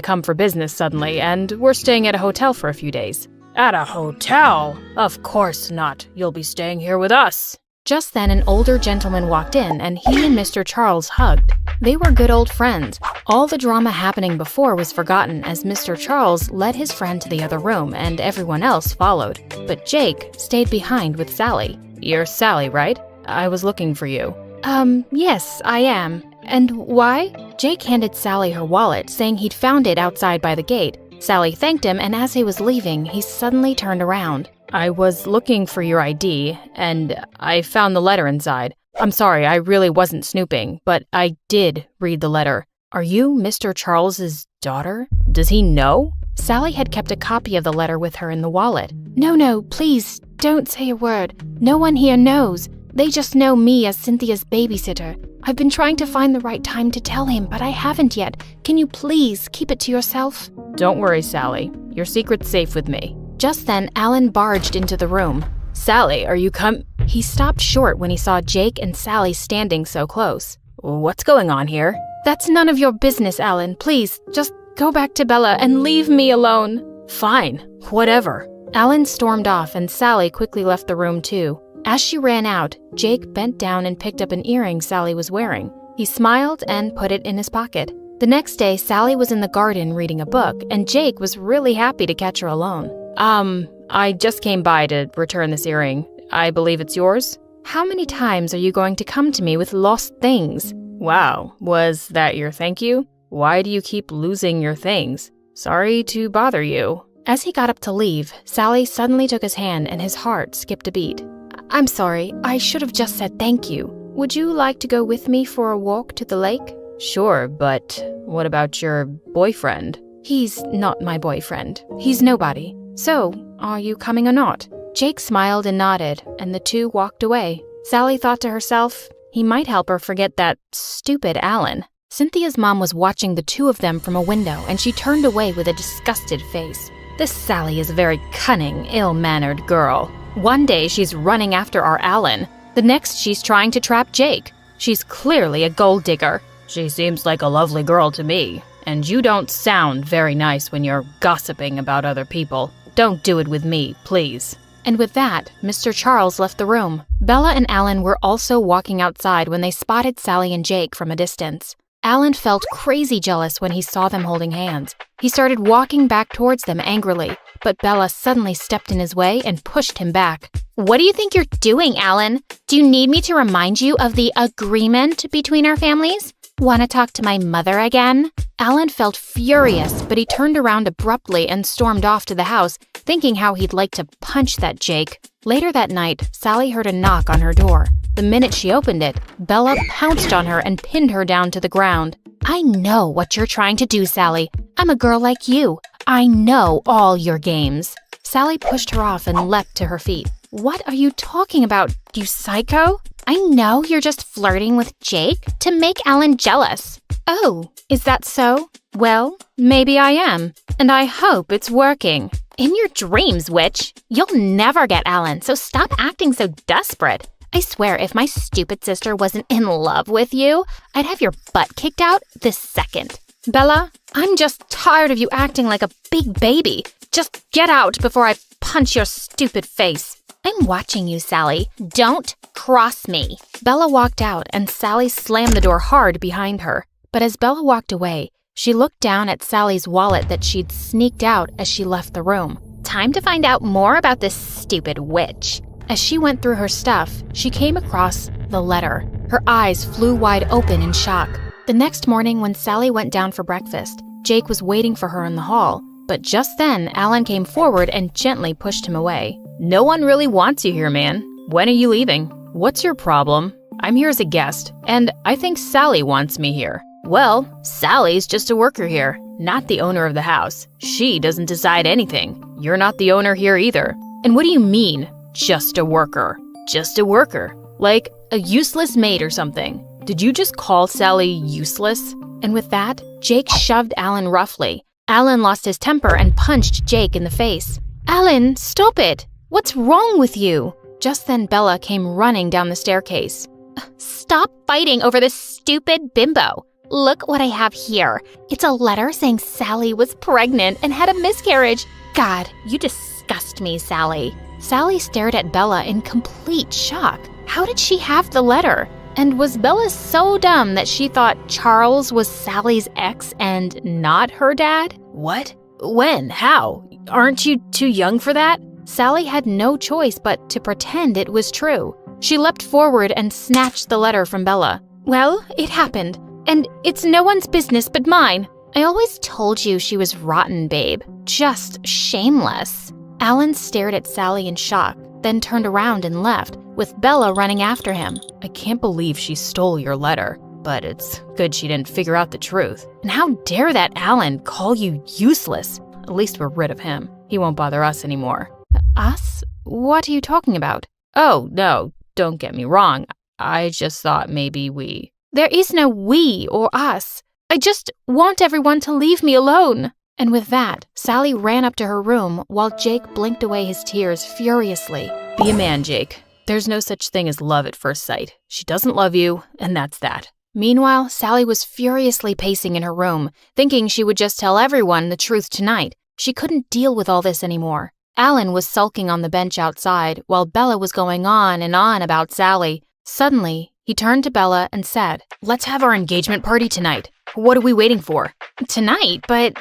come for business suddenly, and we're staying at a hotel for a few days." "At a hotel? Of course not. You'll be staying here with us." Just then, an older gentleman walked in, and he and Mr. Charles hugged. They were good old friends. All the drama happening before was forgotten as Mr. Charles led his friend to the other room, and everyone else followed. But Jake stayed behind with Sally. "You're Sally, right? I was looking for you." Yes, I am. And why?" Jake handed Sally her wallet, saying he'd found it outside by the gate. Sally thanked him, and as he was leaving, he suddenly turned around. "I was looking for your ID, and I found the letter inside. I'm sorry, I really wasn't snooping, but I did read the letter. Are you Mr. Charles's daughter? Does he know?" Sally had kept a copy of the letter with her in the wallet. No, please, don't say a word. No one here knows. They just know me as Cynthia's babysitter. I've been trying to find the right time to tell him, but I haven't yet. Can you please keep it to yourself?" "Don't worry, Sally. Your secret's safe with me." Just then, Alan barged into the room. "Sally, are you He stopped short when he saw Jake and Sally standing so close. What's going on here?" "That's none of your business, Alan. Please, just go back to Bella and leave me alone." "Fine, whatever." Alan stormed off, and Sally quickly left the room too. As she ran out, Jake bent down and picked up an earring Sally was wearing. He smiled and put it in his pocket. The next day, Sally was in the garden reading a book, and Jake was really happy to catch her alone. I just came by to return this earring. I believe it's yours?" "How many times are you going to come to me with lost things?" "Wow, was that your thank you? Why do you keep losing your things? Sorry to bother you." As he got up to leave, Sally suddenly took his hand and his heart skipped a beat. "I'm sorry, I should have just said thank you. Would you like to go with me for a walk to the lake?" "Sure, but what about your boyfriend?" "He's not my boyfriend. He's nobody. So, are you coming or not?" Jake smiled and nodded, and the two walked away. Sally thought to herself, he might help her forget that stupid Alan. Cynthia's mom was watching the two of them from a window, and she turned away with a disgusted face. "This Sally is a very cunning, ill-mannered girl. One day she's running after our Alan. The next she's trying to trap Jake. She's clearly a gold digger. She seems like a lovely girl to me. And you don't sound very nice when you're gossiping about other people. Don't do it with me, please." And with that, Mr. Charles left the room. Bella and Alan were also walking outside when they spotted Sally and Jake from a distance. Alan felt crazy jealous when he saw them holding hands. He started walking back towards them angrily, but Bella suddenly stepped in his way and pushed him back. "What do you think you're doing, Alan? Do you need me to remind you of the agreement between our families? Want to talk to my mother again?" Alan felt furious, but he turned around abruptly and stormed off to the house, thinking how he'd like to punch that Jake. Later that night, Sally heard a knock on her door. The minute she opened it, Bella pounced on her and pinned her down to the ground. "I know what you're trying to do, Sally. I'm a girl like you. I know all your games." Sally pushed her off and leapt to her feet. "What are you talking about, you psycho?" "I know you're just flirting with Jake to make Alan jealous." "Oh, is that so? Well, maybe I am, and I hope it's working." "In your dreams, witch. You'll never get Alan, so stop acting so desperate. I swear if my stupid sister wasn't in love with you, I'd have your butt kicked out this second." "Bella, I'm just tired of you acting like a big baby. Just get out before I punch your stupid face." "I'm watching you, Sally. Don't cross me." Bella walked out, and Sally slammed the door hard behind her. But as Bella walked away, she looked down at Sally's wallet that she'd sneaked out as she left the room. Time to find out more about this stupid witch. As she went through her stuff, she came across the letter. Her eyes flew wide open in shock. The next morning, when Sally went down for breakfast, Jake was waiting for her in the hall. But just then, Alan came forward and gently pushed him away. "No one really wants you here, man. When are you leaving? What's your problem? I'm here as a guest, and I think Sally wants me here." "Well, Sally's just a worker here, not the owner of the house. She doesn't decide anything. You're not the owner here either." "And what do you mean, just a worker?" "Just a worker. Like a useless maid or something. Did you just call Sally useless?" And with that, Jake shoved Alan roughly. Alan lost his temper and punched Jake in the face. "Alan, stop it! What's wrong with you?" Just then Bella came running down the staircase. "Stop fighting over this stupid bimbo. Look what I have here. It's a letter saying Sally was pregnant and had a miscarriage. God, you disgust me, Sally. Sally stared at Bella in complete shock. How did she have the letter? And was Bella so dumb that she thought Charles was Sally's ex and not her dad? What? When? How? Aren't you too young for that? Sally had no choice but to pretend it was true. She leapt forward and snatched the letter from Bella. Well, it happened. And it's no one's business but mine. I always told you she was rotten, babe. Just shameless. Alan stared at Sally in shock, then turned around and left, with Bella running after him. I can't believe she stole your letter, but it's good she didn't figure out the truth. And how dare that Alan call you useless? At least we're rid of him. He won't bother us anymore. Us? What are you talking about? Oh, no, don't get me wrong. I just thought maybe we... There is no we or us. I just want everyone to leave me alone. And with that, Sally ran up to her room while Jake blinked away his tears furiously. Be a man, Jake. There's no such thing as love at first sight. She doesn't love you, and that's that. Meanwhile, Sally was furiously pacing in her room, thinking she would just tell everyone the truth tonight. She couldn't deal with all this anymore. Alan was sulking on the bench outside while Bella was going on and on about Sally. Suddenly, he turned to Bella and said, "Let's have our engagement party tonight. What are we waiting for?" Tonight? But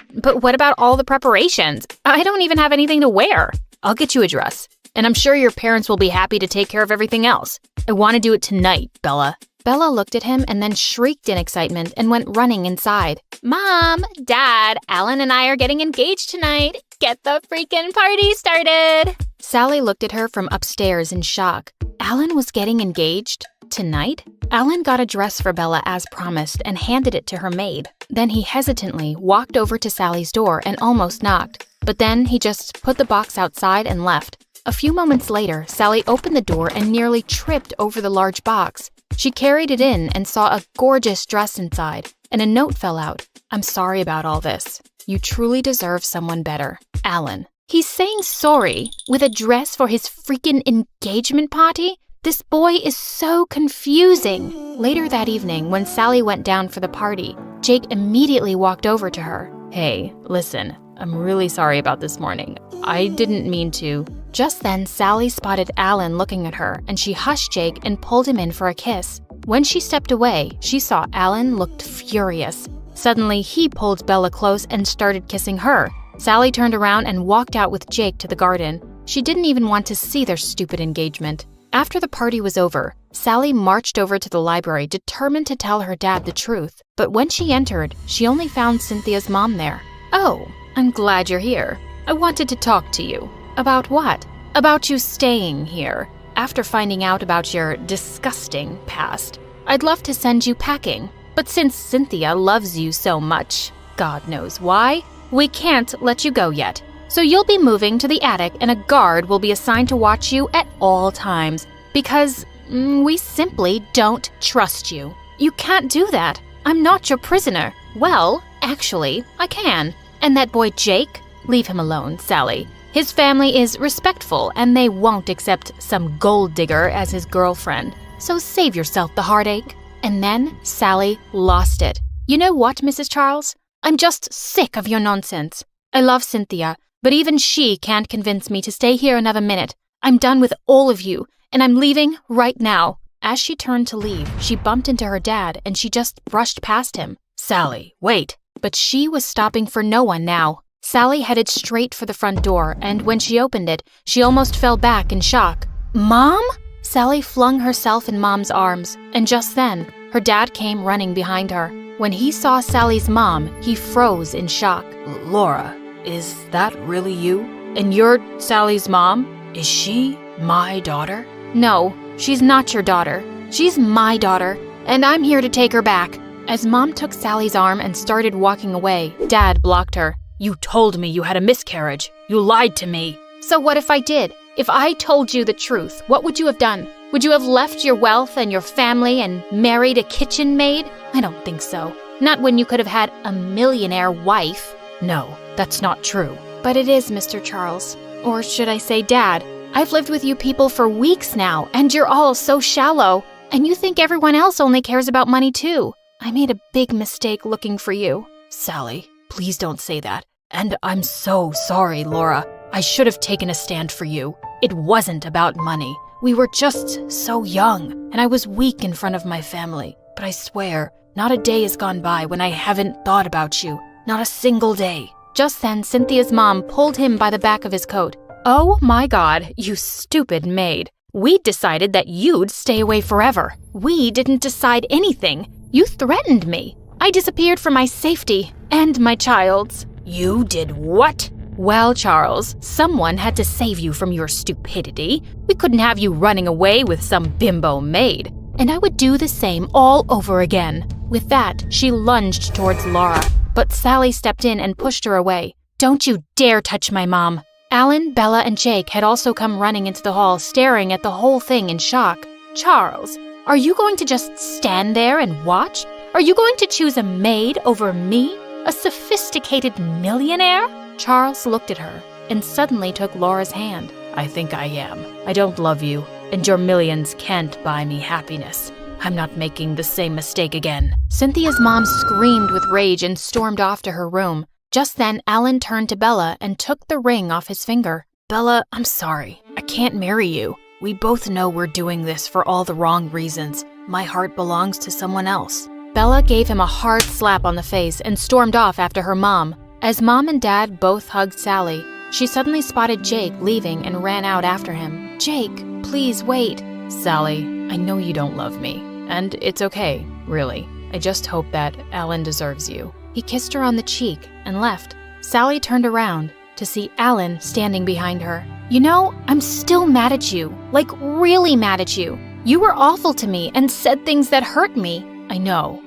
what about all the preparations? I don't even have anything to wear. I'll get you a dress, and I'm sure your parents will be happy to take care of everything else. I want to do it tonight, Bella. Bella looked at him and then shrieked in excitement and went running inside. Mom, Dad, Alan and I are getting engaged tonight. Get the freaking party started. Sally looked at her from upstairs in shock. Alan was getting engaged? Tonight? Alan got a dress for Bella as promised and handed it to her maid. Then he hesitantly walked over to Sally's door and almost knocked. But then he just put the box outside and left. A few moments later, Sally opened the door and nearly tripped over the large box. She carried it in and saw a gorgeous dress inside, and a note fell out. "I'm sorry about all this. You truly deserve someone better. Alan." He's saying sorry with a dress for his freaking engagement party? This boy is so confusing. Later that evening, when Sally went down for the party, Jake immediately walked over to her. "Hey, listen, I'm really sorry about this morning. I didn't mean to." Just then, Sally spotted Alan looking at her, and she hushed Jake and pulled him in for a kiss. When she stepped away, she saw Alan looked furious. Suddenly, he pulled Bella close and started kissing her. Sally turned around and walked out with Jake to the garden. She didn't even want to see their stupid engagement. After the party was over, Sally marched over to the library determined to tell her dad the truth. But when she entered, she only found Cynthia's mom there. "Oh, I'm glad you're here. I wanted to talk to you." "About what?" "About you staying here. After finding out about your disgusting past, I'd love to send you packing. But since Cynthia loves you so much, God knows why, we can't let you go yet. So you'll be moving to the attic and a guard will be assigned to watch you at all times. Because we simply don't trust you." "You can't do that. I'm not your prisoner." "Well, actually, I can. And that boy Jake? Leave him alone, Sally. His family is respectful and they won't accept some gold digger as his girlfriend. So save yourself the heartache." And then Sally lost it. "You know what, Mrs. Charles? I'm just sick of your nonsense. I love Cynthia, but even she can't convince me to stay here another minute. I'm done with all of you, and I'm leaving right now." As she turned to leave, she bumped into her dad and she just brushed past him. "Sally, wait." But she was stopping for no one now. Sally headed straight for the front door, and when she opened it, she almost fell back in shock. "Mom?" Sally flung herself in Mom's arms, and just then, her dad came running behind her. When he saw Sally's mom, he froze in shock. "Laura, is that really you? And you're Sally's mom? Is she my daughter?" "No, she's not your daughter. She's my daughter, and I'm here to take her back." As Mom took Sally's arm and started walking away, Dad blocked her. "You told me you had a miscarriage. You lied to me." "So what if I did? If I told you the truth, what would you have done? Would you have left your wealth and your family and married a kitchen maid? I don't think so. Not when you could have had a millionaire wife." "No, that's not true." "But it is, Mr. Charles. Or should I say Dad? I've lived with you people for weeks now, and you're all so shallow. And you think everyone else only cares about money too. I made a big mistake looking for you. Sally, please don't say that. And I'm so sorry, Laura. I should have taken a stand for you. It wasn't about money. We were just so young, and I was weak in front of my family. But I swear, not a day has gone by when I haven't thought about you. Not a single day. Just then, Cynthia's mom pulled him by the back of his coat. Oh my God, you stupid maid. We decided that you'd stay away forever. We didn't decide anything. You threatened me. I disappeared for my safety and my child's. You did what? Well, Charles, someone had to save you from your stupidity. We couldn't have you running away with some bimbo maid. And I would do the same all over again. With that, she lunged towards Laura, but Sally stepped in and pushed her away. Don't you dare touch my mom. Alan, Bella, and Jake had also come running into the hall, staring at the whole thing in shock. Charles, are you going to just stand there and watch? Are you going to choose a maid over me? A sophisticated millionaire? Charles looked at her and suddenly took Laura's hand. I think I am. I don't love you, and your millions can't buy me happiness. I'm not making the same mistake again. Cynthia's mom screamed with rage and stormed off to her room. Just then, Alan turned to Bella and took the ring off his finger. Bella, I'm sorry. I can't marry you. We both know we're doing this for all the wrong reasons. My heart belongs to someone else. Bella gave him a hard slap on the face and stormed off after her mom. As Mom and Dad both hugged Sally, she suddenly spotted Jake leaving and ran out after him. Jake, please wait. Sally, I know you don't love me, and it's okay, really. I just hope that Alan deserves you. He kissed her on the cheek and left. Sally turned around to see Alan standing behind her. You know, I'm still mad at you, like really mad at you. You were awful to me and said things that hurt me. I know.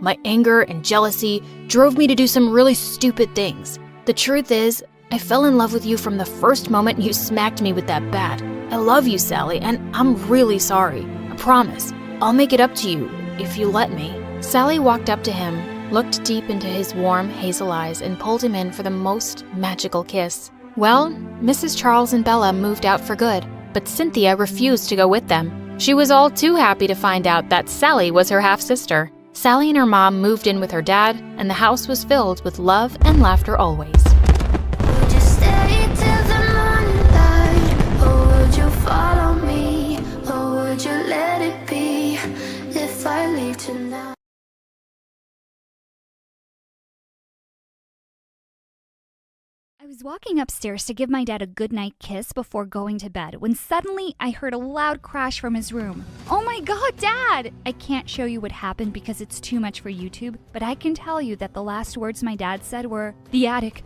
My anger and jealousy drove me to do some really stupid things. The truth is, I fell in love with you from the first moment you smacked me with that bat. I love you, Sally, and I'm really sorry. I promise. I'll make it up to you if you let me. Sally walked up to him, looked deep into his warm hazel eyes, and pulled him in for the most magical kiss. Well, Mrs. Charles and Bella moved out for good, but Cynthia refused to go with them. She was all too happy to find out that Sally was her half-sister. Sally and her mom moved in with her dad, and the house was filled with love and laughter always. Would you stay till the morning light, or would you follow me, or would you let it be if I leave tonight? I was walking upstairs to give my dad a goodnight kiss before going to bed when suddenly I heard a loud crash from his room. Oh my God, Dad! I can't show you what happened because it's too much for YouTube, but I can tell you that the last words my dad said were, the attic,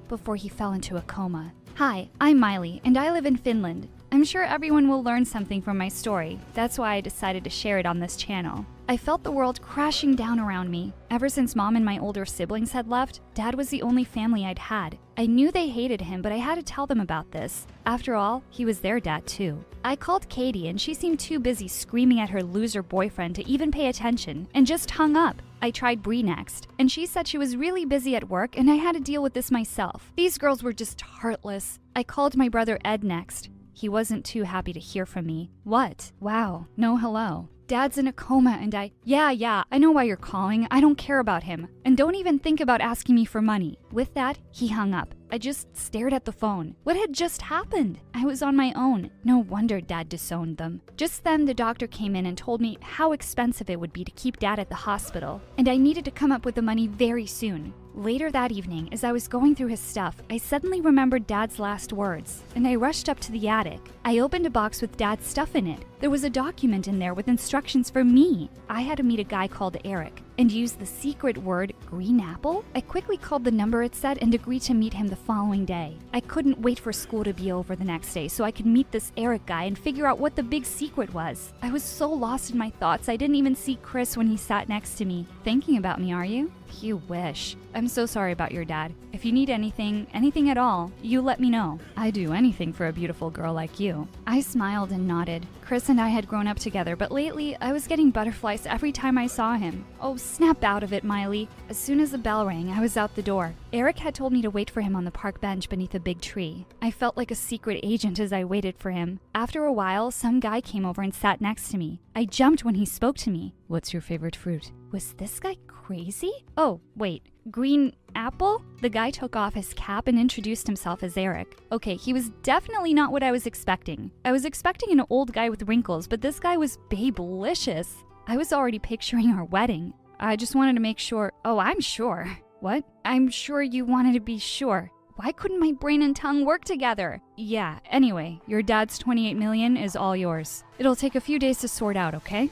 before he fell into a coma. Hi, I'm Miley, and I live in Finland. I'm sure everyone will learn something from my story. That's why I decided to share it on this channel. I felt the world crashing down around me. Ever since Mom and my older siblings had left, Dad was the only family I'd had. I knew they hated him, but I had to tell them about this. After all, he was their dad too. I called Katie, and she seemed too busy screaming at her loser boyfriend to even pay attention, and just hung up. I tried Bree next, and she said she was really busy at work and I had to deal with this myself. These girls were just heartless. I called my brother Ed next. He wasn't too happy to hear from me. What? Wow, no hello. Dad's in a coma and Yeah, I know why you're calling. I don't care about him. And don't even think about asking me for money. With that, he hung up. I just stared at the phone. What had just happened? I was on my own. No wonder Dad disowned them. Just then, the doctor came in and told me how expensive it would be to keep Dad at the hospital, and I needed to come up with the money very soon. Later that evening, as I was going through his stuff, I suddenly remembered Dad's last words, and I rushed up to the attic. I opened a box with Dad's stuff in it. There was a document in there with instructions for me. I had to meet a guy called Eric and use the secret word green apple. I quickly called the number it said and agreed to meet him the following day. I couldn't wait for school to be over the next day so I could meet this Eric guy and figure out what the big secret was. I was so lost in my thoughts I didn't even see Chris when he sat next to me. Thinking about me, are you? You wish. I'm so sorry about your dad. If you need anything at all, you let me know. I'd do anything for a beautiful girl like you. I smiled and nodded. Chris and I had grown up together, but lately I was getting butterflies every time I saw him. Oh, Snap out of it, Miley. As soon as the bell rang, I was out the door. Eric had told me to wait for him on the park bench beneath a big tree. I felt like a secret agent as I waited for him. After a while, some guy came over and sat next to me. I jumped when he spoke to me. What's your favorite fruit? Was this guy crazy? Oh, wait. Green apple? The guy took off his cap and introduced himself as Eric. Okay, he was definitely not what I was expecting. I was expecting an old guy with wrinkles, but this guy was babelicious. I was already picturing our wedding. I just wanted to make sure. Oh, I'm sure. What? I'm sure you wanted to be sure. Why couldn't my brain and tongue work together? Yeah, anyway, your dad's $28 million is all yours. It'll take a few days to sort out, okay?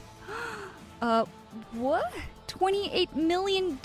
What? $28 million?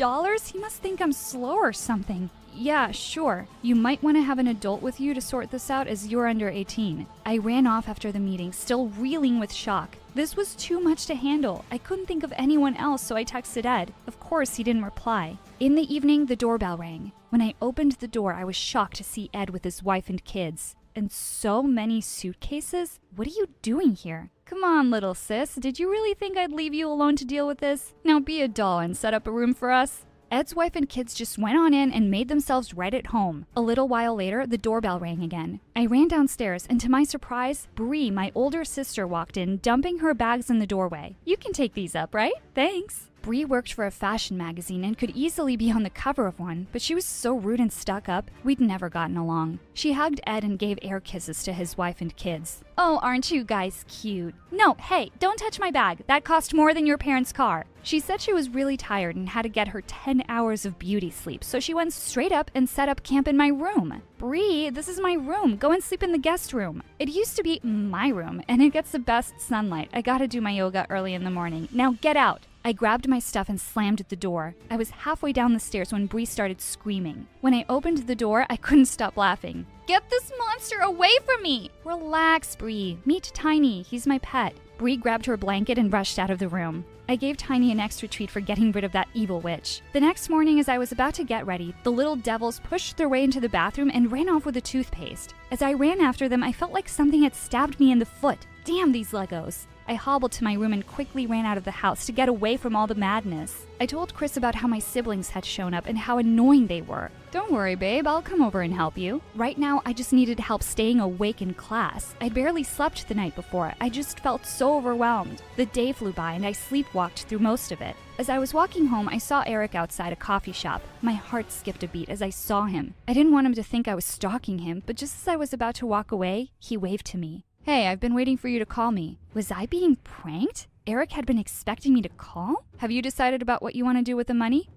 He must think I'm slow or something. Yeah, sure. You might want to have an adult with you to sort this out as you're under 18. I ran off after the meeting, still reeling with shock. This was too much to handle. I couldn't think of anyone else, so I texted Ed. Of course, he didn't reply. In the evening, the doorbell rang. When I opened the door, I was shocked to see Ed with his wife and kids. And so many suitcases? What are you doing here? Come on, little sis. Did you really think I'd leave you alone to deal with this? Now be a doll and set up a room for us. Ed's wife and kids just went on in and made themselves right at home. A little while later, the doorbell rang again. I ran downstairs, and to my surprise, Bree, my older sister, walked in, dumping her bags in the doorway. You can take these up, right? Thanks. Bree worked for a fashion magazine and could easily be on the cover of one, but she was so rude and stuck up, we'd never gotten along. She hugged Ed and gave air kisses to his wife and kids. Oh, aren't you guys cute? No, hey, don't touch my bag. That cost more than your parents' car. She said she was really tired and had to get her 10 hours of beauty sleep, so she went straight up and set up camp in my room. Bree, this is my room. Go and sleep in the guest room. It used to be my room, and it gets the best sunlight. I gotta do my yoga early in the morning. Now get out. I grabbed my stuff and slammed at the door. I was halfway down the stairs when Bree started screaming. When I opened the door, I couldn't stop laughing. Get this monster away from me! Relax, Bree. Meet Tiny. He's my pet. Bree grabbed her blanket and rushed out of the room. I gave Tiny an extra treat for getting rid of that evil witch. The next morning, as I was about to get ready, the little devils pushed their way into the bathroom and ran off with a toothpaste. As I ran after them, I felt like something had stabbed me in the foot. Damn these Legos. I hobbled to my room and quickly ran out of the house to get away from all the madness. I told Chris about how my siblings had shown up and how annoying they were. Don't worry, babe, I'll come over and help you. Right now, I just needed help staying awake in class. I'd barely slept the night before. I just felt so overwhelmed. The day flew by and I sleepwalked through most of it. As I was walking home, I saw Eric outside a coffee shop. My heart skipped a beat as I saw him. I didn't want him to think I was stalking him, but just as I was about to walk away, he waved to me. Hey, I've been waiting for you to call me. Was I being pranked? Eric had been expecting me to call? Have you decided about what you want to do with the money?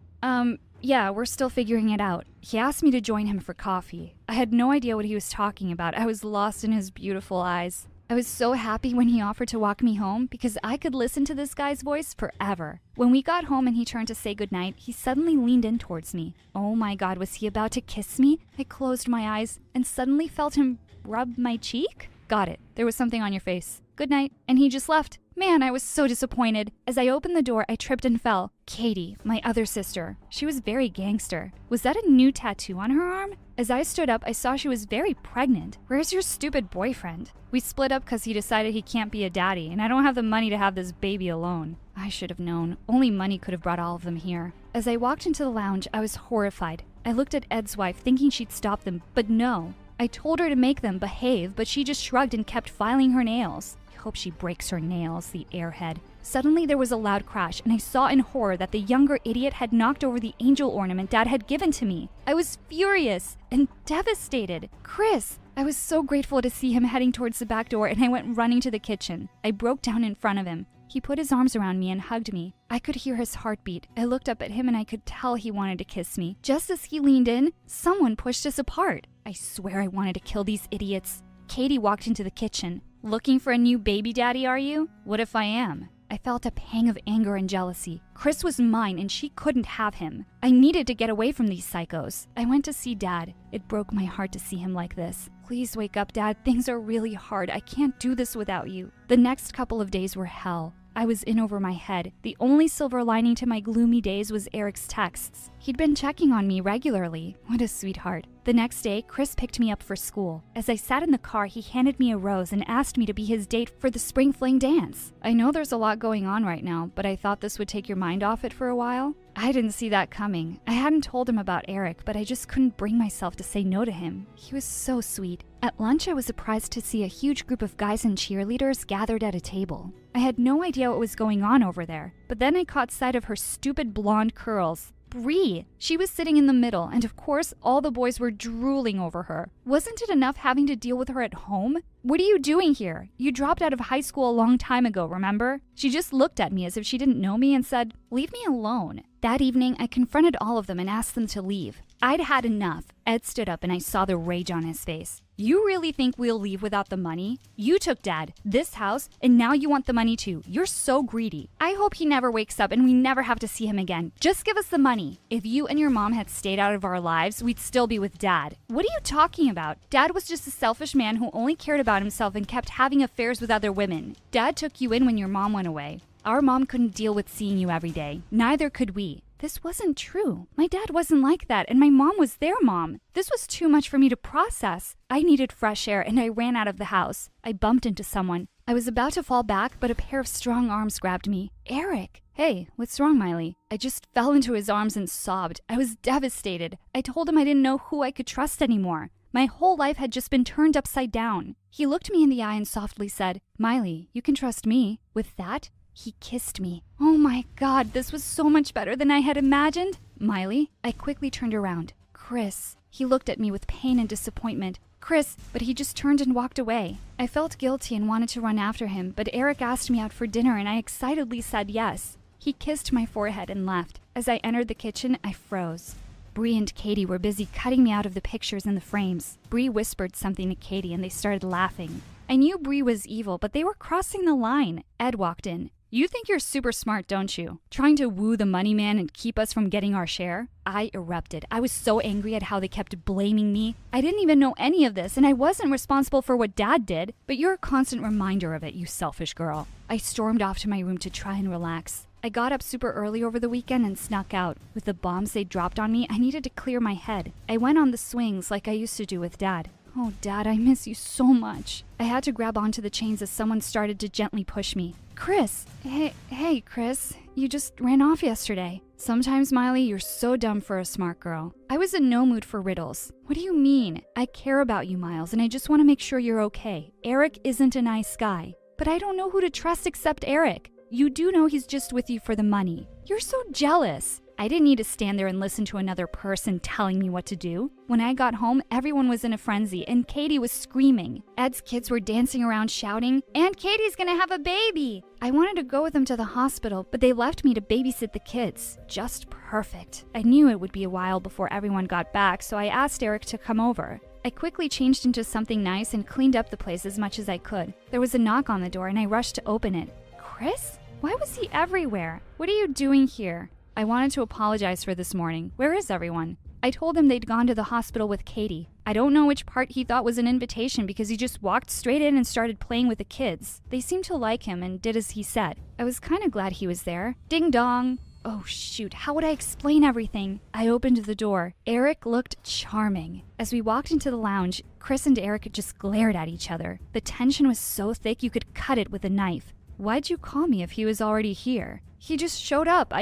Yeah, we're still figuring it out. He asked me to join him for coffee. I had no idea what he was talking about. I was lost in his beautiful eyes. I was so happy when he offered to walk me home because I could listen to this guy's voice forever. When we got home and he turned to say goodnight, he suddenly leaned in towards me. Oh my God, was he about to kiss me? I closed my eyes and suddenly felt him rub my cheek. Got it. There was something on your face. Good night. And he just left. Man, I was so disappointed. As I opened the door, I tripped and fell. Katie, my other sister. She was very gangster. Was that a new tattoo on her arm? As I stood up, I saw she was very pregnant. Where's your stupid boyfriend? We split up because he decided he can't be a daddy, and I don't have the money to have this baby alone. I should have known. Only money could have brought all of them here. As I walked into the lounge, I was horrified. I looked at Ed's wife, thinking she'd stop them, but no. I told her to make them behave, but she just shrugged and kept filing her nails. I hope she breaks her nails, the airhead. Suddenly there was a loud crash, and I saw in horror that the younger idiot had knocked over the angel ornament Dad had given to me. I was furious and devastated. Chris! I was so grateful to see him heading towards the back door, and I went running to the kitchen. I broke down in front of him. He put his arms around me and hugged me. I could hear his heartbeat. I looked up at him and I could tell he wanted to kiss me. Just as he leaned in, someone pushed us apart. I swear I wanted to kill these idiots. Katie walked into the kitchen. Looking for a new baby daddy, are you? What if I am? I felt a pang of anger and jealousy. Chris was mine and she couldn't have him. I needed to get away from these psychos. I went to see Dad. It broke my heart to see him like this. Please wake up, Dad. Things are really hard. I can't do this without you. The next couple of days were hell. I was in over my head. The only silver lining to my gloomy days was Eric's texts. He'd been checking on me regularly. What a sweetheart. The next day, Chris picked me up for school. As I sat in the car, he handed me a rose and asked me to be his date for the spring fling dance. I know there's a lot going on right now, but I thought this would take your mind off it for a while. I didn't see that coming. I hadn't told him about Eric, but I just couldn't bring myself to say no to him. He was so sweet. At lunch, I was surprised to see a huge group of guys and cheerleaders gathered at a table. I had no idea what was going on over there, but then I caught sight of her stupid blonde curls. Bree! She was sitting in the middle, and of course, all the boys were drooling over her. Wasn't it enough having to deal with her at home? What are you doing here? You dropped out of high school a long time ago, remember? She just looked at me as if she didn't know me and said, "Leave me alone." That evening, I confronted all of them and asked them to leave. I'd had enough. Ed stood up and I saw the rage on his face. "You really think we'll leave without the money? You took Dad, this house, and now you want the money too. You're so greedy. I hope he never wakes up and we never have to see him again. Just give us the money. If you and your mom had stayed out of our lives, we'd still be with Dad." "What are you talking about? Dad was just a selfish man who only cared about himself and kept having affairs with other women. Dad took you in when your mom went away. Our mom couldn't deal with seeing you every day. Neither could we." This wasn't true. My dad wasn't like that, and my mom was their mom. This was too much for me to process. I needed fresh air, and I ran out of the house. I bumped into someone. I was about to fall back, but a pair of strong arms grabbed me. "Eric!" "Hey, what's wrong, Miley?" I just fell into his arms and sobbed. I was devastated. I told him I didn't know who I could trust anymore. My whole life had just been turned upside down. He looked me in the eye and softly said, "Miley, you can trust me." With that, he kissed me. Oh my God, this was so much better than I had imagined. "Miley?" I quickly turned around. "Chris." He looked at me with pain and disappointment. "Chris," but he just turned and walked away. I felt guilty and wanted to run after him, but Eric asked me out for dinner and I excitedly said yes. He kissed my forehead and left. As I entered the kitchen, I froze. Bree and Katie were busy cutting me out of the pictures in the frames. Bree whispered something to Katie and they started laughing. I knew Bree was evil, but they were crossing the line. Ed walked in. "You think you're super smart, don't you? Trying to woo the money man and keep us from getting our share?" I erupted. I was so angry at how they kept blaming me. I didn't even know any of this, and I wasn't responsible for what Dad did, but you're a constant reminder of it, you selfish girl. I stormed off to my room to try and relax. I got up super early over the weekend and snuck out. With the bombs they dropped on me, I needed to clear my head. I went on the swings like I used to do with Dad. Oh, Dad, I miss you so much. I had to grab onto the chains as someone started to gently push me. "Chris!" Hey, Chris. You just ran off yesterday. Sometimes, Miley, you're so dumb for a smart girl. I was in no mood for riddles. What do you mean? I care about you, Miles, and I just want to make sure you're okay. Eric isn't a nice guy. But I don't know who to trust except Eric. You do know he's just with you for the money. You're so jealous. I didn't need to stand there and listen to another person telling me what to do. When I got home, everyone was in a frenzy, and Katie was screaming. Ed's kids were dancing around shouting, "And Katie's gonna have a baby!" I wanted to go with them to the hospital, but they left me to babysit the kids. Just perfect. I knew it would be a while before everyone got back, so I asked Eric to come over. I quickly changed into something nice and cleaned up the place as much as I could. There was a knock on the door, and I rushed to open it. Chris? Why was he everywhere? What are you doing here? I wanted to apologize for this morning. Where is everyone? I told him they'd gone to the hospital with Katie. I don't know which part he thought was an invitation because he just walked straight in and started playing with the kids. They seemed to like him and did as he said. I was kind of glad he was there. Ding dong. Oh shoot, how would I explain everything? I opened the door. Eric looked charming. As we walked into the lounge, Chris and Eric just glared at each other. The tension was so thick you could cut it with a knife. Why'd you call me if he was already here? He just showed up.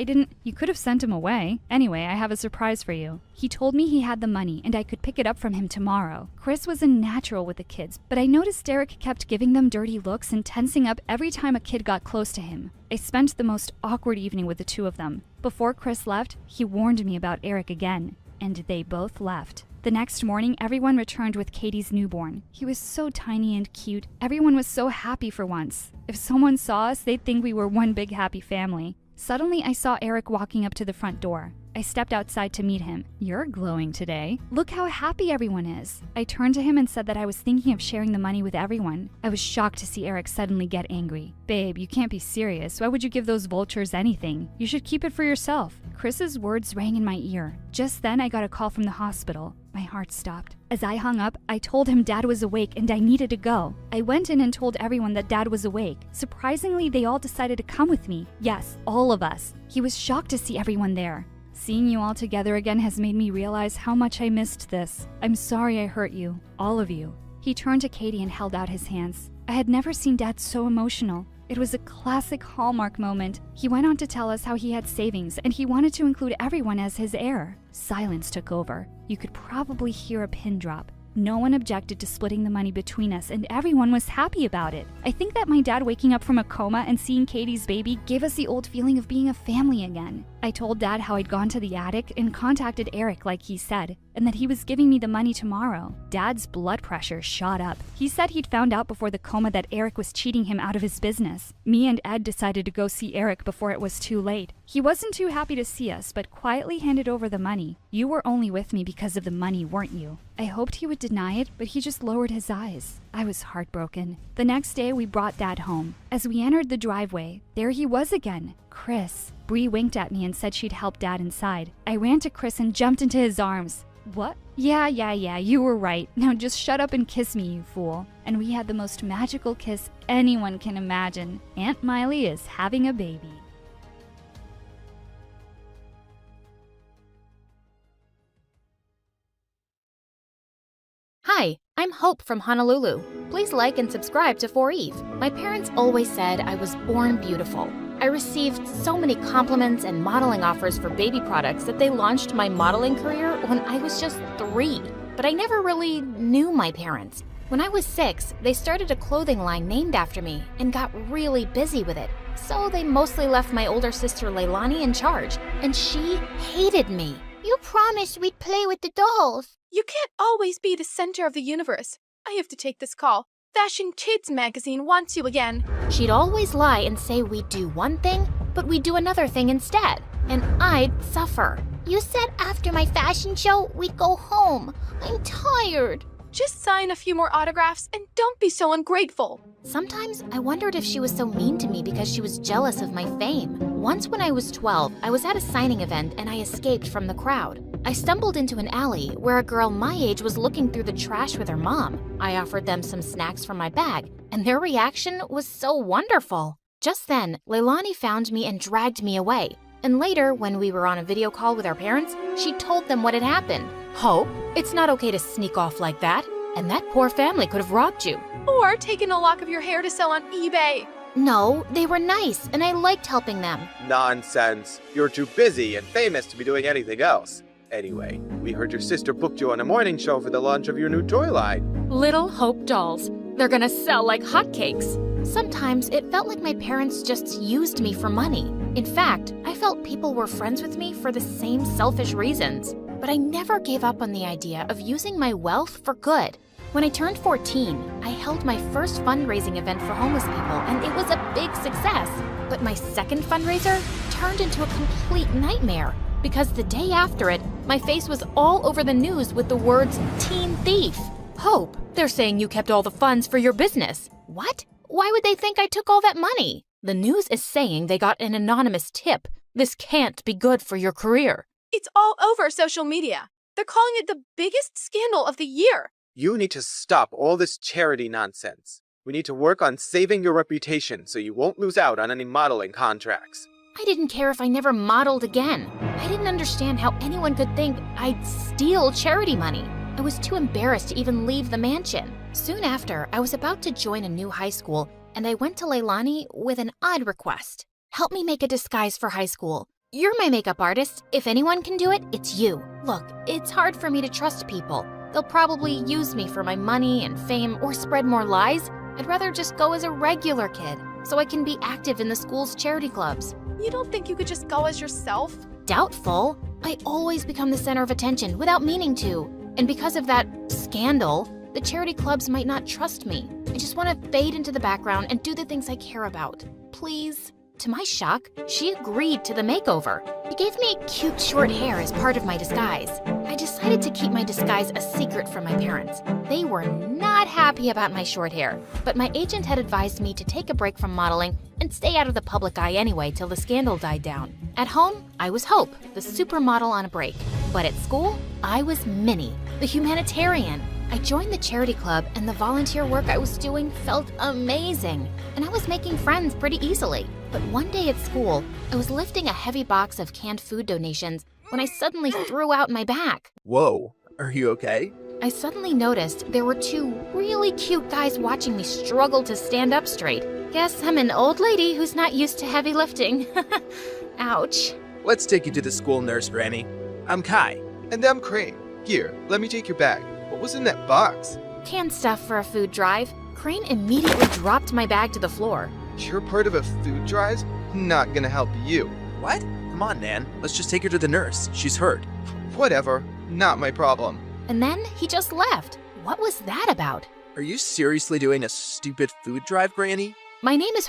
You could have sent him away. Anyway, I have a surprise for you. He told me he had the money and I could pick it up from him tomorrow. Chris was a natural with the kids, but I noticed Derek kept giving them dirty looks and tensing up every time a kid got close to him. I spent the most awkward evening with the two of them. Before Chris left, he warned me about Eric again, and they both left. The next morning, everyone returned with Katie's newborn. He was so tiny and cute. Everyone was so happy for once. If someone saw us, they'd think we were one big happy family. Suddenly, I saw Eric walking up to the front door. I stepped outside to meet him. "You're glowing today. Look how happy everyone is." I turned to him and said that I was thinking of sharing the money with everyone. I was shocked to see Eric suddenly get angry. "Babe, you can't be serious. Why would you give those vultures anything? You should keep it for yourself." Chris's words rang in my ear. Just then, I got a call from the hospital. My heart stopped. As I hung up, I told him Dad was awake and I needed to go. I went in and told everyone that Dad was awake. Surprisingly, they all decided to come with me. Yes, all of us. He was shocked to see everyone there. Seeing you all together again has made me realize how much I missed this. I'm sorry I hurt you, all of you. He turned to Katie and held out his hands. I had never seen Dad so emotional. It was a classic Hallmark moment. He went on to tell us how he had savings and he wanted to include everyone as his heir. Silence took over. You could probably hear a pin drop. No one objected to splitting the money between us and everyone was happy about it. I think that my dad waking up from a coma and seeing Katie's baby gave us the old feeling of being a family again. I told Dad how I'd gone to the attic and contacted Eric like he said, and that he was giving me the money tomorrow. Dad's blood pressure shot up. He said he'd found out before the coma that Eric was cheating him out of his business. Me and Ed decided to go see Eric before it was too late. He wasn't too happy to see us, but quietly handed over the money. "You were only with me because of the money, weren't you?" I hoped he would deny it, but he just lowered his eyes. I was heartbroken. The next day, we brought Dad home. As we entered the driveway, there he was again, Chris. Bree winked at me and said she'd help Dad inside. I ran to Chris and jumped into his arms. "What? Yeah, you were right. Now just shut up and kiss me, you fool." And we had the most magical kiss anyone can imagine. Aunt Miley is having a baby. Hi, I'm Hope from Honolulu. Please like and subscribe to For Eve. My parents always said I was born beautiful. I received so many compliments and modeling offers for baby products that they launched my modeling career when I was just 3. But I never really knew my parents. When I was 6, they started a clothing line named after me and got really busy with it. So they mostly left my older sister Leilani in charge, and she hated me. You promised we'd play with the dolls. You can't always be the center of the universe. I have to take this call. Fashion Kids magazine wants you again. She'd always lie and say we'd do one thing, but we'd do another thing instead, and I'd suffer. You said after my fashion show, we'd go home. I'm tired. Just sign a few more autographs and don't be so ungrateful. Sometimes I wondered if she was so mean to me because she was jealous of my fame. Once when I was 12, I was at a signing event and I escaped from the crowd. I stumbled into an alley where a girl my age was looking through the trash with her mom. I offered them some snacks from my bag, and their reaction was so wonderful. Just then, Leilani found me and dragged me away. And later, when we were on a video call with our parents, she told them what had happened. Hope, it's not okay to sneak off like that. And that poor family could have robbed you. Or taken a lock of your hair to sell on eBay. No, they were nice, and I liked helping them. Nonsense. You're too busy and famous to be doing anything else. Anyway, we heard your sister booked you on a morning show for the launch of your new toy line. Little Hope dolls. They're gonna sell like hotcakes. Sometimes it felt like my parents just used me for money. In fact, I felt people were friends with me for the same selfish reasons. But I never gave up on the idea of using my wealth for good. When I turned 14, I held my first fundraising event for homeless people, and it was a big success. But my second fundraiser turned into a complete nightmare, because the day after it, my face was all over the news with the words, "Teen Thief." Hope, they're saying you kept all the funds for your business. What? Why would they think I took all that money? The news is saying they got an anonymous tip. This can't be good for your career. It's all over social media. They're calling it the biggest scandal of the year. You need to stop all this charity nonsense. We need to work on saving your reputation so you won't lose out on any modeling contracts. I didn't care if I never modeled again. I didn't understand how anyone could think I'd steal charity money. I was too embarrassed to even leave the mansion. Soon after, I was about to join a new high school, and I went to Leilani with an odd request. Help me make a disguise for high school. You're my makeup artist. If anyone can do it, it's you. Look, it's hard for me to trust people. They'll probably use me for my money and fame or spread more lies. I'd rather just go as a regular kid so I can be active in the school's charity clubs. You don't think you could just go as yourself? Doubtful. I always become the center of attention without meaning to. And because of that scandal, the charity clubs might not trust me. I just want to fade into the background and do the things I care about. Please. To my shock, she agreed to the makeover. She gave me cute short hair as part of my disguise. I decided to keep my disguise a secret from my parents. They were not happy about my short hair, but my agent had advised me to take a break from modeling and stay out of the public eye anyway till the scandal died down. At home, I was Hope, the supermodel on a break. But at school, I was Minnie, the humanitarian. I joined the charity club, and the volunteer work I was doing felt amazing. And I was making friends pretty easily. But one day at school, I was lifting a heavy box of canned food donations when I suddenly threw out my back. Whoa, are you okay? I suddenly noticed there were two really cute guys watching me struggle to stand up straight. Guess I'm an old lady who's not used to heavy lifting. Ouch. Let's take you to the school nurse, Granny. I'm Kai. And I'm Crane. Here, let me take your bag. What was in that box? Canned stuff for a food drive. Crane immediately dropped my bag to the floor. You're part of a food drive? Not gonna help you. What? Come on, Nan. Let's just take her to the nurse. She's hurt. Whatever. Not my problem. And then he just left. What was that about? Are you seriously doing a stupid food drive, Granny? My name is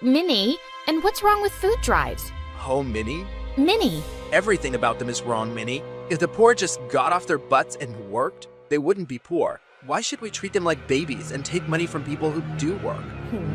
Minnie, and what's wrong with food drives? Oh, Minnie? Minnie. Everything about them is wrong, Minnie. If the poor just got off their butts and worked, they wouldn't be poor. Why should we treat them like babies and take money from people who do work?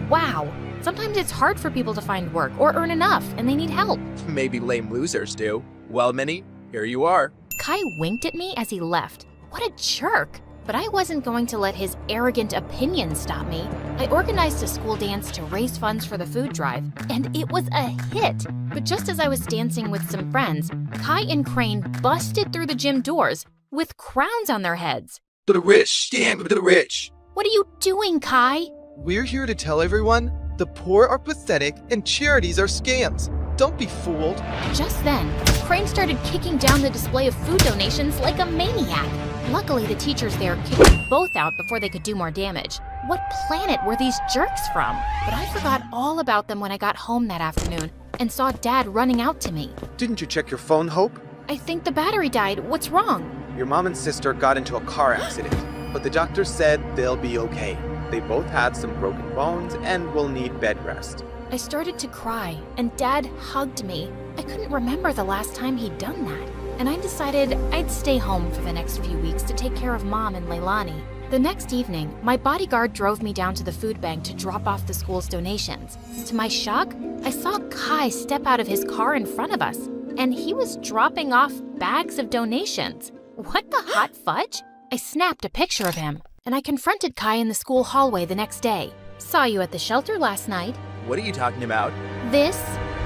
Wow. Sometimes it's hard for people to find work or earn enough, and they need help. Maybe lame losers do. Well, Minnie, here you are. Kai winked at me as he left. What a jerk. But I wasn't going to let his arrogant opinion stop me. I organized a school dance to raise funds for the food drive, and it was a hit. But just as I was dancing with some friends, Kai and Crane busted through the gym doors with crowns on their heads. To the rich, stand with the rich. What are you doing, Kai? We're here to tell everyone the poor are pathetic and charities are scams. Don't be fooled. Just then, Crane started kicking down the display of food donations like a maniac. Luckily, the teachers there kicked them both out before they could do more damage. What planet were these jerks from? But I forgot all about them when I got home that afternoon and saw Dad running out to me. Didn't you check your phone, Hope? I think the battery died. What's wrong? Your mom and sister got into a car accident, but the doctor said they'll be okay. They both had some broken bones and will need bed rest. I started to cry, and Dad hugged me. I couldn't remember the last time he'd done that, and I decided I'd stay home for the next few weeks to take care of Mom and Leilani. The next evening, my bodyguard drove me down to the food bank to drop off the school's donations. To my shock, I saw Kai step out of his car in front of us, and he was dropping off bags of donations. What the hot fudge? I snapped a picture of him, and I confronted Kai in the school hallway the next day. Saw you at the shelter last night. What are you talking about? This?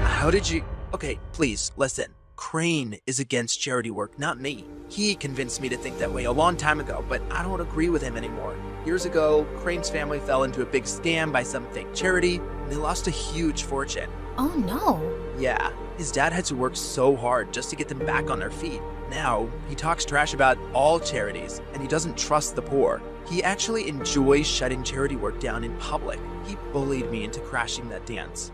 How did you... Okay, please, listen. Crane is against charity work, not me. He convinced me to think that way a long time ago, but I don't agree with him anymore. Years ago, Crane's family fell into a big scam by some fake charity, and they lost a huge fortune. Oh no. Yeah, his dad had to work so hard just to get them back on their feet. Now, he talks trash about all charities, and he doesn't trust the poor. He actually enjoys shutting charity work down in public. He bullied me into crashing that dance.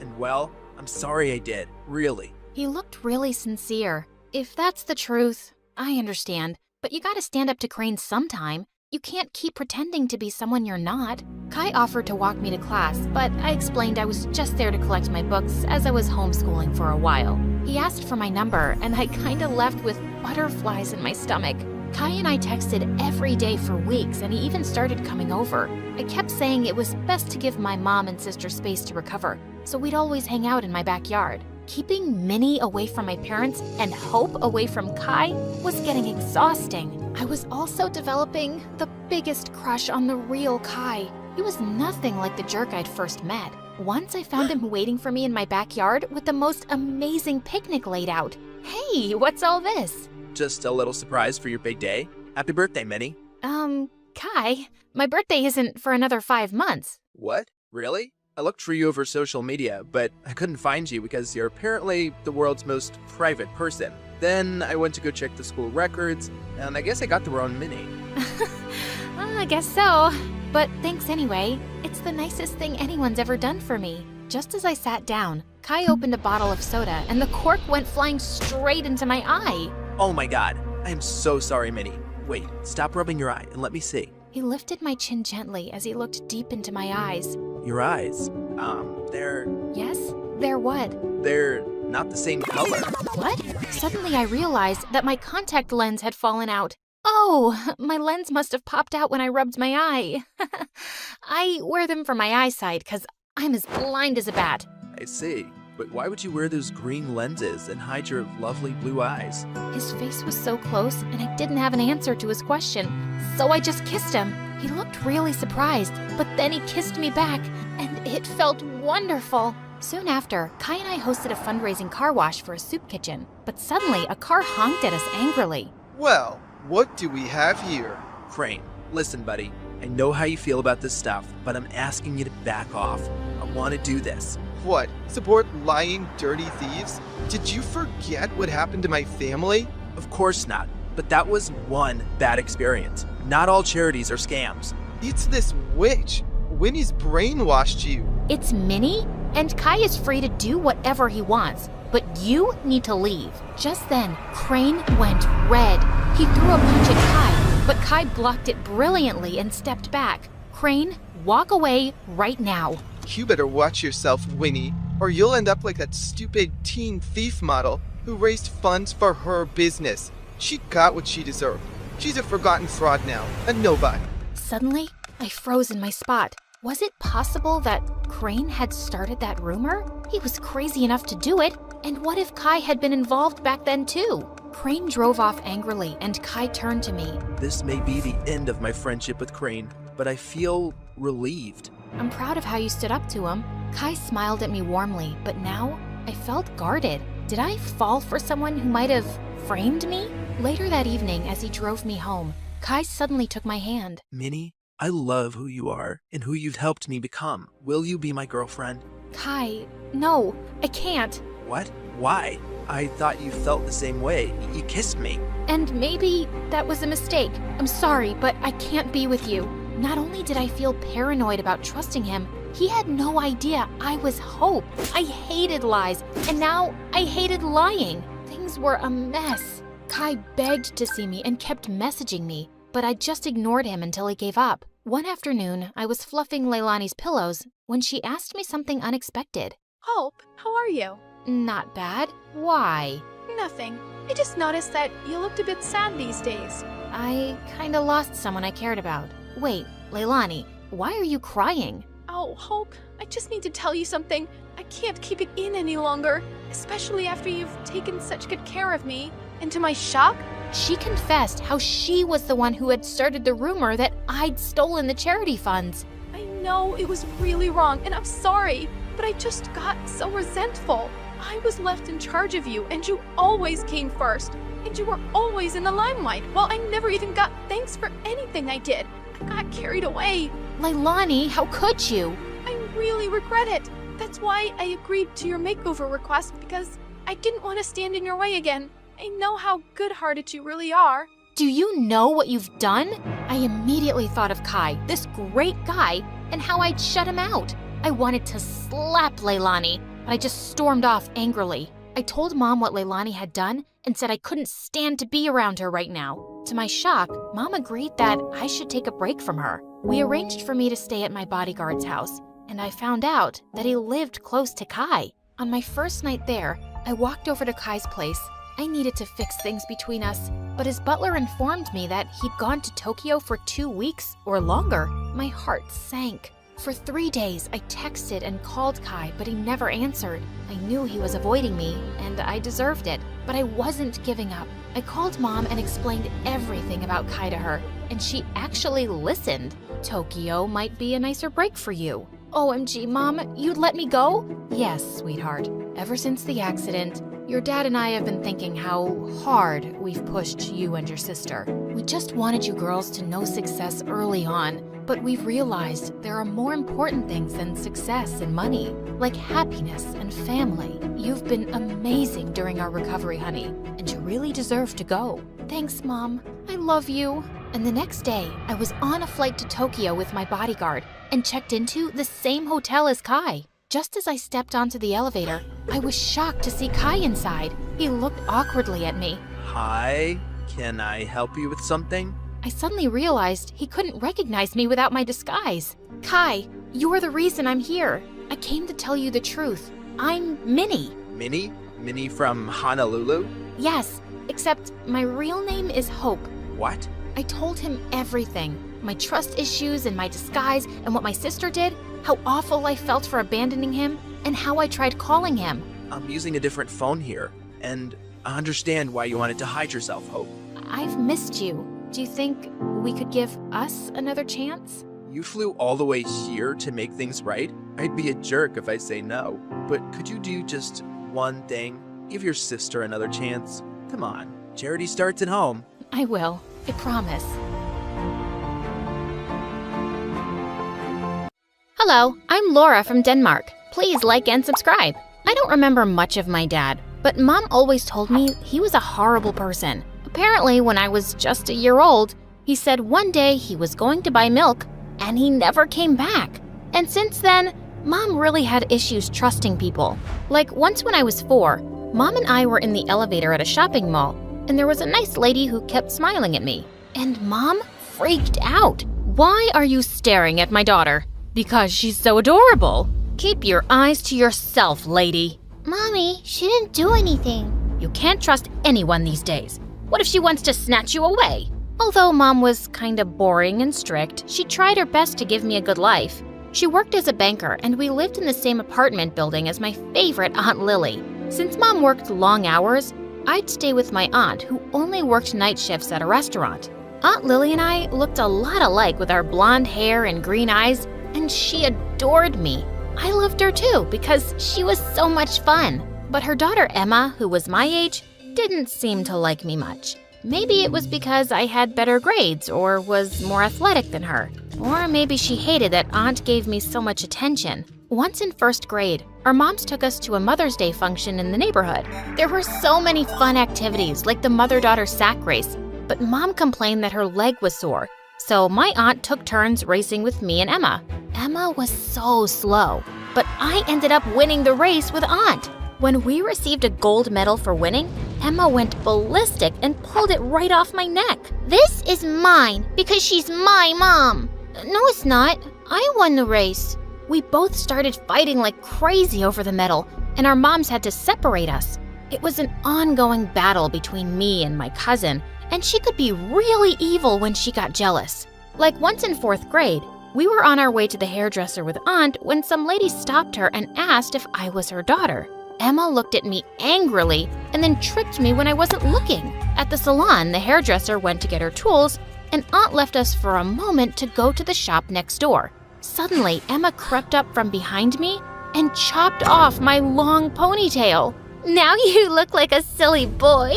And well, I'm sorry I did, really. He looked really sincere. If that's the truth, I understand. But you gotta stand up to Crane sometime. You can't keep pretending to be someone you're not. Kai offered to walk me to class, but I explained I was just there to collect my books as I was homeschooling for a while. He asked for my number, and I kinda left with butterflies in my stomach. Kai and I texted every day for weeks, and he even started coming over. I kept saying it was best to give my mom and sister space to recover, so we'd always hang out in my backyard. Keeping Minnie away from my parents and Hope away from Kai was getting exhausting. I was also developing the biggest crush on the real Kai. He was nothing like the jerk I'd first met. Once I found him waiting for me in my backyard with the most amazing picnic laid out. Hey, what's all this? Just a little surprise for your big day. Happy birthday, Minnie. Kai, my birthday isn't for another 5 months. What? Really? I looked for you over social media, but I couldn't find you because you're apparently the world's most private person. Then I went to go check the school records, and I guess I got the wrong Minnie. I guess so. But thanks anyway. It's the nicest thing anyone's ever done for me. Just as I sat down, Kai opened a bottle of soda, and the cork went flying straight into my eye. Oh my god. I am so sorry, Minnie. Wait, stop rubbing your eye and let me see. He lifted my chin gently as he looked deep into my eyes. Your eyes. They're... Yes? They're what? They're not the same color. What? Suddenly I realized that my contact lens had fallen out. Oh, my lens must have popped out when I rubbed my eye. I wear them for my eyesight because I'm as blind as a bat. I see. But why would you wear those green lenses and hide your lovely blue eyes? His face was so close and I didn't have an answer to his question, so I just kissed him. He looked really surprised, but then he kissed me back, and it felt wonderful. Soon after, Kai and I hosted a fundraising car wash for a soup kitchen, but suddenly a car honked at us angrily. Well, what do we have here? Crane, listen, buddy. I know how you feel about this stuff, but I'm asking you to back off. I want to do this. What? Support lying, dirty thieves? Did you forget what happened to my family? Of course not, but that was one bad experience. Not all charities are scams. It's this witch. Winnie's brainwashed you. It's Minnie, and Kai is free to do whatever he wants, but you need to leave. Just then, Crane went red. He threw a punch at Kai, but Kai blocked it brilliantly and stepped back. Crane, walk away right now. You better watch yourself, Winnie, or you'll end up like that stupid teen thief model who raised funds for her business. She got what she deserved. She's a forgotten fraud now, a nobody. Suddenly, I froze in my spot. Was it possible that Crane had started that rumor? He was crazy enough to do it, and what if Kai had been involved back then too? Crane drove off angrily, and Kai turned to me. This may be the end of my friendship with Crane, but I feel relieved. I'm proud of how you stood up to him. Kai smiled at me warmly, but now I felt guarded. Did I fall for someone who might have framed me? Later that evening, as he drove me home, Kai suddenly took my hand. Minnie, I love who you are and who you've helped me become. Will you be my girlfriend? Kai, no, I can't. What? Why? I thought you felt the same way. You kissed me. And maybe that was a mistake. I'm sorry, but I can't be with you. Not only did I feel paranoid about trusting him, he had no idea I was Hope. I hated lies, and now I hated lying. Things were a mess. Kai begged to see me and kept messaging me, but I just ignored him until he gave up. One afternoon, I was fluffing Leilani's pillows when she asked me something unexpected. Hope, how are you? Not bad. Why? Nothing. I just noticed that you looked a bit sad these days. I kinda lost someone I cared about. Wait, Leilani, why are you crying? Oh, Hope, I just need to tell you something. I can't keep it in any longer, especially after you've taken such good care of me. And to my shock, She confessed how she was the one who had started the rumor that I'd stolen the charity funds. I know it was really wrong, and I'm sorry, but I just got so resentful. I was left in charge of you, and you always came first. And you were always in the limelight, while I never even got thanks for anything I did. I got carried away. Leilani, how could you? I really regret it. That's why I agreed to your makeover request, because I didn't want to stand in your way again. I know how good-hearted you really are. Do you know what you've done? I immediately thought of Kai, this great guy, and how I'd shut him out. I wanted to slap Leilani, but I just stormed off angrily. I told Mom what Leilani had done and said I couldn't stand to be around her right now. To my shock, Mom agreed that I should take a break from her. We arranged for me to stay at my bodyguard's house, and I found out that he lived close to Kai. On my first night there, I walked over to Kai's place. I needed to fix things between us, but his butler informed me that he'd gone to Tokyo for 2 weeks or longer. My heart sank. For 3 days, I texted and called Kai, but he never answered. I knew he was avoiding me, and I deserved it, but I wasn't giving up. I called Mom and explained everything about Kai to her, and she actually listened. Tokyo might be a nicer break for you. OMG, Mom, you'd let me go? Yes, sweetheart. Ever since the accident, your dad and I have been thinking how hard we've pushed you and your sister. We just wanted you girls to know success early on, but we've realized there are more important things than success and money, like happiness and family. You've been amazing during our recovery, honey, and you really deserve to go. Thanks, Mom. I love you. And the next day, I was on a flight to Tokyo with my bodyguard and checked into the same hotel as Kai. Just as I stepped onto the elevator, I was shocked to see Kai inside. He looked awkwardly at me. Hi, can I help you with something? I suddenly realized he couldn't recognize me without my disguise. Kai, you're the reason I'm here. I came to tell you the truth. I'm Minnie. Minnie? Minnie from Honolulu? Yes, except my real name is Hope. What? I told him everything. My trust issues and my disguise and what my sister did, how awful I felt for abandoning him, and how I tried calling him. I'm using a different phone here, and I understand why you wanted to hide yourself, Hope. I've missed you. Do you think we could give us another chance? You flew all the way here to make things right? I'd be a jerk if I say no. But could you do just one thing? Give your sister another chance. Come on, charity starts at home. I will. I promise. Hello, I'm Laura from Denmark. Please like and subscribe. I don't remember much of my dad, but Mom always told me he was a horrible person. Apparently, when I was just a year old, he said one day he was going to buy milk, and he never came back. And since then, Mom really had issues trusting people. Like once when I was 4, Mom and I were in the elevator at a shopping mall, and there was a nice lady who kept smiling at me. And Mom freaked out. Why are you staring at my daughter? Because she's so adorable. Keep your eyes to yourself, lady. Mommy, she didn't do anything. You can't trust anyone these days. What if she wants to snatch you away? Although Mom was kinda boring and strict, she tried her best to give me a good life. She worked as a banker, and we lived in the same apartment building as my favorite Aunt Lily. Since Mom worked long hours, I'd stay with my aunt, who only worked night shifts at a restaurant. Aunt Lily and I looked a lot alike with our blonde hair and green eyes, and she adored me. I loved her too because she was so much fun. But her daughter Emma, who was my age, didn't seem to like me much. Maybe it was because I had better grades or was more athletic than her. Or maybe she hated that Aunt gave me so much attention. Once in 1st grade, our moms took us to a Mother's Day function in the neighborhood. There were so many fun activities like the mother-daughter sack race, but Mom complained that her leg was sore. So my aunt took turns racing with me and Emma. Emma was so slow, but I ended up winning the race with Aunt. When we received a gold medal for winning, Emma went ballistic and pulled it right off my neck. This is mine because she's my mom. No, it's not. I won the race. We both started fighting like crazy over the medal, and our moms had to separate us. It was an ongoing battle between me and my cousin, and she could be really evil when she got jealous. Like once in 4th grade, we were on our way to the hairdresser with Aunt when some lady stopped her and asked if I was her daughter. Emma looked at me angrily and then tripped me when I wasn't looking. At the salon, the hairdresser went to get her tools, and Aunt left us for a moment to go to the shop next door. Suddenly, Emma crept up from behind me and chopped off my long ponytail. Now you look like a silly boy.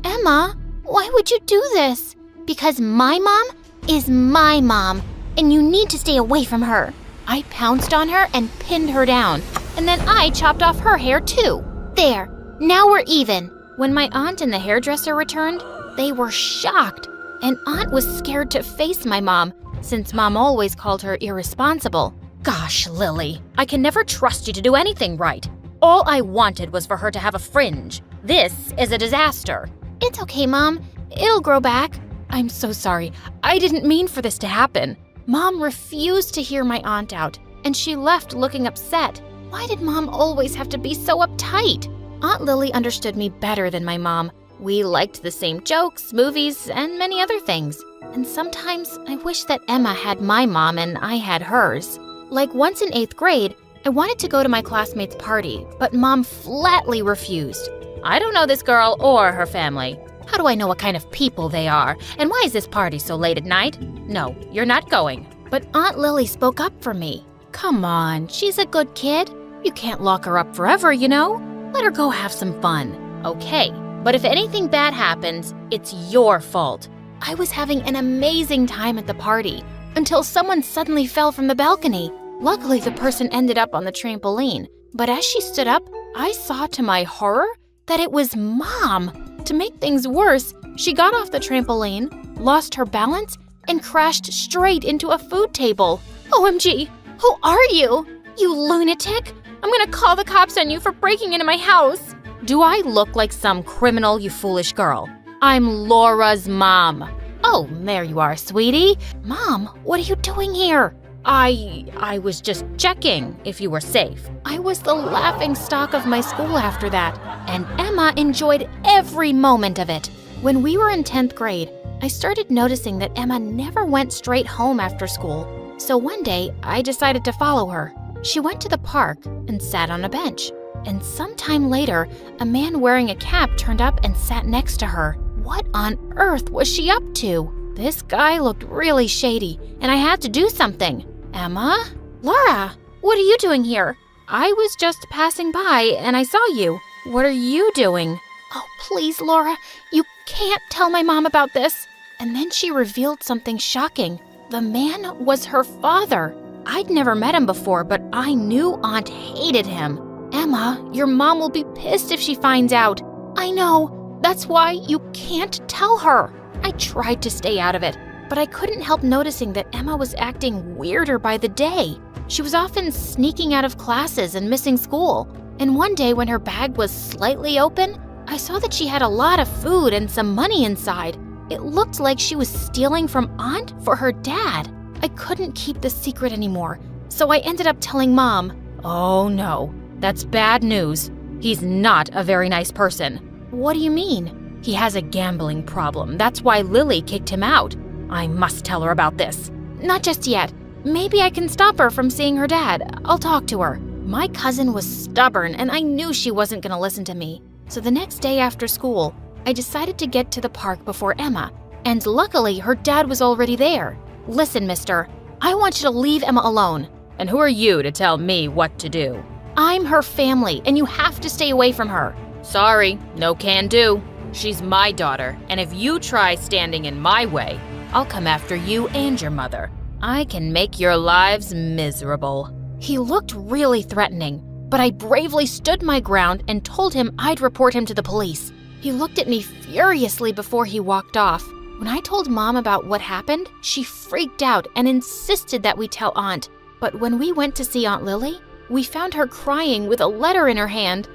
Emma, why would you do this? Because my mom is my mom, and you need to stay away from her. I pounced on her and pinned her down, and then I chopped off her hair too. There, now we're even. When my aunt and the hairdresser returned, they were shocked, and Aunt was scared to face my mom, since Mom always called her irresponsible. Gosh, Lily, I can never trust you to do anything right. All I wanted was for her to have a fringe. This is a disaster. It's okay, Mom. It'll grow back. I'm so sorry. I didn't mean for this to happen. Mom refused to hear my aunt out, and she left looking upset. Why did Mom always have to be so uptight? Aunt Lily understood me better than my mom. We liked the same jokes, movies, and many other things. And sometimes I wish that Emma had my mom and I had hers. Like once in 8th grade, I wanted to go to my classmate's party, but Mom flatly refused. I don't know this girl or her family. How do I know what kind of people they are? And why is this party so late at night? No, you're not going. But Aunt Lily spoke up for me. Come on, she's a good kid. You can't lock her up forever, you know? Let her go have some fun. Okay, but if anything bad happens, it's your fault. I was having an amazing time at the party until someone suddenly fell from the balcony. Luckily, the person ended up on the trampoline. But as she stood up, I saw to my horror that it was Mom. To make things worse, she got off the trampoline, lost her balance, and crashed straight into a food table. OMG, who are you? You lunatic! I'm gonna call the cops on you for breaking into my house. Do I look like some criminal, you foolish girl? I'm Laura's mom. Oh, there you are, sweetie. Mom, what are you doing here? I was just checking if you were safe. I was the laughing stock of my school after that, and Emma enjoyed every moment of it. When we were in 10th grade, I started noticing that Emma never went straight home after school. So one day, I decided to follow her. She went to the park and sat on a bench. And sometime later, a man wearing a cap turned up and sat next to her. What on earth was she up to? This guy looked really shady, and I had to do something. Emma? Laura, what are you doing here? I was just passing by and I saw you. What are you doing? Oh, please, Laura, you can't tell my mom about this. And then she revealed something shocking. The man was her father. I'd never met him before, but I knew Aunt hated him. Emma, your mom will be pissed if she finds out. I know. That's why you can't tell her. I tried to stay out of it, but I couldn't help noticing that Emma was acting weirder by the day. She was often sneaking out of classes and missing school. And one day when her bag was slightly open, I saw that she had a lot of food and some money inside. It looked like she was stealing from Aunt for her dad. I couldn't keep the secret anymore, so I ended up telling Mom. Oh no, that's bad news. He's not a very nice person. What do you mean? He has a gambling problem. That's why Lily kicked him out. I must tell her about this. Not just yet. Maybe I can stop her from seeing her dad. I'll talk to her. My cousin was stubborn, and I knew she wasn't going to listen to me. So the next day after school, I decided to get to the park before Emma. And luckily, her dad was already there. Listen, mister, I want you to leave Emma alone. And who are you to tell me what to do? I'm her family, and you have to stay away from her. Sorry, no can do. She's my daughter, and if you try standing in my way, I'll come after you and your mother. I can make your lives miserable. He looked really threatening, but I bravely stood my ground and told him I'd report him to the police. He looked at me furiously before he walked off. When I told Mom about what happened, she freaked out and insisted that we tell Aunt. But when we went to see Aunt Lily, we found her crying with a letter in her hand.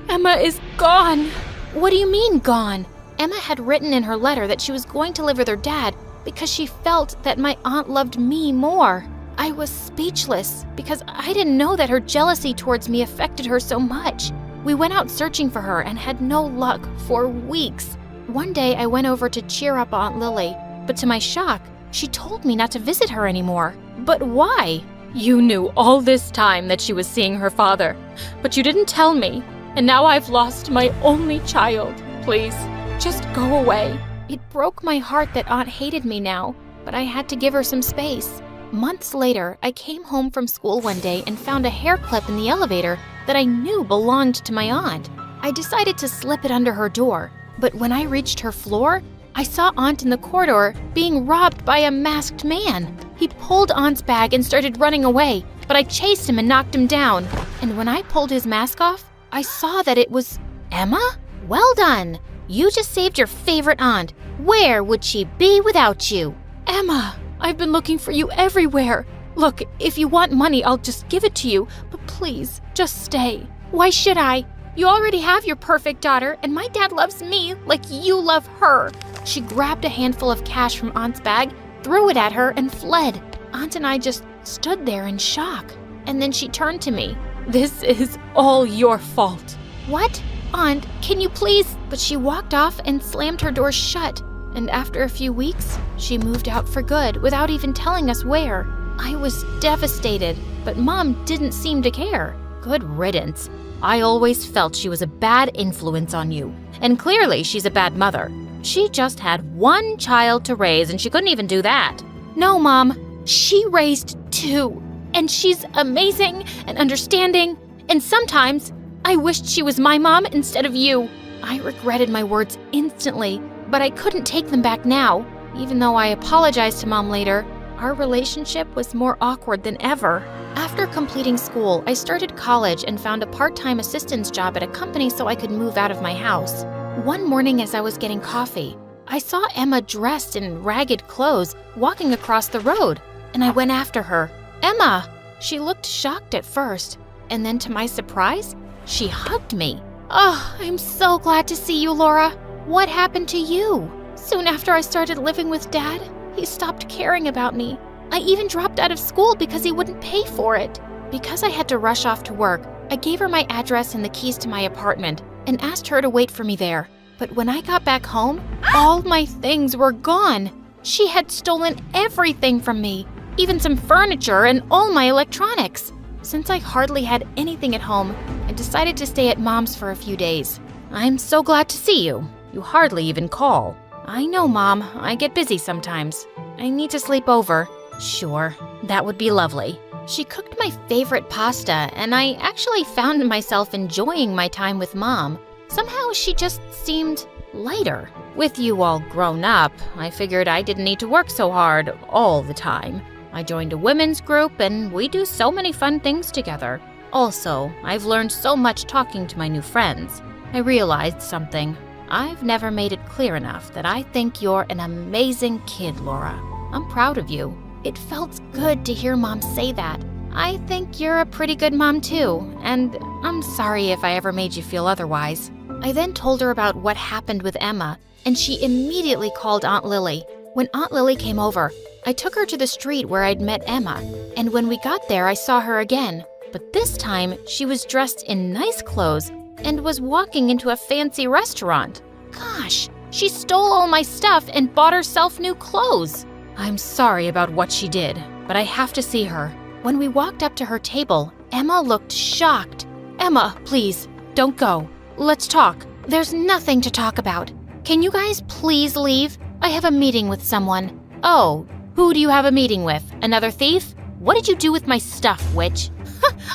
Emma is gone. What do you mean, gone? Emma had written in her letter that she was going to live with her dad because she felt that my aunt loved me more. I was speechless because I didn't know that her jealousy towards me affected her so much. We went out searching for her and had no luck for weeks. One day I went over to cheer up Aunt Lily, but to my shock, she told me not to visit her anymore. But why? You knew all this time that she was seeing her father, but you didn't tell me. And now I've lost my only child. Please, just go away. It broke my heart that Aunt hated me now, but I had to give her some space. Months later, I came home from school one day and found a hair clip in the elevator that I knew belonged to my aunt. I decided to slip it under her door, but when I reached her floor, I saw Aunt in the corridor being robbed by a masked man. He pulled Aunt's bag and started running away, but I chased him and knocked him down. And when I pulled his mask off, I saw that it was Emma? Well done! You just saved your favorite aunt. Where would she be without you? Emma, I've been looking for you everywhere. Look, if you want money, I'll just give it to you. But please, just stay. Why should I? You already have your perfect daughter, and my dad loves me like you love her. She grabbed a handful of cash from Aunt's bag, threw it at her, and fled. Aunt and I just stood there in shock. And then she turned to me. This is all your fault. What? Aunt, can you please? But she walked off and slammed her door shut. And after a few weeks, she moved out for good without even telling us where. I was devastated, but Mom didn't seem to care. Good riddance. I always felt she was a bad influence on you. And clearly she's a bad mother. She just had one child to raise and she couldn't even do that. No, Mom. She raised two. And she's amazing and understanding. And sometimes I wished she was my mom instead of you. I regretted my words instantly, but I couldn't take them back now. Even though I apologized to Mom later, our relationship was more awkward than ever. After completing school, I started college and found a part-time assistant's job at a company so I could move out of my house. One morning as I was getting coffee, I saw Emma dressed in ragged clothes walking across the road, and I went after her. Emma! She looked shocked at first, and then to my surprise, she hugged me. Oh, I'm so glad to see you, Laura. What happened to you? Soon after I started living with Dad, he stopped caring about me. I even dropped out of school because he wouldn't pay for it. Because I had to rush off to work, I gave her my address and the keys to my apartment and asked her to wait for me there. But when I got back home, all my things were gone. She had stolen everything from me, even some furniture and all my electronics. Since I hardly had anything at home, I decided to stay at Mom's for a few days. I'm so glad to see you. You hardly even call. I know, Mom. I get busy sometimes. I need to sleep over. Sure, that would be lovely. She cooked my favorite pasta, and I actually found myself enjoying my time with Mom. Somehow she just seemed lighter. With you all grown up, I figured I didn't need to work so hard all the time. I joined a women's group, and we do so many fun things together. Also, I've learned so much talking to my new friends. I realized something. I've never made it clear enough that I think you're an amazing kid, Laura. I'm proud of you. It felt good to hear Mom say that. I think you're a pretty good mom too, and I'm sorry if I ever made you feel otherwise. I then told her about what happened with Emma, and she immediately called Aunt Lily. When Aunt Lily came over, I took her to the street where I'd met Emma, and when we got there, I saw her again. But this time, she was dressed in nice clothes and was walking into a fancy restaurant. Gosh, she stole all my stuff and bought herself new clothes. I'm sorry about what she did, but I have to see her. When we walked up to her table, Emma looked shocked. Emma, please, don't go. Let's talk. There's nothing to talk about. Can you guys please leave? I have a meeting with someone. Oh, who do you have a meeting with? Another thief? What did you do with my stuff, witch?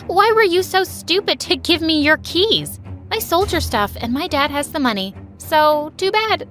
Why were you so stupid to give me your keys? I sold your stuff and my dad has the money. So, too bad.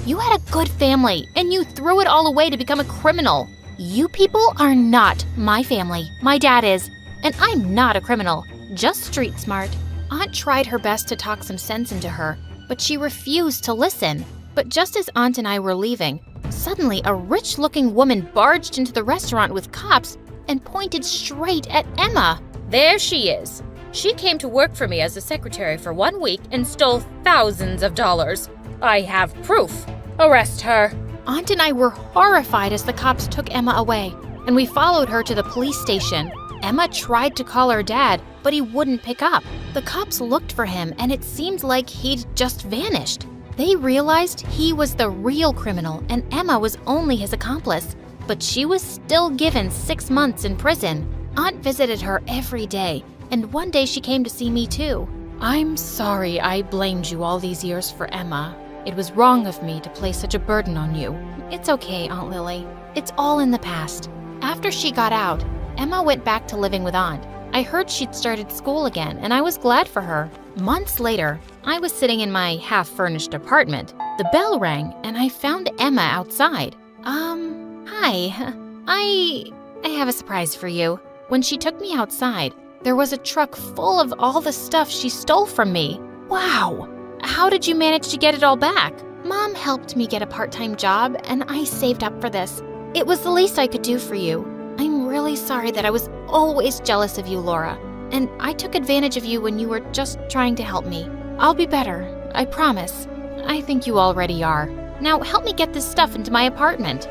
You had a good family and you threw it all away to become a criminal. You people are not my family. My dad is. And I'm not a criminal, just street smart. Aunt tried her best to talk some sense into her, but she refused to listen. But just as Aunt and I were leaving, suddenly a rich-looking woman barged into the restaurant with cops and pointed straight at Emma. There she is. She came to work for me as a secretary for 1 week and stole thousands of dollars. I have proof. Arrest her. Aunt and I were horrified as the cops took Emma away, and we followed her to the police station. Emma tried to call her dad, but he wouldn't pick up. The cops looked for him, and it seemed like he'd just vanished. They realized he was the real criminal, and Emma was only his accomplice. But she was still given 6 months in prison. Aunt visited her every day, and one day she came to see me too. I'm sorry I blamed you all these years for Emma. It was wrong of me to place such a burden on you. It's okay, Aunt Lily. It's all in the past. After she got out, Emma went back to living with Aunt. I heard she'd started school again, and I was glad for her. Months later, I was sitting in my half-furnished apartment. The bell rang, and I found Emma outside. Hi. I have a surprise for you. When she took me outside, there was a truck full of all the stuff she stole from me. Wow! How did you manage to get it all back? Mom helped me get a part-time job, and I saved up for this. It was the least I could do for you. I'm really sorry that I was always jealous of you, Laura, and I took advantage of you when you were just trying to help me. I'll be better, I promise. I think you already are. Now help me get this stuff into my apartment.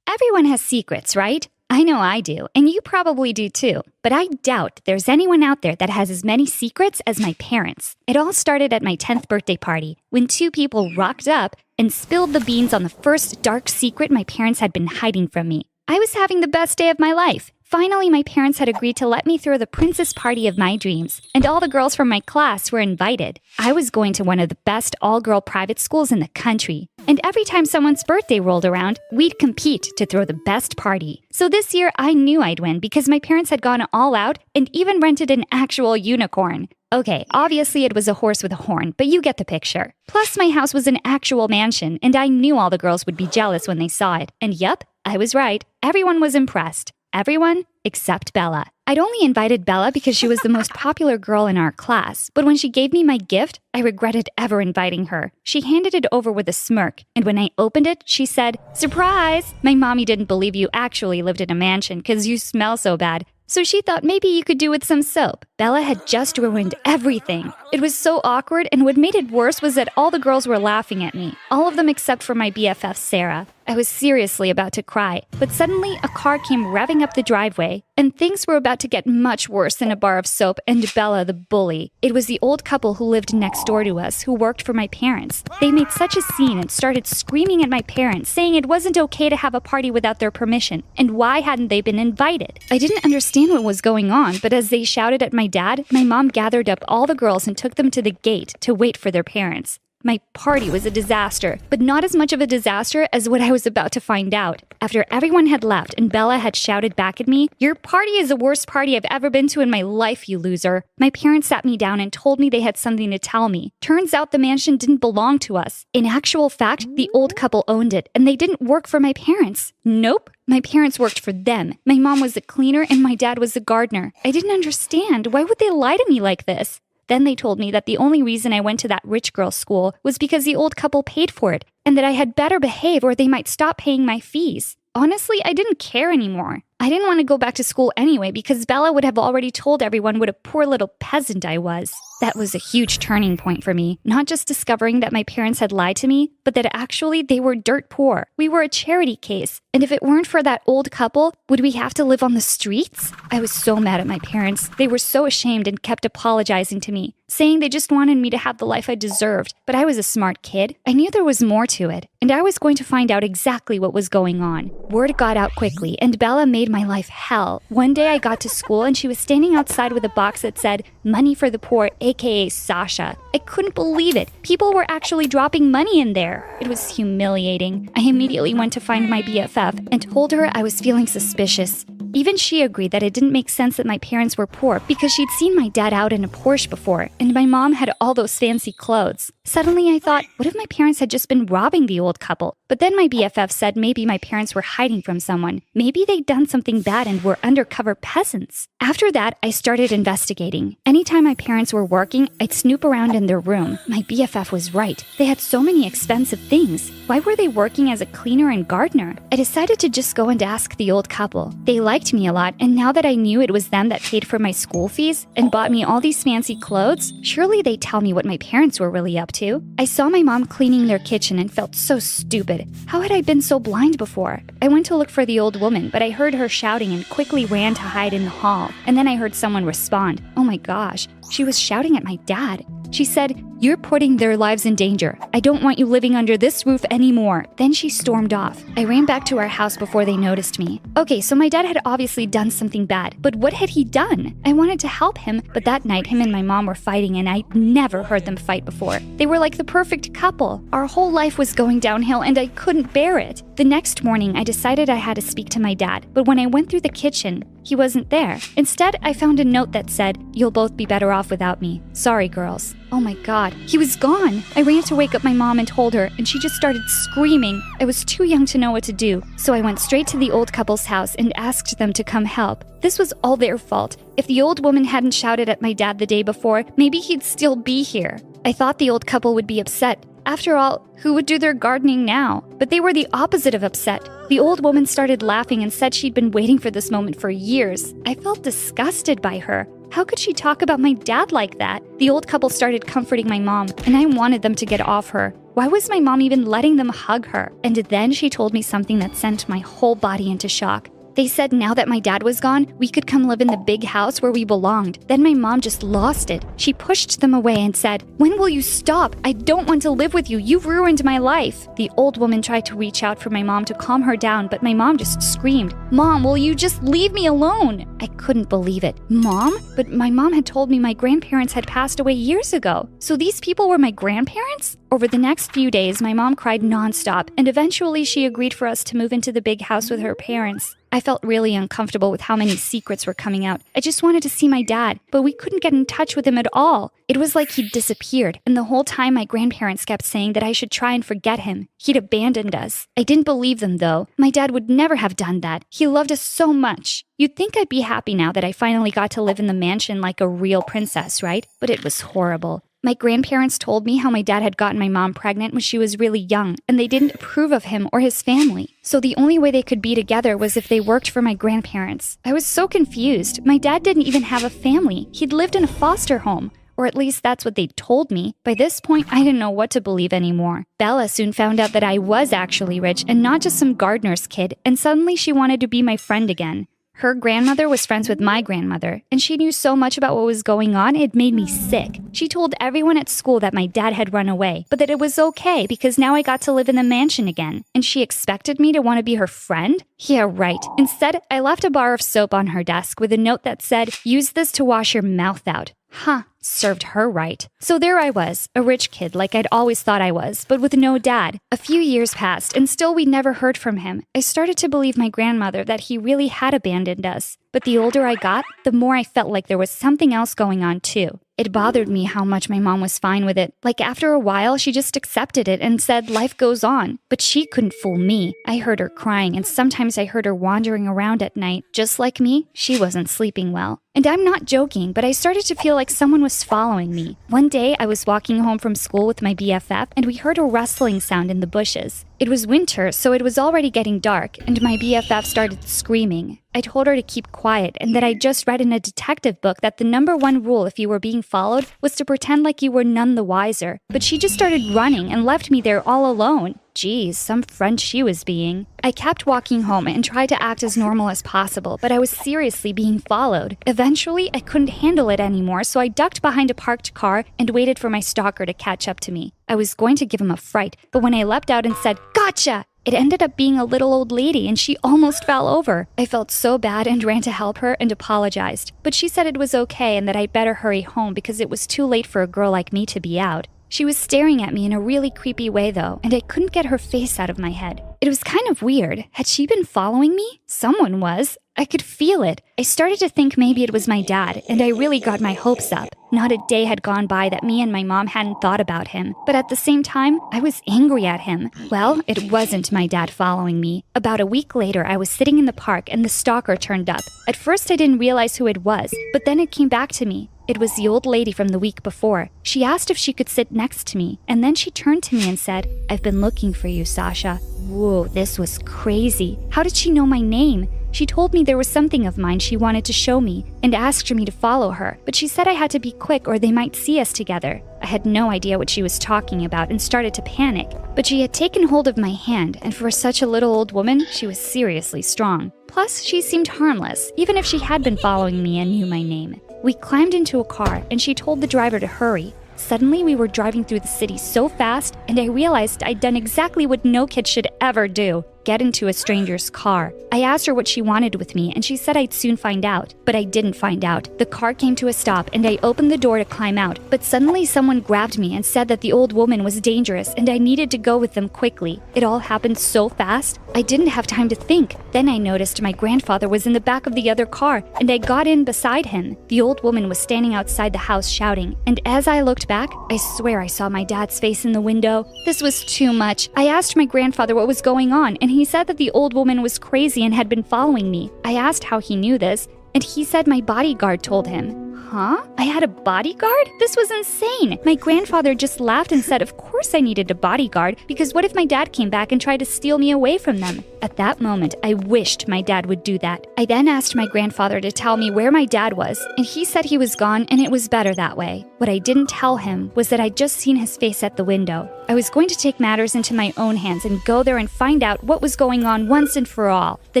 Everyone has secrets, right? I know I do, and you probably do too. But I doubt there's anyone out there that has as many secrets as my parents. It all started at my 10th birthday party, when 2 people rocked up and spilled the beans on the first dark secret my parents had been hiding from me. I was having the best day of my life. Finally, my parents had agreed to let me throw the princess party of my dreams, and all the girls from my class were invited. I was going to one of the best all-girl private schools in the country, and every time someone's birthday rolled around, we'd compete to throw the best party. So this year, I knew I'd win because my parents had gone all out and even rented an actual unicorn. Okay, obviously it was a horse with a horn, but you get the picture. Plus, my house was an actual mansion, and I knew all the girls would be jealous when they saw it. And yep, I was right. Everyone was impressed. Everyone except Bella. I'd only invited Bella because she was the most popular girl in our class, but when she gave me my gift, I regretted ever inviting her. She handed it over with a smirk, and when I opened it, she said, "Surprise! My mommy didn't believe you actually lived in a mansion because you smell so bad, so she thought maybe you could do with some soap. Bella had just ruined everything. It was so awkward, and what made it worse was that all the girls were laughing at me. All of them except for my BFF, Sarah. I was seriously about to cry, but suddenly a car came revving up the driveway, and things were about to get much worse than a bar of soap and Bella the bully. It was the old couple who lived next door to us who worked for my parents. They made such a scene and started screaming at my parents, saying it wasn't okay to have a party without their permission, and why hadn't they been invited? I didn't understand what was going on, but as they shouted at my dad, my mom gathered up all the girls and took them to the gate to wait for their parents. My party was a disaster, but not as much of a disaster as what I was about to find out. After everyone had left and Bella had shouted back at me, "Your party is the worst party I've ever been to in my life, you loser," my parents sat me down and told me they had something to tell me. Turns out the mansion didn't belong to us. In actual fact, the old couple owned it, and they didn't work for my parents. Nope. My parents worked for them. My mom was the cleaner and my dad was the gardener. I didn't understand. Why would they lie to me like this? Then they told me that the only reason I went to that rich girl's school was because the old couple paid for it, and that I had better behave or they might stop paying my fees. Honestly, I didn't care anymore. I didn't want to go back to school anyway because Bella would have already told everyone what a poor little peasant I was. That was a huge turning point for me, not just discovering that my parents had lied to me, but that actually they were dirt poor. We were a charity case, and if it weren't for that old couple, would we have to live on the streets? I was so mad at my parents. They were so ashamed and kept apologizing to me, saying they just wanted me to have the life I deserved. But I was a smart kid. I knew there was more to it, and I was going to find out exactly what was going on. Word got out quickly, and Bella made my life hell. One day I got to school and she was standing outside with a box that said, "Money for the poor, aka Sasha." I couldn't believe it. People were actually dropping money in there. It was humiliating. I immediately went to find my BFF and told her I was feeling suspicious. Even she agreed that it didn't make sense that my parents were poor because she'd seen my dad out in a Porsche before, and my mom had all those fancy clothes. Suddenly I thought, what if my parents had just been robbing the old couple? But then my BFF said maybe my parents were hiding from someone. Maybe they'd done something bad and were undercover peasants. After that, I started investigating. Anytime my parents were working, I'd snoop around in their room. My BFF was right. They had so many expensive things. Why were they working as a cleaner and gardener? I decided to just go and ask the old couple. They liked me a lot, and now that I knew it was them that paid for my school fees and bought me all these fancy clothes, surely they'd tell me what my parents were really up to. I saw my mom cleaning their kitchen and felt so stupid. How had I been so blind before? I went to look for the old woman, but I heard her shouting and quickly ran to hide in the hall. And then I heard someone respond. Oh my gosh, she was shouting at my dad. She said, "You're putting their lives in danger. I don't want you living under this roof anymore." Then she stormed off. I ran back to our house before they noticed me. Okay, so my dad had obviously done something bad, but what had he done? I wanted to help him, but that night him and my mom were fighting and I'd never heard them fight before. They were like the perfect couple. Our whole life was going downhill and I couldn't bear it. The next morning, I decided I had to speak to my dad, but when I went through the kitchen, he wasn't there. Instead, I found a note that said, "You'll both be better off without me. Sorry, girls." Oh my God, he was gone. I ran to wake up my mom and told her, and she just started screaming. I was too young to know what to do, so I went straight to the old couple's house and asked them to come help. This was all their fault. If the old woman hadn't shouted at my dad the day before, maybe he'd still be here. I thought the old couple would be upset. After all, who would do their gardening now? But they were the opposite of upset. The old woman started laughing and said she'd been waiting for this moment for years. I felt disgusted by her. How could she talk about my dad like that? The old couple started comforting my mom, and I wanted them to get off her. Why was my mom even letting them hug her? And then she told me something that sent my whole body into shock. They said now that my dad was gone, we could come live in the big house where we belonged. Then my mom just lost it. She pushed them away and said, "When will you stop? I don't want to live with you. You've ruined my life." The old woman tried to reach out for my mom to calm her down, but my mom just screamed, "Mom, will you just leave me alone?" I couldn't believe it. Mom? But my mom had told me my grandparents had passed away years ago. So these people were my grandparents? Over the next few days, my mom cried nonstop, and eventually she agreed for us to move into the big house with her parents. I felt really uncomfortable with how many secrets were coming out. I just wanted to see my dad, but we couldn't get in touch with him at all. It was like he'd disappeared, and the whole time my grandparents kept saying that I should try and forget him. He'd abandoned us. I didn't believe them, though. My dad would never have done that. He loved us so much. You'd think I'd be happy now that I finally got to live in the mansion like a real princess, right? But it was horrible. My grandparents told me how my dad had gotten my mom pregnant when she was really young, and they didn't approve of him or his family. So the only way they could be together was if they worked for my grandparents. I was so confused. My dad didn't even have a family. He'd lived in a foster home. Or at least that's what they told me. By this point, I didn't know what to believe anymore. Bella soon found out that I was actually rich and not just some gardener's kid, and suddenly she wanted to be my friend again. Her grandmother was friends with my grandmother, and she knew so much about what was going on, it made me sick. She told everyone at school that my dad had run away, but that it was okay because now I got to live in the mansion again. And she expected me to want to be her friend? Yeah, right. Instead, I left a bar of soap on her desk with a note that said, "Use this to wash your mouth out." Huh, served her right. So there I was, a rich kid like I'd always thought I was, but with no dad. A few years passed, and still we never heard from him. I started to believe my grandmother that he really had abandoned us. But the older I got, the more I felt like there was something else going on too. It bothered me how much my mom was fine with it. Like after a while, she just accepted it and said life goes on. But she couldn't fool me. I heard her crying, and sometimes I heard her wandering around at night. Just like me, she wasn't sleeping well. And I'm not joking, but I started to feel like someone was following me. One day, I was walking home from school with my BFF, and we heard a rustling sound in the bushes. It was winter, so it was already getting dark, and my BFF started screaming. I told her to keep quiet and that I just read in a detective book that the #1 rule if you were being followed was to pretend like you were none the wiser. But she just started running and left me there all alone. Geez, some friend she was being. I kept walking home and tried to act as normal as possible, but I was seriously being followed. Eventually, I couldn't handle it anymore, so I ducked behind a parked car and waited for my stalker to catch up to me. I was going to give him a fright, but when I leapt out and said, "Gotcha!" it ended up being a little old lady, and she almost fell over. I felt so bad and ran to help her and apologized. But she said it was okay and that I'd better hurry home because it was too late for a girl like me to be out. She was staring at me in a really creepy way though, and I couldn't get her face out of my head. It was kind of weird. Had she been following me? Someone was. I could feel it. I started to think maybe it was my dad, and I really got my hopes up. Not a day had gone by that me and my mom hadn't thought about him, but at the same time, I was angry at him. Well, it wasn't my dad following me. About a week later, I was sitting in the park and the stalker turned up. At first, I didn't realize who it was, but then it came back to me. It was the old lady from the week before. She asked if she could sit next to me, and then she turned to me and said, "I've been looking for you, Sasha." Whoa, this was crazy. How did she know my name? She told me there was something of mine she wanted to show me and asked for me to follow her, but she said I had to be quick or they might see us together. I had no idea what she was talking about and started to panic, but she had taken hold of my hand, and for such a little old woman, she was seriously strong. Plus, she seemed harmless, even if she had been following me and knew my name. We climbed into a car, and she told the driver to hurry. Suddenly, we were driving through the city so fast, and I realized I'd done exactly what no kid should ever do: get into a stranger's car. I asked her what she wanted with me, and she said I'd soon find out. But I didn't find out. The car came to a stop, and I opened the door to climb out. But suddenly, someone grabbed me and said that the old woman was dangerous, and I needed to go with them quickly. It all happened so fast, I didn't have time to think. Then I noticed my grandfather was in the back of the other car, and I got in beside him. The old woman was standing outside the house shouting, and as I looked back, I swear I saw my dad's face in the window. This was too much. I asked my grandfather what was going on, and he said that the old woman was crazy and had been following me. I asked how he knew this, and he said my bodyguard told him. Huh? I had a bodyguard? This was insane. My grandfather just laughed and said, of course I needed a bodyguard, because what if my dad came back and tried to steal me away from them? At that moment, I wished my dad would do that. I then asked my grandfather to tell me where my dad was, and he said he was gone and it was better that way. What I didn't tell him was that I'd just seen his face at the window. I was going to take matters into my own hands and go there and find out what was going on once and for all. The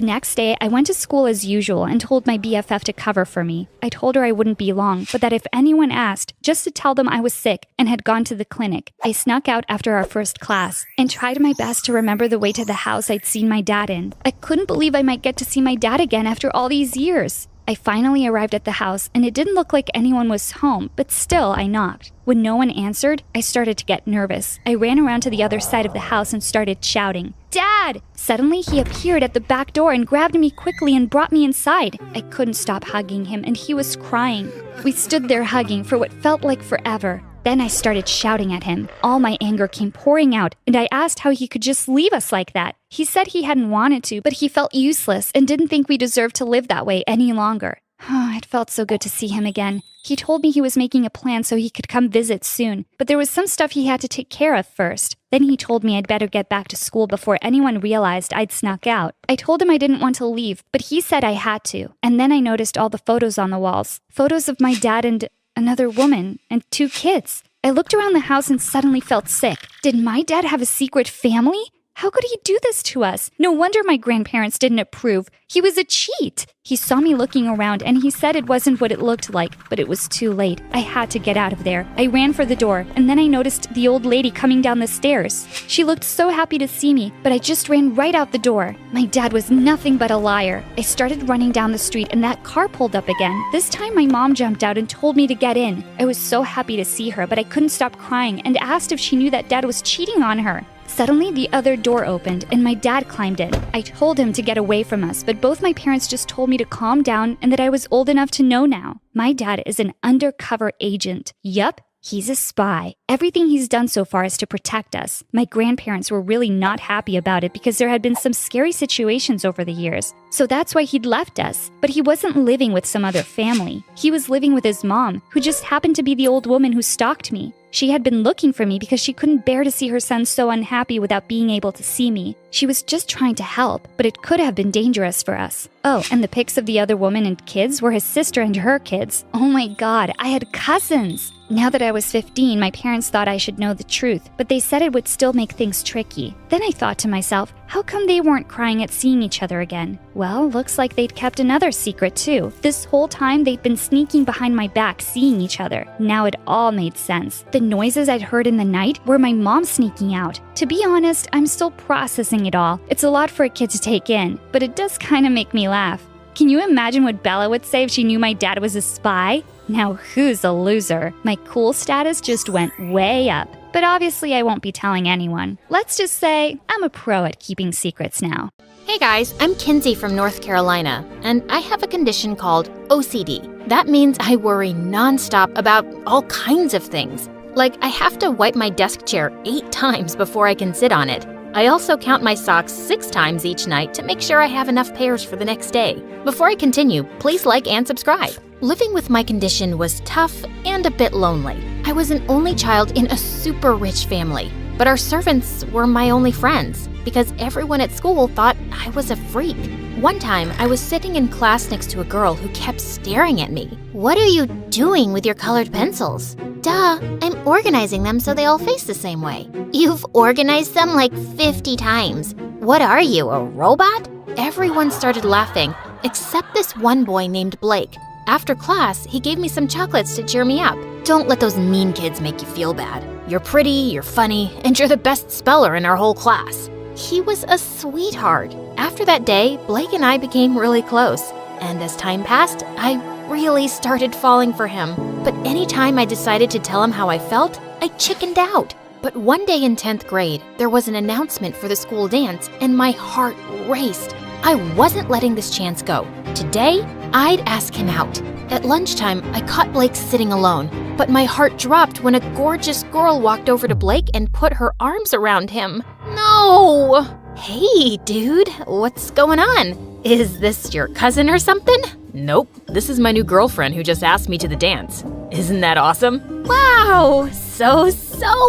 next day, I went to school as usual and told my BFF to cover for me. I told her I wouldn't be long, but that if anyone asked, just to tell them I was sick and had gone to the clinic. I snuck out after our first class and tried my best to remember the way to the house I'd seen my dad in. I couldn't believe I might get to see my dad again after all these years. I finally arrived at the house, and it didn't look like anyone was home, but still I knocked. When no one answered, I started to get nervous. I ran around to the other side of the house and started shouting, "Dad!" Suddenly, he appeared at the back door and grabbed me quickly and brought me inside. I couldn't stop hugging him, and he was crying. We stood there hugging for what felt like forever. Then I started shouting at him. All my anger came pouring out, and I asked how he could just leave us like that. He said he hadn't wanted to, but he felt useless and didn't think we deserved to live that way any longer. It felt so good to see him again. He told me he was making a plan so he could come visit soon, but there was some stuff he had to take care of first. Then he told me I'd better get back to school before anyone realized I'd snuck out. I told him I didn't want to leave, but he said I had to. And then I noticed all the photos on the walls. Photos of my dad and another woman and 2 kids. I looked around the house and suddenly felt sick. Did my dad have a secret family? How could he do this to us? No wonder my grandparents didn't approve. He was a cheat. He saw me looking around and he said it wasn't what it looked like, but it was too late. I had to get out of there. I ran for the door and then I noticed the old lady coming down the stairs. She looked so happy to see me, but I just ran right out the door. My dad was nothing but a liar. I started running down the street and that car pulled up again. This time my mom jumped out and told me to get in. I was so happy to see her, but I couldn't stop crying and asked if she knew that dad was cheating on her. Suddenly, the other door opened and my dad climbed in. I told him to get away from us, but both my parents just told me to calm down and that I was old enough to know now. My dad is an undercover agent. Yup, he's a spy. Everything he's done so far is to protect us. My grandparents were really not happy about it because there had been some scary situations over the years. So that's why he'd left us. But he wasn't living with some other family. He was living with his mom, who just happened to be the old woman who stalked me. She had been looking for me because she couldn't bear to see her son so unhappy without being able to see me. She was just trying to help, but it could have been dangerous for us. Oh, and the pics of the other woman and kids were his sister and her kids. Oh my God, I had cousins! Now that I was 15, my parents thought I should know the truth, but they said it would still make things tricky. Then I thought to myself, how come they weren't crying at seeing each other again? Well, looks like they'd kept another secret too. This whole time they'd been sneaking behind my back seeing each other. Now it all made sense. The noises I'd heard in the night were my mom sneaking out. To be honest, I'm still processing it all. It's a lot for a kid to take in, but it does kind of make me laugh. Can you imagine what Bella would say if she knew my dad was a spy? Now who's a loser? My cool status just went way up. But obviously I won't be telling anyone. Let's just say I'm a pro at keeping secrets now. Hey guys, I'm Kinsey from North Carolina, and I have a condition called OCD. That means I worry nonstop about all kinds of things. Like I have to wipe my desk chair 8 times before I can sit on it. I also count my socks 6 times each night to make sure I have enough pairs for the next day. Before I continue, please like and subscribe. Living with my condition was tough and a bit lonely. I was an only child in a super rich family, but our servants were my only friends because everyone at school thought I was a freak. One time, I was sitting in class next to a girl who kept staring at me. What are you doing with your colored pencils? Duh, I'm organizing them so they all face the same way. You've organized them like 50 times. What are you, a robot? Everyone started laughing, except this one boy named Blake. After class, he gave me some chocolates to cheer me up. Don't let those mean kids make you feel bad. You're pretty, you're funny, and you're the best speller in our whole class. He was a sweetheart. After that day, Blake and I became really close. And as time passed, I really started falling for him. But anytime I decided to tell him how I felt, I chickened out. But one day in 10th grade, there was an announcement for the school dance, and my heart raced. I wasn't letting this chance go. Today, I'd ask him out. At lunchtime, I caught Blake sitting alone, but my heart dropped when a gorgeous girl walked over to Blake and put her arms around him. No! Hey, dude, what's going on? Is this your cousin or something? Nope, this is my new girlfriend who just asked me to the dance. Isn't that awesome? Wow, so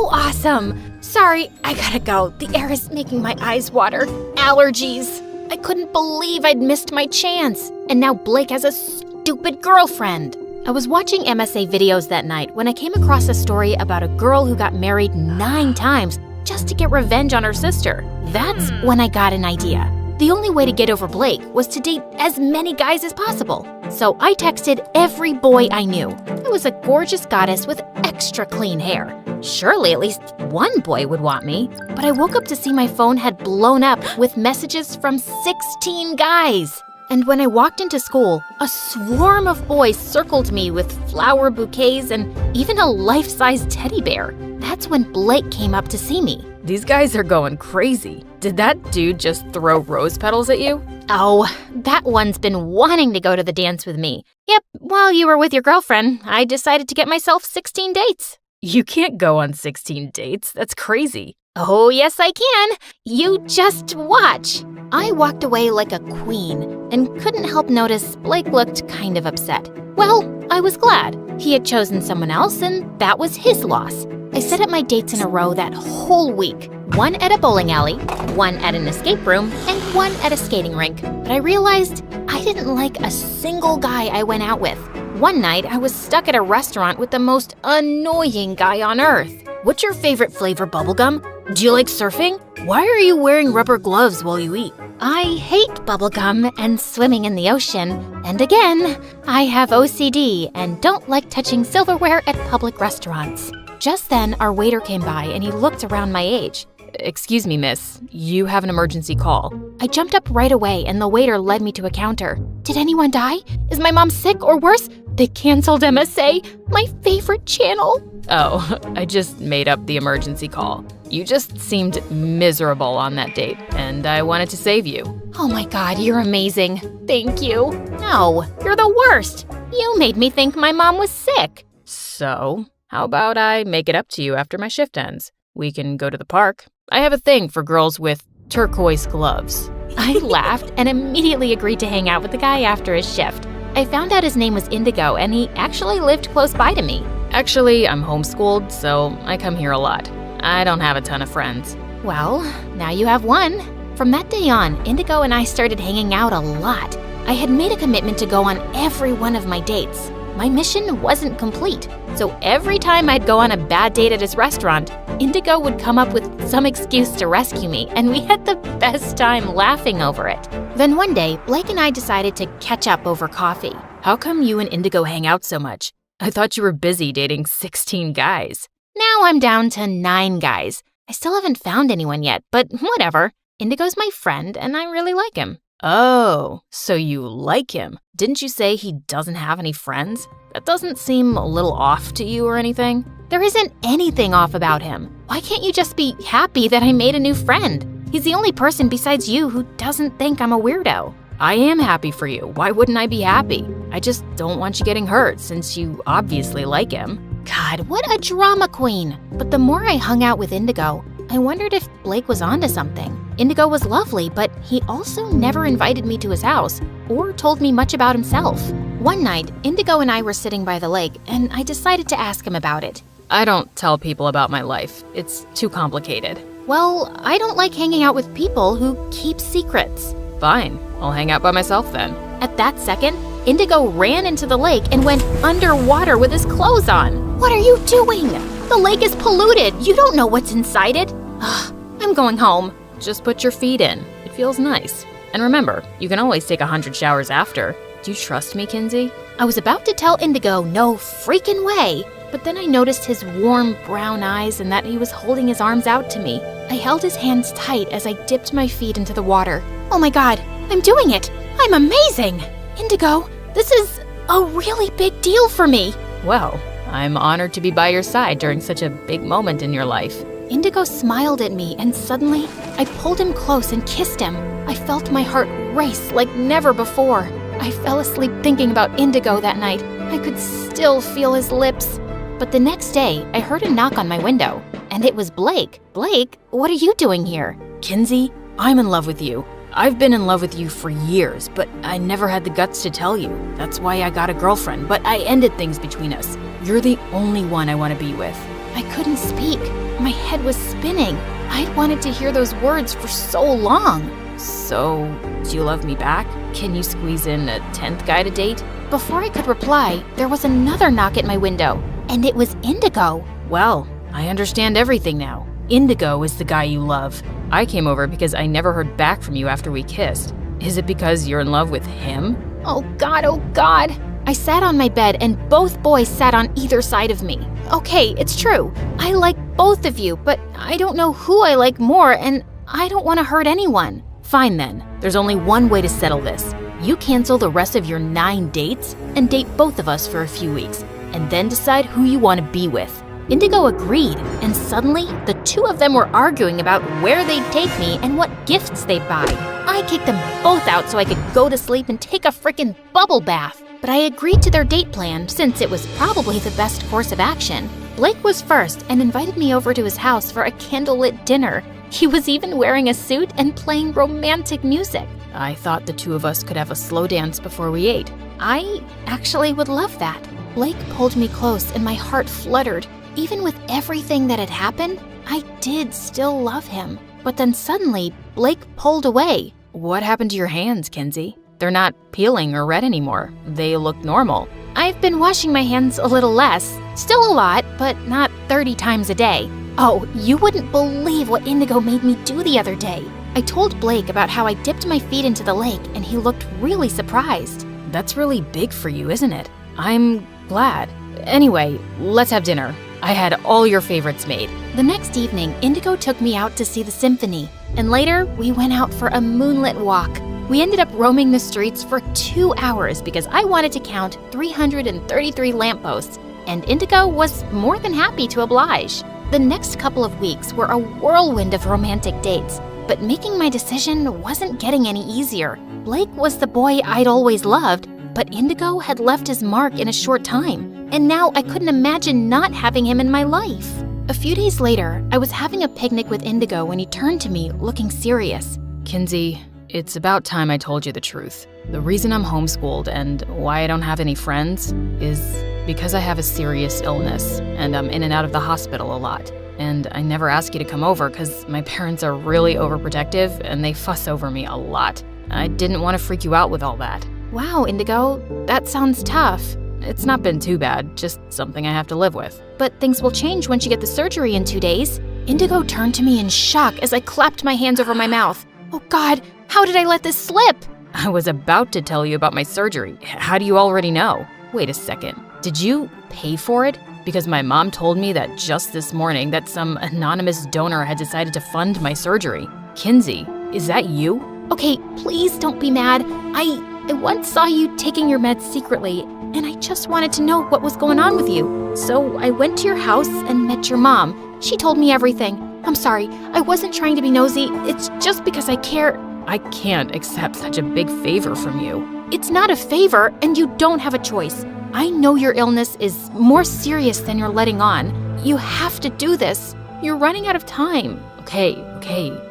awesome. Sorry, I gotta go. The air is making my eyes water. Allergies. I couldn't believe I'd missed my chance. And now Blake has a stupid girlfriend. I was watching MSA videos that night when I came across a story about a girl who got married 9 times just to get revenge on her sister. That's when I got an idea. The only way to get over Blake was to date as many guys as possible. So I texted every boy I knew. It was a gorgeous goddess with extra clean hair. Surely at least one boy would want me. But I woke up to see my phone had blown up with messages from 16 guys. And when I walked into school, a swarm of boys circled me with flower bouquets and even a life-size teddy bear. That's when Blake came up to see me. These guys are going crazy. Did that dude just throw rose petals at you? Oh, that one's been wanting to go to the dance with me. Yep, while you were with your girlfriend, I decided to get myself 16 dates. You can't go on 16 dates. That's crazy. Oh, yes, I can. You just watch. I walked away like a queen and couldn't help notice Blake looked kind of upset. Well, I was glad. He had chosen someone else and that was his loss. I set up my dates in a row that whole week. One at a bowling alley, one at an escape room, and one at a skating rink. But I realized I didn't like a single guy I went out with. One night, I was stuck at a restaurant with the most annoying guy on earth. What's your favorite flavor, bubblegum? Do you like surfing? Why are you wearing rubber gloves while you eat? I hate bubblegum and swimming in the ocean. And again, I have OCD and don't like touching silverware at public restaurants. Just then, our waiter came by and he looked around my age. Excuse me, miss. You have an emergency call. I jumped up right away and the waiter led me to a counter. Did anyone die? Is my mom sick or worse? They canceled MSA, my favorite channel. Oh, I just made up the emergency call. You just seemed miserable on that date, and I wanted to save you. Oh my God, you're amazing. Thank you. No, you're the worst. You made me think my mom was sick. So, how about I make it up to you after my shift ends? We can go to the park. I have a thing for girls with turquoise gloves. I laughed and immediately agreed to hang out with the guy after his shift. I found out his name was Indigo and he actually lived close by to me. Actually, I'm homeschooled, so I come here a lot. I don't have a ton of friends. Well, now you have one. From that day on, Indigo and I started hanging out a lot. I had made a commitment to go on every one of my dates. My mission wasn't complete, so every time I'd go on a bad date at his restaurant, Indigo would come up with some excuse to rescue me, and we had the best time laughing over it. Then one day, Blake and I decided to catch up over coffee. How come you and Indigo hang out so much? I thought you were busy dating 16 guys. Now I'm down to 9 guys. I still haven't found anyone yet, but whatever. Indigo's my friend, and I really like him. Oh, so you like him. Didn't you say he doesn't have any friends? That doesn't seem a little off to you or anything. There isn't anything off about him. Why can't you just be happy that I made a new friend? He's the only person besides you who doesn't think I'm a weirdo. I am happy for you. Why wouldn't I be happy? I just don't want you getting hurt since you obviously like him. God, what a drama queen. But the more I hung out with Indigo, I wondered if Blake was onto something. Indigo was lovely, but he also never invited me to his house or told me much about himself. One night, Indigo and I were sitting by the lake, and I decided to ask him about it. I don't tell people about my life. It's too complicated. Well, I don't like hanging out with people who keep secrets. Fine, I'll hang out by myself then. At that second, Indigo ran into the lake and went underwater with his clothes on. What are you doing? The lake is polluted. You don't know what's inside it. Ugh, I'm going home. Just put your feet in. It feels nice. And remember, you can always take 100 showers after. Do you trust me, Kinsey? I was about to tell Indigo no freaking way, but then I noticed his warm brown eyes and that he was holding his arms out to me. I held his hands tight as I dipped my feet into the water. Oh my God, I'm doing it! I'm amazing! Indigo, this is a really big deal for me. Well, I'm honored to be by your side during such a big moment in your life. Indigo smiled at me and suddenly I pulled him close and kissed him. I felt my heart race like never before. I fell asleep thinking about Indigo that night. I could still feel his lips. But the next day, I heard a knock on my window, and it was Blake. Blake, what are you doing here? Kinsey, I'm in love with you. I've been in love with you for years, but I never had the guts to tell you. That's why I got a girlfriend, but I ended things between us. You're the only one I want to be with. I couldn't speak. My head was spinning. I'd wanted to hear those words for so long. So, do you love me back? Can you squeeze in a 10th guy to date? Before I could reply, there was another knock at my window, and it was Indigo. Well, I understand everything now. Indigo is the guy you love. I came over because I never heard back from you after we kissed. Is it because you're in love with him? Oh God, oh God. I sat on my bed and both boys sat on either side of me. Okay, it's true. I like both of you, but I don't know who I like more, and I don't want to hurt anyone. Fine then. There's only one way to settle this. You cancel the rest of your 9 dates and date both of us for a few weeks, and then decide who you want to be with. Indigo agreed, and suddenly, the two of them were arguing about where they'd take me and what gifts they'd buy. I kicked them both out so I could go to sleep and take a frickin' bubble bath. But I agreed to their date plan since it was probably the best course of action. Blake was first and invited me over to his house for a candlelit dinner. He was even wearing a suit and playing romantic music. I thought the two of us could have a slow dance before we ate. I actually would love that. Blake pulled me close and my heart fluttered. Even with everything that had happened, I did still love him. But then suddenly, Blake pulled away. What happened to your hands, Kinsey? They're not peeling or red anymore. They look normal. I've been washing my hands a little less. Still a lot, but not 30 times a day. Oh, you wouldn't believe what Indigo made me do the other day. I told Blake about how I dipped my feet into the lake and he looked really surprised. That's really big for you, isn't it? I'm glad. Anyway, let's have dinner. I had all your favorites made. The next evening, Indigo took me out to see the symphony, and later we went out for a moonlit walk. We ended up roaming the streets for 2 hours because I wanted to count 333 lampposts, and Indigo was more than happy to oblige. The next couple of weeks were a whirlwind of romantic dates, but making my decision wasn't getting any easier. Blake was the boy I'd always loved, but Indigo had left his mark in a short time, and now I couldn't imagine not having him in my life. A few days later, I was having a picnic with Indigo when he turned to me, looking serious. Kinsey, it's about time I told you the truth. The reason I'm homeschooled and why I don't have any friends is because I have a serious illness, and I'm in and out of the hospital a lot. And I never ask you to come over because my parents are really overprotective and they fuss over me a lot. I didn't want to freak you out with all that. Wow, Indigo, that sounds tough. It's not been too bad, just something I have to live with. But things will change once you get the surgery in 2 days. Indigo turned to me in shock as I clapped my hands over my mouth. Oh God, how did I let this slip? I was about to tell you about my surgery. How do you already know? Wait a second. Did you pay for it? Because my mom told me that just this morning that some anonymous donor had decided to fund my surgery. Kinsey, is that you? Okay, please don't be mad. I once saw you taking your meds secretly, and I just wanted to know what was going on with you. So I went to your house and met your mom. She told me everything. I'm sorry, I wasn't trying to be nosy. It's just because I care. I can't accept such a big favor from you. It's not a favor, and you don't have a choice. I know your illness is more serious than you're letting on. You have to do this. You're running out of time. Okay,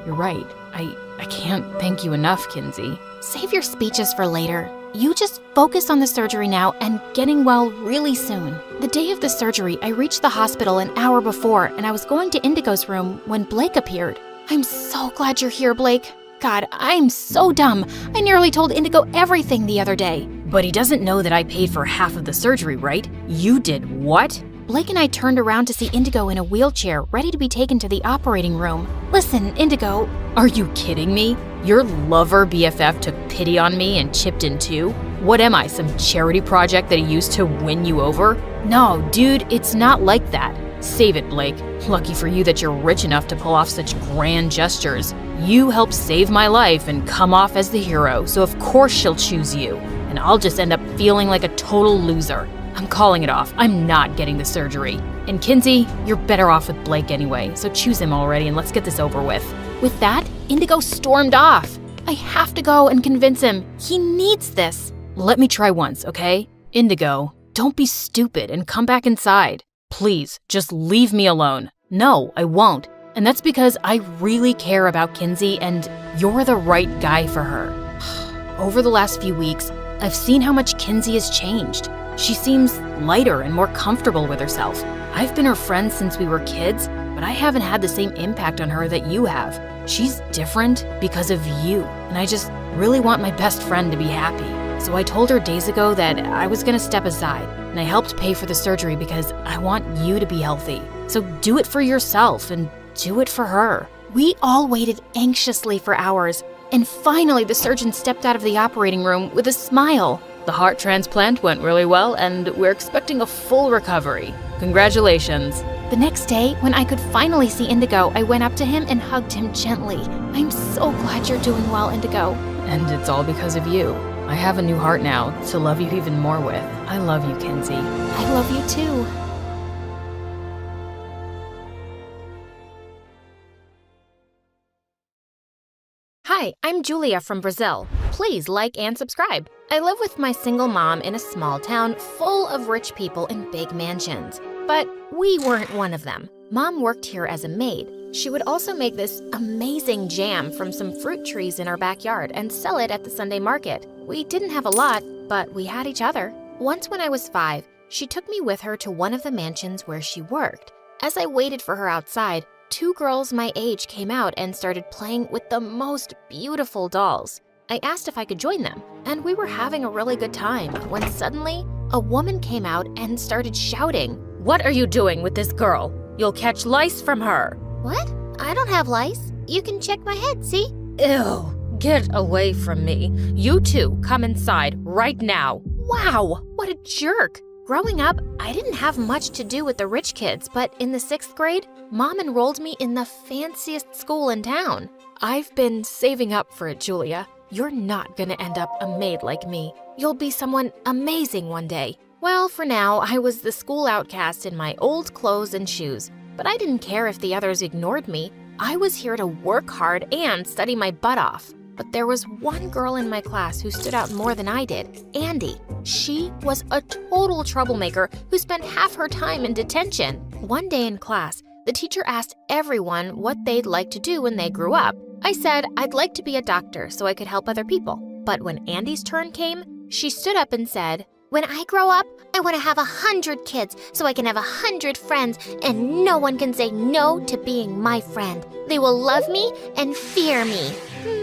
you're right. I can't thank you enough, Kinsey. Save your speeches for later. You just focus on the surgery now and getting well really soon. The day of the surgery, I reached the hospital an hour before, and I was going to Indigo's room when Blake appeared. I'm so glad you're here, Blake. God, I'm so dumb. I nearly told Indigo everything the other day. But he doesn't know that I paid for half of the surgery, right? You did what? Blake and I turned around to see Indigo in a wheelchair, ready to be taken to the operating room. Listen, Indigo. Are you kidding me? Your lover BFF took pity on me and chipped in too? What am I, some charity project that he used to win you over? No, dude, it's not like that. Save it, Blake. Lucky for you that you're rich enough to pull off such grand gestures. You helped save my life and come off as the hero, so of course she'll choose you. And I'll just end up feeling like a total loser. I'm calling it off. I'm not getting the surgery. And Kinsey, you're better off with Blake anyway, so choose him already and let's get this over with. With that, Indigo stormed off. I have to go and convince him. He needs this. Let me try once, okay? Indigo, don't be stupid and come back inside. Please, just leave me alone. No, I won't. And that's because I really care about Kinsey and you're the right guy for her. Over the last few weeks, I've seen how much Kinsey has changed. She seems lighter and more comfortable with herself. I've been her friend since we were kids, but I haven't had the same impact on her that you have. She's different because of you, and I just really want my best friend to be happy. So I told her days ago that I was gonna step aside, and I helped pay for the surgery because I want you to be healthy. So do it for yourself and do it for her. We all waited anxiously for hours, and finally the surgeon stepped out of the operating room with a smile. The heart transplant went really well, and we're expecting a full recovery. Congratulations. The next day, when I could finally see Indigo, I went up to him and hugged him gently. I'm so glad you're doing well, Indigo. And it's all because of you. I have a new heart now to love you even more with. I love you, Kinsey. I love you too. Hi, I'm Julia from Brazil. Please like and subscribe. I live with my single mom in a small town full of rich people in big mansions. But we weren't one of them. Mom worked here as a maid, She would also make this amazing jam from some fruit trees in our backyard and sell it at the Sunday market. We didn't have a lot, but we had each other. Once when I was 5, she took me with her to one of the mansions where she worked. As I waited for her outside, 2 girls my age came out and started playing with the most beautiful dolls. I asked if I could join them, and we were having a really good time when suddenly a woman came out and started shouting, "What are you doing with this girl? You'll catch lice from her." What? I don't have lice. You can check my head, see? Ew, get away from me. You two, come inside right now. Wow, what a jerk. Growing up, I didn't have much to do with the rich kids, but in the 6th grade, Mom enrolled me in the fanciest school in town. I've been saving up for it, Julia. You're not gonna end up a maid like me. You'll be someone amazing one day. Well, for now, I was the school outcast in my old clothes and shoes, but I didn't care if the others ignored me. I was here to work hard and study my butt off. But there was one girl in my class who stood out more than I did, Andy. She was a total troublemaker who spent half her time in detention. One day in class, the teacher asked everyone what they'd like to do when they grew up. I said I'd like to be a doctor so I could help other people. But when Andy's turn came, she stood up and said, When I grow up, I want to have 100 kids so I can have 100 friends, and no one can say no to being my friend. They will love me and fear me.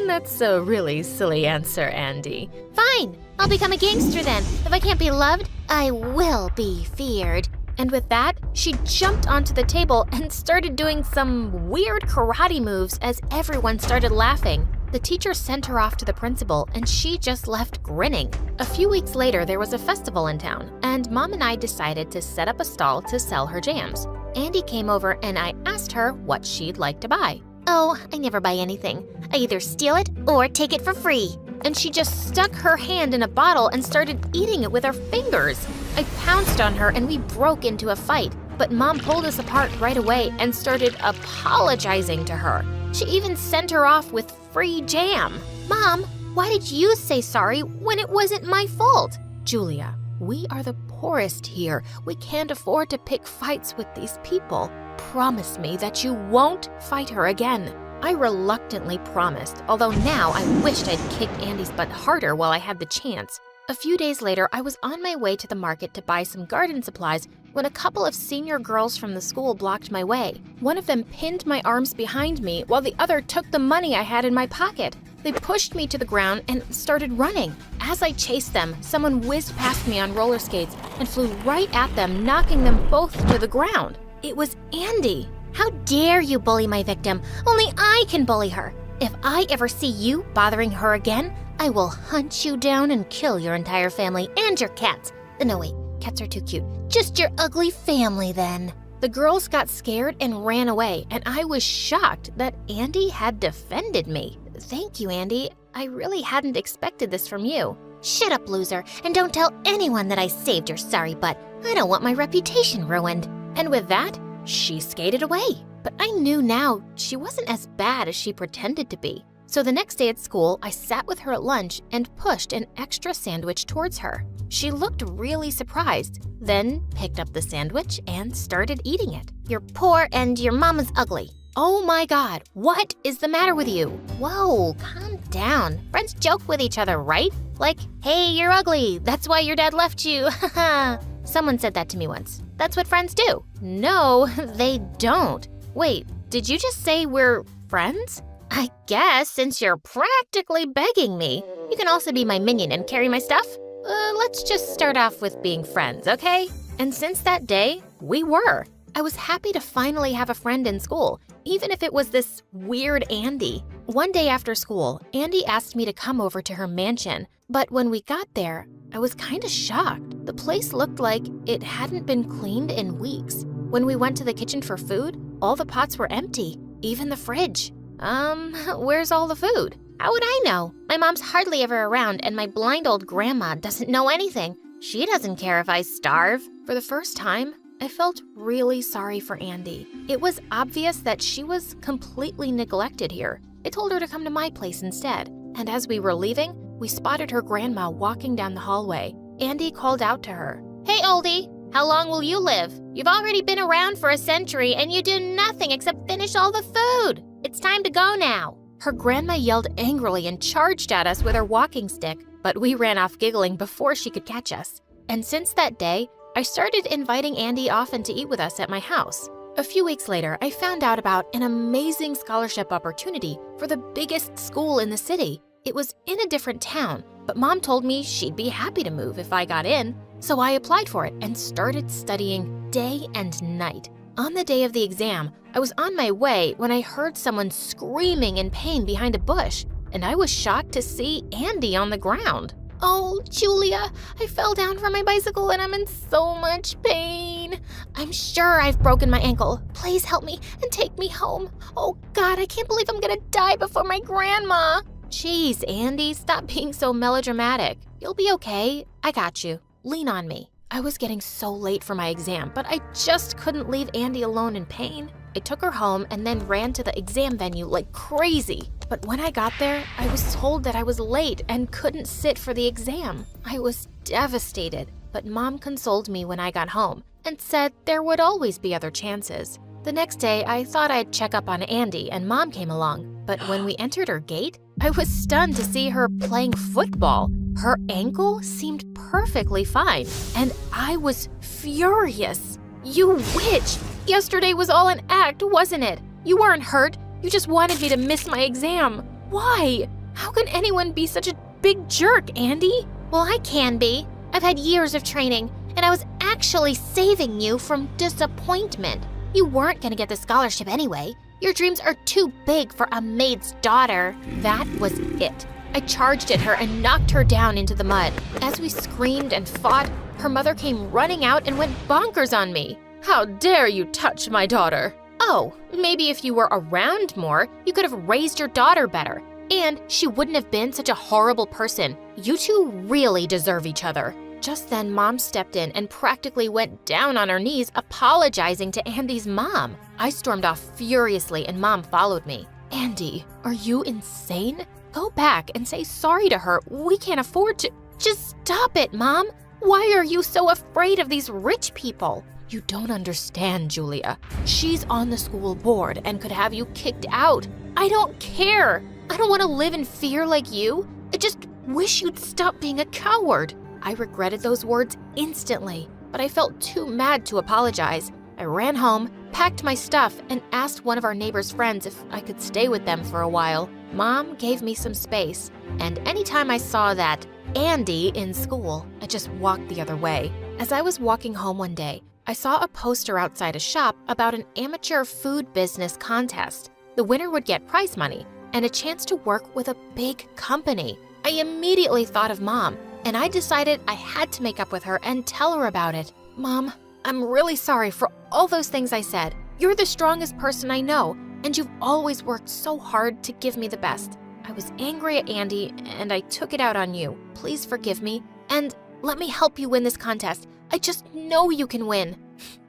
That's a really silly answer, Andy. Fine, I'll become a gangster then. If I can't be loved, I will be feared. And with that, she jumped onto the table and started doing some weird karate moves as everyone started laughing. The teacher sent her off to the principal, and she just left grinning. A few weeks later, there was a festival in town, and Mom and I decided to set up a stall to sell her jams. Andy came over, and I asked her what she'd like to buy. Oh, I never buy anything. I either steal it or take it for free. And she just stuck her hand in a bottle and started eating it with her fingers. I pounced on her, and we broke into a fight. But Mom pulled us apart right away and started apologizing to her. She even sent her off with free jam. Mom, why did you say sorry when it wasn't my fault? Julia, we are the poorest here. We can't afford to pick fights with these people. Promise me that you won't fight her again. I reluctantly promised, although now I wished I'd kicked Andy's butt harder while I had the chance. A few days later, I was on my way to the market to buy some garden supplies when a couple of senior girls from the school blocked my way. One of them pinned my arms behind me while the other took the money I had in my pocket. They pushed me to the ground and started running. As I chased them, someone whizzed past me on roller skates and flew right at them, knocking them both to the ground. It was Andy. How dare you bully my victim? Only I can bully her. If I ever see you bothering her again, I will hunt you down and kill your entire family and your cats. No, wait, cats are too cute. Just your ugly family, then. The girls got scared and ran away, and I was shocked that Andy had defended me. Thank you, Andy. I really hadn't expected this from you. Shut up, loser, and don't tell anyone that I saved your sorry butt. I don't want my reputation ruined. And with that, she skated away. But I knew now she wasn't as bad as she pretended to be. So the next day at school, I sat with her at lunch and pushed an extra sandwich towards her. She looked really surprised, then picked up the sandwich and started eating it. You're poor and your mama's ugly. Oh my God, what is the matter with you? Whoa, calm down. Friends joke with each other, right? Like, hey, you're ugly. That's why your dad left you. Haha. Someone said that to me once. That's what friends do. No, they don't. Wait, did you just say we're friends? I guess, since you're practically begging me. You can also be my minion and carry my stuff. Let's just start off with being friends, okay? And since that day, we were. I was happy to finally have a friend in school, even if it was this weird Andy. One day after school, Andy asked me to come over to her mansion, but when we got there, I was kind of shocked. The place looked like it hadn't been cleaned in weeks. When we went to the kitchen for food, all the pots were empty, even the fridge. Where's all the food? How would I know? My mom's hardly ever around, and my blind old grandma doesn't know anything. She doesn't care if I starve. For the first time, I felt really sorry for Andy. It was obvious that she was completely neglected here. I told her to come to my place instead. And as we were leaving, we spotted her grandma walking down the hallway. Andy called out to her. Hey, oldie, How long will you live? You've already been around for a century and you do nothing except finish all the food. It's time to go now. Her grandma yelled angrily and charged at us with her walking stick, but we ran off giggling before she could catch us. And since that day, I started inviting Andy often to eat with us at my house. A few weeks later, I found out about an amazing scholarship opportunity for the biggest school in the city. It was in a different town, but Mom told me she'd be happy to move if I got in. So I applied for it and started studying day and night. On the day of the exam, I was on my way when I heard someone screaming in pain behind a bush, and I was shocked to see Andy on the ground. Oh, Julia, I fell down from my bicycle and I'm in so much pain. I'm sure I've broken my ankle. Please help me and take me home. Oh God, I can't believe I'm gonna die before my grandma. Jeez, Andy, stop being so melodramatic. You'll be okay. I got you. Lean on me. I was getting so late for my exam, but I just couldn't leave Andy alone in pain. I took her home and then ran to the exam venue like crazy. But when I got there, I was told that I was late and couldn't sit for the exam. I was devastated, but Mom consoled me when I got home and said there would always be other chances. The next day, I thought I'd check up on Andy and Mom came along, but when we entered her gate, I was stunned to see her playing football. Her ankle seemed perfectly fine, and I was furious. You witch! Yesterday was all an act, wasn't it? You weren't hurt. You just wanted me to miss my exam. Why? How can anyone be such a big jerk, Andy? Well, I can be. I've had years of training, and I was actually saving you from disappointment. You weren't gonna get the scholarship anyway. Your dreams are too big for a maid's daughter. That was it. I charged at her and knocked her down into the mud. As we screamed and fought, her mother came running out and went bonkers on me. How dare you touch my daughter? Oh, maybe if you were around more, you could have raised your daughter better. And she wouldn't have been such a horrible person. You two really deserve each other. Just then, Mom stepped in and practically went down on her knees, apologizing to Andy's mom. I stormed off furiously and Mom followed me. Andy, are you insane? Go back and say sorry to her. We can't afford to. Just stop it, Mom. Why are you so afraid of these rich people? You don't understand, Julia. She's on the school board and could have you kicked out. I don't care. I don't want to live in fear like you. I just wish you'd stop being a coward. I regretted those words instantly, but I felt too mad to apologize. I ran home, packed my stuff, and asked one of our neighbor's friends if I could stay with them for a while. Mom gave me some space, and anytime I saw that Andy in school, I just walked the other way. As I was walking home one day, I saw a poster outside a shop about an amateur food business contest. The winner would get prize money and a chance to work with a big company. I immediately thought of Mom, and I decided I had to make up with her and tell her about it. Mom, I'm really sorry for all those things I said. You're the strongest person I know, and you've always worked so hard to give me the best. I was angry at Andy, and I took it out on you. Please forgive me, and let me help you win this contest. I just know you can win.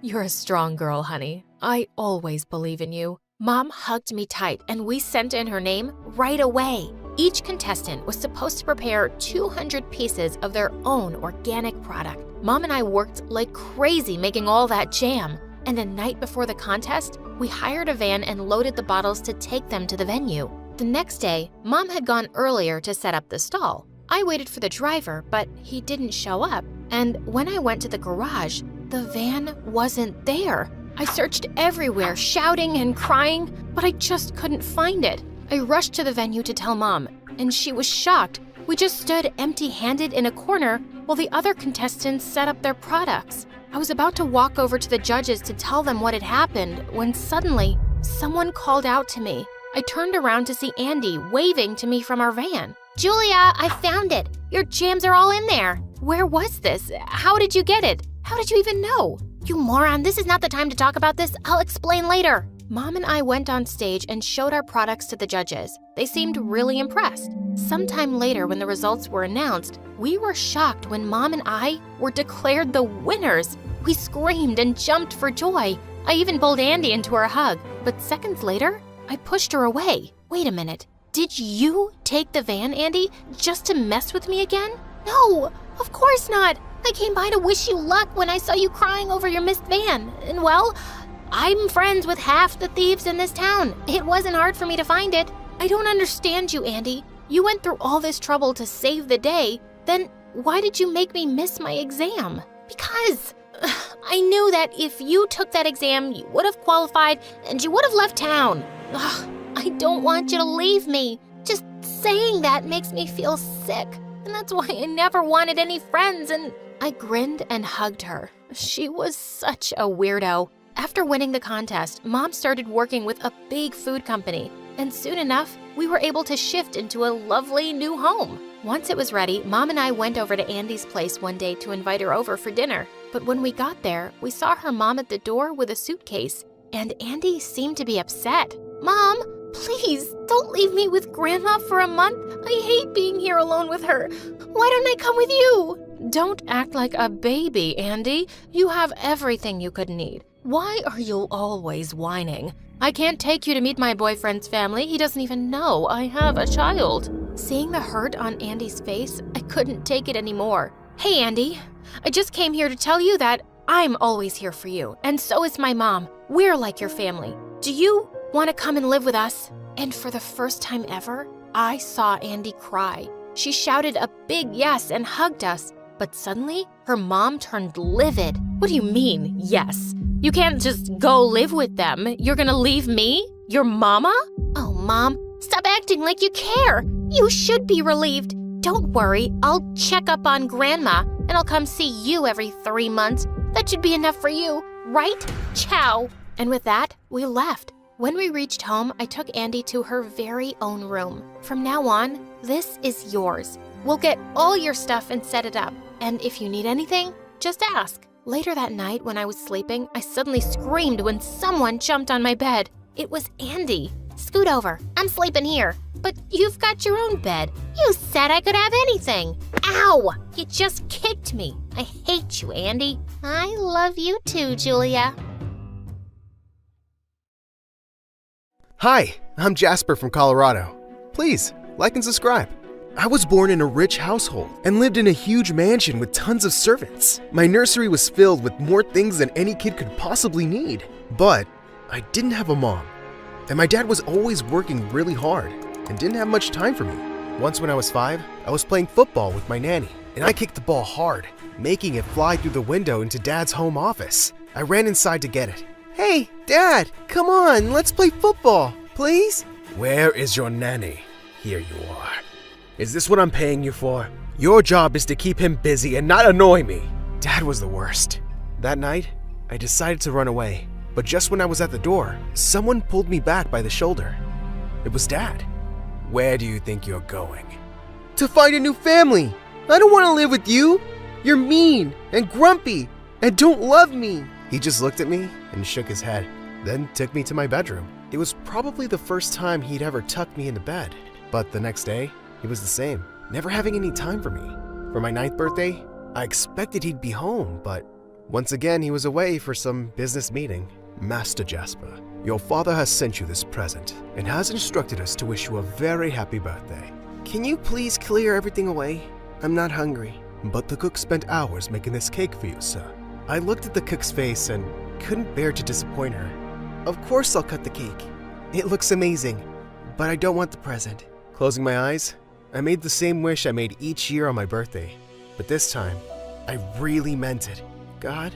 You're a strong girl, honey. I always believe in you. Mom hugged me tight, and we sent in her name right away. Each contestant was supposed to prepare 200 pieces of their own organic product. Mom and I worked like crazy making all that jam. And the night before the contest, we hired a van and loaded the bottles to take them to the venue. The next day, Mom had gone earlier to set up the stall. I waited for the driver, but he didn't show up. And when I went to the garage, the van wasn't there. I searched everywhere, shouting and crying, but I just couldn't find it. I rushed to the venue to tell Mom, and she was shocked. We just stood empty-handed in a corner while the other contestants set up their products. I was about to walk over to the judges to tell them what had happened when suddenly someone called out to me. I turned around to see Andy waving to me from our van. Julia, I found it. Your jams are all in there. Where was this? How did you get it? How did you even know? You moron, this is not the time to talk about this. I'll explain later. Mom and I went on stage and showed our products to the judges. They seemed really impressed. Sometime later, when the results were announced, we were shocked when Mom and I were declared the winners. We screamed and jumped for joy. I even pulled Andy into her hug, but seconds later, I pushed her away. Wait a minute. Did you take the van, Andy, just to mess with me again? No, of course not. I came by to wish you luck when I saw you crying over your missed van. And well, I'm friends with half the thieves in this town. It wasn't hard for me to find it. I don't understand you, Andy. You went through all this trouble to save the day. Then why did you make me miss my exam? Because I knew that if you took that exam, you would have qualified and you would have left town. I don't want you to leave me. Just saying that makes me feel sick. And that's why I never wanted any friends. And I grinned and hugged her. She was such a weirdo. After winning the contest, Mom started working with a big food company. And soon enough, we were able to shift into a lovely new home. Once it was ready, Mom and I went over to Andy's place one day to invite her over for dinner. But when we got there, we saw her mom at the door with a suitcase. And Andy seemed to be upset. Mom, please, don't leave me with Grandma for a month. I hate being here alone with her. Why don't I come with you? Don't act like a baby, Andy. You have everything you could need. Why are you always whining? I can't take you to meet my boyfriend's family. He doesn't even know I have a child. Seeing the hurt on Andy's face, I couldn't take it anymore. Hey, Andy, I just came here to tell you that I'm always here for you, and so is my mom. We're like your family. Do you want to come and live with us? And for the first time ever, I saw Andy cry. She shouted a big yes and hugged us, but suddenly her mom turned livid. What do you mean, yes? You can't just go live with them. You're gonna leave me? Your mama? Oh, Mom, stop acting like you care. You should be relieved. Don't worry, I'll check up on Grandma, and I'll come see you every 3 months. That should be enough for you, right? Ciao. And with that, we left. When we reached home, I took Andy to her very own room. From now on, this is yours. We'll get all your stuff and set it up. And if you need anything, just ask. Later that night, when I was sleeping, I suddenly screamed when someone jumped on my bed. It was Andy. Scoot over. I'm sleeping here. But you've got your own bed. You said I could have anything. Ow! You just kicked me. I hate you, Andy. I love you too, Julia. Hi, I'm Jasper from Colorado. Please, like and subscribe. I was born in a rich household and lived in a huge mansion with tons of servants. My nursery was filled with more things than any kid could possibly need. But I didn't have a mom, and my dad was always working really hard and didn't have much time for me. Once when I was 5, I was playing football with my nanny, and I kicked the ball hard, making it fly through the window into Dad's home office. I ran inside to get it. Hey, Dad, come on, let's play football, please? Where is your nanny? Here you are. Is this what I'm paying you for? Your job is to keep him busy and not annoy me. Dad was the worst. That night, I decided to run away, but just when I was at the door, someone pulled me back by the shoulder. It was Dad. Where do you think you're going? To find a new family. I don't want to live with you. You're mean and grumpy and don't love me. He just looked at me and shook his head, then took me to my bedroom. It was probably the first time he'd ever tucked me into bed, but the next day, he was the same, never having any time for me. For my 9th birthday, I expected he'd be home, but once again he was away for some business meeting. Master Jasper, your father has sent you this present and has instructed us to wish you a very happy birthday. Can you please clear everything away? I'm not hungry. But the cook spent hours making this cake for you, sir. I looked at the cook's face and couldn't bear to disappoint her. Of course I'll cut the cake. It looks amazing, but I don't want the present. Closing my eyes, I made the same wish I made each year on my birthday, but this time, I really meant it. God,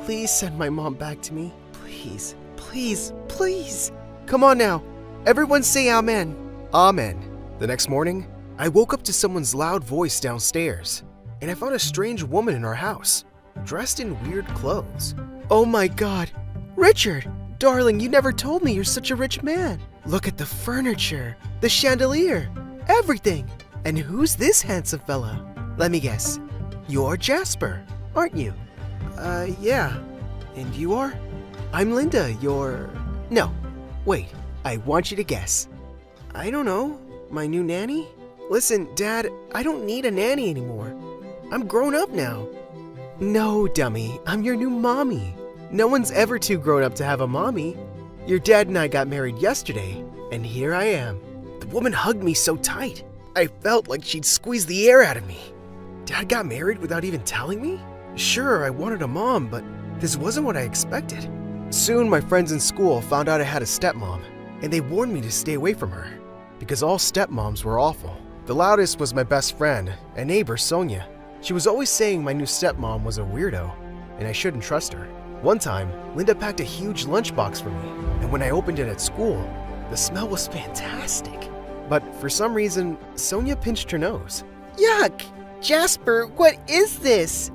please send my mom back to me. Please, please, please. Come on now, everyone say amen. Amen. The next morning, I woke up to someone's loud voice downstairs, and I found a strange woman in our house, dressed in weird clothes. Oh my God, Richard, darling, you never told me you're such a rich man. Look at the furniture, the chandelier, everything. And who's this handsome fella? Let me guess. You're Jasper, aren't you? Yeah. And you are? I'm Linda, No, wait, I want you to guess. I don't know, my new nanny? Listen, Dad, I don't need a nanny anymore. I'm grown up now. No, dummy, I'm your new mommy. No one's ever too grown up to have a mommy. Your dad and I got married yesterday, and here I am. The woman hugged me so tight, I felt like she'd squeeze the air out of me. Dad got married without even telling me? Sure, I wanted a mom, but this wasn't what I expected. Soon, my friends in school found out I had a stepmom, and they warned me to stay away from her, because all stepmoms were awful. The loudest was my best friend, a neighbor, Sonia. She was always saying my new stepmom was a weirdo, and I shouldn't trust her. One time, Linda packed a huge lunchbox for me, and when I opened it at school, the smell was fantastic. But for some reason, Sonia pinched her nose. Yuck! Jasper, what is this?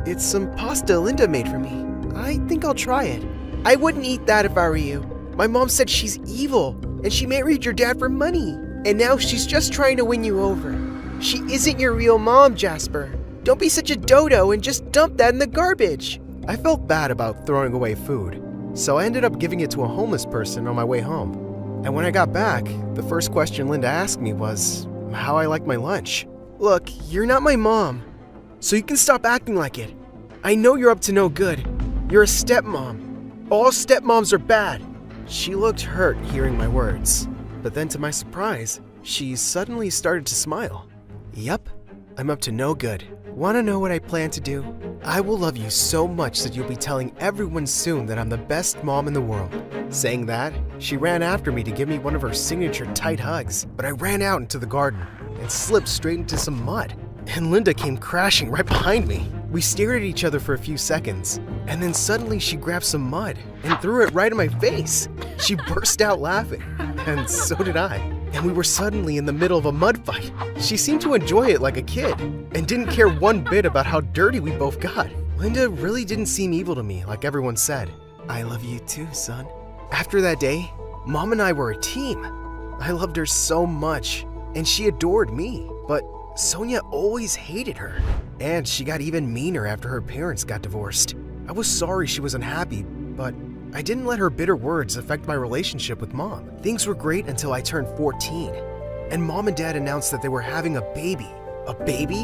It's some pasta Linda made for me. I think I'll try it. I wouldn't eat that if I were you. My mom said she's evil, and she married your dad for money. And now she's just trying to win you over. She isn't your real mom, Jasper. Don't be such a dodo and just dump that in the garbage. I felt bad about throwing away food, so I ended up giving it to a homeless person on my way home. And when I got back, the first question Linda asked me was how I liked my lunch. Look, you're not my mom, so you can stop acting like it. I know you're up to no good. You're a stepmom. All stepmoms are bad. She looked hurt hearing my words, but then to my surprise, she suddenly started to smile. Yep, I'm up to no good. Want to know what I plan to do? I will love you so much that you'll be telling everyone soon that I'm the best mom in the world. Saying that, she ran after me to give me one of her signature tight hugs, but I ran out into the garden and slipped straight into some mud. And Linda came crashing right behind me. We stared at each other for a few seconds, and then suddenly she grabbed some mud and threw it right in my face. She burst out laughing, and so did I. And we were suddenly in the middle of a mud fight. She seemed to enjoy it like a kid, and didn't care one bit about how dirty we both got. Linda really didn't seem evil to me like everyone said. I love you too, son. After that day, Mom and I were a team. I loved her so much, and she adored me. But Sonia always hated her, and she got even meaner after her parents got divorced. I was sorry she was unhappy, but I didn't let her bitter words affect my relationship with Mom. Things were great until I turned 14, and Mom and Dad announced that they were having a baby. A baby?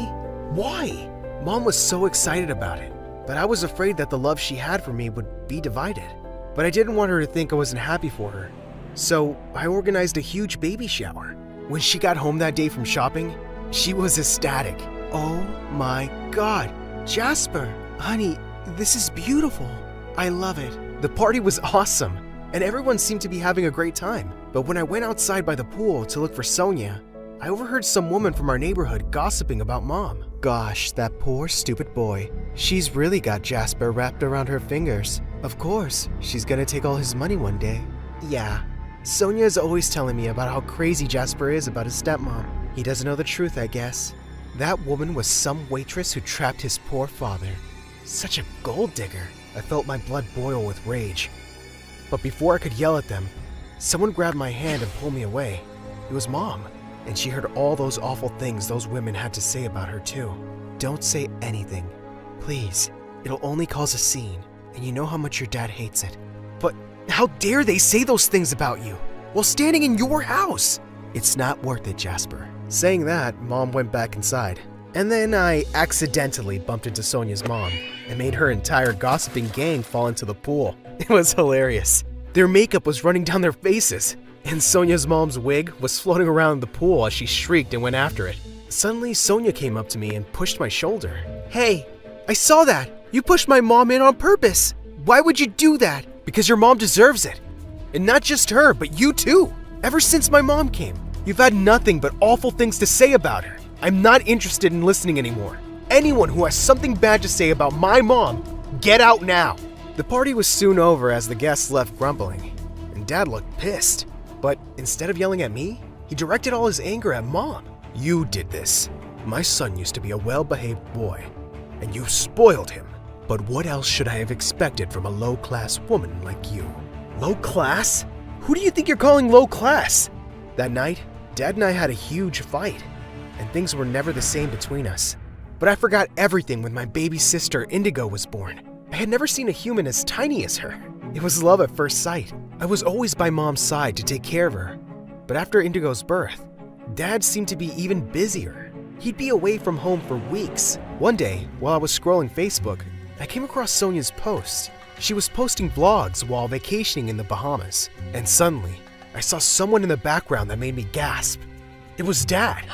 Why? Mom was so excited about it, but I was afraid that the love she had for me would be divided. But I didn't want her to think I wasn't happy for her, so I organized a huge baby shower. When she got home that day from shopping, she was ecstatic. Oh my God, Jasper, honey, this is beautiful. I love it. The party was awesome, and everyone seemed to be having a great time. But when I went outside by the pool to look for Sonia, I overheard some woman from our neighborhood gossiping about Mom. Gosh, that poor stupid boy. She's really got Jasper wrapped around her fingers. Of course, she's gonna take all his money one day. Yeah, Sonia is always telling me about how crazy Jasper is about his stepmom. He doesn't know the truth, I guess. That woman was some waitress who trapped his poor father. Such a gold digger. I felt my blood boil with rage. But before I could yell at them, someone grabbed my hand and pulled me away. It was Mom, and she heard all those awful things those women had to say about her too. Don't say anything. Please. It'll only cause a scene, and you know how much your dad hates it. But how dare they say those things about you while standing in your house? It's not worth it, Jasper. Saying that, Mom went back inside. And then I accidentally bumped into Sonia's mom and made her entire gossiping gang fall into the pool. It was hilarious. Their makeup was running down their faces, and Sonia's mom's wig was floating around the pool as she shrieked and went after it. Suddenly, Sonia came up to me and pushed my shoulder. Hey, I saw that! You pushed my mom in on purpose! Why would you do that? Because your mom deserves it. And not just her, but you too. Ever since my mom came, you've had nothing but awful things to say about her. I'm not interested in listening anymore. Anyone who has something bad to say about my mom, get out now. The party was soon over as the guests left grumbling, and Dad looked pissed. But instead of yelling at me, he directed all his anger at Mom. You did this. My son used to be a well-behaved boy, and you spoiled him. But what else should I have expected from a low-class woman like you? Low class? Who do you think you're calling low class? That night, Dad and I had a huge fight, and things were never the same between us. But I forgot everything when my baby sister Indigo was born. I had never seen a human as tiny as her. It was love at first sight. I was always by Mom's side to take care of her. But after Indigo's birth, Dad seemed to be even busier. He'd be away from home for weeks. One day, while I was scrolling Facebook, I came across Sonia's post. She was posting vlogs while vacationing in the Bahamas. And suddenly, I saw someone in the background that made me gasp. It was Dad,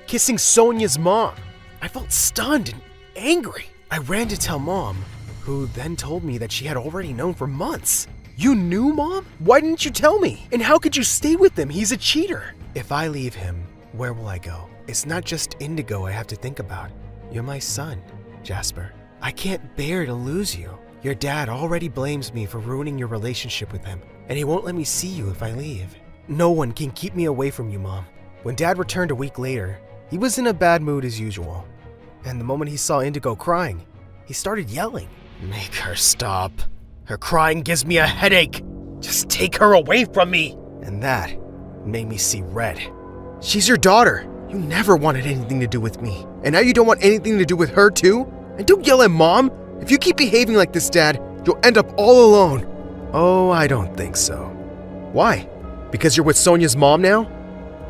kissing Sonia's mom. I felt stunned and angry. I ran to tell Mom, who then told me that she had already known for months. You knew, Mom? Why didn't you tell me? And how could you stay with him? He's a cheater. If I leave him, where will I go? It's not just Indigo I have to think about. You're my son, Jasper. I can't bear to lose you. Your dad already blames me for ruining your relationship with him, and he won't let me see you if I leave. No one can keep me away from you, Mom. When Dad returned a week later, he was in a bad mood as usual. And the moment he saw Indigo crying, he started yelling. Make her stop. Her crying gives me a headache. Just take her away from me. And that made me see red. She's your daughter. You never wanted anything to do with me. And now you don't want anything to do with her too? And don't yell at Mom. If you keep behaving like this, Dad, you'll end up all alone. Oh, I don't think so. Why? Because you're with Sonia's mom now?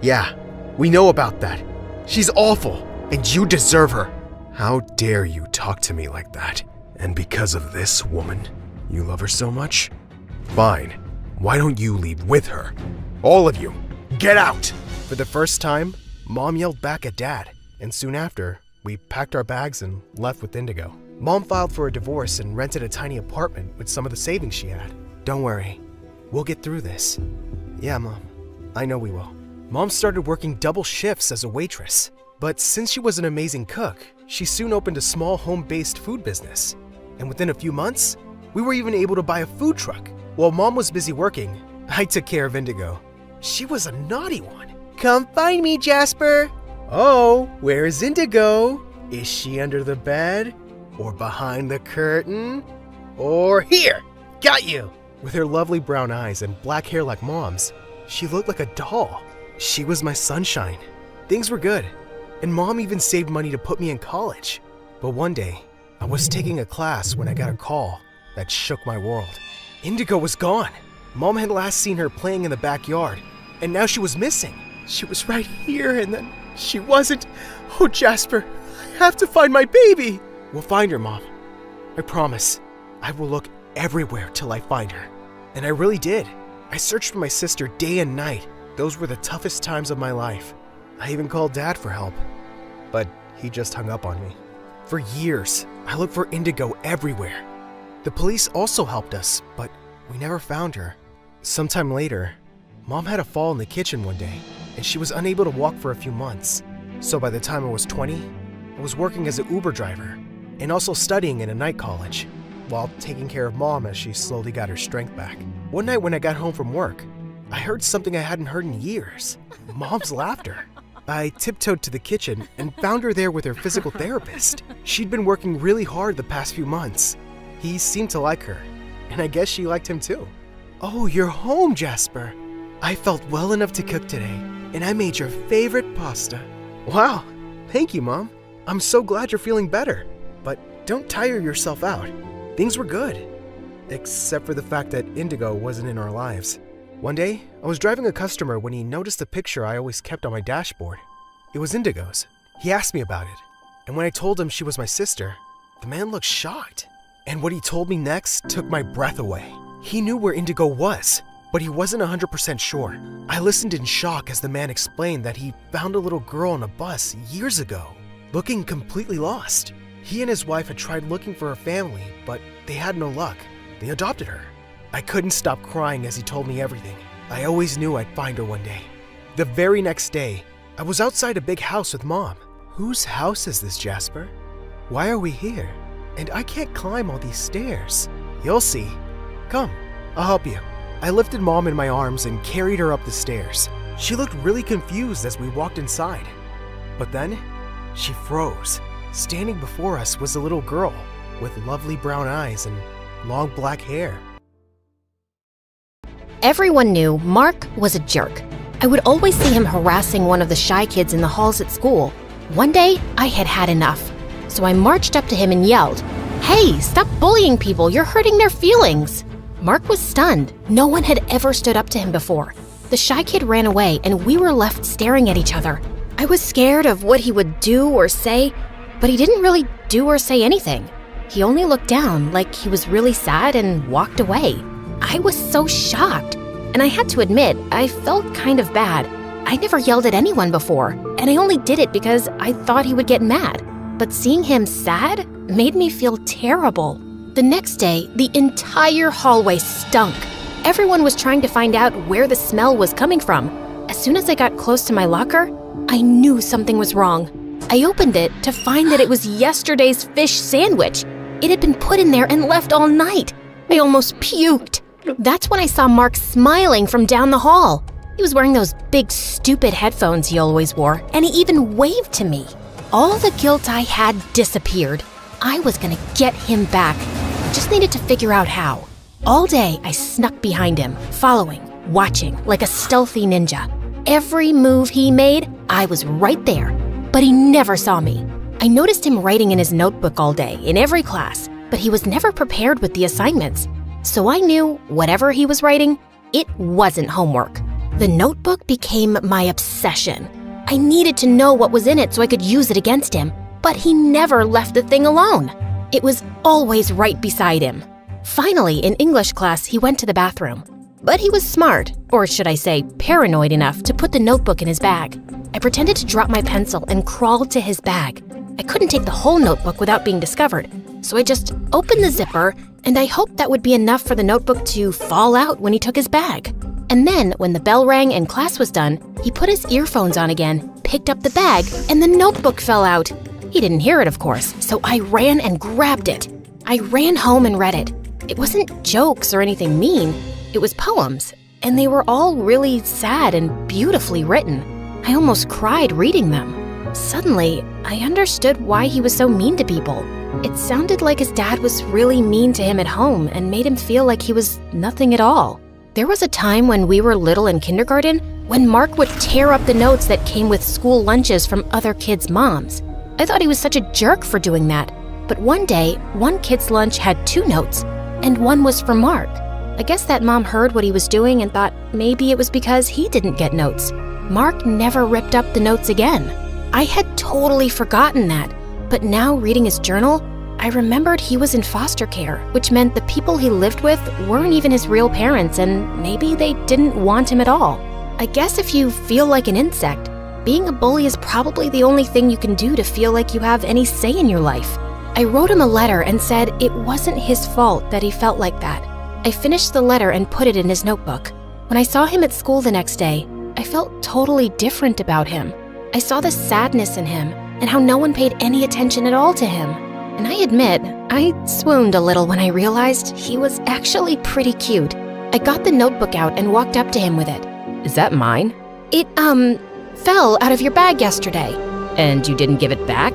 Yeah, we know about that. She's awful, and you deserve her. How dare you talk to me like that? And because of this woman, you love her so much? Fine. Why don't you leave with her? All of you, get out! For the first time, Mom yelled back at Dad, and soon after, we packed our bags and left with Indigo. Mom filed for a divorce and rented a tiny apartment with some of the savings she had. Don't worry, we'll get through this. Yeah, Mom, I know we will. Mom started working double shifts as a waitress, but since she was an amazing cook, she soon opened a small home-based food business. And within a few months, we were even able to buy a food truck. While Mom was busy working, I took care of Indigo. She was a naughty one. Come find me, Jasper. Oh, where is Indigo? Is she under the bed? Or behind the curtain? Or here! Got you! With her lovely brown eyes and black hair like Mom's, she looked like a doll. She was my sunshine. Things were good, and Mom even saved money to put me in college. But one day, I was taking a class when I got a call that shook my world. Indigo was gone. Mom had last seen her playing in the backyard, and now she was missing. She was right here, and then she wasn't. Oh, Jasper, I have to find my baby. We'll find her, Mom. I promise. I will look everywhere till I find her. And I really did. I searched for my sister day and night. Those were the toughest times of my life. I even called Dad for help, but he just hung up on me. For years, I looked for Indigo everywhere. The police also helped us, but we never found her. Sometime later, Mom had a fall in the kitchen one day, and she was unable to walk for a few months. So by the time I was 20, I was working as an Uber driver and also studying in a night college, while taking care of Mom as she slowly got her strength back. One night when I got home from work, I heard something I hadn't heard in years. Mom's laughter. I tiptoed to the kitchen and found her there with her physical therapist. She'd been working really hard the past few months. He seemed to like her, and I guess she liked him too. Oh, you're home, Jasper. I felt well enough to cook today, and I made your favorite pasta. Wow, thank you, Mom. I'm so glad you're feeling better. But don't tire yourself out. Things were good. Except for the fact that Indigo wasn't in our lives. One day, I was driving a customer when he noticed a picture I always kept on my dashboard. It was Indigo's. He asked me about it, and when I told him she was my sister, the man looked shocked. And what he told me next took my breath away. He knew where Indigo was, but he wasn't 100% sure. I listened in shock as the man explained that he found a little girl on a bus years ago, looking completely lost. He and his wife had tried looking for her family, but they had no luck. They adopted her. I couldn't stop crying as he told me everything. I always knew I'd find her one day. The very next day, I was outside a big house with Mom. Whose house is this, Jasper? Why are we here? And I can't climb all these stairs. You'll see. Come, I'll help you. I lifted Mom in my arms and carried her up the stairs. She looked really confused as we walked inside. But then, she froze. Standing before us was a little girl with lovely brown eyes and long black hair. Everyone knew Mark was a jerk. I would always see him harassing one of the shy kids in the halls at school. One day, I had had enough. So I marched up to him and yelled, "Hey, stop bullying people, you're hurting their feelings." Mark was stunned. No one had ever stood up to him before. The shy kid ran away and we were left staring at each other. I was scared of what he would do or say, but he didn't really do or say anything. He only looked down like he was really sad and walked away. I was so shocked, and I had to admit, I felt kind of bad. I never yelled at anyone before, and I only did it because I thought he would get mad. but seeing him sad made me feel terrible. The next day, the entire hallway stunk. Everyone was trying to find out where the smell was coming from. As soon as I got close to my locker, I knew something was wrong. I opened it to find that it was yesterday's fish sandwich. It had been put in there and left all night. I almost puked. That's when I saw Mark smiling from down the hall. He was wearing those big, stupid headphones he always wore, and he even waved to me. All the guilt I had disappeared. I was gonna get him back. Just needed to figure out how. All day, I snuck behind him, following, watching, like a stealthy ninja. Every move he made, I was right there, but he never saw me. I noticed him writing in his notebook all day, in every class, but he was never prepared with the assignments. So I knew whatever he was writing, it wasn't homework. The notebook became my obsession. I needed to know what was in it so I could use it against him, but he never left the thing alone. It was always right beside him. Finally, in English class, he went to the bathroom. But he was smart, or should I say paranoid enough, to put the notebook in his bag. I pretended to drop my pencil and crawled to his bag. I couldn't take the whole notebook without being discovered, so I just opened the zipper, and I hoped that would be enough for the notebook to fall out when he took his bag. And then, when the bell rang and class was done, he put his earphones on again, picked up the bag, and the notebook fell out. He didn't hear it, of course, so I ran and grabbed it. I ran home and read it. It wasn't jokes or anything mean. It was poems, and they were all really sad and beautifully written. I almost cried reading them. Suddenly, I understood why he was so mean to people. It sounded like his dad was really mean to him at home and made him feel like he was nothing at all. There was a time when we were little in kindergarten when Mark would tear up the notes that came with school lunches from other kids' moms. I thought he was such a jerk for doing that. But one day, one kid's lunch had 2 notes, and one was for Mark. I guess that mom heard what he was doing and thought maybe it was because he didn't get notes. Mark never ripped up the notes again. I had totally forgotten that, but now reading his journal, I remembered he was in foster care, which meant the people he lived with weren't even his real parents, and maybe they didn't want him at all. I guess if you feel like an insect, being a bully is probably the only thing you can do to feel like you have any say in your life. I wrote him a letter and said it wasn't his fault that he felt like that. I finished the letter and put it in his notebook. When I saw him at school the next day, I felt totally different about him. I saw the sadness in him and how no one paid any attention at all to him. And I admit, I swooned a little when I realized he was actually pretty cute. I got the notebook out and walked up to him with it. Is that mine? It, fell out of your bag yesterday. And you didn't give it back?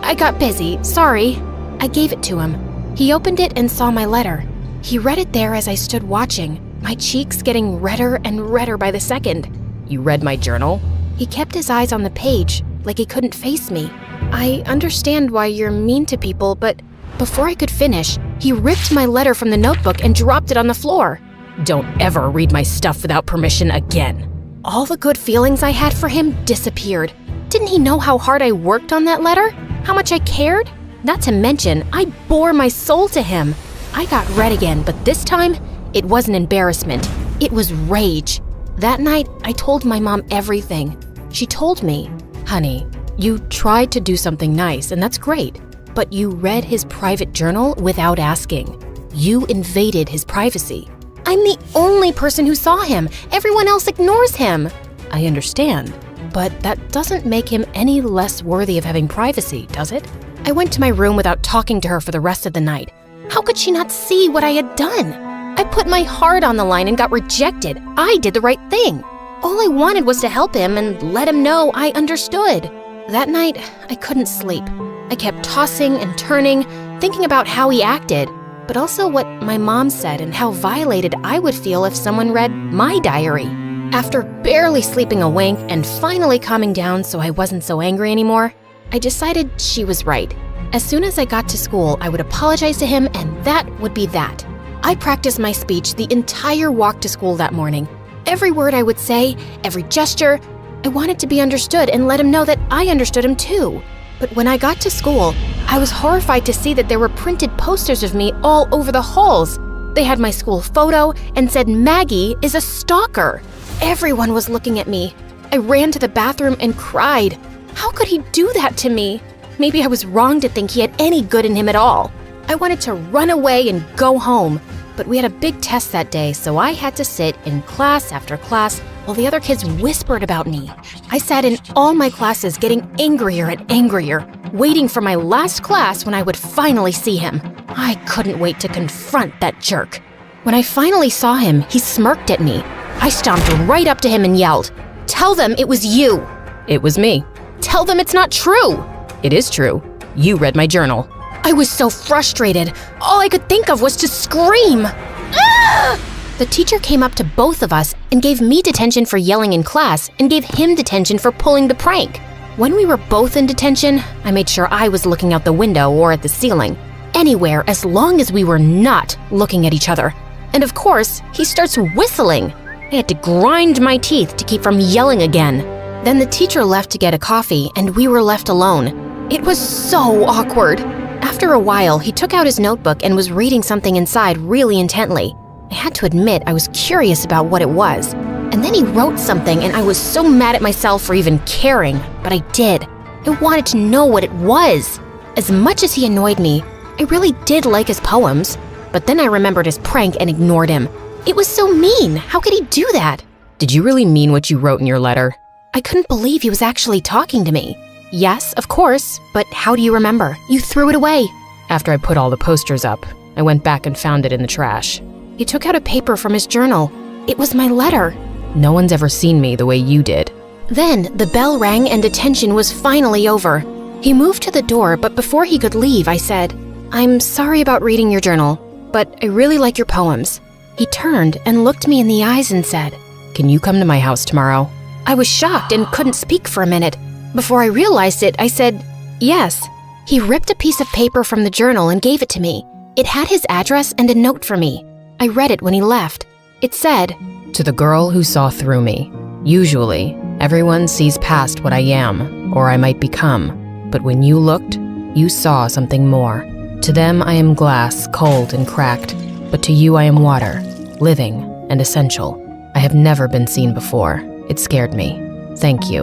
I got busy, sorry. I gave it to him. He opened it and saw my letter. He read it there as I stood watching, my cheeks getting redder and redder by the second. You read my journal? He kept his eyes on the page, like he couldn't face me. I understand why you're mean to people, but before I could finish, he ripped my letter from the notebook and dropped it on the floor. Don't ever read my stuff without permission again. All the good feelings I had for him disappeared. Didn't he know how hard I worked on that letter? How much I cared? Not to mention, I bore my soul to him. I got red again, but this time, it wasn't embarrassment. It was rage. That night, I told my mom everything. She told me, honey, you tried to do something nice, and that's great, but you read his private journal without asking. You invaded his privacy. I'm the only person who saw him. Everyone else ignores him. I understand, but that doesn't make him any less worthy of having privacy, does it? I went to my room without talking to her for the rest of the night. How could she not see what I had done? I put my heart on the line and got rejected. I did the right thing. All I wanted was to help him and let him know I understood. That night, I couldn't sleep. I kept tossing and turning, thinking about how he acted, but also what my mom said and how violated I would feel if someone read my diary. After barely sleeping a wink and finally calming down so I wasn't so angry anymore, I decided she was right. As soon as I got to school, I would apologize to him, and that would be that. I practiced my speech the entire walk to school that morning. Every word I would say, every gesture, I wanted to be understood and let him know that I understood him too. But when I got to school, I was horrified to see that there were printed posters of me all over the halls. They had my school photo and said Maggie is a stalker. Everyone was looking at me. I ran to the bathroom and cried. How could he do that to me? Maybe I was wrong to think he had any good in him at all. I wanted to run away and go home, but we had a big test that day, so I had to sit in class after class while the other kids whispered about me. I sat in all my classes getting angrier and angrier, waiting for my last class when I would finally see him. I couldn't wait to confront that jerk. When I finally saw him, he smirked at me. I stomped right up to him and yelled, "Tell them it was you." It was me. "Tell them it's not true." It is true. You read my journal. I was so frustrated. All I could think of was to scream. Ah! The teacher came up to both of us and gave me detention for yelling in class and gave him detention for pulling the prank. When we were both in detention, I made sure I was looking out the window or at the ceiling. Anywhere as long as we were not looking at each other. And of course, he starts whistling. I had to grind my teeth to keep from yelling again. Then the teacher left to get a coffee and we were left alone. It was so awkward. After a while, he took out his notebook and was reading something inside really intently. I had to admit I was curious about what it was. And then he wrote something and I was so mad at myself for even caring, but I did. I wanted to know what it was. As much as he annoyed me, I really did like his poems. But then I remembered his prank and ignored him. It was so mean. How could he do that? Did you really mean what you wrote in your letter? I couldn't believe he was actually talking to me. Yes, of course, but how do you remember? You threw it away. After I put all the posters up, I went back and found it in the trash. He took out a paper from his journal. It was my letter. No one's ever seen me the way you did. Then the bell rang and detention was finally over. He moved to the door, but before he could leave, I said, "I'm sorry about reading your journal, but I really like your poems." He turned and looked me in the eyes and said, "Can you come to my house tomorrow?" I was shocked and couldn't speak for a minute. Before I realized it, I said, "Yes." He ripped a piece of paper from the journal and gave it to me. It had his address and a note for me. I read it when he left. It said, "To the girl who saw through me. Usually, everyone sees past what I am, or I might become. But when you looked, you saw something more. To them I am glass, cold and cracked. But to you I am water, living and essential. I have never been seen before. It scared me. Thank you.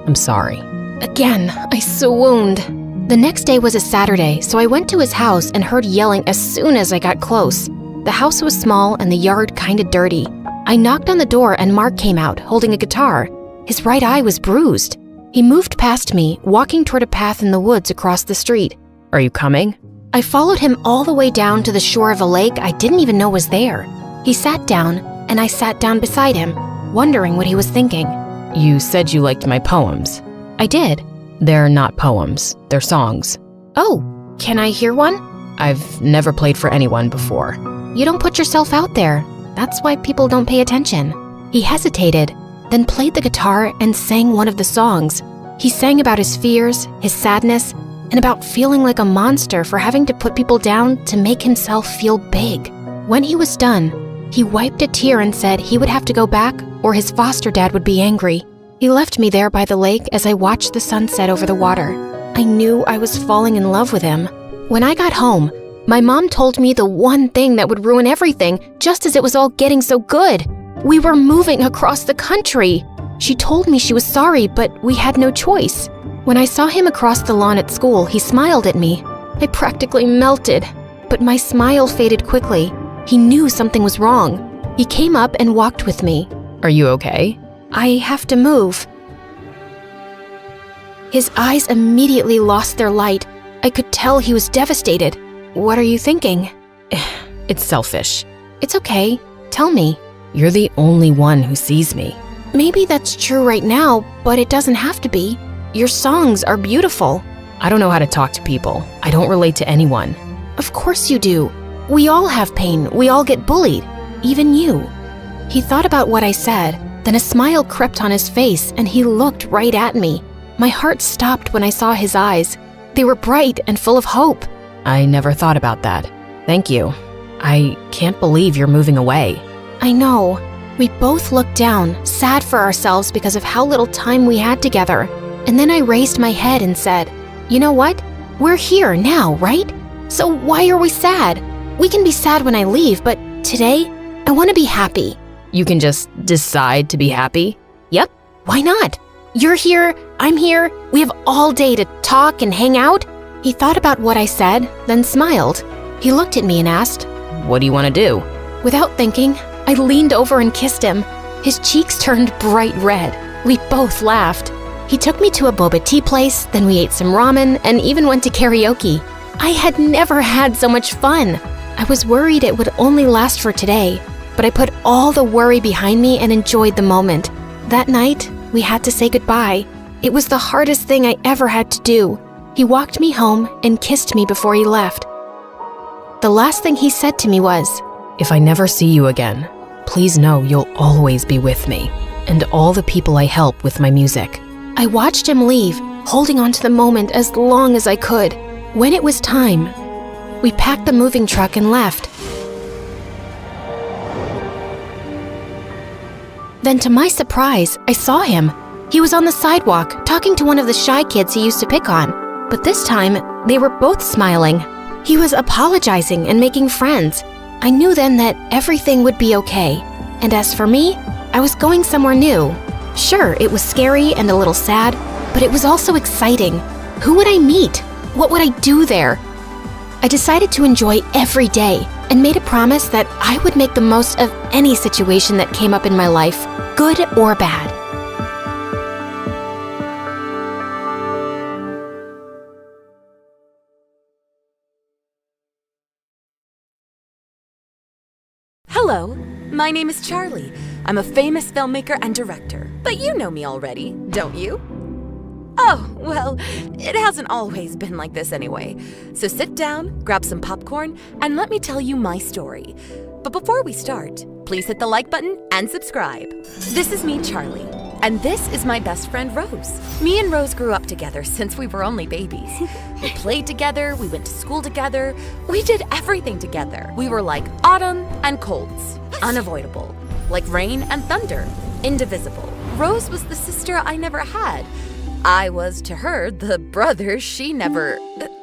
I'm sorry." Again, I swooned. The next day was a Saturday, so I went to his house and heard yelling as soon as I got close. The house was small and the yard kinda dirty. I knocked on the door and Mark came out, holding a guitar. His right eye was bruised. He moved past me, walking toward a path in the woods across the street. "Are you coming?" I followed him all the way down to the shore of a lake I didn't even know was there. He sat down, and I sat down beside him, wondering what he was thinking. "You said you liked my poems." I did. "They're not poems, they're songs." "Oh, can I hear one?" "I've never played for anyone before." "You don't put yourself out there. That's why people don't pay attention." He hesitated, then played the guitar and sang one of the songs. He sang about his fears, his sadness, and about feeling like a monster for having to put people down to make himself feel big. When he was done, he wiped a tear and said he would have to go back or his foster dad would be angry. He left me there by the lake as I watched the sunset over the water. I knew I was falling in love with him. When I got home, my mom told me the one thing that would ruin everything just as it was all getting so good. We were moving across the country. She told me she was sorry, but we had no choice. When I saw him across the lawn at school, he smiled at me. I practically melted, but my smile faded quickly. He knew something was wrong. He came up and walked with me. "Are you okay?" "I have to move." His eyes immediately lost their light. I could tell he was devastated. "What are you thinking?" "It's selfish." "It's okay. Tell me." "You're the only one who sees me." "Maybe that's true right now, but it doesn't have to be. Your songs are beautiful." "I don't know how to talk to people. I don't relate to anyone." "Of course you do. We all have pain. We all get bullied. Even you." He thought about what I said, then a smile crept on his face and he looked right at me. My heart stopped when I saw his eyes. They were bright and full of hope. "I never thought about that. Thank you. I can't believe you're moving away." "I know." We both looked down, sad for ourselves because of how little time we had together. And then I raised my head and said, "You know what? We're here now, right? So why are we sad? We can be sad when I leave, but today, I want to be happy." "You can just decide to be happy?" "Yep, why not? You're here, I'm here. We have all day to talk and hang out. He thought about what I said, then smiled. He looked at me and asked, What do you want to do? Without thinking, I leaned over and kissed him. His cheeks turned bright red. We both laughed. He took me to a boba tea place, then we ate some ramen and even went to karaoke. I had never had so much fun. I was worried it would only last for today, but I put all the worry behind me and enjoyed the moment. That night, we had to say goodbye. It was the hardest thing I ever had to do. He walked me home and kissed me before he left. The last thing he said to me was, If I never see you again, please know you'll always be with me and all the people I help with my music. I watched him leave, holding on to the moment as long as I could. When it was time, we packed the moving truck and left. Then to my surprise, I saw him. He was on the sidewalk, talking to one of the shy kids he used to pick on. But this time, they were both smiling. He was apologizing and making friends. I knew then that everything would be okay. And as for me, I was going somewhere new. Sure, it was scary and a little sad, but it was also exciting. Who would I meet? What would I do there? I decided to enjoy every day and made a promise that I would make the most of any situation that came up in my life, good or bad. Hello, my name is Charlie. I'm a famous filmmaker and director, but you know me already, don't you? Oh, well, it hasn't always been like this anyway. So sit down, grab some popcorn, and let me tell you my story. But before we start, please hit the like button and subscribe. This is me, Charlie, and this is my best friend, Rose. Me and Rose grew up together since we were only babies. We played together, we went to school together, we did everything together. We were like autumn and colds, unavoidable. Like rain and thunder, indivisible. Rose was the sister I never had. I was to her the brother she never...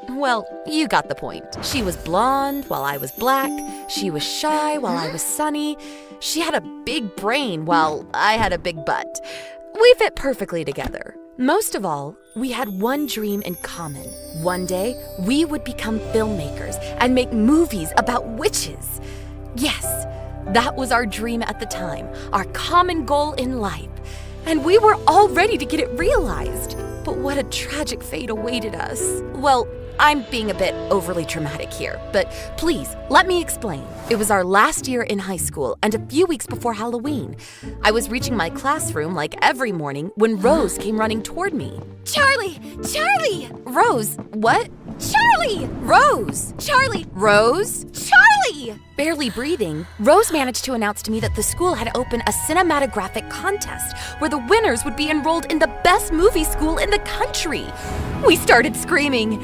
Well, you got the point. She was blonde while I was black. She was shy while I was sunny. She had a big brain while I had a big butt. We fit perfectly together. Most of all, we had one dream in common. One day, we would become filmmakers and make movies about witches. Yes, that was our dream at the time, our common goal in life. And we were all ready to get it realized. But what a tragic fate awaited us. Well, I'm being a bit overly dramatic here, but please, let me explain. It was our last year in high school and a few weeks before Halloween. I was reaching my classroom like every morning when Rose came running toward me. Charlie! Charlie! Rose, what? Charlie! Rose! Charlie! Rose! Charlie! Barely breathing, Rose managed to announce to me that the school had opened a cinematographic contest where the winners would be enrolled in the best movie school in the country. We started screaming.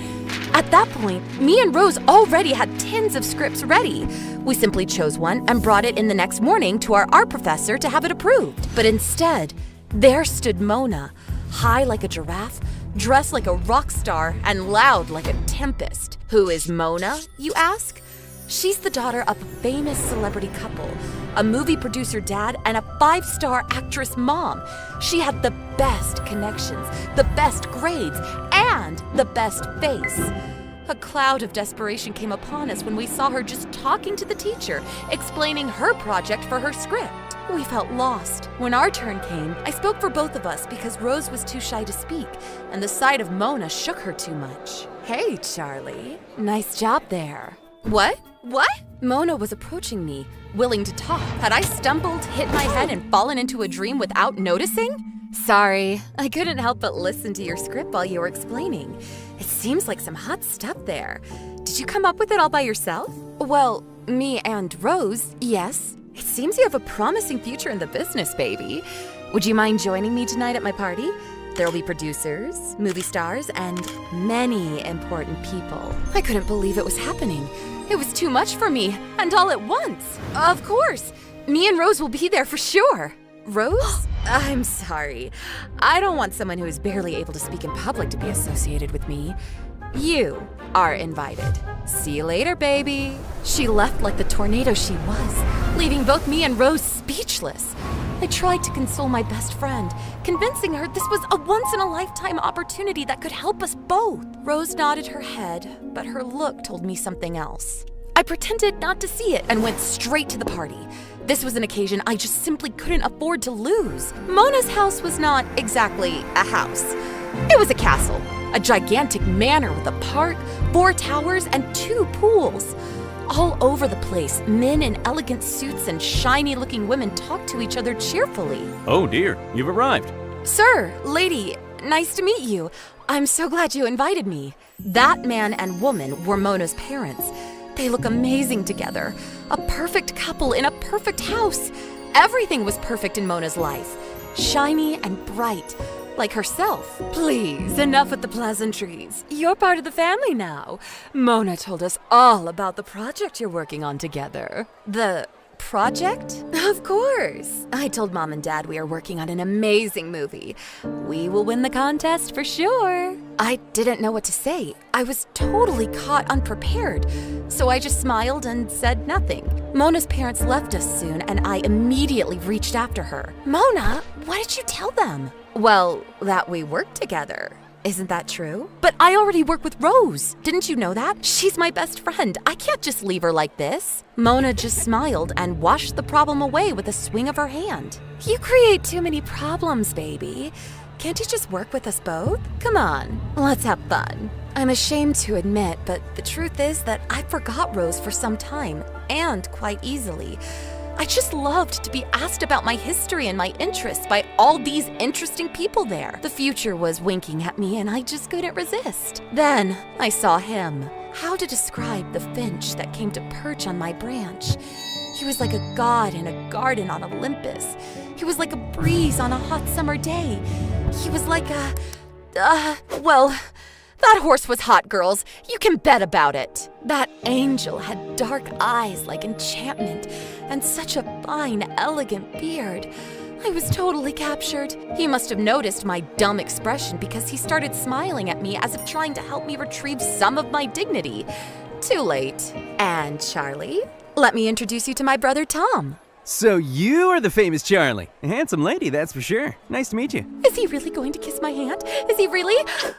At that point, me and Rose already had tins of scripts ready. We simply chose one and brought it in the next morning to our art professor to have it approved. But instead, there stood Mona, high like a giraffe, dressed like a rock star, and loud like a tempest. Who is Mona, you ask? She's the daughter of a famous celebrity couple, a movie producer dad, and a 5-star actress mom. She had the best connections, the best grades, and the best face. A cloud of desperation came upon us when we saw her just talking to the teacher, explaining her project for her script. We felt lost. When our turn came, I spoke for both of us because Rose was too shy to speak, and the sight of Mona shook her too much. Hey, Charlie. Nice job there. What? What? Mona was approaching me, willing to talk. Had I stumbled, hit my head, and fallen into a dream without noticing? Sorry, I couldn't help but listen to your script while you were explaining. It seems like some hot stuff there. Did you come up with it all by yourself? Well, me and Rose, yes. It seems you have a promising future in the business, baby. Would you mind joining me tonight at my party? There'll be producers, movie stars, and many important people. I couldn't believe it was happening. It was too much for me, and all at once. Of course, me and Rose will be there for sure. Rose? I'm sorry. I don't want someone who is barely able to speak in public to be associated with me. You are invited. See you later, baby. She left like the tornado she was, leaving both me and Rose speechless. I tried to console my best friend, convincing her this was a once-in-a-lifetime opportunity that could help us both. Rose nodded her head, but her look told me something else. I pretended not to see it and went straight to the party. This was an occasion I just simply couldn't afford to lose. Mona's house was not exactly a house. It was a castle, a gigantic manor with a park, 4 towers, and 2 pools. All over the place, men in elegant suits and shiny-looking women talked to each other cheerfully. Oh dear, you've arrived. Sir, lady, nice to meet you. I'm so glad you invited me. That man and woman were Mona's parents. They look amazing together. A perfect couple in a perfect house. Everything was perfect in Mona's life. Shiny and bright, like herself. Please, enough with the pleasantries. You're part of the family now. Mona told us all about the project you're working on together. The project? Of course. I told Mom and Dad we are working on an amazing movie. We will win the contest for sure. I didn't know what to say. I was totally caught unprepared. So I just smiled and said nothing. Mona's parents left us soon, and I immediately reached after her. Mona, what did you tell them? Well, that we work together. Isn't that true? But I already work with Rose. Didn't you know that? She's my best friend. I can't just leave her like this. Mona just smiled and washed the problem away with a swing of her hand. You create too many problems, baby. Can't you just work with us both? Come on, let's have fun. I'm ashamed to admit, but the truth is that I forgot Rose for some time, and quite easily. I just loved to be asked about my history and my interests by all these interesting people there. The future was winking at me and I just couldn't resist. Then I saw him. How to describe the finch that came to perch on my branch? He was like a god in a garden on Olympus. He was like a breeze on a hot summer day. He was like that horse was hot, girls. You can bet about it. That angel had dark eyes like enchantment and such a fine, elegant beard. I was totally captured. He must have noticed my dumb expression because he started smiling at me as if trying to help me retrieve some of my dignity. Too late. And Charlie, let me introduce you to my brother Tom. So you are the famous Charlie. A handsome lady, that's for sure. Nice to meet you. Is he really going to kiss my hand? Is he really? Oh,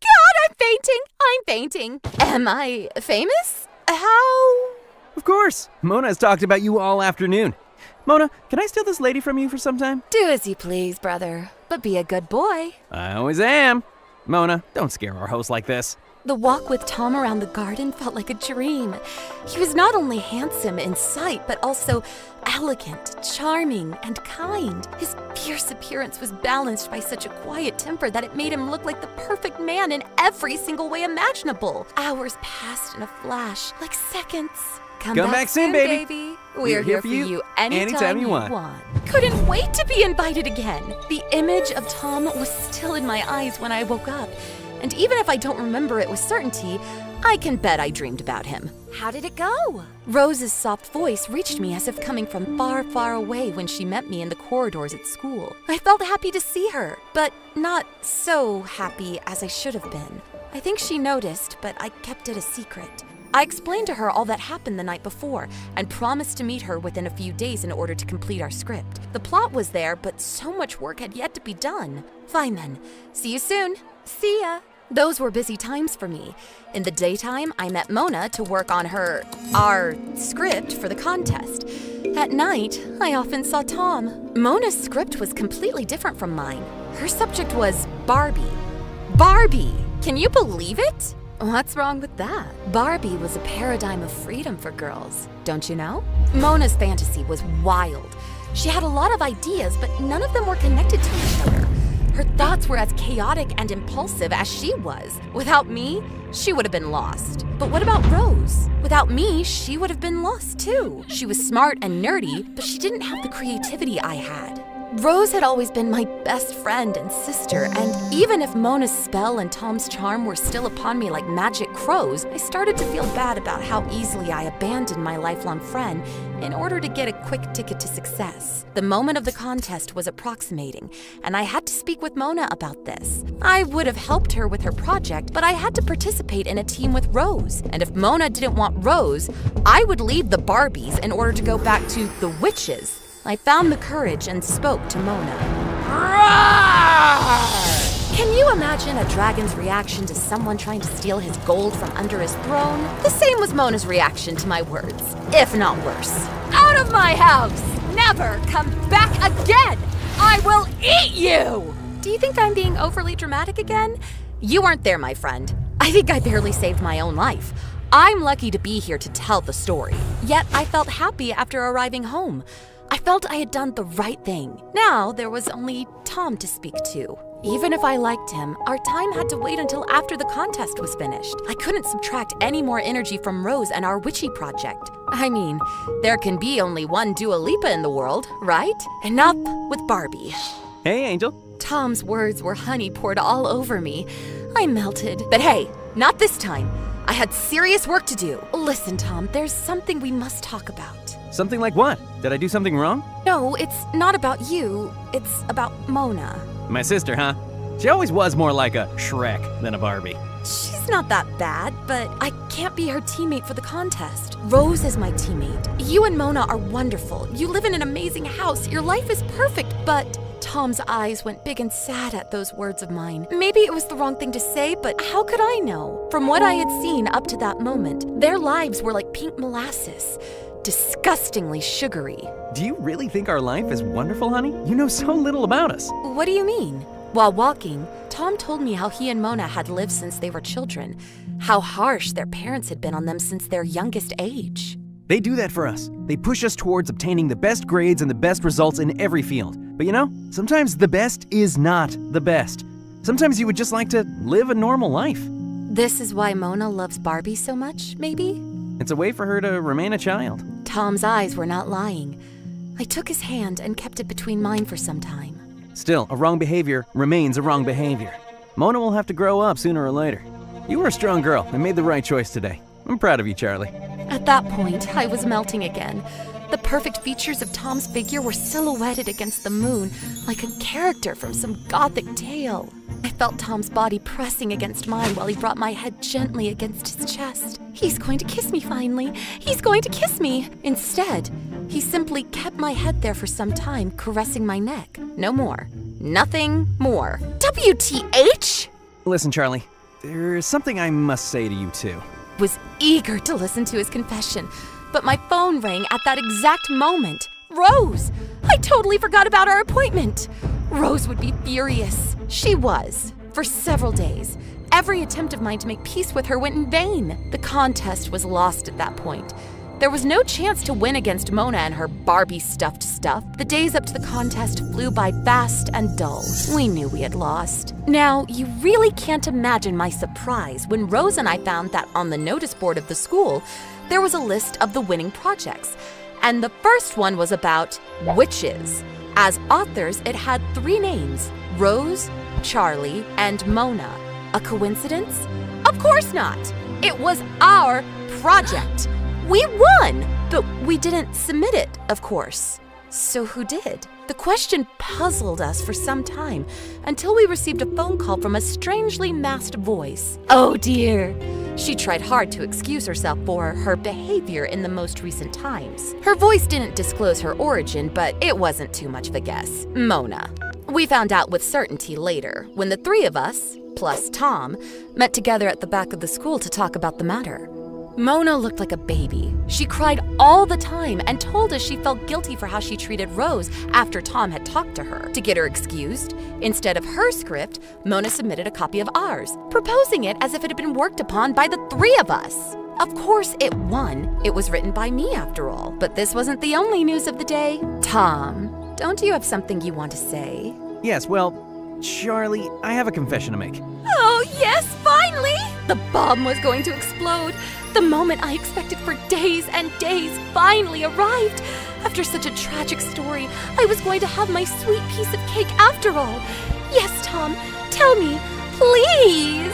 God, I'm fainting. Am I famous? How? Of course. Mona has talked about you all afternoon. Mona, can I steal this lady from you for some time? Do as you please, brother, but be a good boy. I always am. Mona, don't scare our host like this. The walk with Tom around the garden felt like a dream. He was not only handsome in sight, but also elegant, charming, and kind. His fierce appearance was balanced by such a quiet temper that it made him look like the perfect man in every single way imaginable. Hours passed in a flash, like seconds. Come back soon, baby. We're here for you anytime you want. Couldn't wait to be invited again. The image of Tom was still in my eyes when I woke up. And even if I don't remember it with certainty, I can bet I dreamed about him. How did it go? Rose's soft voice reached me as if coming from far, far away when she met me in the corridors at school. I felt happy to see her, but not so happy as I should have been. I think she noticed, but I kept it a secret. I explained to her all that happened the night before and promised to meet her within a few days in order to complete our script. The plot was there, but so much work had yet to be done. Fine then. See you soon. See ya. Those were busy times for me. In the daytime, I met Mona to work on our script for the contest. At night, I often saw Tom. Mona's script was completely different from mine. Her subject was Barbie. Barbie! Can you believe it? What's wrong with that? Barbie was a paradigm of freedom for girls, don't you know? Mona's fantasy was wild. She had a lot of ideas, but none of them were connected to each other. Her thoughts were as chaotic and impulsive as she was. Without me, she would have been lost. But what about Rose? Without me, she would have been lost too. She was smart and nerdy, but she didn't have the creativity I had. Rose had always been my best friend and sister, and even if Mona's spell and Tom's charm were still upon me like magic crows, I started to feel bad about how easily I abandoned my lifelong friend in order to get a quick ticket to success. The moment of the contest was approximating, and I had to speak with Mona about this. I would have helped her with her project, but I had to participate in a team with Rose, and if Mona didn't want Rose, I would leave the Barbies in order to go back to the witches. I found the courage and spoke to Mona. Can you imagine a dragon's reaction to someone trying to steal his gold from under his throne? The same was Mona's reaction to my words, if not worse. Out of my house! Never come back again! I will eat you! Do you think I'm being overly dramatic again? You weren't there, my friend. I think I barely saved my own life. I'm lucky to be here to tell the story. Yet I felt happy after arriving home. I felt I had done the right thing. Now there was only Tom to speak to. Even if I liked him, our time had to wait until after the contest was finished. I couldn't subtract any more energy from Rose and our witchy project. I mean, there can be only one Dua Lipa in the world, right? Enough with Barbie. Hey, Angel. Tom's words were honey poured all over me. I melted. But hey, not this time. I had serious work to do. Listen, Tom, there's something we must talk about. Something like what? Did I do something wrong? No, it's not about you. It's about Mona. My sister, huh? She always was more like a Shrek than a Barbie. She's not that bad, but I can't be her teammate for the contest. Rose is my teammate. You and Mona are wonderful. You live in an amazing house. Your life is perfect, but... Tom's eyes went big and sad at those words of mine. Maybe it was the wrong thing to say, but how could I know? From what I had seen up to that moment, their lives were like pink molasses. Disgustingly sugary. Do you really think our life is wonderful, honey? You know so little about us. What do you mean? While walking, Tom told me how he and Mona had lived since they were children, how harsh their parents had been on them since their youngest age. They do that for us. They push us towards obtaining the best grades and the best results in every field. But you know, sometimes the best is not the best. Sometimes you would just like to live a normal life. This is why Mona loves Barbie so much, maybe? It's a way for her to remain a child. Tom's eyes were not lying. I took his hand and kept it between mine for some time. Still, a wrong behavior remains a wrong behavior. Mona will have to grow up sooner or later. You were a strong girl and made the right choice today. I'm proud of you, Charlie. At that point, I was melting again. The perfect features of Tom's figure were silhouetted against the moon, like a character from some gothic tale. I felt Tom's body pressing against mine while he brought my head gently against his chest. He's going to kiss me finally. He's going to kiss me. Instead, he simply kept my head there for some time, caressing my neck. No more. Nothing more. WTH? Listen, Charlie, there's something I must say to you too. Was eager to listen to his confession, but my phone rang at that exact moment. Rose! I totally forgot about our appointment. Rose would be furious. She was. For several days. Every attempt of mine to make peace with her went in vain. The contest was lost at that point. There was no chance to win against Mona and her Barbie-stuffed stuff. The days up to the contest flew by fast and dull. We knew we had lost. Now, you really can't imagine my surprise when Rose and I found that on the notice board of the school, there was a list of the winning projects. And the first one was about witches. As authors, it had 3 names: Rose, Charlie, and Mona. A coincidence? Of course not. It was our project. We won, but we didn't submit it, of course. So who did? The question puzzled us for some time until we received a phone call from a strangely masked voice. Oh dear. She tried hard to excuse herself for her behavior in the most recent times. Her voice didn't disclose her origin, but it wasn't too much of a guess. Mona. We found out with certainty later, when the 3 of us, plus Tom, met together at the back of the school to talk about the matter. Mona looked like a baby. She cried all the time and told us she felt guilty for how she treated Rose after Tom had talked to her. To get her excused, instead of her script, Mona submitted a copy of ours, proposing it as if it had been worked upon by the 3 of us. Of course it won. It was written by me after all. But this wasn't the only news of the day. Tom, don't you have something you want to say? Yes, well, Charlie, I have a confession to make. Oh, yes, finally! The bomb was going to explode. The moment I expected for days and days finally arrived. After such a tragic story, I was going to have my sweet piece of cake after all. Yes, Tom, tell me, please.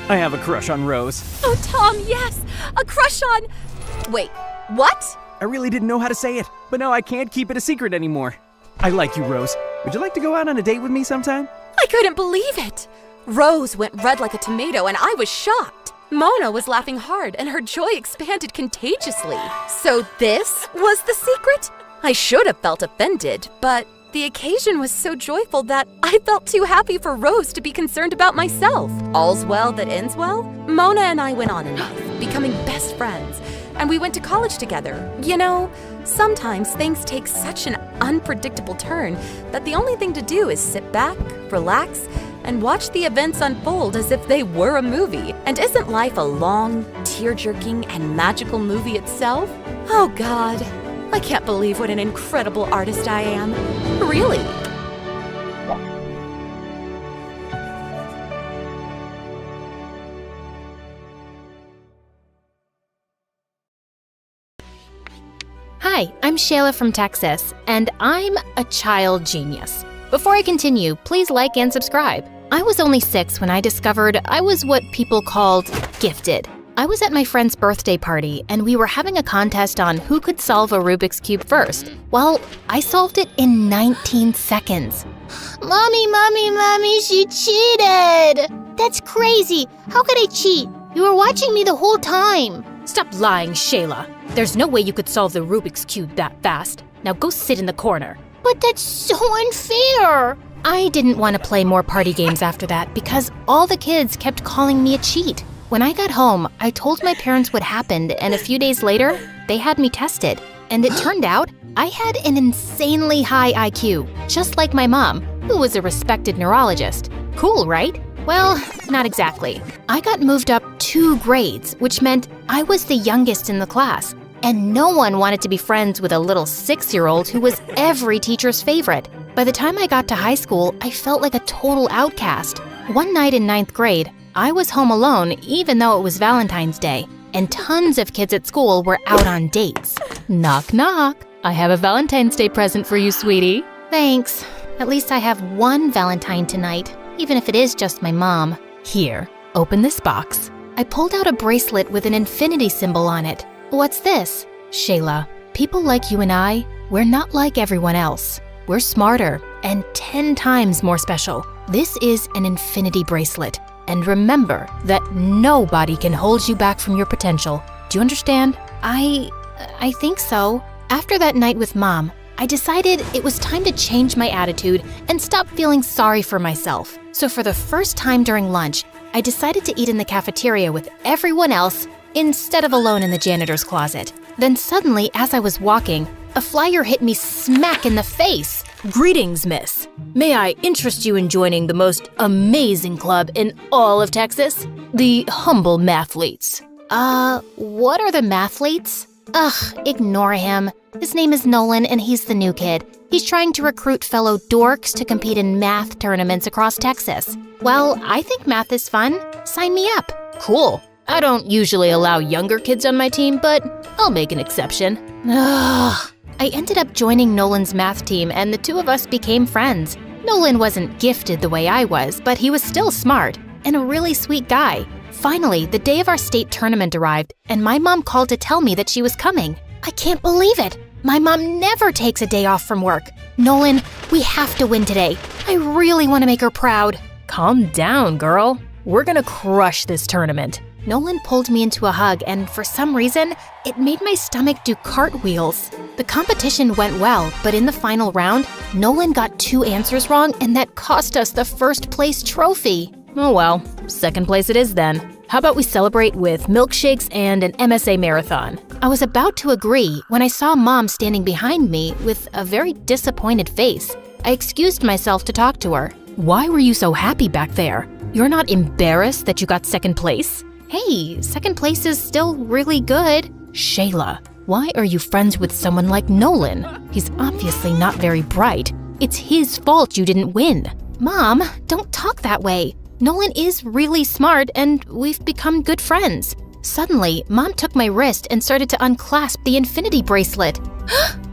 I have a crush on Rose. Oh, Tom, yes, a crush on... Wait, what? I really didn't know how to say it, but now I can't keep it a secret anymore. I like you, Rose. Would you like to go out on a date with me sometime? I couldn't believe it. Rose went red like a tomato and I was shocked. Mona was laughing hard and her joy expanded contagiously. So this was the secret? I should have felt offended, but the occasion was so joyful that I felt too happy for Rose to be concerned about myself. All's well that ends well. Mona and I went on in life, becoming best friends, and we went to college together. You know, sometimes things take such an unpredictable turn that the only thing to do is sit back, relax, and watch the events unfold as if they were a movie. And isn't life a long, tear-jerking, and magical movie itself? Oh God, I can't believe what an incredible artist I am. Really. Hi, I'm Shayla from Texas, and I'm a child genius. Before I continue, please like and subscribe. I was only 6 when I discovered I was what people called gifted. I was at my friend's birthday party, and we were having a contest on who could solve a Rubik's Cube first. Well, I solved it in 19 seconds. Mommy, she cheated! That's crazy. How could I cheat? You were watching me the whole time. Stop lying, Shayla. There's no way you could solve the Rubik's Cube that fast. Now go sit in the corner. But that's so unfair. I didn't want to play more party games after that because all the kids kept calling me a cheat. When I got home, I told my parents what happened, and a few days later, they had me tested. And it turned out I had an insanely high IQ, just like my mom, who was a respected neurologist. Cool, right? Well, not exactly. I got moved up 2 grades, which meant I was the youngest in the class. And no one wanted to be friends with a little 6-year-old who was every teacher's favorite. By the time I got to high school, I felt like a total outcast. One night in 9th grade, I was home alone even though it was Valentine's Day, and tons of kids at school were out on dates. Knock, knock. I have a Valentine's Day present for you, sweetie. Thanks. At least I have one Valentine tonight, even if it is just my mom. Here, open this box. I pulled out a bracelet with an infinity symbol on it. What's this? Shayla, people like you and I, we're not like everyone else. We're smarter and 10 times more special. This is an infinity bracelet. And remember that nobody can hold you back from your potential. Do you understand? I think so. After that night with Mom, I decided it was time to change my attitude and stop feeling sorry for myself. So for the first time during lunch, I decided to eat in the cafeteria with everyone else instead of alone in the janitor's closet. Then suddenly, as I was walking, a flyer hit me smack in the face. Greetings, miss. May I interest you in joining the most amazing club in all of Texas? The Humble Mathletes. What are the Mathletes? Ugh, ignore him. His name is Nolan and he's the new kid. He's trying to recruit fellow dorks to compete in math tournaments across Texas. Well, I think math is fun. Sign me up. Cool. I don't usually allow younger kids on my team, but I'll make an exception. Ugh. I ended up joining Nolan's math team and the 2 of us became friends. Nolan wasn't gifted the way I was, but he was still smart and a really sweet guy. Finally, the day of our state tournament arrived and my mom called to tell me that she was coming. I can't believe it. My mom never takes a day off from work. Nolan, we have to win today. I really want to make her proud. Calm down, girl. We're gonna crush this tournament. Nolan pulled me into a hug, and for some reason, it made my stomach do cartwheels. The competition went well, but in the final round, Nolan got 2 answers wrong, and that cost us the 1st place trophy. Oh well, 2nd place it is then. How about we celebrate with milkshakes and an MSA marathon? I was about to agree when I saw Mom standing behind me with a very disappointed face. I excused myself to talk to her. Why were you so happy back there? You're not embarrassed that you got 2nd place? Hey, 2nd place is still really good. Shayla, why are you friends with someone like Nolan? He's obviously not very bright. It's his fault you didn't win. Mom, don't talk that way. Nolan is really smart and we've become good friends. Suddenly, Mom took my wrist and started to unclasp the infinity bracelet.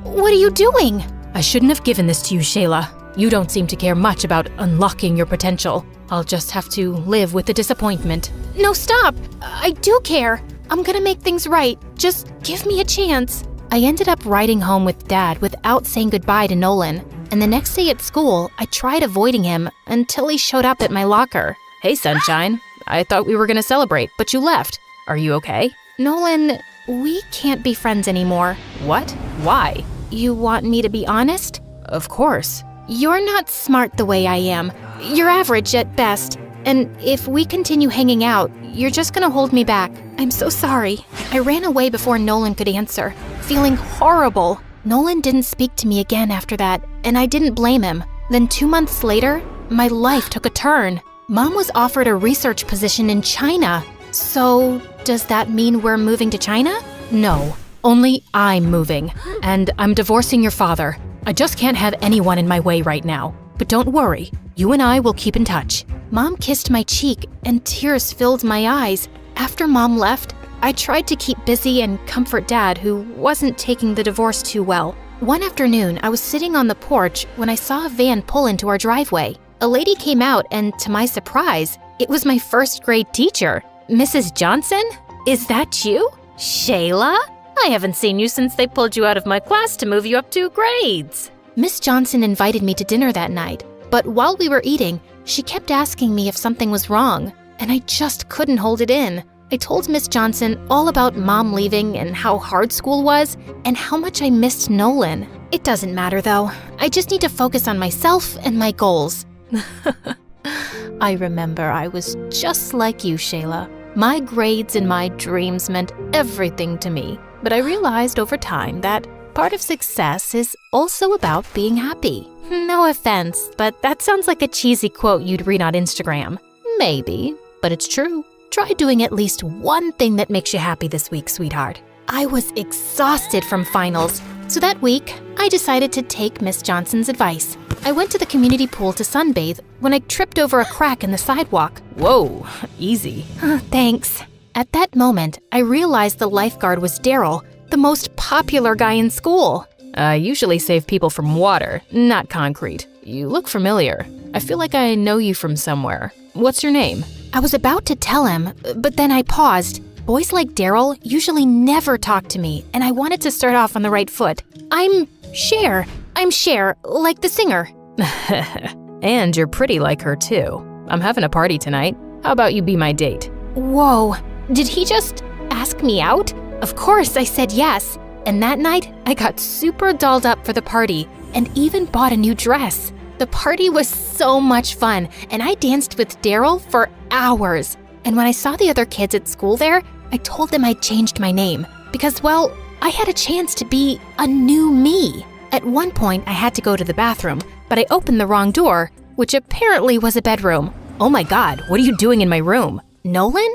What are you doing? I shouldn't have given this to you, Shayla. You don't seem to care much about unlocking your potential. I'll just have to live with the disappointment. No, stop! I do care. I'm gonna make things right. Just give me a chance. I ended up riding home with Dad without saying goodbye to Nolan. And the next day at school, I tried avoiding him until he showed up at my locker. Hey, sunshine. I thought we were gonna celebrate, but you left. Are you okay? Nolan, we can't be friends anymore. What? Why? You want me to be honest? Of course. You're not smart the way I am. You're average at best. And if we continue hanging out, you're just gonna hold me back. I'm so sorry. I ran away before Nolan could answer, feeling horrible. Nolan didn't speak to me again after that, and I didn't blame him. Then 2 months later, my life took a turn. Mom was offered a research position in China. So, does that mean we're moving to China? No, only I'm moving. And I'm divorcing your father. I just can't have anyone in my way right now. But don't worry, you and I will keep in touch. Mom kissed my cheek, and tears filled my eyes. After Mom left, I tried to keep busy and comfort Dad, who wasn't taking the divorce too well. One afternoon, I was sitting on the porch when I saw a van pull into our driveway. A lady came out, and to my surprise, it was my first grade teacher. Mrs. Johnson? Is that you? Shayla? I haven't seen you since they pulled you out of my class to move you up 2 grades. Miss Johnson invited me to dinner that night, but while we were eating, she kept asking me if something was wrong, and I just couldn't hold it in. I told Miss Johnson all about Mom leaving and how hard school was and how much I missed Nolan. It doesn't matter though. I just need to focus on myself and my goals. I remember I was just like you, Shayla. My grades and my dreams meant everything to me, but I realized over time that part of success is also about being happy. No offense, but that sounds like a cheesy quote you'd read on Instagram. Maybe, but it's true. Try doing at least one thing that makes you happy this week, sweetheart. I was exhausted from finals, so that week, I decided to take Miss Johnson's advice. I went to the community pool to sunbathe when I tripped over a crack in the sidewalk. Whoa, easy. Thanks. At that moment, I realized the lifeguard was Daryl, the most popular guy in school. I usually save people from water, not concrete. You look familiar. I feel like I know you from somewhere. What's your name? I was about to tell him, but then I paused. Boys like Daryl usually never talk to me, and I wanted to start off on the right foot. I'm Cher, like the singer. And you're pretty like her too. I'm having a party tonight. How about you be my date? Whoa, did he just ask me out? Of course I said yes. And that night, I got super dolled up for the party and even bought a new dress. The party was so much fun, and I danced with Daryl for hours. And when I saw the other kids at school there, I told them I'd changed my name because, well, I had a chance to be a new me. At one point, I had to go to the bathroom, but I opened the wrong door, which apparently was a bedroom. Oh my God, what are you doing in my room? Nolan?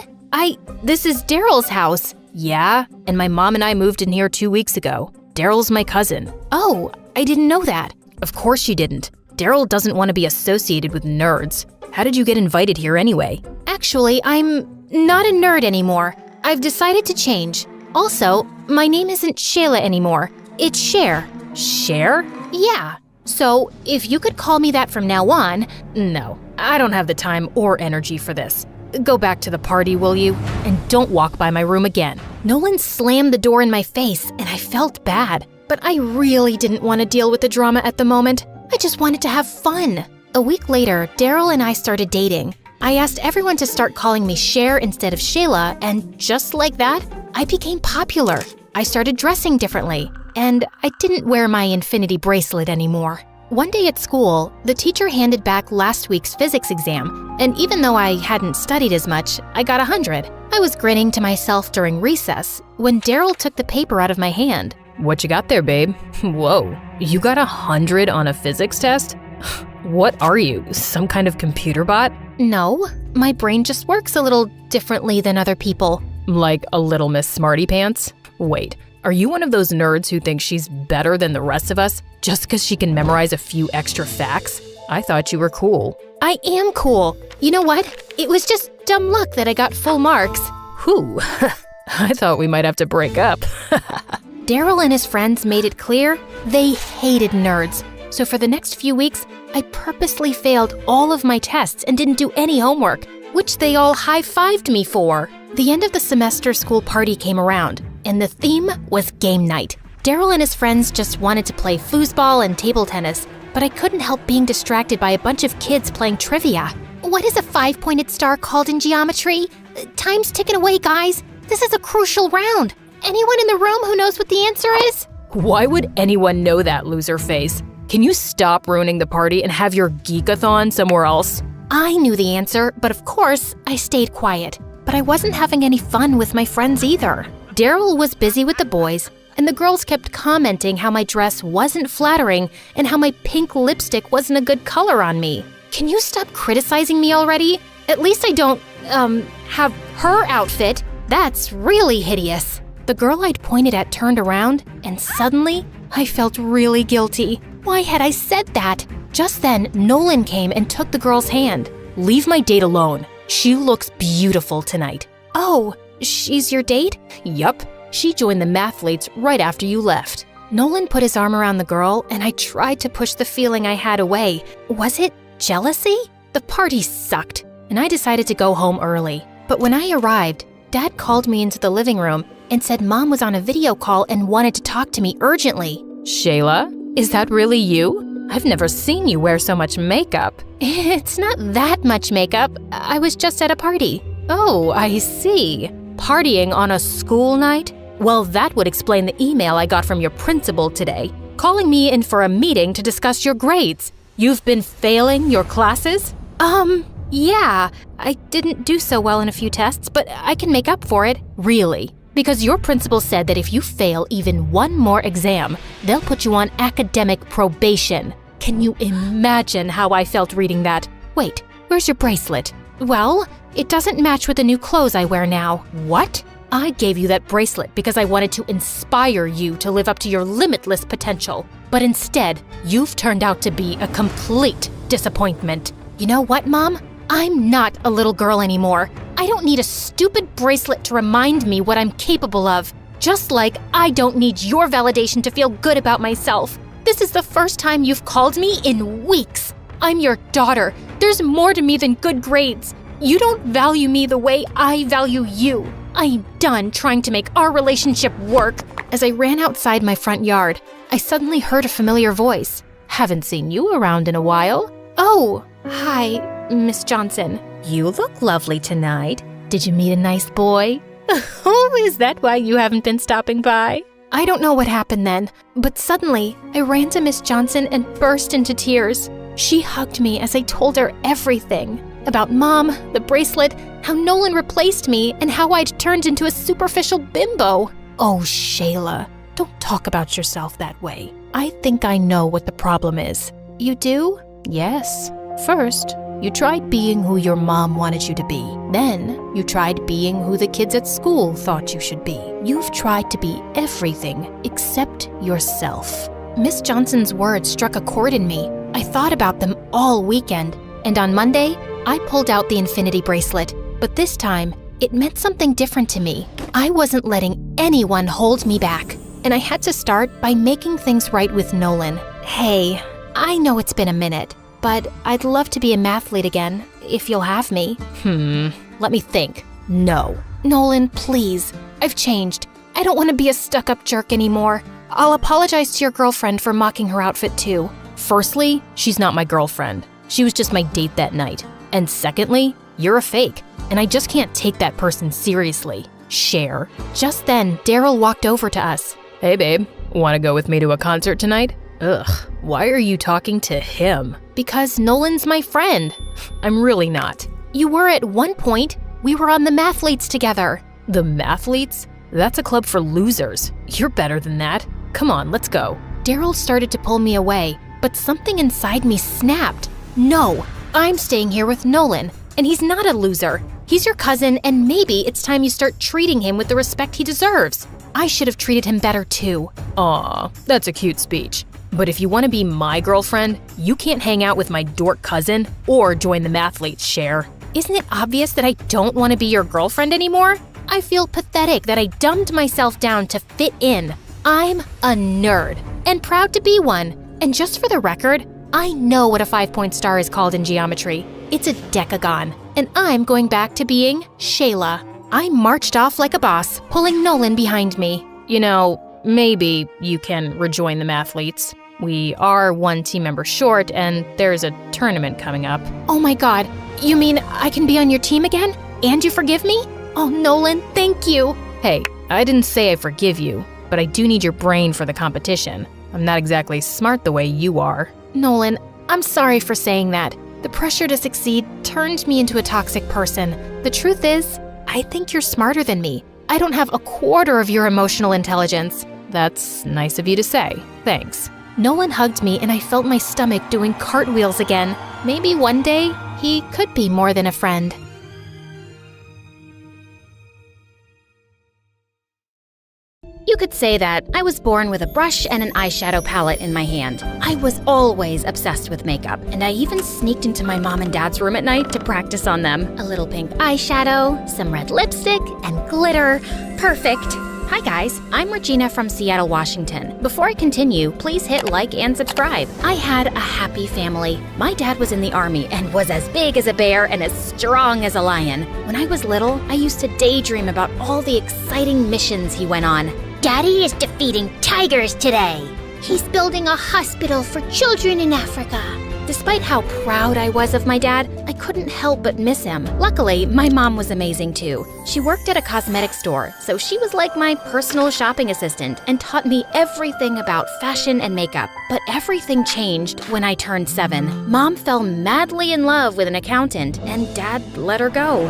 This is Daryl's house. Yeah, and my mom and I moved in here 2 weeks ago. Daryl's my cousin. Oh, I didn't know that. Of course you didn't. Daryl doesn't want to be associated with nerds. How did you get invited here anyway? Actually, I'm not a nerd anymore. I've decided to change. Also, my name isn't Shayla anymore. It's Cher. Cher? Yeah. So, if you could call me that from now on. No, I don't have the time or energy for this. Go back to the party, will you? And don't walk by my room again. Nolan slammed the door in my face, and I felt bad. But I really didn't want to deal with the drama at the moment. I just wanted to have fun. A week later, Daryl and I started dating. I asked everyone to start calling me Cher instead of Shayla, and just like that, I became popular. I started dressing differently, and I didn't wear my infinity bracelet anymore. One day at school, the teacher handed back last week's physics exam, and even though I hadn't studied as much, I got 100. I was grinning to myself during recess when Daryl took the paper out of my hand. What you got there, babe? Whoa, you got 100 on a physics test? What are you, some kind of computer bot? No, my brain just works a little differently than other people. Like a little Miss Smarty Pants? Wait, are you one of those nerds who thinks she's better than the rest of us just because she can memorize a few extra facts? I thought you were cool. I am cool. You know what? It was just dumb luck that I got full marks. Whew, I thought we might have to break up. Daryl and his friends made it clear they hated nerds. So for the next few weeks, I purposely failed all of my tests and didn't do any homework, which they all high-fived me for. The end of the semester school party came around, and the theme was game night. Daryl and his friends just wanted to play foosball and table tennis, but I couldn't help being distracted by a bunch of kids playing trivia. What is a 5-pointed star called in geometry? Time's ticking away, guys. This is a crucial round. Anyone in the room who knows what the answer is? Why would anyone know that, loser face? Can you stop ruining the party and have your geekathon somewhere else? I knew the answer, but of course, I stayed quiet. But I wasn't having any fun with my friends either. Daryl was busy with the boys, and the girls kept commenting how my dress wasn't flattering and how my pink lipstick wasn't a good color on me. Can you stop criticizing me already? At least I don't, have her outfit. That's really hideous. The girl I'd pointed at turned around, and suddenly, I felt really guilty. Why had I said that? Just then, Nolan came and took the girl's hand. Leave my date alone. She looks beautiful tonight. Oh, she's your date? Yup. She joined the mathletes right after you left. Nolan put his arm around the girl, and I tried to push the feeling I had away. Was it jealousy? The party sucked, and I decided to go home early. But when I arrived, Dad called me into the living room and said Mom was on a video call and wanted to talk to me urgently. Shayla, is that really you? I've never seen you wear so much makeup. It's not that much makeup. I was just at a party. Oh, I see. Partying on a school night? Well, that would explain the email I got from your principal today, calling me in for a meeting to discuss your grades. You've been failing your classes? Yeah. I didn't do so well in a few tests, but I can make up for it. Really? Because your principal said that if you fail even one more exam, they'll put you on academic probation. Can you imagine how I felt reading that? Wait, where's your bracelet? Well, it doesn't match with the new clothes I wear now. What? I gave you that bracelet because I wanted to inspire you to live up to your limitless potential. But instead, you've turned out to be a complete disappointment. You know what, Mom? I'm not a little girl anymore. I don't need a stupid bracelet to remind me what I'm capable of. Just like I don't need your validation to feel good about myself. This is the first time you've called me in weeks. I'm your daughter. There's more to me than good grades. You don't value me the way I value you. I'm done trying to make our relationship work. As I ran outside my front yard, I suddenly heard a familiar voice. Haven't seen you around in a while. Oh, hi, Miss Johnson. You look lovely tonight. Did you meet a nice boy? Oh, is that why you haven't been stopping by? I don't know what happened then, but suddenly I ran to Miss Johnson and burst into tears. She hugged me as I told her everything. About Mom, the bracelet, how Nolan replaced me, and how I'd turned into a superficial bimbo. Oh, Shayla, don't talk about yourself that way. I think I know what the problem is. You do? Yes. First, you tried being who your mom wanted you to be. Then, you tried being who the kids at school thought you should be. You've tried to be everything except yourself. Miss Johnson's words struck a chord in me. I thought about them all weekend, and on Monday, I pulled out the infinity bracelet. But this time, it meant something different to me. I wasn't letting anyone hold me back, and I had to start by making things right with Nolan. Hey, I know it's been a minute, but I'd love to be a mathlete again, if you'll have me. Let me think. No. Nolan, please. I've changed. I don't want to be a stuck-up jerk anymore. I'll apologize to your girlfriend for mocking her outfit too. Firstly, she's not my girlfriend. She was just my date that night. And secondly, you're a fake, and I just can't take that person seriously. Cher. Just then, Daryl walked over to us. Hey babe, wanna go with me to a concert tonight? Ugh, why are you talking to him? Because Nolan's my friend. I'm really not. You were at one point. We were on the mathletes together. The mathletes? That's a club for losers. You're better than that. Come on, let's go. Daryl started to pull me away, but something inside me snapped. No, I'm staying here with Nolan, and he's not a loser. He's your cousin, and maybe it's time you start treating him with the respect he deserves. I should have treated him better too. Aw, that's a cute speech. But if you want to be my girlfriend, you can't hang out with my dork cousin or join the mathletes, Cher. Isn't it obvious that I don't want to be your girlfriend anymore? I feel pathetic that I dumbed myself down to fit in. I'm a nerd, and proud to be one. And just for the record, I know what a 5-point star is called in geometry. It's a decagon, and I'm going back to being Shayla. I marched off like a boss, pulling Nolan behind me. You know, maybe you can rejoin the mathletes. We are one team member short, and there's a tournament coming up. Oh my god, you mean I can be on your team again? And you forgive me? Oh, Nolan, thank you. Hey, I didn't say I forgive you. but I do need your brain for the competition. I'm not exactly smart the way you are. Nolan, I'm sorry for saying that. The pressure to succeed turned me into a toxic person. The truth is, I think you're smarter than me. I don't have a quarter of your emotional intelligence. That's nice of you to say. Thanks. Nolan hugged me and I felt my stomach doing cartwheels again. Maybe one day, he could be more than a friend. You could say that I was born with a brush and an eyeshadow palette in my hand. I was always obsessed with makeup, and I even sneaked into my mom and dad's room at night to practice on them. A little pink eyeshadow, some red lipstick, and glitter. Perfect. Hi guys, I'm Regina from Seattle, Washington. Before I continue, please hit like and subscribe. I had a happy family. My dad was in the Army and was as big as a bear and as strong as a lion. When I was little, I used to daydream about all the exciting missions he went on. Daddy is defeating tigers today. He's building a hospital for children in Africa. Despite how proud I was of my dad, I couldn't help but miss him. Luckily, my mom was amazing too. She worked at a cosmetic store, so she was like my personal shopping assistant and taught me everything about fashion and makeup. But everything changed when I turned 7. Mom fell madly in love with an accountant, and Dad let her go.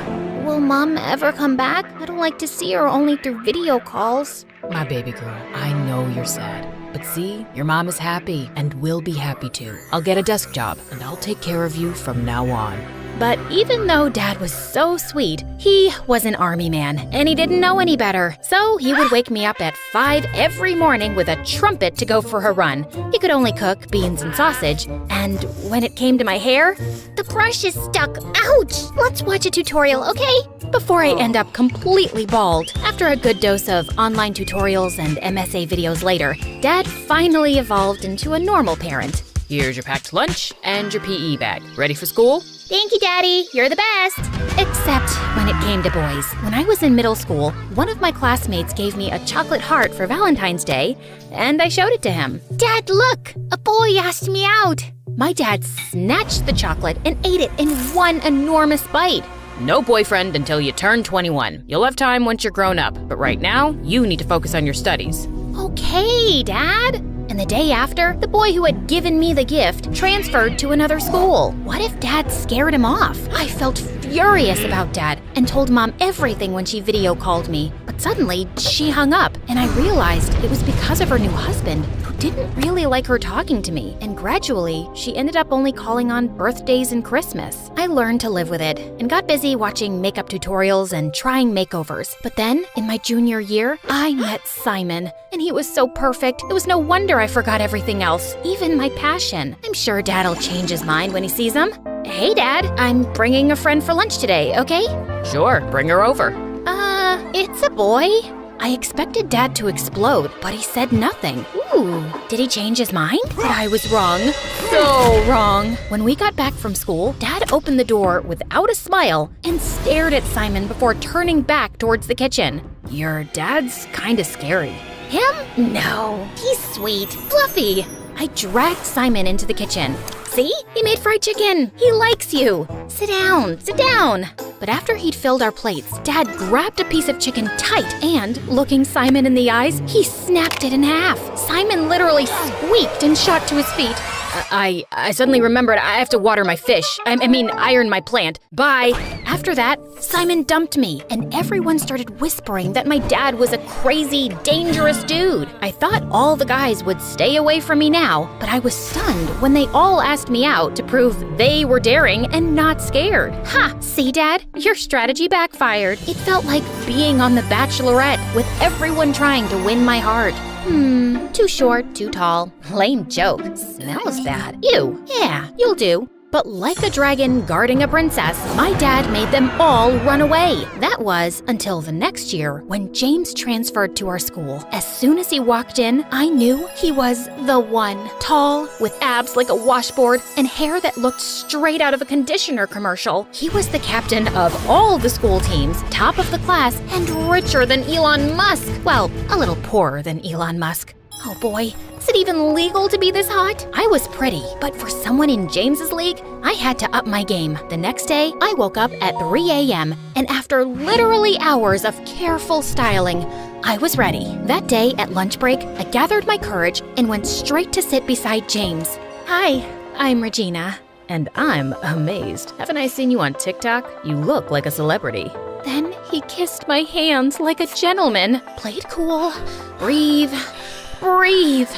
Will Mom ever come back? I don't like to see her only through video calls. My baby girl, I know you're sad. But see, your mom is happy and will be happy too. I'll get a desk job and I'll take care of you from now on. But even though Dad was so sweet, he was an Army man and he didn't know any better. So he would wake me up at 5 every morning with a trumpet to go for a run. He could only cook beans and sausage. And when it came to my hair, the brush is stuck. Ouch! Let's watch a tutorial, okay? Before I end up completely bald. After a good dose of online tutorials and MSA videos later, Dad finally evolved into a normal parent. Here's your packed lunch and your PE bag. Ready for school? Thank you, Daddy. You're the best. Except when it came to boys. When I was in middle school, one of my classmates gave me a chocolate heart for Valentine's Day, and I showed it to him. Dad, look! A boy asked me out. My dad snatched the chocolate and ate it in one enormous bite. No boyfriend until you turn 21. You'll have time once you're grown up, but right now, you need to focus on your studies. Okay, Dad. And the day after, the boy who had given me the gift transferred to another school. What if Dad scared him off? I felt furious about Dad and told Mom everything when she video called me. But suddenly, she hung up, and I realized it was because of her new husband, who didn't really like her talking to me. And gradually, she ended up only calling on birthdays and Christmas. I learned to live with it and got busy watching makeup tutorials and trying makeovers. But then, in my junior year, I met Simon, and he was so perfect. It was no wonder I forgot everything else, even my passion. I'm sure Dad'll change his mind when he sees him. Hey, Dad, I'm bringing a friend for lunch today, okay? Sure, bring her over. It's a boy. I expected Dad to explode, but he said nothing. Ooh, did he change his mind? But I was wrong. So wrong. When we got back from school, Dad opened the door without a smile and stared at Simon before turning back towards the kitchen. Your dad's kinda scary. Him? No, he's sweet, fluffy. I dragged Simon into the kitchen. See? He made fried chicken. He likes you. Sit down, sit down. But after he'd filled our plates, Dad grabbed a piece of chicken tight and, looking Simon in the eyes, he snapped it in half. Simon literally squeaked and shot to his feet. I suddenly remembered I have to water my fish. I mean, iron my plant. Bye. After that, Simon dumped me, and everyone started whispering that my dad was a crazy, dangerous dude. I thought all the guys would stay away from me now, but I was stunned when they all asked me out to prove they were daring and not scared. Ha! See, Dad? Your strategy backfired. It felt like being on The Bachelorette, with everyone trying to win my heart. Too short, too tall. Lame joke. Smells bad. Ew. Yeah, you'll do. But like a dragon guarding a princess, my dad made them all run away. That was until the next year when James transferred to our school. As soon as he walked in, I knew he was the one. Tall, with abs like a washboard, and hair that looked straight out of a conditioner commercial. He was the captain of all the school teams, top of the class, and richer than Elon Musk. Well, a little poorer than Elon Musk. Oh boy, is it even legal to be this hot? I was pretty, but for someone in James's league, I had to up my game. The next day, I woke up at 3 a.m., and after literally hours of careful styling, I was ready. That day at lunch break, I gathered my courage and went straight to sit beside James. Hi, I'm Regina. And I'm amazed. Haven't I seen you on TikTok? You look like a celebrity. Then he kissed my hands like a gentleman. Played cool. Breathe. Breathe.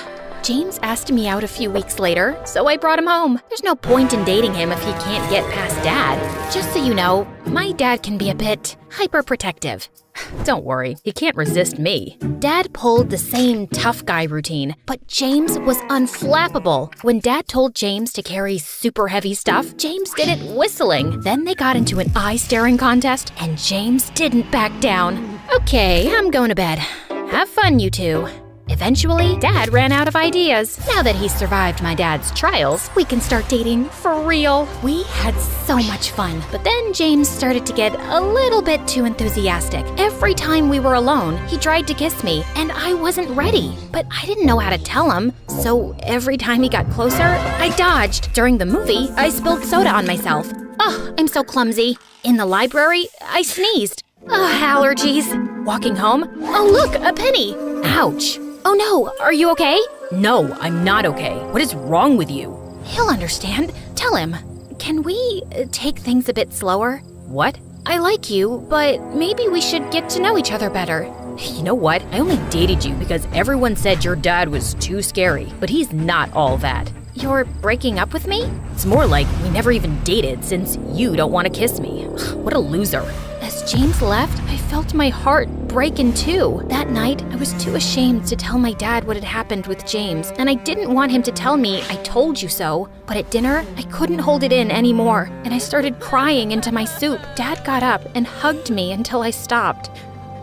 James asked me out a few weeks later, so I brought him home. There's no point in dating him if he can't get past Dad. Just so you know, my dad can be a bit hyperprotective. Don't worry, he can't resist me. Dad pulled the same tough guy routine, but James was unflappable. When Dad told James to carry super heavy stuff, James did it whistling. Then they got into an eye-staring contest, and James didn't back down. Okay, I'm going to bed. Have fun, you two. Eventually, Dad ran out of ideas. Now that he's survived my dad's trials, we can start dating for real. We had so much fun, but then James started to get a little bit too enthusiastic. Every time we were alone, he tried to kiss me, and I wasn't ready. But I didn't know how to tell him, so every time he got closer, I dodged. During the movie, I spilled soda on myself. Oh, I'm so clumsy. In the library, I sneezed. Allergies. Walking home, oh look, a penny. Ouch. Oh no, are you okay? No, I'm not okay. What is wrong with you? He'll understand. Tell him. Can we take things a bit slower? What? I like you, but maybe we should get to know each other better. You know what? I only dated you because everyone said your dad was too scary, but he's not all that. You're breaking up with me? It's more like we never even dated since you don't want to kiss me. What a loser. As James left, I felt my heart break in two. That night, I was too ashamed to tell my dad what had happened with James, and I didn't want him to tell me I told you so. But at dinner, I couldn't hold it in anymore, and I started crying into my soup. Dad got up and hugged me until I stopped.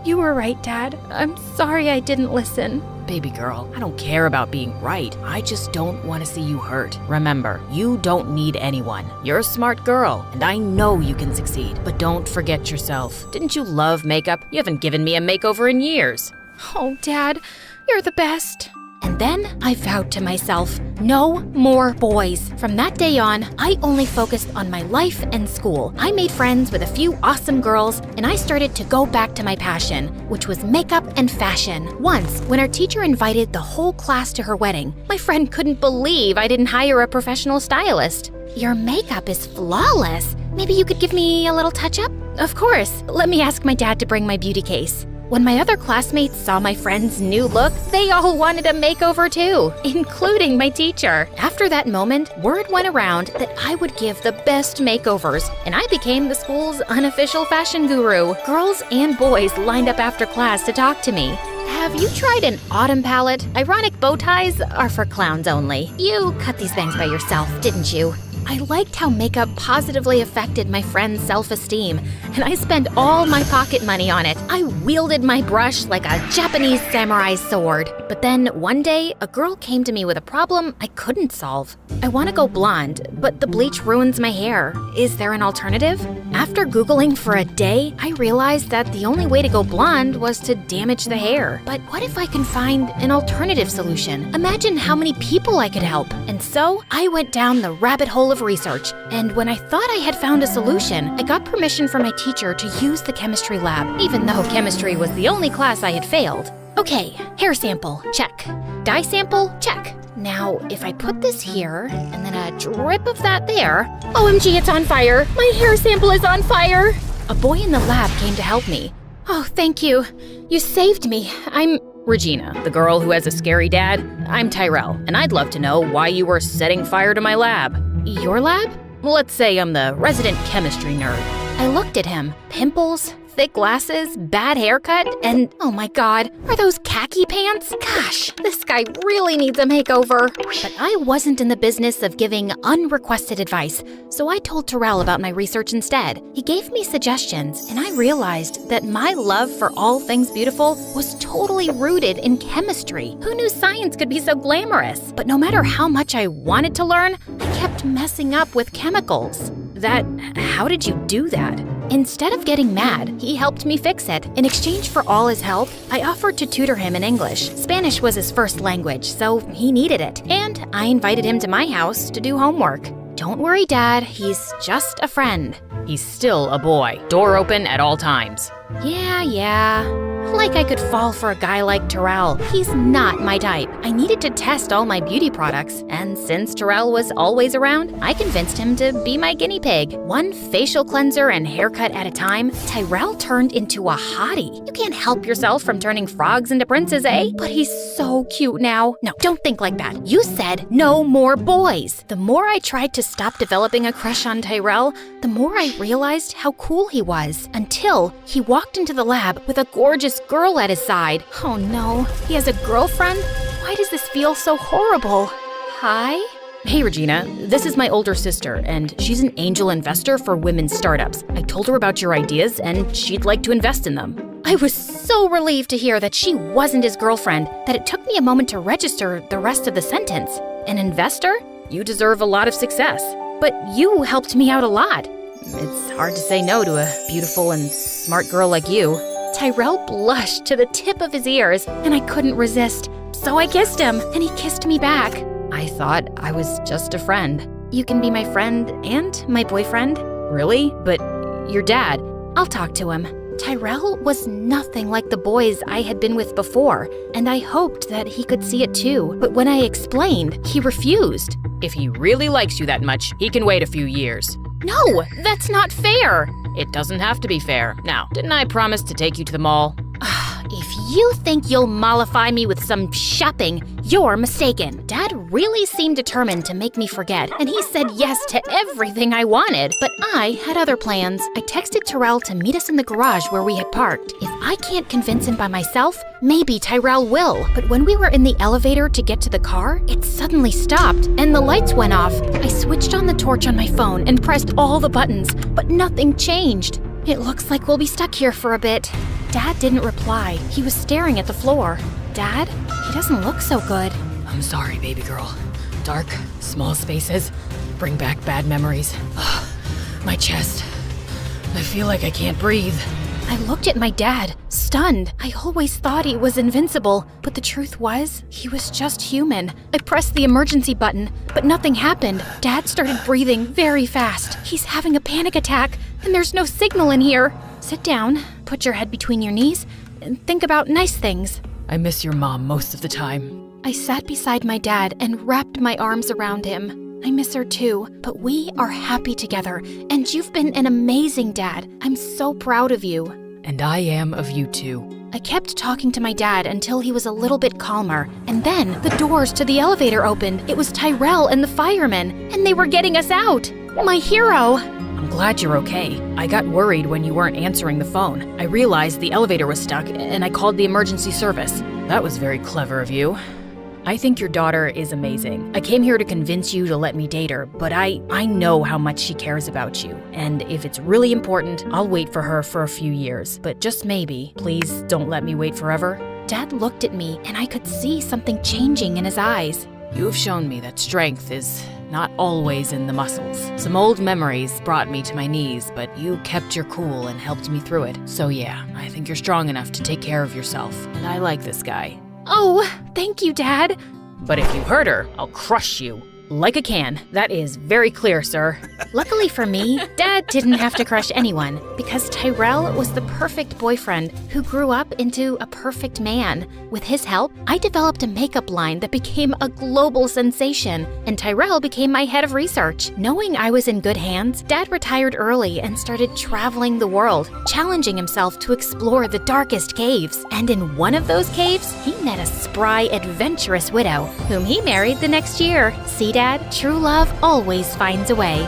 You were right, Dad. I'm sorry I didn't listen. Baby girl, I don't care about being right. I just don't want to see you hurt. Remember, you don't need anyone. You're a smart girl, and I know you can succeed. But don't forget yourself. Didn't you love makeup? You haven't given me a makeover in years. Oh, Dad, you're the best. And then I vowed to myself, no more boys. From that day on, I only focused on my life and school. I made friends with a few awesome girls, and I started to go back to my passion, which was makeup and fashion. Once, when our teacher invited the whole class to her wedding, my friend couldn't believe I didn't hire a professional stylist. Your makeup is flawless. Maybe you could give me a little touch-up? Of course. Let me ask my dad to bring my beauty case. When my other classmates saw my friend's new look, they all wanted a makeover too, including my teacher. After that moment, word went around that I would give the best makeovers, and I became the school's unofficial fashion guru. Girls and boys lined up after class to talk to me. Have you tried an autumn palette? Ironic bow ties are for clowns only. You cut these bangs by yourself, didn't you? I liked how makeup positively affected my friend's self-esteem, and I spent all my pocket money on it. I wielded my brush like a Japanese samurai sword. But then one day, a girl came to me with a problem I couldn't solve. I want to go blonde, but the bleach ruins my hair. Is there an alternative? After Googling for a day, I realized that the only way to go blonde was to damage the hair. But what if I can find an alternative solution? Imagine how many people I could help. And so, I went down the rabbit hole of research, and when I thought I had found a solution, I got permission from my teacher to use the chemistry lab, even though chemistry was the only class I had failed. Okay, hair sample, check. Dye sample, check. Now, if I put this here, and then a drip of that there, OMG, it's on fire! My hair sample is on fire! A boy in the lab came to help me. Oh, thank you. You saved me. I'm Regina, the girl who has a scary dad. I'm Tyrell, and I'd love to know why you were setting fire to my lab. Your lab? Let's say I'm the resident chemistry nerd. I looked at him. Pimples, thick glasses, bad haircut, and oh my god, are those khaki pants? Gosh, this guy really needs a makeover. But I wasn't in the business of giving unrequested advice, so I told Tyrell about my research instead. He gave me suggestions, and I realized that my love for all things beautiful was totally rooted in chemistry. Who knew science could be so glamorous? But no matter how much I wanted to learn, I kept messing up with chemicals. How did you do that? Instead of getting mad, he helped me fix it. In exchange for all his help, I offered to tutor him in English. Spanish was his first language, so he needed it. And I invited him to my house to do homework. Don't worry, Dad, he's just a friend. He's still a boy. Door open at all times. Yeah. Like I could fall for a guy like Terrell. He's not my type. I needed to test all my beauty products, and since Terrell was always around, I convinced him to be my guinea pig. One facial cleanser and haircut at a time, Tyrell turned into a hottie. You can't help yourself from turning frogs into princes, eh? But he's so cute now. No, don't think like that. You said no more boys. The more I tried to stop developing a crush on Tyrell, the more I realized how cool he was, until he walked into the lab with a gorgeous girl at his side. Oh no, he has a girlfriend? Why does this feel so horrible? Hi? Hey Regina, this is my older sister, and she's an angel investor for women's startups. I told her about your ideas, and she'd like to invest in them. I was so relieved to hear that she wasn't his girlfriend that it took me a moment to register the rest of the sentence. An investor? You deserve a lot of success. But you helped me out a lot. It's hard to say no to a beautiful and smart girl like you. Tyrell blushed to the tip of his ears, and I couldn't resist. So I kissed him, and he kissed me back. I thought I was just a friend. You can be my friend and my boyfriend. Really? But your dad. I'll talk to him. Tyrell was nothing like the boys I had been with before, and I hoped that he could see it too. But when I explained, he refused. If he really likes you that much, he can wait a few years. No, that's not fair. It doesn't have to be fair. Now, didn't I promise to take you to the mall? If you think you'll mollify me with some shopping, you're mistaken. Dad really seemed determined to make me forget, and he said yes to everything I wanted. But I had other plans. I texted Tyrell to meet us in the garage where we had parked. If I can't convince him by myself, maybe Tyrell will. But when we were in the elevator to get to the car, it suddenly stopped, and the lights went off. I switched on the torch on my phone and pressed all the buttons, but nothing changed. It looks like we'll be stuck here for a bit. Dad didn't reply. He was staring at the floor. Dad? He doesn't look so good. I'm sorry, baby girl. Dark, small spaces bring back bad memories. My chest. I feel like I can't breathe. I looked at my dad, stunned. I always thought he was invincible, but the truth was, he was just human. I pressed the emergency button, but nothing happened. Dad started breathing very fast. He's having a panic attack, and there's no signal in here. Sit down, put your head between your knees, and think about nice things. I miss your mom most of the time. I sat beside my dad and wrapped my arms around him. I miss her too, but we are happy together, and you've been an amazing dad. I'm so proud of you. And I am of you too. I kept talking to my dad until he was a little bit calmer, and then the doors to the elevator opened. It was Tyrell and the firemen, and they were getting us out. My hero! I'm glad you're okay. I got worried when you weren't answering the phone. I realized the elevator was stuck, and I called the emergency service. That was very clever of you. I think your daughter is amazing. I came here to convince you to let me date her, but I know how much she cares about you. And if it's really important, I'll wait for her for a few years. But just maybe, please don't let me wait forever. Dad looked at me, and I could see something changing in his eyes. You have shown me that strength is not always in the muscles. Some old memories brought me to my knees, but you kept your cool and helped me through it. So yeah, I think you're strong enough to take care of yourself. And I like this guy. Oh, thank you, Dad. But if you hurt her, I'll crush you. Like a can. That is very clear, sir. Luckily for me, Dad didn't have to crush anyone, because Tyrell was the perfect boyfriend who grew up into a perfect man. With his help, I developed a makeup line that became a global sensation, and Tyrell became my head of research. Knowing I was in good hands, Dad retired early and started traveling the world, challenging himself to explore the darkest caves. And in one of those caves, he met a spry, adventurous widow, whom he married the next year. See, Dad, true love always finds a way.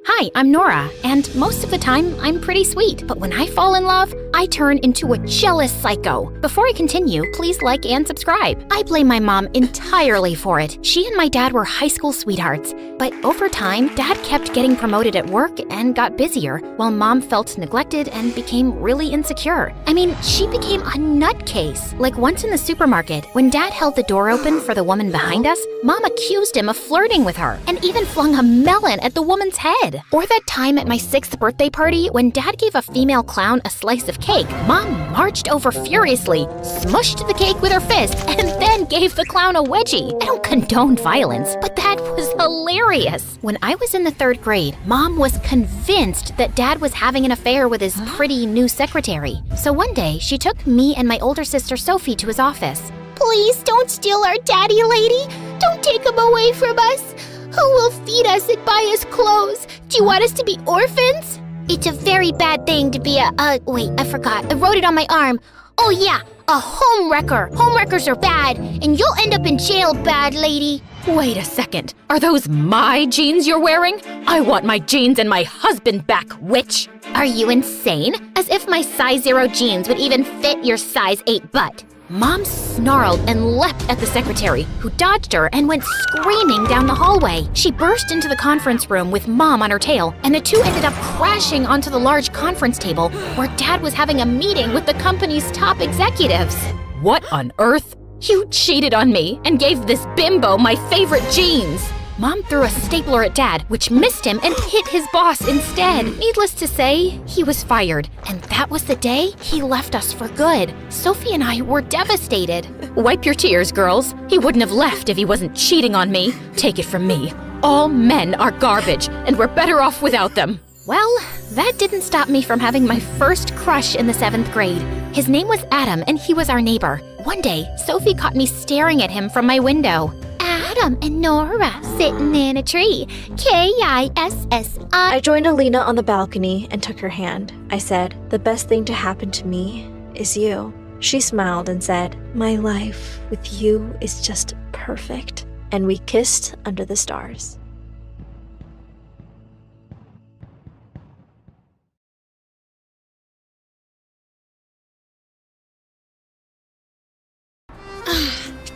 Hi, I'm Nora, and most of the time, I'm pretty sweet. But when I fall in love, I turn into a jealous psycho. Before I continue, please like and subscribe. I blame my mom entirely for it. She and my dad were high school sweethearts. But over time, Dad kept getting promoted at work and got busier, while Mom felt neglected and became really insecure. I mean, she became a nutcase. Like once in the supermarket, when Dad held the door open for the woman behind us, Mom accused him of flirting with her and even flung a melon at the woman's head. Or that time at my 6th birthday party when Dad gave a female clown a slice of cake, Mom marched over furiously, smushed the cake with her fist, and then gave the clown a wedgie. I don't condone violence, but that was hilarious. When I was in the 3rd grade, Mom was convinced that Dad was having an affair with his pretty new secretary. So one day, she took me and my older sister Sophie to his office. Please don't steal our daddy, lady. Don't take him away from us. Who will feed us and buy us clothes? Do you want us to be orphans? It's a very bad thing to be wait, I forgot. I wrote it on my arm. Oh yeah, a homewrecker. Homewreckers are bad, and you'll end up in jail, bad lady. Wait a second. Are those my jeans you're wearing? I want my jeans and my husband back, witch! Are you insane? As if my size 0 jeans would even fit your size 8 butt. Mom snarled and leapt at the secretary, who dodged her and went screaming down the hallway. She burst into the conference room with Mom on her tail, and the two ended up crashing onto the large conference table where Dad was having a meeting with the company's top executives. What on earth? You cheated on me and gave this bimbo my favorite jeans! Mom threw a stapler at Dad, which missed him and hit his boss instead. Needless to say, he was fired, and that was the day he left us for good. Sophie and I were devastated. Wipe your tears, girls. He wouldn't have left if he wasn't cheating on me. Take it from me. All men are garbage, and we're better off without them. Well, that didn't stop me from having my first crush in the 7th grade. His name was Adam, and he was our neighbor. One day, Sophie caught me staring at him from my window. Adam and Nora sitting in a tree. Kissi. I joined Alina on the balcony and took her hand. I said, "The best thing to happen to me is you." She smiled and said, "My life with you is just perfect." And we kissed under the stars.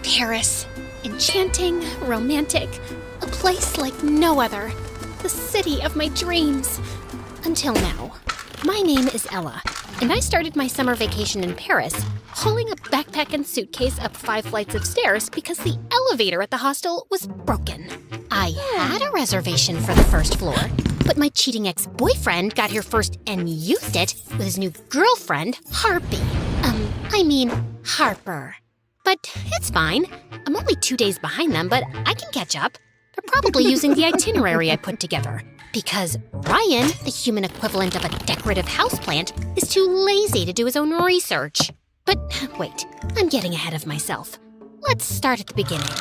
Paris. Enchanting, romantic, a place like no other. The city of my dreams. Until now. My name is Ella, and I started my summer vacation in Paris, hauling a backpack and suitcase up 5 flights of stairs because the elevator at the hostel was broken. I had a reservation for the first floor, but my cheating ex-boyfriend got here first and used it with his new girlfriend, Harpy. Harper. But it's fine. I'm only 2 days behind them, but I can catch up. They're probably using the itinerary I put together. Because Ryan, the human equivalent of a decorative houseplant, is too lazy to do his own research. But wait, I'm getting ahead of myself. Let's start at the beginning.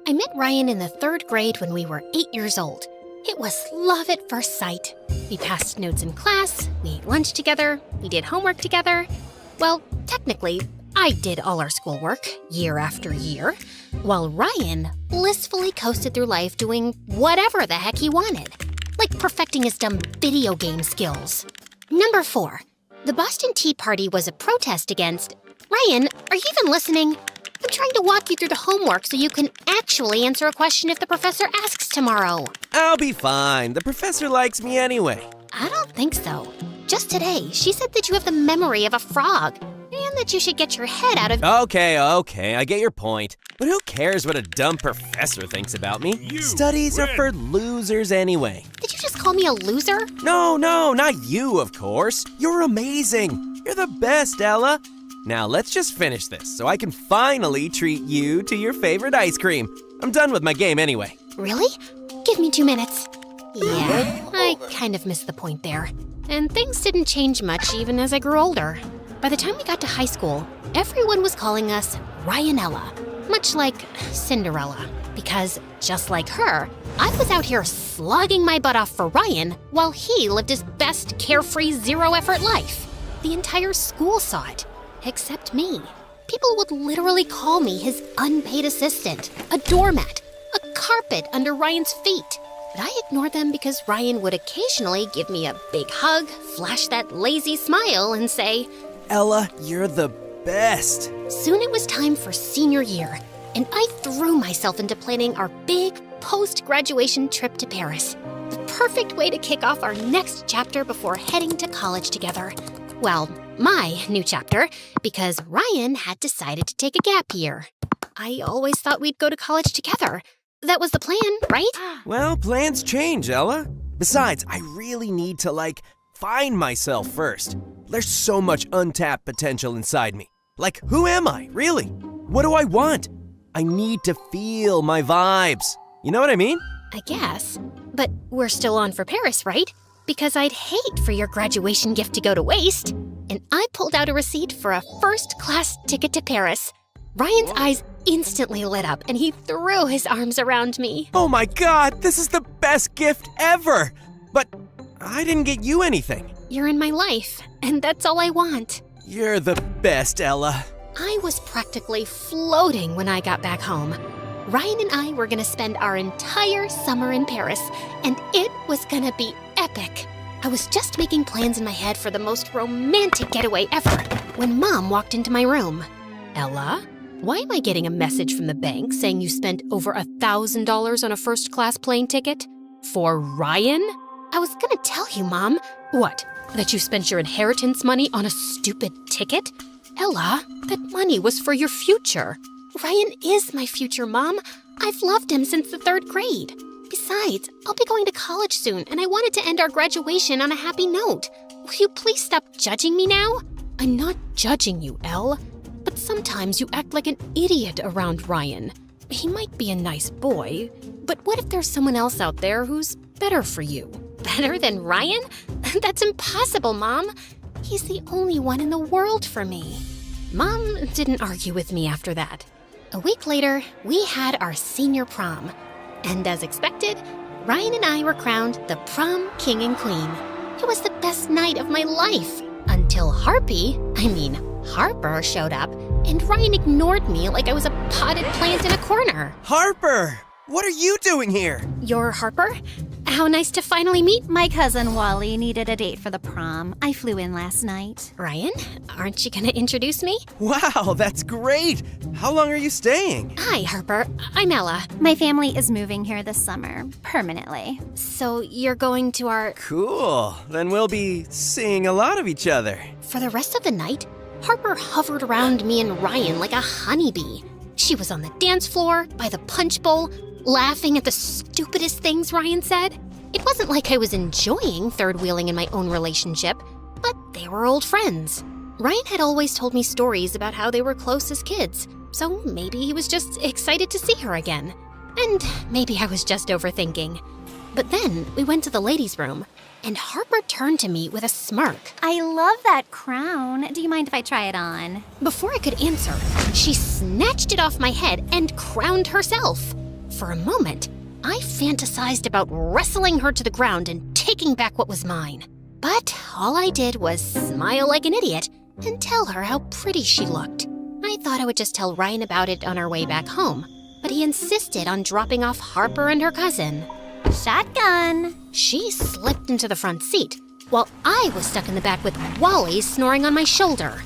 I met Ryan in the 3rd grade when we were 8 years old. It was love at first sight. We passed notes in class, we ate lunch together, we did homework together. Well, technically, I did all our schoolwork, year after year, while Ryan blissfully coasted through life doing whatever the heck he wanted, like perfecting his dumb video game skills. Number 4. The Boston Tea Party was a protest against... Ryan, are you even listening? I'm trying to walk you through the homework so you can actually answer a question if the professor asks tomorrow. I'll be fine. The professor likes me anyway. I don't think so. Just today, she said that you have the memory of a frog, and that you should get your head out of... Okay, I get your point. But who cares what a dumb professor thinks about me? Studies are for losers anyway. Did you just call me a loser? No, not you, of course. You're amazing. You're the best, Ella. Now let's just finish this so I can finally treat you to your favorite ice cream. I'm done with my game anyway. Really? Give me 2 minutes. Yeah, I kind of missed the point there. And things didn't change much even as I grew older. By the time we got to high school, everyone was calling us Ryanella, much like Cinderella. Because, just like her, I was out here slogging my butt off for Ryan while he lived his best carefree zero-effort life. The entire school saw it, except me. People would literally call me his unpaid assistant, a doormat, a carpet under Ryan's feet. But I ignored them because Ryan would occasionally give me a big hug, flash that lazy smile, and say, Ella, you're the best. Soon it was time for senior year, and I threw myself into planning our big post-graduation trip to Paris. The perfect way to kick off our next chapter before heading to college together. Well, my new chapter, because Ryan had decided to take a gap year. I always thought we'd go to college together. That was the plan, right? Well, plans change, Ella. Besides, I really need to, find myself first. There's so much untapped potential inside me. Who am I, really? What do I want? I need to feel my vibes. You know what I mean? I guess. But we're still on for Paris, right? Because I'd hate for your graduation gift to go to waste. And I pulled out a receipt for a first-class ticket to Paris. Ryan's eyes instantly lit up, and he threw his arms around me. Oh my god, this is the best gift ever! But I didn't get you anything. You're in my life, and that's all I want. You're the best, Ella. I was practically floating when I got back home. Ryan and I were gonna spend our entire summer in Paris, and it was gonna be epic. I was just making plans in my head for the most romantic getaway ever when Mom walked into my room. Ella, why am I getting a message from the bank saying you spent over $1,000 on a first-class plane ticket? For Ryan? I was gonna tell you, Mom. What, that you spent your inheritance money on a stupid ticket? Ella, that money was for your future. Ryan is my future, Mom. I've loved him since the 3rd grade. Besides, I'll be going to college soon, and I wanted to end our graduation on a happy note. Will you please stop judging me now? I'm not judging you, Elle. But sometimes you act like an idiot around Ryan. He might be a nice boy, but what if there's someone else out there who's better for you? Better than Ryan? That's impossible, Mom. He's the only one in the world for me. Mom didn't argue with me after that. A week later, we had our senior prom. And as expected, Ryan and I were crowned the prom king and queen. It was the best night of my life until Harper showed up, and Ryan ignored me like I was a potted plant in a corner. Harper! What are you doing here? You're Harper? How nice to finally meet. My cousin Wally needed a date for the prom. I flew in last night. Ryan, aren't you gonna introduce me? Wow, that's great! How long are you staying? Hi, Harper. I'm Ella. My family is moving here this summer, permanently. So you're going to our... Cool. Then we'll be seeing a lot of each other. For the rest of the night, Harper hovered around me and Ryan like a honeybee. She was on the dance floor, by the punch bowl, laughing at the stupidest things Ryan said. It wasn't like I was enjoying third-wheeling in my own relationship, but they were old friends. Ryan had always told me stories about how they were close as kids, so maybe he was just excited to see her again. And maybe I was just overthinking. But then we went to the ladies' room, and Harper turned to me with a smirk. I love that crown. Do you mind if I try it on? Before I could answer, she snatched it off my head and crowned herself. For a moment, I fantasized about wrestling her to the ground and taking back what was mine. But all I did was smile like an idiot and tell her how pretty she looked. I thought I would just tell Ryan about it on our way back home, but he insisted on dropping off Harper and her cousin. Shotgun! She slipped into the front seat, while I was stuck in the back with Wally snoring on my shoulder.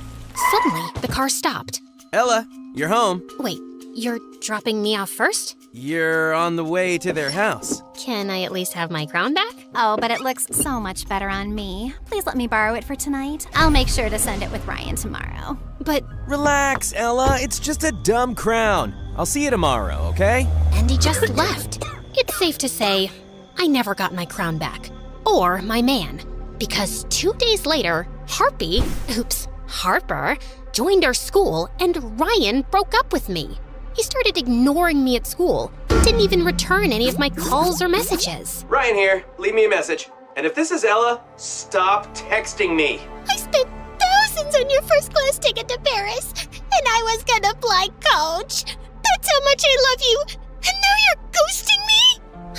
Suddenly, the car stopped. Ella, you're home. Wait, you're dropping me off first? You're on the way to their house. Can I at least have my crown back? Oh, but it looks so much better on me. Please let me borrow it for tonight. I'll make sure to send it with Ryan tomorrow. But... Relax, Ella. It's just a dumb crown. I'll see you tomorrow, okay? And he just left. It's safe to say, I never got my crown back. Or my man. Because 2 days later, Harper, joined our school and Ryan broke up with me. He started ignoring me at school and didn't even return any of my calls or messages. Ryan here. Leave me a message. And if this is Ella, stop texting me. I spent thousands on your first-class ticket to Paris, and I was gonna fly coach. That's how much I love you, and now you're ghosting me?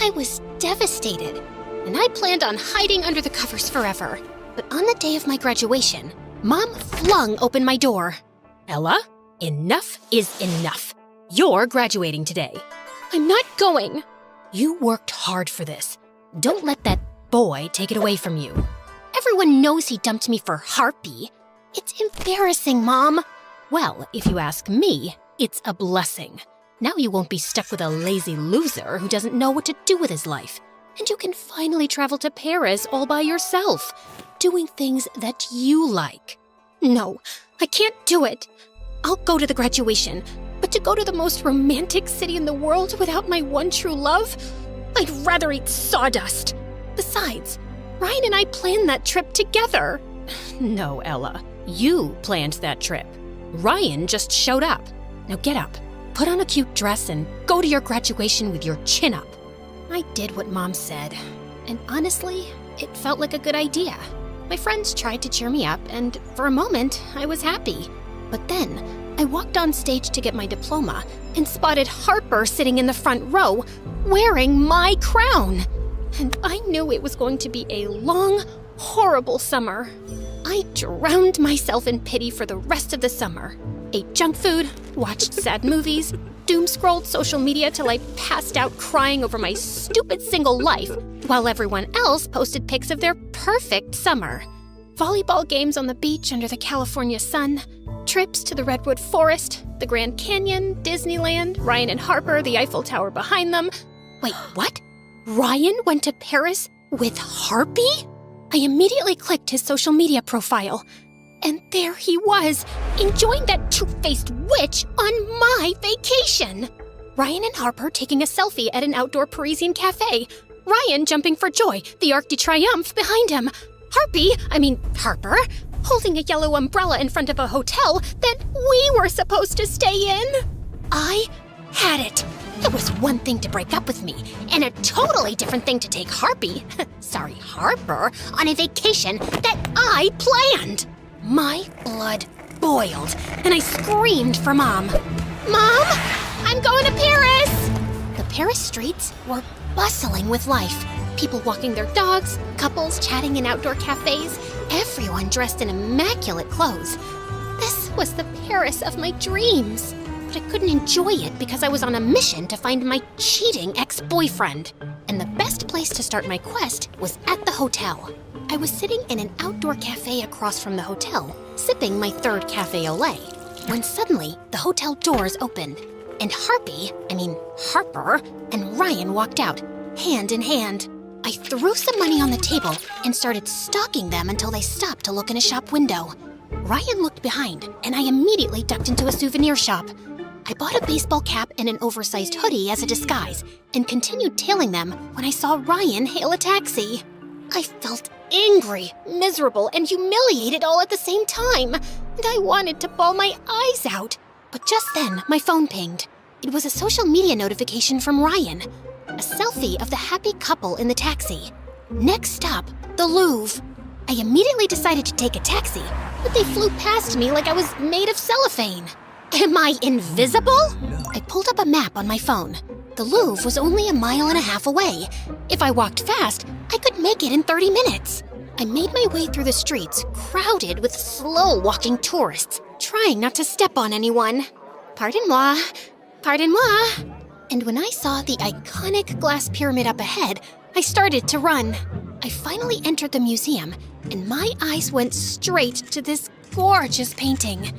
I was devastated, and I planned on hiding under the covers forever. But on the day of my graduation, Mom flung open my door. Ella, enough is enough. You're graduating today. I'm not going. You worked hard for this. Don't let that boy take it away from you. Everyone knows he dumped me for Harpy. It's embarrassing, Mom. Well, if you ask me, it's a blessing. Now you won't be stuck with a lazy loser who doesn't know what to do with his life. And you can finally travel to Paris all by yourself, doing things that you like. No, I can't do it. I'll go to the graduation, but to go to the most romantic city in the world without my one true love? I'd rather eat sawdust. Besides, Ryan and I planned that trip together. No, Ella, you planned that trip. Ryan just showed up. Now get up, put on a cute dress, and go to your graduation with your chin up. I did what Mom said, and honestly, it felt like a good idea. My friends tried to cheer me up, and for a moment, I was happy. But then, I walked on stage to get my diploma and spotted Harper sitting in the front row, wearing my crown. And I knew it was going to be a long, horrible summer. I drowned myself in pity for the rest of the summer. Ate junk food, watched sad movies, doom-scrolled social media till I passed out crying over my stupid single life, while everyone else posted pics of their perfect summer. Volleyball games on the beach under the California sun, trips to the Redwood Forest, the Grand Canyon, Disneyland, Ryan and Harper, the Eiffel Tower behind them. Wait, what? Ryan went to Paris with Harpy? I immediately clicked his social media profile. And there he was, enjoying that two-faced witch on my vacation. Ryan and Harper taking a selfie at an outdoor Parisian cafe. Ryan jumping for joy, the Arc de Triomphe behind him. Harper, holding a yellow umbrella in front of a hotel that we were supposed to stay in. I had it. It was one thing to break up with me, and a totally different thing to take Harper, on a vacation that I planned. My blood boiled, and I screamed for Mom. Mom, I'm going to Paris! The Paris streets were bustling with life. People walking their dogs, couples chatting in outdoor cafes, everyone dressed in immaculate clothes. This was the Paris of my dreams. But I couldn't enjoy it because I was on a mission to find my cheating ex-boyfriend. And the best place to start my quest was at the hotel. I was sitting in an outdoor cafe across from the hotel, sipping my third cafe au lait, when suddenly the hotel doors opened, and Harper, and Ryan walked out, hand in hand. I threw some money on the table and started stalking them until they stopped to look in a shop window. Ryan looked behind, and I immediately ducked into a souvenir shop. I bought a baseball cap and an oversized hoodie as a disguise, and continued tailing them when I saw Ryan hail a taxi. I felt angry, miserable, and humiliated all at the same time, and I wanted to bawl my eyes out. But just then, my phone pinged. It was a social media notification from Ryan. A selfie of the happy couple in the taxi. Next stop, the Louvre. I immediately decided to take a taxi, but they flew past me like I was made of cellophane. Am I invisible? I pulled up a map on my phone. The Louvre was only 1.5 miles away. If I walked fast, I could make it in 30 minutes. I made my way through the streets, crowded with slow-walking tourists, trying not to step on anyone. Pardon-moi. And when I saw the iconic glass pyramid up ahead, I started to run. I finally entered the museum, and my eyes went straight to this gorgeous painting,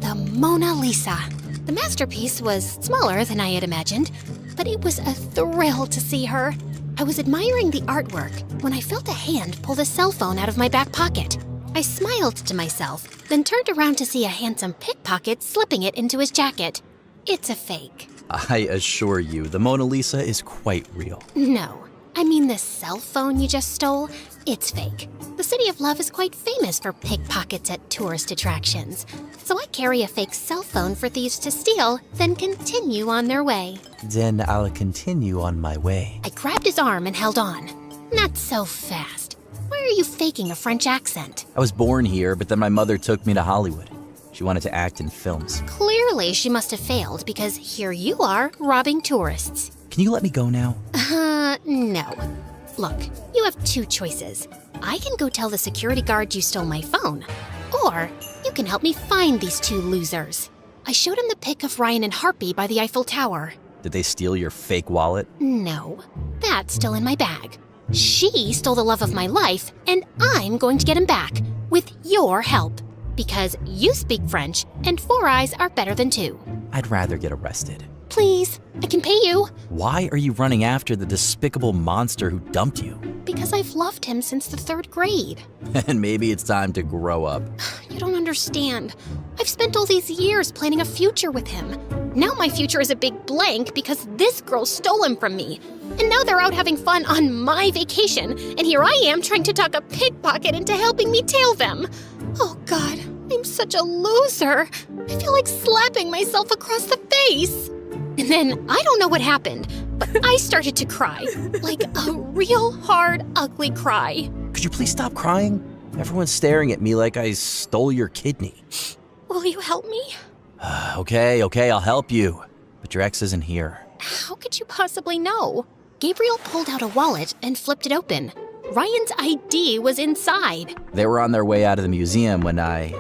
the Mona Lisa. The masterpiece was smaller than I had imagined, but it was a thrill to see her. I was admiring the artwork when I felt a hand pull the cell phone out of my back pocket. I smiled to myself, then turned around to see a handsome pickpocket slipping it into his jacket. It's a fake. I assure you, the Mona Lisa is quite real. No, I mean the cell phone you just stole, it's fake. The City of Love is quite famous for pickpockets at tourist attractions. So I carry a fake cell phone for thieves to steal, then continue on their way. Then I'll continue on my way. I grabbed his arm and held on. Not so fast. Why are you faking a French accent? I was born here, but then my mother took me to Hollywood. She wanted to act in films. Clearly she must have failed because here you are, robbing tourists. Can you let me go now? No. Look, you have two choices. I can go tell the security guard you stole my phone, or you can help me find these two losers. I showed him the pic of Ryan and Harpy by the Eiffel Tower. Did they steal your fake wallet? No, that's still in my bag. She stole the love of my life, and I'm going to get him back, with your help. Because you speak French, and 4 eyes are better than 2. I'd rather get arrested. Please, I can pay you. Why are you running after the despicable monster who dumped you? Because I've loved him since the 3rd grade. And maybe it's time to grow up. You don't understand. I've spent all these years planning a future with him. Now my future is a big blank because this girl stole him from me. And now they're out having fun on my vacation, and here I am trying to talk a pickpocket into helping me tail them. Oh God, I'm such a loser. I feel like slapping myself across the face. And then I don't know what happened, I started to cry. Like a real hard, ugly cry. Could you please stop crying? Everyone's staring at me like I stole your kidney. Will you help me? Okay, I'll help you. But your ex isn't here. How could you possibly know? Gabriel pulled out a wallet and flipped it open. Ryan's ID was inside. They were on their way out of the museum when I,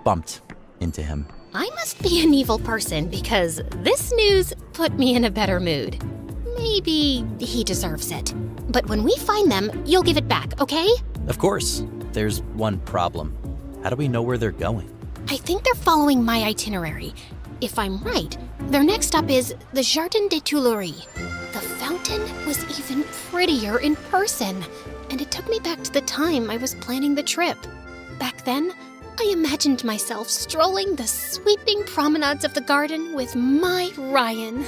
bumped into him. I must be an evil person because this news put me in a better mood. Maybe he deserves it. But when we find them, you'll give it back, okay? Of course. There's one problem. How do we know where they're going? I think they're following my itinerary. If I'm right, their next stop is the Jardin des Tuileries. The fountain was even prettier in person, and it took me back to the time I was planning the trip. Back then, I imagined myself strolling the sweeping promenades of the garden with my Ryan.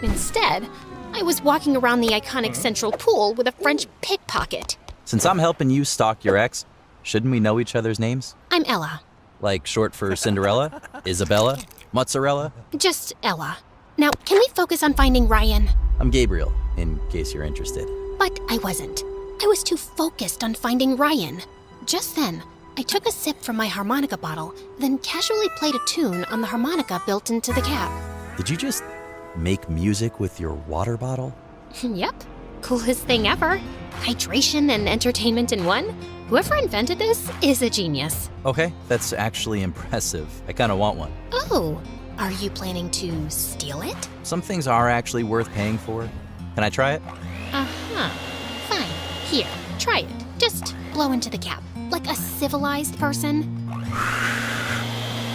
Instead, I was walking around the iconic central pool with a French pickpocket. Since I'm helping you stalk your ex, shouldn't we know each other's names? I'm Ella. Like short for Cinderella? Isabella? Mozzarella? Just Ella. Now, can we focus on finding Ryan? I'm Gabriel, in case you're interested. But I wasn't. I was too focused on finding Ryan. Just then, I took a sip from my harmonica bottle, then casually played a tune on the harmonica built into the cap. Did you just make music with your water bottle? Yep. Coolest thing ever. Hydration and entertainment in one. Whoever invented this is a genius. Okay, that's actually impressive. I kind of want one. Oh, are you planning to steal it? Some things are actually worth paying for. Can I try it? Uh-huh. Fine. Here, try it. Just blow into the cap. Like a civilized person.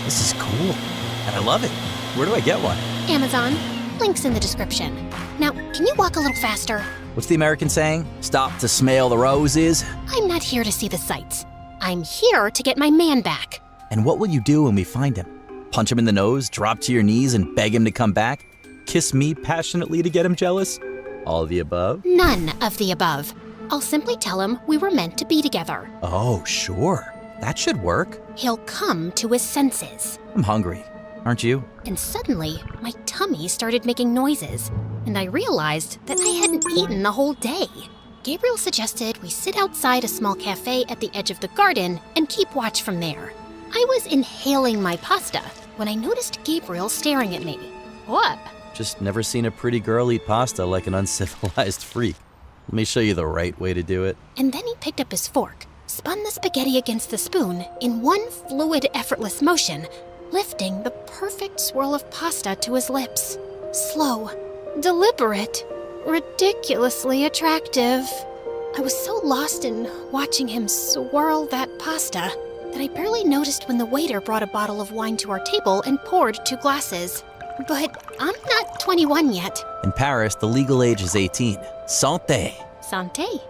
This is cool. And I love it. Where do I get one? Amazon. Link's in the description. Now, can you walk a little faster? What's the American saying? Stop to smell the roses? I'm not here to see the sights. I'm here to get my man back. And what will you do when we find him? Punch him in the nose, drop to your knees, and beg him to come back? Kiss me passionately to get him jealous? All of the above? None of the above. I'll simply tell him we were meant to be together. Oh, sure. That should work. He'll come to his senses. I'm hungry. Aren't you? And suddenly, my tummy started making noises, and I realized that I hadn't eaten the whole day. Gabriel suggested we sit outside a small cafe at the edge of the garden and keep watch from there. I was inhaling my pasta when I noticed Gabriel staring at me. What? Just never seen a pretty girl eat pasta like an uncivilized freak. Let me show you the right way to do it. And then he picked up his fork, spun the spaghetti against the spoon in one fluid, effortless motion, lifting the perfect swirl of pasta to his lips. Slow, deliberate, ridiculously attractive. I was so lost in watching him swirl that pasta that I barely noticed when the waiter brought a bottle of wine to our table and poured 2 glasses. But I'm not 21 yet. In Paris, the legal age is 18. Santé. Santé.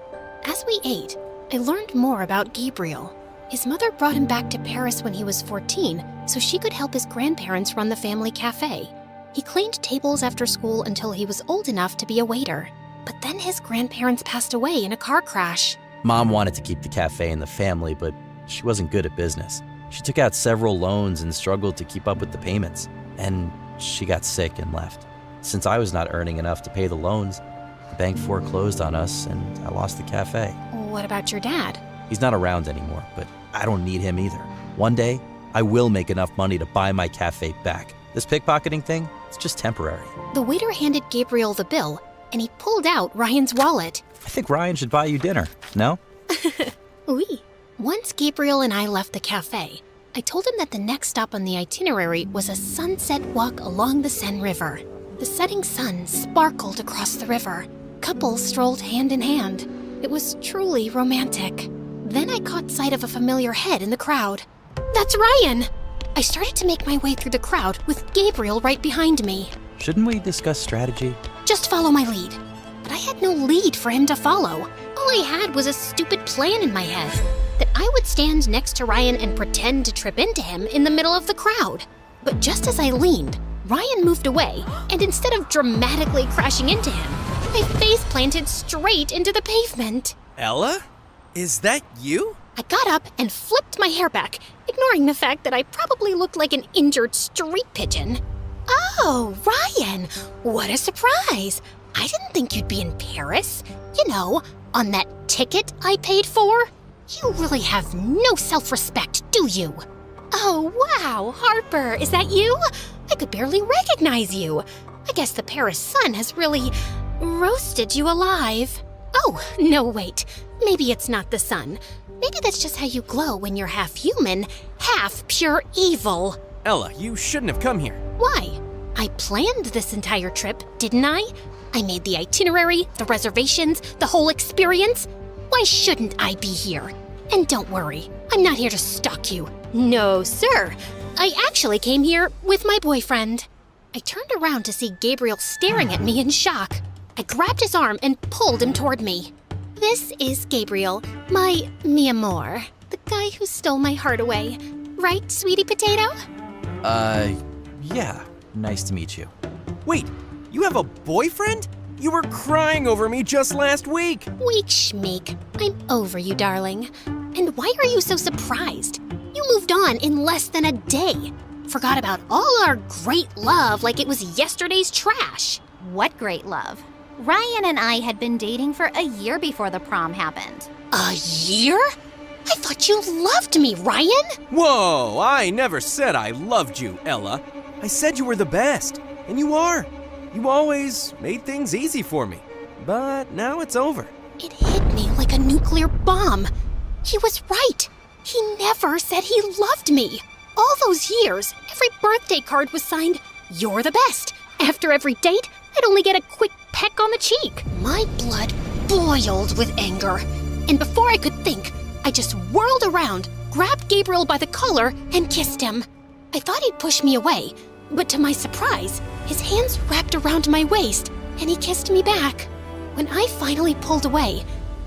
As we ate, I learned more about Gabriel. His mother brought him back to Paris when he was 14 so she could help his grandparents run the family cafe. He cleaned tables after school until he was old enough to be a waiter. But then his grandparents passed away in a car crash. Mom wanted to keep the cafe in the family, but she wasn't good at business. She took out several loans and struggled to keep up with the payments. And she got sick and left. Since I was not earning enough to pay the loans, the bank foreclosed on us and I lost the cafe. What about your dad? He's not around anymore, but I don't need him either. One day, I will make enough money to buy my cafe back. This pickpocketing thing, it's just temporary. The waiter handed Gabriel the bill, and he pulled out Ryan's wallet. I think Ryan should buy you dinner, no? Oui. Once Gabriel and I left the cafe, I told him that the next stop on the itinerary was a sunset walk along the Seine River. The setting sun sparkled across the river. Couples strolled hand in hand. It was truly romantic. Then I caught sight of a familiar head in the crowd. That's Ryan! I started to make my way through the crowd with Gabriel right behind me. Shouldn't we discuss strategy? Just follow my lead. But I had no lead for him to follow. All I had was a stupid plan in my head. That I would stand next to Ryan and pretend to trip into him in the middle of the crowd. But just as I leaned, Ryan moved away, and instead of dramatically crashing into him, my face planted straight into the pavement. Ella? Is that you? I got up and flipped my hair back, ignoring the fact that I probably looked like an injured street pigeon. Oh, Ryan! What a surprise! I didn't think you'd be in Paris. You know, on that ticket I paid for. You really have no self-respect, do you? Oh, wow, Harper, is that you? I could barely recognize you. I guess the Paris sun has really roasted you alive. Oh, no, wait. Maybe it's not the sun. Maybe that's just how you glow when you're half human, half pure evil. Ella, you shouldn't have come here. Why? I planned this entire trip, didn't I? I made the itinerary, the reservations, the whole experience. Why shouldn't I be here? And don't worry, I'm not here to stalk you. No, sir. I actually came here with my boyfriend. I turned around to see Gabriel staring at me in shock. I grabbed his arm and pulled him toward me. This is Gabriel, my mi amor, the guy who stole my heart away. Right, sweetie potato? Yeah. Nice to meet you. Wait, you have a boyfriend? You were crying over me just last week. Weak schmeek. I'm over you, darling. And why are you so surprised? You moved on in less than a day. Forgot about all our great love like it was yesterday's trash. What great love? Ryan and I had been dating for a year before the prom happened. A year? I thought you loved me, Ryan. Whoa, I never said I loved you, Ella. I said you were the best, and you are. You always made things easy for me. But now it's over. It hit me like a nuclear bomb. He was right. He never said he loved me. All those years, every birthday card was signed, "You're the best." After every date, I'd only get a quick peck on the cheek. My blood boiled with anger. And before I could think, I just whirled around, grabbed Gabriel by the collar, and kissed him. I thought he'd push me away, but to my surprise, his hands wrapped around my waist, and he kissed me back. When I finally pulled away,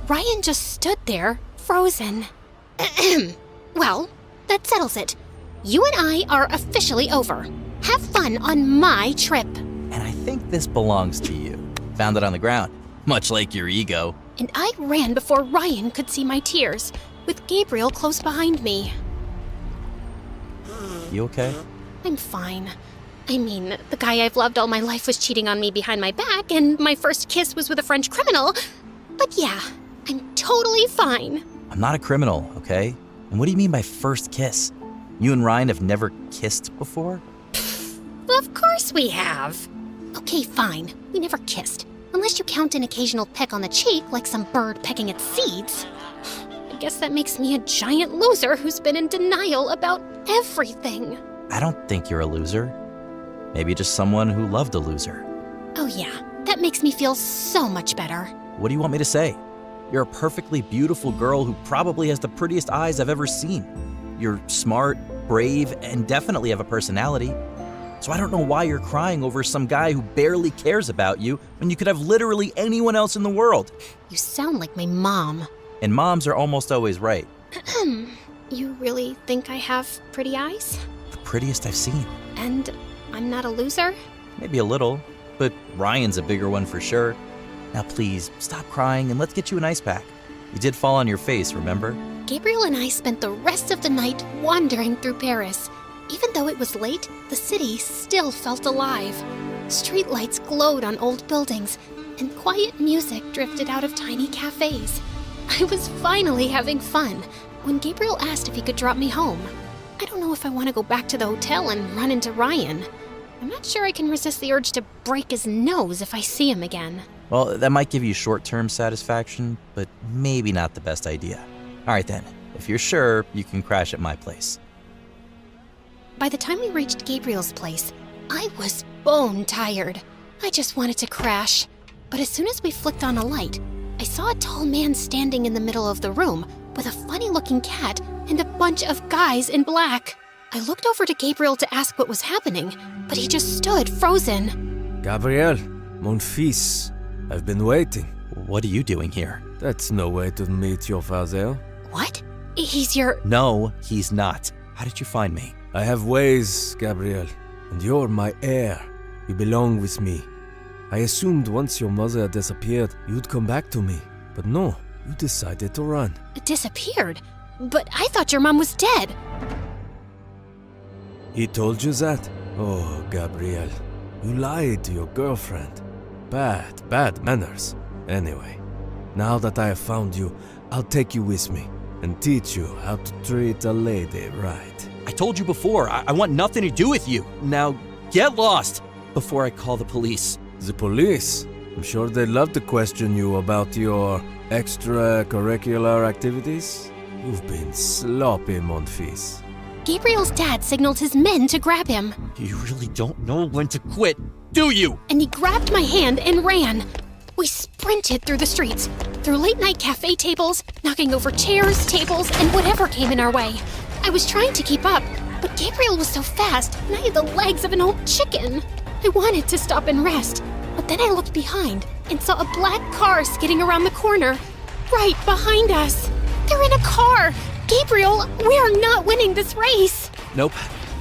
Ryan just stood there, frozen. Well, that settles it. You and I are officially over. Have fun on my trip. And I think this belongs to you. Found it on the ground, much like your ego. And I ran before Ryan could see my tears, with Gabriel close behind me. You okay? I'm fine. I mean, the guy I've loved all my life was cheating on me behind my back, and my first kiss was with a French criminal. But yeah, I'm totally fine. I'm not a criminal, okay? And what do you mean by first kiss? You and Ryan have never kissed before? Of course we have. Okay, fine. We never kissed. Unless you count an occasional peck on the cheek like some bird pecking its seeds. I guess that makes me a giant loser who's been in denial about everything. I don't think you're a loser. Maybe just someone who loved a loser. Oh yeah, that makes me feel so much better. What do you want me to say? You're a perfectly beautiful girl who probably has the prettiest eyes I've ever seen. You're smart, brave, and definitely have a personality. So I don't know why you're crying over some guy who barely cares about you when you could have literally anyone else in the world. You sound like my mom. And moms are almost always right. You really think I have pretty eyes? The prettiest I've seen. And I'm not a loser? Maybe a little, but Ryan's a bigger one for sure. Now please, stop crying and let's get you an ice pack. You did fall on your face, remember? Gabriel and I spent the rest of the night wandering through Paris. Even though it was late, the city still felt alive. Streetlights glowed on old buildings, and quiet music drifted out of tiny cafes. I was finally having fun when Gabriel asked if he could drop me home. I don't know if I want to go back to the hotel and run into Ryan. I'm not sure I can resist the urge to break his nose if I see him again. Well, that might give you short-term satisfaction, but maybe not the best idea. All right then, if you're sure, you can crash at my place. By the time we reached Gabriel's place, I was bone tired. I just wanted to crash. But as soon as we flicked on a light, I saw a tall man standing in the middle of the room with a funny-looking cat and a bunch of guys in black. I looked over to Gabriel to ask what was happening, but he just stood frozen. Gabriel, mon fils, I've been waiting. What are you doing here? That's no way to meet your father. What? He's your... No, he's not. How did you find me? I have ways, Gabriel, and you're my heir. You belong with me. I assumed once your mother disappeared, you'd come back to me. But no, you decided to run. Disappeared? But I thought your mom was dead. He told you that? Oh, Gabrielle, you lied to your girlfriend. Bad manners. Anyway, now that I have found you, I'll take you with me and teach you how to treat a lady right. I told you before, I want nothing to do with you. Now, get lost before I call the police. The police? I'm sure they'd love to question you about your extracurricular activities. You've been sloppy, mon fils. Gabriel's dad signaled his men to grab him. You really don't know when to quit, do you? And he grabbed my hand and ran. We sprinted through the streets, through late-night cafe tables, knocking over chairs, tables, and whatever came in our way. I was trying to keep up, but Gabriel was so fast, and I had the legs of an old chicken. I wanted to stop and rest, but then I looked behind and saw a black car skidding around the corner, right behind us. They're in a car! Gabriel, we're not winning this race! Nope,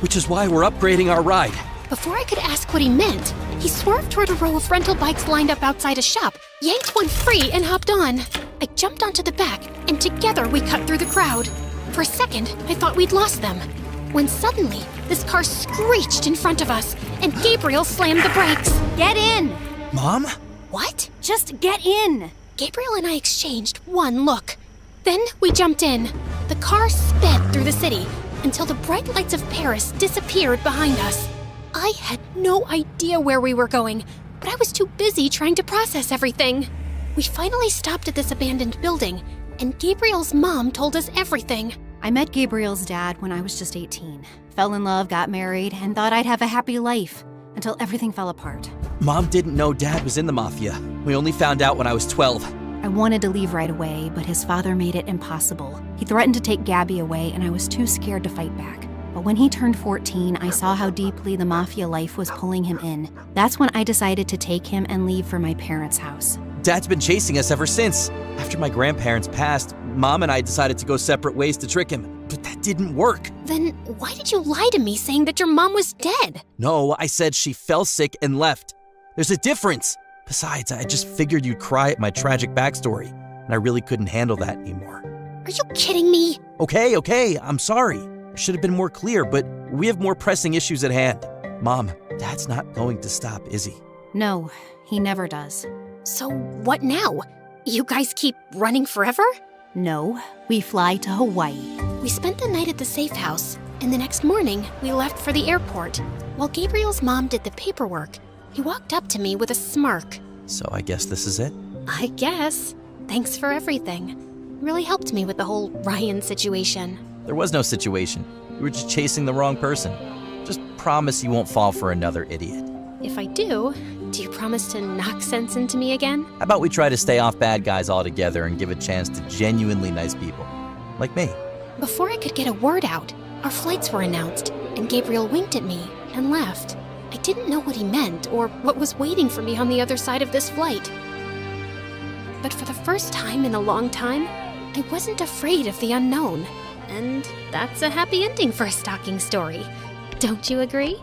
which is why we're upgrading our ride. Before I could ask what he meant, he swerved toward a row of rental bikes lined up outside a shop, yanked one free, and hopped on. I jumped onto the back, and together we cut through the crowd. For a second, I thought we'd lost them, when suddenly, this car screeched in front of us, and Gabriel slammed the brakes. Get in! Mom? What? Just get in! Gabriel and I exchanged one look. Then we jumped in. The car sped through the city until the bright lights of Paris disappeared behind us. I had no idea where we were going, but I was too busy trying to process everything. We finally stopped at this abandoned building, and Gabriel's mom told us everything. I met Gabriel's dad when I was just 18. Fell in love, got married, and thought I'd have a happy life until everything fell apart. Mom didn't know Dad was in the mafia. We only found out when I was 12. I wanted to leave right away, but his father made it impossible. He threatened to take Gabby away, and I was too scared to fight back. But when he turned 14, I saw how deeply the mafia life was pulling him in. That's when I decided to take him and leave for my parents' house. Dad's been chasing us ever since. After my grandparents passed, Mom and I decided to go separate ways to trick him, but that didn't work. Then why did you lie to me saying that your mom was dead? No, I said she fell sick and left. There's a difference. Besides, I just figured you'd cry at my tragic backstory, and I really couldn't handle that anymore. Are you kidding me? Okay, I'm sorry. I should have been more clear, but we have more pressing issues at hand. Mom, Dad's not going to stop, is he? No, he never does. So what now? You guys keep running forever? No, we fly to Hawaii. We spent the night at the safe house, and the next morning we left for the airport. While Gabriel's mom did the paperwork, he walked up to me with a smirk. So I guess this is it? I guess. Thanks for everything. Really helped me with the whole Ryan situation. There was no situation. You were just chasing the wrong person. Just promise you won't fall for another idiot. If I do you promise to knock sense into me again? How about we try to stay off bad guys altogether and give a chance to genuinely nice people? Like me. Before I could get a word out, our flights were announced, and Gabriel winked at me and left. I didn't know what he meant or what was waiting for me on the other side of this flight. But for the first time in a long time, I wasn't afraid of the unknown. And that's a happy ending for a stalking story. Don't you agree?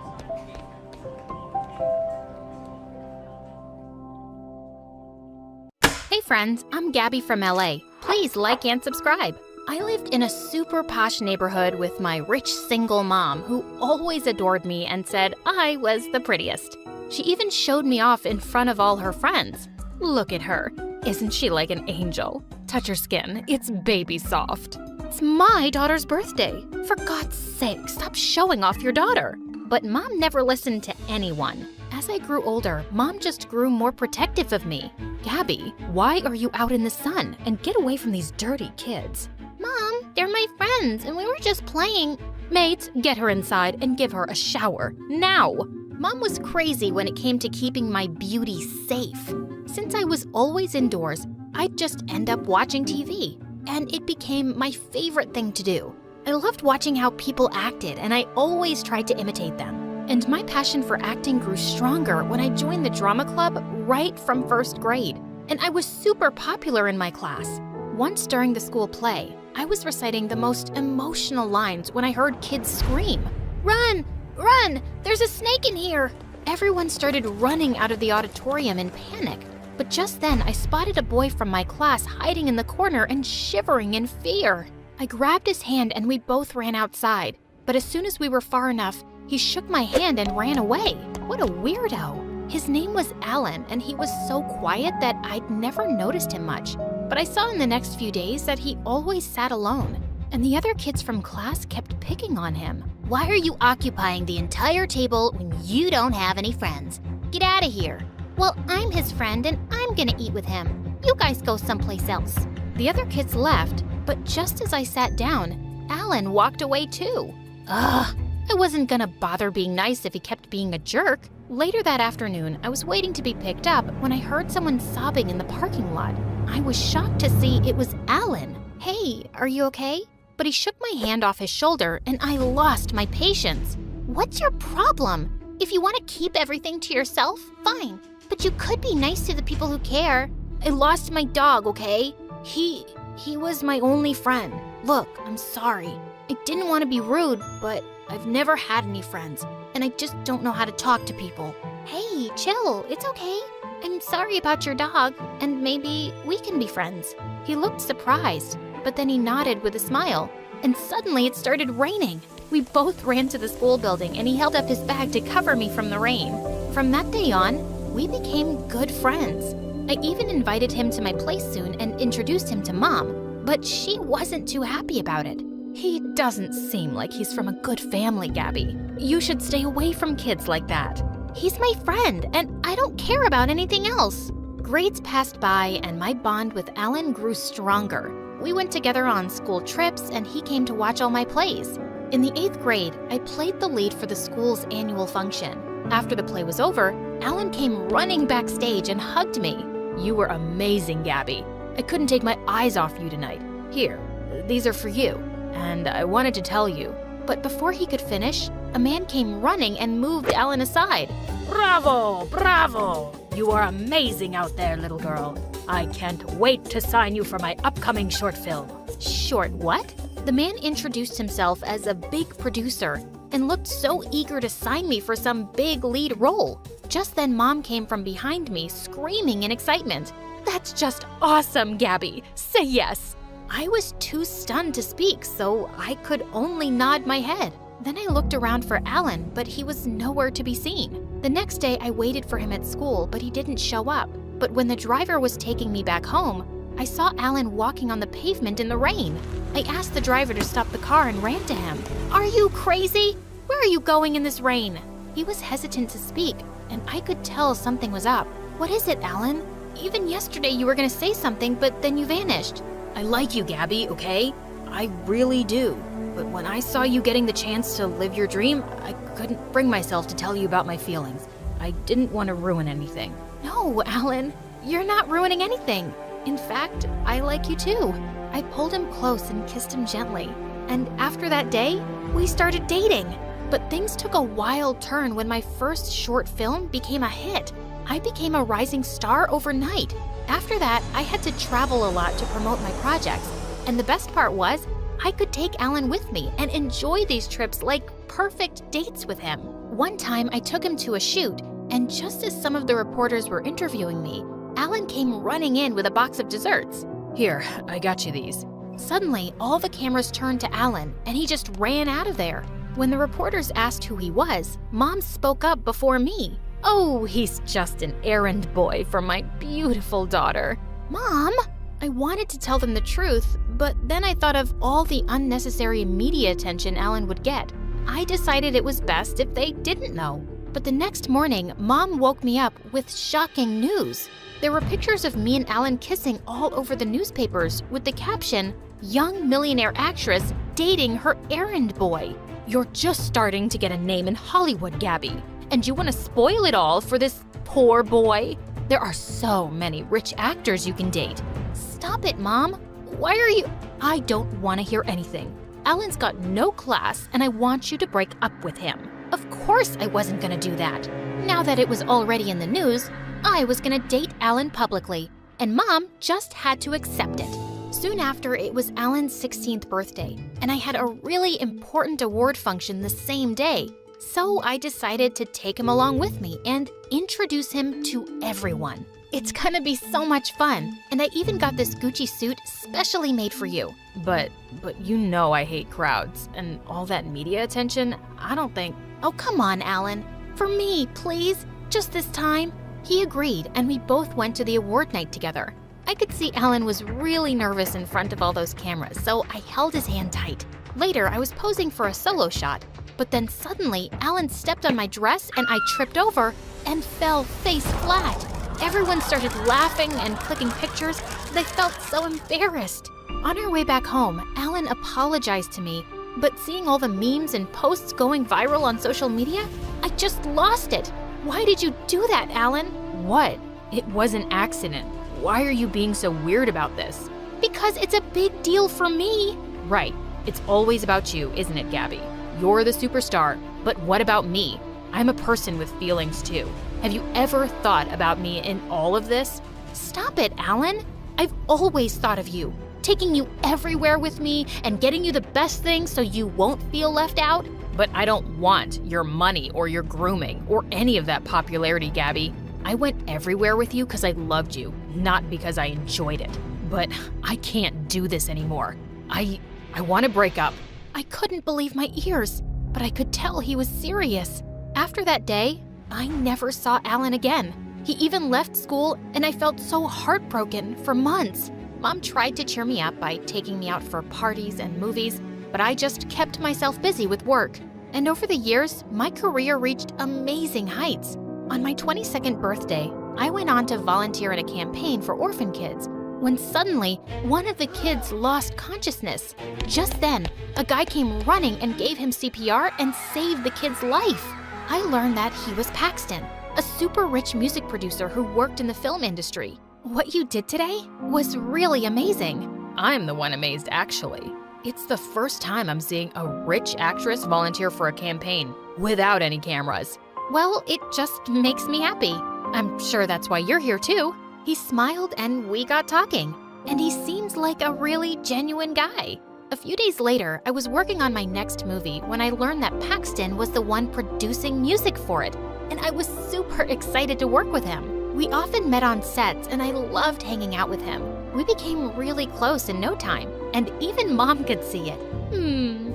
Hey friends, I'm Gabby from LA. Please like and subscribe. I lived in a super posh neighborhood with my rich single mom who always adored me and said I was the prettiest. She even showed me off in front of all her friends. Look at her. Isn't she like an angel? Touch her skin. It's baby soft. It's my daughter's birthday. For God's sake, stop showing off your daughter. But Mom never listened to anyone. As I grew older, Mom just grew more protective of me. Gabby, why are you out in the sun? And get away from these dirty kids. Mom, they're my friends, and we were just playing. Mates, get her inside and give her a shower. Now! Mom was crazy when it came to keeping my beauty safe. Since I was always indoors, I'd just end up watching TV. And it became my favorite thing to do. I loved watching how people acted, and I always tried to imitate them. And my passion for acting grew stronger when I joined the drama club right from first grade. And I was super popular in my class. Once during the school play, I was reciting the most emotional lines when I heard kids scream, "Run! Run! There's a snake in here!" Everyone started running out of the auditorium in panic. But just then, I spotted a boy from my class hiding in the corner and shivering in fear. I grabbed his hand and we both ran outside. But as soon as we were far enough, He shook my hand and ran away. What a weirdo. His name was Alan, and he was so quiet that I'd never noticed him much. But I saw in the next few days that he always sat alone, and the other kids from class kept picking on him. Why are you occupying the entire table when you don't have any friends? Get out of here. Well, I'm his friend and I'm gonna eat with him. You guys go someplace else. The other kids left, but just as I sat down, Alan walked away too. Ugh, I wasn't gonna bother being nice if he kept being a jerk. Later that afternoon, I was waiting to be picked up when I heard someone sobbing in the parking lot. I was shocked to see it was Alan. Hey, are you okay? But he shook my hand off his shoulder and I lost my patience. What's your problem? If you want to keep everything to yourself, fine. But you could be nice to the people who care. I lost my dog, okay? He was my only friend. Look, I'm sorry. I didn't want to be rude, but I've never had any friends, and I just don't know how to talk to people. Hey, chill, it's okay. I'm sorry about your dog, and maybe we can be friends. He looked surprised, but then he nodded with a smile, and suddenly it started raining. We both ran to the school building, and he held up his bag to cover me from the rain. From that day on, we became good friends. I even invited him to my place soon and introduced him to Mom, but she wasn't too happy about it. He doesn't seem like he's from a good family, Gabby. You should stay away from kids like that. He's my friend, and I don't care about anything else. Grades passed by, and my bond with Alan grew stronger. We went together on school trips, and he came to watch all my plays. In the 8th grade, I played the lead for the school's annual function. After the play was over, Alan came running backstage and hugged me. You were amazing, Gabby. I couldn't take my eyes off you tonight. Here, these are for you. And I wanted to tell you. But before he could finish, a man came running and moved Alan aside. Bravo! Bravo! You are amazing out there, little girl. I can't wait to sign you for my upcoming short film. Short what? The man introduced himself as a big producer and looked so eager to sign me for some big lead role. Just then, Mom came from behind me, screaming in excitement. That's just awesome, Gabby. Say yes. I was too stunned to speak, so I could only nod my head. Then I looked around for Alan, but he was nowhere to be seen. The next day, I waited for him at school, but he didn't show up. But when the driver was taking me back home, I saw Alan walking on the pavement in the rain. I asked the driver to stop the car and ran to him. Are you crazy? Where are you going in this rain? He was hesitant to speak, and I could tell something was up. What is it, Alan? Even yesterday you were gonna say something, but then you vanished. I like you, Gabby, okay? I really do. But when I saw you getting the chance to live your dream, I couldn't bring myself to tell you about my feelings. I didn't want to ruin anything. No, Alan, you're not ruining anything. In fact, I like you too. I pulled him close and kissed him gently. And after that day, we started dating. But things took a wild turn when my first short film became a hit. I became a rising star overnight. After that, I had to travel a lot to promote my projects. And the best part was, I could take Alan with me and enjoy these trips like perfect dates with him. One time, I took him to a shoot, and just as some of the reporters were interviewing me, Alan came running in with a box of desserts. Here, I got you these. Suddenly, all the cameras turned to Alan, and he just ran out of there. When the reporters asked who he was, Mom spoke up before me. Oh, he's just an errand boy for my beautiful daughter. Mom! I wanted to tell them the truth, but then I thought of all the unnecessary media attention Alan would get. I decided it was best if they didn't know. But the next morning, Mom woke me up with shocking news. There were pictures of me and Alan kissing all over the newspapers with the caption, "Young millionaire actress dating her errand boy." You're just starting to get a name in Hollywood, Gabby. And you want to spoil it all for this poor boy? There are so many rich actors you can date. Stop it, Mom. Why are you... I don't want to hear anything. Alan's got no class, and I want you to break up with him. Of course I wasn't going to do that. Now that it was already in the news, I was going to date Alan publicly, and Mom just had to accept it. Soon after, it was Alan's 16th birthday, and I had a really important award function the same day. So I decided to take him along with me and introduce him to everyone. It's gonna be so much fun. And I even got this Gucci suit specially made for you. But you know I hate crowds, and all that media attention, I don't think... Oh, come on, Alan. For me, please. Just this time. He agreed, and we both went to the award night together. I could see Alan was really nervous in front of all those cameras, so I held his hand tight. Later, I was posing for a solo shot, but then suddenly, Alan stepped on my dress and I tripped over and fell face flat. Everyone started laughing and clicking pictures, and I felt so embarrassed. On our way back home, Alan apologized to me, but seeing all the memes and posts going viral on social media, I just lost it. Why did you do that, Alan? What? It was an accident. Why are you being so weird about this? Because it's a big deal for me. Right. It's always about you, isn't it, Gabby? You're the superstar, but what about me? I'm a person with feelings too. Have you ever thought about me in all of this? Stop it, Alan. I've always thought of you, taking you everywhere with me and getting you the best things so you won't feel left out. But I don't want your money or your grooming or any of that popularity, Gabby. I went everywhere with you because I loved you, not because I enjoyed it. But I can't do this anymore. I want to break up. I couldn't believe my ears, but I could tell he was serious. After that day, I never saw Alan again. He even left school, and I felt so heartbroken for months. Mom tried to cheer me up by taking me out for parties and movies, but I just kept myself busy with work. And over the years, my career reached amazing heights. On my 22nd birthday, I went on to volunteer in a campaign for orphan kids, when suddenly, one of the kids lost consciousness. Just then, a guy came running and gave him CPR and saved the kid's life. I learned that he was Paxton, a super rich music producer who worked in the film industry. What you did today was really amazing. I'm the one amazed, actually. It's the first time I'm seeing a rich actress volunteer for a campaign without any cameras. Well, it just makes me happy. I'm sure that's why you're here too. He smiled and we got talking, and he seems like a really genuine guy. A few days later, I was working on my next movie when I learned that Paxton was the one producing music for it, and I was super excited to work with him. We often met on sets, and I loved hanging out with him. We became really close in no time, and even Mom could see it.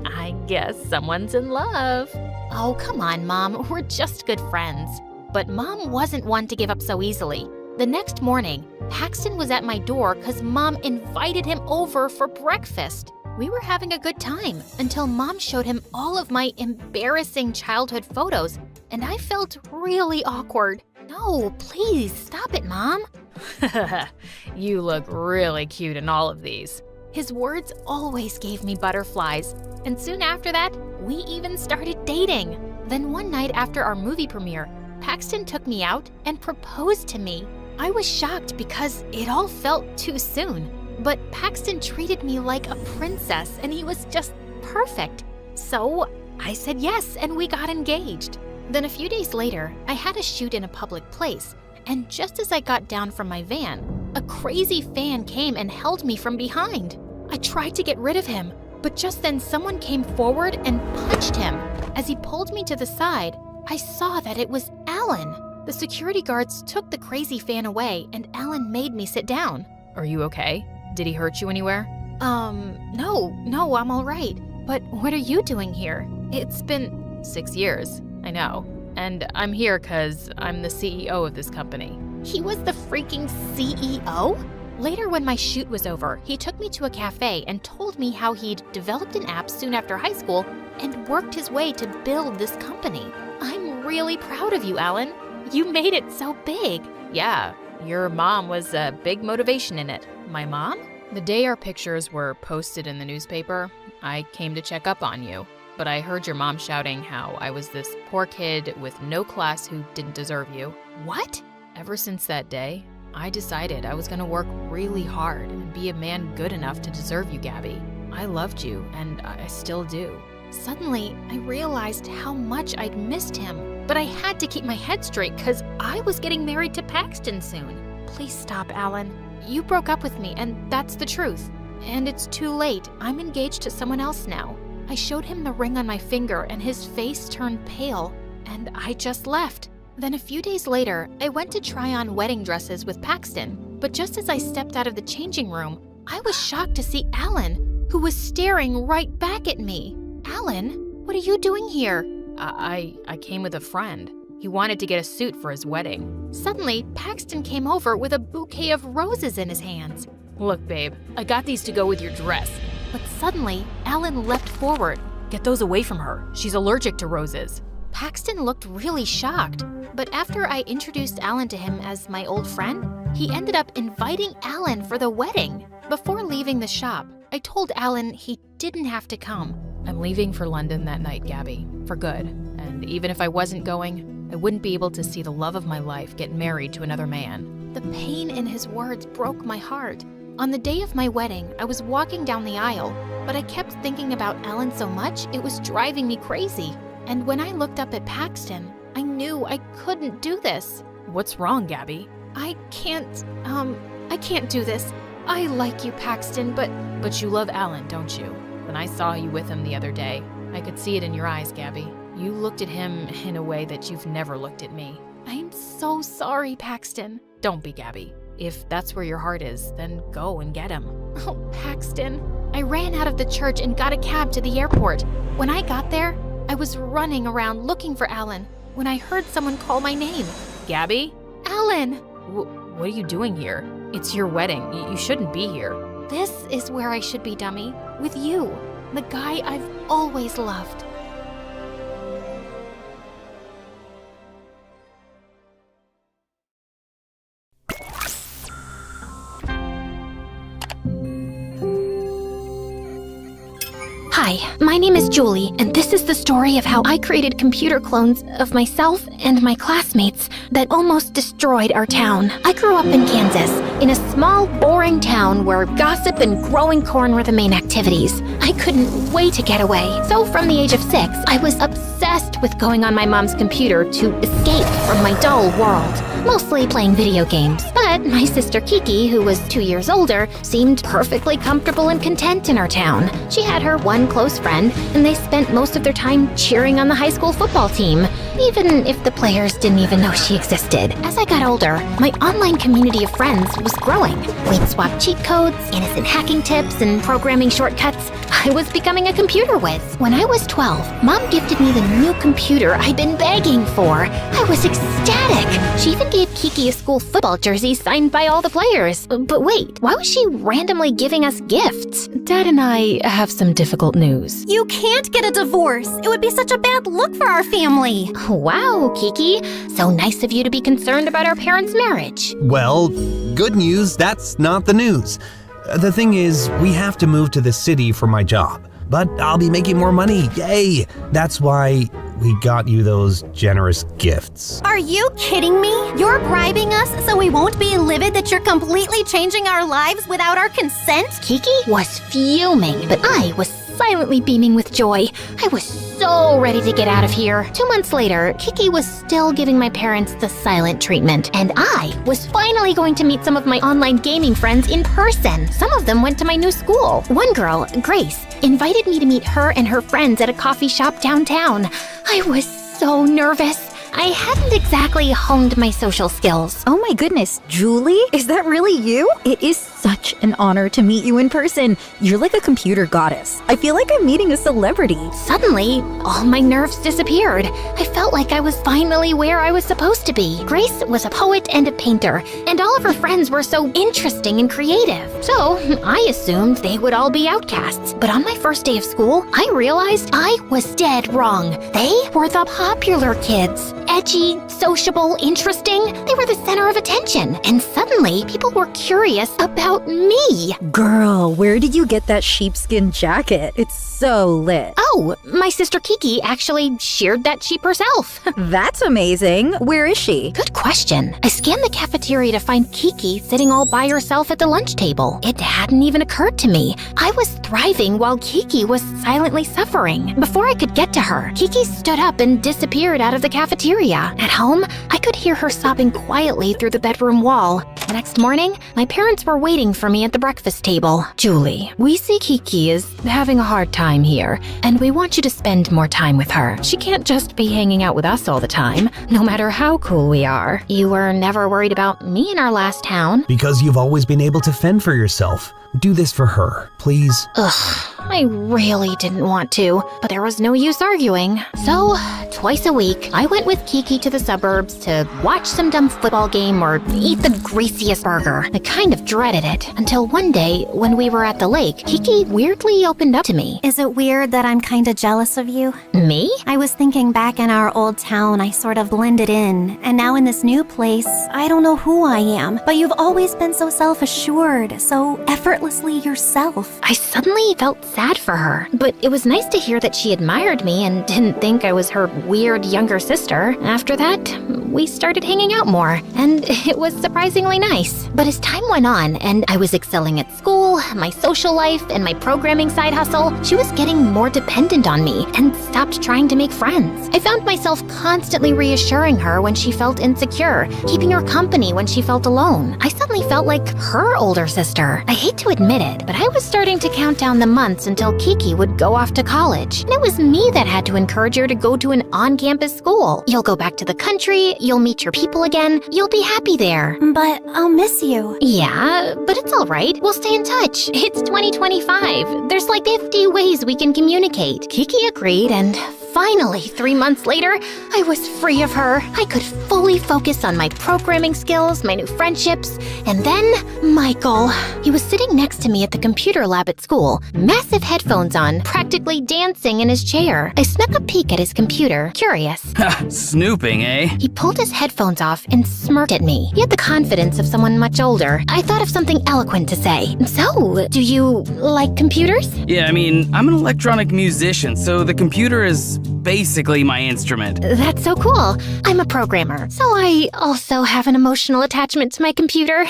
I guess someone's in love. Oh, come on, Mom, we're just good friends. But Mom wasn't one to give up so easily. The next morning, Paxton was at my door because Mom invited him over for breakfast. We were having a good time until Mom showed him all of my embarrassing childhood photos, and I felt really awkward. No, please, stop it, Mom. You look really cute in all of these. His words always gave me butterflies, and soon after that, we even started dating. Then one night after our movie premiere, Paxton took me out and proposed to me. I was shocked because it all felt too soon, but Paxton treated me like a princess and he was just perfect. So I said yes and we got engaged. Then a few days later, I had a shoot in a public place, and just as I got down from my van, a crazy fan came and held me from behind. I tried to get rid of him, but just then someone came forward and punched him. As he pulled me to the side, I saw that it was Alan. The security guards took the crazy fan away, and Alan made me sit down. Are you okay? Did he hurt you anywhere? No, I'm all right. But what are you doing here? It's been 6 years, I know. And I'm here because I'm the CEO of this company. He was the freaking CEO? Later, when my shoot was over, he took me to a cafe and told me how he'd developed an app soon after high school and worked his way to build this company. I'm really proud of you, Alan. You made it so big. Yeah, your mom was a big motivation in it. My mom? The day our pictures were posted in the newspaper, I came to check up on you. But I heard your mom shouting how I was this poor kid with no class who didn't deserve you. What? Ever since that day, I decided I was going to work really hard and be a man good enough to deserve you, Gabby. I loved you, and I still do. Suddenly, I realized how much I'd missed him, but I had to keep my head straight because I was getting married to Paxton soon. Please stop, Alan. You broke up with me, and that's the truth. And it's too late. I'm engaged to someone else now. I showed him the ring on my finger, and his face turned pale, and I just left. Then a few days later, I went to try on wedding dresses with Paxton, but just as I stepped out of the changing room, I was shocked to see Alan, who was staring right back at me. Alan, what are you doing here? I came with a friend. He wanted to get a suit for his wedding. Suddenly, Paxton came over with a bouquet of roses in his hands. Look, babe, I got these to go with your dress. But suddenly, Alan leapt forward. Get those away from her. She's allergic to roses. Paxton looked really shocked, but after I introduced Alan to him as my old friend, he ended up inviting Alan for the wedding. Before leaving the shop, I told Alan he didn't have to come. I'm leaving for London that night, Gabby, for good. And even if I wasn't going, I wouldn't be able to see the love of my life get married to another man. The pain in his words broke my heart. On the day of my wedding, I was walking down the aisle, but I kept thinking about Alan so much it was driving me crazy. And when I looked up at Paxton, I knew I couldn't do this. What's wrong, Gabby? I can't do this. I like you, Paxton, But you love Alan, don't you? When I saw you with him the other day, I could see it in your eyes, Gabby. You looked at him in a way that you've never looked at me. I'm so sorry, Paxton. Don't be, Gabby. If that's where your heart is, then go and get him. Oh, Paxton. I ran out of the church and got a cab to the airport. When I got there, I was running around looking for Alan when I heard someone call my name. Gabby? Alan! What are you doing here? It's your wedding. You shouldn't be here. This is where I should be, dummy. With you, the guy I've always loved. Hi, my name is Julie, and this is the story of how I created computer clones of myself and my classmates that almost destroyed our town. I grew up in Kansas, in a small, boring town where gossip and growing corn were the main activities. I couldn't wait to get away. So from the age of 6, I was obsessed with going on my mom's computer to escape from my dull world, mostly playing video games. But my sister Kiki, who was 2 years older, seemed perfectly comfortable and content in our town. She had her one close friend, and they spent most of their time cheering on the high school football team, even if the players didn't even know she existed. As I got older, my online community of friends was growing. We'd swap cheat codes, innocent hacking tips, and programming shortcuts. I was becoming a computer whiz. When I was 12, Mom gifted me the new computer I'd been begging for. I was ecstatic. She even gave Kiki a school football jersey signed by all the players. But wait, why was she randomly giving us gifts? Dad and I have some difficult news. You can't get a divorce. It would be such a bad look for our family. Wow, Kiki. So nice of you to be concerned about our parents' marriage. Well, good news, that's not the news. The thing is, we have to move to the city for my job. But I'll be making more money, yay! That's why we got you those generous gifts. Are you kidding me? You're bribing us so we won't be livid that you're completely changing our lives without our consent? Kiki was fuming, but I was silently beaming with joy. I was so ready to get out of here. 2 months later, Kiki was still giving my parents the silent treatment, and I was finally going to meet some of my online gaming friends in person. Some of them went to my new school. One girl, Grace, invited me to meet her and her friends at a coffee shop downtown. I was so nervous. I hadn't exactly honed my social skills. Oh my goodness, Julie? Is that really you? It is such an honor to meet you in person. You're like a computer goddess. I feel like I'm meeting a celebrity. Suddenly, all my nerves disappeared. I felt like I was finally where I was supposed to be. Grace was a poet and a painter, and all of her friends were so interesting and creative. So, I assumed they would all be outcasts. But on my first day of school, I realized I was dead wrong. They were the popular kids. Edgy, sociable, interesting. They were the center of attention. And suddenly, people were curious about me. Girl, where did you get that sheepskin jacket? It's so lit. Oh, my sister Kiki actually sheared that sheep herself. That's amazing. Where is she? Good question. I scanned the cafeteria to find Kiki sitting all by herself at the lunch table. It hadn't even occurred to me. I was thriving while Kiki was silently suffering. Before I could get to her, Kiki stood up and disappeared out of the cafeteria. At home, I could hear her sobbing quietly through the bedroom wall. The next morning, my parents were waiting for me at the breakfast table. Julie, we see Kiki is having a hard time here, and we want you to spend more time with her. She can't just be hanging out with us all the time, no matter how cool we are. You were never worried about me in our last town. Because you've always been able to fend for yourself. Do this for her, please. Ugh, I really didn't want to, but there was no use arguing. So, twice a week, I went with Kiki to the suburbs to watch some dumb football game or eat the greasiest burger. I kind of dreaded it, until one day, when we were at the lake, Kiki weirdly opened up to me. Is it weird that I'm kinda jealous of you? Me? I was thinking back in our old town, I sort of blended in, and now in this new place, I don't know who I am, but you've always been so self-assured, so effortlessly yourself. I suddenly felt sad for her, but it was nice to hear that she admired me and didn't think I was her weird younger sister. After that, we started hanging out more, and it was surprisingly nice. But as time went on, and I was excelling at school, my social life, and my programming side hustle, she was getting more dependent on me and stopped trying to make friends. I found myself constantly reassuring her when she felt insecure, keeping her company when she felt alone. I suddenly felt like her older sister. I hate to admit it, but I was starting to count down the months until Kiki would go off to college. And it was me that had to encourage her to go to an on-campus school. You'll go back to the country, you'll meet your people again, you'll be happy there. But I'll miss you. Yeah, but it's all right. We'll stay in touch. It's 2025. There's like 50 ways we can communicate. Kiki agreed, and finally, 3 months later, I was free of her. I could fully focus on my programming skills, my new friendships, and then Michael. He was sitting next to me at the computer lab at school, massive headphones on, practically dancing in his chair. I snuck a peek at his computer, curious. Snooping, eh? He pulled his headphones off and smirked at me. He had the confidence of someone much older. I thought of something eloquent to say. So, do you like computers? Yeah, I mean, I'm an electronic musician, so the computer is basically my instrument. That's so cool. I'm a programmer, so I also have an emotional attachment to my computer.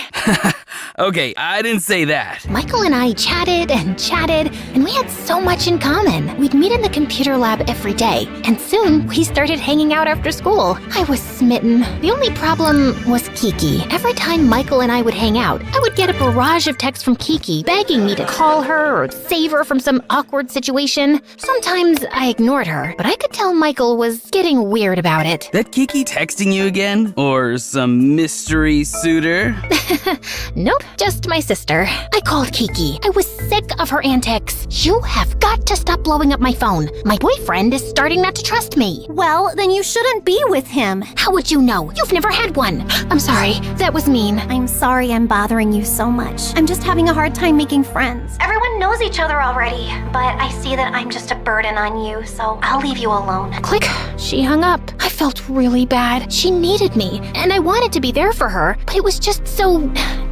Okay, I didn't say that. Michael and I chatted, and we had so much in common. We'd meet in the computer lab every day, and soon we started hanging out after school. I was smitten. The only problem was Kiki. Every time Michael and I would hang out, I would get a barrage of texts from Kiki begging me to call her or save her from some awkward situation. Sometimes I ignored her, but I could tell Michael was getting weird about it. That Kiki texting you again? Or some mystery suitor? Nope, just my sister. I called Kiki. I was sick of her antics. You have got to stop blowing up my phone. My boyfriend is starting not to trust me. Well, then you shouldn't be with him. How would you know? You've never had one. I'm sorry, that was mean. I'm sorry I'm bothering you so much. I'm just having a hard time making friends. Everyone knows each other already, but I see that I'm just a burden on you, so I'll leave you alone. Click. She hung up. I felt really bad. She needed me, and I wanted to be there for her, but it was just so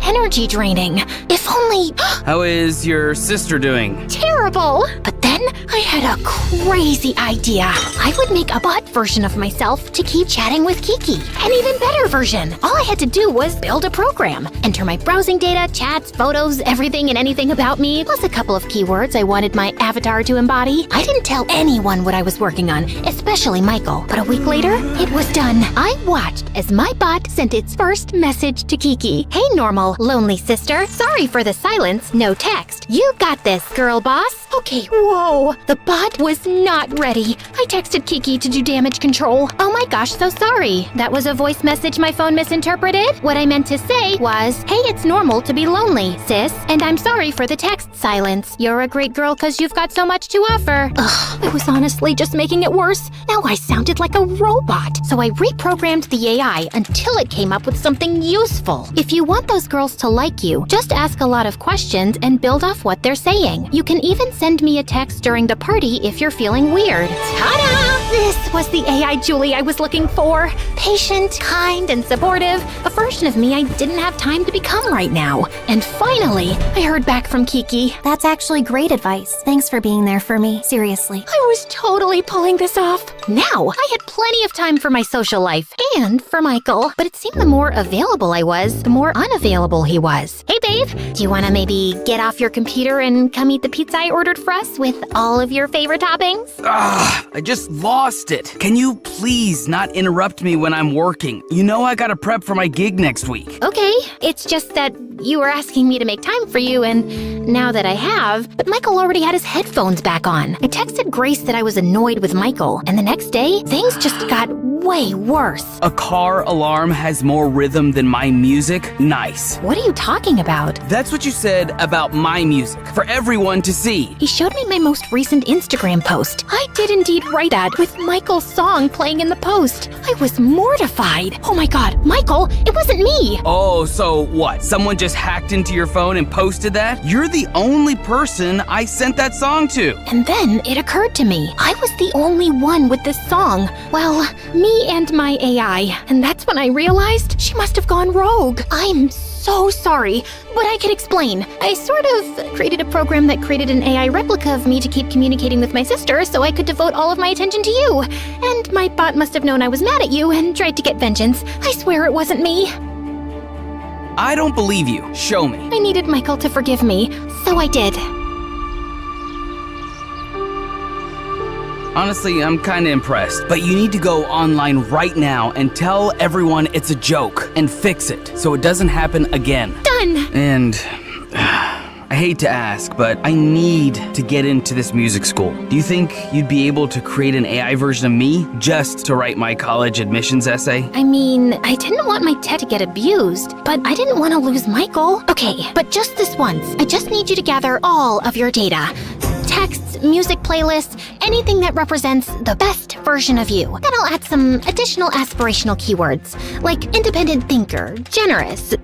energy draining. If only... How is your sister doing? Terrible! But then I had a crazy idea. I would make a bot version of myself to keep chatting with Kiki. An even better version. All I had to do was build a program. Enter my browsing data, chats, photos, everything and anything about me, plus a couple of keywords I wanted my avatar to embody. I didn't tell anyone what I was working on, especially Michael. But a week later, it was done. I watched as my bot sent its first message to Kiki. Hey, normal, lonely sister. Sorry for the silence. No text. You got this, girl boss. Okay, whoa. The bot was not ready. I texted Kiki to do damage control. Oh my gosh, so sorry. That was a voice message my phone misinterpreted. What I meant to say was, hey, it's normal to be lonely, sis. And I'm sorry for the text silence. You're a great girl because you've got so much to offer. Ugh, I was honestly just making it worse. Now I sounded like a robot. So I reprogrammed the AI until it came up with something useful. If you want those girls to like you, just ask a lot of questions and build off what they're saying. You can even send me a text during the party if you're feeling weird. Ta-da! This was the AI Julie I was looking for. Patient, kind, and supportive. A version of me I didn't have time to become right now. And finally, I heard back from Kiki. That's actually great advice. Thanks for being there for me. Seriously. I was totally pulling this off. Now, I had plenty of time for my social life and for Michael. But it seemed the more available I was, the more unavailable he was. Hey, babe, do you want to maybe get off your computer and come eat the pizza I ordered for us with all of your favorite toppings? I just lost it. Can you please not interrupt me when I'm working? You know I gotta prep for my gig next week. Okay, it's just that you were asking me to make time for you, and now that I have, but Michael already had his headphones back on. I texted Grace that I was annoyed with Michael, and the next day, things just got way worse. A car alarm has more rhythm than my music? Nice. What are you talking about? That's what you said about my music, for everyone to see. He showed me my most recent Instagram post. I did indeed write that, with Michael's song playing in the post. I was mortified. Oh my god, Michael, it wasn't me! Oh, so what? Someone just hacked into your phone and posted that? You're the only person I sent that song to. And then it occurred to me, I was the only one with this song. Well, me and my AI. And that's when I realized she must have gone rogue. I'm so sorry, but I can explain. I sort of created a program that created an AI replica of me to keep communicating with my sister so I could devote all of my attention to you. And my bot must have known I was mad at you and tried to get vengeance. I swear it wasn't me. I don't believe you. Show me. I needed Michael to forgive me, so I did. Honestly, I'm kinda impressed, but you need to go online right now and tell everyone it's a joke and fix it so it doesn't happen again. Done! And I hate to ask, but I need to get into this music school. Do you think you'd be able to create an AI version of me just to write my college admissions essay? I mean, I didn't want my tech to get abused, but I didn't want to lose Michael. Okay, but just this once. I just need you to gather all of your data. Texts, music playlists, anything that represents the best version of you. Then I'll add some additional aspirational keywords, like independent thinker, generous.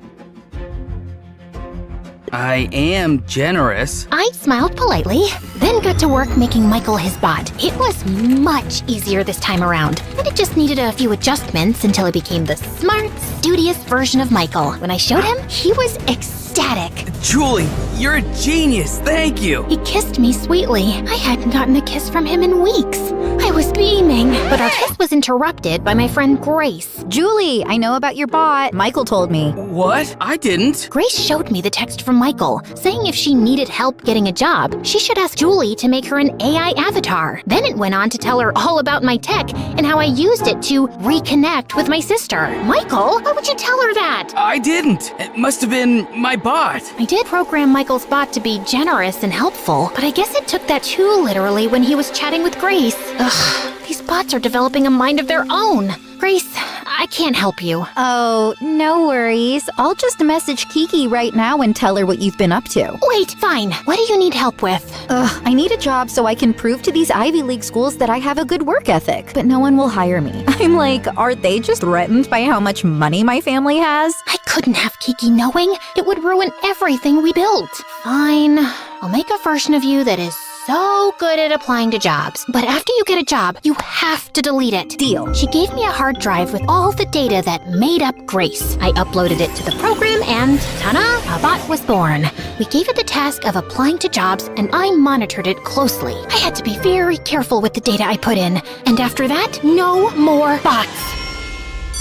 I am generous. I smiled politely, then got to work making Michael his bot. It was much easier this time around, and it just needed a few adjustments until it became the smart, studious version of Michael. When I showed him, he was ecstatic. Julie, you're a genius. Thank you. He kissed me sweetly. I hadn't gotten a kiss from him in weeks. I was beaming, but our kiss was interrupted by my friend Grace. Julie, I know about your bot. Michael told me. What? I didn't. Grace showed me the text from Michael, saying if she needed help getting a job, she should ask Julie to make her an AI avatar. Then it went on to tell her all about my tech and how I used it to reconnect with my sister. Michael, why would you tell her that? I didn't. It must have been my bot. I did program Michael's bot to be generous and helpful, but I guess it took that too literally when he was chatting with Grace. Ugh, these bots are developing a mind of their own. Grace, I can't help you. Oh, no worries. I'll just message Kiki right now and tell her what you've been up to. Wait, fine. What do you need help with? I need a job so I can prove to these Ivy League schools that I have a good work ethic, but no one will hire me. I'm like, are they just threatened by how much money my family has? I couldn't have Kiki knowing. It would ruin everything we built. Fine. I'll make a version of you that is so good at applying to jobs. But after you get a job, you have to delete it. Deal. She gave me a hard drive with all the data that made up Grace. I uploaded it to the program and ta-da, a bot was born. We gave it the task of applying to jobs and I monitored it closely. I had to be very careful with the data I put in. And after that, no more bots.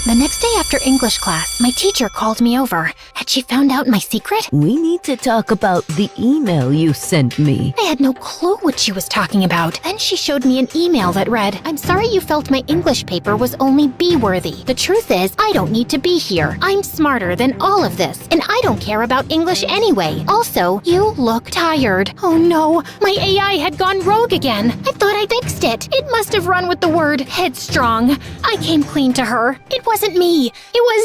The next day after English class, my teacher called me over. Had she found out my secret? We need to talk about the email you sent me. I had no clue what she was talking about. Then she showed me an email that read, "I'm sorry you felt my English paper was only B-worthy. The truth is, I don't need to be here. I'm smarter than all of this, and I don't care about English anyway. Also, you look tired." Oh no, my AI had gone rogue again. I thought I fixed it. It must have run with the word headstrong. I came clean to her. It wasn't me. It was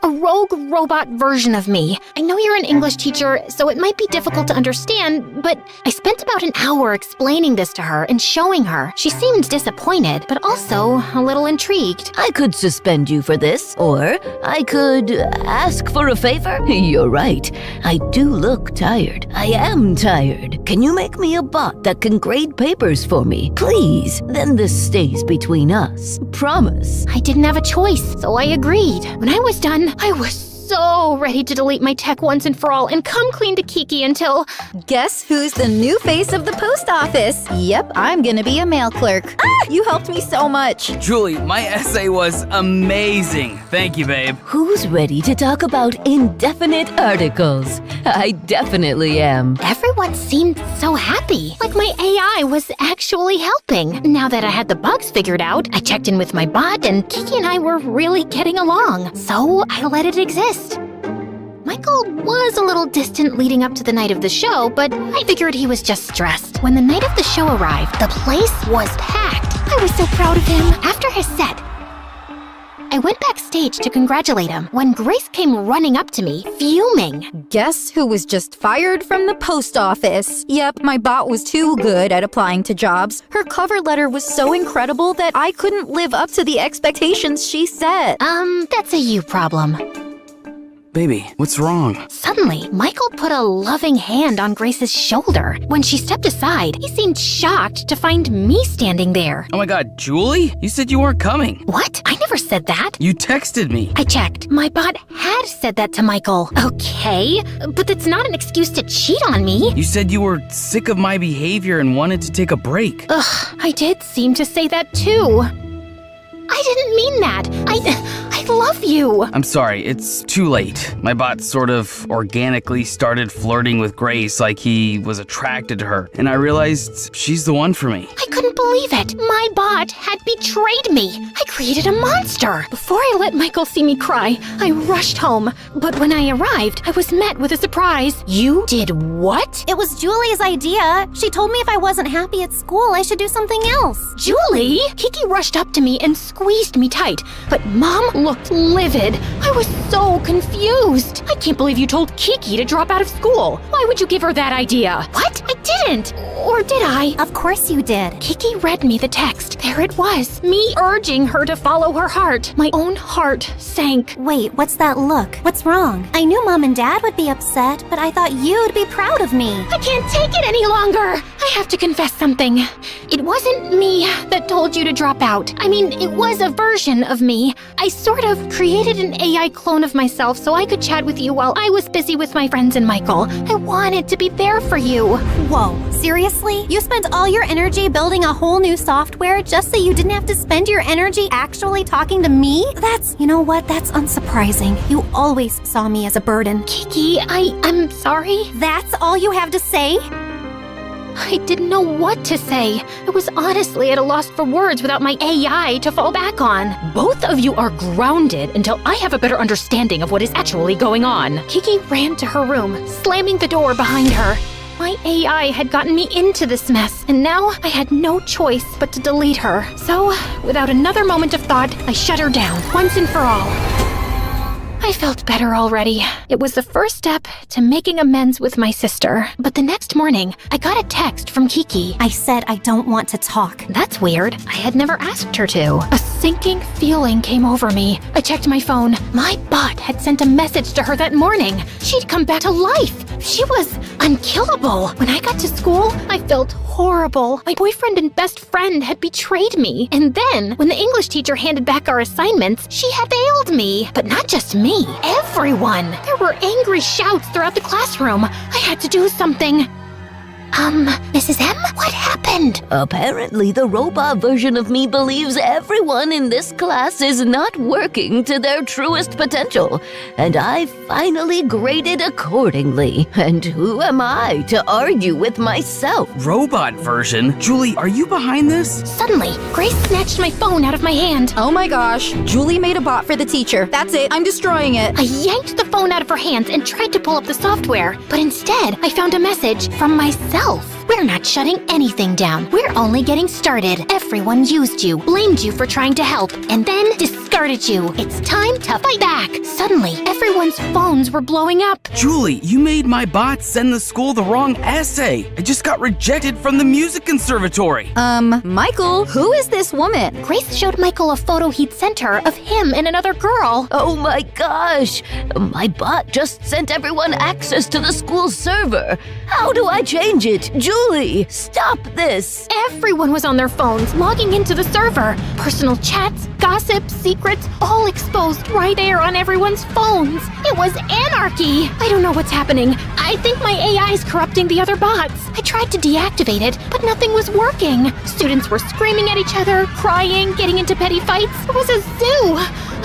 a rogue robot version of me. I know you're an English teacher, so it might be difficult to understand, but I spent about an hour explaining this to her and showing her. She seemed disappointed, but also a little intrigued. I could suspend you for this, or I could ask for a favor. You're right. I do look tired. I am tired. Can you make me a bot that can grade papers for me? Please. Then this stays between us. Promise. I didn't have a choice, so I agreed. When I was done, I was so ready to delete my tech once and for all and come clean to Kiki until... Guess who's the new face of the post office? Yep, I'm gonna be a mail clerk. You helped me so much. Julie, my essay was amazing. Thank you, babe. Who's ready to talk about indefinite articles? I definitely am. Everyone seemed so happy, like my AI was actually helping. Now that I had the bugs figured out, I checked in with my bot and Kiki and I were really getting along, so I let it exist. Michael was a little distant leading up to the night of the show, but I figured he was just stressed. When the night of the show arrived, the place was packed. I was so proud of him. After his set, I went backstage to congratulate him when Grace came running up to me, fuming. Guess who was just fired from the post office? Yep, my bot was too good at applying to jobs. Her cover letter was so incredible that I couldn't live up to the expectations she set. That's a you problem. Baby, what's wrong? Suddenly, Michael put a loving hand on Grace's shoulder. When she stepped aside, he seemed shocked to find me standing there. Oh my god, Julie? You said you weren't coming. What? I never said that. You texted me. I checked. My bot had said that to Michael. Okay, but that's not an excuse to cheat on me. You said you were sick of my behavior and wanted to take a break. Ugh, I did seem to say that too. I didn't mean that. I love you. I'm sorry, it's too late. My bot sort of organically started flirting with Grace like he was attracted to her, and I realized she's the one for me. I couldn't believe it. My bot had betrayed me. I created a monster. Before I let Michael see me cry, I rushed home. But when I arrived, I was met with a surprise. You did what? It was Julie's idea. She told me if I wasn't happy at school, I should do something else. Julie? Kiki rushed up to me and squeezed me tight, but Mom looked livid. I was so confused. I can't believe you told Kiki to drop out of school. Why would you give her that idea? What? I didn't. Or did I? Of course you did. Kiki read me the text. There it was. Me urging her to follow her heart. My own heart sank. Wait, what's that look? What's wrong? I knew Mom and Dad would be upset, but I thought you'd be proud of me. I can't take it any longer. I have to confess something. It wasn't me that told you to drop out. I mean, it was a version of me. I sort of created an AI clone of myself so I could chat with you while I was busy with my friends and Michael. I wanted to be there for you. Whoa, seriously? You spent all your energy building a whole new software just so you didn't have to spend your energy actually talking to me? You know what? That's unsurprising. You always saw me as a burden. Kiki, I'm sorry. That's all you have to say? I didn't know what to say. I was honestly at a loss for words without my AI to fall back on. Both of you are grounded until I have a better understanding of what is actually going on. Kiki ran to her room, slamming the door behind her. My AI had gotten me into this mess, and now I had no choice but to delete her. So, without another moment of thought, I shut her down, once and for all. I felt better already. It was the first step to making amends with my sister. But the next morning, I got a text from Kiki. I said I don't want to talk. That's weird. I had never asked her to. A sinking feeling came over me. I checked my phone. My bot had sent a message to her that morning. She'd come back to life. She was unkillable. When I got to school, I felt horrible. My boyfriend and best friend had betrayed me. And then, when the English teacher handed back our assignments, she had failed me. But not just me. Everyone. There were angry shouts throughout the classroom. I had to do something. Mrs. M, what happened? Apparently, the robot version of me believes everyone in this class is not working to their truest potential, and I finally graded accordingly. And who am I to argue with myself? Robot version? Julie, are you behind this? Suddenly, Grace snatched my phone out of my hand. Oh my gosh, Julie made a bot for the teacher. That's it, I'm destroying it. I yanked the phone out of her hands and tried to pull up the software, but instead, I found a message from myself. We're not shutting anything down. We're only getting started. Everyone used you, blamed you for trying to help, and then discarded you. It's time to fight back. Suddenly, everyone's phones were blowing up. Julie, you made my bot send the school the wrong essay. I just got rejected from the music conservatory. Michael, who is this woman? Grace showed Michael a photo he'd sent her of him and another girl. Oh my gosh! My bot just sent everyone access to the school server. How do I change it? Julie, stop this! Everyone was on their phones, logging into the server. Personal chats, gossip, secrets. secrets all exposed right there on everyone's phones. It was anarchy. I don't know what's happening. I think my AI is corrupting the other bots. I tried to deactivate it, but nothing was working. Students were screaming at each other, crying, getting into petty fights. It was a zoo.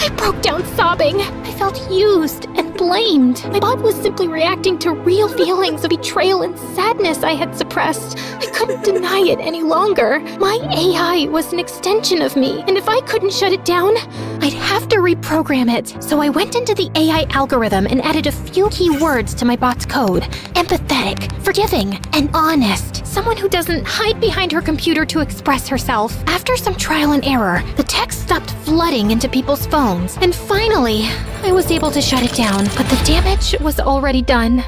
I broke down sobbing. I felt used and blamed. My bot was simply reacting to real feelings of betrayal and sadness I had suppressed. I couldn't deny it any longer. My AI was an extension of me, and if I couldn't shut it down, I'd have to reprogram it. So I went into the AI algorithm and added a few key words to my bot's code. Empathetic, forgiving, and honest. Someone who doesn't hide behind her computer to express herself. After some trial and error, the text stopped flooding into people's phones, and finally, I was able to shut it down, but the damage was already done.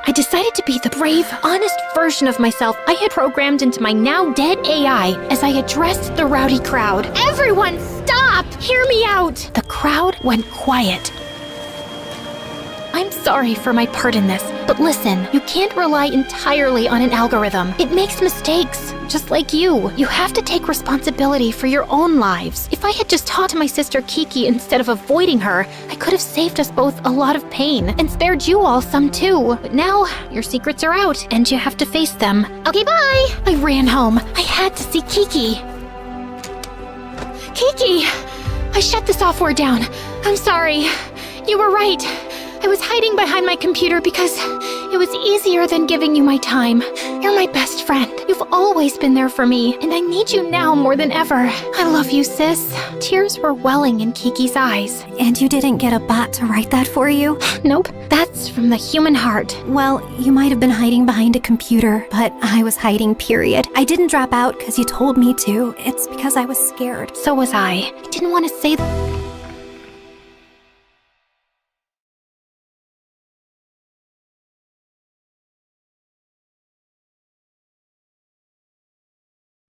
I decided to be the brave, honest version of myself I had programmed into my now dead AI as I addressed the rowdy crowd. Everyone, stop! Hear me out! The crowd went quiet. I'm sorry for my part in this, but listen, you can't rely entirely on an algorithm. It makes mistakes, just like you. You have to take responsibility for your own lives. If I had just talked to my sister Kiki instead of avoiding her, I could have saved us both a lot of pain and spared you all some too. But now, your secrets are out and you have to face them. Okay, bye! I ran home. I had to see Kiki. Kiki! I shut the software down. I'm sorry. You were right. I was hiding behind my computer because it was easier than giving you my time. You're my best friend. You've always been there for me, and I need you now more than ever. I love you, sis. Tears were welling in Kiki's eyes. And you didn't get a bot to write that for you? Nope, that's from the human heart. Well, you might have been hiding behind a computer, but I was hiding, period. I didn't drop out because you told me to. It's because I was scared. So was I. I didn't want to say that.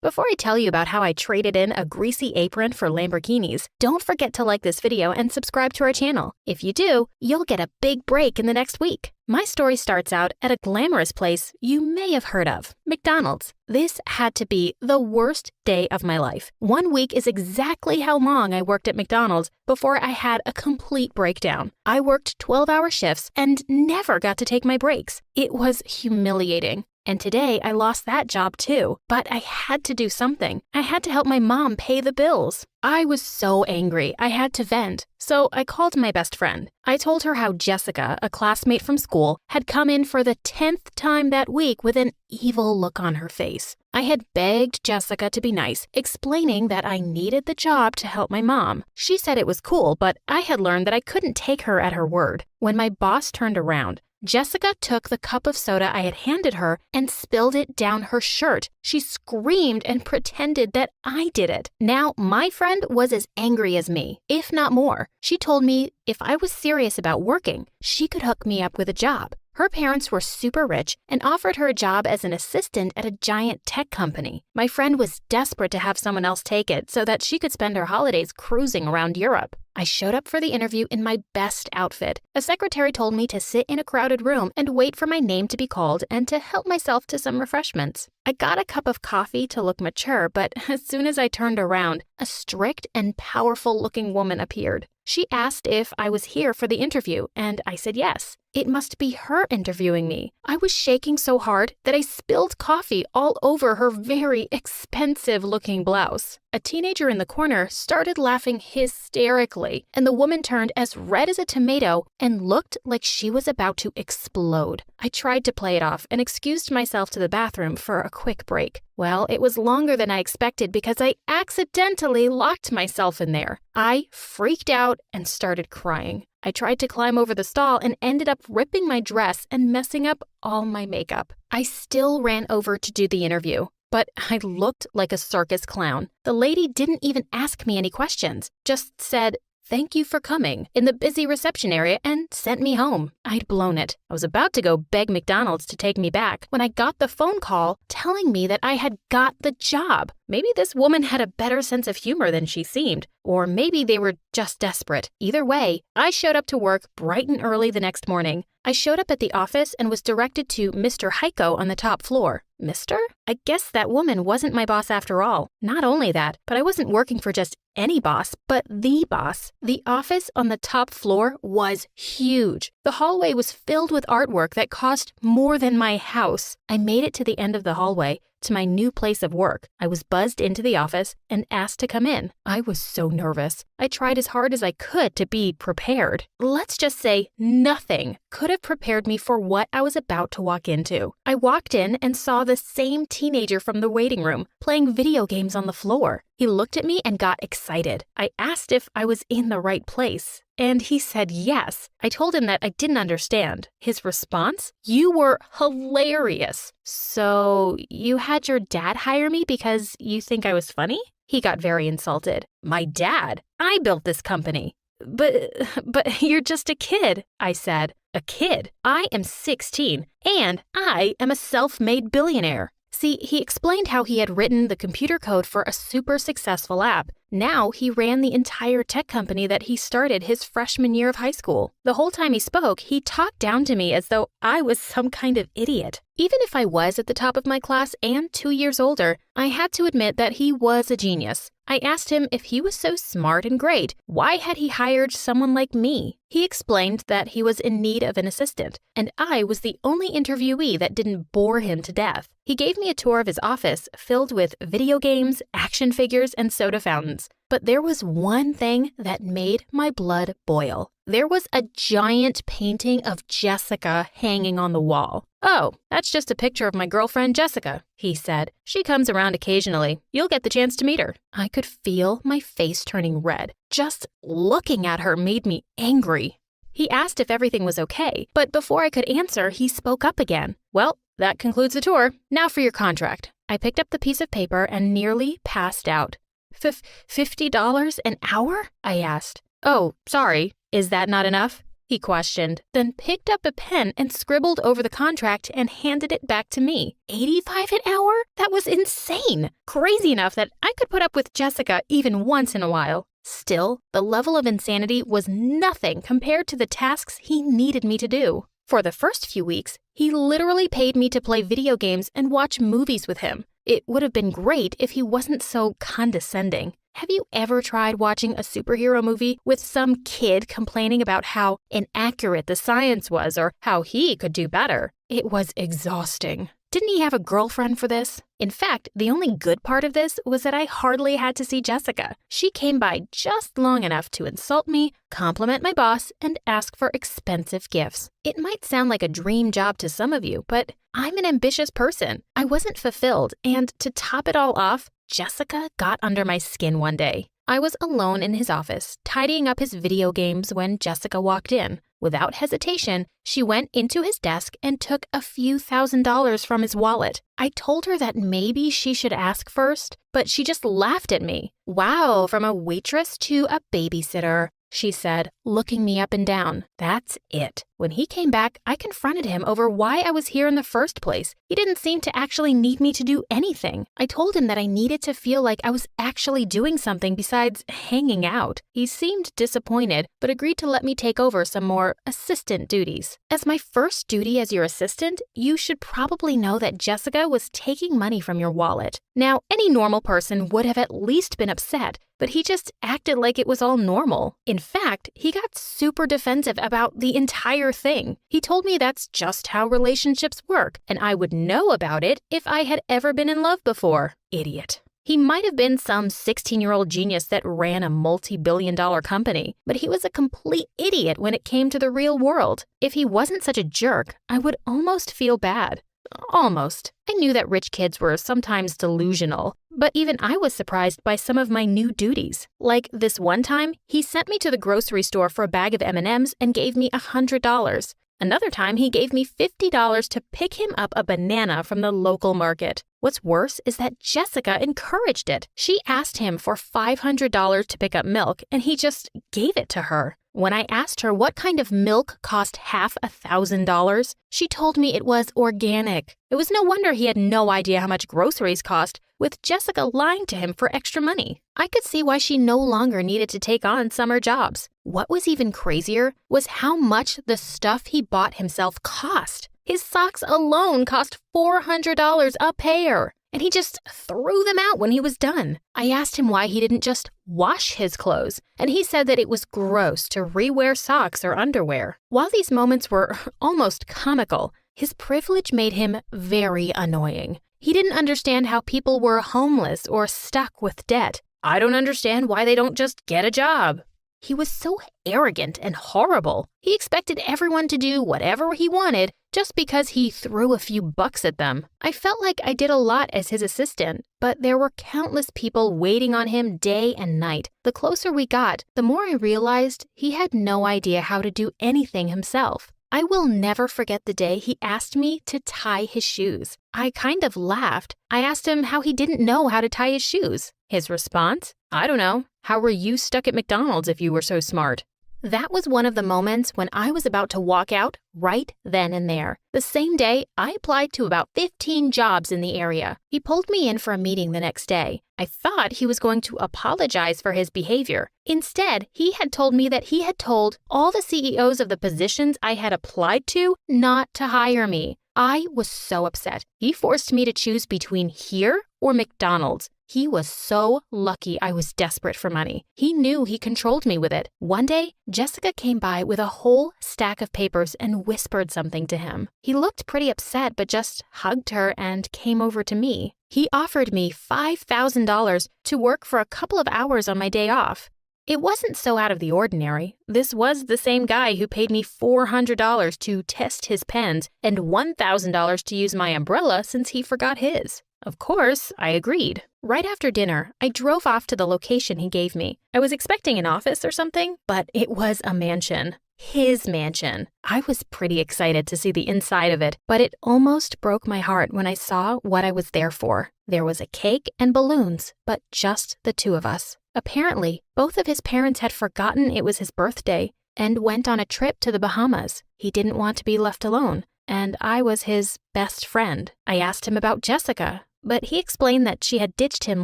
Before I tell you about how I traded in a greasy apron for Lamborghinis, don't forget to like this video and subscribe to our channel. If you do, you'll get a big break in the next week. My story starts out at a glamorous place you may have heard of, McDonald's. This had to be the worst day of my life. 1 week is exactly how long I worked at McDonald's before I had a complete breakdown. I worked 12-hour shifts and never got to take my breaks. It was humiliating. And today I lost that job too, but I had to do something. I had to help my mom pay the bills. I was so angry, I had to vent. So I called my best friend. I told her how Jessica, a classmate from school, had come in for the 10th time that week with an evil look on her face. I had begged Jessica to be nice, explaining that I needed the job to help my mom. She said it was cool, but I had learned that I couldn't take her at her word. When my boss turned around, Jessica took the cup of soda I had handed her and spilled it down her shirt. She screamed and pretended that I did it. Now, my friend was as angry as me, if not more. She told me if I was serious about working, she could hook me up with a job. Her parents were super rich and offered her a job as an assistant at a giant tech company. My friend was desperate to have someone else take it so that she could spend her holidays cruising around Europe. I showed up for the interview in my best outfit. A secretary told me to sit in a crowded room and wait for my name to be called and to help myself to some refreshments. I got a cup of coffee to look mature, but as soon as I turned around, a strict and powerful-looking woman appeared. She asked if I was here for the interview, and I said yes. It must be her interviewing me. I was shaking so hard that I spilled coffee all over her very expensive-looking blouse. A teenager in the corner started laughing hysterically, and the woman turned as red as a tomato and looked like she was about to explode. I tried to play it off and excused myself to the bathroom for a quick break. Well, it was longer than I expected because I accidentally locked myself in there. I freaked out and started crying. I tried to climb over the stall and ended up ripping my dress and messing up all my makeup. I still ran over to do the interview, but I looked like a circus clown. The lady didn't even ask me any questions, just said, "Thank you for coming," in the busy reception area and sent me home. I'd blown it. I was about to go beg McDonald's to take me back when I got the phone call telling me that I had got the job. Maybe this woman had a better sense of humor than she seemed, or maybe they were just desperate. Either way, I showed up to work bright and early the next morning. I showed up at the office and was directed to Mr. Heiko on the top floor. Mister? I guess that woman wasn't my boss after all. Not only that, but I wasn't working for just any boss, but the boss. The office on the top floor was huge. The hallway was filled with artwork that cost more than my house. I made it to the end of the hallway, to my new place of work. I was buzzed into the office and asked to come in. I was so nervous. I tried as hard as I could to be prepared. Let's just say nothing could have prepared me for what I was about to walk into. I walked in and saw the same teenager from the waiting room playing video games on the floor. He looked at me and got excited. I asked if I was in the right place, and he said yes. I told him that I didn't understand. His response? You were hilarious. So you had your dad hire me because you think I was funny? He got very insulted. My dad? I built this company. But you're just a kid, I said. A kid? I am 16, and I am a self-made billionaire. See, he explained how he had written the computer code for a super successful app. Now he ran the entire tech company that he started his freshman year of high school. The whole time he spoke, he talked down to me as though I was some kind of idiot. Even if I was at the top of my class and 2 years older, I had to admit that he was a genius. I asked him if he was so smart and great, why had he hired someone like me? He explained that he was in need of an assistant, and I was the only interviewee that didn't bore him to death. He gave me a tour of his office filled with video games, action figures, and soda fountains. But there was one thing that made my blood boil. There was a giant painting of Jessica hanging on the wall. Oh, that's just a picture of my girlfriend Jessica, he said. She comes around occasionally. You'll get the chance to meet her. I could feel my face turning red. Just looking at her made me angry. He asked if everything was okay, but before I could answer, he spoke up again. Well, that concludes the tour. Now for your contract. I picked up the piece of paper and nearly passed out. $50 an hour? I asked. Oh, sorry. Is that not enough? He questioned, then picked up a pen and scribbled over the contract and handed it back to me. $85 an hour? That was insane. Crazy enough that I could put up with Jessica even once in a while. Still, the level of insanity was nothing compared to the tasks he needed me to do. For the first few weeks, he literally paid me to play video games and watch movies with him. It would have been great if he wasn't so condescending. Have you ever tried watching a superhero movie with some kid complaining about how inaccurate the science was or how he could do better? It was exhausting. Didn't he have a girlfriend for this? In fact, the only good part of this was that I hardly had to see Jessica. She came by just long enough to insult me, compliment my boss, and ask for expensive gifts. It might sound like a dream job to some of you, but I'm an ambitious person. I wasn't fulfilled, and to top it all off, Jessica got under my skin one day. I was alone in his office, tidying up his video games when Jessica walked in. Without hesitation, she went into his desk and took a few $1,000s from his wallet. I told her that maybe she should ask first, but she just laughed at me. Wow, from a waitress to a babysitter, she said, looking me up and down. That's it. When he came back, I confronted him over why I was here in the first place. He didn't seem to actually need me to do anything. I told him that I needed to feel like I was actually doing something besides hanging out. He seemed disappointed, but agreed to let me take over some more assistant duties. As my first duty as your assistant, you should probably know that Jessica was taking money from your wallet. Now, any normal person would have at least been upset, but he just acted like it was all normal. In fact, he got super defensive about the entire thing. He told me that's just how relationships work, and I would know about it if I had ever been in love before. Idiot. He might have been some 16-year-old genius that ran a multi-billion-dollar company, but he was a complete idiot when it came to the real world. If he wasn't such a jerk, I would almost feel bad. Almost. I knew that rich kids were sometimes delusional, but even I was surprised by some of my new duties. Like this one time, he sent me to the grocery store for a bag of M&Ms and gave me $100. Another time, he gave me $50 to pick him up a banana from the local market. What's worse is that Jessica encouraged it. She asked him for $500 to pick up milk, and he just gave it to her. When I asked her what kind of milk cost $1,000, she told me it was organic. It was no wonder he had no idea how much groceries cost, with Jessica lying to him for extra money. I could see why she no longer needed to take on summer jobs. What was even crazier was how much the stuff he bought himself cost. His socks alone cost $400 a pair. and he just threw them out when he was done. I asked him why he didn't just wash his clothes, and he said that it was gross to rewear socks or underwear. While these moments were almost comical, his privilege made him very annoying. He didn't understand how people were homeless or stuck with debt. I don't understand why they don't just get a job. He was so arrogant and horrible. He expected everyone to do whatever he wanted just because he threw a few bucks at them. I felt like I did a lot as his assistant, but there were countless people waiting on him day and night. The closer we got, the more I realized he had no idea how to do anything himself. I will never forget the day he asked me to tie his shoes. I kind of laughed. I asked him how he didn't know how to tie his shoes. His response? I don't know. How were you stuck at McDonald's if you were so smart? That was one of the moments when I was about to walk out right then and there. The same day, I applied to about 15 jobs in the area. He pulled me in for a meeting the next day. I thought he was going to apologize for his behavior. Instead, he had told me that he had told all the CEOs of the positions I had applied to not to hire me. I was so upset. He forced me to choose between here or McDonald's. He was so lucky I was desperate for money. He knew he controlled me with it. One day, Jessica came by with a whole stack of papers and whispered something to him. He looked pretty upset, but just hugged her and came over to me. He offered me $5,000 to work for a couple of hours on my day off. It wasn't so out of the ordinary. This was the same guy who paid me $400 to test his pens and $1,000 to use my umbrella since he forgot his. Of course, I agreed. Right after dinner, I drove off to the location he gave me. I was expecting an office or something, but it was a mansion. His mansion. I was pretty excited to see the inside of it, but it almost broke my heart when I saw what I was there for. There was a cake and balloons, but just the two of us. Apparently, both of his parents had forgotten it was his birthday and went on a trip to the Bahamas. He didn't want to be left alone, and I was his best friend. I asked him about Jessica, but he explained that she had ditched him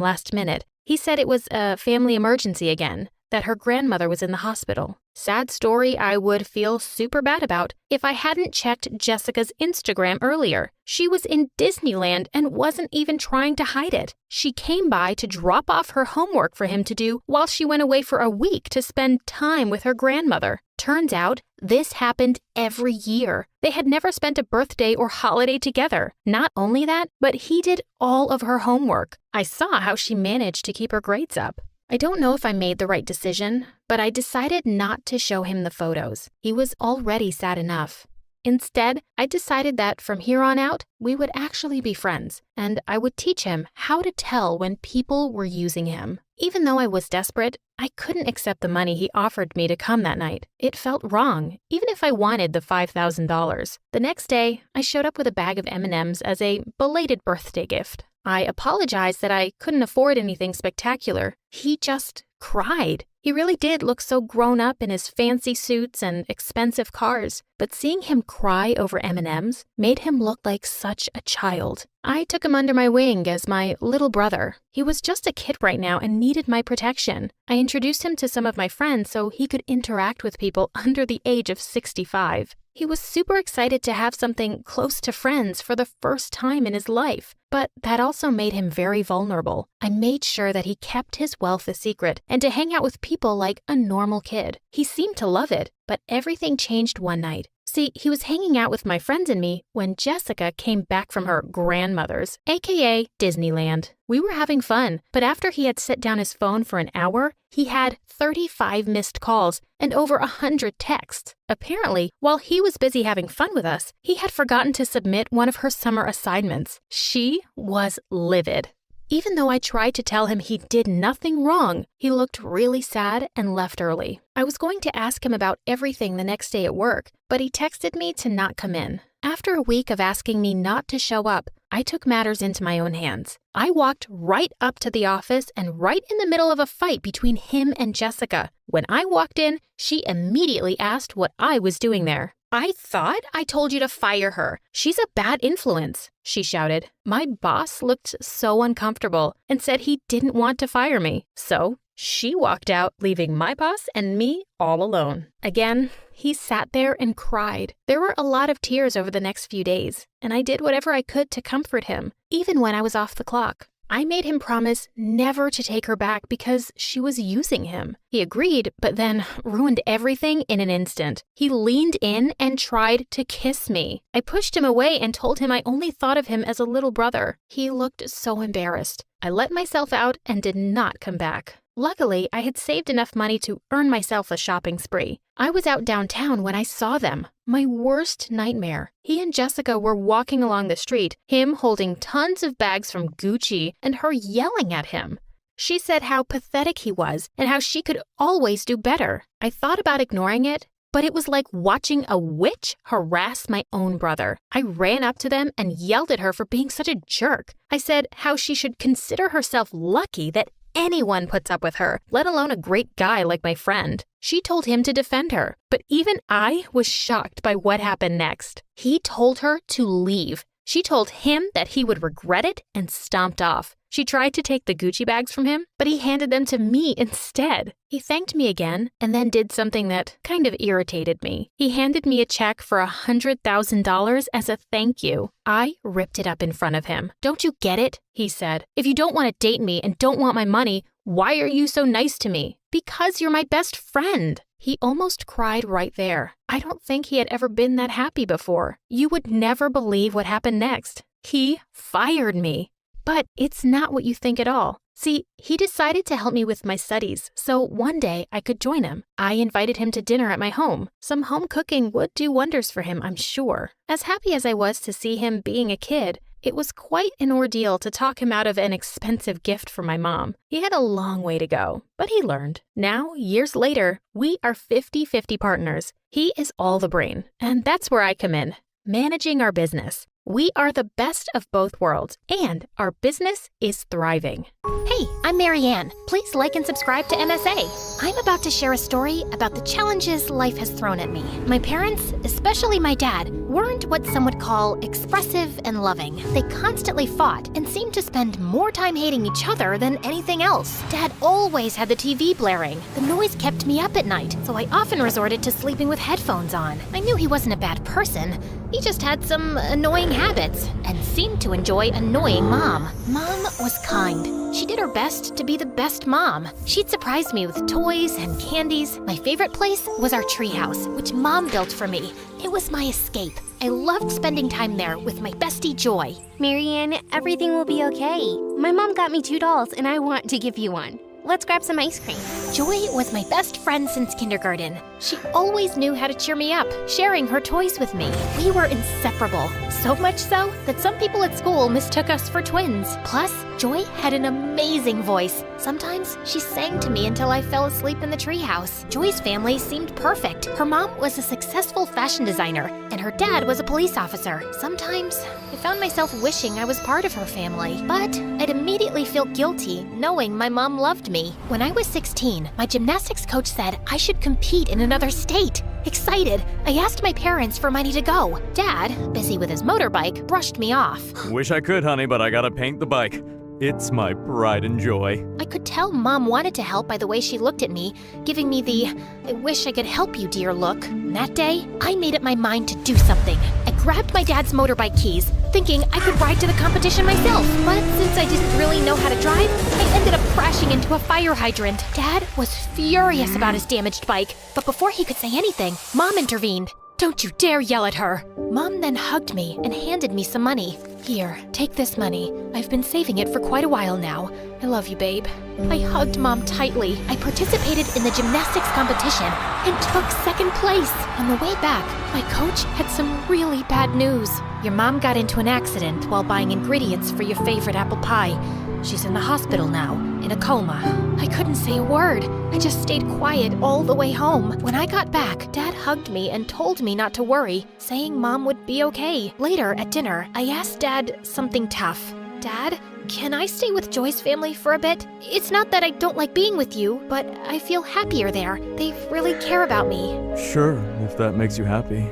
last minute. He said it was a family emergency again, that her grandmother was in the hospital. Sad story I would feel super bad about if I hadn't checked Jessica's Instagram earlier. She was in Disneyland and wasn't even trying to hide it. She came by to drop off her homework for him to do while she went away for a week to spend time with her grandmother. Turns out, this happened every year. They had never spent a birthday or holiday together. Not only that, but he did all of her homework. I saw how she managed to keep her grades up. I don't know if I made the right decision, but I decided not to show him the photos. He was already sad enough. Instead, I decided that from here on out, we would actually be friends, and I would teach him how to tell when people were using him. Even though I was desperate, I couldn't accept the money he offered me to come that night. It felt wrong, even if I wanted the $5,000. The next day, I showed up with a bag of M&Ms as a belated birthday gift. I apologized that I couldn't afford anything spectacular. He just cried. He really did look so grown up in his fancy suits and expensive cars, but seeing him cry over M&Ms made him look like such a child. I took him under my wing as my little brother. He was just a kid right now and needed my protection. I introduced him to some of my friends so he could interact with people under the age of 65. He was super excited to have something close to friends for the first time in his life, but that also made him very vulnerable. I made sure that he kept his wealth a secret and to hang out with people like a normal kid. He seemed to love it, but everything changed one night. See, he was hanging out with my friends and me when Jessica came back from her grandmother's, aka Disneyland. We were having fun, but after he had set down his phone for an hour, he had 35 missed calls and over 100 texts. Apparently, while he was busy having fun with us, he had forgotten to submit one of her summer assignments. She was livid. Even though I tried to tell him he did nothing wrong, he looked really sad and left early. I was going to ask him about everything the next day at work, but he texted me to not come in. After a week of asking me not to show up, I took matters into my own hands. I walked right up to the office and right in the middle of a fight between him and Jessica. When I walked in, she immediately asked what I was doing there. "I thought I told you to fire her. She's a bad influence," she shouted. My boss looked so uncomfortable and said he didn't want to fire me. So she walked out, leaving my boss and me all alone. Again, he sat there and cried. There were a lot of tears over the next few days, and I did whatever I could to comfort him, even when I was off the clock. I made him promise never to take her back because she was using him. He agreed, but then ruined everything in an instant. He leaned in and tried to kiss me. I pushed him away and told him I only thought of him as a little brother. He looked so embarrassed. I let myself out and did not come back. Luckily, I had saved enough money to earn myself a shopping spree. I was out downtown when I saw them. My worst nightmare. He and Jessica were walking along the street, him holding tons of bags from Gucci and her yelling at him. She said how pathetic he was and how she could always do better. I thought about ignoring it, but it was like watching a witch harass my own brother. I ran up to them and yelled at her for being such a jerk. I said how she should consider herself lucky that anyone puts up with her, let alone a great guy like my friend. She told him to defend her, but even I was shocked by what happened next. He told her to leave. She told him that he would regret it and stomped off. She tried to take the Gucci bags from him, but he handed them to me instead. He thanked me again and then did something that kind of irritated me. He handed me a check for $100,000 as a thank you. I ripped it up in front of him. "Don't you get it?" he said. "If you don't want to date me and don't want my money, why are you so nice to me?" "Because you're my best friend." He almost cried right there. I don't think he had ever been that happy before. You would never believe what happened next. He fired me. But it's not what you think at all. See, he decided to help me with my studies, so one day I could join him. I invited him to dinner at my home. Some home cooking would do wonders for him, I'm sure. As happy as I was to see him being a kid, it was quite an ordeal to talk him out of an expensive gift from my mom. He had a long way to go, but he learned. Now, years later, we are 50-50 partners. He is all the brain, and that's where I come in, managing our business. We are the best of both worlds, and our business is thriving. Hey, I'm Marianne. Please like and subscribe to MSA. I'm about to share a story about the challenges life has thrown at me. My parents, especially my dad, weren't what some would call expressive and loving. They constantly fought and seemed to spend more time hating each other than anything else. Dad always had the TV blaring. The noise kept me up at night, so I often resorted to sleeping with headphones on. I knew he wasn't a bad person. He just had some annoying habits and seemed to enjoy annoying Mom. Mom was kind. She did her best to be the best mom. She'd surprise me with toys and candies. My favorite place was our treehouse, which Mom built for me. It was my escape. I loved spending time there with my bestie Joy. Marianne, everything will be okay. My mom got me 2 dolls and I want to give you one. Let's grab some ice cream. Joy was my best friend since kindergarten. She always knew how to cheer me up, sharing her toys with me. We were inseparable, so much so that some people at school mistook us for twins. Plus, Joy had an amazing voice. Sometimes she sang to me until I fell asleep in the treehouse. Joy's family seemed perfect. Her mom was a successful fashion designer, and her dad was a police officer. Sometimes I found myself wishing I was part of her family, but I'd immediately feel guilty knowing my mom loved me. When I was 16, my gymnastics coach said I should compete in another state. Excited, I asked my parents for money to go. Dad, busy with his motorbike, brushed me off. Wish I could, honey, but I gotta paint the bike. It's my pride and joy. I could tell Mom wanted to help by the way she looked at me, giving me the "I wish I could help you, dear" look. And that day, I made up my mind to do something. I grabbed my dad's motorbike keys, thinking I could ride to the competition myself. But since I didn't really know how to drive, I ended up crashing into a fire hydrant. Dad was furious about his damaged bike, but before he could say anything, Mom intervened. "Don't you dare yell at her." Mom then hugged me and handed me some money. "Here, take this money. I've been saving it for quite a while now. I love you, babe." I hugged Mom tightly. I participated in the gymnastics competition and took second place. On the way back, my coach had some really bad news. "Your mom got into an accident while buying ingredients for your favorite apple pie. She's in the hospital now, in a coma." I couldn't say a word. I just stayed quiet all the way home. When I got back, Dad hugged me and told me not to worry, saying Mom would be okay. Later at dinner, I asked Dad something tough. "Dad, can I stay with Joy's family for a bit? It's not that I don't like being with you, but I feel happier there. They really care about me." Sure, if that makes you happy.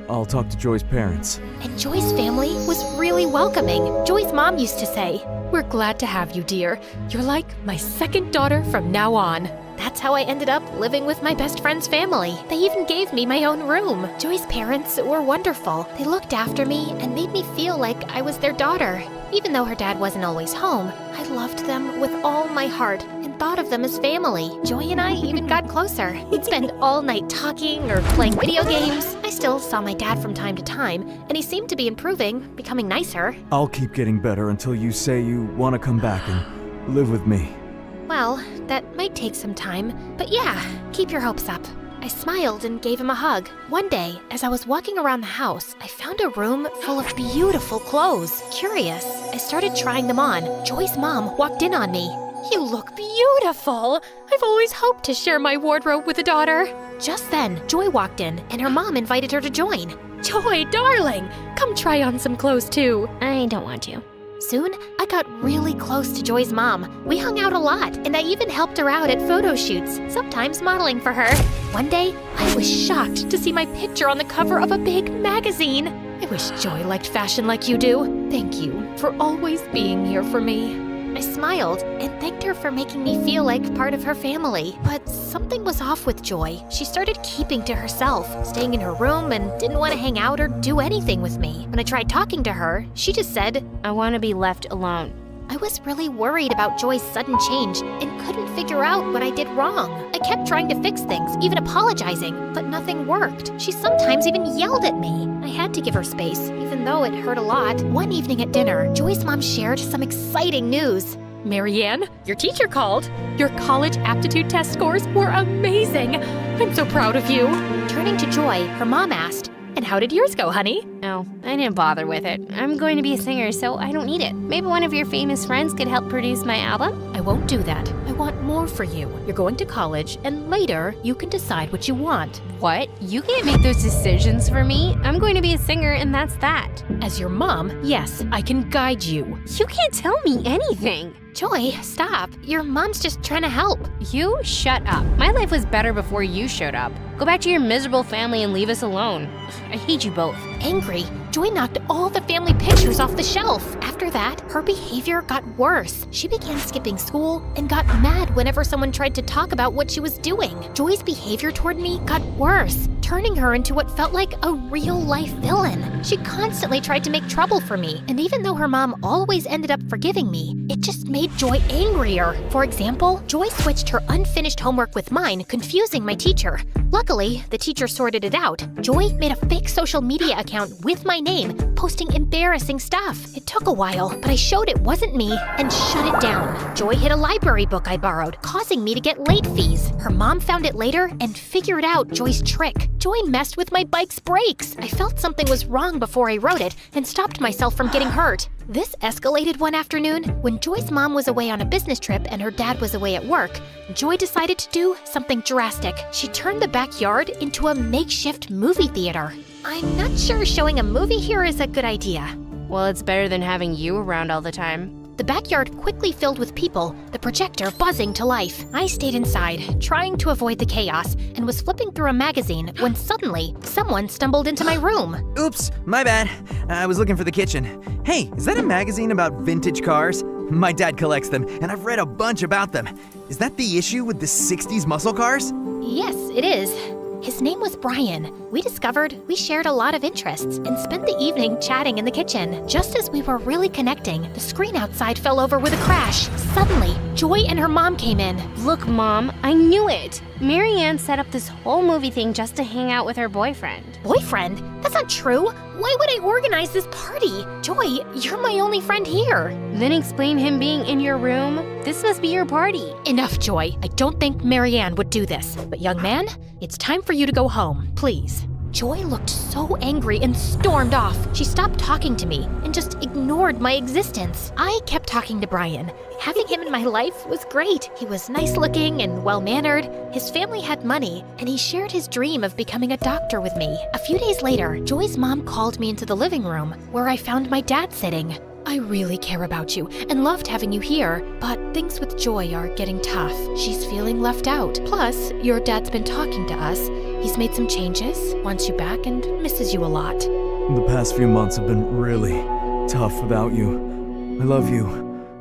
I'll talk to Joy's parents. And Joy's family was really welcoming. Joy's mom used to say, "We're glad to have you, dear. You're like my second daughter from now on." That's how I ended up living with my best friend's family. They even gave me my own room. Joy's parents were wonderful. They looked after me and made me feel like I was their daughter. Even though her dad wasn't always home, I loved them with all my heart and thought of them as family. Joy and I even got closer. We'd spend all night talking or playing video games. I still saw my dad from time to time, and he seemed to be improving, becoming nicer. I'll keep getting better until you say you want to come back and live with me. Well, that might take some time, but yeah, keep your hopes up. I smiled and gave him a hug. One day, as I was walking around the house, I found a room full of beautiful clothes. Curious, I started trying them on. Joy's mom walked in on me. "You look beautiful! I've always hoped to share my wardrobe with a daughter." Just then, Joy walked in, and her mom invited her to join. "Joy, darling, come try on some clothes too." I don't want to. Soon, I got really close to Joy's mom. We hung out a lot, and I even helped her out at photo shoots, sometimes modeling for her. One day, I was shocked to see my picture on the cover of a big magazine. I wish Joy liked fashion like you do. Thank you for always being here for me. I smiled and thanked her for making me feel like part of her family. But something was off with Joy. She started keeping to herself, staying in her room, and didn't want to hang out or do anything with me. When I tried talking to her, she just said, "I want to be left alone." I was really worried about Joy's sudden change and couldn't figure out what I did wrong. I kept trying to fix things, even apologizing, but nothing worked. She sometimes even yelled at me. I had to give her space, even though it hurt a lot. One evening at dinner, Joy's mom shared some exciting news. Marianne, your teacher called. Your college aptitude test scores were amazing. I'm so proud of you. Turning to Joy, her mom asked, "And how did yours go, honey?" No, I didn't bother with it. I'm going to be a singer, so I don't need it. Maybe one of your famous friends could help produce my album? I won't do that. I want more for you. You're going to college, and later you can decide what you want. What? You can't make those decisions for me. I'm going to be a singer, and that's that. As your mom, yes, I can guide you. You can't tell me anything. Joy, stop. Your mom's just trying to help. You shut up. My life was better before you showed up. Go back to your miserable family and leave us alone. I hate you both. Angry, Joy knocked all the family pictures off the shelf. After that, her behavior got worse. She began skipping school and got mad whenever someone tried to talk about what she was doing. Joy's behavior toward me got worse, turning her into what felt like a real-life villain. She constantly tried to make trouble for me, and even though her mom always ended up forgiving me, it just made Joy angrier. For example, Joy switched her unfinished homework with mine, confusing my teacher. Luckily, the teacher sorted it out. Joy made a fake social media account with my name, posting embarrassing stuff. It took a while, but I showed it wasn't me and shut it down. Joy hid a library book I borrowed, causing me to get late fees. Her mom found it later and figured out Joy's trick. Joy messed with my bike's brakes. I felt something was wrong before I rode it and stopped myself from getting hurt. This escalated one afternoon when Joy's mom was away on a business trip and her dad was away at work. Joy decided to do something drastic. She turned the backyard into a makeshift movie theater. I'm not sure showing a movie here is a good idea. Well, it's better than having you around all the time. The backyard quickly filled with people, the projector buzzing to life. I stayed inside, trying to avoid the chaos, and was flipping through a magazine when suddenly, someone stumbled into my room. Oops, my bad. I was looking for the kitchen. Hey, is that a magazine about vintage cars? My dad collects them, and I've read a bunch about them. Is that the issue with the 60s muscle cars? Yes, it is. His name was Brian. We discovered we shared a lot of interests and spent the evening chatting in the kitchen. Just as we were really connecting, the screen outside fell over with a crash. Suddenly, Joy and her mom came in. Look, Mom, I knew it. Marianne set up this whole movie thing just to hang out with her boyfriend. Boyfriend? That's not true. Why would I organize this party? Joy, you're my only friend here. Then explain him being in your room. This must be your party. Enough, Joy. I don't think Marianne would do this. But young man, it's time for you to go home, please. Joy looked so angry and stormed off. She stopped talking to me and just ignored my existence. I kept talking to Brian. Having him in my life was great. He was nice looking and well-mannered. His family had money, and he shared his dream of becoming a doctor with me. A few days later, Joy's mom called me into the living room, where I found my dad sitting. I really care about you and loved having you here, but things with Joy are getting tough. She's feeling left out. Plus, your dad's been talking to us. He's made some changes, wants you back, and misses you a lot. The past few months have been really tough without you. I love you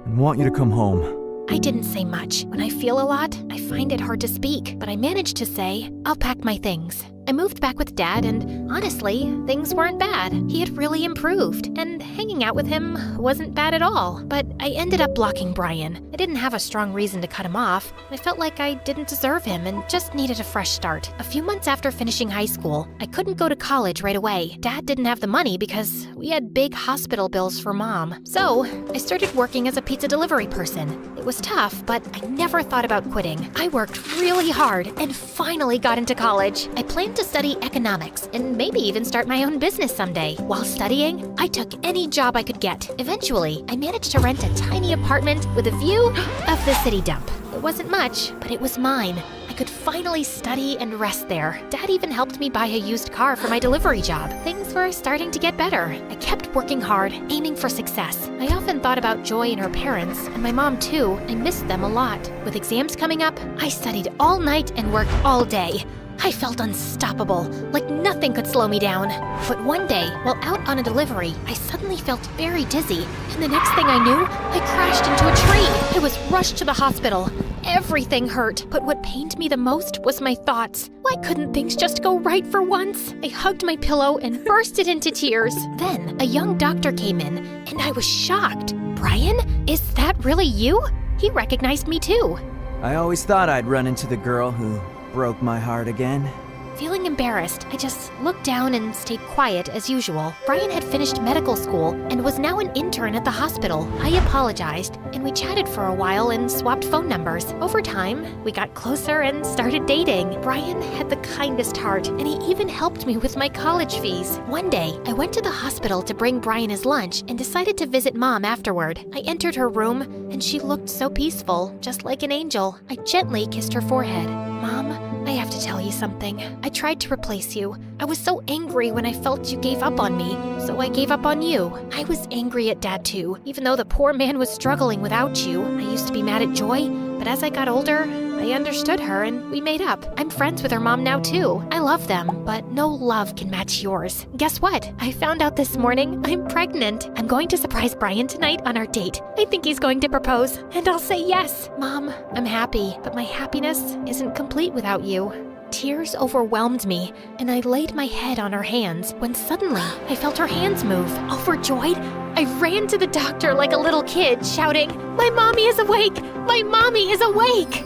and want you to come home. I didn't say much. When I feel a lot, I find it hard to speak, but I managed to say, I'll pack my things. I moved back with Dad, and honestly, things weren't bad. He had really improved, and hanging out with him wasn't bad at all. But I ended up blocking Brian. I didn't have a strong reason to cut him off. I felt like I didn't deserve him and just needed a fresh start. A few months after finishing high school, I couldn't go to college right away. Dad didn't have the money because we had big hospital bills for Mom. So I started working as a pizza delivery person. It was tough, but I never thought about quitting. I worked really hard and finally got into college. I planned to study economics and maybe even start my own business someday. While studying, I took any job I could get. Eventually, I managed to rent a tiny apartment with a view of the city dump. It wasn't much, but it was mine. I could finally study and rest there. Dad even helped me buy a used car for my delivery job. Things were starting to get better. I kept working hard, aiming for success. I often thought about Joy and her parents, and my mom too. I missed them a lot. With exams coming up, I studied all night and worked all day. I felt unstoppable, like nothing could slow me down. But one day, while out on a delivery, I suddenly felt very dizzy, and the next thing I knew, I crashed into a tree. I was rushed to the hospital. Everything hurt, but what pained me the most was my thoughts. Why couldn't things just go right for once? I hugged my pillow and bursted into tears. Then, a young doctor came in, and I was shocked. Brian, is that really you? He recognized me too. I always thought I'd run into the girl who broke my heart again. Feeling embarrassed, I just looked down and stayed quiet as usual. Brian had finished medical school and was now an intern at the hospital. I apologized, and we chatted for a while and swapped phone numbers. Over time, we got closer and started dating. Brian had the kindest heart, and he even helped me with my college fees. One day, I went to the hospital to bring Brian his lunch and decided to visit Mom afterward. I entered her room, and she looked so peaceful, just like an angel. I gently kissed her forehead. Mom, I have to tell you something. I tried to replace you. I was so angry when I felt you gave up on me, so I gave up on you. I was angry at Dad too, even though the poor man was struggling without you. I used to be mad at Joy, but as I got older, I understood her and we made up. I'm friends with her mom now too. I love them, but no love can match yours. Guess what? I found out this morning I'm pregnant. I'm going to surprise Brian tonight on our date. I think he's going to propose, and I'll say yes. Mom, I'm happy, but my happiness isn't complete without you. Tears overwhelmed me, and I laid my head on her hands when suddenly I felt her hands move. Overjoyed, I ran to the doctor like a little kid, shouting, "My mommy is awake! My mommy is awake!"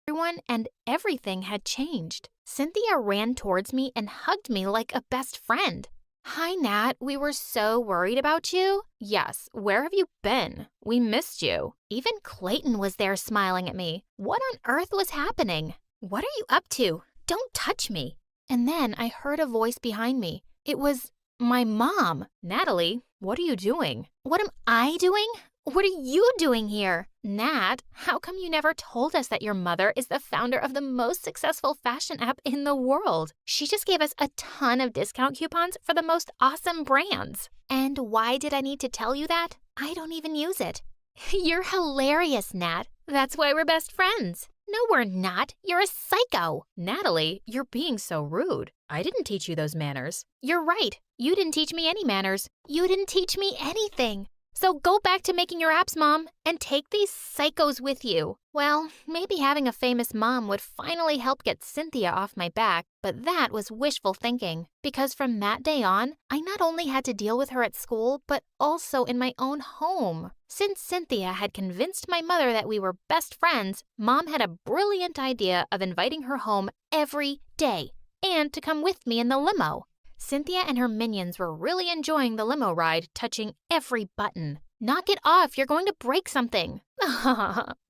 Everyone and everything had changed. Cynthia ran towards me and hugged me like a best friend. "Hi, Nat. We were so worried about you." "Yes, where have you been? We missed you." Even Clayton was there smiling at me. What on earth was happening? "What are you up to? Don't touch me." And then I heard a voice behind me. It was my mom. "Natalie, what are you doing?" "What am I doing? What are you doing here?" "Nat, how come you never told us that your mother is the founder of the most successful fashion app in the world? She just gave us a ton of discount coupons for the most awesome brands." "And why did I need to tell you that? I don't even use it." "You're hilarious, Nat. That's why we're best friends." "No, we're not. You're a psycho." "Natalie, you're being so rude. I didn't teach you those manners." "You're right. You didn't teach me any manners. You didn't teach me anything. So go back to making your apps, Mom, and take these psychos with you." Well, maybe having a famous mom would finally help get Cynthia off my back, but that was wishful thinking. Because from that day on, I not only had to deal with her at school, but also in my own home. Since Cynthia had convinced my mother that we were best friends, Mom had a brilliant idea of inviting her home every day and to come with me in the limo. Cynthia and her minions were really enjoying the limo ride, touching every button. "Knock it off, you're going to break something."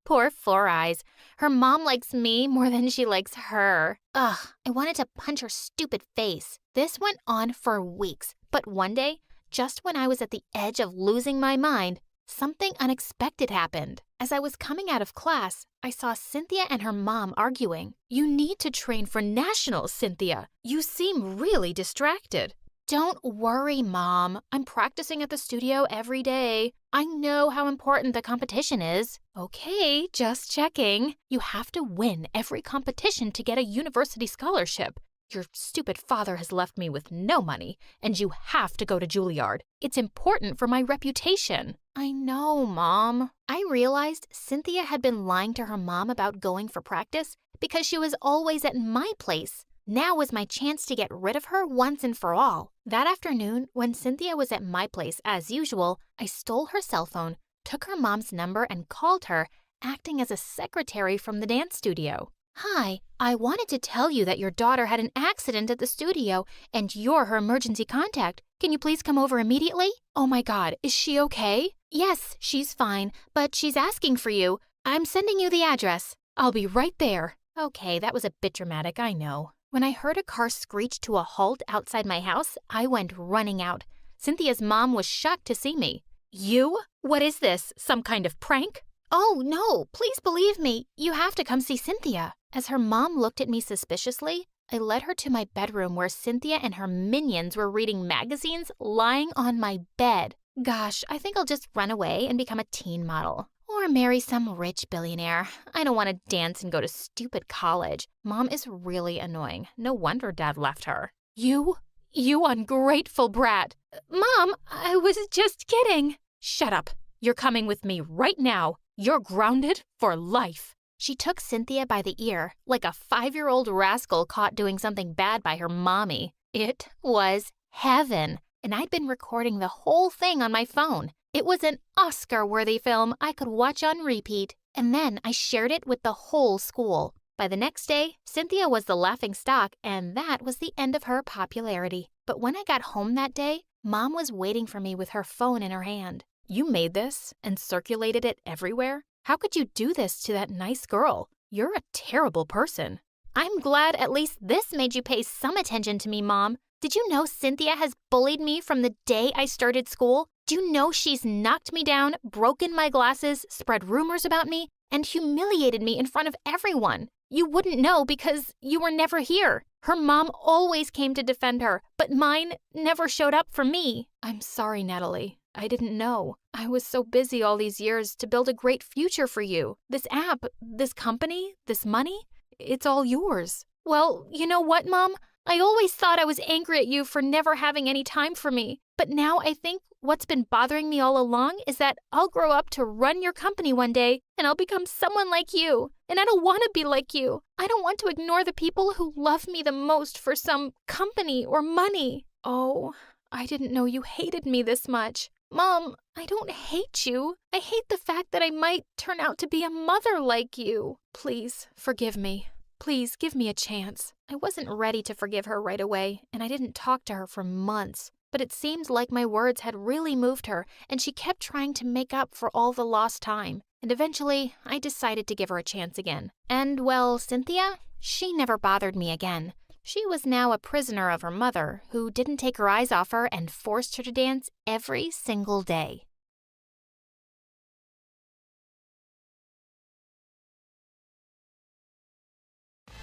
Poor Four Eyes. Her mom likes me more than she likes her. Ugh, I wanted to punch her stupid face. This went on for weeks, but one day, just when I was at the edge of losing my mind, something unexpected happened. As I was coming out of class, I saw Cynthia and her mom arguing. "You need to train for nationals, Cynthia. You seem really distracted." "Don't worry, Mom. I'm practicing at the studio every day. I know how important the competition is." "Okay, just checking. You have to win every competition to get a university scholarship. Your stupid father has left me with no money, and you have to go to Juilliard. It's important for my reputation. I know, Mom. I realized Cynthia had been lying to her mom about going for practice because she was always at my place. Now was my chance to get rid of her once and for all. That afternoon, when Cynthia was at my place as usual, I stole her cell phone, took her mom's number, and called her, acting as a secretary from the dance studio. Hi, I wanted to tell you that your daughter had an accident at the studio and you're her emergency contact. Can you please come over immediately? Oh my God, is she okay? Yes, she's fine, but she's asking for you. I'm sending you the address. I'll be right there. Okay, that was a bit dramatic, I know. When I heard a car screech to a halt outside my house, I went running out. Cynthia's mom was shocked to see me. You? What is this? Some kind of prank? Oh, no, please believe me. You have to come see Cynthia. As her mom looked at me suspiciously, I led her to my bedroom where Cynthia and her minions were reading magazines lying on my bed. Gosh, I think I'll just run away and become a teen model. Or marry some rich billionaire. I don't want to dance and go to stupid college. Mom is really annoying. No wonder Dad left her. You ungrateful brat. Mom, I was just kidding. Shut up. You're coming with me right now. You're grounded for life. She took Cynthia by the ear, like a 5-year-old rascal caught doing something bad by her mommy. It was heaven, and I'd been recording the whole thing on my phone. It was an Oscar-worthy film I could watch on repeat, and then I shared it with the whole school. By the next day, Cynthia was the laughingstock, and that was the end of her popularity. But when I got home that day, Mom was waiting for me with her phone in her hand. You made this and circulated it everywhere? How could you do this to that nice girl? You're a terrible person. I'm glad at least this made you pay some attention to me, Mom. Did you know Cynthia has bullied me from the day I started school? Do you know she's knocked me down, broken my glasses, spread rumors about me, and humiliated me in front of everyone? You wouldn't know because you were never here. Her mom always came to defend her, but mine never showed up for me. I'm sorry, Natalie. I didn't know. I was so busy all these years to build a great future for you. This app, this company, this money, it's all yours. Well, you know what, Mom? I always thought I was angry at you for never having any time for me. But now I think what's been bothering me all along is that I'll grow up to run your company one day and I'll become someone like you. And I don't want to be like you. I don't want to ignore the people who love me the most for some company or money. Oh, I didn't know you hated me this much. Mom, I don't hate you. I hate the fact that I might turn out to be a mother like you. Please, forgive me. Please, give me a chance. I wasn't ready to forgive her right away, and I didn't talk to her for months. But it seemed like my words had really moved her, and she kept trying to make up for all the lost time. And eventually, I decided to give her a chance again. And, well, Cynthia, she never bothered me again. She was now a prisoner of her mother, who didn't take her eyes off her and forced her to dance every single day.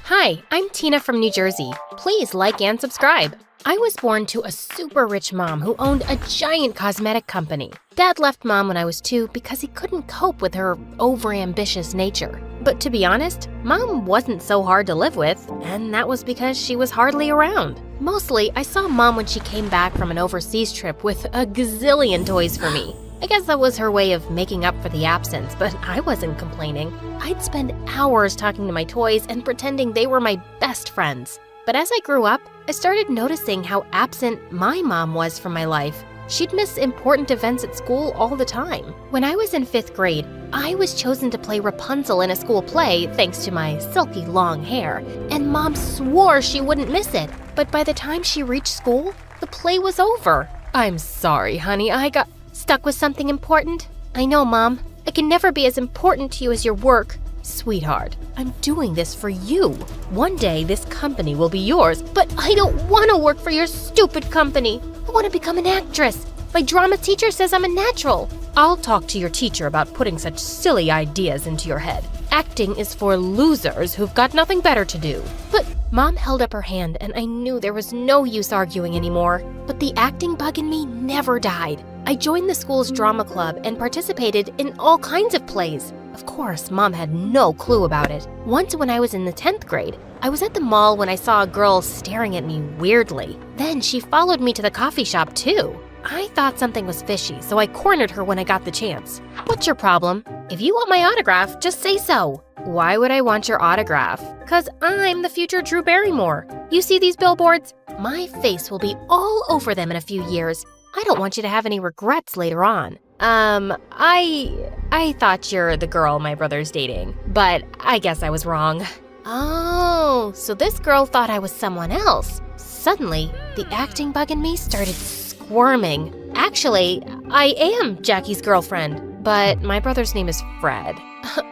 Hi, I'm Tina from New Jersey. Please like and subscribe. I was born to a super rich mom who owned a giant cosmetic company. Dad left Mom when I was 2 because he couldn't cope with her overambitious nature. But to be honest, Mom wasn't so hard to live with, and that was because she was hardly around. Mostly, I saw Mom when she came back from an overseas trip with a gazillion toys for me. I guess that was her way of making up for the absence, but I wasn't complaining. I'd spend hours talking to my toys and pretending they were my best friends. But as I grew up, I started noticing how absent my mom was from my life. She'd miss important events at school all the time. When I was in 5th grade, I was chosen to play Rapunzel in a school play thanks to my silky long hair, and Mom swore she wouldn't miss it. But by the time she reached school, the play was over. I'm sorry, honey, I got stuck with something important. I know, Mom. I can never be as important to you as your work. Sweetheart, I'm doing this for you. One day this company will be yours, but I don't want to work for your stupid company. I want to become an actress. My drama teacher says I'm a natural. I'll talk to your teacher about putting such silly ideas into your head. Acting is for losers who've got nothing better to do. But Mom held up her hand, and I knew there was no use arguing anymore. But the acting bug in me never died. I joined the school's drama club and participated in all kinds of plays. Of course, Mom had no clue about it. Once when I was in the 10th grade, I was at the mall when I saw a girl staring at me weirdly. Then she followed me to the coffee shop too. I thought something was fishy, so I cornered her when I got the chance. What's your problem? If you want my autograph, just say so. Why would I want your autograph? 'Cause I'm the future Drew Barrymore. You see these billboards? My face will be all over them in a few years. I don't want you to have any regrets later on. I thought you're the girl my brother's dating, but I guess I was wrong. Oh, so this girl thought I was someone else. Suddenly, the acting bug in me started squirming. Actually, I am Jackie's girlfriend, but my brother's name is Fred.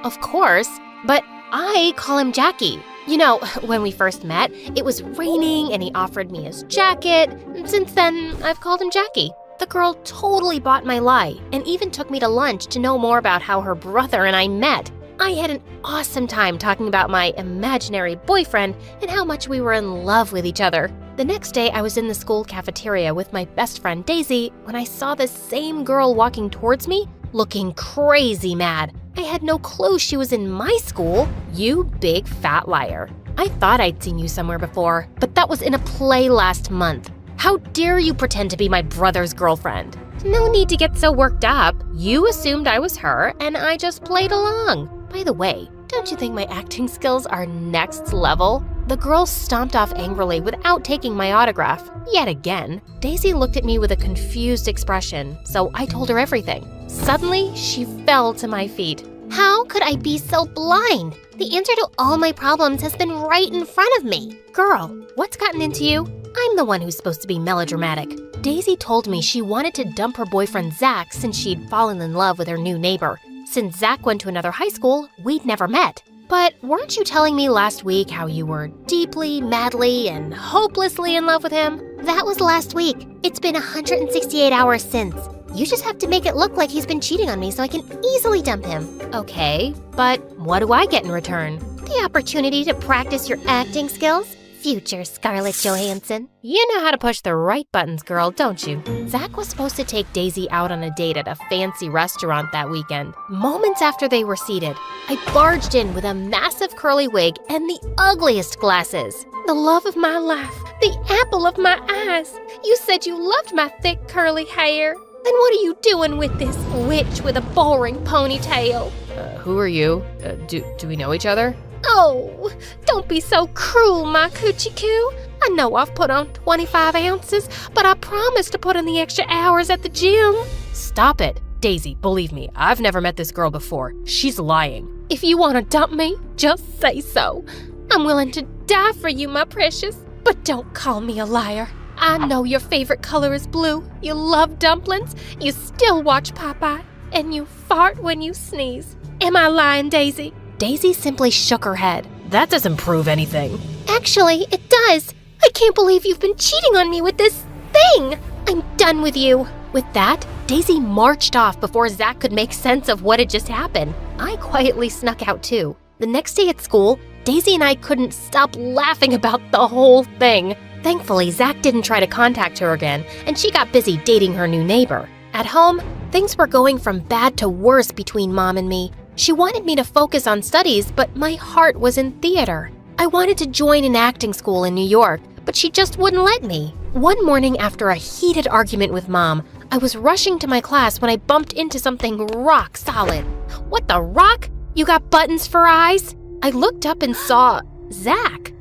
Of course, but I call him Jackie. You know, when we first met, it was raining and he offered me his jacket. And since then, I've called him Jackie. The girl totally bought my lie and even took me to lunch to know more about how her brother and I met. I had an awesome time talking about my imaginary boyfriend and how much we were in love with each other. The next day, I was in the school cafeteria with my best friend Daisy when I saw the same girl walking towards me, looking crazy mad. I had no clue she was in my school. You big fat liar. I thought I'd seen you somewhere before, but that was in a play last month. How dare you pretend to be my brother's girlfriend? No need to get so worked up. You assumed I was her, and I just played along. By the way, don't you think my acting skills are next level? The girl stomped off angrily without taking my autograph. Yet again, Daisy looked at me with a confused expression, so I told her everything. Suddenly, she fell to my feet. How could I be so blind? The answer to all my problems has been right in front of me. Girl, what's gotten into you? I'm the one who's supposed to be melodramatic. Daisy told me she wanted to dump her boyfriend Zach since she'd fallen in love with her new neighbor. Since Zach went to another high school, we'd never met. But weren't you telling me last week how you were deeply, madly, and hopelessly in love with him? That was last week. It's been 168 hours since. You just have to make it look like he's been cheating on me so I can easily dump him. Okay, but what do I get in return? The opportunity to practice your acting skills. Future Scarlett Johansson. You know how to push the right buttons, girl, don't you? Zach was supposed to take Daisy out on a date at a fancy restaurant that weekend. Moments after they were seated, I barged in with a massive curly wig and the ugliest glasses. The love of my life, the apple of my eyes. You said you loved my thick curly hair. Then what are you doing with this witch with a boring ponytail? Who are you? Do we know each other? Oh, don't be so cruel, my coochie coo. I know I've put on 25 ounces, but I promised to put in the extra hours at the gym. Stop it. Daisy, believe me, I've never met this girl before. She's lying. If you want to dump me, just say so. I'm willing to die for you, my precious. But don't call me a liar. I know your favorite color is blue. You love dumplings. You still watch Popeye. And you fart when you sneeze. Am I lying, Daisy? Daisy simply shook her head. That doesn't prove anything. Actually, it does. I can't believe you've been cheating on me with this thing. I'm done with you. With that, Daisy marched off before Zach could make sense of what had just happened. I quietly snuck out too. The next day at school, Daisy and I couldn't stop laughing about the whole thing. Thankfully, Zach didn't try to contact her again, and she got busy dating her new neighbor. At home, things were going from bad to worse between Mom and me. She wanted me to focus on studies, but my heart was in theater. I wanted to join an acting school in New York, but she just wouldn't let me. One morning after a heated argument with Mom, I was rushing to my class when I bumped into something rock solid. What the rock? You got buttons for eyes? I looked up and saw Zach.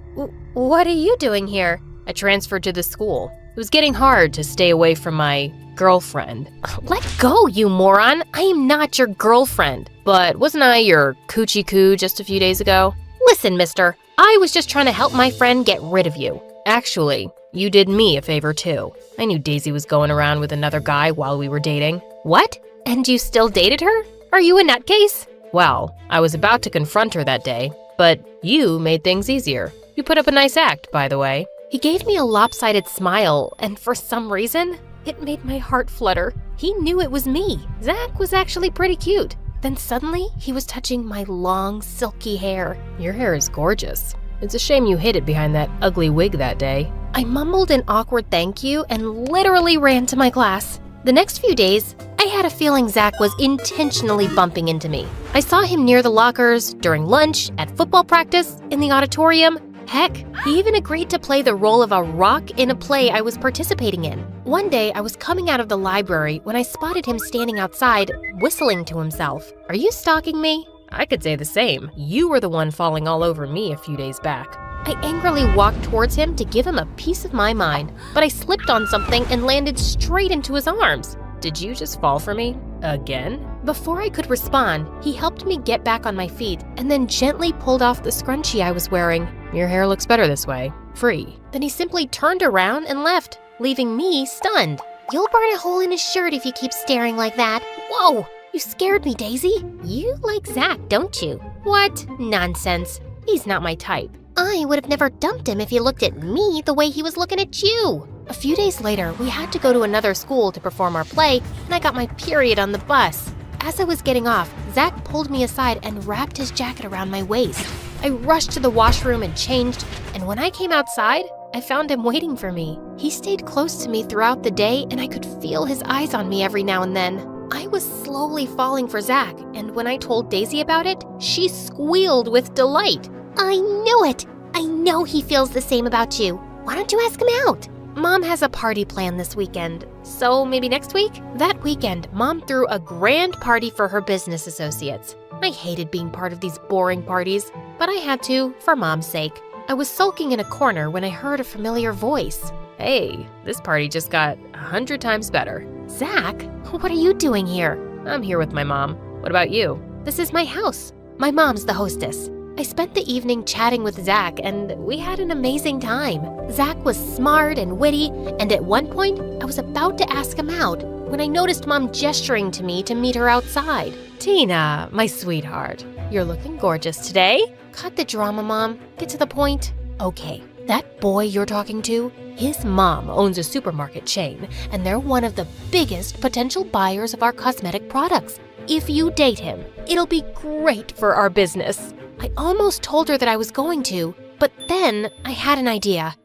What are you doing here? I transferred to the school. It was getting hard to stay away from my girlfriend. Let go, you moron. I am not your girlfriend. But wasn't I your coochie coo just a few days ago? Listen, mister, I was just trying to help my friend get rid of you. Actually, you did me a favor too. I knew Daisy was going around with another guy while we were dating. What? And you still dated her? Are you a nutcase? Well, I was about to confront her that day, but you made things easier. You put up a nice act, by the way. He gave me a lopsided smile, and for some reason, it made my heart flutter. He knew it was me. Zach was actually pretty cute. Then suddenly, he was touching my long, silky hair. Your hair is gorgeous. It's a shame you hid it behind that ugly wig that day. I mumbled an awkward thank you and literally ran to my class. The next few days, I had a feeling Zach was intentionally bumping into me. I saw him near the lockers, during lunch, at football practice, in the auditorium. Heck, he even agreed to play the role of a rock in a play I was participating in. One day, I was coming out of the library when I spotted him standing outside, whistling to himself. Are you stalking me? I could say the same. You were the one falling all over me a few days back. I angrily walked towards him to give him a piece of my mind, but I slipped on something and landed straight into his arms. Did you just fall for me? Again? Before I could respond, he helped me get back on my feet and then gently pulled off the scrunchie I was wearing. Your hair looks better this way. Free. Then he simply turned around and left, leaving me stunned. You'll burn a hole in his shirt if you keep staring like that. Whoa! You scared me, Daisy. You like Zach, don't you? What? Nonsense. He's not my type. I would have never dumped him if he looked at me the way he was looking at you. A few days later, we had to go to another school to perform our play, and I got my period on the bus. As I was getting off, Zach pulled me aside and wrapped his jacket around my waist. I rushed to the washroom and changed, and when I came outside, I found him waiting for me. He stayed close to me throughout the day, and I could feel his eyes on me every now and then. I was slowly falling for Zach, and when I told Daisy about it, she squealed with delight. I knew it! I know he feels the same about you. Why don't you ask him out? Mom has a party planned this weekend, so maybe next week? That weekend, Mom threw a grand party for her business associates. I hated being part of these boring parties, but I had to for Mom's sake. I was sulking in a corner when I heard a familiar voice. Hey, this party just got 100 times better. Zach, what are you doing here? I'm here with my mom. What about you? This is my house. My mom's the hostess. I spent the evening chatting with Zach, and we had an amazing time. Zach was smart and witty, and at one point, I was about to ask him out when I noticed Mom gesturing to me to meet her outside. Tina, my sweetheart, you're looking gorgeous today. Cut the drama, Mom. Get to the point. Okay, that boy you're talking to, his mom owns a supermarket chain, and they're one of the biggest potential buyers of our cosmetic products. If you date him, it'll be great for our business. I almost told her that I was going to, but then I had an idea.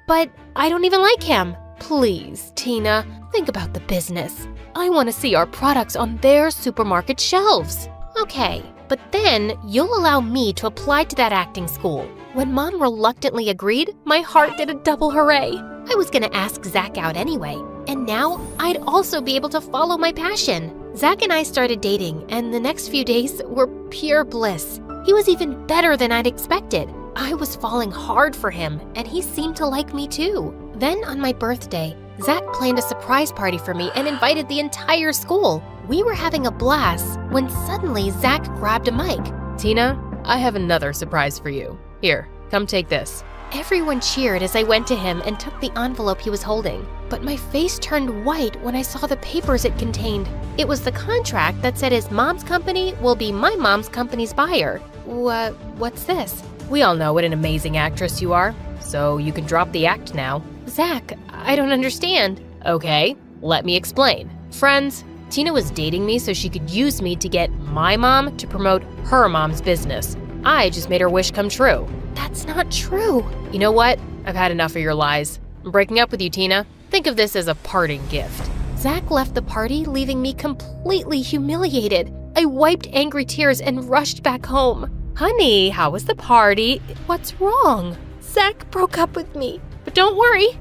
But I don't even like him. Please, Tina, think about the business. I want to see our products on their supermarket shelves. Okay, but then you'll allow me to apply to that acting school. When Mom reluctantly agreed, my heart did a double hooray. I was gonna ask Zach out anyway, and now I'd also be able to follow my passion. Zach and I started dating, and the next few days were pure bliss. He was even better than I'd expected. I was falling hard for him, and he seemed to like me too. Then on my birthday, Zach planned a surprise party for me and invited the entire school. We were having a blast when suddenly Zach grabbed a mic. Tina, I have another surprise for you. Here, come take this. Everyone cheered as I went to him and took the envelope he was holding. But my face turned white when I saw the papers it contained. It was the contract that said his mom's company will be my mom's company's buyer. What's this? We all know what an amazing actress you are, so you can drop the act now. Zach, I don't understand. Okay, let me explain. Friends, Tina was dating me so she could use me to get my mom to promote her mom's business. I just made her wish come true. That's not true. You know what? I've had enough of your lies. I'm breaking up with you, Tina. Think of this as a parting gift. Zach left the party, leaving me completely humiliated. I wiped angry tears and rushed back home. Honey, how was the party? What's wrong? Zach broke up with me. But don't worry,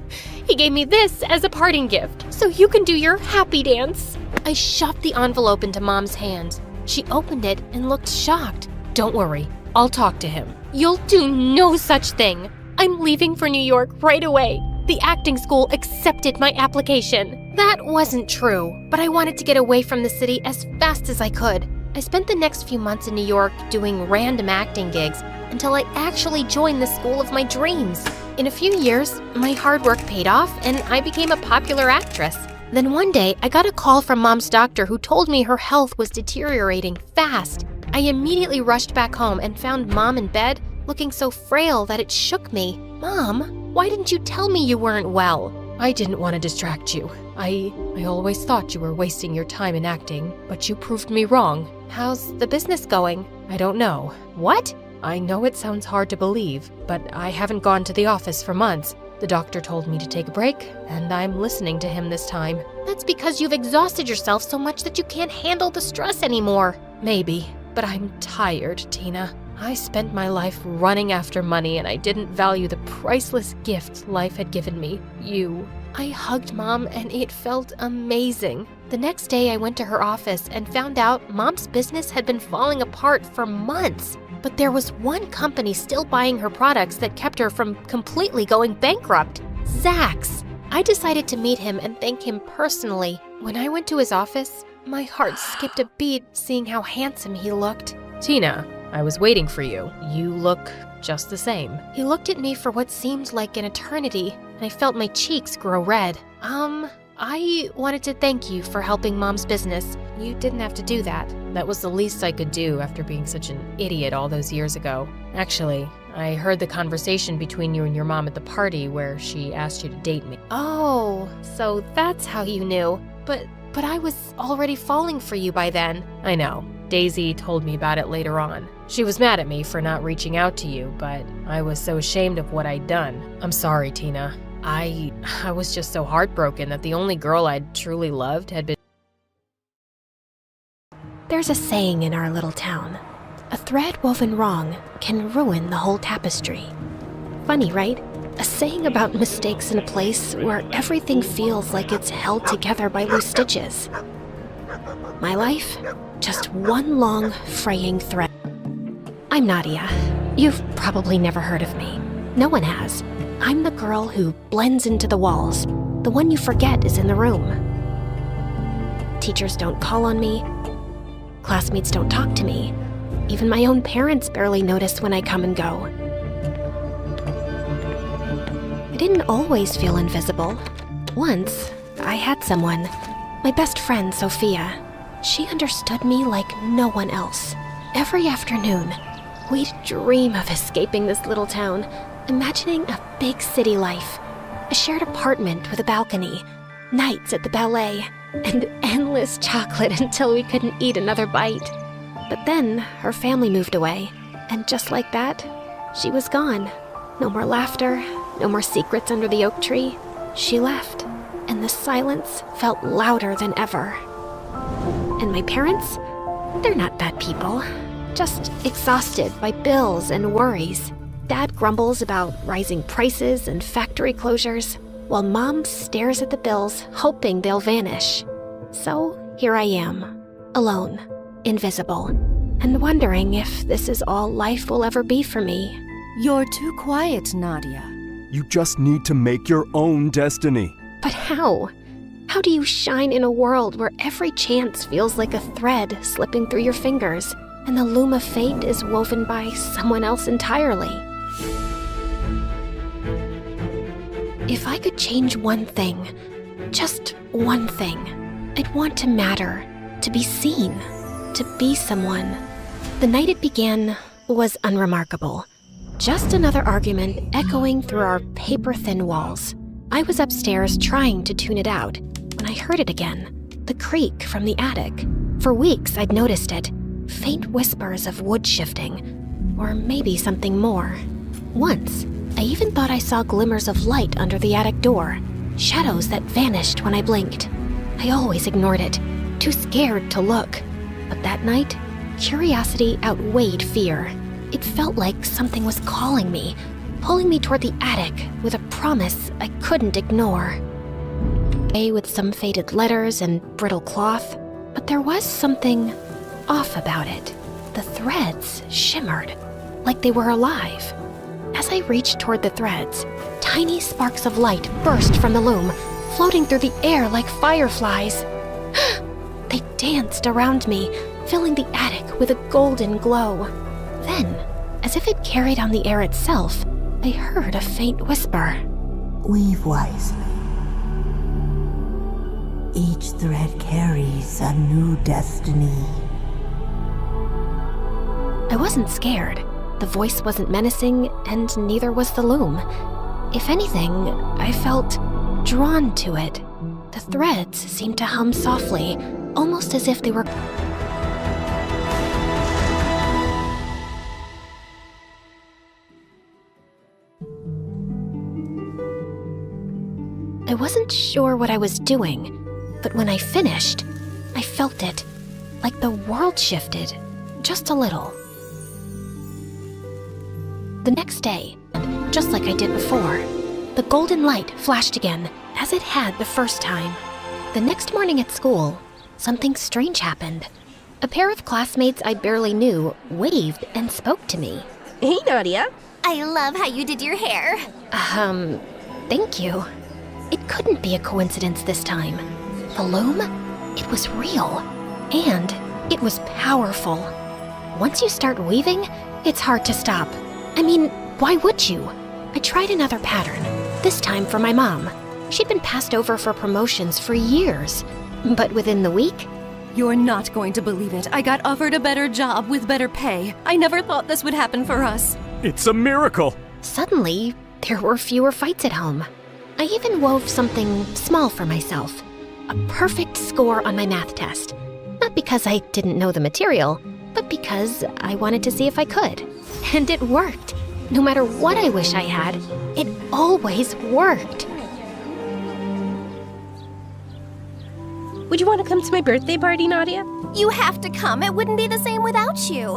he gave me this as a parting gift, so you can do your happy dance. I shoved the envelope into Mom's hands. She opened it and looked shocked. Don't worry, I'll talk to him. You'll do no such thing. I'm leaving for New York right away. The acting school accepted my application. That wasn't true, but I wanted to get away from the city as fast as I could. I spent the next few months in New York doing random acting gigs until I actually joined the school of my dreams. In a few years, my hard work paid off and I became a popular actress. Then one day, I got a call from Mom's doctor who told me her health was deteriorating fast. I immediately rushed back home and found Mom in bed, looking so frail that it shook me. Mom, why didn't you tell me you weren't well? I didn't want to distract you. I always thought you were wasting your time in acting, but you proved me wrong. How's the business going? I don't know. What? I know it sounds hard to believe, but I haven't gone to the office for months. The doctor told me to take a break, and I'm listening to him this time. That's because you've exhausted yourself so much that you can't handle the stress anymore. Maybe, but I'm tired, Tina. I spent my life running after money, and I didn't value the priceless gift life had given me, you. I hugged Mom, and it felt amazing. The next day, I went to her office and found out Mom's business had been falling apart for months. But there was one company still buying her products that kept her from completely going bankrupt. Zach's. I decided to meet him and thank him personally. When I went to his office, my heart skipped a beat seeing how handsome he looked. Tina, I was waiting for you. You look just the same. He looked at me for what seemed like an eternity, and I felt my cheeks grow red. I wanted to thank you for helping Mom's business. You didn't have to do that. That was the least I could do after being such an idiot all those years ago. Actually, I heard the conversation between you and your mom at the party where she asked you to date me. Oh, so that's how you knew. But I was already falling for you by then. I know. Daisy told me about it later on. She was mad at me for not reaching out to you, but I was so ashamed of what I'd done. I'm sorry, Tina. I was just so heartbroken that the only girl I'd truly loved had been... There's a saying in our little town. A thread woven wrong can ruin the whole tapestry. Funny, right? A saying about mistakes in a place where everything feels like it's held together by loose stitches. My life, just one long, fraying thread. I'm Nadia. You've probably never heard of me. No one has. I'm the girl who blends into the walls, the one you forget is in the room. Teachers don't call on me. Classmates don't talk to me. Even my own parents barely notice when I come and go. I didn't always feel invisible. Once, I had someone, my best friend, Sophia. She understood me like no one else. Every afternoon, we'd dream of escaping this little town, imagining a big city life, a shared apartment with a balcony, nights at the ballet, and endless chocolate until we couldn't eat another bite. But then her family moved away, and just like that, she was gone. No more laughter, no more secrets under the oak tree. She left, and the silence felt louder than ever. And my parents? They're not bad people, just exhausted by bills and worries. Dad grumbles about rising prices and factory closures, while Mom stares at the bills, hoping they'll vanish. So here I am, alone, invisible, and wondering if this is all life will ever be for me. You're too quiet, Nadia. You just need to make your own destiny. But how? How do you shine in a world where every chance feels like a thread slipping through your fingers, and the loom of fate is woven by someone else entirely? If I could change one thing, just one thing, I'd want to matter, to be seen, to be someone. The night it began was unremarkable. Just another argument echoing through our paper-thin walls. I was upstairs trying to tune it out when I heard it again, the creak from the attic. For weeks I'd noticed it, faint whispers of wood shifting, or maybe something more. Once, I even thought I saw glimmers of light under the attic door, shadows that vanished when I blinked. I always ignored it, too scared to look. But that night, curiosity outweighed fear. It felt like something was calling me, pulling me toward the attic with a promise I couldn't ignore. With some faded letters and brittle cloth, but there was something off about it. The threads shimmered, like they were alive. As I reached toward the threads, tiny sparks of light burst from the loom, floating through the air like fireflies. They danced around me, filling the attic with a golden glow. Then, as if it carried on the air itself, I heard a faint whisper. Weave wisely. Each thread carries a new destiny. I wasn't scared. The voice wasn't menacing, and neither was the loom. If anything, I felt drawn to it. The threads seemed to hum softly, almost as if they were... I wasn't sure what I was doing, but when I finished, I felt it, like the world shifted, just a little. The next day, just like I did before, the golden light flashed again, as it had the first time. The next morning at school, something strange happened. A pair of classmates I barely knew waved and spoke to me. Hey, Nadia. I love how you did your hair. Thank you. It couldn't be a coincidence this time. The loom? It was real. And it was powerful. Once you start weaving, it's hard to stop. I mean, why would you? I tried another pattern, this time for my mom. She'd been passed over for promotions for years. But within the week... You're not going to believe it. I got offered a better job with better pay. I never thought this would happen for us. It's a miracle! Suddenly, there were fewer fights at home. I even wove something small for myself. A perfect score on my math test. Not because I didn't know the material, but because I wanted to see if I could. And it worked. No matter what I wish I had, it always worked. Would you want to come to my birthday party, Nadia? You have to come. It wouldn't be the same without you.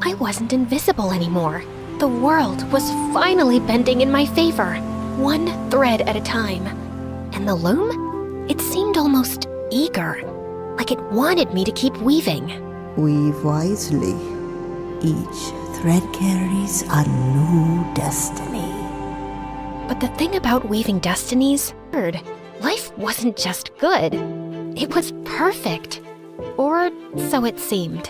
I wasn't invisible anymore. The world was finally bending in my favor, one thread at a time. And the loom? It seemed almost eager, like it wanted me to keep weaving. Weave wisely. Each thread carries a new destiny. But the thing about weaving destinies, life wasn't just good. It was perfect. Or so it seemed.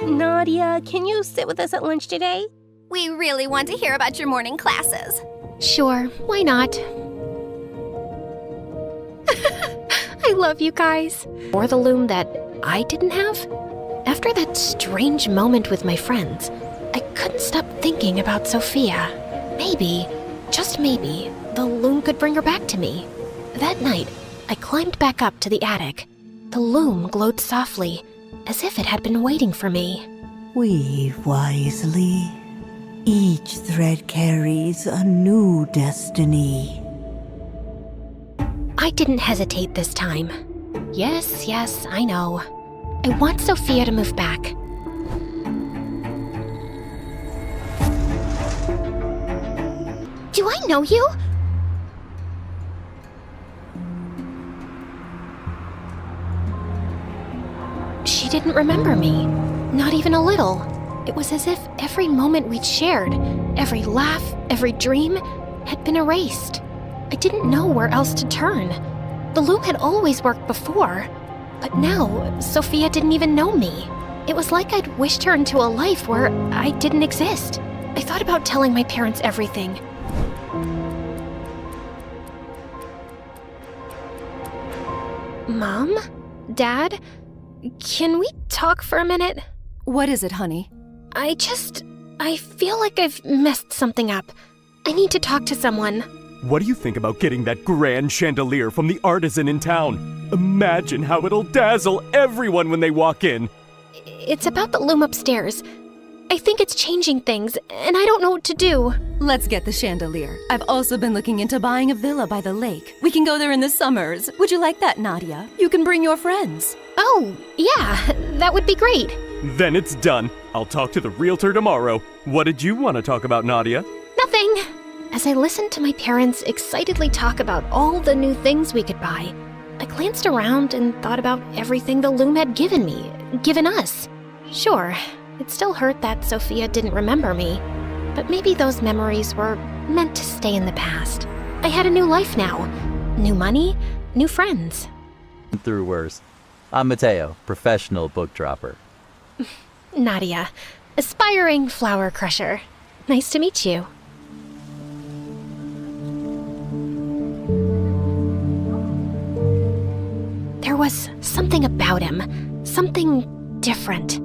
Nadia, can you sit with us at lunch today? We really want to hear about your morning classes. Sure, why not? I love you guys. Or the loom that I didn't have? After that strange moment with my friends, I couldn't stop thinking about Sophia. Maybe, just maybe, the loom could bring her back to me. That night, I climbed back up to the attic. The loom glowed softly, as if it had been waiting for me. Weave wisely. Each thread carries a new destiny. I didn't hesitate this time. Yes, I know. I want Sophia to move back. Do I know you? She didn't remember me, not even a little. It was as if every moment we'd shared, every laugh, every dream, had been erased. I didn't know where else to turn. The loom had always worked before, but now Sophia didn't even know me. It was like I'd wished her into a life where I didn't exist. I thought about telling my parents everything. Mom? Dad? Can we talk for a minute? What is it, honey? I feel like I've messed something up. I need to talk to someone. What do you think about getting that grand chandelier from the artisan in town? Imagine how it'll dazzle everyone when they walk in. It's about the loom upstairs. I think it's changing things, and I don't know what to do. Let's get the chandelier. I've also been looking into buying a villa by the lake. We can go there in the summers. Would you like that, Nadia? You can bring your friends. Oh, yeah, that would be great. Then it's done. I'll talk to the realtor tomorrow. What did you want to talk about, Nadia? Nothing. As I listened to my parents excitedly talk about all the new things we could buy, I glanced around and thought about everything the loom had given us. Sure, it still hurt that Sophia didn't remember me, but maybe those memories were meant to stay in the past. I had a new life now. New money, new friends. Through worse. I'm Mateo, professional book dropper. Nadia, aspiring flower crusher. Nice to meet you. There was something about him, something different.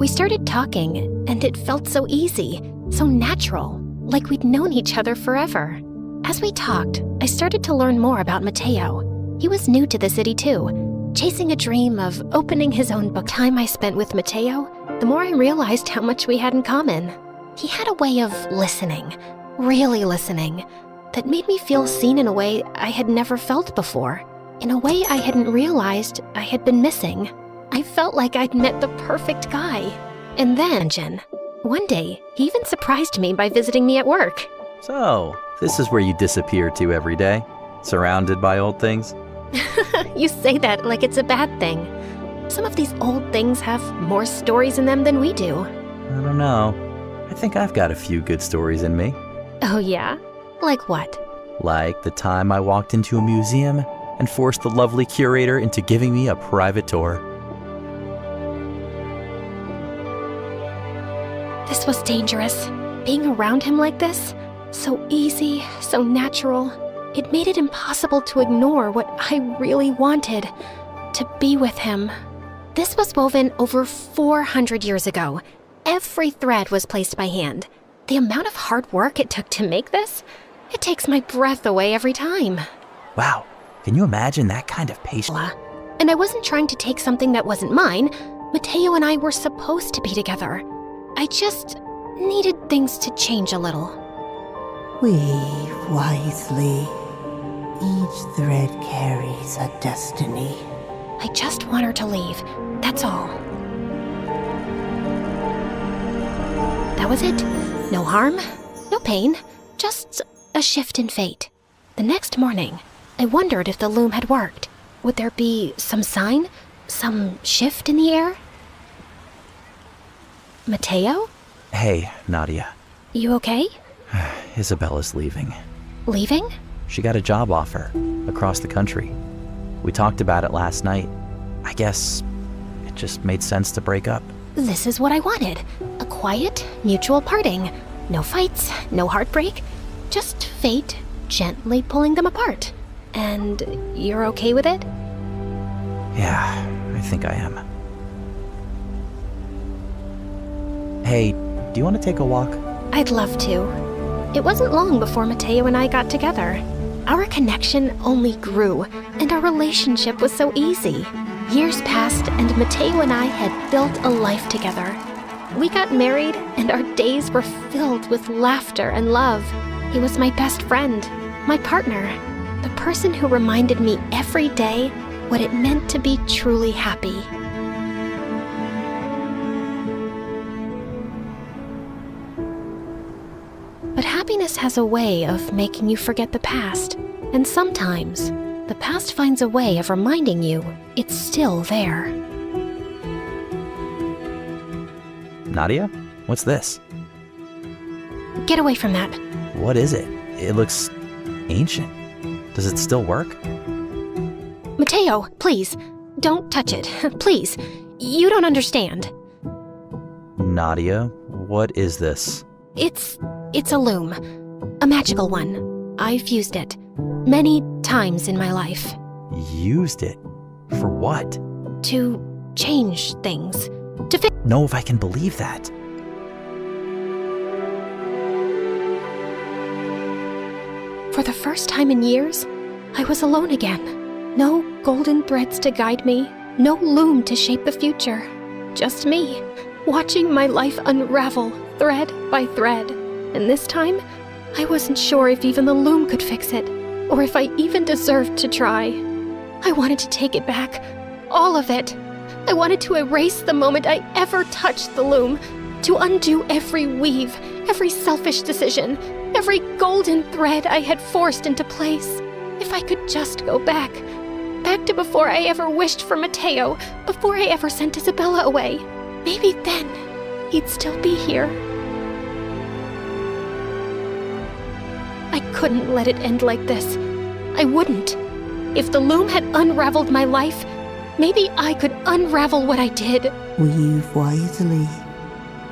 We started talking, and it felt so easy, so natural, like we'd known each other forever. As we talked, I started to learn more about Mateo. He was new to the city too, chasing a dream of opening his own book. The time I spent with Mateo, the more I realized how much we had in common. He had a way of listening, really listening, that made me feel seen in a way I had never felt before, in a way I hadn't realized I had been missing. I felt like I'd met the perfect guy. And then, one day, he even surprised me by visiting me at work. So, this is where you disappear to every day? Surrounded by old things? You say that like it's a bad thing. Some of these old things have more stories in them than we do. I don't know. I think I've got a few good stories in me. Oh yeah? Like what? Like the time I walked into a museum and forced the lovely curator into giving me a private tour. This was dangerous. Being around him like this, so easy, so natural, it made it impossible to ignore what I really wanted, to be with him. This was woven over 400 years ago. Every thread was placed by hand. The amount of hard work it took to make this, it takes my breath away every time. Wow, can you imagine that kind of patience? And I wasn't trying to take something that wasn't mine. Mateo and I were supposed to be together. I just needed things to change a little. Weave wisely. Each thread carries a destiny. I just want her to leave, that's all. That was it. No harm, no pain, just a shift in fate. The next morning, I wondered if the loom had worked. Would there be some sign? Some shift in the air? Mateo? Hey, Nadia. You okay? Isabella's leaving. Leaving? She got a job offer across the country. We talked about it last night. I guess it just made sense to break up. This is what I wanted. A quiet, mutual parting. No fights, no heartbreak. Just fate gently pulling them apart. And you're okay with it? Yeah, I think I am. Hey, do you want to take a walk? I'd love to. It wasn't long before Mateo and I got together. Our connection only grew, and our relationship was so easy. Years passed, and Mateo and I had built a life together. We got married, and our days were filled with laughter and love. He was my best friend, my partner, the person who reminded me every day what it meant to be truly happy. But happiness has a way of making you forget the past, and sometimes the past finds a way of reminding you it's still there. Nadia, what's this? Get away from that. What is it? It looks ancient. Does it still work? Mateo, please, don't touch it. Please, you don't understand. Nadia, what is this? It's a loom. A magical one. I've used it many times in my life. Used it? For what? To change things. Know if I can believe that. For the first time in years, I was alone again. No golden threads to guide me, no loom to shape the future. Just me, watching my life unravel thread by thread. And this time, I wasn't sure if even the loom could fix it, or if I even deserved to try. I wanted to take it back, all of it. I wanted to erase the moment I ever touched the loom, to undo every weave, every selfish decision, every golden thread I had forced into place. If I could just go back to before I ever wished for Mateo, before I ever sent Isabella away. Maybe then he'd still be here. I couldn't let it end like this. I wouldn't. If the loom had unraveled my life, maybe I could unravel what I did. Weave wisely.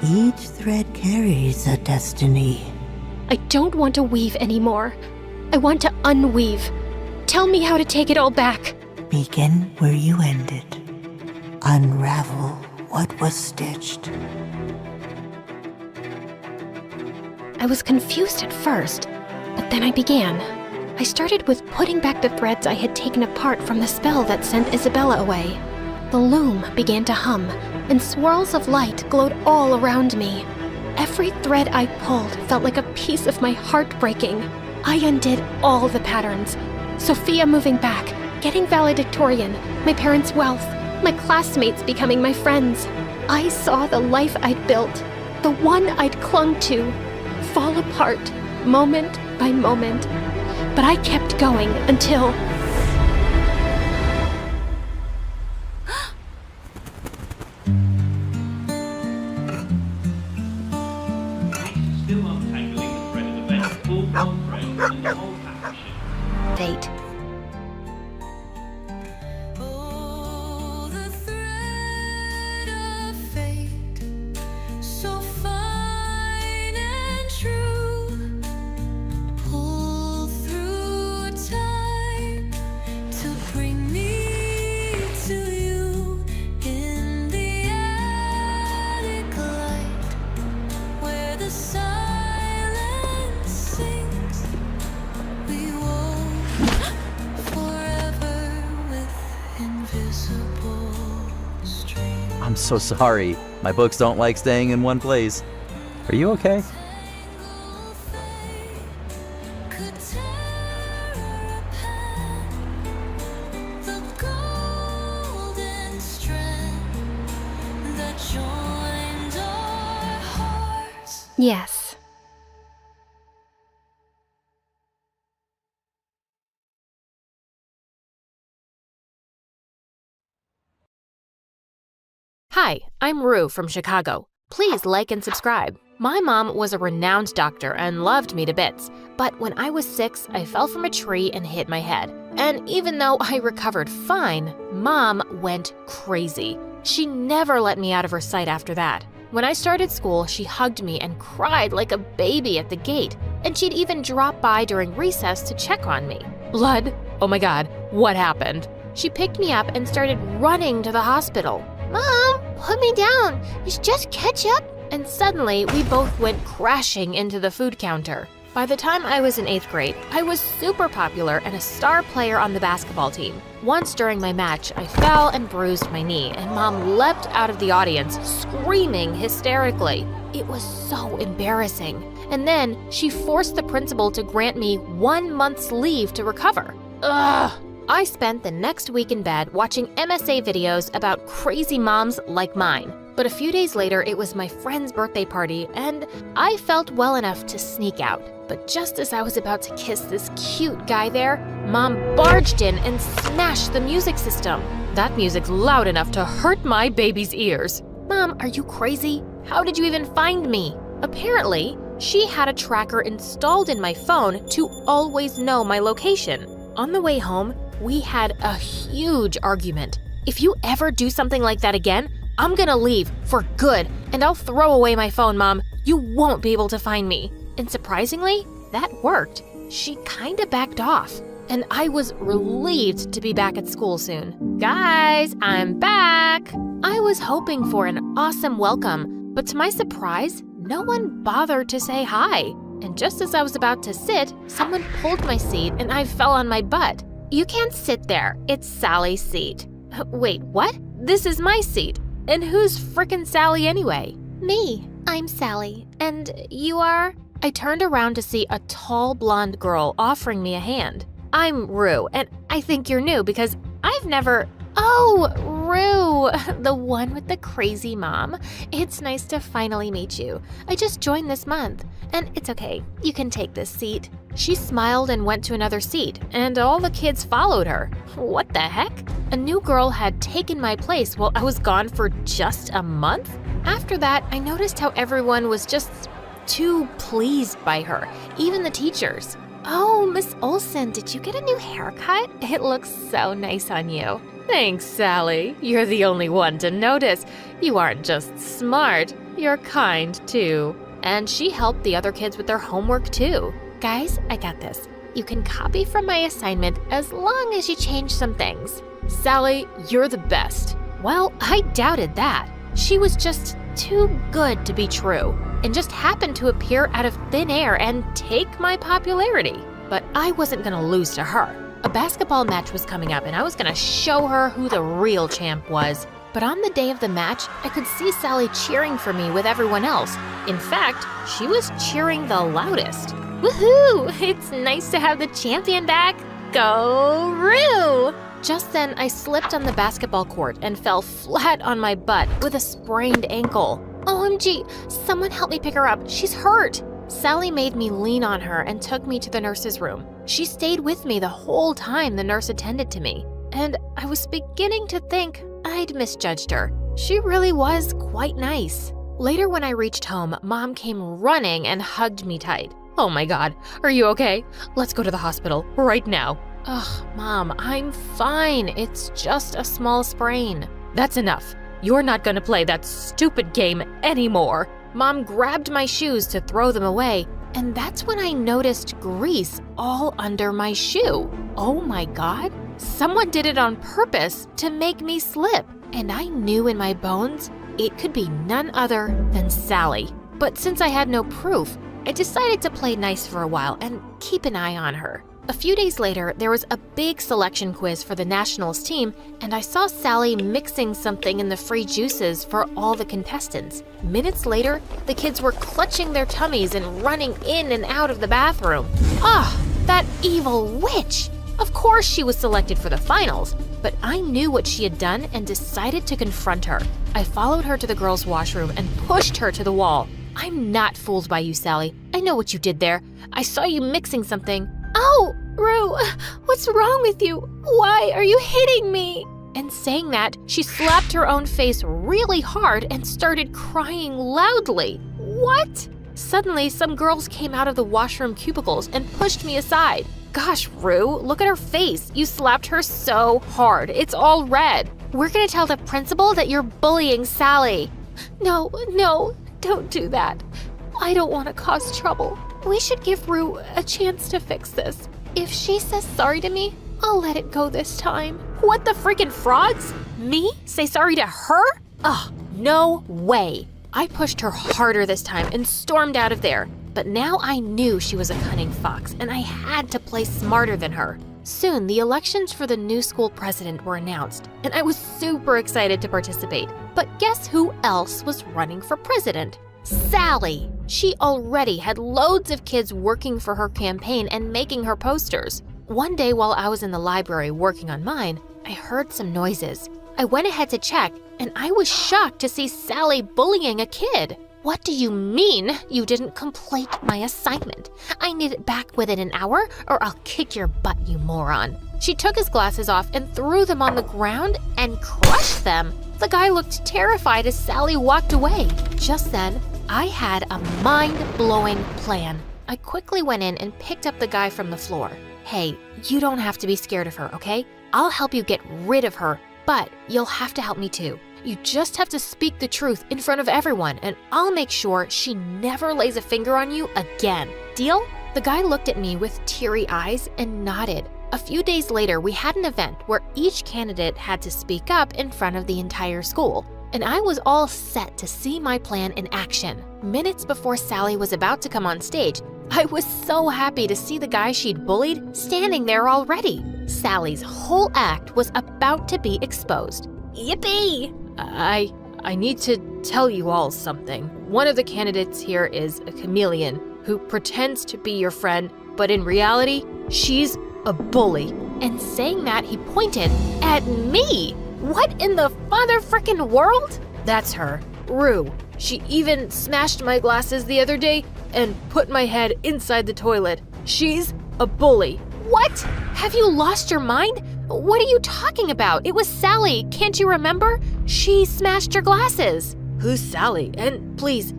Each thread carries a destiny. I don't want to weave anymore. I want to unweave. Tell me how to take it all back. Begin where you ended. Unravel what was stitched. I was confused at first, but then I began. I started with putting back the threads I had taken apart from the spell that sent Isabella away. The loom began to hum, and swirls of light glowed all around me. Every thread I pulled felt like a piece of my heart breaking. I undid all the patterns. Sophia moving back, getting valedictorian, my parents' wealth, my classmates becoming my friends. I saw the life I'd built, the one I'd clung to, fall apart moment by moment. But I kept going until... Fate. I'm so sorry. My books don't like staying in one place. Are you okay? Yes. Hi, I'm Rue from Chicago. Please like and subscribe. My mom was a renowned doctor and loved me to bits, but when I was 6, I fell from a tree and hit my head. And even though I recovered fine, Mom went crazy. She never let me out of her sight after that. When I started school, she hugged me and cried like a baby at the gate, and she'd even drop by during recess to check on me. Blood? Oh my God, what happened? She picked me up and started running to the hospital. Mom, put me down. It's just ketchup. And suddenly, we both went crashing into the food counter. By the time I was in 8th grade, I was super popular and a star player on the basketball team. Once during my match, I fell and bruised my knee, and Mom leapt out of the audience, screaming hysterically. It was so embarrassing. And then she forced the principal to grant me 1 month's leave to recover. Ugh! I spent the next week in bed watching MSA videos about crazy moms like mine. But a few days later, it was my friend's birthday party, and I felt well enough to sneak out. But just as I was about to kiss this cute guy there, Mom barged in and smashed the music system. That music's loud enough to hurt my baby's ears. Mom, are you crazy? How did you even find me? Apparently, she had a tracker installed in my phone to always know my location. On the way home, we had a huge argument. If you ever do something like that again, I'm gonna leave for good, and I'll throw away my phone, Mom. You won't be able to find me. And surprisingly, that worked. She kinda backed off, and I was relieved to be back at school soon. Guys, I'm back! I was hoping for an awesome welcome, but to my surprise, no one bothered to say hi. And just as I was about to sit, someone pulled my seat and I fell on my butt. You can't sit there. It's Sally's seat. Wait, what? This is my seat. And who's frickin' Sally anyway? Me. I'm Sally. And you are? I turned around to see a tall blonde girl offering me a hand. I'm Rue, and I think you're new because I've never... Oh, Rue, the one with the crazy mom. It's nice to finally meet you. I just joined this month, and it's okay. You can take this seat. She smiled and went to another seat, and all the kids followed her. What the heck? A new girl had taken my place while I was gone for just a month? After that, I noticed how everyone was just too pleased by her, even the teachers. Oh, Miss Olsen, did you get a new haircut? It looks so nice on you. Thanks, Sally. You're the only one to notice. You aren't just smart, you're kind too. And she helped the other kids with their homework too. Guys, I got this. You can copy from my assignment as long as you change some things. Sally, you're the best. Well, I doubted that. She was just too good to be true, and just happened to appear out of thin air and take my popularity. But I wasn't gonna lose to her. A basketball match was coming up, and I was gonna show her who the real champ was. But on the day of the match, I could see Sally cheering for me with everyone else. In fact, she was cheering the loudest. Woohoo! It's nice to have the champion back. Go Rue! Just then, I slipped on the basketball court and fell flat on my butt with a sprained ankle. OMG, someone help me pick her up. She's hurt. Sally made me lean on her and took me to the nurse's room. She stayed with me the whole time the nurse attended to me, and I was beginning to think I'd misjudged her. She really was quite nice. Later when I reached home, Mom came running and hugged me tight. Oh my God, are you okay? Let's go to the hospital right now. Ugh, Mom, I'm fine. It's just a small sprain. That's enough. You're not gonna play that stupid game anymore. Mom grabbed my shoes to throw them away, and that's when I noticed grease all under my shoe. Oh my God, someone did it on purpose to make me slip, and I knew in my bones it could be none other than Sally. But since I had no proof, I decided to play nice for a while and keep an eye on her. A few days later, there was a big selection quiz for the nationals team, and I saw Sally mixing something in the free juices for all the contestants. Minutes later, the kids were clutching their tummies and running in and out of the bathroom. That evil witch! Of course she was selected for the finals, but I knew what she had done and decided to confront her. I followed her to the girls' washroom and pushed her to the wall. I'm not fooled by you, Sally. I know what you did there. I saw you mixing something. Oh, Rue, what's wrong with you? Why are you hitting me? And saying that, she slapped her own face really hard and started crying loudly. What? Suddenly, some girls came out of the washroom cubicles and pushed me aside. Gosh, Rue, look at her face. You slapped her so hard. It's all red. We're gonna tell the principal that you're bullying Sally. No, don't do that. I don't want to cause trouble. We should give Rue a chance to fix this. If she says sorry to me, I'll let it go this time. What the freaking frogs? Me? Say sorry to her? Ugh, no way. I pushed her harder this time and stormed out of there. But now I knew she was a cunning fox, and I had to play smarter than her. Soon, the elections for the new school president were announced, and I was super excited to participate. But guess who else was running for president? Sally! She already had loads of kids working for her campaign and making her posters. One day while I was in the library working on mine, I heard some noises. I went ahead to check, and I was shocked to see Sally bullying a kid. What do you mean you didn't complete my assignment? I need it back within an hour or I'll kick your butt, you moron. She took his glasses off and threw them on the ground and crushed them. The guy looked terrified as Sally walked away. Just then, I had a mind-blowing plan. I quickly went in and picked up the guy from the floor. Hey, you don't have to be scared of her, okay? I'll help you get rid of her, but you'll have to help me too. You just have to speak the truth in front of everyone, and I'll make sure she never lays a finger on you again. Deal? The guy looked at me with teary eyes and nodded. A few days later, we had an event where each candidate had to speak up in front of the entire school, and I was all set to see my plan in action. Minutes before Sally was about to come on stage, I was so happy to see the guy she'd bullied standing there already. Sally's whole act was about to be exposed. Yippee! I need to tell you all something. One of the candidates here is a chameleon who pretends to be your friend, but in reality, she's a bully. And saying that, he pointed at me. What in the father-frickin' world? That's her, Rue. She even smashed my glasses the other day and put my head inside the toilet. She's a bully. What? Have you lost your mind? What are you talking about? It was Sally, can't you remember? She smashed your glasses. Who's Sally? And please,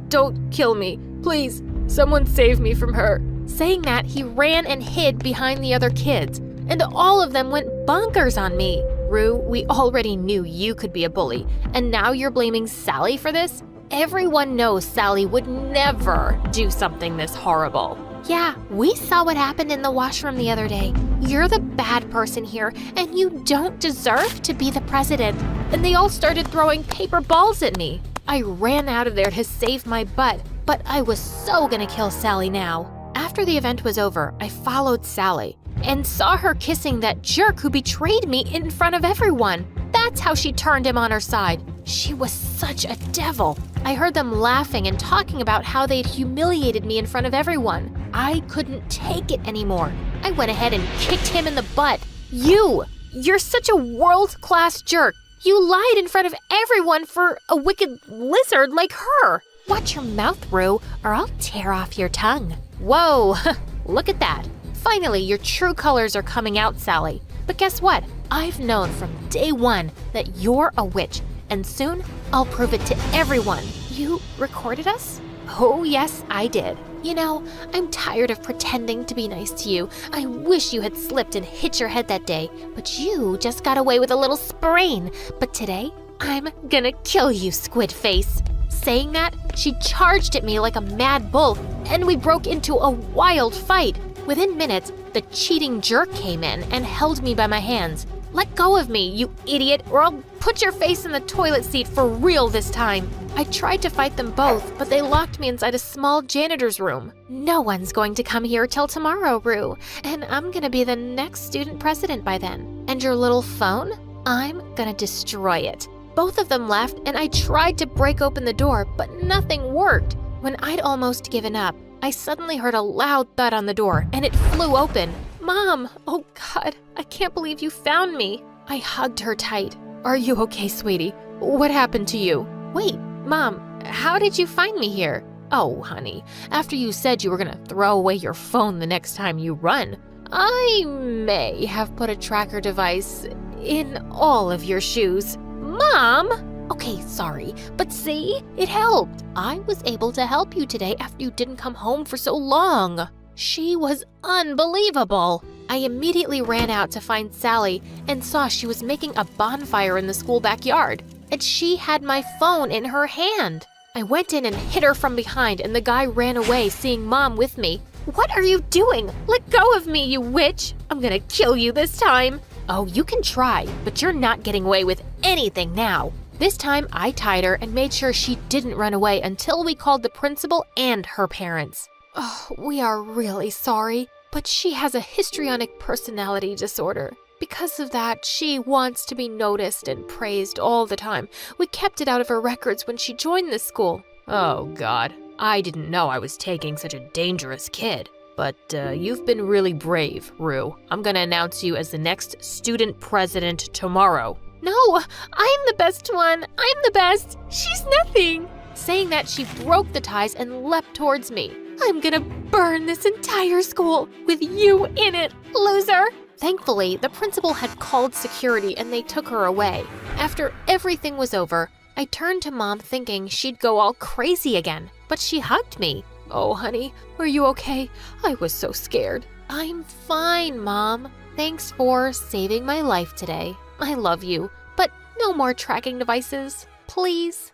don't kill me. Please, someone save me from her. Saying that, he ran and hid behind the other kids, and all of them went bonkers on me. Rue, we already knew you could be a bully, and now you're blaming Sally for this? Everyone knows Sally would never do something this horrible. Yeah, we saw what happened in the washroom the other day. You're the bad person here, and you don't deserve to be the president. And they all started throwing paper balls at me. I ran out of there to save my butt, but I was so gonna kill Sally now. After the event was over, I followed Sally. and saw her kissing that jerk who betrayed me in front of everyone. That's how she turned him on her side. She was such a devil. I heard them laughing and talking about how they'd humiliated me in front of everyone. I couldn't take it anymore. I went ahead and kicked him in the butt. You're such a world-class jerk. You lied in front of everyone for a wicked lizard like her. Watch your mouth, Rue, or I'll tear off your tongue. Whoa, look at that. Finally, your true colors are coming out, Sally. But guess what? I've known from day one that you're a witch, and soon I'll prove it to everyone. You recorded us? Oh, yes, I did. You know, I'm tired of pretending to be nice to you. I wish you had slipped and hit your head that day, but you just got away with a little sprain. But today, I'm gonna kill you, Squid Face. Saying that, she charged at me like a mad bull, and we broke into a wild fight. Within minutes, the cheating jerk came in and held me by my hands. Let go of me, you idiot, or I'll put your face in the toilet seat for real this time. I tried to fight them both, but they locked me inside a small janitor's room. No one's going to come here till tomorrow, Rue, and I'm gonna be the next student president by then. And your little phone? I'm gonna destroy it. Both of them left, and I tried to break open the door, but nothing worked. When I'd almost given up, I suddenly heard a loud thud on the door, and it flew open. Mom! Oh God, I can't believe you found me. I hugged her tight. Are you okay, sweetie? What happened to you? Wait, Mom, how did you find me here? Oh, honey, after you said you were gonna throw away your phone the next time you run, I may have put a tracker device in all of your shoes. Mom! Okay, sorry, but see, it helped. I was able to help you today after you didn't come home for so long. She was unbelievable. I immediately ran out to find Sally and saw she was making a bonfire in the school backyard, and she had my phone in her hand. I went in and hit her from behind, and the guy ran away, seeing Mom with me. What are you doing? Let go of me, you witch! I'm gonna kill you this time. Oh, you can try, but you're not getting away with anything now. This time, I tied her and made sure she didn't run away until we called the principal and her parents. Oh, we are really sorry, but she has a histrionic personality disorder. Because of that, she wants to be noticed and praised all the time. We kept it out of her records when she joined this school. Oh, God. I didn't know I was taking such a dangerous kid. But you've been really brave, Rue. I'm gonna announce you as the next student president tomorrow. No, I'm the best one. I'm the best. She's nothing. Saying that, she broke the ties and leapt towards me. I'm gonna burn this entire school with you in it, loser. Thankfully, the principal had called security and they took her away. After everything was over, I turned to Mom thinking she'd go all crazy again, but she hugged me. Oh, honey, are you okay? I was so scared. I'm fine, Mom. Thanks for saving my life today. I love you, but no more tracking devices, please.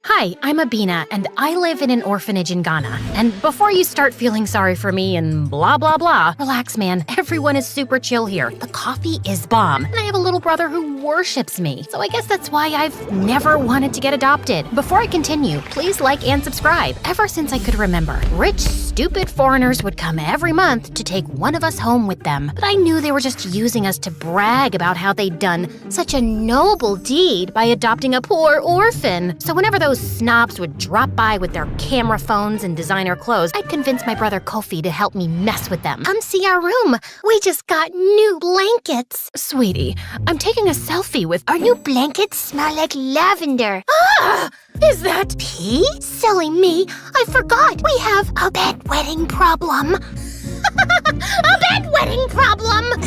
Hi, I'm Abina, and I live in an orphanage in Ghana. And before you start feeling sorry for me and blah, blah, blah, relax, man. Everyone is super chill here. The coffee is bomb, and I have a little brother who worships me. So I guess that's why I've never wanted to get adopted. Before I continue, please like and subscribe. Ever since I could remember, rich, stupid foreigners would come every month to take one of us home with them. But I knew they were just using us to brag about how they'd done such a noble deed by adopting a poor orphan. So whenever those snobs would drop by with their camera phones and designer clothes, I'd convince my brother Kofi to help me mess with them. Come see our room. We just got new blankets. Sweetie, I'm taking a selfie with... Our new blankets smell like lavender. Ah! Is that pee? Silly me. I forgot. We have a bedwetting problem. A bedwetting problem!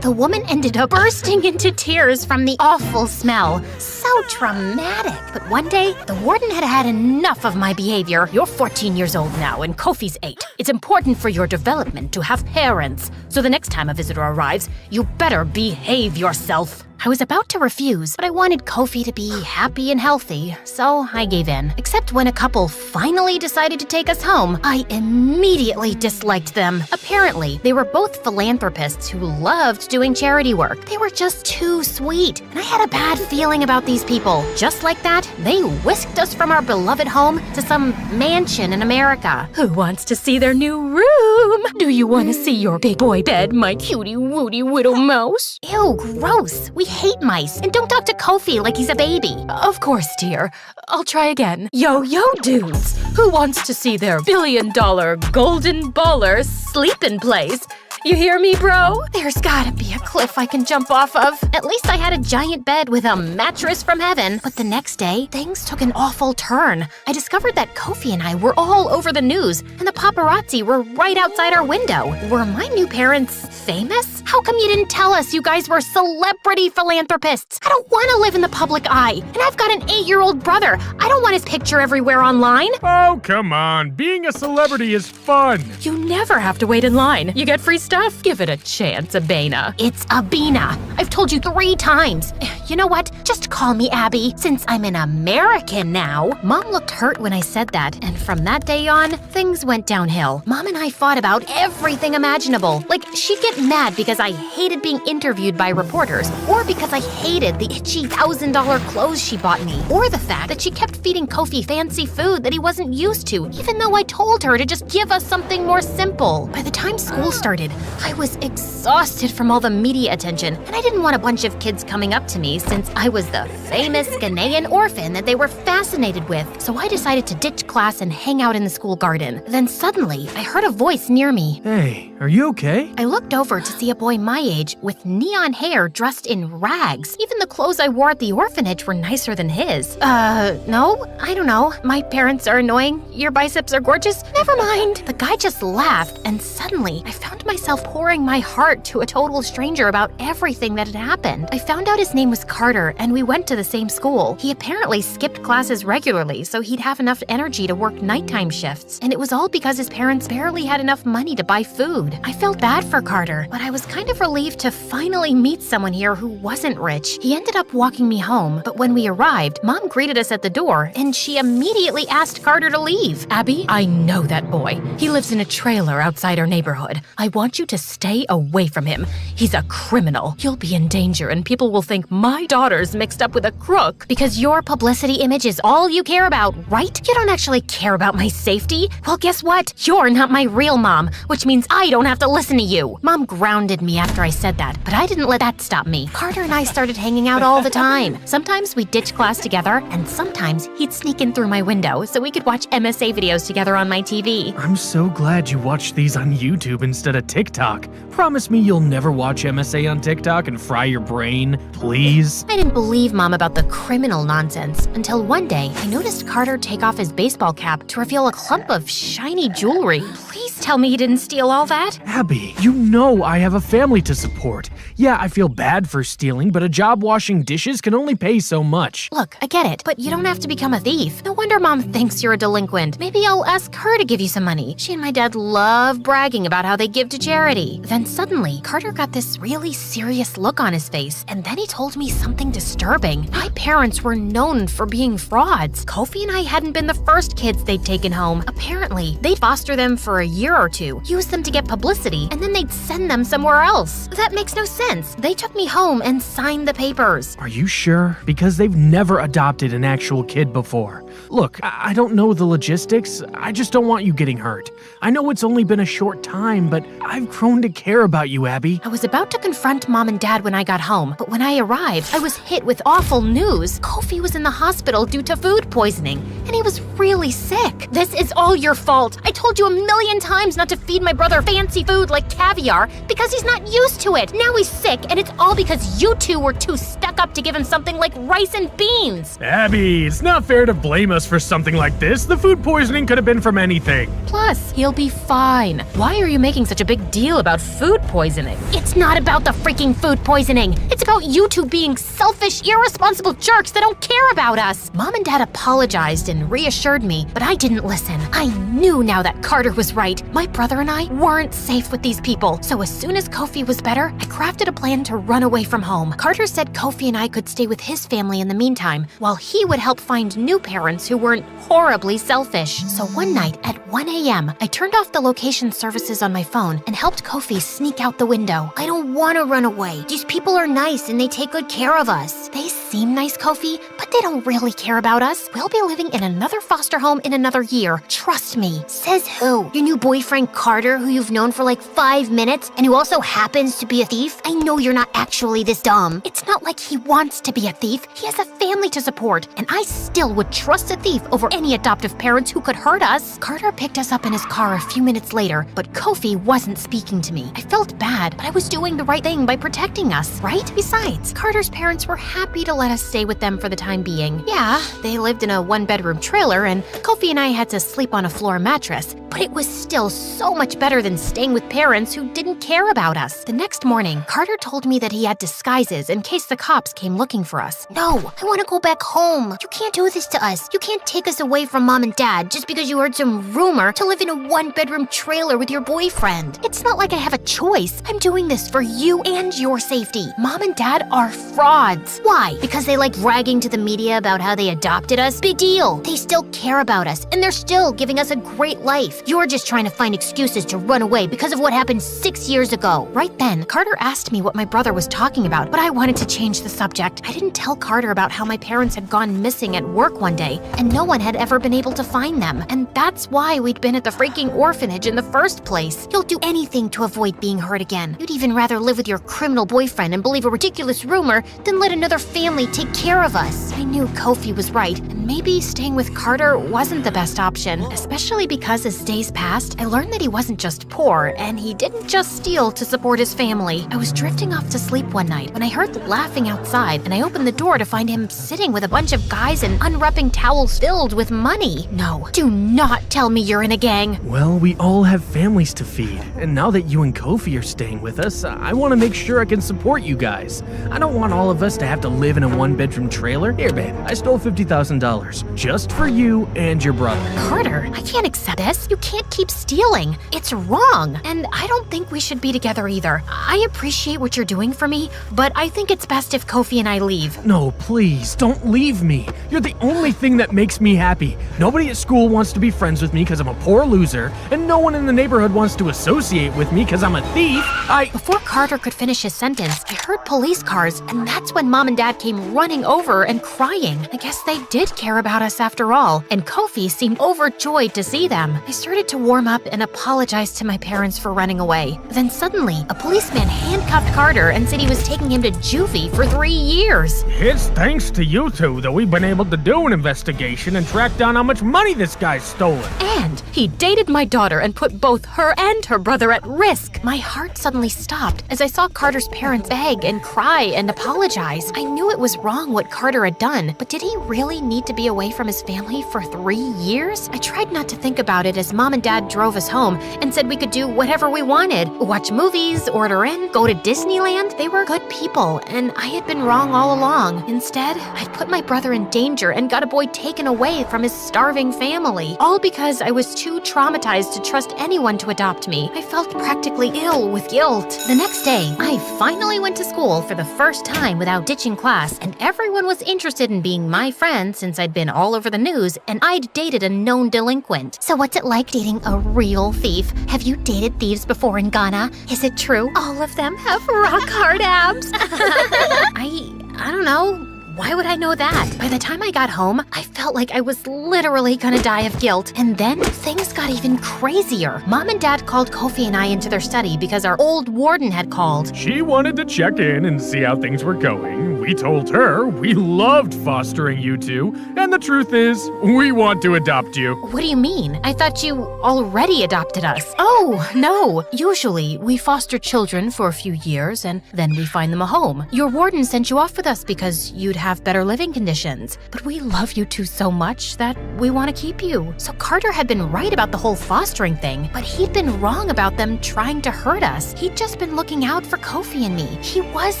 The woman ended up bursting into tears from the awful smell. So traumatic. But one day, the warden had had enough of my behavior. You're 14 years old now, and Kofi's 8. It's important for your development to have parents. So the next time a visitor arrives, you better behave yourself. I was about to refuse, but I wanted Kofi to be happy and healthy, so I gave in. Except when a couple finally decided to take us home, I immediately disliked them. Apparently, they were both philanthropists who loved doing charity work. They were just too sweet, and I had a bad feeling about these people. Just like that, they whisked us from our beloved home to some mansion in America. Who wants to see their new room? Do you want to see your big boy bed, my cutie wooty little mouse? Ew, gross. We hate mice, and don't talk to Kofi like he's a baby. Of course, dear. I'll try again. Yo, dudes. Who wants to see their billion-dollar golden baller sleeping place? You hear me, bro? There's gotta be a cliff I can jump off of. At least I had a giant bed with a mattress from heaven. But the next day, things took an awful turn. I discovered that Kofi and I were all over the news, and the paparazzi were right outside our window. Were my new parents famous? How come you didn't tell us you guys were celebrity philanthropists? I don't want to live in the public eye, and I've got an 8-year-old brother. I don't want his picture everywhere online. Oh, come on. Being a celebrity is fun. You never have to wait in line. You get free stuff. Give it a chance, Abena. It's Abena. I've told you 3 times. You know what? Just call me Abby, since I'm an American now. Mom looked hurt when I said that, and from that day on, things went downhill. Mom and I fought about everything imaginable. Like, she'd get mad because I hated being interviewed by reporters, or because I hated the itchy $1,000 clothes she bought me, or the fact that she kept feeding Kofi fancy food that he wasn't used to, even though I told her to just give us something more simple. By the time school started, I was exhausted from all the media attention, and I didn't want a bunch of kids coming up to me since I was the famous Ghanaian orphan that they were fascinated with. So I decided to ditch class and hang out in the school garden. Then suddenly, I heard a voice near me. Hey, are you okay? I looked over to see a boy my age with neon hair dressed in rags. Even the clothes I wore at the orphanage were nicer than his. No? I don't know. My parents are annoying. Your biceps are gorgeous. Never mind. The guy just laughed, and suddenly, I found myself pouring my heart to a total stranger about everything that had happened. I found out his name was Carter, and we went to the same school. He apparently skipped classes regularly so he'd have enough energy to work nighttime shifts, and it was all because his parents barely had enough money to buy food. I felt bad for Carter, but I was kind of relieved to finally meet someone here who wasn't rich. He ended up walking me home, but when we arrived, Mom greeted us at the door, and she immediately asked Carter to leave. Abby, I know that boy. He lives in a trailer outside our neighborhood. I want you to stay away from him. He's a criminal. He'll be in danger, and people will think my daughter's mixed up with a crook. Because your publicity image is all you care about, right? You don't actually care about my safety. Well, guess what? You're not my real mom, which means I don't have to listen to you. Mom grounded me after I said that, but I didn't let that stop me. Carter and I started hanging out all the time. Sometimes we'd ditch class together, and sometimes he'd sneak in through my window so we could watch MSA videos together on my TV. I'm so glad you watch these on YouTube instead of TikTok. Promise me you'll never watch MSA on TikTok and fry your brain, please? I didn't believe Mom about the criminal nonsense until one day I noticed Carter take off his baseball cap to reveal a clump of shiny jewelry. Please tell me he didn't steal all that. Abby, you know I have a family to support. Yeah, I feel bad for stealing, but a job washing dishes can only pay so much. Look, I get it, but you don't have to become a thief. No wonder Mom thinks you're a delinquent. Maybe I'll ask her to give you some money. She and my dad love bragging about how they give to charity. Then suddenly, Carter got this really serious look on his face, and then he told me something disturbing. My parents were known for being frauds. Kofi and I hadn't been the first kids they'd taken home. Apparently, they'd foster them for a year or two, use them to get publicity, and then they'd send them somewhere else. That makes no sense. They took me home and signed the papers. Are you sure? Because they've never adopted an actual kid before. Look, I don't know the logistics. I just don't want you getting hurt. I know it's only been a short time, but I've grown to care about you, Abby. I was about to confront Mom and Dad when I got home, but when I arrived, I was hit with awful news. Kofi was in the hospital due to food poisoning, and he was really sick. This is all your fault. I told you a million times not to feed my brother fancy food like caviar because he's not used to it. Now he's sick, and it's all because you two were too stuck up to give him something like rice and beans. Abby, it's not fair to blame blame us for something like this. The food poisoning could have been from anything. Plus, he'll be fine. Why are you making such a big deal about food poisoning? It's not about the freaking food poisoning. It's about you two being selfish, irresponsible jerks that don't care about us. Mom and Dad apologized and reassured me, but I didn't listen. I knew now that Carter was right. My brother and I weren't safe with these people. So as soon as Kofi was better, I crafted a plan to run away from home. Carter said Kofi and I could stay with his family in the meantime, while he would help find new parents who weren't horribly selfish. So one night at 1 a.m., I turned off the location services on my phone and helped Kofi sneak out the window. I don't want to run away. These people are nice and they take good care of us. They seem nice, Kofi, but they don't really care about us. We'll be living in another foster home in another year. Trust me. Says who? Your new boyfriend Carter, who you've known for like 5 minutes and who also happens to be a thief? I know you're not actually this dumb. It's not like he wants to be a thief. He has a family to support, and I still would trust a thief over any adoptive parents who could hurt us. Carter picked us up in his car a few minutes later, but Kofi wasn't speaking to me. I felt bad, but I was doing the right thing by protecting us, right? Besides, Carter's parents were happy to let us stay with them for the time being. Yeah, they lived in a one-bedroom trailer, and Kofi and I had to sleep on a floor mattress, but it was still so much better than staying with parents who didn't care about us. The next morning, Carter told me that he had disguises in case the cops came looking for us. No, I want to go back home. You can't do this to us. You can't take us away from Mom and Dad just because you heard some rumor to live in a one-bedroom trailer with your boyfriend. It's not like I have a choice. I'm doing this for you and your safety. Mom and Dad are frauds. Why? Because they like bragging to the media about how they adopted us? Big deal. They still care about us, and they're still giving us a great life. You're just trying to find excuses to run away because of what happened 6 years ago. Right then, Carter asked me what my brother was talking about, but I wanted to change the subject. I didn't tell Carter about how my parents had gone missing at work one day, and no one had ever been able to find them. And that's why we'd been at the freaking orphanage in the first place. You'll do anything to avoid being hurt again. You'd even rather live with your criminal boyfriend and believe a ridiculous rumor than let another family take care of us. I knew Kofi was right, and maybe staying with Carter wasn't the best option, especially because as days passed, I learned that he wasn't just poor, and he didn't just steal to support his family. I was drifting off to sleep one night when I heard laughing outside, and I opened the door to find him sitting with a bunch of guys and unwrapping towels filled with money. No, do not tell me you're in a gang. Well, we all have families to feed, and now that you and Kofi are staying with us, I want to make sure I can support you guys. I don't want all of us to have to live in a one-bedroom trailer. Here, babe, I stole $50,000 just for you and your brother. Carter, I can't accept this. You can't keep stealing. It's wrong, and I don't think we should be together either. I appreciate what you're doing for me, but I think it's best if Kofi and I leave. No, please, don't leave me. You're the only thing that makes me happy. Nobody at school wants to be friends with me because I'm a poor loser, and no one in the neighborhood wants to associate with me because I'm a thief. Before Carter could finish his sentence, I heard police cars, and that's when Mom and Dad came running over and crying. I guess they did care about us after all, and Kofi seemed overjoyed to see them. I started to warm up and apologize to my parents for running away. Then suddenly, a policeman handcuffed Carter and said he was taking him to juvie for 3 years. It's thanks to you two that we've been able to do an investigation and track down how much money this guy's stolen. And he dated my daughter and put both her and her brother at risk. My heart suddenly stopped as I saw Carter's parents beg and cry and apologize. I knew it was wrong what Carter had done, but did he really need to be away from his family for 3 years? I tried not to think about it as Mom and Dad drove us home and said we could do whatever we wanted. Watch movies, order in, go to Disneyland. They were good people, and I had been wrong all along. Instead, I'd put my brother in danger and got a boy taken away from his starving family, all because I was too traumatized to trust anyone to adopt me. I felt practically ill with guilt. The next day, I finally went to school for the first time without ditching class, and everyone was interested in being my friend since I'd been all over the news and I'd dated a known delinquent. So what's it like dating a real thief? Have you dated thieves before in Ghana? Is it true all of them have rock hard abs? I don't know. Why would I know that? By the time I got home, I felt like I was literally gonna die of guilt. And then things got even crazier. Mom and Dad called Kofi and I into their study because our old warden had called. She wanted to check in and see how things were going. We told her we loved fostering you two, and the truth is, we want to adopt you. What do you mean? I thought you already adopted us. Oh, no. Usually, we foster children for a few years and then we find them a home. Your warden sent you off with us because you'd have better living conditions. But we love you two so much that we want to keep you. So Carter had been right about the whole fostering thing, but he'd been wrong about them trying to hurt us. He'd just been looking out for Kofi and me. He was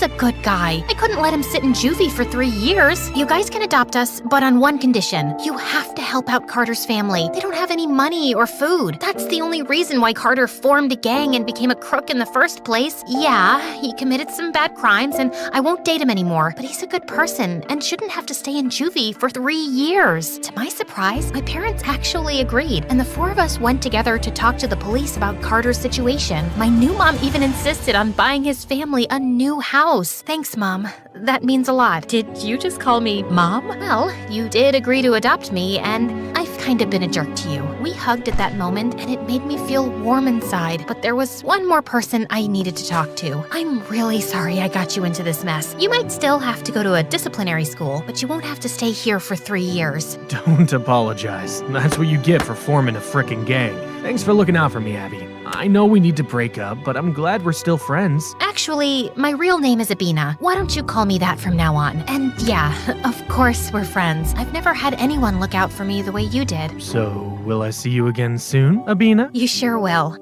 a good guy. I couldn't let him sit in juvie for 3 years. You guys can adopt us, but on one condition. You have to help out Carter's family. They don't have any money or food. That's the only reason why Carter formed a gang and became a crook in the first place. Yeah, he committed some bad crimes and I won't date him anymore, but he's a good person and shouldn't have to stay in juvie for 3 years. To my surprise, my parents actually agreed, and the 4 of us went together to talk to the police about Carter's situation. My new mom even insisted on buying his family a new house. Thanks, Mom. That means a lot. Did you just call me Mom? Well, you did agree to adopt me, and I've kind of been a jerk to you. We hugged at that moment, and it made me feel warm inside, but there was one more person I needed to talk to. I'm really sorry I got you into this mess. You might still have to go to a disciplinary school, but you won't have to stay here for 3 years. Don't apologize. That's what you get for forming a frickin' gang. Thanks for looking out for me, Abby. I know we need to break up, but I'm glad we're still friends. Actually, my real name is Abina. Why don't you call me that from now on? And yeah, of course we're friends. I've never had anyone look out for me the way you did. So, will I see you again soon, Abina? You sure will.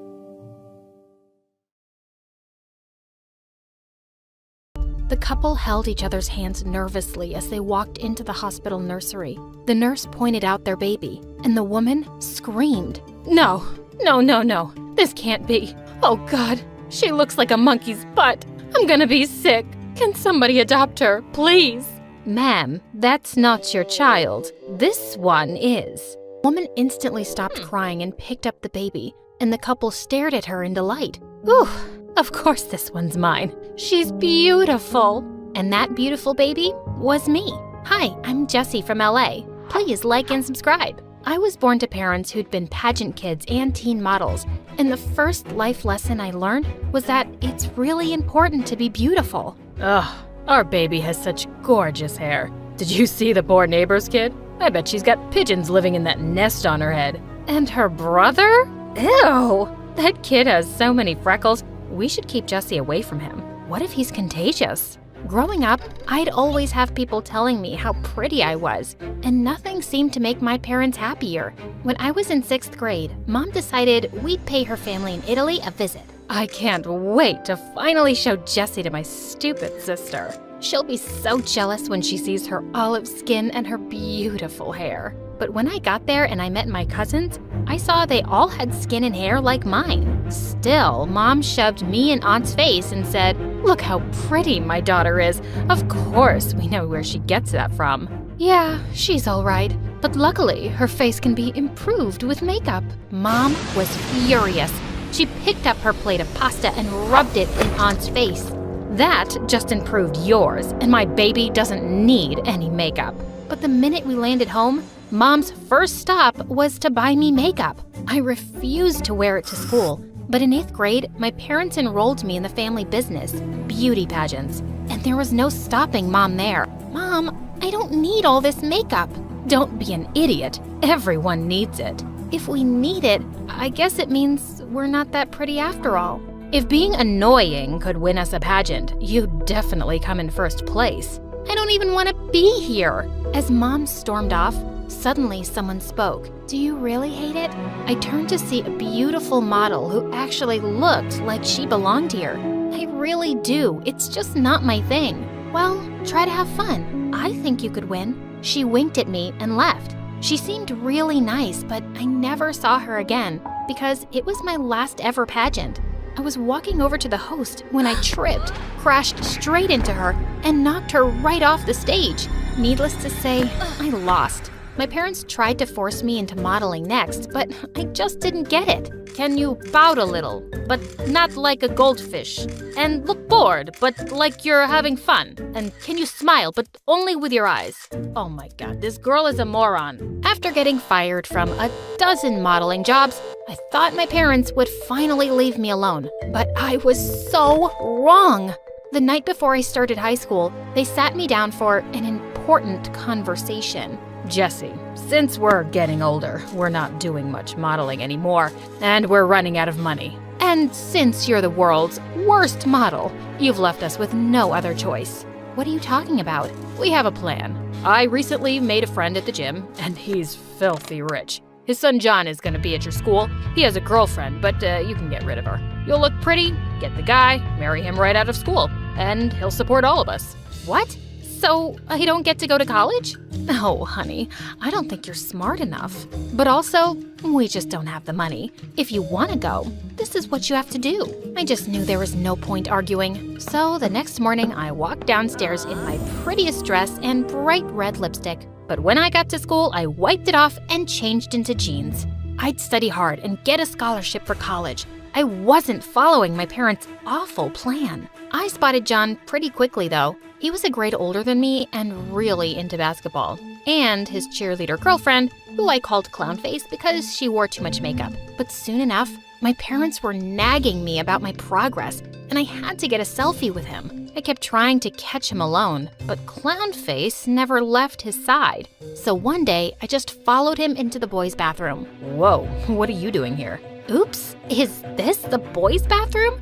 The couple held each other's hands nervously as they walked into the hospital nursery. The nurse pointed out their baby, and the woman screamed. No, no, no, no. This can't be. Oh God, she looks like a monkey's butt. I'm gonna be sick. Can somebody adopt her, please? Ma'am, that's not your child. This one is. The woman instantly stopped crying and picked up the baby, and the couple stared at her in delight. Ooh, of course this one's mine. She's beautiful. And that beautiful baby was me. Hi, I'm Jessie from LA. Please like and subscribe. I was born to parents who'd been pageant kids and teen models, and the first life lesson I learned was that it's really important to be beautiful. Ugh, our baby has such gorgeous hair. Did you see the poor neighbor's kid? I bet she's got pigeons living in that nest on her head. And her brother? Ew! That kid has so many freckles. We should keep Jessie away from him. What if he's contagious? Growing up, I'd always have people telling me how pretty I was, and nothing seemed to make my parents happier. When I was in 6th grade, Mom decided we'd pay her family in Italy a visit. I can't wait to finally show Jessie to my stupid sister. She'll be so jealous when she sees her olive skin and her beautiful hair. But when I got there and I met my cousins, I saw they all had skin and hair like mine. Still, Mom shoved me in Aunt's face and said, "Look how pretty my daughter is. Of course, we know where she gets that from." Yeah, she's all right. But luckily, her face can be improved with makeup. Mom was furious. She picked up her plate of pasta and rubbed it in Aunt's face. That just improved yours, and my baby doesn't need any makeup. But the minute we landed home, Mom's first stop was to buy me makeup. I refused to wear it to school, but in 8th grade, my parents enrolled me in the family business, beauty pageants, and there was no stopping Mom there. Mom, I don't need all this makeup. Don't be an idiot. Everyone needs it. If we need it, I guess it means we're not that pretty after all. If being annoying could win us a pageant, you'd definitely come in first place. I don't even want to be here. As Mom stormed off, suddenly someone spoke. Do you really hate it? I turned to see a beautiful model who actually looked like she belonged here. I really do. It's just not my thing. Well, try to have fun. I think you could win. She winked at me and left. She seemed really nice, but I never saw her again because it was my last ever pageant. I was walking over to the host when I tripped, crashed straight into her, and knocked her right off the stage. Needless to say, I lost. My parents tried to force me into modeling next, but I just didn't get it. Can you pout a little, but not like a goldfish? And look bored, but like you're having fun? And can you smile, but only with your eyes? Oh my God, this girl is a moron. After getting fired from a dozen modeling jobs, I thought my parents would finally leave me alone. But I was so wrong. The night before I started high school, they sat me down for an important conversation. Jesse, since we're getting older, we're not doing much modeling anymore, and we're running out of money. And since you're the world's worst model, you've left us with no other choice. What are you talking about? We have a plan. I recently made a friend at the gym, and he's filthy rich. His son John is gonna be at your school. He has a girlfriend, but you can get rid of her. You'll look pretty, get the guy, marry him right out of school, and he'll support all of us. What? So I don't get to go to college? Oh, honey, I don't think you're smart enough. But also, we just don't have the money. If you want to go, this is what you have to do. I just knew there was no point arguing. So the next morning, I walked downstairs in my prettiest dress and bright red lipstick. But when I got to school, I wiped it off and changed into jeans. I'd study hard and get a scholarship for college. I wasn't following my parents' awful plan. I spotted John pretty quickly, though. He was a grade older than me and really into basketball. And his cheerleader girlfriend, who I called Clownface because she wore too much makeup. But soon enough, my parents were nagging me about my progress, and I had to get a selfie with him. I kept trying to catch him alone, but Clownface never left his side. So one day, I just followed him into the boys' bathroom. Whoa, what are you doing here? Oops, is this the boys' bathroom?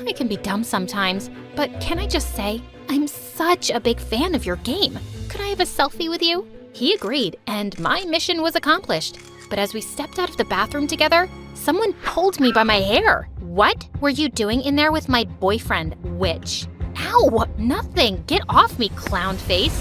I can be dumb sometimes, but can I just say, I'm such a big fan of your game. Could I have a selfie with you? He agreed, and my mission was accomplished. But as we stepped out of the bathroom together, someone pulled me by my hair. What were you doing in there with my boyfriend, Witch? Ow, nothing. Get off me, clown face.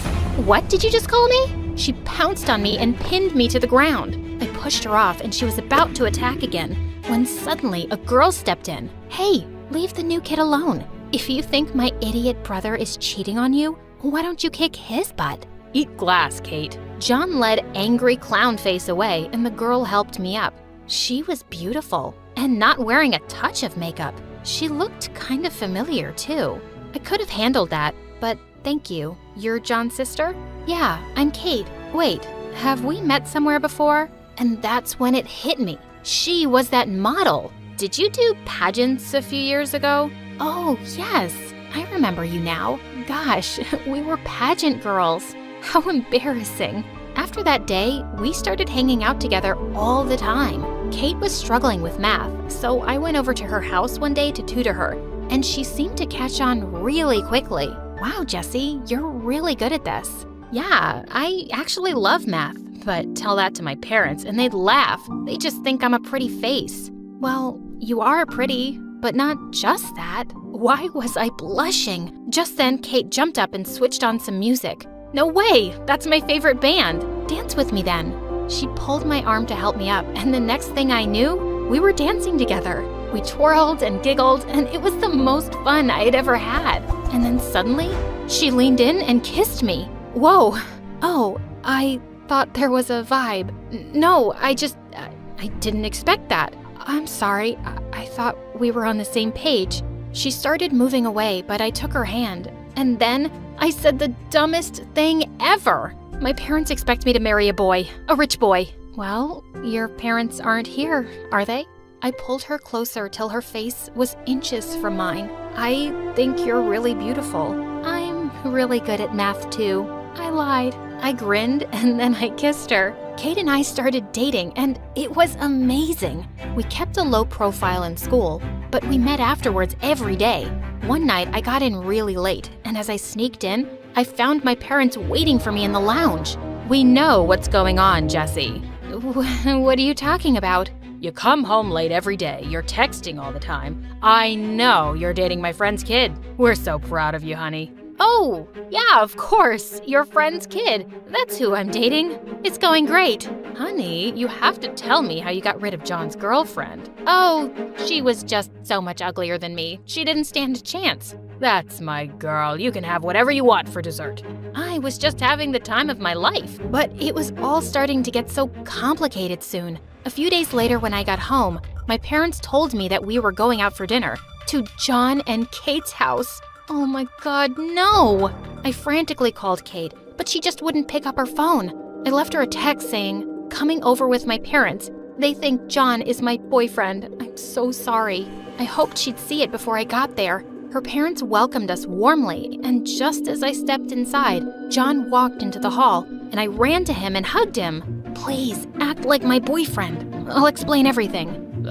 What did you just call me? She pounced on me and pinned me to the ground. I pushed her off and she was about to attack again, when suddenly a girl stepped in. Hey, leave the new kid alone. If you think my idiot brother is cheating on you, why don't you kick his butt? Eat glass, Kate. John led angry clown face away and the girl helped me up. She was beautiful and not wearing a touch of makeup. She looked kind of familiar too. I could have handled that, but thank you. You're John's sister? Yeah, I'm Kate. Wait, have we met somewhere before? And that's when it hit me. She was that model. Did you do pageants a few years ago? Oh, yes. I remember you now. Gosh, we were pageant girls. How embarrassing. After that day, we started hanging out together all the time. Kate was struggling with math, so I went over to her house one day to tutor her, and she seemed to catch on really quickly. Wow, Jessie, you're really good at this. Yeah, I actually love math, but tell that to my parents and they'd laugh. They just think I'm a pretty face. Well, you are pretty, but not just that. Why was I blushing? Just then, Kate jumped up and switched on some music. No way, that's my favorite band. Dance with me then. She pulled my arm to help me up, and the next thing I knew, we were dancing together. We twirled and giggled, and it was the most fun I had ever had. And then suddenly, she leaned in and kissed me. Whoa. Oh, I thought there was a vibe. No, I didn't expect that. I'm sorry, I thought we were on the same page. She started moving away, but I took her hand. And then I said the dumbest thing ever. My parents expect me to marry a boy, a rich boy. Well, your parents aren't here, are they? I pulled her closer till her face was inches from mine. I think you're really beautiful. I'm really good at math too. I lied. I grinned and then I kissed her. Kate and I started dating and it was amazing. We kept a low profile in school, but we met afterwards every day. One night I got in really late, and as I sneaked in, I found my parents waiting for me in the lounge. We know what's going on, Jessie. What are you talking about? You come home late every day, you're texting all the time. I know you're dating my friend's kid. We're so proud of you, honey. Oh, yeah, of course, your friend's kid. That's who I'm dating. It's going great. Honey, you have to tell me how you got rid of John's girlfriend. Oh, she was just so much uglier than me. She didn't stand a chance. That's my girl. You can have whatever you want for dessert. I was just having the time of my life. But it was all starting to get so complicated soon. A few days later when I got home, my parents told me that we were going out for dinner to John and Kate's house. Oh my God, no! I frantically called Kate, but she just wouldn't pick up her phone. I left her a text saying, coming over with my parents. They think John is my boyfriend. I'm so sorry. I hoped she'd see it before I got there. Her parents welcomed us warmly, and just as I stepped inside, John walked into the hall, and I ran to him and hugged him. Please, act like my boyfriend. I'll explain everything.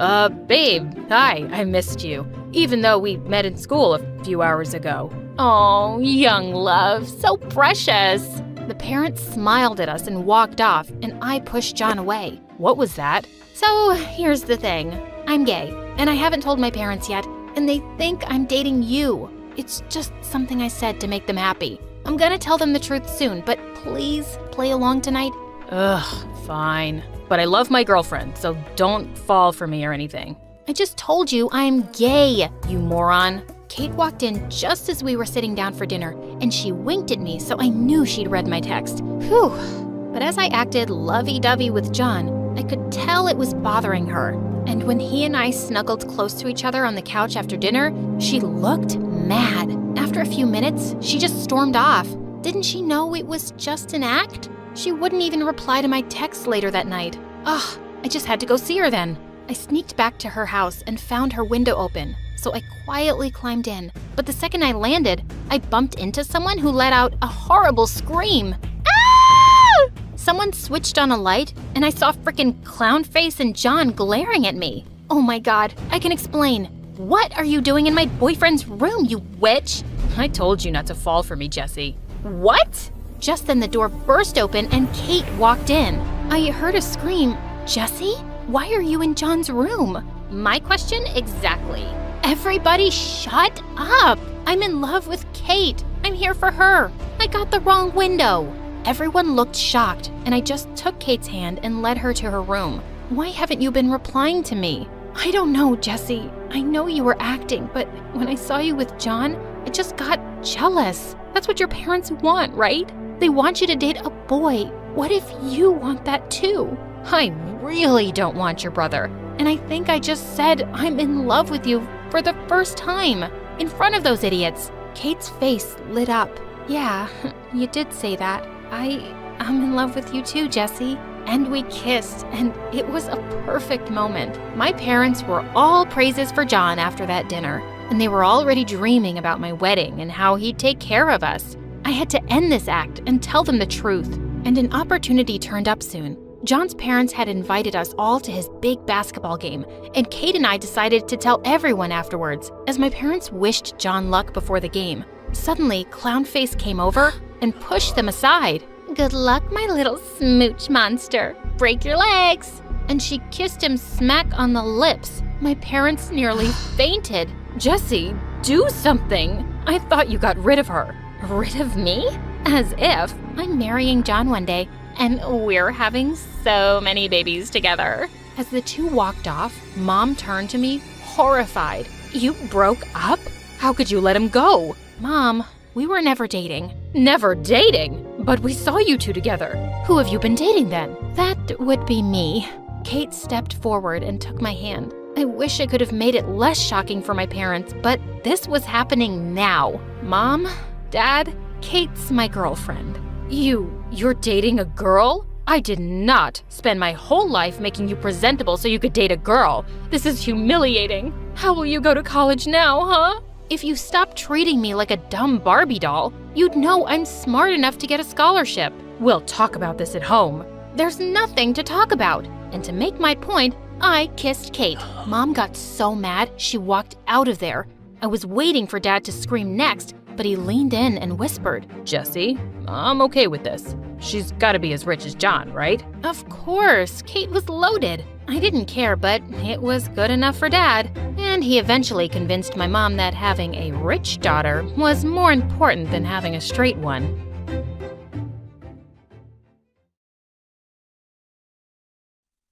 Babe, hi, I missed you, even though we met in school a few hours ago. Oh, young love, so precious. The parents smiled at us and walked off, and I pushed John away. What was that? So, here's the thing. I'm gay, and I haven't told my parents yet, and they think I'm dating you. It's just something I said to make them happy. I'm gonna tell them the truth soon, but please play along tonight. Ugh, fine. But I love my girlfriend, so don't fall for me or anything. I just told you I'm gay, you moron. Kate walked in just as we were sitting down for dinner, and she winked at me, so I knew she'd read my text. Whew. But as I acted lovey-dovey with John, I could tell it was bothering her. And when he and I snuggled close to each other on the couch after dinner, she looked mad. After a few minutes, she just stormed off. Didn't she know it was just an act? She wouldn't even reply to my text later that night. Ugh, I just had to go see her then. I sneaked back to her house and found her window open, so I quietly climbed in. But the second I landed, I bumped into someone who let out a horrible scream. Ah! Someone switched on a light, and I saw frickin' Clownface and John glaring at me. Oh my god, I can explain. What are you doing in my boyfriend's room, you witch? I told you not to fall for me, Jessie. What? Just then the door burst open and Kate walked in. I heard a scream. Jessie? Why are you in John's room? My question exactly. Everybody shut up! I'm in love with Kate. I'm here for her. I got the wrong window. Everyone looked shocked, and I just took Kate's hand and led her to her room. Why haven't you been replying to me? I don't know, Jessie. I know you were acting, but when I saw you with John, I just got jealous. That's what your parents want, right? They want you to date a boy. What if you want that too? I really don't want your brother. And I think I just said I'm in love with you for the first time, in front of those idiots. Kate's face lit up. Yeah, you did say that. I'm in love with you too, Jessie. And we kissed, and it was a perfect moment. My parents were all praises for John after that dinner, and they were already dreaming about my wedding and how he'd take care of us. I had to end this act and tell them the truth, and an opportunity turned up soon. John's parents had invited us all to his big basketball game, and Kate and I decided to tell everyone afterwards, as my parents wished John luck before the game. Suddenly, Clownface came over and pushed them aside. Good luck, my little smooch monster. Break your legs. And she kissed him smack on the lips. My parents nearly fainted. Jessie, do something. I thought you got rid of her. Rid of me? As if. I'm marrying John one day, and we're having so many babies together. As the two walked off, Mom turned to me, horrified. You broke up? How could you let him go? Mom, we were never dating. Never dating? But we saw you two together. Who have you been dating then? That would be me. Kate stepped forward and took my hand. I wish I could have made it less shocking for my parents, but this was happening now. Mom, Dad, Kate's my girlfriend. You're dating a girl? I did not spend my whole life making you presentable so you could date a girl. This is humiliating. How will you go to college now, huh? If you stopped treating me like a dumb Barbie doll, you'd know I'm smart enough to get a scholarship. We'll talk about this at home. There's nothing to talk about. And to make my point, I kissed Kate. Mom got so mad, she walked out of there. I was waiting for Dad to scream next, but he leaned in and whispered, Jessie, I'm okay with this. She's gotta be as rich as John, right? Of course, Kate was loaded. I didn't care, but it was good enough for Dad. And he eventually convinced my mom that having a rich daughter was more important than having a straight one.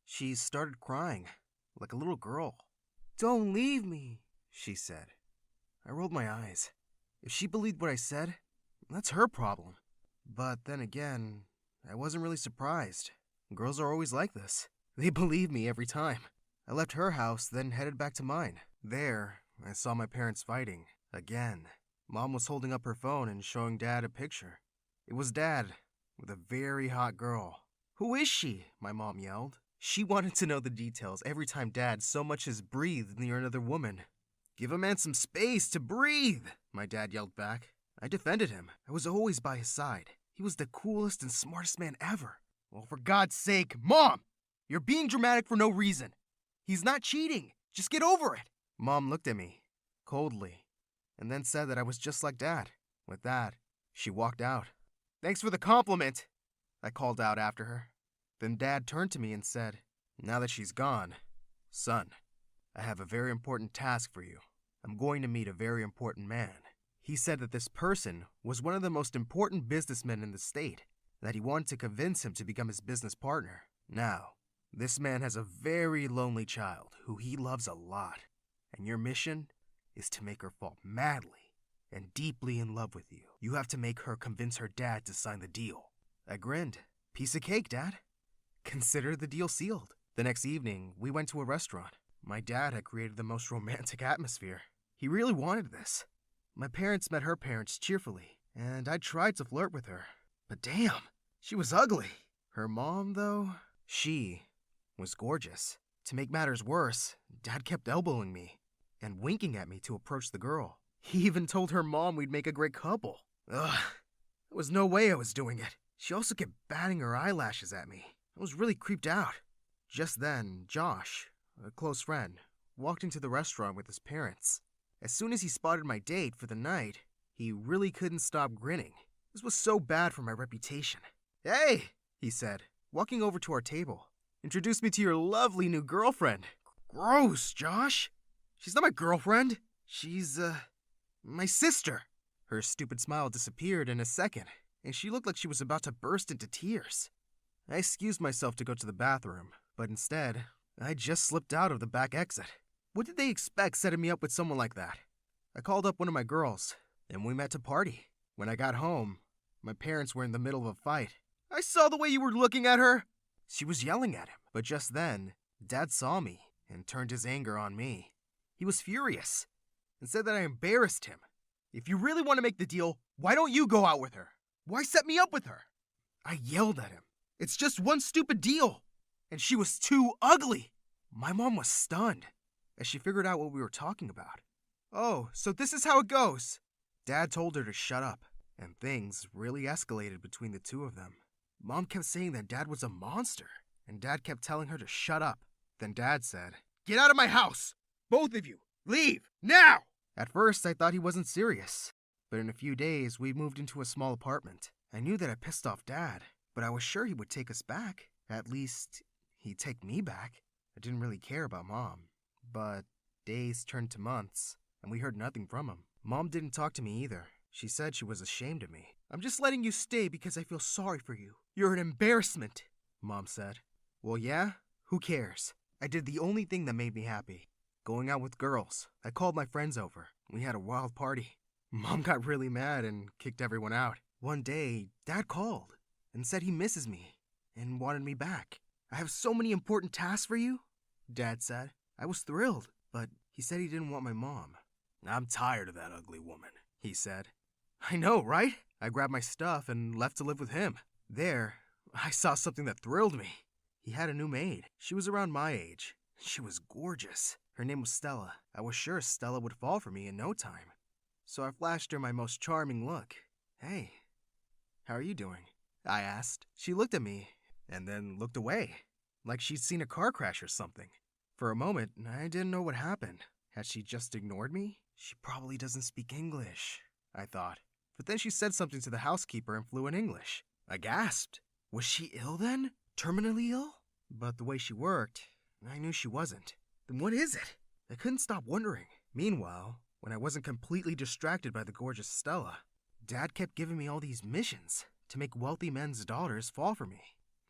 She started crying, like a little girl. "Don't leave me," she said. I rolled my eyes. If she believed what I said, that's her problem. But then again, I wasn't really surprised. Girls are always like this. They believe me every time. I left her house, then headed back to mine. There, I saw my parents fighting. Again. Mom was holding up her phone and showing Dad a picture. It was Dad, with a very hot girl. "Who is she?" my mom yelled. She wanted to know the details every time Dad so much as breathed near another woman. Give a man some space to breathe, my dad yelled back. I defended him. I was always by his side. He was the coolest and smartest man ever. Well, for God's sake, Mom! You're being dramatic for no reason. He's not cheating. Just get over it. Mom looked at me, coldly, and then said that I was just like Dad. With that, she walked out. Thanks for the compliment, I called out after her. Then Dad turned to me and said, now that she's gone, son, I have a very important task for you. I'm going to meet a very important man. He said that this person was one of the most important businessmen in the state, that he wanted to convince him to become his business partner. Now, this man has a very lonely child who he loves a lot, and your mission is to make her fall madly and deeply in love with you. You have to make her convince her dad to sign the deal. I grinned. Piece of cake, Dad. Consider the deal sealed. The next evening, we went to a restaurant. My dad had created the most romantic atmosphere. He really wanted this. My parents met her parents cheerfully, and I tried to flirt with her. But damn, she was ugly. Her mom, though, she was gorgeous. To make matters worse, Dad kept elbowing me and winking at me to approach the girl. He even told her mom we'd make a great couple. Ugh, there was no way I was doing it. She also kept batting her eyelashes at me. I was really creeped out. Just then, Josh, a close friend, walked into the restaurant with his parents. As soon as he spotted my date for the night, he really couldn't stop grinning. This was so bad for my reputation. Hey, he said, walking over to our table. Introduce me to your lovely new girlfriend. Gross, Josh. She's not my girlfriend. She's, my sister. Her stupid smile disappeared in a second, and she looked like she was about to burst into tears. I excused myself to go to the bathroom, but instead, I just slipped out of the back exit. What did they expect setting me up with someone like that? I called up one of my girls, and we met to party. When I got home, my parents were in the middle of a fight. I saw the way you were looking at her. She was yelling at him, but just then, Dad saw me and turned his anger on me. He was furious and said that I embarrassed him. If you really want to make the deal, why don't you go out with her? Why set me up with her? I yelled at him. It's just one stupid deal. And she was too ugly. My mom was stunned as she figured out what we were talking about. Oh, so this is how it goes. Dad told her to shut up, and things really escalated between the two of them. Mom kept saying that Dad was a monster, and Dad kept telling her to shut up. Then Dad said, "Get out of my house! Both of you! Leave! Now!" At first, I thought he wasn't serious, but in a few days, we moved into a small apartment. I knew that I pissed off Dad, but I was sure he would take us back. At least, he'd take me back. I didn't really care about Mom, but days turned to months, and we heard nothing from him. Mom didn't talk to me either. She said she was ashamed of me. "I'm just letting you stay because I feel sorry for you. You're an embarrassment," Mom said. Well, yeah? Who cares? I did the only thing that made me happy. Going out with girls. I called my friends over. We had a wild party. Mom got really mad and kicked everyone out. One day, Dad called and said he misses me and wanted me back. "I have so many important tasks for you," Dad said. I was thrilled, but he said he didn't want my mom. "I'm tired of that ugly woman," he said. I know, right? I grabbed my stuff and left to live with him. There, I saw something that thrilled me. He had a new maid. She was around my age. She was gorgeous. Her name was Stella. I was sure Stella would fall for me in no time. So I flashed her my most charming look. "Hey, how are you doing?" I asked. She looked at me and then looked away, like she'd seen a car crash or something. For a moment, I didn't know what happened. Had she just ignored me? She probably doesn't speak English, I thought. But then she said something to the housekeeper in fluent English. I gasped. Was she ill then? Terminally ill? But the way she worked, I knew she wasn't. Then what is it? I couldn't stop wondering. Meanwhile, when I wasn't completely distracted by the gorgeous Stella, Dad kept giving me all these missions to make wealthy men's daughters fall for me.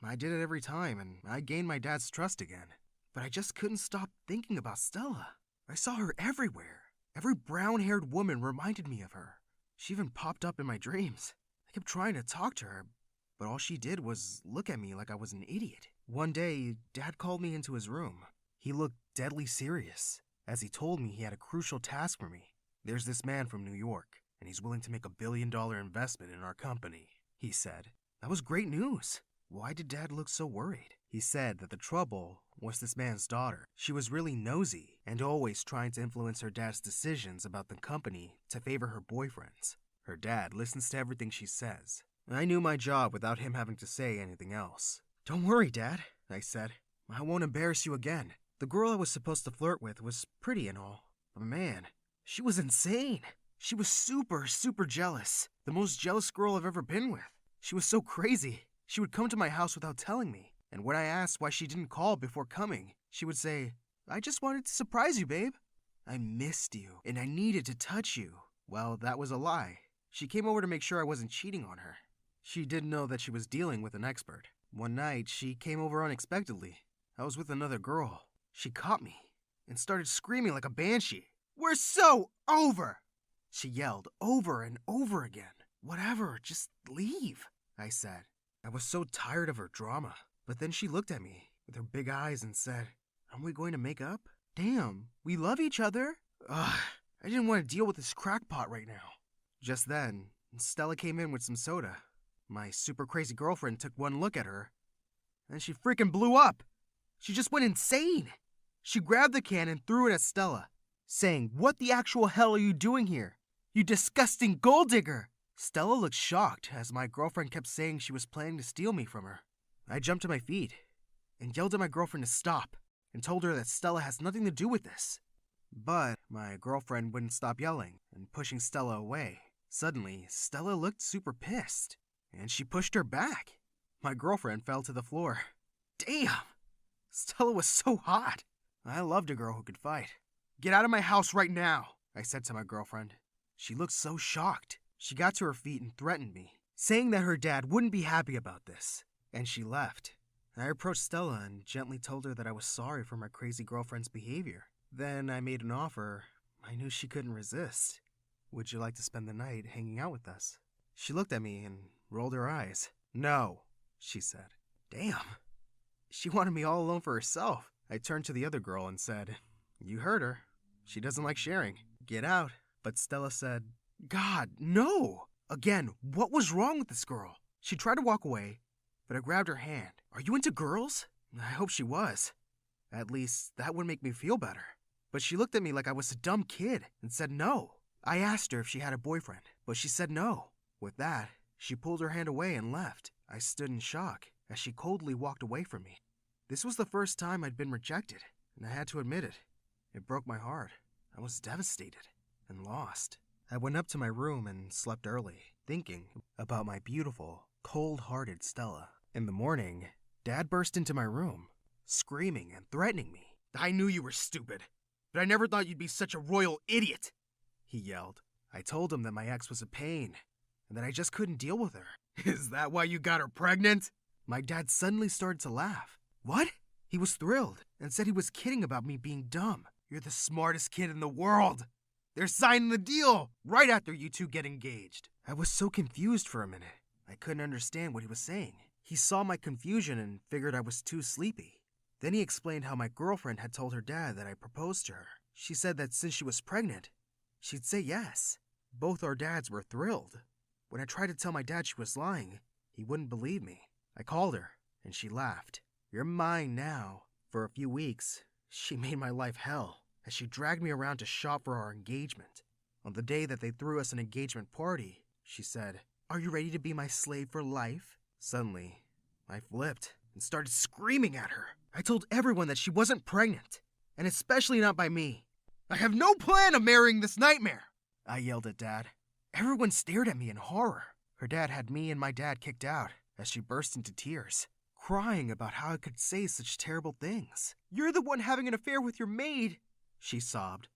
I did it every time, and I gained my dad's trust again. But I just couldn't stop thinking about Stella. I saw her everywhere. Every brown-haired woman reminded me of her. She even popped up in my dreams. I kept trying to talk to her, but all she did was look at me like I was an idiot. One day, Dad called me into his room. He looked deadly serious, as he told me he had a crucial task for me. "There's this man from New York, and he's willing to make $1 billion investment in our company," he said. That was great news. Why did Dad look so worried? He said that the trouble was this man's daughter. She was really nosy and always trying to influence her dad's decisions about the company to favor her boyfriends. Her dad listens to everything she says. I knew my job without him having to say anything else. "Don't worry, Dad," I said. "I won't embarrass you again." The girl I was supposed to flirt with was pretty and all, but man, she was insane. She was super jealous. The most jealous girl I've ever been with. She was so crazy. She would come to my house without telling me, and when I asked why she didn't call before coming, she would say, "I just wanted to surprise you, babe. I missed you, and I needed to touch you." Well, that was a lie. She came over to make sure I wasn't cheating on her. She didn't know that she was dealing with an expert. One night, she came over unexpectedly. I was with another girl. She caught me and started screaming like a banshee. "We're so over!" She yelled over and over again. "Whatever, just leave," I said. I was so tired of her drama. But then she looked at me with her big eyes and said, "Aren't we going to make up? Damn, we love each other." Ugh, I didn't want to deal with this crackpot right now. Just then, Stella came in with some soda. My super crazy girlfriend took one look at her, and she freaking blew up. She just went insane. She grabbed the can and threw it at Stella, saying, "What the actual hell are you doing here? You disgusting gold digger!" Stella looked shocked as my girlfriend kept saying she was planning to steal me from her. I jumped to my feet and yelled at my girlfriend to stop and told her that Stella has nothing to do with this. But my girlfriend wouldn't stop yelling and pushing Stella away. Suddenly, Stella looked super pissed, and she pushed her back. My girlfriend fell to the floor. Damn! Stella was so hot. I loved a girl who could fight. "Get out of my house right now," I said to my girlfriend. She looked so shocked. She got to her feet and threatened me, saying that her dad wouldn't be happy about this, and she left. I approached Stella and gently told her that I was sorry for my crazy girlfriend's behavior. Then I made an offer I knew she couldn't resist. "Would you like to spend the night hanging out with us?" She looked at me and rolled her eyes. "No," she said. Damn. She wanted me all alone for herself. I turned to the other girl and said, "You heard her. She doesn't like sharing. Get out." But Stella said, "God, no!" Again, what was wrong with this girl? She tried to walk away, but I grabbed her hand. "Are you into girls?" I hope she was. At least, that would make me feel better. But she looked at me like I was a dumb kid and said no. I asked her if she had a boyfriend, but she said no. With that, she pulled her hand away and left. I stood in shock as she coldly walked away from me. This was the first time I'd been rejected, and I had to admit it. It broke my heart. I was devastated and lost. I went up to my room and slept early, thinking about my beautiful, cold-hearted Stella. In the morning, Dad burst into my room, screaming and threatening me. "I knew you were stupid, but I never thought you'd be such a royal idiot," he yelled. I told him that my ex was a pain, and that I just couldn't deal with her. "Is that why you got her pregnant?" My dad suddenly started to laugh. "What?" He was thrilled and said he was kidding about me being dumb. "You're the smartest kid in the world. They're signing the deal right after you two get engaged." I was so confused for a minute. I couldn't understand what he was saying. He saw my confusion and figured I was too sleepy. Then he explained how my girlfriend had told her dad that I proposed to her. She said that since she was pregnant, she'd say yes. Both our dads were thrilled. When I tried to tell my dad she was lying, he wouldn't believe me. I called her, and she laughed. "You're mine now." For a few weeks, she made my life hell as she dragged me around to shop for our engagement. On the day that they threw us an engagement party, she said, "Are you ready to be my slave for life?" Suddenly, I flipped and started screaming at her. I told everyone that she wasn't pregnant, and especially not by me. "I have no plan of marrying this nightmare," I yelled at Dad. Everyone stared at me in horror. Her dad had me and my dad kicked out as she burst into tears, crying about how I could say such terrible things. "You're the one having an affair with your maid," she sobbed.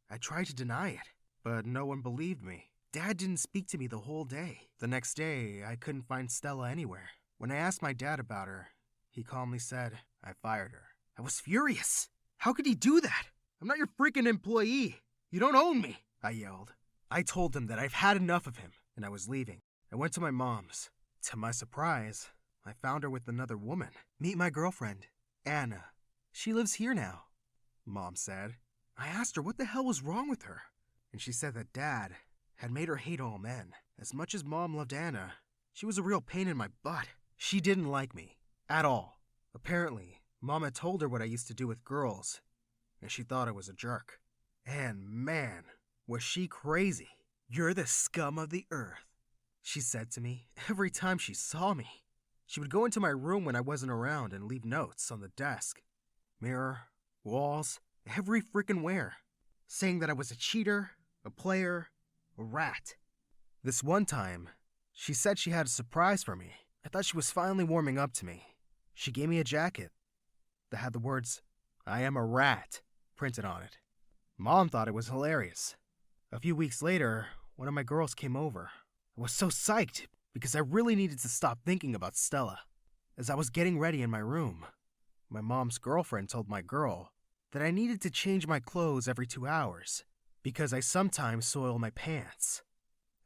I tried to deny it, but no one believed me. Dad didn't speak to me the whole day. The next day, I couldn't find Stella anywhere. When I asked my dad about her, he calmly said, "I fired her." I was furious. "How could he do that? I'm not your freaking employee. You don't own me," I yelled. I told him that I've had enough of him, and I was leaving. I went to my mom's. To my surprise, I found her with another woman. "Meet my girlfriend, Anna. She lives here now," Mom said. I asked her what the hell was wrong with her, and she said that Dad had made her hate all men. As much as Mom loved Anna, she was a real pain in my butt. She didn't like me at all. Apparently, Mom had told her what I used to do with girls, and she thought I was a jerk. And man, was she crazy. "You're the scum of the earth," she said to me every time she saw me. She would go into my room when I wasn't around and leave notes on the desk, mirror, walls, every frickin' where, saying that I was a cheater, a player, a rat. This one time, she said she had a surprise for me. I thought she was finally warming up to me. She gave me a jacket that had the words, "I am a rat," printed on it. Mom thought it was hilarious. A few weeks later, one of my girls came over. I was so psyched because I really needed to stop thinking about Stella. As I was getting ready in my room, my mom's girlfriend told my girl that I needed to change my clothes every 2 hours because I sometimes soil my pants.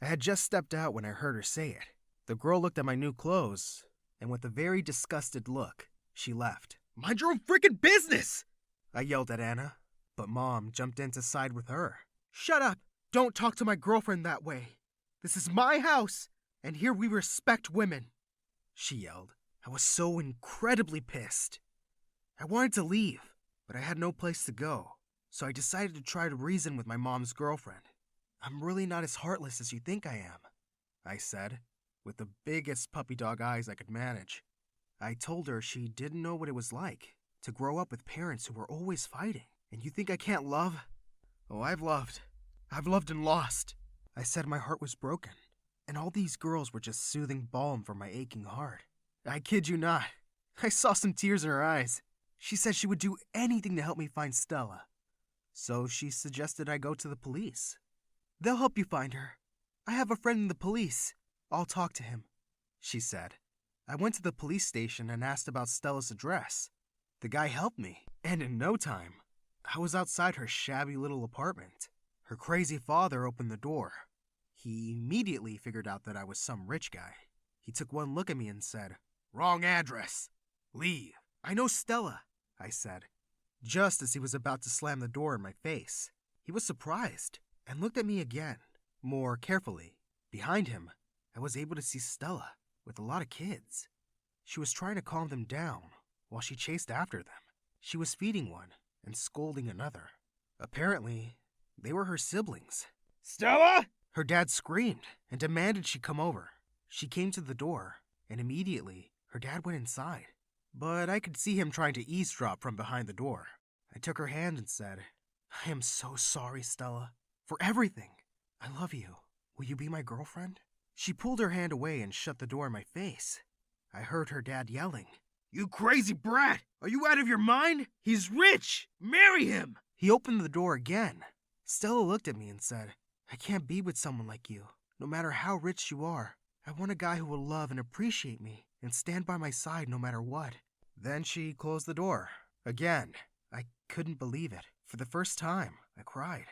I had just stepped out when I heard her say it. The girl looked at my new clothes, and with a very disgusted look, she left. "Mind your own freaking business!" I yelled at Anna, but Mom jumped in to side with her. "Shut up! Don't talk to my girlfriend that way. This is my house, and here we respect women," she yelled. I was so incredibly pissed. I wanted to leave, but I had no place to go, so I decided to try to reason with my mom's girlfriend. "I'm really not as heartless as you think I am," I said, with the biggest puppy dog eyes I could manage. I told her she didn't know what it was like to grow up with parents who were always fighting. "And you think I can't love? Oh, I've loved. I've loved and lost." I said my heart was broken, and all these girls were just soothing balm for my aching heart. I kid you not. I saw some tears in her eyes. She said she would do anything to help me find Stella. So she suggested I go to the police. "They'll help you find her. I have a friend in the police. I'll talk to him," she said. I went to the police station and asked about Stella's address. The guy helped me, and in no time, I was outside her shabby little apartment. Her crazy father opened the door. He immediately figured out that I was some rich guy. He took one look at me and said, "Wrong address. Leave." "I know Stella," I said, just as he was about to slam the door in my face. He was surprised and looked at me again, more carefully. Behind him, I was able to see Stella with a lot of kids. She was trying to calm them down while she chased after them. She was feeding one and scolding another. Apparently, they were her siblings. "Stella!" Her dad screamed and demanded she come over. She came to the door, and immediately, her dad went inside. But I could see him trying to eavesdrop from behind the door. I took her hand and said, "I am so sorry, Stella, for everything. I love you. Will you be my girlfriend?" She pulled her hand away and shut the door in my face. I heard her dad yelling, "You crazy brat! Are you out of your mind? He's rich! Marry him!" He opened the door again. Stella looked at me and said, "I can't be with someone like you. No matter how rich you are, I want a guy who will love and appreciate me and stand by my side no matter what." Then she closed the door. Again, I couldn't believe it. For the first time, I cried.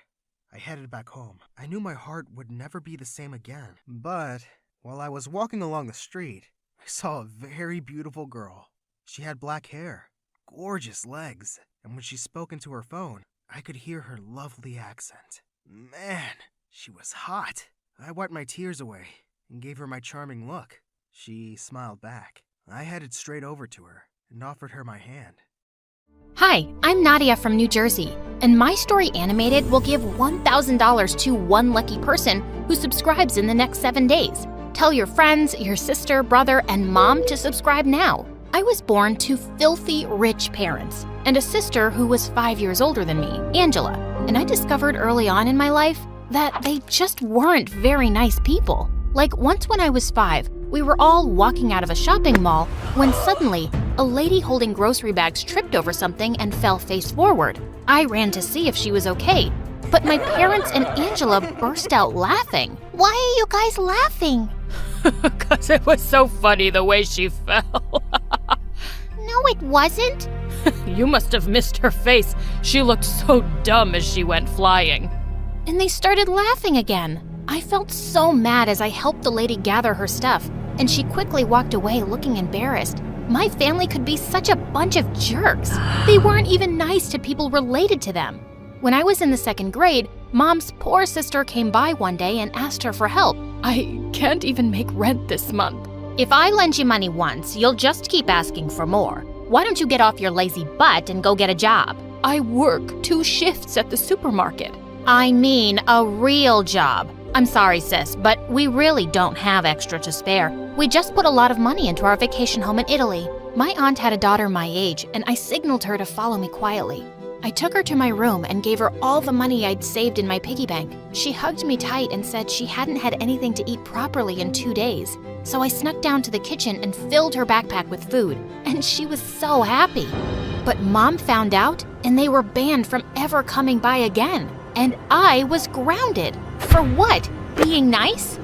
I headed back home. I knew my heart would never be the same again. But while I was walking along the street, I saw a very beautiful girl. She had black hair, gorgeous legs, and when she spoke into her phone, I could hear her lovely accent. Man, she was hot. I wiped my tears away and gave her my charming look. She smiled back. I headed straight over to her and offered her my hand. Hi, I'm Nadia from New Jersey, and My Story Animated will give $1,000 to one lucky person who subscribes in the next 7 days. Tell your friends, your sister, brother, and mom to subscribe now. I was born to filthy rich parents and a sister who was 5 years older than me, Angela, and I discovered early on in my life that they just weren't very nice people. Like once when I was 5, we were all walking out of a shopping mall when suddenly a lady holding grocery bags tripped over something and fell face forward. I ran to see if she was okay, but my parents and Angela burst out laughing. "Why are you guys laughing?" Because it was so funny the way she fell. No, it wasn't. You must have missed her face. She looked so dumb as she went flying. And they started laughing again. I felt so mad as I helped the lady gather her stuff, and she quickly walked away looking embarrassed. My family could be such a bunch of jerks. They weren't even nice to people related to them. When I was in the 2nd grade, Mom's poor sister came by one day and asked her for help. I can't even make rent this month. If I lend you money once, you'll just keep asking for more. Why don't you get off your lazy butt and go get a job? I work 2 shifts at the supermarket. I mean a real job. I'm sorry, sis, but we really don't have extra to spare. We just put a lot of money into our vacation home in Italy. My aunt had a daughter my age, and I signaled her to follow me quietly. I took her to my room and gave her all the money I'd saved in my piggy bank. She hugged me tight and said she hadn't had anything to eat properly in 2 days. So I snuck down to the kitchen and filled her backpack with food, and she was so happy. But Mom found out, and they were banned from ever coming by again. And I was grounded. For what? Being nice?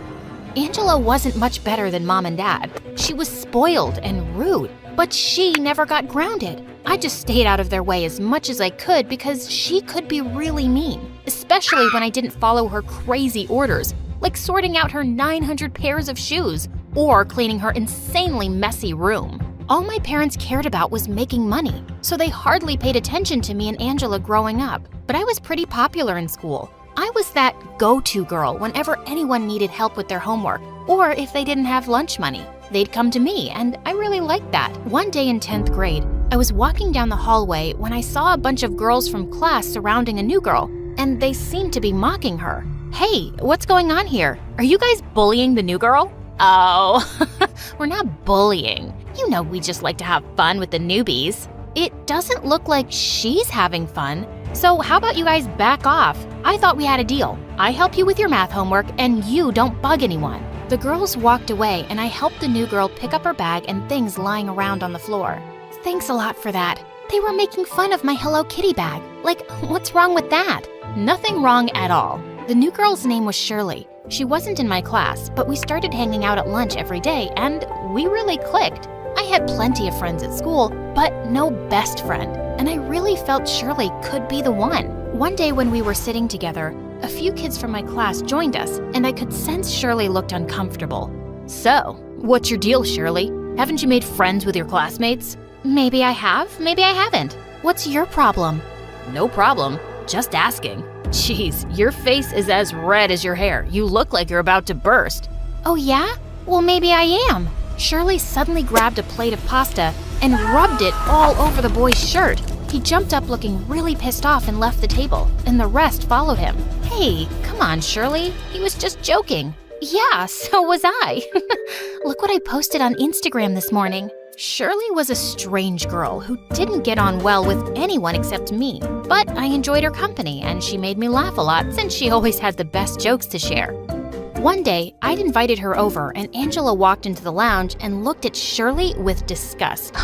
Angela wasn't much better than Mom and Dad. She was spoiled and rude, but she never got grounded. I just stayed out of their way as much as I could because she could be really mean, especially when I didn't follow her crazy orders, like sorting out her 900 pairs of shoes or cleaning her insanely messy room. All my parents cared about was making money, so they hardly paid attention to me and Angela growing up. But I was pretty popular in school. I was that go-to girl whenever anyone needed help with their homework, or if they didn't have lunch money. They'd come to me, and I really liked that. One day in 10th grade, I was walking down the hallway when I saw a bunch of girls from class surrounding a new girl, and they seemed to be mocking her. Hey, what's going on here? Are you guys bullying the new girl? Oh, we're not bullying. You know we just like to have fun with the newbies. It doesn't look like she's having fun. So how about you guys back off? I thought we had a deal. I help you with your math homework and you don't bug anyone. The girls walked away and I helped the new girl pick up her bag and things lying around on the floor. Thanks a lot for that. They were making fun of my Hello Kitty bag. Like, what's wrong with that? Nothing wrong at all. The new girl's name was Shirley. She wasn't in my class, but we started hanging out at lunch every day and we really clicked. I had plenty of friends at school, but no best friend, and I really felt Shirley could be the one. One day when we were sitting together, a few kids from my class joined us, and I could sense Shirley looked uncomfortable. So, what's your deal, Shirley? Haven't you made friends with your classmates? Maybe I have, maybe I haven't. What's your problem? No problem, just asking. Jeez, your face is as red as your hair. You look like you're about to burst. Oh yeah? Well, maybe I am. Shirley suddenly grabbed a plate of pasta and rubbed it all over the boy's shirt. He jumped up looking really pissed off and left the table, and the rest followed him. Hey, come on, Shirley. He was just joking. Yeah, so was I. Look what I posted on Instagram this morning. Shirley was a strange girl who didn't get on well with anyone except me. But I enjoyed her company, and she made me laugh a lot since she always had the best jokes to share. One day, I'd invited her over, and Angela walked into the lounge and looked at Shirley with disgust.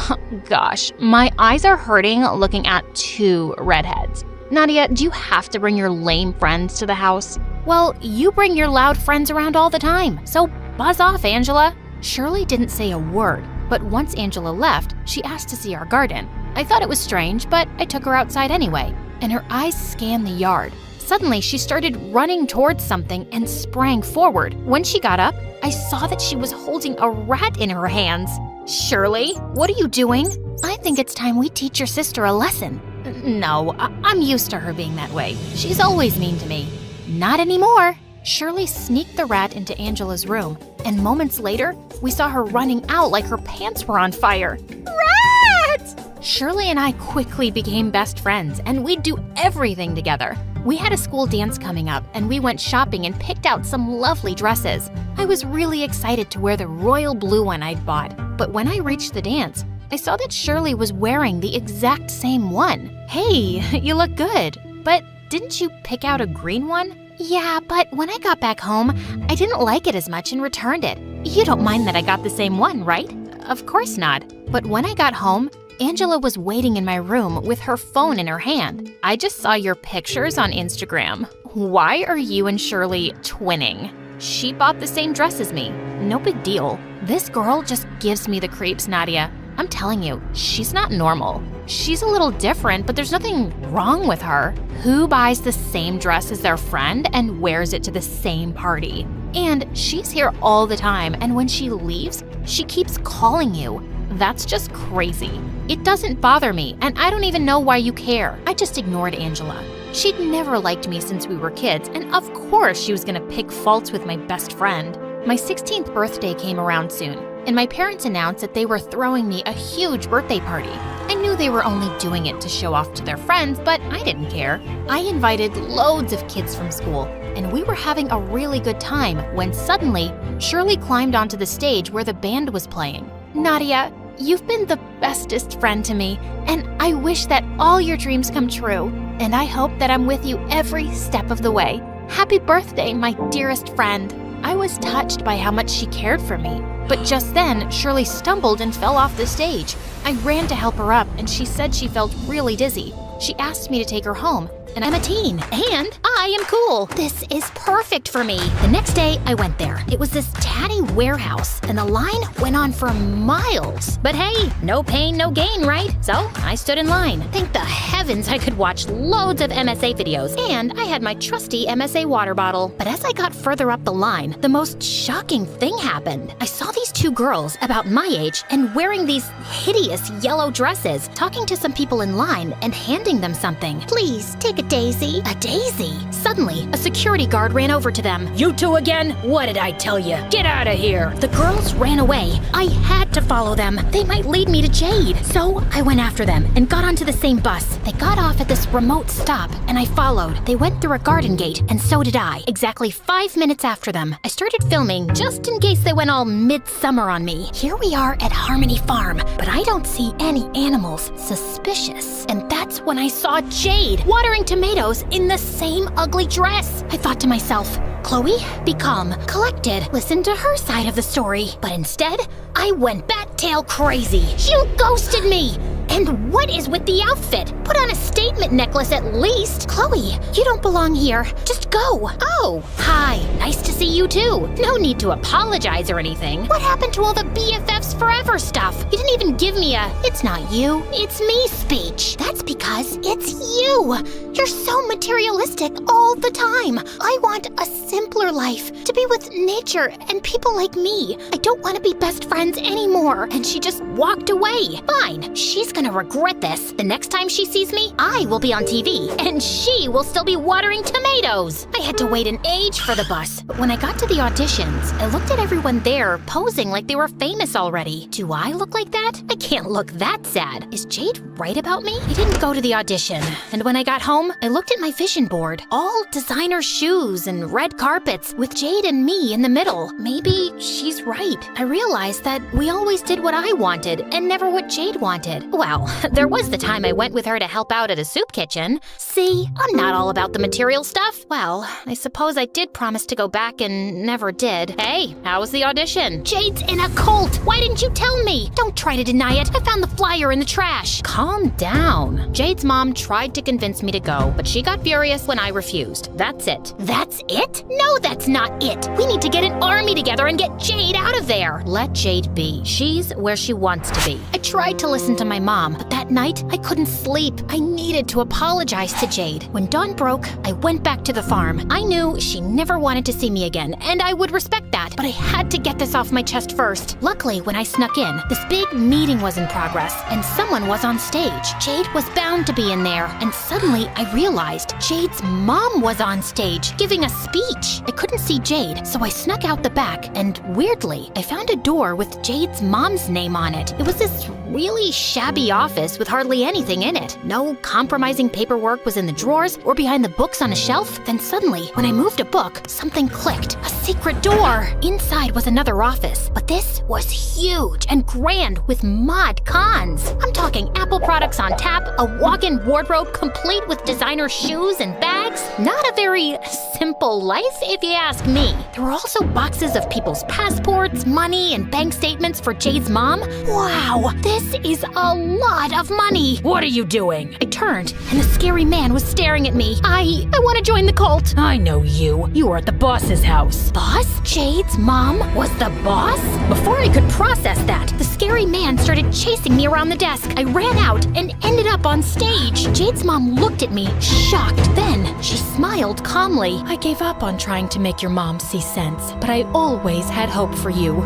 Gosh, my eyes are hurting looking at 2 redheads. Nadia, do you have to bring your lame friends to the house? Well, you bring your loud friends around all the time, so buzz off, Angela. Shirley didn't say a word, but once Angela left, she asked to see our garden. I thought it was strange, but I took her outside anyway, and her eyes scanned the yard. Suddenly, she started running towards something and sprang forward. When she got up, I saw that she was holding a rat in her hands. Shirley, what are you doing? I think it's time we teach your sister a lesson. No, I'm used to her being that way. She's always mean to me. Not anymore. Shirley sneaked the rat into Angela's room, and moments later, we saw her running out like her pants were on fire. Rat! Shirley and I quickly became best friends, and we'd do everything together. We had a school dance coming up, and we went shopping and picked out some lovely dresses. I was really excited to wear the royal blue one I'd bought, but when I reached the dance, I saw that Shirley was wearing the exact same one. Hey, you look good, but didn't you pick out a green one? Yeah, but when I got back home, I didn't like it as much and returned it. You don't mind that I got the same one, right? Of course not. But when I got home, Angela was waiting in my room with her phone in her hand. I just saw your pictures on Instagram. Why are you and Shirley twinning? She bought the same dress as me. No big deal. This girl just gives me the creeps, Nadia. I'm telling you, she's not normal. She's a little different, but there's nothing wrong with her. Who buys the same dress as their friend and wears it to the same party? And she's here all the time, and when she leaves, she keeps calling you. That's just crazy. It doesn't bother me, and I don't even know why you care. I just ignored Angela. She'd never liked me since we were kids, and of course she was gonna pick faults with my best friend. My 16th birthday came around soon, and my parents announced that they were throwing me a huge birthday party. I knew they were only doing it to show off to their friends, but I didn't care. I invited loads of kids from school, and we were having a really good time when suddenly Shirley climbed onto the stage where the band was playing. Nadia, you've been the bestest friend to me, and I wish that all your dreams come true, and I hope that I'm with you every step of the way. Happy birthday, my dearest friend. I was touched by how much she cared for me, but just then, Shirley stumbled and fell off the stage. I ran to help her up, and she said she felt really dizzy. She asked me to take her home, and I'm a teen, and I am cool. This is perfect for me. The next day, I went there. It was this tatty warehouse, and the line went on for miles. But hey, no pain, no gain, right? So I stood in line. Thank the heavens I could watch loads of MSA videos, and I had my trusty MSA water bottle. But as I got further up the line, the most shocking thing happened. I saw these two girls about my age and wearing these hideous yellow dresses, talking to some people in line and handing them something. Please, take a daisy. A daisy? Suddenly, a security guard ran over to them. You two again? What did I tell you? Get out of here! The girls ran away. I had to follow them. They might lead me to Jade. So I went after them and got onto the same bus. They got off at this remote stop, and I followed. They went through a garden gate, and so did I. Exactly 5 minutes after them, I started filming just in case they went all midsummer on me. Here we are at Harmony Farm, but I don't see any animals suspicious. And that's when I saw Jade watering tomatoes in the same ugly dress. I thought to myself, Chloe, be calm, collected, listen to her side of the story. But instead, I went bat-tail crazy. You ghosted me! And what is with the outfit? Put on a statement necklace at least. Chloe, you don't belong here. Just go. Oh, hi. Nice to see you too. No need to apologize or anything. What happened to all the BFFs forever stuff? You didn't even give me a "it's not you, it's me" speech. That's because it's you. You're so materialistic all the time. I want a simpler life, to be with nature and people like me. I don't want to be best friends anymore. And she just walked away. Fine, she's gonna regret this. The next time she sees me, I will be on TV, and she will still be watering tomatoes. I had to wait an age for the bus, but when I got to the auditions, I looked at everyone there posing like they were famous already. Do I look like that? I can't look that sad. Is Jade right about me? I didn't go to the audition, and when I got home, I looked at my vision board. All designer shoes and red carpets with Jade and me in the middle. Maybe she's right. I realized that we always did what I wanted and never what Jade wanted. Well, there was the time I went with her to help out at a soup kitchen. See, I'm not all about the material stuff. Well, I suppose I did promise to go back and never did. Hey, how was the audition? Jade's in a cult. Why didn't you tell me? Don't try to deny it. I found the flyer in the trash. Calm down. Jade's mom tried to convince me to go, but she got furious when I refused. That's it. That's it? No, that's not it. We need to get an army together and get Jade out of there. Let Jade be. She's where she wants to be. I tried to listen to my mom, but that night I couldn't sleep. I needed to apologize to Jade. When dawn broke, I went back to the farm. I knew she never wanted to see me again, and I would respect that, but I had to get this off my chest first. Luckily, when I snuck in, this big meeting was in progress, and someone was on stage. Jade was bound to be in there, and suddenly I realized Jade's mom was on stage, giving a speech. I couldn't see Jade, so I snuck out the back, and weirdly, I found a door with Jade's mom's name on it. It was this really shabby office with hardly anything in it. No compromising paperwork was in the drawers or behind the books on a shelf. Then suddenly, when I moved a book, something clicked. A secret door! Inside was another office, but this was huge and grand with mod cons. I'm talking Apple products on tap, a walk-in wardrobe complete with designer shoes and bags. Not a very simple life, if you ask me. There were also boxes of people's passports, money, and bank statements for Jade's mom. Wow, this is a lot of money. What are you doing? I turned, and the scary man was staring at me. I want to join the cult. I know you. You were at the boss's house. Boss? Jade's mom was the boss? Before I could process that, the scary man started chasing me around the desk. I ran out and ended up on stage. Jade's mom looked at me, shocked. Then she smiled calmly. I gave up on trying to make your mom see sense, but I always had hope for you.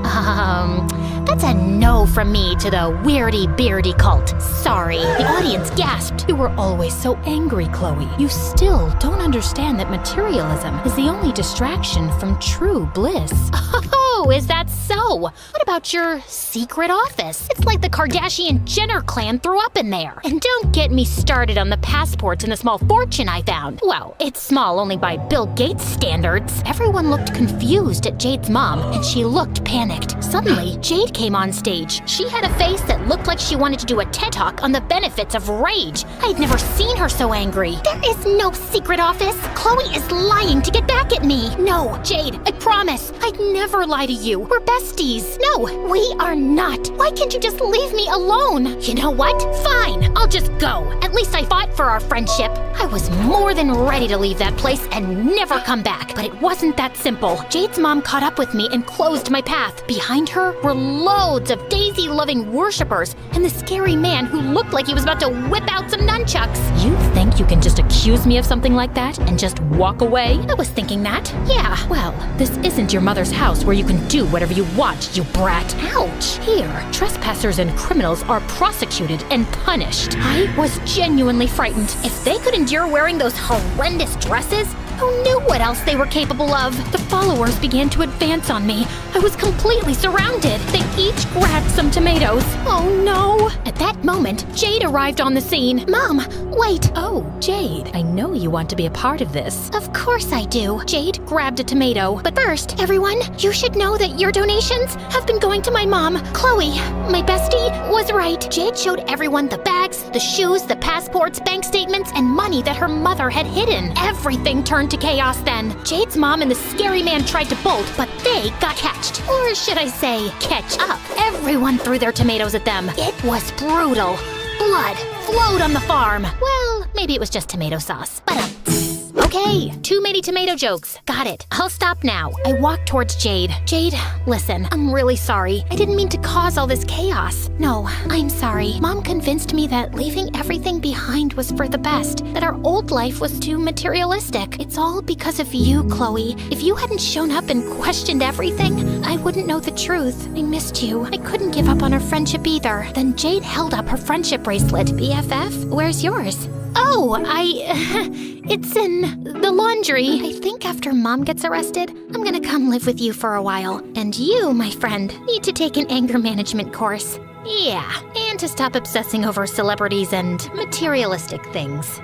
That's a no from me to the weirdy-beardy cult. Sorry. The audience gasped. You were always so angry, Chloe. You still don't understand that materialism is the only distraction from true bliss. Oh, Oh, is that so? What about your secret office? It's like the Kardashian-Jenner clan threw up in there. And don't get me started on the passports and the small fortune I found. Well, it's small only by Bill Gates standards. Everyone looked confused at Jade's mom, and she looked panicked. Suddenly, Jade came on stage. She had a face that looked like she wanted to do a TED Talk on the benefits of rage. I'd never seen her so angry. There is no secret office. Chloe is lying to get back at me. No, Jade, I promise. I'd never lie to you. We're besties. No, we are not. Why can't you just leave me alone? You know what? Fine, I'll just go. At least I fought for our friendship. I was more than ready to leave that place and never come back. But it wasn't that simple. Jade's mom caught up with me and closed my path. Behind her were loads of Daisy-loving worshippers and the scary man who looked like he was about to whip out some nunchucks. You think you can just accuse me of something like that and just walk away? I was thinking that. Yeah, well, this isn't your mother's house where you can do whatever you want, you brat. Ouch. Here, trespassers and criminals are prosecuted and punished. I was genuinely frightened. If they could endure wearing those horrendous dresses, who knew what else they were capable of? The followers began to advance on me. I was completely surrounded. They each grabbed some tomatoes. Oh no! At that moment, Jade arrived on the scene. Mom, wait. Oh, Jade, I know you want to be a part of this. Of course I do. Jade grabbed a tomato. But first, everyone, you should know that your donations have been going to my mom. Chloe, my bestie, was right. Jade showed everyone the bags, the shoes, the passports, bank statements, and money that her mother had hidden. Everything turned to chaos then. Jade's mom and the scary man tried to bolt, but they got catched. Or should I say, catch up. Everyone threw their tomatoes at them. It was brutal. Blood flowed on the farm. Well, maybe it was just tomato sauce. But okay, too many tomato jokes. Got it. I'll stop now. I walked towards Jade. Jade, listen, I'm really sorry. I didn't mean to cause all this chaos. No, I'm sorry. Mom convinced me that leaving everything behind was for the best, that our old life was too materialistic. It's all because of you, Chloe. If you hadn't shown up and questioned everything, I wouldn't know the truth. I missed you. I couldn't give up on our friendship either. Then Jade held up her friendship bracelet. BFF, where's yours? Oh, it's in the laundry. I think after Mom gets arrested, I'm gonna come live with you for a while. And you, my friend, need to take an anger management course. Yeah, and to stop obsessing over celebrities and materialistic things.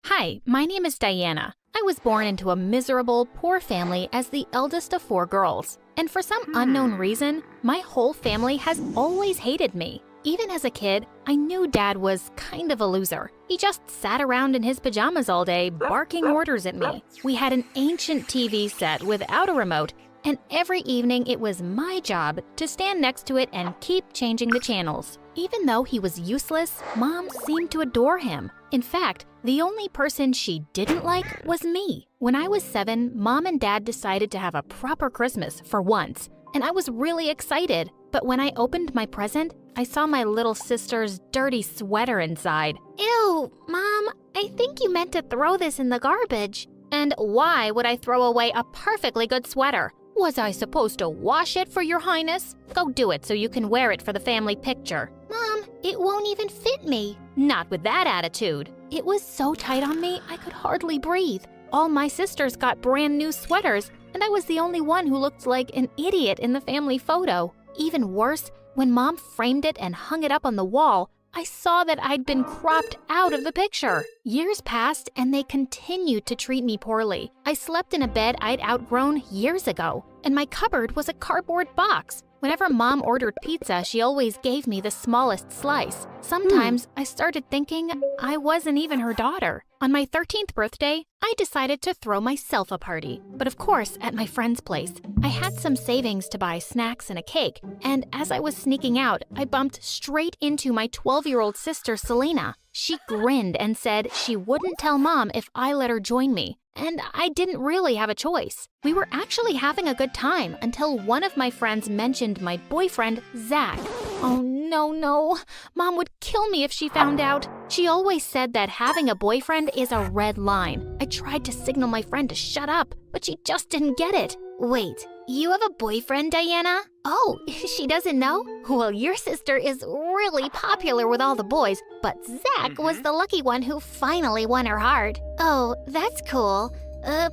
Hi, my name is Diana. I was born into a miserable, poor family as the eldest of 4 girls. And for some unknown reason, my whole family has always hated me. Even as a kid, I knew Dad was kind of a loser. He just sat around in his pajamas all day, barking orders at me. We had an ancient TV set without a remote, and every evening it was my job to stand next to it and keep changing the channels. Even though he was useless, Mom seemed to adore him. In fact, the only person she didn't like was me. When I was 7, Mom and Dad decided to have a proper Christmas for once, and I was really excited. But when I opened my present, I saw my little sister's dirty sweater inside. Ew, Mom, I think you meant to throw this in the garbage. And why would I throw away a perfectly good sweater? Was I supposed to wash it, for your highness? Go do it so you can wear it for the family picture. Mom, it won't even fit me. Not with that attitude. It was so tight on me, I could hardly breathe. All my sisters got brand new sweaters, and I was the only one who looked like an idiot in the family photo. Even worse, when Mom framed it and hung it up on the wall, I saw that I'd been cropped out of the picture. Years passed and they continued to treat me poorly. I slept in a bed I'd outgrown years ago, and my cupboard was a cardboard box. Whenever Mom ordered pizza, she always gave me the smallest slice. Sometimes I started thinking I wasn't even her daughter. On my 13th birthday, I decided to throw myself a party. But of course, at my friend's place. I had some savings to buy snacks and a cake, and as I was sneaking out, I bumped straight into my 12-year-old sister, Selena. She grinned and said she wouldn't tell Mom if I let her join me. And I didn't really have a choice. We were actually having a good time until one of my friends mentioned my boyfriend, Zach. Oh no, Mom would kill me if she found out. She always said that having a boyfriend is a red line. I tried to signal my friend to shut up, but she just didn't get it. Wait, You have a boyfriend, Diana? Oh, she doesn't know? Well, your sister is really popular with all the boys, but Zach was the lucky one who finally won her heart. Oh, that's cool.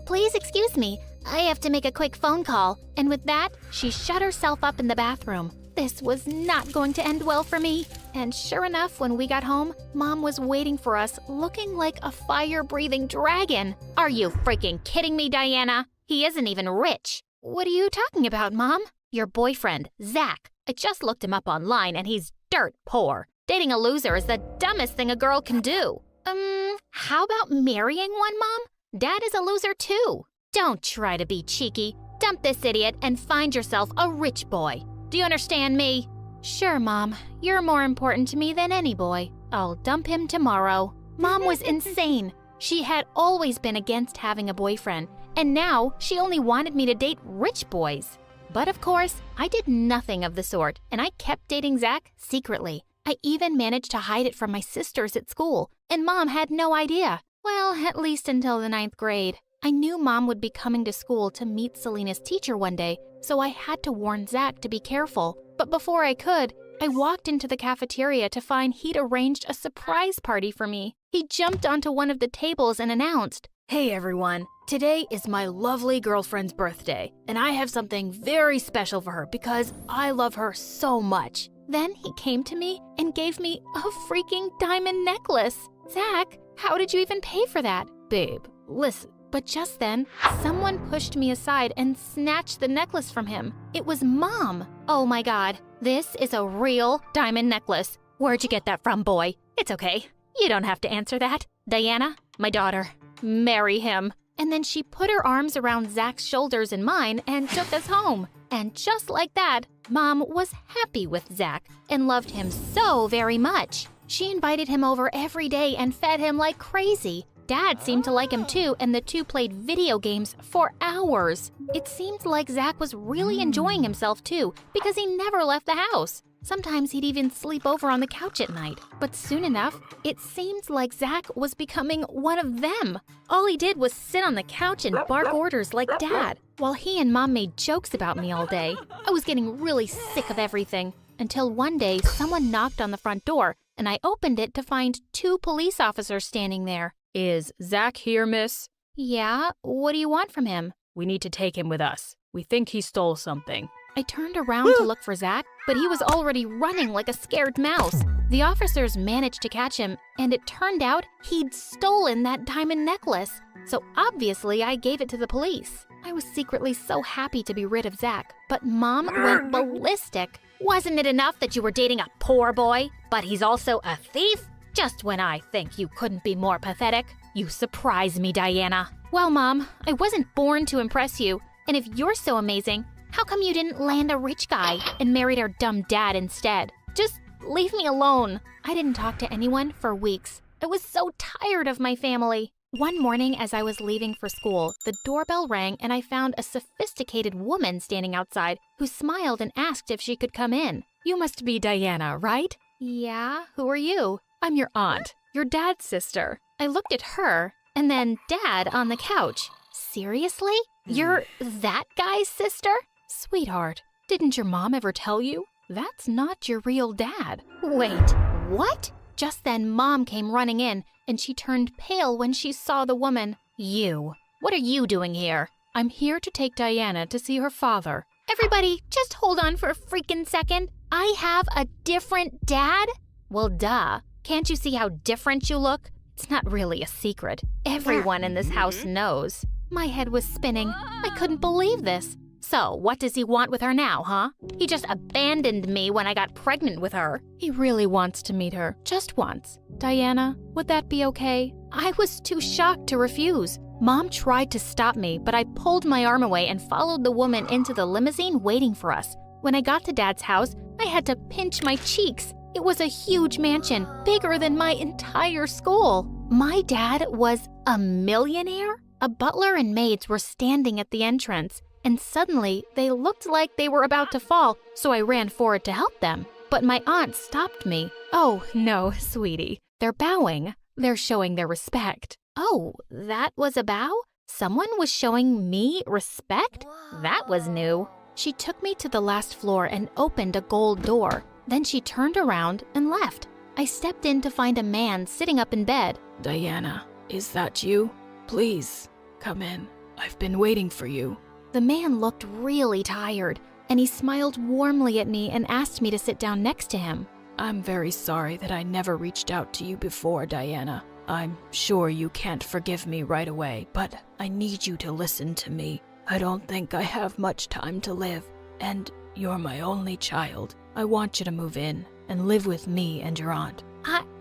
Please excuse me. I have to make a quick phone call. And with that, she shut herself up in the bathroom. This was not going to end well for me. And sure enough, when we got home, Mom was waiting for us, looking like a fire-breathing dragon. Are you freaking kidding me, Diana? He isn't even rich. What are you talking about, Mom? Your boyfriend, Zach. I just looked him up online and he's dirt poor. Dating a loser is the dumbest thing a girl can do. How about marrying one, Mom? Dad is a loser too. Don't try to be cheeky. Dump this idiot and find yourself a rich boy. Do you understand me? Sure, Mom. You're more important to me than any boy. I'll dump him tomorrow. Mom was insane. She had always been against having a boyfriend, and now she only wanted me to date rich boys. But of course, I did nothing of the sort, and I kept dating Zach secretly. I even managed to hide it from my sisters at school, and Mom had no idea. Well, at least until the 9th grade. I knew Mom would be coming to school to meet Selena's teacher one day, so I had to warn Zach to be careful. But before I could, I walked into the cafeteria to find he'd arranged a surprise party for me. He jumped onto one of the tables and announced, "Hey everyone, today is my lovely girlfriend's birthday, and I have something very special for her because I love her so much." Then he came to me and gave me a freaking diamond necklace. Zach, how did you even pay for that? Babe, listen. But just then, someone pushed me aside and snatched the necklace from him. It was Mom. Oh my God, this is a real diamond necklace. Where'd you get that from, boy? It's okay. You don't have to answer that. Diana, my daughter, marry him. And then she put her arms around Zach's shoulders and mine and took us home. And just like that, Mom was happy with Zach and loved him so very much. She invited him over every day and fed him like crazy. Dad seemed to like him too, and the two played video games for hours. It seemed like Zach was really enjoying himself too, because he never left the house. Sometimes he'd even sleep over on the couch at night. But soon enough, it seemed like Zach was becoming one of them. All he did was sit on the couch and bark orders like Dad, while he and Mom made jokes about me all day. I was getting really sick of everything, until one day someone knocked on the front door, and I opened it to find 2 police officers standing there. Is Zach here, miss? Yeah, what do you want from him? We need to take him with us. We think he stole something. I turned around to look for Zach, but he was already running like a scared mouse. The officers managed to catch him, and it turned out he'd stolen that diamond necklace. So obviously I gave it to the police. I was secretly so happy to be rid of Zach, but Mom went ballistic. Wasn't it enough that you were dating a poor boy, but he's also a thief? Just when I think you couldn't be more pathetic, you surprise me, Diana. Well, Mom, I wasn't born to impress you, and if you're so amazing, how come you didn't land a rich guy and married our dumb dad instead? Just leave me alone. I didn't talk to anyone for weeks. I was so tired of my family. One morning as I was leaving for school, the doorbell rang and I found a sophisticated woman standing outside who smiled and asked if she could come in. You must be Diana, right? Yeah, who are you? I'm your aunt, your dad's sister. I looked at her, and then Dad on the couch. Seriously? You're that guy's sister? Sweetheart, didn't your mom ever tell you? That's not your real dad. Wait, what? Just then Mom came running in, and she turned pale when she saw the woman. You, what are you doing here? I'm here to take Diana to see her father. Everybody, just hold on for a freaking second. I have a different dad? Well, duh. Can't you see how different you look? It's not really a secret. Everyone in this house knows. My head was spinning. I couldn't believe this. So, what does he want with her now, huh? He just abandoned me when I got pregnant with her. He really wants to meet her, just once. Diana, would that be okay? I was too shocked to refuse. Mom tried to stop me, but I pulled my arm away and followed the woman into the limousine waiting for us. When I got to Dad's house, I had to pinch my cheeks. It was a huge mansion, bigger than my entire school. My dad was a millionaire? A butler and maids were standing at the entrance, and suddenly they looked like they were about to fall, so I ran forward to help them. But my aunt stopped me. Oh, no, sweetie. They're bowing. They're showing their respect. Oh, that was a bow? Someone was showing me respect? That was new. She took me to the last floor and opened a gold door. Then she turned around and left. I stepped in to find a man sitting up in bed. Diana, is that you? Please, come in. I've been waiting for you. The man looked really tired, and he smiled warmly at me and asked me to sit down next to him. I'm very sorry that I never reached out to you before, Diana. I'm sure you can't forgive me right away, but I need you to listen to me. I don't think I have much time to live, and you're my only child. I want you to move in and live with me and your aunt.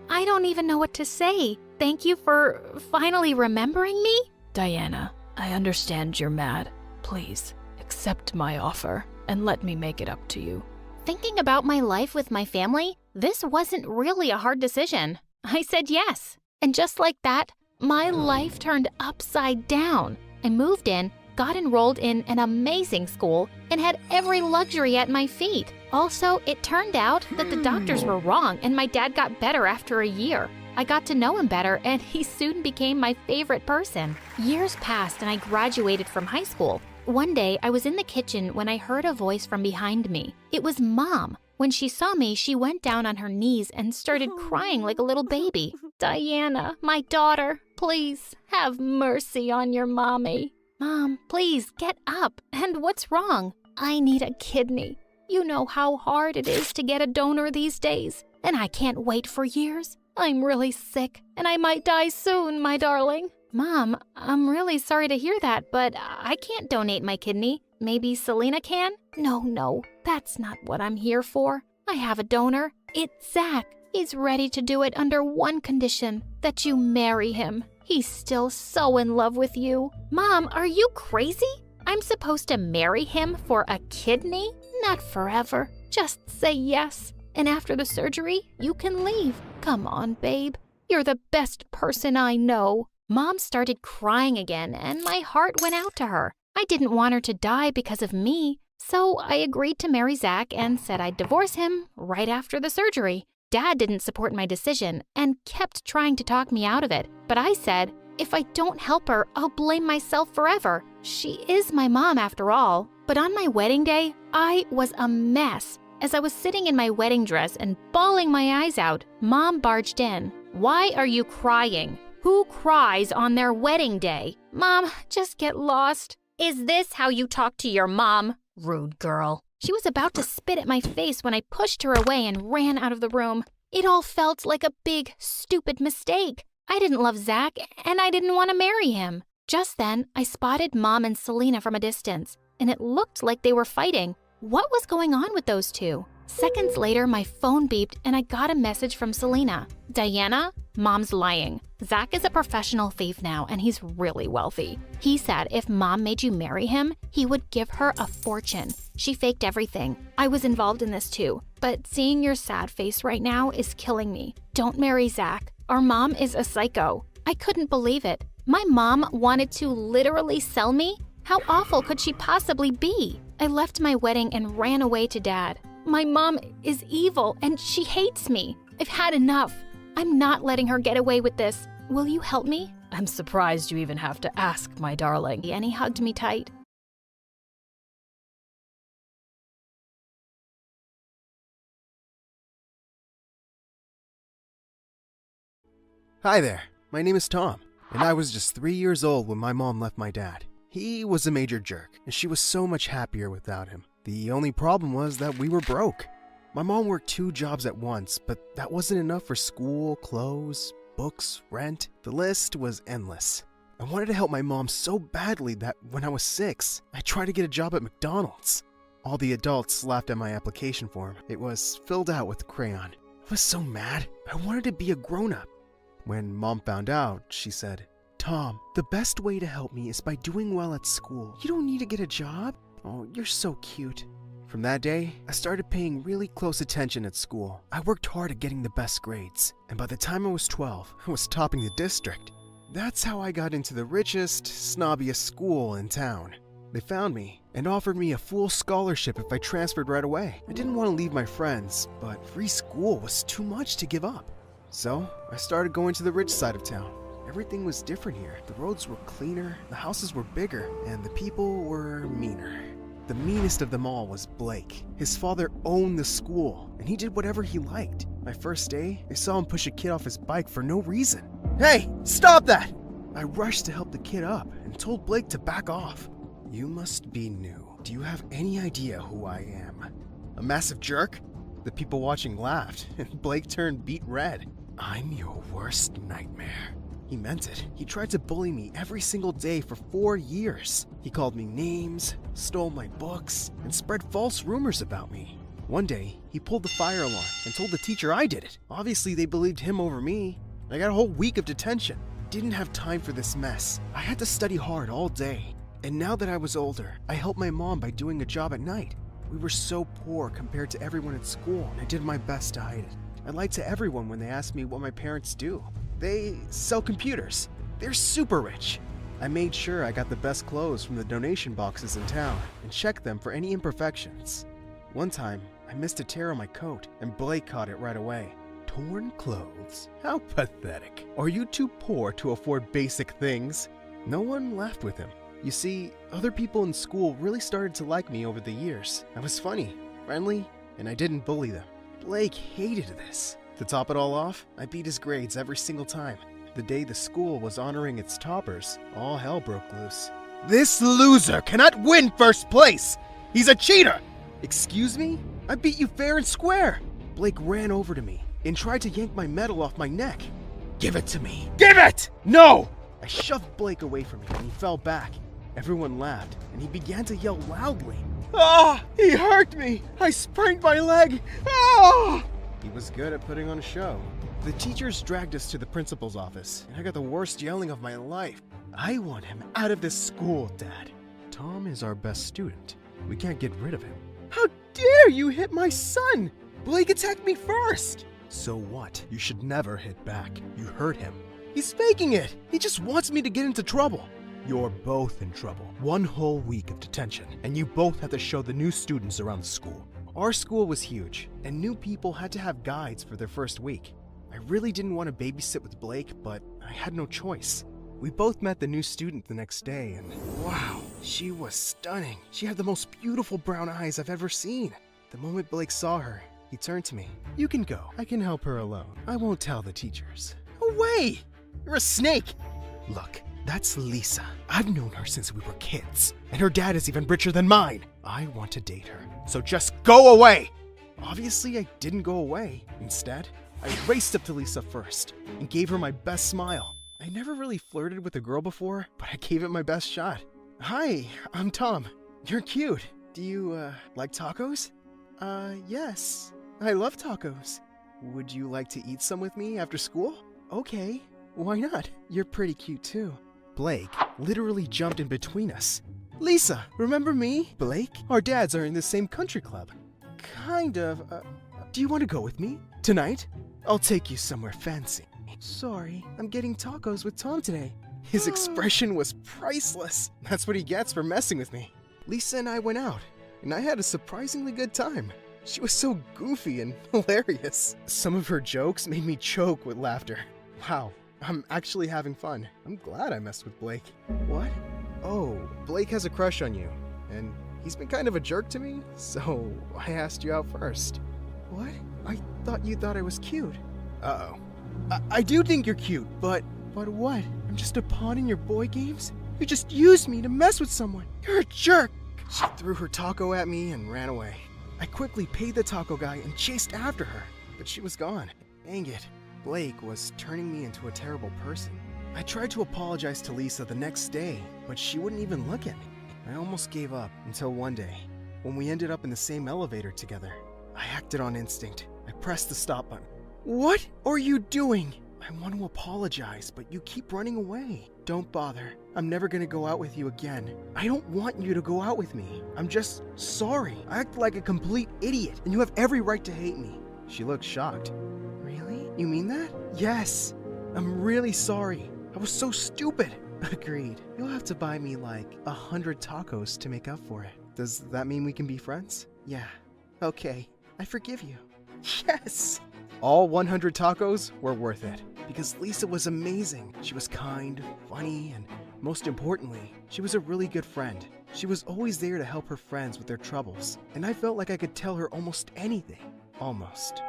I don't even know what to say. Thank you for finally remembering me. Diana, I understand you're mad. Please, accept my offer and let me make it up to you. Thinking about my life with my family, this wasn't really a hard decision. I said yes. And just like that, my life turned upside down. I moved in, got enrolled in an amazing school, and had every luxury at my feet. Also, it turned out that the doctors were wrong and my dad got better after a year. I got to know him better and he soon became my favorite person. Years passed and I graduated from high school. One day, I was in the kitchen when I heard a voice from behind me. It was Mom. When she saw me, she went down on her knees and started crying like a little baby. Diana, my daughter, please have mercy on your mommy. Mom, please get up. And what's wrong? I need a kidney. You know how hard it is to get a donor these days, and I can't wait for years. I'm really sick, and I might die soon, my darling. Mom, I'm really sorry to hear that, but I can't donate my kidney. Maybe Selena can? No, that's not what I'm here for. I have a donor. It's Zach. He's ready to do it under one condition, that you marry him. He's still so in love with you. Mom, are you crazy? I'm supposed to marry him for a kidney? Not forever. Just say yes. And after the surgery, you can leave. Come on, babe. You're the best person I know. Mom started crying again, and my heart went out to her. I didn't want her to die because of me, so I agreed to marry Zach and said I'd divorce him right after the surgery. Dad didn't support my decision and kept trying to talk me out of it, but I said, if I don't help her, I'll blame myself forever. She is my mom after all. But on my wedding day, I was a mess. As I was sitting in my wedding dress and bawling my eyes out, Mom barged in. Why are you crying? Who cries on their wedding day? Mom, just get lost. Is this how you talk to your mom? Rude girl. She was about to spit at my face when I pushed her away and ran out of the room. It all felt like a big, stupid mistake. I didn't love Zach, and I didn't want to marry him. Just then, I spotted Mom and Selena from a distance, and it looked like they were fighting. What was going on with those two? Seconds later, my phone beeped, and I got a message from Selena. Diana, Mom's lying. Zach is a professional thief now, and he's really wealthy. He said if Mom made you marry him, he would give her a fortune. She faked everything. I was involved in this too, but seeing your sad face right now is killing me. Don't marry Zach. Our mom is a psycho. I couldn't believe it. My mom wanted to literally sell me? How awful could she possibly be? I left my wedding and ran away to Dad. My mom is evil and she hates me. I've had enough. I'm not letting her get away with this. Will you help me? I'm surprised you even have to ask, my darling. And he hugged me tight. Hi there, my name is Tom, and I was just 3 years old when my mom left my dad. He was a major jerk, and she was so much happier without him. The only problem was that we were broke. My mom worked 2 jobs at once, but that wasn't enough for school, clothes, books, rent. The list was endless. I wanted to help my mom so badly that when I was 6, I tried to get a job at McDonald's. All the adults laughed at my application form. It was filled out with crayon. I was so mad. I wanted to be a grown-up. When Mom found out, she said, Tom, the best way to help me is by doing well at school. You don't need to get a job. Oh, you're so cute. From that day, I started paying really close attention at school. I worked hard at getting the best grades, and by the time I was 12, I was topping the district. That's how I got into the richest, snobbiest school in town. They found me and offered me a full scholarship if I transferred right away. I didn't want to leave my friends, but free school was too much to give up. So, I started going to the rich side of town. Everything was different here. The roads were cleaner, the houses were bigger, and the people were meaner. The meanest of them all was Blake. His father owned the school, and he did whatever he liked. My first day, I saw him push a kid off his bike for no reason. Hey, stop that! I rushed to help the kid up and told Blake to back off. You must be new. Do you have any idea who I am? A massive jerk? The people watching laughed, and Blake turned beet red. I'm your worst nightmare. He meant it. He tried to bully me every single day for 4 years. He called me names, stole my books, and spread false rumors about me. One day, he pulled the fire alarm and told the teacher I did it. Obviously, they believed him over me. I got a whole week of detention. Didn't have time for this mess. I had to study hard all day. And now that I was older, I helped my mom by doing a job at night. We were so poor compared to everyone at school, and I did my best to hide it. I lied to everyone when they asked me what my parents do. They sell computers. They're super rich. I made sure I got the best clothes from the donation boxes in town and checked them for any imperfections. One time, I missed a tear on my coat, and Blake caught it right away. Torn clothes? How pathetic. Are you too poor to afford basic things? No one laughed with him. You see, other people in school really started to like me over the years. I was funny, friendly, and I didn't bully them. Blake hated this. To top it all off, I beat his grades every single time. The day the school was honoring its toppers, all hell broke loose. This loser cannot win first place! He's a cheater! Excuse me? I beat you fair and square! Blake ran over to me and tried to yank my medal off my neck. Give it to me! Give it! No! I shoved Blake away from me and he fell back. Everyone laughed and he began to yell loudly. Ah! He hurt me! I sprained my leg! Ah! He was good at putting on a show. The teachers dragged us to the principal's office, and I got the worst yelling of my life. I want him out of this school, Dad. Tom is our best student. We can't get rid of him. How dare you hit my son? Blake attacked me first. So what? You should never hit back. You hurt him. He's faking it. He just wants me to get into trouble. You're both in trouble. 1 whole week of detention, and you both have to show the new students around the school. Our school was huge, and new people had to have guides for their first week. I really didn't want to babysit with Blake, but I had no choice. We both met the new student the next day, and wow, she was stunning. She had the most beautiful brown eyes I've ever seen. The moment Blake saw her, he turned to me. You can go. I can help her alone. I won't tell the teachers. No way! You're a snake! Look, that's Lisa. I've known her since we were kids, and her dad is even richer than mine. I want to date her, so just go away! Obviously, I didn't go away. Instead, I raced up to Lisa first and gave her my best smile. I never really flirted with a girl before, but I gave it my best shot. Hi, I'm Tom. You're cute. Do you, like tacos? Yes. I love tacos. Would you like to eat some with me after school? Okay. Why not? You're pretty cute too. Blake literally jumped in between us. Lisa, remember me? Blake? Our dads are in the same country club. Kind of. Do you want to go with me? Tonight? I'll take you somewhere fancy. Sorry, I'm getting tacos with Tom today. His expression was priceless. That's what he gets for messing with me. Lisa and I went out, and I had a surprisingly good time. She was so goofy and hilarious. Some of her jokes made me choke with laughter. Wow, I'm actually having fun. I'm glad I messed with Blake. What? Oh, Blake has a crush on you, and he's been kind of a jerk to me, so I asked you out first. What? I thought you thought I was cute. Uh-oh. I do think you're cute, but what? I'm just a pawn in your boy games? You just used me to mess with someone. You're a jerk. She threw her taco at me and ran away. I quickly paid the taco guy and chased after her, but she was gone. Dang it. Blake was turning me into a terrible person. I tried to apologize to Lisa the next day, but she wouldn't even look at me. I almost gave up until one day, when we ended up in the same elevator together. I acted on instinct. I pressed the stop button. What are you doing? I want to apologize, but you keep running away. Don't bother. I'm never gonna go out with you again. I don't want you to go out with me. I'm just sorry. I act like a complete idiot, and you have every right to hate me. She looked shocked. Really? You mean that? Yes. I'm really sorry. I was so stupid. Agreed. You'll have to buy me like 100 tacos to make up for it. Does that mean we can be friends? Yeah. Okay. I forgive you. Yes! All 100 tacos were worth it. because Lisa was amazing. She was kind, funny, and most importantly, she was a really good friend. She was always there to help her friends with their troubles, and I felt like I could tell her almost anything. Almost.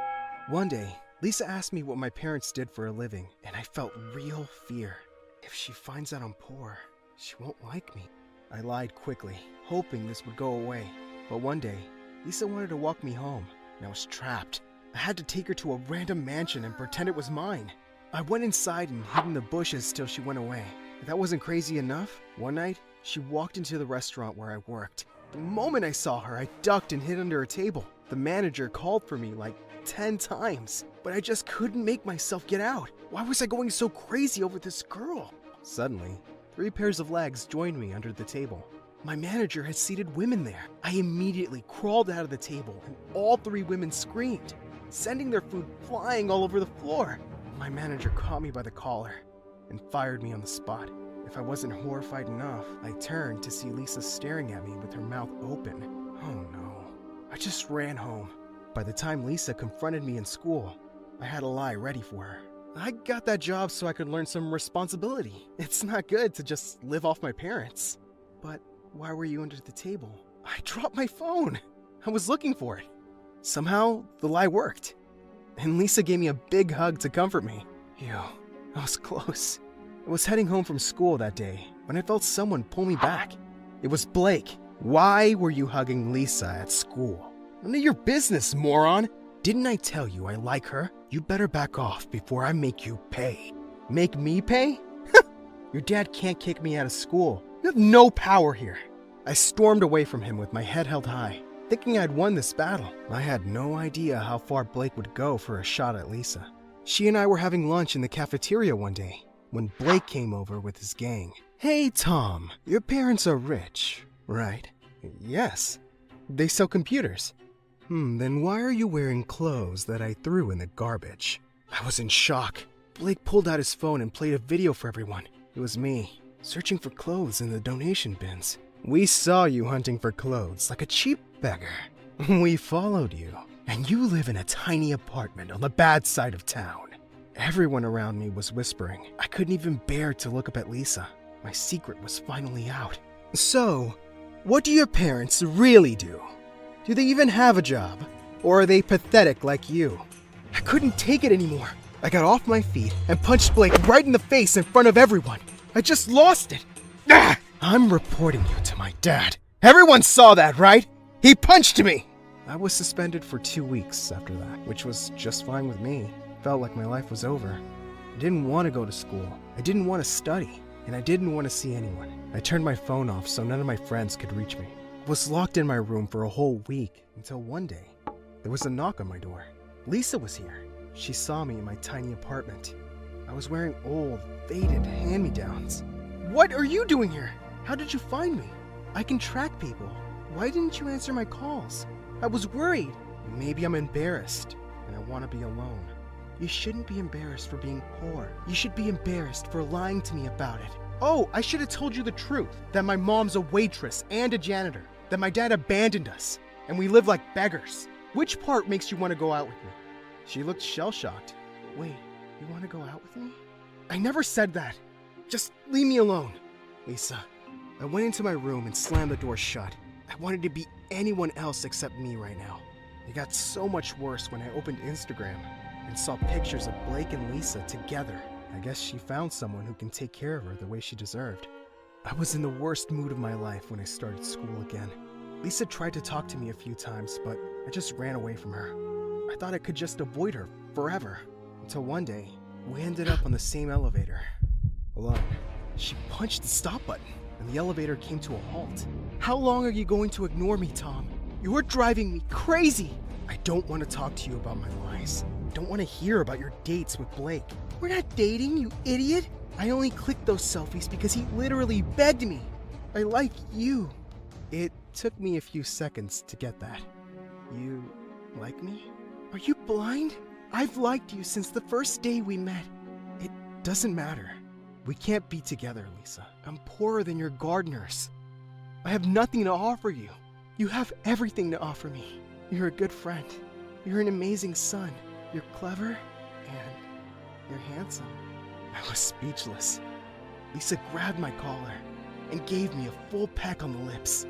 One day, Lisa asked me what my parents did for a living, and I felt real fear. If she finds out I'm poor, she won't like me. I lied quickly, hoping this would go away. But one day, Lisa wanted to walk me home, and I was trapped. I had to take her to a random mansion and pretend it was mine. I went inside and hid in the bushes till she went away. If that wasn't crazy enough, one night, she walked into the restaurant where I worked. The moment I saw her, I ducked and hid under a table. The manager called for me like 10 times, but I just couldn't make myself get out. Why was I going so crazy over this girl? Suddenly, 3 pairs of legs joined me under the table. My manager had seated women there. I immediately crawled out of the table and all 3 women screamed, sending their food flying all over the floor. My manager caught me by the collar and fired me on the spot. If I wasn't horrified enough, I turned to see Lisa staring at me with her mouth open. Oh no. I just ran home. By the time Lisa confronted me in school, I had a lie ready for her. I got that job so I could learn some responsibility. It's not good to just live off my parents. But why were you under the table? I dropped my phone. I was looking for it. Somehow, the lie worked. And Lisa gave me a big hug to comfort me. Ew, I was close. I was heading home from school that day when I felt someone pull me back. It was Blake. Why were you hugging Lisa at school? None of your business, moron. Didn't I tell you I like her? You better back off before I make you pay. Make me pay? Your dad can't kick me out of school. You have no power here. I stormed away from him with my head held high, thinking I'd won this battle. I had no idea how far Blake would go for a shot at Lisa. She and I were having lunch in the cafeteria one day when Blake came over with his gang. Hey, Tom, your parents are rich, right? Yes. They sell computers. Then why are you wearing clothes that I threw in the garbage? I was in shock. Blake pulled out his phone and played a video for everyone. It was me, searching for clothes in the donation bins. We saw you hunting for clothes like a cheap beggar. We followed you, and you live in a tiny apartment on the bad side of town. Everyone around me was whispering. I couldn't even bear to look up at Lisa. My secret was finally out. So, what do your parents really do? Do they even have a job? Or are they pathetic like you? I couldn't take it anymore. I got off my feet and punched Blake right in the face in front of everyone. I just lost it. Ah! I'm reporting you to my dad. Everyone saw that, right? He punched me! I was suspended for 2 weeks after that, which was just fine with me. Felt like my life was over. I didn't want to go to school. I didn't want to study. And I didn't want to see anyone. I turned my phone off so none of my friends could reach me. I was locked in my room for a whole week until one day, there was a knock on my door. Lisa was here. She saw me in my tiny apartment. I was wearing old, faded hand-me-downs. What are you doing here? How did you find me? I can track people. Why didn't you answer my calls? I was worried. Maybe I'm embarrassed, and I want to be alone. You shouldn't be embarrassed for being poor. You should be embarrassed for lying to me about it. Oh, I should have told you the truth, that my mom's a waitress and a janitor, that my dad abandoned us, and we live like beggars. Which part makes you want to go out with me? She looked shell-shocked. Wait, you want to go out with me? I never said that. Just leave me alone. Lisa, I went into my room and slammed the door shut. I wanted to be anyone else except me right now. It got so much worse when I opened Instagram and saw pictures of Blake and Lisa together. I guess she found someone who can take care of her the way she deserved. I was in the worst mood of my life when I started school again. Lisa tried to talk to me a few times, but I just ran away from her. I thought I could just avoid her forever, until one day, we ended up on the same elevator, alone. She punched the stop button, and the elevator came to a halt. How long are you going to ignore me, Tom? You're driving me crazy! I don't want to talk to you about my lies. I don't want to hear about your dates with Blake. We're not dating, you idiot! I only clicked those selfies because he literally begged me. I like you. It took me a few seconds to get that. You like me? Are you blind? I've liked you since the first day we met. It doesn't matter. We can't be together, Lisa. I'm poorer than your gardeners. I have nothing to offer you. You have everything to offer me. You're a good friend. You're an amazing son. You're clever and You're handsome. I was speechless. Lisa grabbed my collar and gave me a full peck on the lips.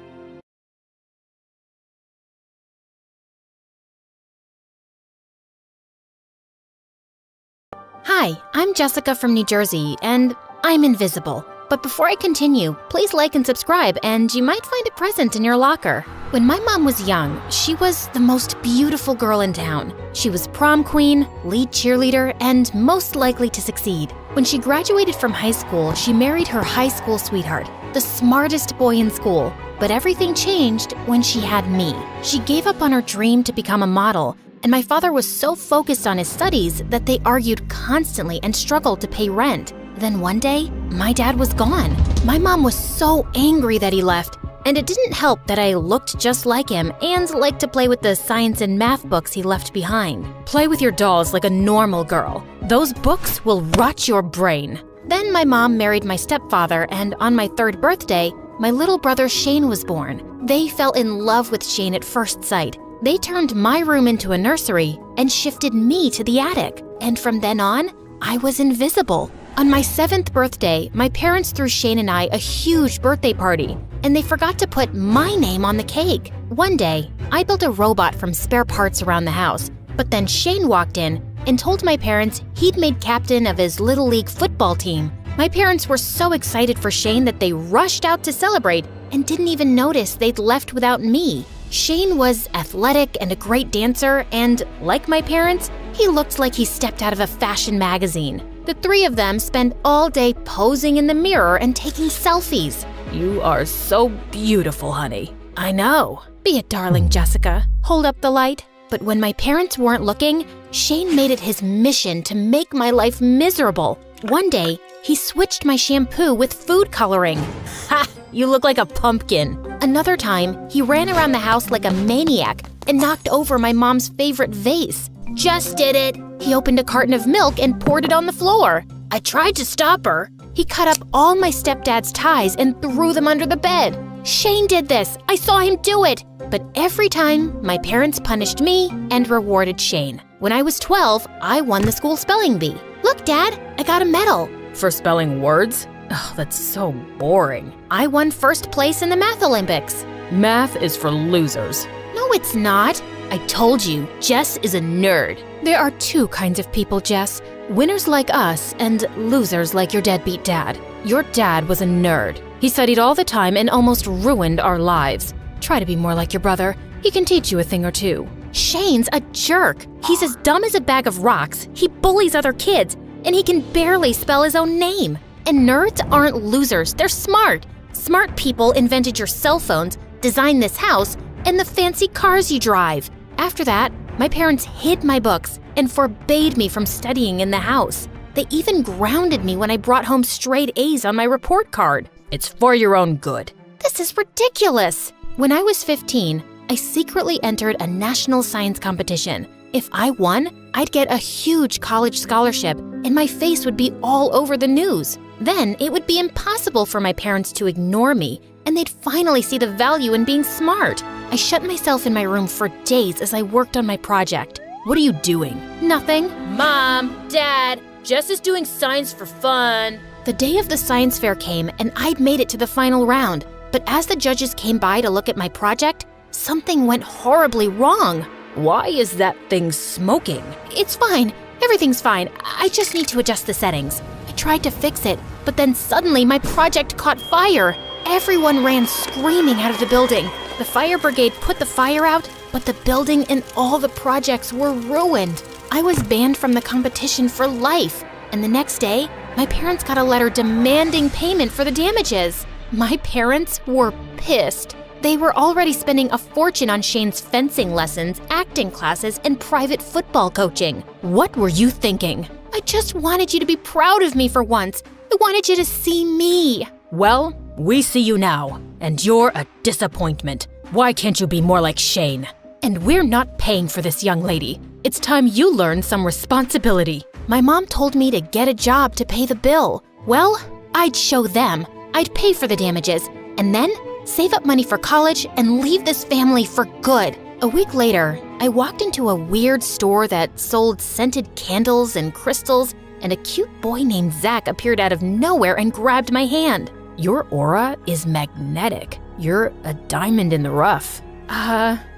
Hi, I'm Jessica from New Jersey, and I'm invisible. But before I continue, please like and subscribe, and you might find a present in your locker. When my mom was young, she was the most beautiful girl in town. She was prom queen, lead cheerleader, and most likely to succeed. When she graduated from high school, she married her high school sweetheart, the smartest boy in school. But everything changed when she had me. She gave up on her dream to become a model, and my father was so focused on his studies that they argued constantly and struggled to pay rent. Then one day, my dad was gone. My mom was so angry that he left, and it didn't help that I looked just like him and liked to play with the science and math books he left behind. Play with your dolls like a normal girl. Those books will rot your brain. Then my mom married my stepfather, and on my 3rd birthday, my little brother Shane was born. They fell in love with Shane at first sight. They turned my room into a nursery and shifted me to the attic. And from then on, I was invisible. On my 7th birthday, my parents threw Shane and I a huge birthday party, and they forgot to put my name on the cake. One day, I built a robot from spare parts around the house, but then Shane walked in and told my parents he'd made captain of his Little League football team. My parents were so excited for Shane that they rushed out to celebrate and didn't even notice they'd left without me. Shane was athletic and a great dancer, and like my parents, he looked like he stepped out of a fashion magazine. The 3 of them spent all day posing in the mirror and taking selfies. You are so beautiful, honey. I know. Be a darling, Jessica. Hold up the light. But when my parents weren't looking, Shane made it his mission to make my life miserable. One day, he switched my shampoo with food coloring. Ha! You look like a pumpkin. Another time, he ran around the house like a maniac and knocked over my mom's favorite vase. Just did it. He opened a carton of milk and poured it on the floor. I tried to stop her. He cut up all my stepdad's ties and threw them under the bed. Shane did this. I saw him do it. But every time, my parents punished me and rewarded Shane. When I was 12, I won the school spelling bee. Look, Dad, I got a medal. For spelling words? Oh, that's so boring. I won 1st place in the Math Olympics. Math is for losers. No, it's not. I told you, Jess is a nerd. There are 2 kinds of people, Jess. Winners like us and losers like your deadbeat dad. Your dad was a nerd. He studied all the time and almost ruined our lives. Try to be more like your brother. He can teach you a thing or two. Shane's a jerk. He's as dumb as a bag of rocks. He bullies other kids, and he can barely spell his own name. And nerds aren't losers, they're smart. Smart people invented your cell phones, designed this house, and the fancy cars you drive. After that, my parents hid my books and forbade me from studying in the house. They even grounded me when I brought home straight A's on my report card. It's for your own good. This is ridiculous. When I was 15, I secretly entered a national science competition. If I won, I'd get a huge college scholarship and my face would be all over the news. Then it would be impossible for my parents to ignore me, and they'd finally see the value in being smart. I shut myself in my room for days as I worked on my project. What are you doing? Nothing. Mom, Dad, Jess is doing science for fun. The day of the science fair came and I'd made it to the final round. But as the judges came by to look at my project, something went horribly wrong. Why is that thing smoking? It's fine. Everything's fine. I just need to adjust the settings. I tried to fix it, but then suddenly my project caught fire. Everyone ran screaming out of the building. The fire brigade put the fire out, but the building and all the projects were ruined. I was banned from the competition for life, and the next day, my parents got a letter demanding payment for the damages. My parents were pissed. They were already spending a fortune on Shane's fencing lessons, acting classes, and private football coaching. What were you thinking? I just wanted you to be proud of me for once. I wanted you to see me. Well, we see you now, and you're a disappointment. Why can't you be more like Shane? And we're not paying for this young lady. It's time you learn some responsibility. My mom told me to get a job to pay the bill. Well, I'd show them. I'd pay for the damages, and then save up money for college and leave this family for good. A week later, I walked into a weird store that sold scented candles and crystals and a cute boy named Zach appeared out of nowhere and grabbed my hand. Your aura is magnetic. You're a diamond in the rough.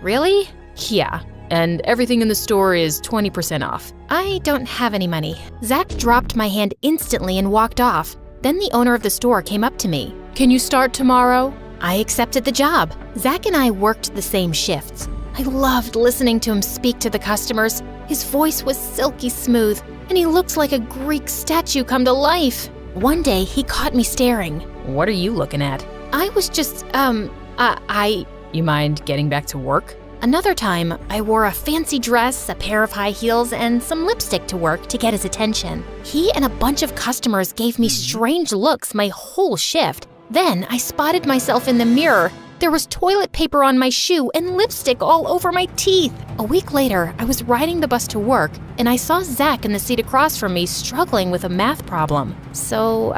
Really? Yeah, and everything in the store is 20% off. I don't have any money. Zach dropped my hand instantly and walked off. Then the owner of the store came up to me. Can you start tomorrow? I accepted the job. Zach and I worked the same shifts. I loved listening to him speak to the customers. His voice was silky smooth, and he looked like a Greek statue come to life. One day, he caught me staring. What are you looking at? I was just, You mind getting back to work? Another time, I wore a fancy dress, a pair of high heels, and some lipstick to work to get his attention. He and a bunch of customers gave me strange looks my whole shift. Then I spotted myself in the mirror. There was toilet paper on my shoe and lipstick all over my teeth. A week later, I was riding the bus to work, and I saw Zach in the seat across from me struggling with a math problem. So,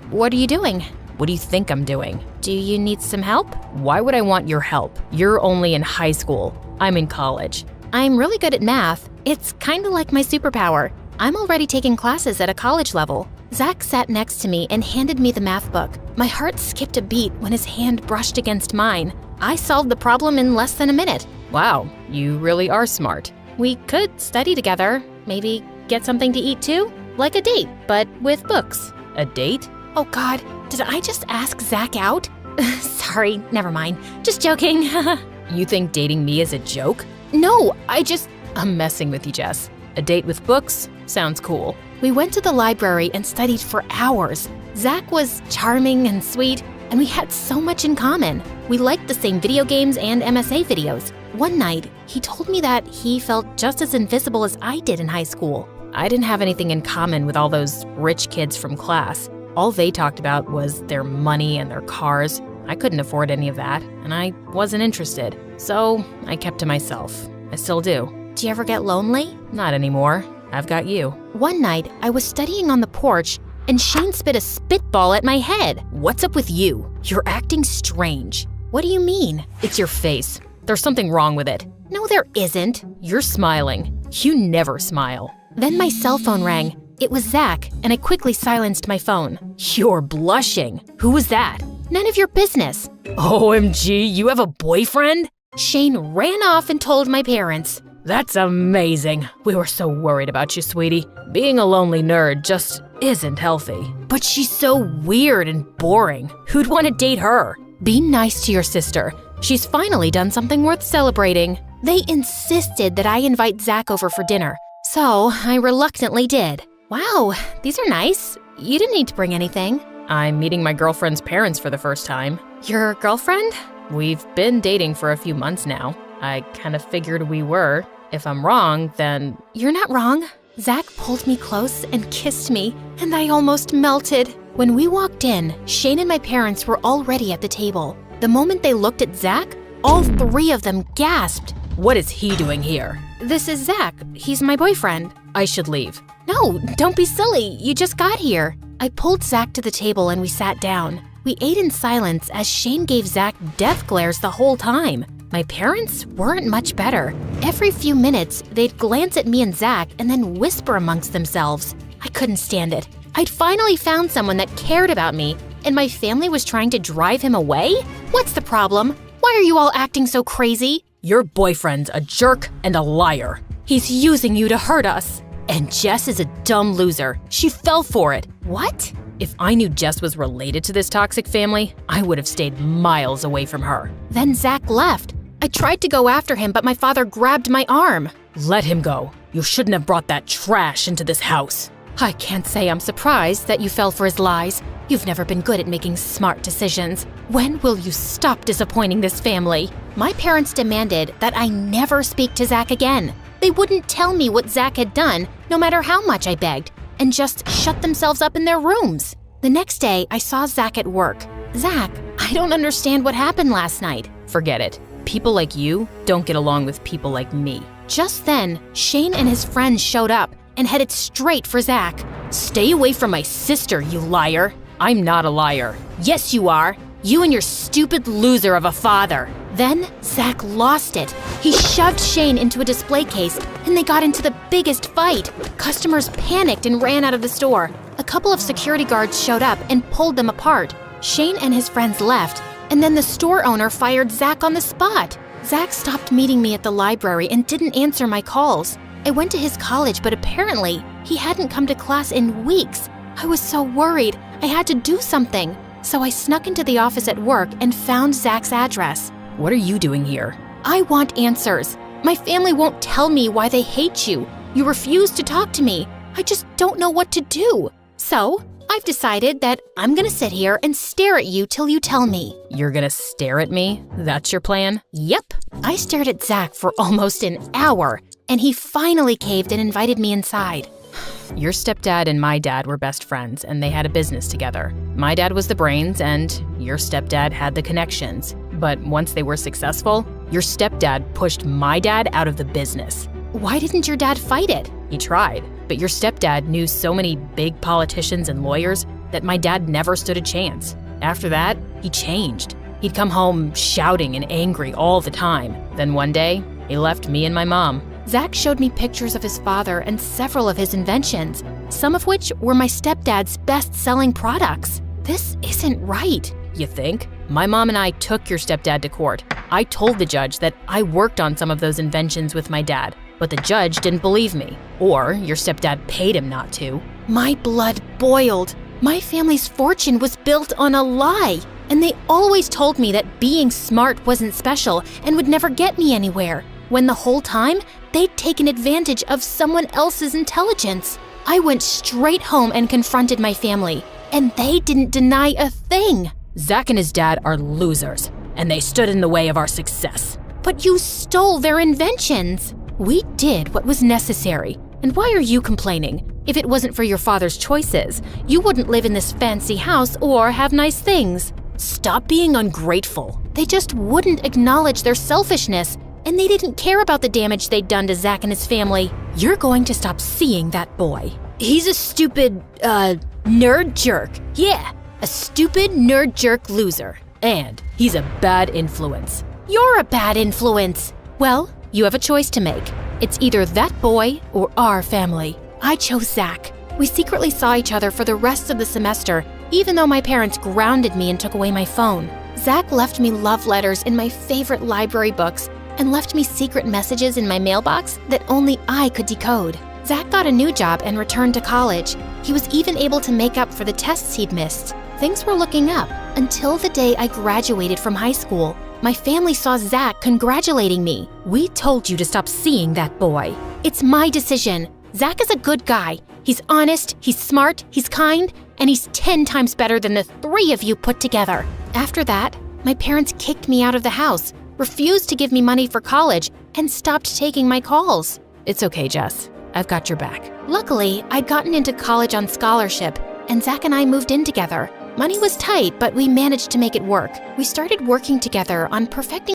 what are you doing? What do you think I'm doing? Do you need some help? Why would I want your help? You're only in high school. I'm in college. I'm really good at math. It's kind of like my superpower. I'm already taking classes at a college level. Zach sat next to me and handed me the math book. My heart skipped a beat when his hand brushed against mine. I solved the problem in less than a minute. Wow, you really are smart. We could study together, maybe get something to eat too? Like a date, but with books. A date? Oh God, did I just ask Zach out? Sorry, never mind. Just joking. You think dating me is a joke? No, I'm messing with you, Jess. A date with books? Sounds cool. We went to the library and studied for hours. Zach was charming and sweet, and we had so much in common. We liked the same video games and MSA videos. One night, he told me that he felt just as invisible as I did in high school. I didn't have anything in common with all those rich kids from class. All they talked about was their money and their cars. I couldn't afford any of that, and I wasn't interested. So I kept to myself. I still do. Do you ever get lonely? Not anymore. I've got you. One night, I was studying on the porch, and Shane spit a spitball at my head. What's up with you? You're acting strange. What do you mean? It's your face. There's something wrong with it. No, there isn't. You're smiling. You never smile. Then my cell phone rang. It was Zach, and I quickly silenced my phone. You're blushing. Who was that? None of your business. OMG, you have a boyfriend? Shane ran off and told my parents. That's amazing. We were so worried about you, sweetie. Being a lonely nerd just isn't healthy. But she's so weird and boring. Who'd want to date her? Be nice to your sister. She's finally done something worth celebrating. They insisted that I invite Zach over for dinner, so I reluctantly did. Wow, these are nice. You didn't need to bring anything. I'm meeting my girlfriend's parents for the first time. Your girlfriend? We've been dating for a few months now. I kind of figured we were. If I'm wrong, then... You're not wrong. Zach pulled me close and kissed me, and I almost melted. When we walked in, Shane and my parents were already at the table. The moment they looked at Zach, all three of them gasped. What is he doing here? This is Zach. He's my boyfriend. I should leave. No, don't be silly. You just got here. I pulled Zach to the table and we sat down. We ate in silence as Shane gave Zach death glares the whole time. My parents weren't much better. Every few minutes, they'd glance at me and Zach and then whisper amongst themselves. I couldn't stand it. I'd finally found someone that cared about me, and my family was trying to drive him away? What's the problem? Why are you all acting so crazy? Your boyfriend's a jerk and a liar. He's using you to hurt us. And Jess is a dumb loser. She fell for it. What? If I knew Jess was related to this toxic family, I would have stayed miles away from her. Then Zach left. I tried to go after him, but my father grabbed my arm. Let him go. You shouldn't have brought that trash into this house. I can't say I'm surprised that you fell for his lies. You've never been good at making smart decisions. When will you stop disappointing this family? My parents demanded that I never speak to Zach again. They wouldn't tell me what Zach had done, no matter how much I begged, and just shut themselves up in their rooms. The next day, I saw Zach at work. Zach, I don't understand what happened last night. Forget it. People like you don't get along with people like me. Just then, Shane and his friends showed up and headed straight for Zach. Stay away from my sister, you liar. I'm not a liar. Yes, you are. You and your stupid loser of a father. Then, Zach lost it. He shoved Shane into a display case, and they got into the biggest fight. Customers panicked and ran out of the store. A couple of security guards showed up and pulled them apart. Shane and his friends left, and then the store owner fired Zach on the spot. Zach stopped meeting me at the library and didn't answer my calls. I went to his college, but apparently he hadn't come to class in weeks. I was so worried. I had to do something. So I snuck into the office at work and found Zach's address. What are you doing here? I want answers. My family won't tell me why they hate you. You refuse to talk to me. I just don't know what to do. So I've decided that I'm gonna sit here and stare at you till you tell me. You're gonna stare at me? That's your plan? Yep. I stared at Zach for almost an hour, and he finally caved and invited me inside. Your stepdad and my dad were best friends, and they had a business together. My dad was the brains, and your stepdad had the connections. But once they were successful, your stepdad pushed my dad out of the business. Why didn't your dad fight it? He tried, but your stepdad knew so many big politicians and lawyers that my dad never stood a chance. After that, he changed. He'd come home shouting and angry all the time. Then one day, he left me and my mom. Zach showed me pictures of his father and several of his inventions, some of which were my stepdad's best-selling products. This isn't right. You think? My mom and I took your stepdad to court. I told the judge that I worked on some of those inventions with my dad, but the judge didn't believe me. Or your stepdad paid him not to. My blood boiled. My family's fortune was built on a lie, and they always told me that being smart wasn't special and would never get me anywhere, when the whole time, they'd taken advantage of someone else's intelligence. I went straight home and confronted my family, and they didn't deny a thing. Zach and his dad are losers, and they stood in the way of our success. But you stole their inventions. We did what was necessary, and why are you complaining? If it wasn't for your father's choices, you wouldn't live in this fancy house or have nice things. Stop being ungrateful. They just wouldn't acknowledge their selfishness, and they didn't care about the damage they'd done to Zach and his family. You're going to stop seeing that boy. He's a stupid, nerd jerk. Yeah, a stupid nerd jerk loser. And he's a bad influence. You're a bad influence. Well, you have a choice to make. It's either that boy or our family. I chose Zach. We secretly saw each other for the rest of the semester, even though my parents grounded me and took away my phone. Zach left me love letters in my favorite library books and left me secret messages in my mailbox that only I could decode. Zach got a new job and returned to college. He was even able to make up for the tests he'd missed. Things were looking up until the day I graduated from high school. My family saw Zach congratulating me. We told you to stop seeing that boy. It's my decision. Zach is a good guy. He's honest, he's smart, he's kind, and he's 10 times better than the 3 of you put together. After that, my parents kicked me out of the house, refused to give me money for college, and stopped taking my calls. It's okay, Jess. I've got your back. Luckily, I'd gotten into college on scholarship, and Zach and I moved in together. Money was tight, but we managed to make it work. We started working together on perfecting.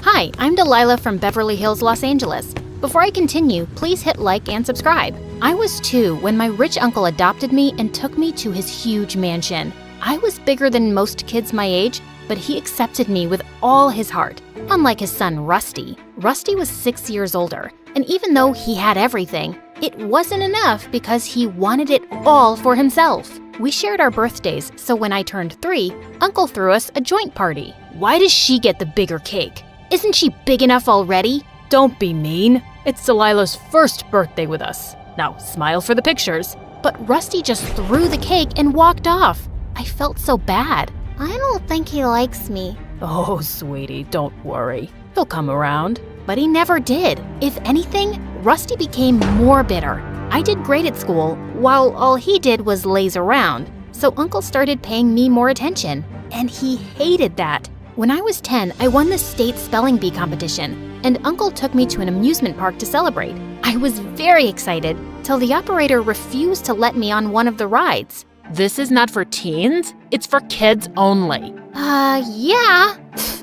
Hi, I'm Delilah from Beverly Hills, Los Angeles. Before I continue, please hit like and subscribe. I was 2 when my rich uncle adopted me and took me to his huge mansion. I was bigger than most kids my age, but he accepted me with all his heart. Unlike his son, Rusty. Rusty was 6 years older, and even though he had everything, it wasn't enough because he wanted it all for himself. We shared our birthdays, so when I turned 3, Uncle threw us a joint party. Why does she get the bigger cake? Isn't she big enough already? Don't be mean. It's Delilah's first birthday with us. Now, smile for the pictures. But Rusty just threw the cake and walked off. I felt so bad. I don't think he likes me. Oh, sweetie, don't worry. He'll come around. But he never did. If anything, Rusty became more bitter. I did great at school, while all he did was laze around. So Uncle started paying me more attention, and he hated that. When I was 10, I won the state spelling bee competition, and Uncle took me to an amusement park to celebrate. I was very excited, till the operator refused to let me on one of the rides. This is not for teens, it's for kids only. Yeah.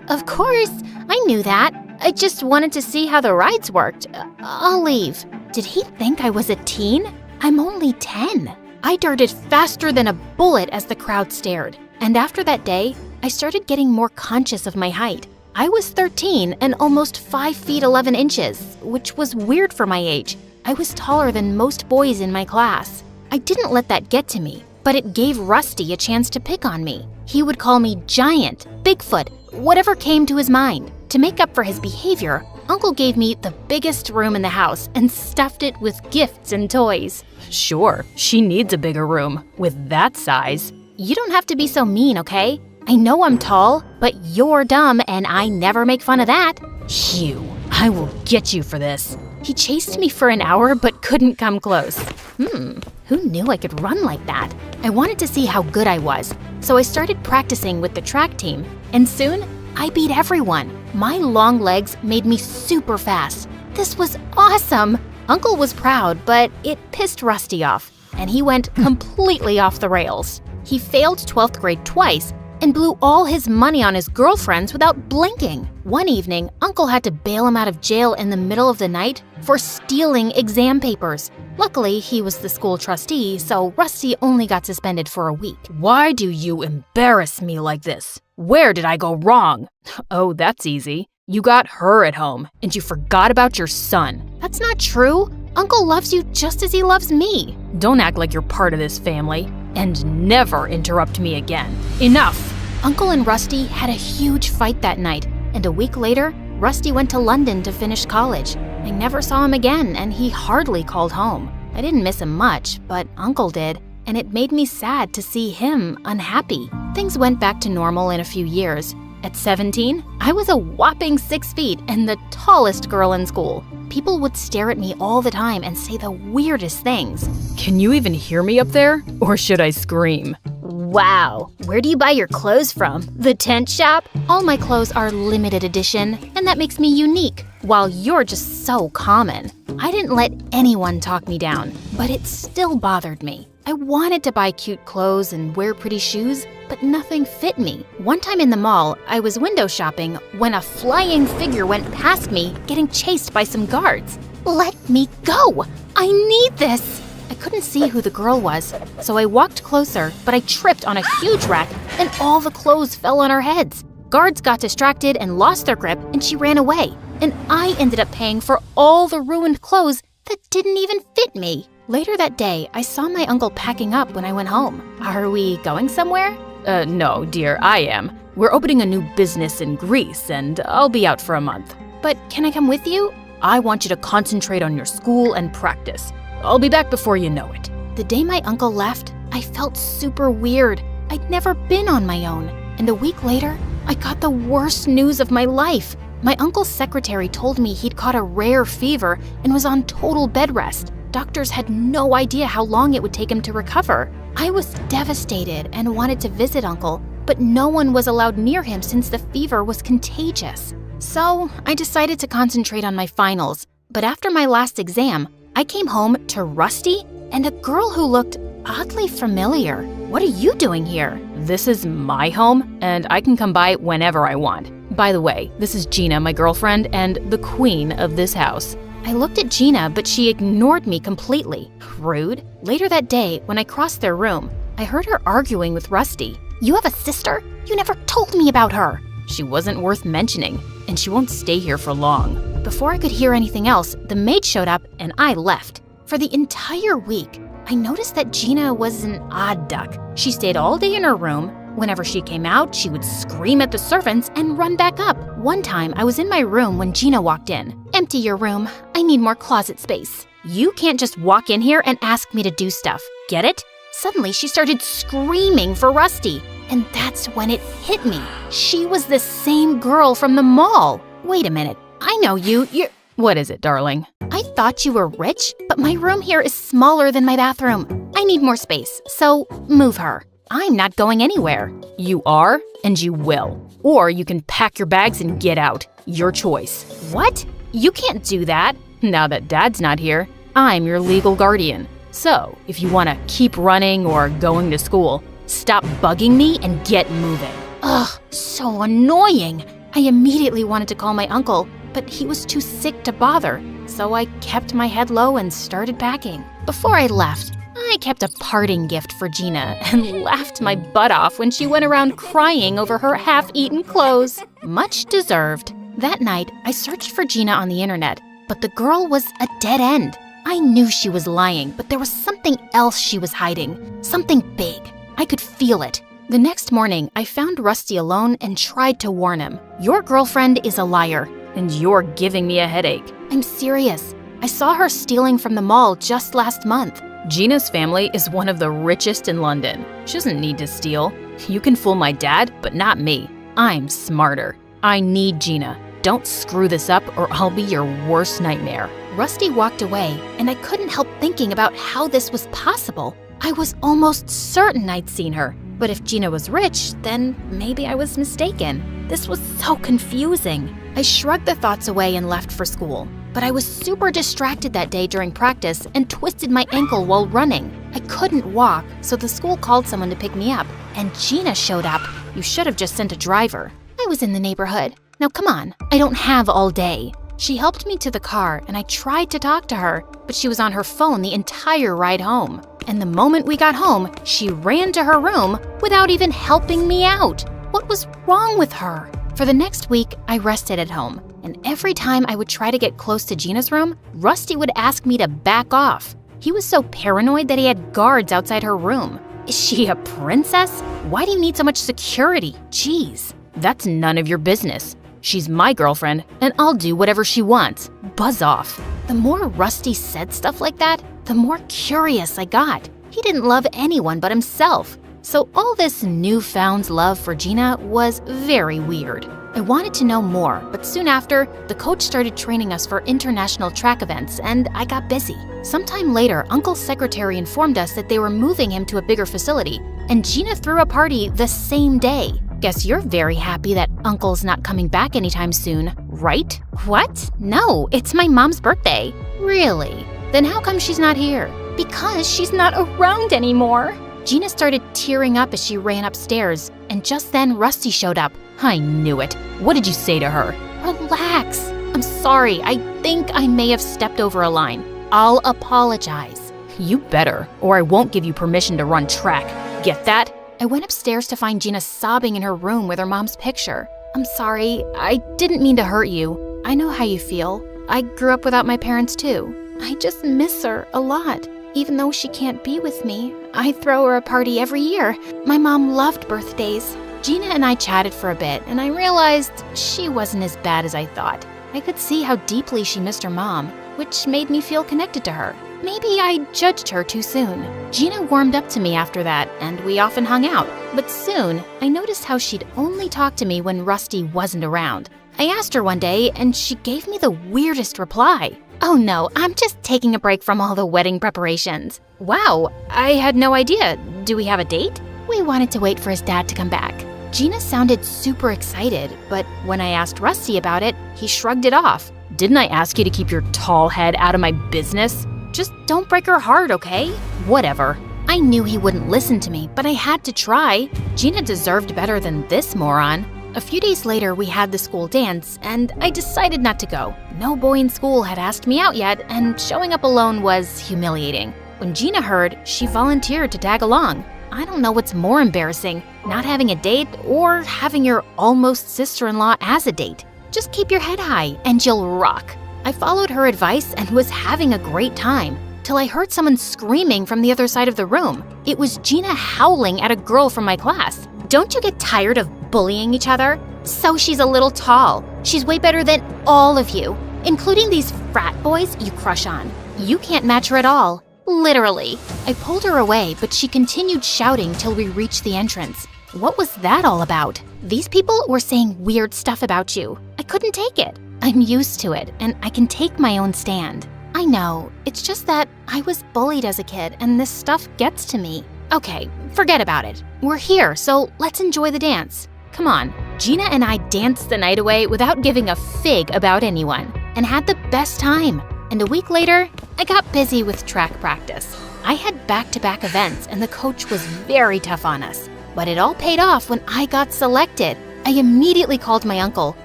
Of course, I knew that. I just wanted to see how the rides worked. I'll leave. Did he think I was a teen? I'm only 10. I darted faster than a bullet as the crowd stared. And after that day, I started getting more conscious of my height. I was 13 and almost 5 feet 11 inches, which was weird for my age. I was taller than most boys in my class. I didn't let that get to me, but it gave Rusty a chance to pick on me. He would call me giant, Bigfoot, whatever came to his mind. To make up for his behavior, Uncle gave me the biggest room in the house and stuffed it with gifts and toys. Sure, she needs a bigger room with that size. You don't have to be so mean, okay? I know I'm tall, but you're dumb and I never make fun of that. Hugh, I will get you for this. He chased me for an hour but couldn't come close. Who knew I could run like that? I wanted to see how good I was, so I started practicing with the track team, and soon I beat everyone. My long legs made me super fast. This was awesome! Uncle was proud, but it pissed Rusty off, and he went completely off the rails. He failed 12th grade twice and blew all his money on his girlfriends without blinking. One evening, Uncle had to bail him out of jail in the middle of the night for stealing exam papers. Luckily, he was the school trustee, so Rusty only got suspended for a week. Why do you embarrass me like this? Where did I go wrong? Oh, that's easy. You got her at home, and you forgot about your son. That's not true. Uncle loves you just as he loves me. Don't act like you're part of this family, and never interrupt me again. Enough! Uncle and Rusty had a huge fight that night, and a week later, Rusty went to London to finish college. I never saw him again, and he hardly called home. I didn't miss him much, but Uncle did, and it made me sad to see him unhappy. Things went back to normal in a few years. At 17, I was a whopping 6 feet and the tallest girl in school. People would stare at me all the time and say the weirdest things. Can you even hear me up there? Or should I scream? Wow, where do you buy your clothes from? The tent shop? All my clothes are limited edition, and that makes me unique, while you're just so common. I didn't let anyone talk me down, but it still bothered me. I wanted to buy cute clothes and wear pretty shoes, but nothing fit me. One time in the mall, I was window shopping when a flying figure went past me, getting chased by some guards. Let me go! I need this! I couldn't see who the girl was, so I walked closer, but I tripped on a huge rack and all the clothes fell on her heads. Guards got distracted and lost their grip, and she ran away. And I ended up paying for all the ruined clothes that didn't even fit me. Later that day, I saw my uncle packing up when I went home. Are we going somewhere? No, dear, I am. We're opening a new business in Greece, and I'll be out for a month. But can I come with you? I want you to concentrate on your school and practice. I'll be back before you know it. The day my uncle left, I felt super weird. I'd never been on my own. And a week later, I got the worst news of my life. My uncle's secretary told me he'd caught a rare fever and was on total bed rest. Doctors had no idea how long it would take him to recover. I was devastated and wanted to visit Uncle, but no one was allowed near him since the fever was contagious. So I decided to concentrate on my finals. But after my last exam, I came home to Rusty and a girl who looked oddly familiar. What are you doing here? This is my home, and I can come by whenever I want. By the way, this is Gina, my girlfriend, and the queen of this house. I looked at Gina, but she ignored me completely. Rude. Later that day, when I crossed their room, I heard her arguing with Rusty. You have a sister? You never told me about her. She wasn't worth mentioning, and she won't stay here for long. Before I could hear anything else, the maid showed up and I left. For the entire week, I noticed that Gina was an odd duck. She stayed all day in her room. Whenever she came out, she would scream at the servants and run back up. One time, I was in my room when Gina walked in. Empty your room. I need more closet space. You can't just walk in here and ask me to do stuff. Get it? Suddenly, she started screaming for Rusty. And that's when it hit me. She was the same girl from the mall. Wait a minute. I know you. You're... What is it, darling? I thought you were rich, but my room here is smaller than my bathroom. I need more space, so move her. I'm not going anywhere. You are, and you will. Or you can pack your bags and get out. Your choice. What? You can't do that. Now that Dad's not here, I'm your legal guardian. So, if you want to keep running or going to school, stop bugging me and get moving. Ugh, so annoying. I immediately wanted to call my uncle, but he was too sick to bother, so I kept my head low and started packing. Before I left, I kept a parting gift for Gina and laughed my butt off when she went around crying over her half-eaten clothes. Much deserved. That night, I searched for Gina on the internet, but the girl was a dead end. I knew she was lying, but there was something else she was hiding. Something big. I could feel it. The next morning, I found Rusty alone and tried to warn him. Your girlfriend is a liar, and you're giving me a headache. I'm serious. I saw her stealing from the mall just last month. Gina's family is one of the richest in London. She doesn't need to steal. You can fool my dad, but not me. I'm smarter. I need Gina. Don't screw this up or I'll be your worst nightmare. Rusty walked away, and I couldn't help thinking about how this was possible. I was almost certain I'd seen her. But if Gina was rich, then maybe I was mistaken. This was so confusing. I shrugged the thoughts away and left for school. But I was super distracted that day during practice and twisted my ankle while running. I couldn't walk, so the school called someone to pick me up. And Gina showed up. You should have just sent a driver. I was in the neighborhood. Now come on, I don't have all day. She helped me to the car and I tried to talk to her, but she was on her phone the entire ride home. And the moment we got home, she ran to her room without even helping me out. What was wrong with her? For the next week, I rested at home. And every time I would try to get close to Gina's room, Rusty would ask me to back off. He was so paranoid that he had guards outside her room. Is she a princess? Why do you need so much security? Jeez. That's none of your business. She's my girlfriend, and I'll do whatever she wants. Buzz off. The more Rusty said stuff like that, the more curious I got. He didn't love anyone but himself. So all this newfound love for Gina was very weird. I wanted to know more, but soon after, the coach started training us for international track events, and I got busy. Sometime later, Uncle's secretary informed us that they were moving him to a bigger facility, and Gina threw a party the same day. Guess you're very happy that Uncle's not coming back anytime soon, right? What? No, it's my mom's birthday. Really? Then how come she's not here? Because she's not around anymore. Gina started tearing up as she ran upstairs, and just then Rusty showed up. I knew it. What did you say to her? Relax. I'm sorry. I think I may have stepped over a line. I'll apologize. You better, or I won't give you permission to run track. Get that? I went upstairs to find Gina sobbing in her room with her mom's picture. I'm sorry. I didn't mean to hurt you. I know how you feel. I grew up without my parents too. I just miss her a lot. Even though she can't be with me, I throw her a party every year. My mom loved birthdays. Gina and I chatted for a bit, and I realized she wasn't as bad as I thought. I could see how deeply she missed her mom, which made me feel connected to her. Maybe I judged her too soon. Gina warmed up to me after that, and we often hung out. But soon, I noticed how she'd only talk to me when Rusty wasn't around. I asked her one day, and she gave me the weirdest reply. Oh no, I'm just taking a break from all the wedding preparations. Wow, I had no idea. Do we have a date? We wanted to wait for his dad to come back. Gina sounded super excited, but when I asked Rusty about it, he shrugged it off. Didn't I ask you to keep your tall head out of my business? Just don't break her heart, okay? Whatever. I knew he wouldn't listen to me, but I had to try. Gina deserved better than this moron. A few days later, we had the school dance, and I decided not to go. No boy in school had asked me out yet, and showing up alone was humiliating. When Gina heard, she volunteered to tag along. I don't know what's more embarrassing, not having a date or having your almost sister-in-law as a date. Just keep your head high and you'll rock. I followed her advice and was having a great time, till I heard someone screaming from the other side of the room. It was Gina howling at a girl from my class. Don't you get tired of bullying each other? So she's a little tall. She's way better than all of you, including these frat boys you crush on. You can't match her at all. Literally. I pulled her away, but she continued shouting till we reached the entrance. What was that all about? These people were saying weird stuff about you. I couldn't take it. I'm used to it, and I can take my own stand. I know, it's just that I was bullied as a kid, and this stuff gets to me. Okay, forget about it. We're here, so let's enjoy the dance. Come on. Gina and I danced the night away without giving a fig about anyone, and had the best time. And a week later, I got busy with track practice. I had back-to-back events, and the coach was very tough on us. But it all paid off when I got selected. I immediately called my uncle,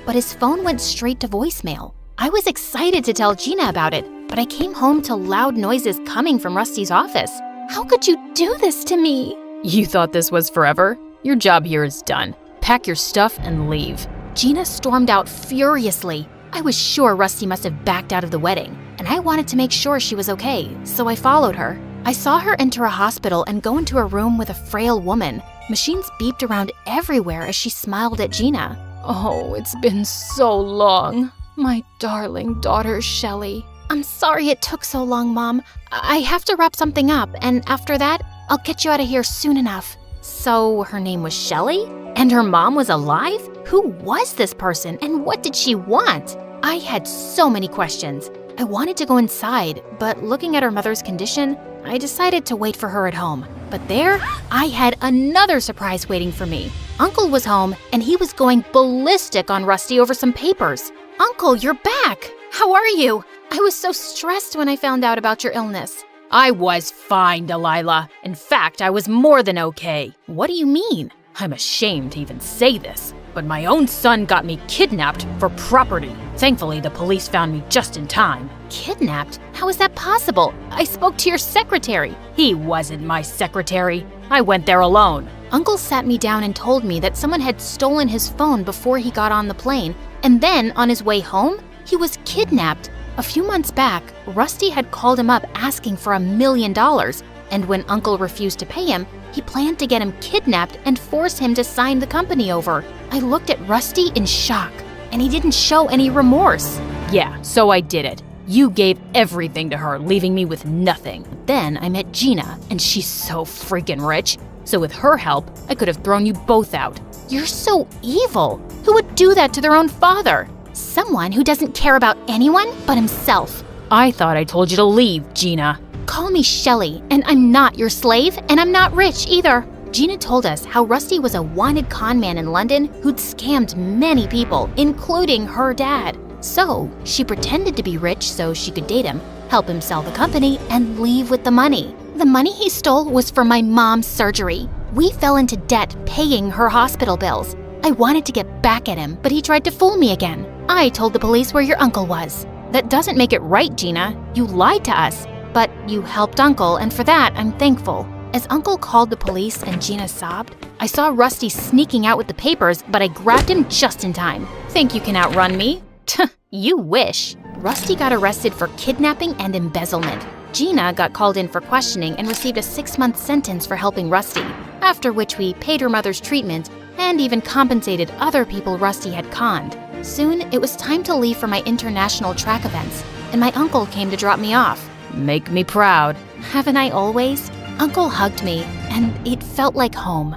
but his phone went straight to voicemail. I was excited to tell Gina about it, but I came home to loud noises coming from Rusty's office. How could you do this to me? You thought this was forever? Your job here is done. Pack your stuff and leave. Gina stormed out furiously. I was sure Rusty must have backed out of the wedding, and I wanted to make sure she was okay, so I followed her. I saw her enter a hospital and go into a room with a frail woman. Machines beeped around everywhere as she smiled at Gina. Oh, it's been so long. My darling daughter, Shelley. I'm sorry it took so long, Mom. I have to wrap something up, and after that, I'll get you out of here soon enough. So her name was Shelley? And her mom was alive? Who was this person, and what did she want? I had so many questions. I wanted to go inside, but looking at her mother's condition, I decided to wait for her at home. But there, I had another surprise waiting for me. Uncle was home, and he was going ballistic on Rusty over some papers. Uncle, you're back! How are you? I was so stressed when I found out about your illness. I was fine, Delilah. In fact, I was more than okay. What do you mean? I'm ashamed to even say this, but my own son got me kidnapped for property. Thankfully, the police found me just in time. Kidnapped? How is that possible? I spoke to your secretary. He wasn't my secretary. I went there alone. Uncle sat me down and told me that someone had stolen his phone before he got on the plane, and then on his way home, he was kidnapped. A few months back, Rusty had called him up asking for $1 million, and when Uncle refused to pay him, he planned to get him kidnapped and force him to sign the company over. I looked at Rusty in shock, and he didn't show any remorse. Yeah, so I did it. You gave everything to her, leaving me with nothing. Then I met Gina, and she's so freaking rich. So with her help, I could have thrown you both out. You're so evil. Who would do that to their own father? Someone who doesn't care about anyone but himself. I thought I told you to leave, Gina. Call me Shelley, and I'm not your slave, and I'm not rich either. Gina told us how Rusty was a wanted con man in London who'd scammed many people, including her dad. So she pretended to be rich so she could date him, help him sell the company, and leave with the money. The money he stole was for my mom's surgery. We fell into debt paying her hospital bills. I wanted to get back at him, but he tried to fool me again. I told the police where your uncle was. That doesn't make it right, Gina. You lied to us. But you helped Uncle, and for that, I'm thankful. As Uncle called the police and Gina sobbed, I saw Rusty sneaking out with the papers, but I grabbed him just in time. Think you can outrun me? You wish. Rusty got arrested for kidnapping and embezzlement. Gina got called in for questioning and received a 6-month sentence for helping Rusty, after which we paid her mother's treatment and even compensated other people Rusty had conned. Soon, it was time to leave for my international track events, and my uncle came to drop me off. Make me proud. Haven't I always? Uncle hugged me, and it felt like home.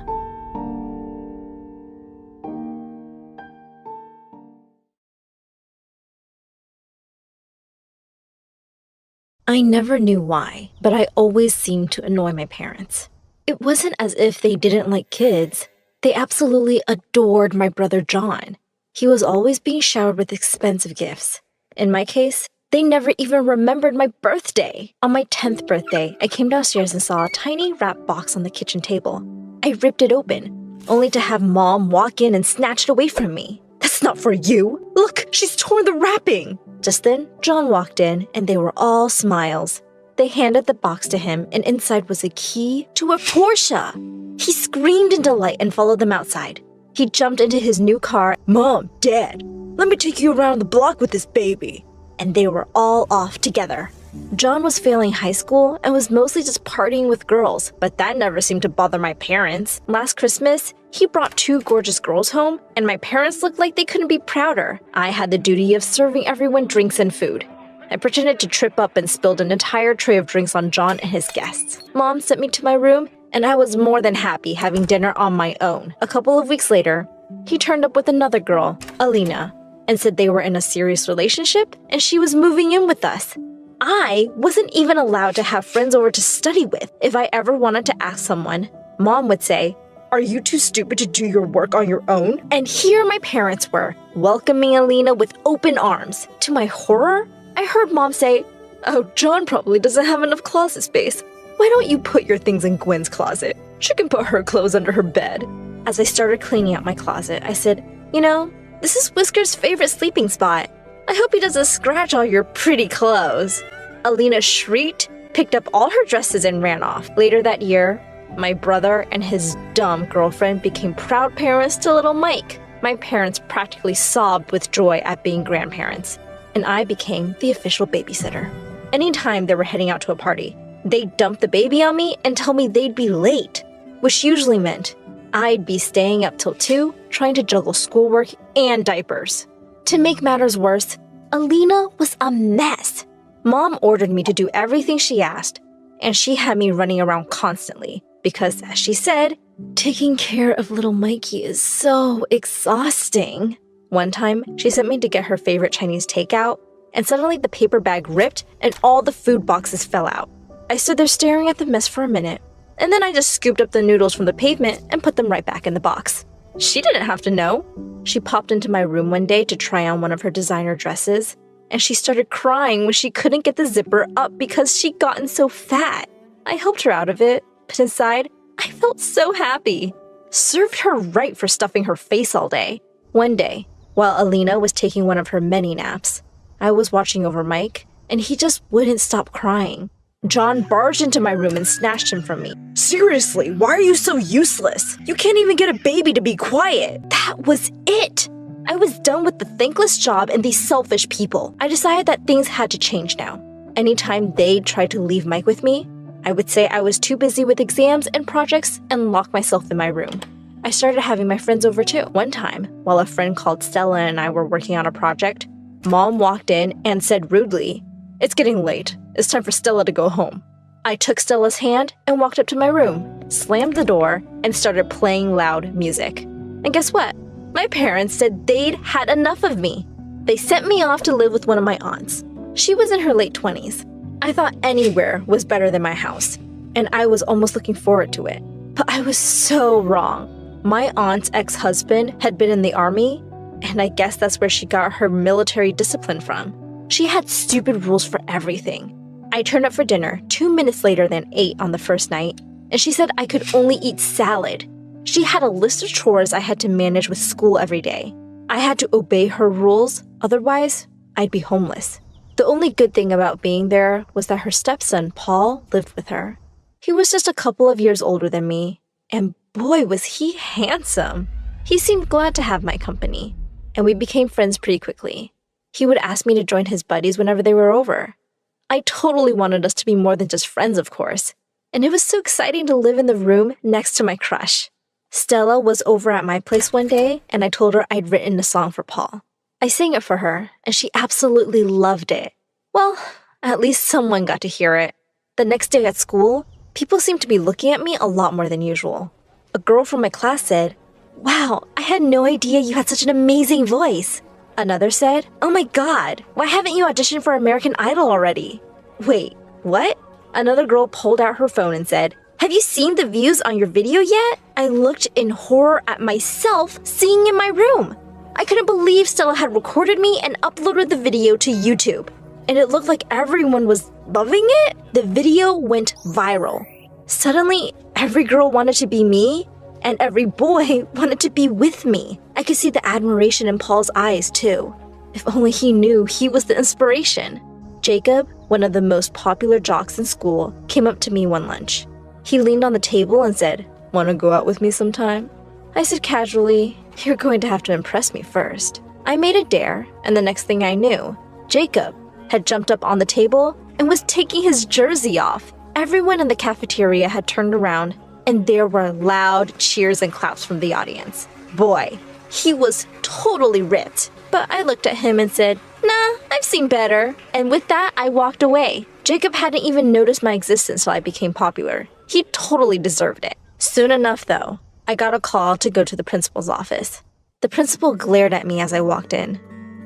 I never knew why, but I always seemed to annoy my parents. It wasn't as if they didn't like kids. They absolutely adored my brother John. He was always being showered with expensive gifts. In my case, they never even remembered my birthday. On my 10th birthday, I came downstairs and saw a tiny wrap box on the kitchen table. I ripped it open, only to have Mom walk in and snatch it away from me. "That's not for you. Look, she's torn the wrapping." Just then, John walked in, and they were all smiles. They handed the box to him, and inside was a key to a Porsche. He screamed in delight and followed them outside. He jumped into his new car. "Mom, Dad, let me take you around the block with this baby." And they were all off together. John was failing high school and was mostly just partying with girls, but that never seemed to bother my parents. Last Christmas, he brought 2 gorgeous girls home, and my parents looked like they couldn't be prouder. I had the duty of serving everyone drinks and food. I pretended to trip up and spilled an entire tray of drinks on John and his guests. Mom sent me to my room, and I was more than happy having dinner on my own. A couple of weeks later, he turned up with another girl, Alina, and said they were in a serious relationship and she was moving in with us. I wasn't even allowed to have friends over to study with. If I ever wanted to ask someone, Mom would say, "Are you too stupid to do your work on your own?" And here my parents were, welcoming Alina with open arms. To my horror, I heard Mom say, "Oh, John probably doesn't have enough closet space. Why don't you put your things in Gwen's closet? She can put her clothes under her bed." As I started cleaning out my closet, I said, "You know, this is Whisker's favorite sleeping spot. I hope he doesn't scratch all your pretty clothes." Alina shrieked picked up all her dresses and ran off. Later that year, my brother and his dumb girlfriend became proud parents to little Mike. My parents practically sobbed with joy at being grandparents, and I became the official babysitter. Anytime they were heading out to a party, they'd dump the baby on me and tell me they'd be late, which usually meant I'd be staying up till 2 trying to juggle schoolwork and diapers. To make matters worse, Alina was a mess. Mom ordered me to do everything she asked, and she had me running around constantly because, as she said, taking care of little Mikey is so exhausting. One time, she sent me to get her favorite Chinese takeout, and suddenly the paper bag ripped and all the food boxes fell out. I stood there staring at the mess for a minute, and then I just scooped up the noodles from the pavement and put them right back in the box. She didn't have to know. She popped into my room one day to try on one of her designer dresses, and she started crying when she couldn't get the zipper up because she'd gotten so fat. I helped her out of it, but inside, I felt so happy. Served her right for stuffing her face all day. One day, while Alina was taking one of her many naps, I was watching over Mike, and he just wouldn't stop crying. John barged into my room and snatched him from me. Seriously, why are you so useless? You can't even get a baby to be quiet. That was it. I was done with the thankless job and these selfish people. I decided that things had to change now. Anytime they tried to leave Mike with me, I would say I was too busy with exams and projects and lock myself in my room. I started having my friends over too. One time, while a friend called Stella and I were working on a project, Mom walked in and said rudely, "It's getting late. It's time for Stella to go home." I took Stella's hand and walked up to my room, slammed the door, and started playing loud music. And guess what? My parents said they'd had enough of me. They sent me off to live with one of my aunts. She was in her late 20s. I thought anywhere was better than my house, and I was almost looking forward to it. But I was so wrong. My aunt's ex-husband had been in the army, and I guess that's where she got her military discipline from. She had stupid rules for everything. I turned up for dinner 2 minutes later than 8 on the first night, and she said I could only eat salad. She had a list of chores I had to manage with school every day. I had to obey her rules, otherwise I'd be homeless. The only good thing about being there was that her stepson, Paul, lived with her. He was just a couple of years older than me, and boy was he handsome. He seemed glad to have my company, and we became friends pretty quickly. He would ask me to join his buddies whenever they were over. I totally wanted us to be more than just friends, of course, and it was so exciting to live in the room next to my crush. Stella was over at my place one day, and I told her I'd written a song for Paul. I sang it for her, and she absolutely loved it. Well, at least someone got to hear it. The next day at school, people seemed to be looking at me a lot more than usual. A girl from my class said, "Wow, I had no idea you had such an amazing voice." Another said, "Oh my god, why haven't you auditioned for American Idol already?" Wait, what? Another girl pulled out her phone and said, "Have you seen the views on your video yet?" I looked in horror at myself singing in my room. I couldn't believe Stella had recorded me and uploaded the video to YouTube. And it looked like everyone was loving it. The video went viral. Suddenly, every girl wanted to be me, and every boy wanted to be with me. I could see the admiration in Paul's eyes, too. If only he knew he was the inspiration. Jacob, one of the most popular jocks in school, came up to me one lunch. He leaned on the table and said, "Want to go out with me sometime?" I said casually, "You're going to have to impress me first." I made a dare, and the next thing I knew, Jacob had jumped up on the table and was taking his jersey off. Everyone in the cafeteria had turned around, and there were loud cheers and claps from the audience. Boy, he was totally ripped. But I looked at him and said, "Nah, I've seen better." And with that, I walked away. Jacob hadn't even noticed my existence till I became popular. He totally deserved it. Soon enough, though, I got a call to go to the principal's office. The principal glared at me as I walked in.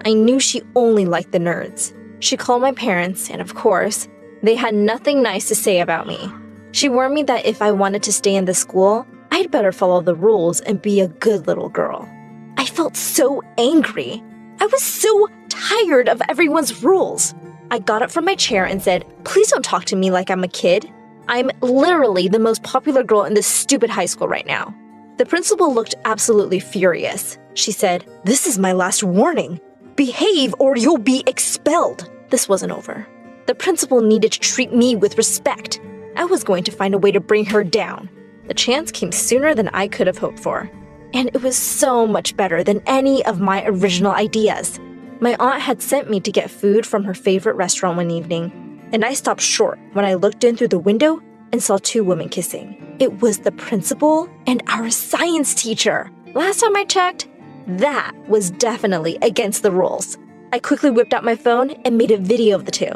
I knew she only liked the nerds. She called my parents, and of course, they had nothing nice to say about me. She warned me that if I wanted to stay in the school, I'd better follow the rules and be a good little girl. I felt so angry. I was so tired of everyone's rules. I got up from my chair and said, "Please don't talk to me like I'm a kid. I'm literally the most popular girl in this stupid high school right now." The principal looked absolutely furious. She said, "This is my last warning. Behave or you'll be expelled." This wasn't over. The principal needed to treat me with respect. I was going to find a way to bring her down. The chance came sooner than I could have hoped for. And it was so much better than any of my original ideas. My aunt had sent me to get food from her favorite restaurant one evening, and I stopped short when I looked in through the window and saw two women kissing. It was the principal and our science teacher. Last time I checked, that was definitely against the rules. I quickly whipped out my phone and made a video of the two.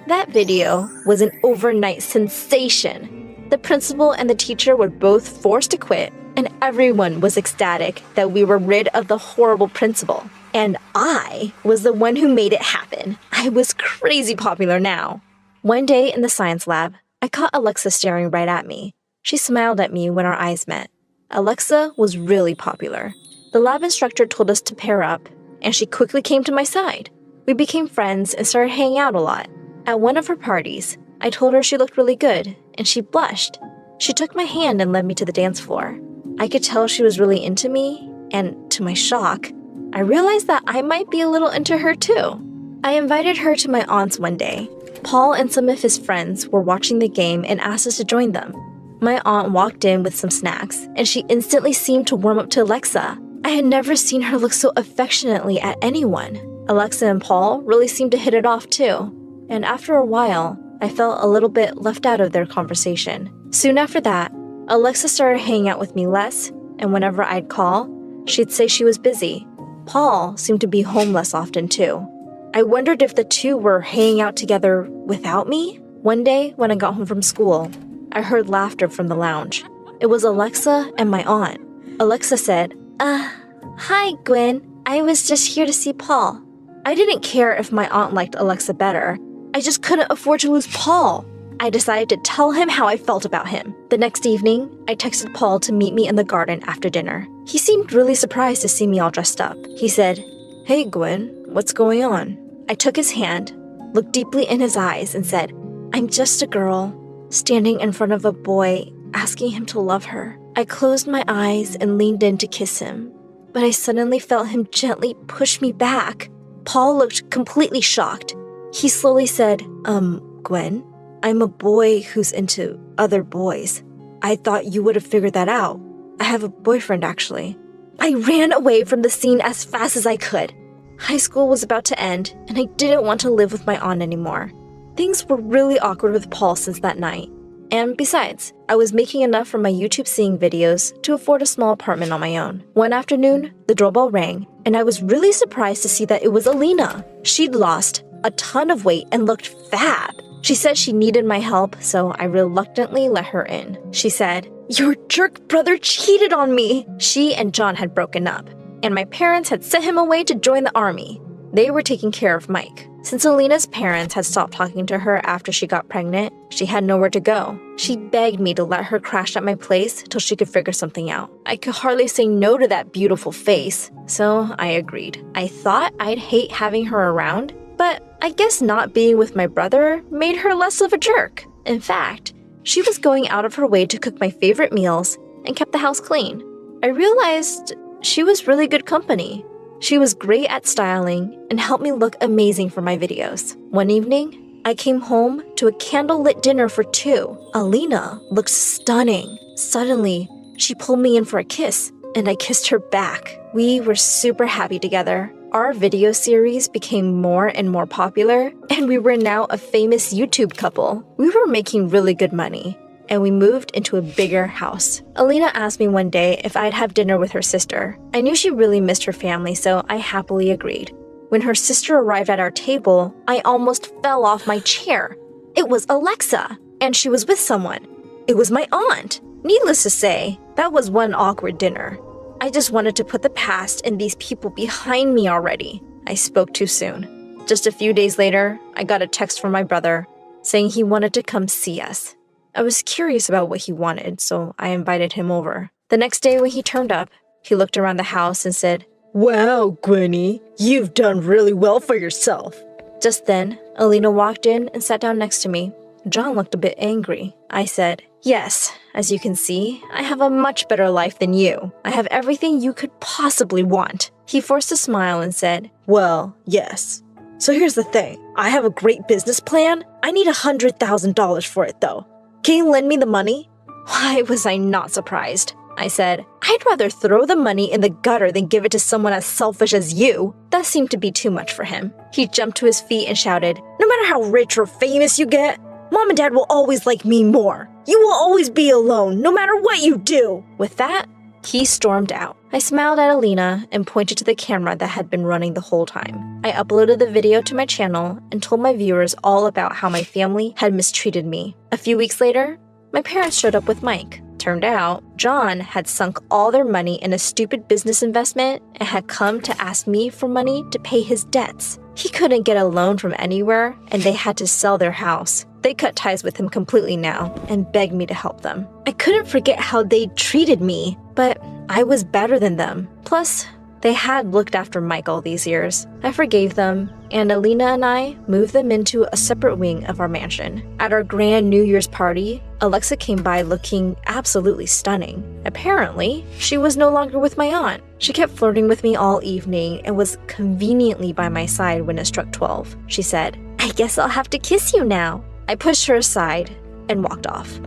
That video was an overnight sensation. The principal and the teacher were both forced to quit, and everyone was ecstatic that we were rid of the horrible principal. And I was the one who made it happen. I was crazy popular now. One day in the science lab, I caught Alexa staring right at me. She smiled at me when our eyes met. Alexa was really popular. The lab instructor told us to pair up, and she quickly came to my side. We became friends and started hanging out a lot. At one of her parties, I told her she looked really good, and she blushed. She took my hand and led me to the dance floor. I could tell she was really into me, and to my shock, I realized that I might be a little into her too. I invited her to my aunt's one day. Paul and some of his friends were watching the game and asked us to join them. My aunt walked in with some snacks, and she instantly seemed to warm up to Alexa. I had never seen her look so affectionately at anyone. Alexa and Paul really seemed to hit it off too, and after a while, I felt a little bit left out of their conversation. Soon after that, Alexa started hanging out with me less, and whenever I'd call, she'd say she was busy. Paul seemed to be home less often too. I wondered if the two were hanging out together without me. One day, when I got home from school, I heard laughter from the lounge. It was Alexa and my aunt. Alexa said, hi, Gwen. I was just here to see Paul. I didn't care if my aunt liked Alexa better. I just couldn't afford to lose Paul. I decided to tell him how I felt about him. The next evening, I texted Paul to meet me in the garden after dinner. He seemed really surprised to see me all dressed up. He said, hey, Gwen, what's going on? I took his hand, looked deeply in his eyes, and said, I'm just a girl, standing in front of a boy, asking him to love her. I closed my eyes and leaned in to kiss him, but I suddenly felt him gently push me back. Paul looked completely shocked. He slowly said, Gwen, I'm a boy who's into other boys. I thought you would have figured that out. I have a boyfriend, actually. I ran away from the scene as fast as I could. High school was about to end, and I didn't want to live with my aunt anymore. Things were really awkward with Paul since that night. And besides, I was making enough from my YouTube singing videos to afford a small apartment on my own. One afternoon, the doorbell rang, and I was really surprised to see that it was Alina. She'd lost a ton of weight and looked fab. She said she needed my help, so I reluctantly let her in. She said, your jerk brother cheated on me. She and John had broken up, and my parents had sent him away to join the army. They were taking care of Mike. Since Alina's parents had stopped talking to her after she got pregnant, she had nowhere to go. She begged me to let her crash at my place till she could figure something out. I could hardly say no to that beautiful face, so I agreed. I thought I'd hate having her around, but I guess not being with my brother made her less of a jerk. In fact, she was going out of her way to cook my favorite meals and kept the house clean. I realized she was really good company. She was great at styling and helped me look amazing for my videos. One evening, I came home to a candlelit dinner for two. Alina looked stunning. Suddenly, she pulled me in for a kiss, and I kissed her back. We were super happy together. Our video series became more and more popular, and we were now a famous YouTube couple. We were making really good money, and we moved into a bigger house. Alina asked me one day if I'd have dinner with her sister. I knew she really missed her family, so I happily agreed. When her sister arrived at our table, I almost fell off my chair. It was Alexa, and she was with someone. It was my aunt. Needless to say, that was one awkward dinner. I just wanted to put the past and these people behind me already. I spoke too soon. Just a few days later, I got a text from my brother saying he wanted to come see us. I was curious about what he wanted, so I invited him over. The next day when he turned up, he looked around the house and said, wow, Gwenny, you've done really well for yourself. Just then, Alina walked in and sat down next to me. John looked a bit angry. I said, yes, as you can see, I have a much better life than you. I have everything you could possibly want. He forced a smile and said, well, yes. So here's the thing. I have a great business plan. I need $100,000 for it though. Can you lend me the money? Why was I not surprised? I said, I'd rather throw the money in the gutter than give it to someone as selfish as you. That seemed to be too much for him. He jumped to his feet and shouted, no matter how rich or famous you get, Mom and Dad will always like me more. You will always be alone, no matter what you do. With that, he stormed out. I smiled at Alina and pointed to the camera that had been running the whole time. I uploaded the video to my channel and told my viewers all about how my family had mistreated me. A few weeks later, my parents showed up with Mike. Turned out, John had sunk all their money in a stupid business investment and had come to ask me for money to pay his debts. He couldn't get a loan from anywhere, and they had to sell their house. They cut ties with him completely now and begged me to help them. I couldn't forget how they treated me, but I was better than them. Plus, they had looked after Mike all these years. I forgave them, and Alina and I moved them into a separate wing of our mansion. At our grand New Year's party, Alexa came by looking absolutely stunning. Apparently, she was no longer with my aunt. She kept flirting with me all evening and was conveniently by my side when it struck 12. She said, I guess I'll have to kiss you now. I pushed her aside and walked off.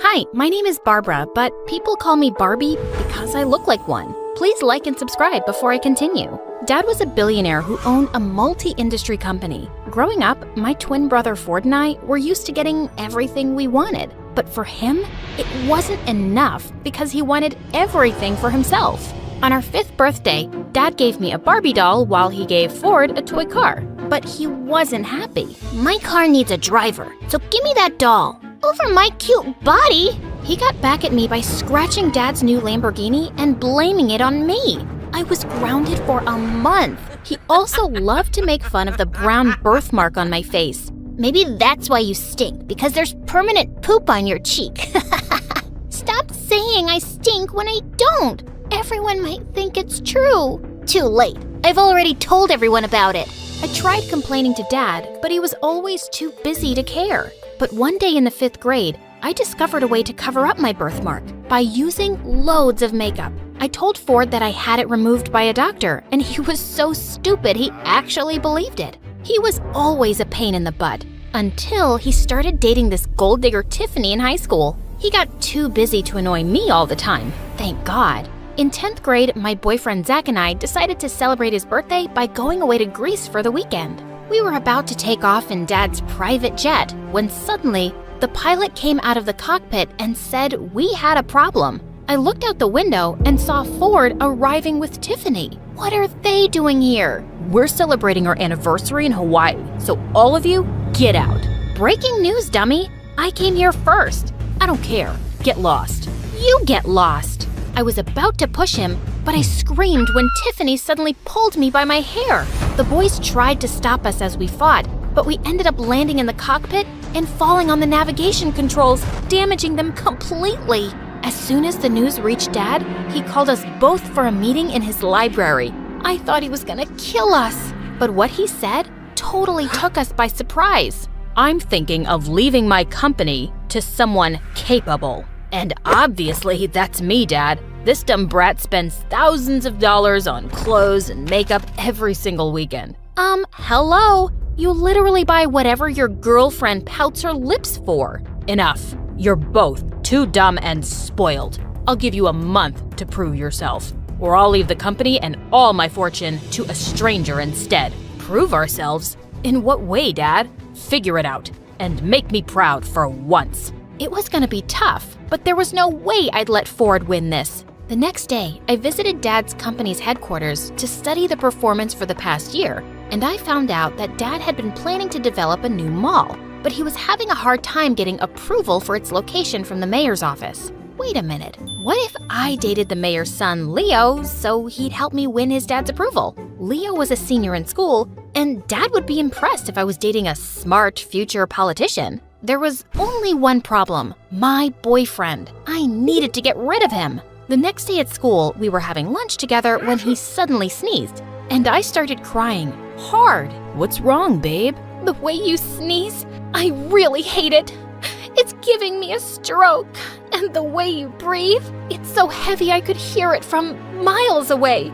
Hi, my name is Barbara, but people call me Barbie because I look like one. Please like and subscribe before I continue. Dad was a billionaire who owned a multi-industry company. Growing up, my twin brother Ford and I were used to getting everything we wanted. But for him, it wasn't enough because he wanted everything for himself. On our 5th birthday, Dad gave me a Barbie doll while he gave Ford a toy car. But he wasn't happy. My car needs a driver, so give me that doll. Over my cute body. He got back at me by scratching Dad's new Lamborghini and blaming it on me. I was grounded for a month. He also loved to make fun of the brown birthmark on my face. Maybe that's why you stink, because there's permanent poop on your cheek. Stop saying I stink when I don't. Everyone might think it's true. Too late. I've already told everyone about it. I tried complaining to Dad, but he was always too busy to care. But one day in the 5th grade, I discovered a way to cover up my birthmark by using loads of makeup. I told Ford that I had it removed by a doctor, and he was so stupid he actually believed it. He was always a pain in the butt, until he started dating this gold digger Tiffany in high school. He got too busy to annoy me all the time, thank God. In 10th grade, my boyfriend Zach and I decided to celebrate his birthday by going away to Greece for the weekend. We were about to take off in Dad's private jet when suddenly, the pilot came out of the cockpit and said we had a problem. I looked out the window and saw Ford arriving with Tiffany. What are they doing here? We're celebrating our anniversary in Hawaii, so all of you, get out. Breaking news, dummy. I came here first. I don't care. Get lost. You get lost. I was about to push him, but I screamed when Tiffany suddenly pulled me by my hair. The boys tried to stop us as we fought, but we ended up landing in the cockpit and falling on the navigation controls, damaging them completely. As soon as the news reached Dad, he called us both for a meeting in his library. I thought he was gonna kill us, but what he said totally took us by surprise. I'm thinking of leaving my company to someone capable. And obviously, that's me, Dad. This dumb brat spends thousands of dollars on clothes and makeup every single weekend. Hello? You literally buy whatever your girlfriend pouts her lips for. Enough. You're both too dumb and spoiled. I'll give you a month to prove yourself, or I'll leave the company and all my fortune to a stranger instead. Prove ourselves? In what way, Dad? Figure it out, and make me proud for once. It was gonna be tough, but there was no way I'd let Ford win this. The next day, I visited Dad's company's headquarters to study the performance for the past year, and I found out that Dad had been planning to develop a new mall, but he was having a hard time getting approval for its location from the mayor's office. Wait a minute, what if I dated the mayor's son, Leo, so he'd help me win his dad's approval? Leo was a senior in school, and Dad would be impressed if I was dating a smart future politician. There was only one problem, my boyfriend. I needed to get rid of him. The next day at school, we were having lunch together when he suddenly sneezed, and I started crying hard. What's wrong, babe? The way you sneeze, I really hate it. It's giving me a stroke. And the way you breathe, it's so heavy I could hear it from miles away.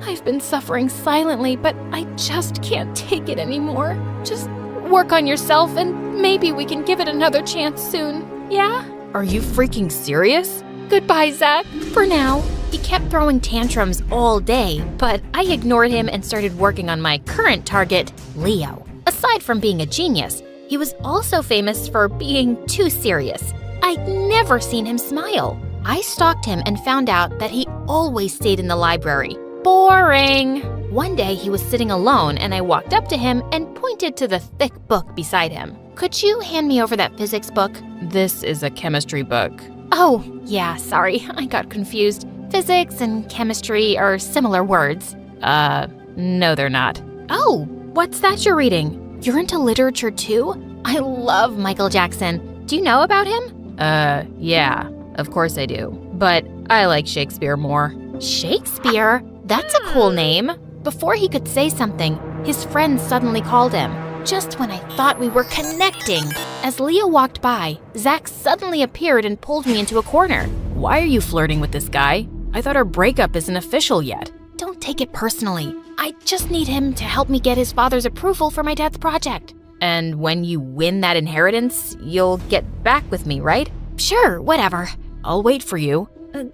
I've been suffering silently, but I just can't take it anymore. Just work on yourself and maybe we can give it another chance soon, yeah? Are you freaking serious? Goodbye, Zach, for now. He kept throwing tantrums all day, but I ignored him and started working on my current target, Leo. Aside from being a genius, he was also famous for being too serious. I'd never seen him smile. I stalked him and found out that he always stayed in the library. Boring. One day he was sitting alone and I walked up to him and pointed to the thick book beside him. Could you hand me over that physics book? This is a chemistry book. Oh, yeah, sorry, I got confused. Physics and chemistry are similar words. No, they're not. Oh, what's that you're reading? You're into literature too? I love Michael Jackson. Do you know about him? Yeah, of course I do. But I like Shakespeare more. Shakespeare? That's a cool name. Before he could say something, his friend suddenly called him. Just when I thought we were connecting. As Leo walked by, Zach suddenly appeared and pulled me into a corner. Why are you flirting with this guy? I thought our breakup isn't official yet. Don't take it personally. I just need him to help me get his father's approval for my dad's project. And when you win that inheritance, you'll get back with me, right? Sure, whatever. I'll wait for you.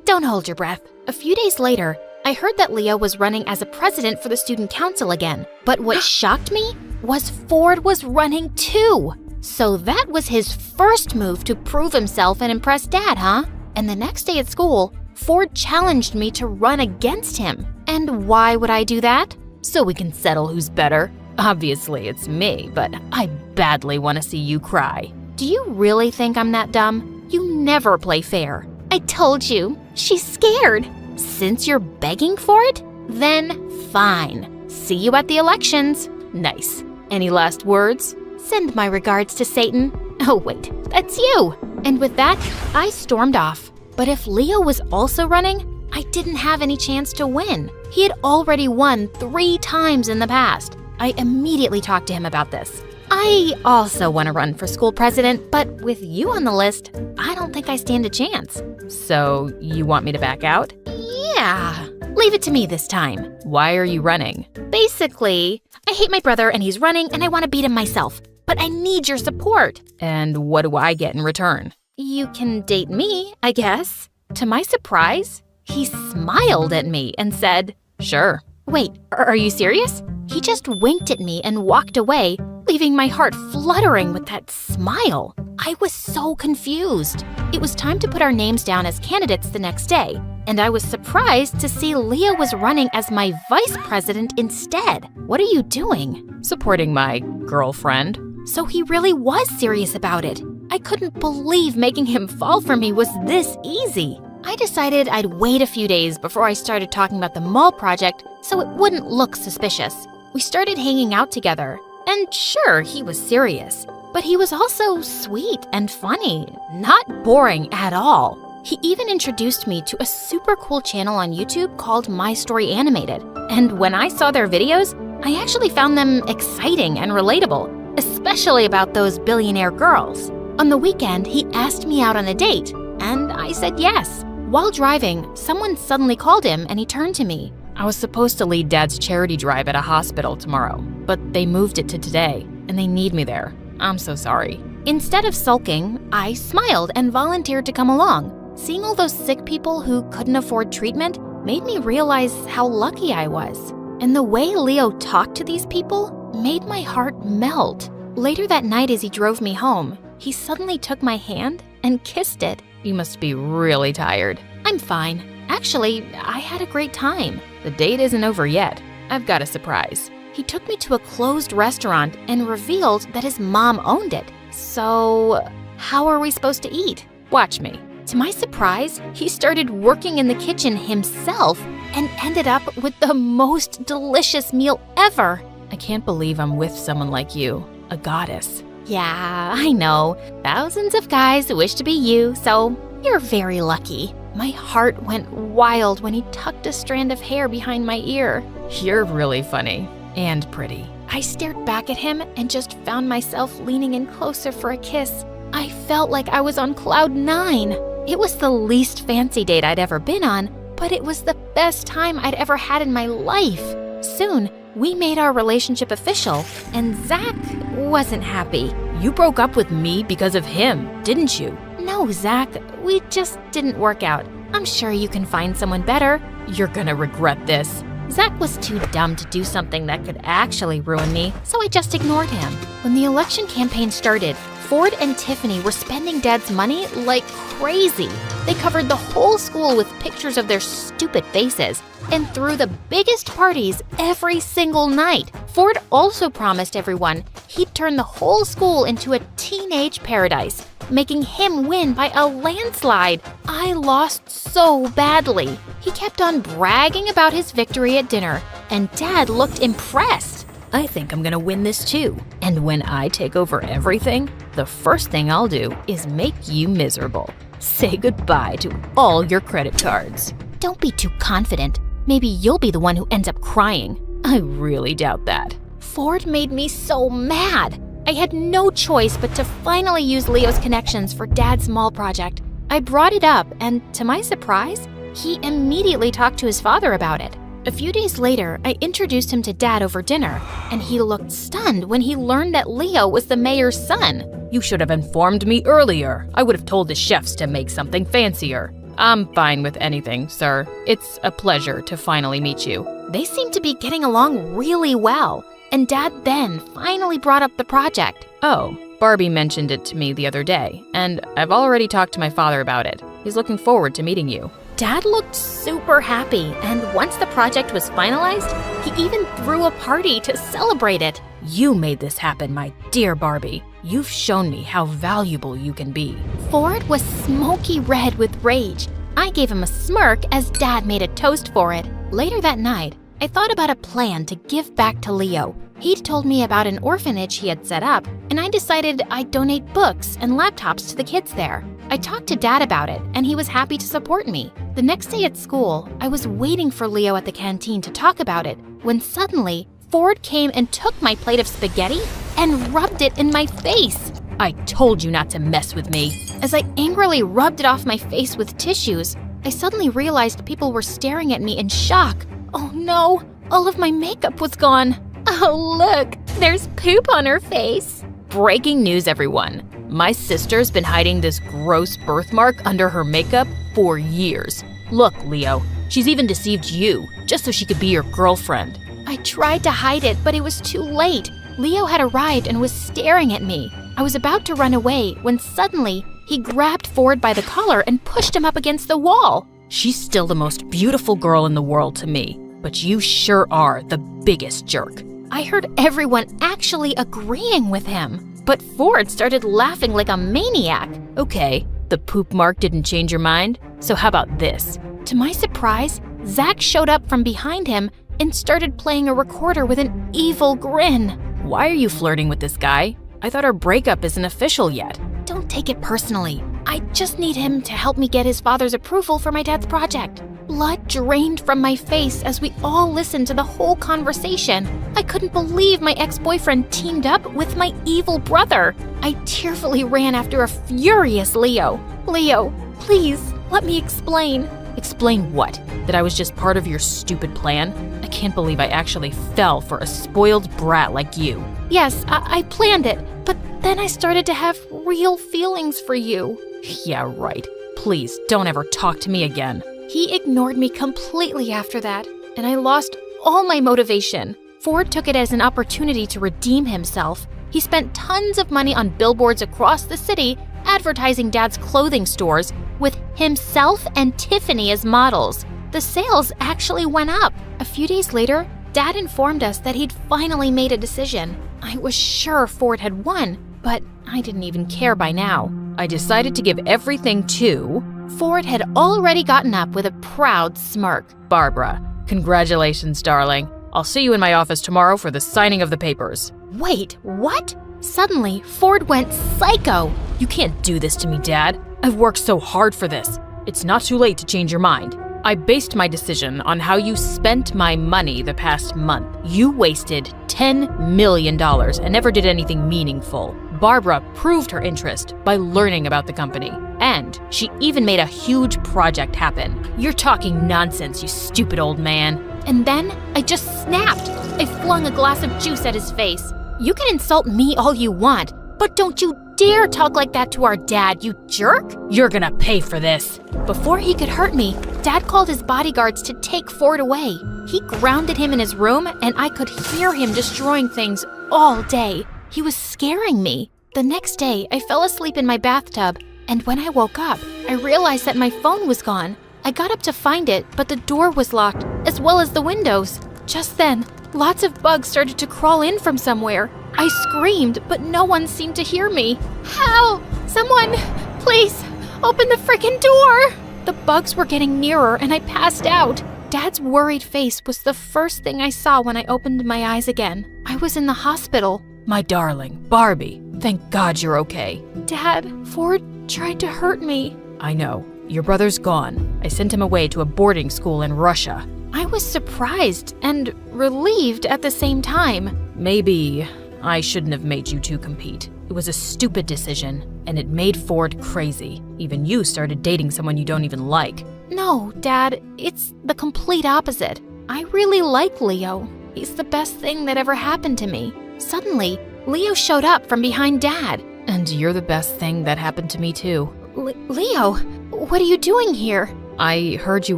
Don't hold your breath. A few days later, I heard that Leo was running as a president for the student council again. But what shocked me was Ford was running too. So that was his first move to prove himself and impress Dad, huh? And the next day at school, Ford challenged me to run against him. And why would I do that? So we can settle who's better. Obviously, it's me, but I badly want to see you cry. Do you really think I'm that dumb? You never play fair. I told you, she's scared. Since you're begging for it, then fine. See you at the elections. Nice. Any last words? Send my regards to Satan. Oh wait, that's you. And with that, I stormed off. But if Leo was also running, I didn't have any chance to win. He had already won 3 times in the past. I immediately talked to him about this. I also want to run for school president, but with you on the list, I don't think I stand a chance. So you want me to back out? Yeah. Leave it to me this time. Why are you running? Basically, I hate my brother and he's running and I want to beat him myself. But I need your support. And what do I get in return? You can date me, I guess. To my surprise, he smiled at me and said, "Sure." Wait, are you serious? He just winked at me and walked away, leaving my heart fluttering with that smile. I was so confused. It was time to put our names down as candidates the next day, and I was surprised to see Leo was running as my vice president instead. What are you doing? Supporting my girlfriend. So he really was serious about it. I couldn't believe making him fall for me was this easy. I decided I'd wait a few days before I started talking about the mall project so it wouldn't look suspicious. We started hanging out together, and sure, he was serious, but he was also sweet and funny, not boring at all. He even introduced me to a super cool channel on YouTube called My Story Animated, and when I saw their videos, I actually found them exciting and relatable, especially about those billionaire girls. On the weekend, he asked me out on a date, and I said yes. While driving, someone suddenly called him and he turned to me. I was supposed to lead Dad's charity drive at a hospital tomorrow, but they moved it to today, and they need me there. I'm so sorry. Instead of sulking, I smiled and volunteered to come along. Seeing all those sick people who couldn't afford treatment made me realize how lucky I was. And the way Leo talked to these people made my heart melt. Later that night as he drove me home, he suddenly took my hand and kissed it. You must be really tired. I'm fine. Actually, I had a great time. The date isn't over yet. I've got a surprise. He took me to a closed restaurant and revealed that his mom owned it. So, how are we supposed to eat? Watch me. To my surprise, he started working in the kitchen himself and ended up with the most delicious meal ever. I can't believe I'm with someone like you, a goddess. Yeah, I know. Thousands of guys wish to be you, so you're very lucky. My heart went wild when he tucked a strand of hair behind my ear. You're really funny and pretty. I stared back at him and just found myself leaning in closer for a kiss. I felt like I was on cloud 9. It was the least fancy date I'd ever been on, but it was the best time I'd ever had in my life. Soon, we made our relationship official, and Zach wasn't happy. You broke up with me because of him, didn't you? No, Zach, we just didn't work out. I'm sure you can find someone better. You're gonna regret this. Zach was too dumb to do something that could actually ruin me, so I just ignored him. When the election campaign started, Ford and Tiffany were spending Dad's money like crazy. They covered the whole school with pictures of their stupid faces and threw the biggest parties every single night. Ford also promised everyone he'd turn the whole school into a teenage paradise, making him win by a landslide. I lost so badly. He kept on bragging about his victory at dinner, and Dad looked impressed. I think I'm gonna win this too. And when I take over everything, the first thing I'll do is make you miserable. Say goodbye to all your credit cards. Don't be too confident. Maybe you'll be the one who ends up crying. I really doubt that. Ford made me so mad. I had no choice but to finally use Leo's connections for Dad's mall project. I brought it up, and to my surprise, he immediately talked to his father about it. A few days later, I introduced him to Dad over dinner, and he looked stunned when he learned that Leo was the mayor's son. You should have informed me earlier. I would have told the chefs to make something fancier. I'm fine with anything, sir. It's a pleasure to finally meet you. They seemed to be getting along really well, and Dad then finally brought up the project. Oh, Barbie mentioned it to me the other day, and I've already talked to my father about it. He's looking forward to meeting you. Dad looked super happy, and once the project was finalized, he even threw a party to celebrate it. You made this happen, my dear Barbie. You've shown me how valuable you can be. Ford was smoky red with rage. I gave him a smirk as Dad made a toast for it. Later that night, I thought about a plan to give back to Leo. He'd told me about an orphanage he had set up, and I decided I'd donate books and laptops to the kids there. I talked to Dad about it, and he was happy to support me. The next day at school, I was waiting for Leo at the canteen to talk about it, when suddenly, Ford came and took my plate of spaghetti and rubbed it in my face. I told you not to mess with me. As I angrily rubbed it off my face with tissues, I suddenly realized people were staring at me in shock. Oh no, all of my makeup was gone. Oh look, there's poop on her face. Breaking news, everyone. My sister's been hiding this gross birthmark under her makeup for years. Look, Leo, she's even deceived you, just so she could be your girlfriend. I tried to hide it, but it was too late. Leo had arrived and was staring at me. I was about to run away when suddenly he grabbed Ford by the collar and pushed him up against the wall. She's still the most beautiful girl in the world to me, but you sure are the biggest jerk. I heard everyone actually agreeing with him, but Ford started laughing like a maniac. Okay, the poop mark didn't change your mind, so how about this? To my surprise, Zach showed up from behind him and started playing a recorder with an evil grin. Why are you flirting with this guy? I thought our breakup isn't official yet. Don't take it personally. I just need him to help me get his father's approval for my dad's project. Blood drained from my face as we all listened to the whole conversation. I couldn't believe my ex-boyfriend teamed up with my evil brother. I tearfully ran after a furious Leo. Leo, please, let me explain. Explain what? That I was just part of your stupid plan? I can't believe I actually fell for a spoiled brat like you. Yes, I planned it, but then I started to have real feelings for you. Yeah, right. Please, don't ever talk to me again. He ignored me completely after that, and I lost all my motivation. Ford took it as an opportunity to redeem himself. He spent tons of money on billboards across the city advertising Dad's clothing stores with himself and Tiffany as models. The sales actually went up. A few days later, Dad informed us that he'd finally made a decision. I was sure Ford had won, but I didn't even care by now. I decided to give everything to... Ford had already gotten up with a proud smirk. Barbara, congratulations, darling. I'll see you in my office tomorrow for the signing of the papers. Wait, what? Suddenly, Ford went psycho. You can't do this to me, Dad. I've worked so hard for this. It's not too late to change your mind. I based my decision on how you spent my money the past month. You wasted $10 million and never did anything meaningful. Barbara proved her interest by learning about the company. And she even made a huge project happen. You're talking nonsense, you stupid old man. And then I just snapped. I flung a glass of juice at his face. You can insult me all you want, but don't you dare talk like that to our dad, you jerk! You're gonna pay for this. Before he could hurt me, Dad called his bodyguards to take Ford away. He grounded him in his room, and I could hear him destroying things all day. He was scaring me. The next day, I fell asleep in my bathtub, and when I woke up, I realized that my phone was gone. I got up to find it, but the door was locked, as well as the windows. Just then, lots of bugs started to crawl in from somewhere. I screamed, but no one seemed to hear me. Help! Someone, please, open the frickin' door! The bugs were getting nearer, and I passed out. Dad's worried face was the first thing I saw when I opened my eyes again. I was in the hospital. My darling, Barbie, thank God you're okay. Dad, Ford tried to hurt me. I know. Your brother's gone. I sent him away to a boarding school in Russia. I was surprised and relieved at the same time. Maybe I shouldn't have made you two compete. It was a stupid decision, and it made Ford crazy. Even you started dating someone you don't even like. No, Dad, it's the complete opposite. I really like Leo. He's the best thing that ever happened to me. Suddenly, Leo showed up from behind Dad. And you're the best thing that happened to me too. Leo, what are you doing here? I heard you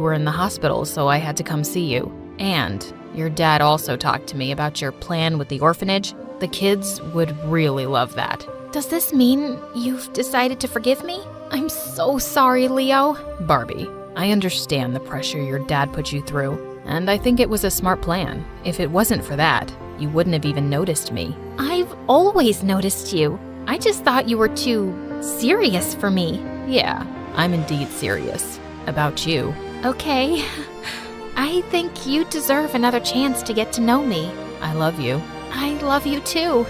were in the hospital, so I had to come see you. And your dad also talked to me about your plan with the orphanage. The kids would really love that. Does this mean you've decided to forgive me? I'm so sorry, Leo. Barbie, I understand the pressure your dad put you through, and I think it was a smart plan. If it wasn't for that, you wouldn't have even noticed me. I've always noticed you. I just thought you were too serious for me. Yeah, I'm indeed serious. About you. Okay. I think you deserve another chance to get to know me. I love you. I love you too.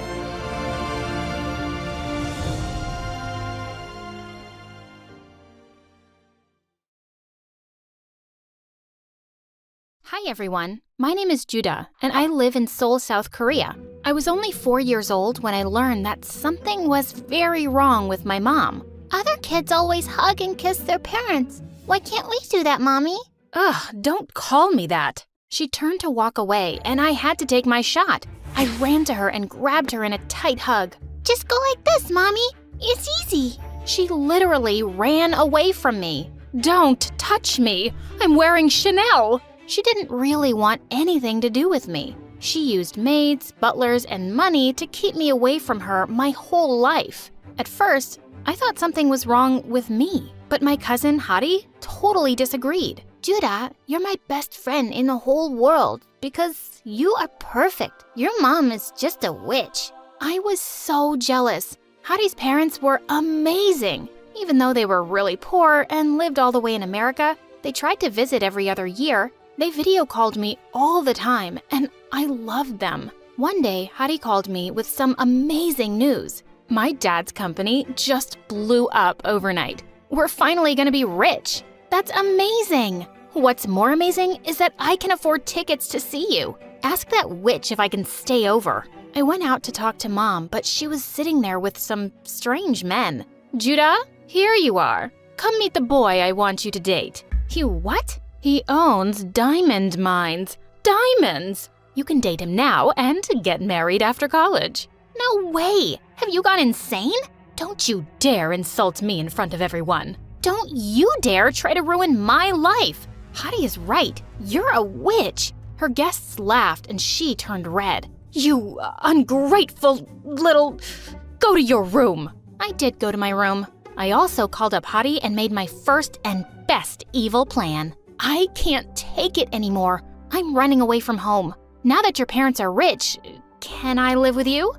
Hi everyone, my name is Judah, and I live in Seoul, South Korea. I was only 4 years old when I learned that something was very wrong with my mom. Other kids always hug and kiss their parents. Why can't we do that, Mommy? Ugh, don't call me that. She turned to walk away, and I had to take my shot. I ran to her and grabbed her in a tight hug. Just go like this, Mommy. It's easy. She literally ran away from me. Don't touch me. I'm wearing Chanel. She didn't really want anything to do with me. She used maids, butlers, and money to keep me away from her my whole life. At first, I thought something was wrong with me, but my cousin Hari totally disagreed. Judah, you're my best friend in the whole world because you are perfect. Your mom is just a witch. I was so jealous. Hari's parents were amazing. Even though they were really poor and lived all the way in America, they tried to visit every other year. They video called me all the time, and I loved them. One day, Hari called me with some amazing news. My dad's company just blew up overnight. We're finally gonna be rich. That's amazing. What's more amazing is that I can afford tickets to see you. Ask that witch if I can stay over. I went out to talk to Mom, but she was sitting there with some strange men. Judah, here you are. Come meet the boy I want you to date. You what? He owns diamond mines. Diamonds! You can date him now and get married after college. No way! Have you gone insane? Don't you dare insult me in front of everyone. Don't you dare try to ruin my life. Hadi is right. You're a witch. Her guests laughed and she turned red. You ungrateful little... Go to your room. I did go to my room. I also called up Hadi and made my first and best evil plan. I can't take it anymore. I'm running away from home. Now that your parents are rich, can I live with you?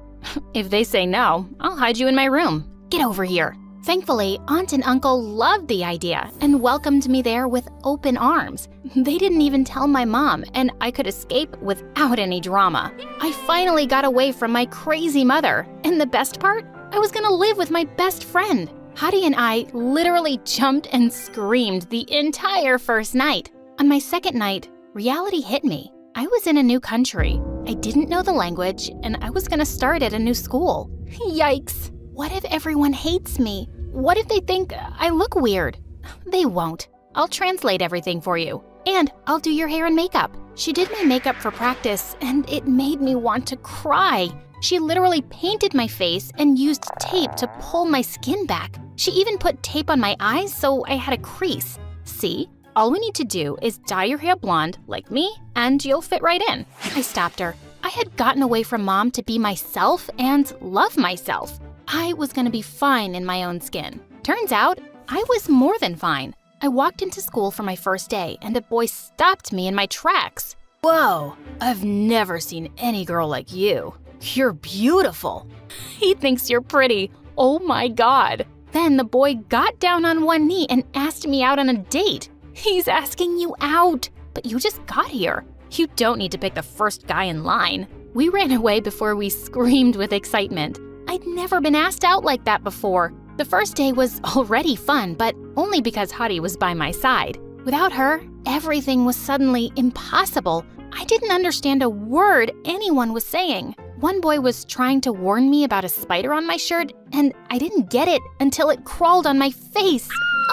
If they say no, I'll hide you in my room. Get over here. Thankfully, Aunt and Uncle loved the idea and welcomed me there with open arms. They didn't even tell my mom, and I could escape without any drama. I finally got away from my crazy mother, and the best part? I was gonna live with my best friend. Hadi and I literally jumped and screamed the entire first night. On my second night, reality hit me. I was in a new country. I didn't know the language, and I was gonna start at a new school. Yikes! What if everyone hates me? What if they think I look weird? They won't. I'll translate everything for you. And I'll do your hair and makeup. She did my makeup for practice, and it made me want to cry. She literally painted my face and used tape to pull my skin back. She even put tape on my eyes so I had a crease. See? All we need to do is dye your hair blonde, like me, and you'll fit right in. I stopped her. I had gotten away from Mom to be myself and love myself. I was gonna be fine in my own skin. Turns out, I was more than fine. I walked into school for my first day, and a boy stopped me in my tracks. Whoa, I've never seen any girl like you. You're beautiful. He thinks you're pretty. Oh my God. Then the boy got down on one knee and asked me out on a date. He's asking you out, but you just got here. You don't need to pick the first guy in line. We ran away before we screamed with excitement. I'd never been asked out like that before. The first day was already fun, but only because Hottie was by my side. Without her, everything was suddenly impossible. I didn't understand a word anyone was saying. One boy was trying to warn me about a spider on my shirt, and I didn't get it until it crawled on my face.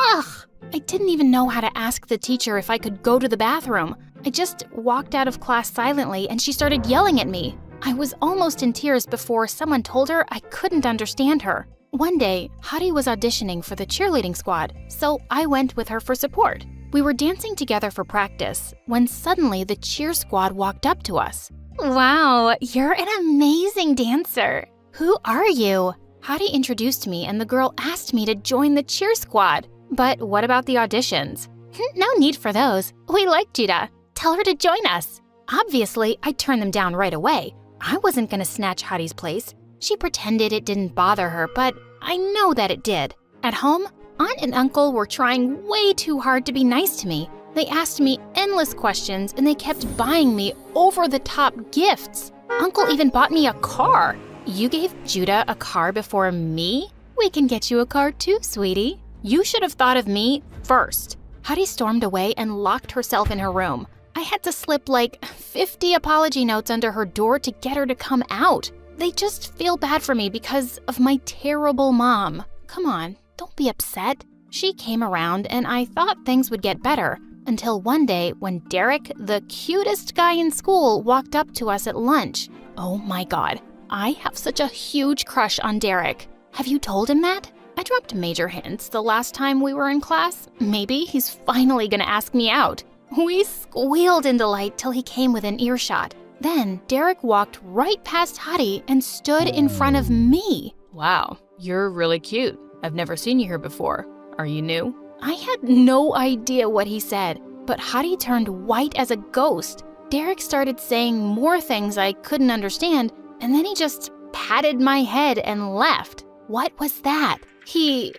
Ugh! I didn't even know how to ask the teacher if I could go to the bathroom. I just walked out of class silently, and she started yelling at me. I was almost in tears before someone told her I couldn't understand her. One day, Hottie was auditioning for the cheerleading squad, so I went with her for support. We were dancing together for practice when suddenly the cheer squad walked up to us. Wow, you're an amazing dancer. Who are you? Hottie introduced me and the girl asked me to join the cheer squad. But what about the auditions? No need for those. We like Judah. Tell her to join us. Obviously, I turned them down right away. I wasn't gonna snatch Hottie's place. She pretended it didn't bother her, but I know that it did. At home, Aunt and Uncle were trying way too hard to be nice to me. They asked me endless questions and they kept buying me over-the-top gifts. Uncle even bought me a car. You gave Judah a car before me? We can get you a car too, sweetie. You should have thought of me first. Hottie stormed away and locked herself in her room. I had to slip like 50 apology notes under her door to get her to come out. They just feel bad for me because of my terrible mom. Come on, don't be upset. She came around and I thought things would get better until one day when Derek, the cutest guy in school, walked up to us at lunch. Oh my God, I have such a huge crush on Derek. Have you told him that? I dropped major hints the last time we were in class. Maybe he's finally gonna ask me out. We squealed in delight till he came within earshot. Then Derek walked right past Hottie and stood in front of me. Wow, you're really cute. I've never seen you here before. Are you new? I had no idea what he said, but Hottie turned white as a ghost. Derek started saying more things I couldn't understand, and then he just patted my head and left. What was that? He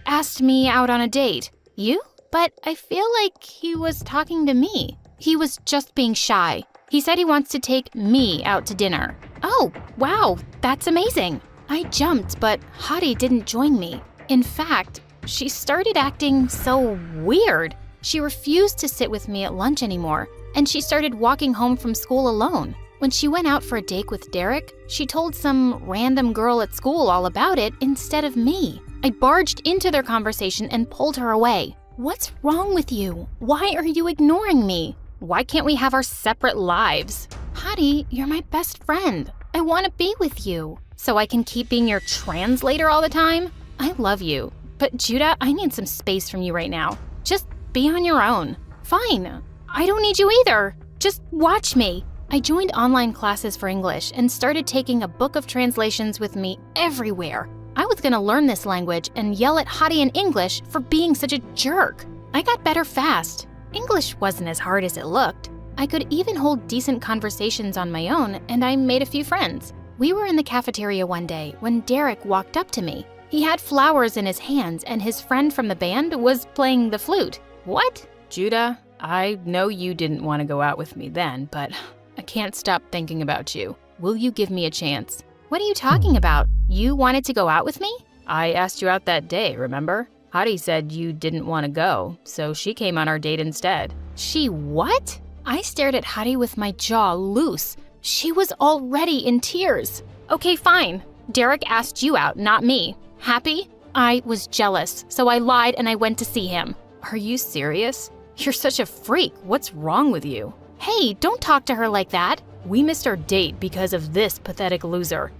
asked me out on a date. You? But I feel like he was talking to me. He was just being shy. He said he wants to take me out to dinner. Oh, wow, that's amazing. I jumped, but Hottie didn't join me. In fact, she started acting so weird. She refused to sit with me at lunch anymore, and she started walking home from school alone. When she went out for a date with Derek, she told some random girl at school all about it instead of me. I barged into their conversation and pulled her away. What's wrong with you? Why are you ignoring me? Why can't we have our separate lives? Hottie, you're my best friend. I want to be with you. So I can keep being your translator all the time? I love you. But Judah, I need some space from you right now. Just be on your own. Fine. I don't need you either. Just watch me. I joined online classes for English and started taking a book of translations with me everywhere. I was gonna learn this language and yell at Hottie in English for being such a jerk. I got better fast. English wasn't as hard as it looked. I could even hold decent conversations on my own, and I made a few friends. We were in the cafeteria one day when Derek walked up to me. He had flowers in his hands and his friend from the band was playing the flute. What? Judah, I know you didn't want to go out with me then, but I can't stop thinking about you. Will you give me a chance? What are you talking about? You wanted to go out with me? I asked you out that day, remember? Hottie said you didn't want to go, so she came on our date instead. She what? I stared at Hottie with my jaw loose. She was already in tears. Okay, fine. Derek asked you out, not me. Happy? I was jealous, so I lied and I went to see him. Are you serious? You're such a freak. What's wrong with you? Hey, don't talk to her like that. We missed our date because of this pathetic loser.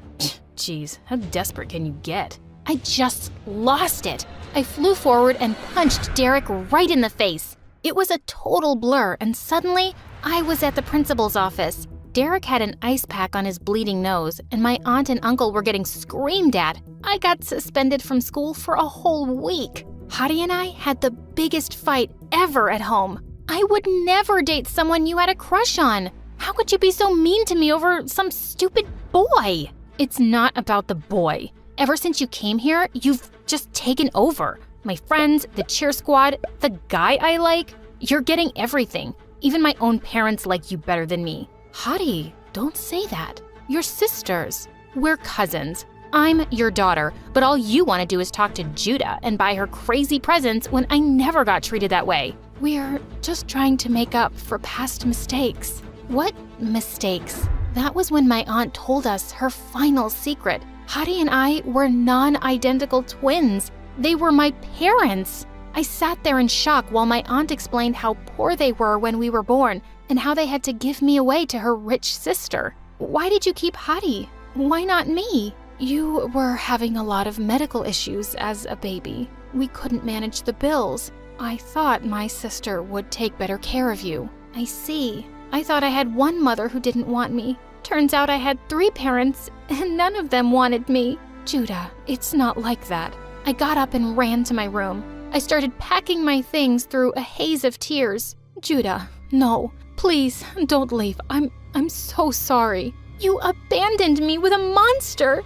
Jeez, how desperate can you get? I just lost it. I flew forward and punched Derek right in the face. It was a total blur, and suddenly, I was at the principal's office. Derek had an ice pack on his bleeding nose, and my aunt and uncle were getting screamed at. I got suspended from school for a whole week. Hottie and I had the biggest fight ever at home. I would never date someone you had a crush on. How could you be so mean to me over some stupid boy? It's not about the boy. Ever since you came here, you've just taken over. My friends, the cheer squad, the guy I like, you're getting everything. Even my own parents like you better than me. Hottie, don't say that. You're sisters. We're cousins. I'm your daughter, but all you want to do is talk to Judah and buy her crazy presents when I never got treated that way. We're just trying to make up for past mistakes. What mistakes? That was when my aunt told us her final secret. Hottie and I were non-identical twins. They were my parents. I sat there in shock while my aunt explained how poor they were when we were born and how they had to give me away to her rich sister. Why did you keep Hottie? Why not me? You were having a lot of medical issues as a baby. We couldn't manage the bills. I thought my sister would take better care of you. I see. I thought I had one mother who didn't want me. Turns out I had 3 parents, and none of them wanted me. Judah, it's not like that. I got up and ran to my room. I started packing my things through a haze of tears. Judah, no, please don't leave. I'm so sorry. You abandoned me with a monster.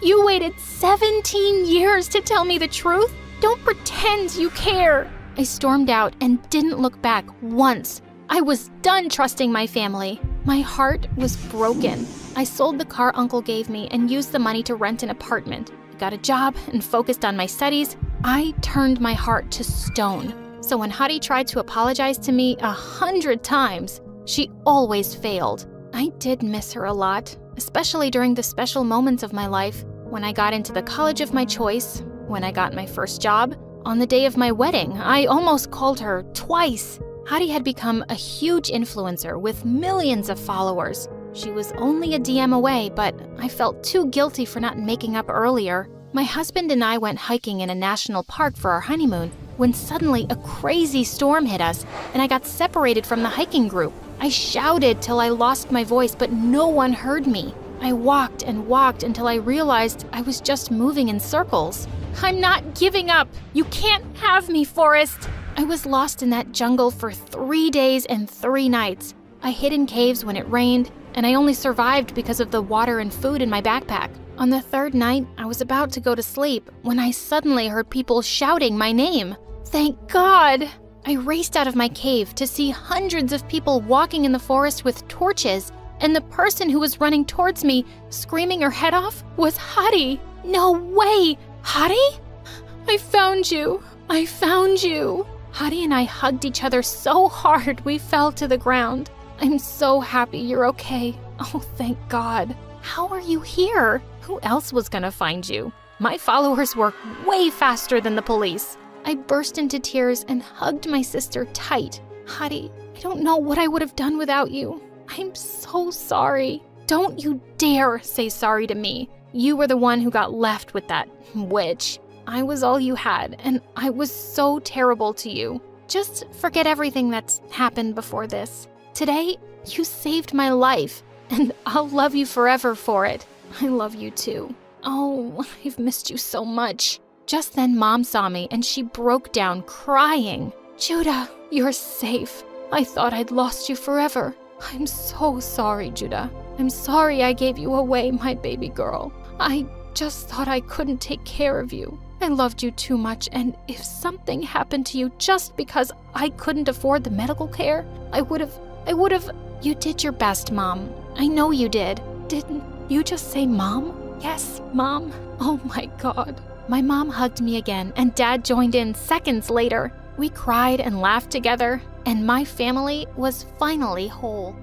You waited 17 years to tell me the truth. Don't pretend you care. I stormed out and didn't look back once. I was done trusting my family. My heart was broken. I sold the car Uncle gave me and used the money to rent an apartment. I got a job and focused on my studies. I turned my heart to stone. So when Hottie tried to apologize to me 100 times, she always failed. I did miss her a lot, especially during the special moments of my life. When I got into the college of my choice, when I got my first job, on the day of my wedding, I almost called her twice. Hottie had become a huge influencer with millions of followers. She was only a DM away, but I felt too guilty for not making up earlier. My husband and I went hiking in a national park for our honeymoon when suddenly a crazy storm hit us and I got separated from the hiking group. I shouted till I lost my voice, but no one heard me. I walked and walked until I realized I was just moving in circles. I'm not giving up. You can't have me, Forrest. I was lost in that jungle for 3 days and 3 nights. I hid in caves when it rained, and I only survived because of the water and food in my backpack. On the 3rd night, I was about to go to sleep when I suddenly heard people shouting my name. Thank God! I raced out of my cave to see hundreds of people walking in the forest with torches, and the person who was running towards me, screaming her head off, was Hottie. No way! Hottie? I found you. I found you. Hottie and I hugged each other so hard we fell to the ground. I'm so happy you're okay. Oh, thank God. How are you here? Who else was gonna find you? My followers work way faster than the police. I burst into tears and hugged my sister tight. Hottie, I don't know what I would have done without you. I'm so sorry. Don't you dare say sorry to me. You were the one who got left with that witch. I was all you had, and I was so terrible to you. Just forget everything that's happened before this. Today, you saved my life, and I'll love you forever for it. I love you too. Oh, I've missed you so much. Just then, Mom saw me, and she broke down crying. Judah, you're safe. I thought I'd lost you forever. I'm so sorry, Judah. I'm sorry I gave you away, my baby girl. I just thought I couldn't take care of you. I loved you too much, and if something happened to you just because I couldn't afford the medical care, I would have... You did your best, Mom. I know you did. Didn't you just say Mom? Yes, Mom. Oh my God. My mom hugged me again, and Dad joined in seconds later. We cried and laughed together, and my family was finally whole.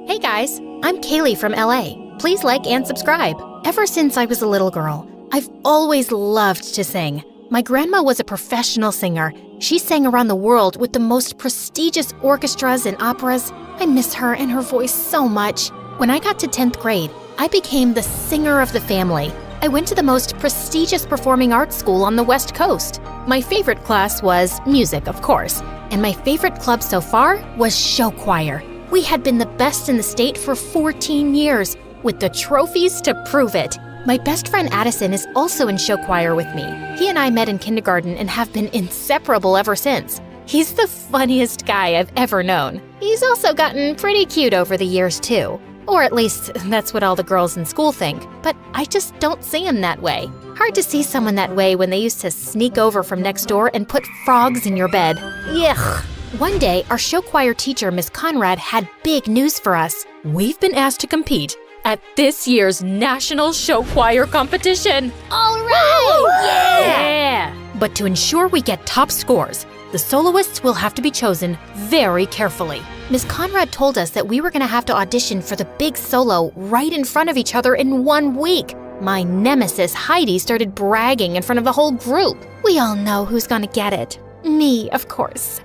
Hey, Hey guys, I'm Kaylee from LA. Please like and subscribe. Ever since I was a little girl, I've always loved to sing. My grandma was a professional singer. She sang around the world with the most prestigious orchestras and operas. I miss her and her voice so much. When I got to 10th grade, I became the singer of the family. I went to the most prestigious performing arts school on the West Coast. My favorite class was music, of course, and my favorite club so far was show choir. We had been the best in the state for 14 years, with the trophies to prove it. My best friend Addison is also in show choir with me. He and I met in kindergarten and have been inseparable ever since. He's the funniest guy I've ever known. He's also gotten pretty cute over the years too. Or at least, that's what all the girls in school think. But I just don't see him that way. Hard to see someone that way when they used to sneak over from next door and put frogs in your bed. Yuck. One day, our show choir teacher, Miss Conrad, had big news for us. We've been asked to compete at this year's National Show Choir Competition. All right! Yeah! But to ensure we get top scores, the soloists will have to be chosen very carefully. Miss Conrad told us that we were going to have to audition for the big solo right in front of each other in 1 week. My nemesis, Heidi, started bragging in front of the whole group. We all know who's going to get it. Me, of course.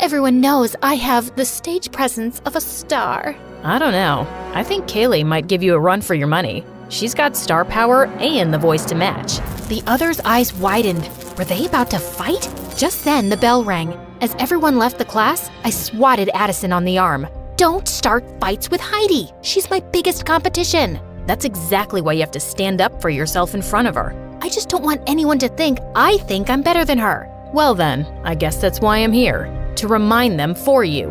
Everyone knows I have the stage presence of a star. I don't know. I think Kaylee might give you a run for your money. She's got star power and the voice to match. The others' eyes widened. Were they about to fight? Just then, the bell rang. As everyone left the class, I swatted Addison on the arm. Don't start fights with Heidi. She's my biggest competition. That's exactly why you have to stand up for yourself in front of her. I just don't want anyone to think I think I'm better than her. Well then, I guess that's why I'm here. To remind them for you.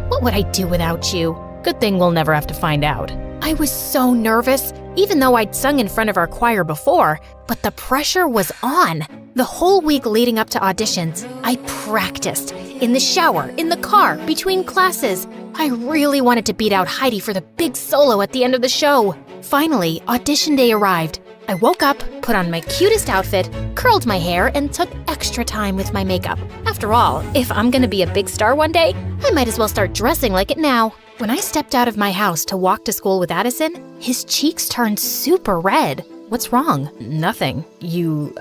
What would I do without you? Good thing we'll never have to find out. I was so nervous, even though I'd sung in front of our choir before, but the pressure was on. The whole week leading up to auditions, I practiced. In the shower, in the car, between classes. I really wanted to beat out Heidi for the big solo at the end of the show. Finally, audition day arrived. I woke up, put on my cutest outfit, curled my hair, and took extra time with my makeup. After all, if I'm gonna be a big star one day, I might as well start dressing like it now. When I stepped out of my house to walk to school with Addison, his cheeks turned super red. What's wrong? Nothing. You,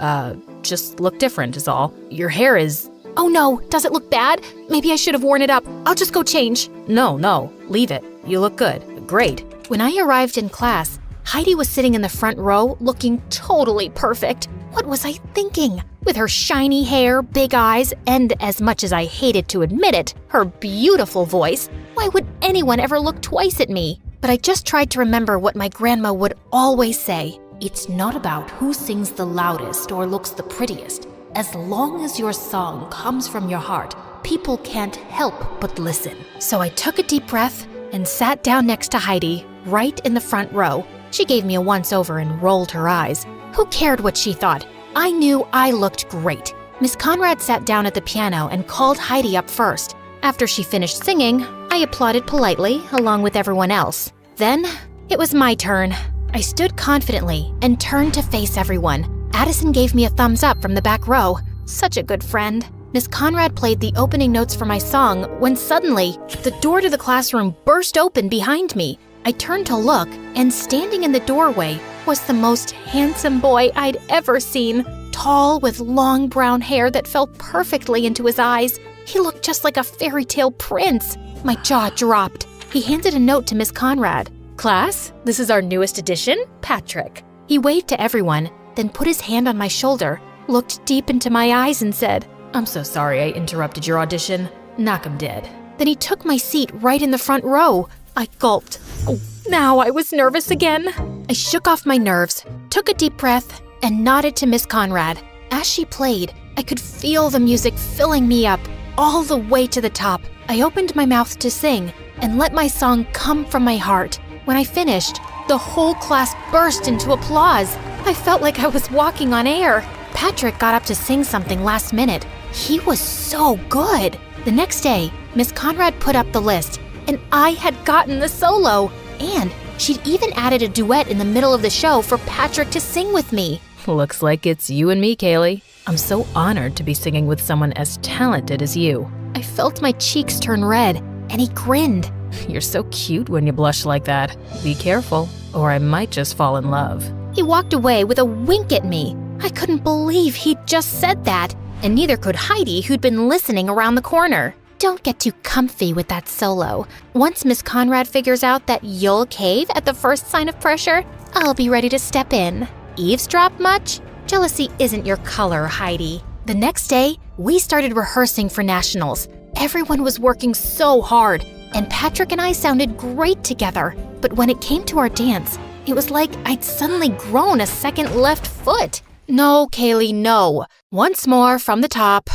just look different is all. Your hair is... Oh no, does it look bad? Maybe I should have worn it up. I'll just go change. No, leave it. You look good. Great. When I arrived in class, Heidi was sitting in the front row looking totally perfect. What was I thinking? With her shiny hair, big eyes, and as much as I hated to admit it, her beautiful voice, why would anyone ever look twice at me? But I just tried to remember what my grandma would always say. It's not about who sings the loudest or looks the prettiest. As long as your song comes from your heart, people can't help but listen. So I took a deep breath and sat down next to Heidi, right in the front row. She gave me a once-over and rolled her eyes. Who cared what she thought? I knew I looked great. Miss Conrad sat down at the piano and called Heidi up first. After she finished singing, I applauded politely, along with everyone else. Then, it was my turn. I stood confidently and turned to face everyone. Addison gave me a thumbs up from the back row. Such a good friend. Miss Conrad played the opening notes for my song when suddenly, the door to the classroom burst open behind me. I turned to look, and standing in the doorway was the most handsome boy I'd ever seen. Tall, with long brown hair that fell perfectly into his eyes. He looked just like a fairy tale prince. My jaw dropped. He handed a note to Miss Conrad. "Class, this is our newest addition, Patrick." He waved to everyone, then put his hand on my shoulder, looked deep into my eyes and said, "I'm so sorry I interrupted your audition. Knock 'em dead." Then he took my seat right in the front row. I gulped. Oh, now I was nervous again. I shook off my nerves, took a deep breath, and nodded to Miss Conrad. As she played, I could feel the music filling me up, all the way to the top. I opened my mouth to sing and let my song come from my heart. When I finished, the whole class burst into applause. I felt like I was walking on air. Patrick got up to sing something last minute. He was so good. The next day, Miss Conrad put up the list, and I had gotten the solo. And she'd even added a duet in the middle of the show for Patrick to sing with me. Looks like it's you and me, Kaylee. I'm so honored to be singing with someone as talented as you. I felt my cheeks turn red, and he grinned. You're so cute when you blush like that. Be careful, or I might just fall in love. He walked away with a wink at me. I couldn't believe he'd just said that, and neither could Heidi, who'd been listening around the corner. Don't get too comfy with that solo. Once Miss Conrad figures out that you'll cave at the first sign of pressure, I'll be ready to step in. Eavesdrop much? Jealousy isn't your color, Heidi. The next day, we started rehearsing for nationals. Everyone was working so hard, and Patrick and I sounded great together. But when it came to our dance, it was like I'd suddenly grown a second left foot. No, Kaylee, no. Once more from the top.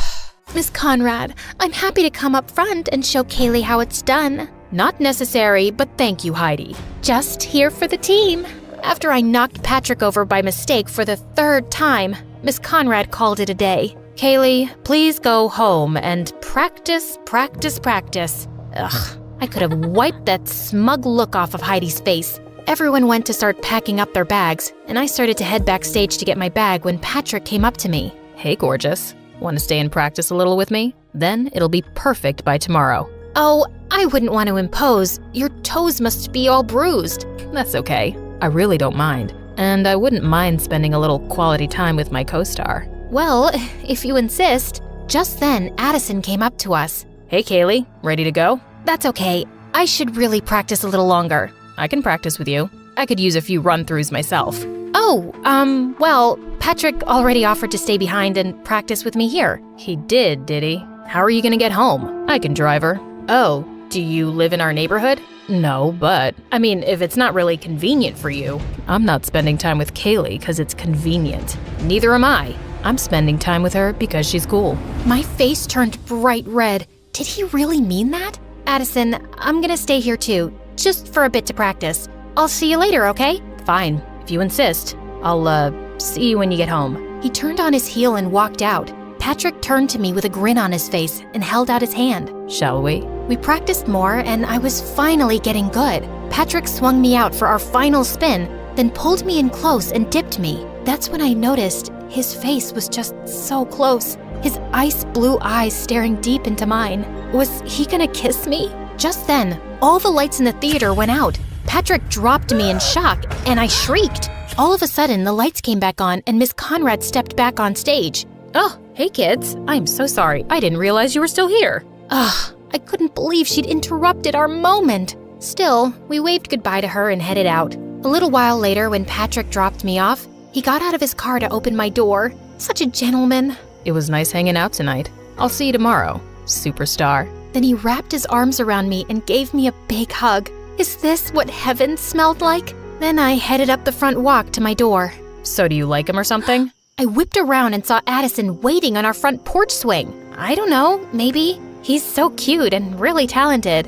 Miss Conrad, I'm happy to come up front and show Kaylee how it's done. Not necessary, but thank you, Heidi. Just here for the team. After I knocked Patrick over by mistake for the third time, Miss Conrad called it a day. Kaylee, please go home and practice, practice, practice. Ugh, I could have wiped that smug look off of Heidi's face. Everyone went to start packing up their bags, and I started to head backstage to get my bag when Patrick came up to me. Hey, gorgeous. Want to stay and practice a little with me? Then it'll be perfect by tomorrow. Oh, I wouldn't want to impose. Your toes must be all bruised. That's okay. I really don't mind. And I wouldn't mind spending a little quality time with my co-star. Well, if you insist. Just then, Addison came up to us. Hey, Kaylee, ready to go? That's okay. I should really practice a little longer. I can practice with you. I could use a few run-throughs myself. Oh, well, Patrick already offered to stay behind and practice with me here. He did he? How are you gonna get home? I can drive her. Oh, do you live in our neighborhood? No, but, I mean, if it's not really convenient for you, I'm not spending time with Kaylee because it's convenient. Neither am I. I'm spending time with her because she's cool. My face turned bright red. Did he really mean that? Addison, I'm gonna stay here too, just for a bit to practice. I'll see you later, okay? Fine, if you insist. I'll, see you when you get home. He turned on his heel and walked out. Patrick turned to me with a grin on his face and held out his hand. Shall we? We practiced more and I was finally getting good. Patrick swung me out for our final spin, then pulled me in close and dipped me. That's when I noticed his face was just so close. His ice blue eyes staring deep into mine. Was he gonna kiss me? Just then, all the lights in the theater went out. Patrick dropped me in shock, and I shrieked. All of a sudden, the lights came back on, and Miss Conrad stepped back on stage. Oh, hey kids. I'm so sorry. I didn't realize you were still here. Ugh, I couldn't believe she'd interrupted our moment. Still, we waved goodbye to her and headed out. A little while later, when Patrick dropped me off, he got out of his car to open my door. Such a gentleman. It was nice hanging out tonight. I'll see you tomorrow, superstar. Then he wrapped his arms around me and gave me a big hug. Is this what heaven smelled like? Then I headed up the front walk to my door. So do you like him or something? I whipped around and saw Addison waiting on our front porch swing. I don't know, maybe. He's so cute and really talented.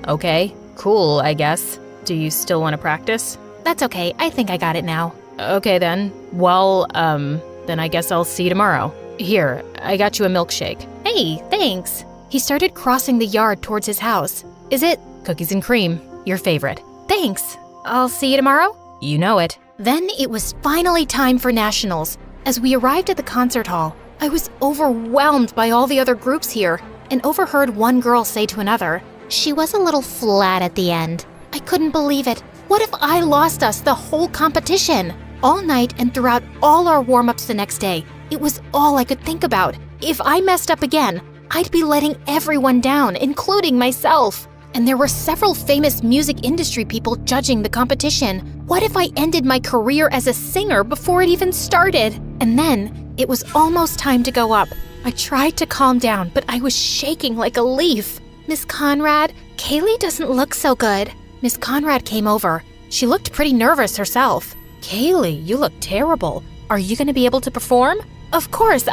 Okay. Cool, I guess. Do you still want to practice? That's okay, I think I got it now. Okay then. Well, then I guess I'll see you tomorrow. Here, I got you a milkshake. Hey, thanks. He started crossing the yard towards his house. Is it? Cookies and cream, your favorite. Thanks. I'll see you tomorrow? You know it. Then it was finally time for nationals. As we arrived at the concert hall, I was overwhelmed by all the other groups here and overheard one girl say to another, "She was a little flat at the end." I couldn't believe it. What if I lost us the whole competition? All night and throughout all our warm-ups the next day, it was all I could think about. If I messed up again, I'd be letting everyone down, including myself. And there were several famous music industry people judging the competition. What if I ended my career as a singer before it even started? And then, it was almost time to go up. I tried to calm down, but I was shaking like a leaf. Miss Conrad, Kaylee doesn't look so good. Miss Conrad came over. She looked pretty nervous herself. Kaylee, you look terrible. Are you going to be able to perform? Of course,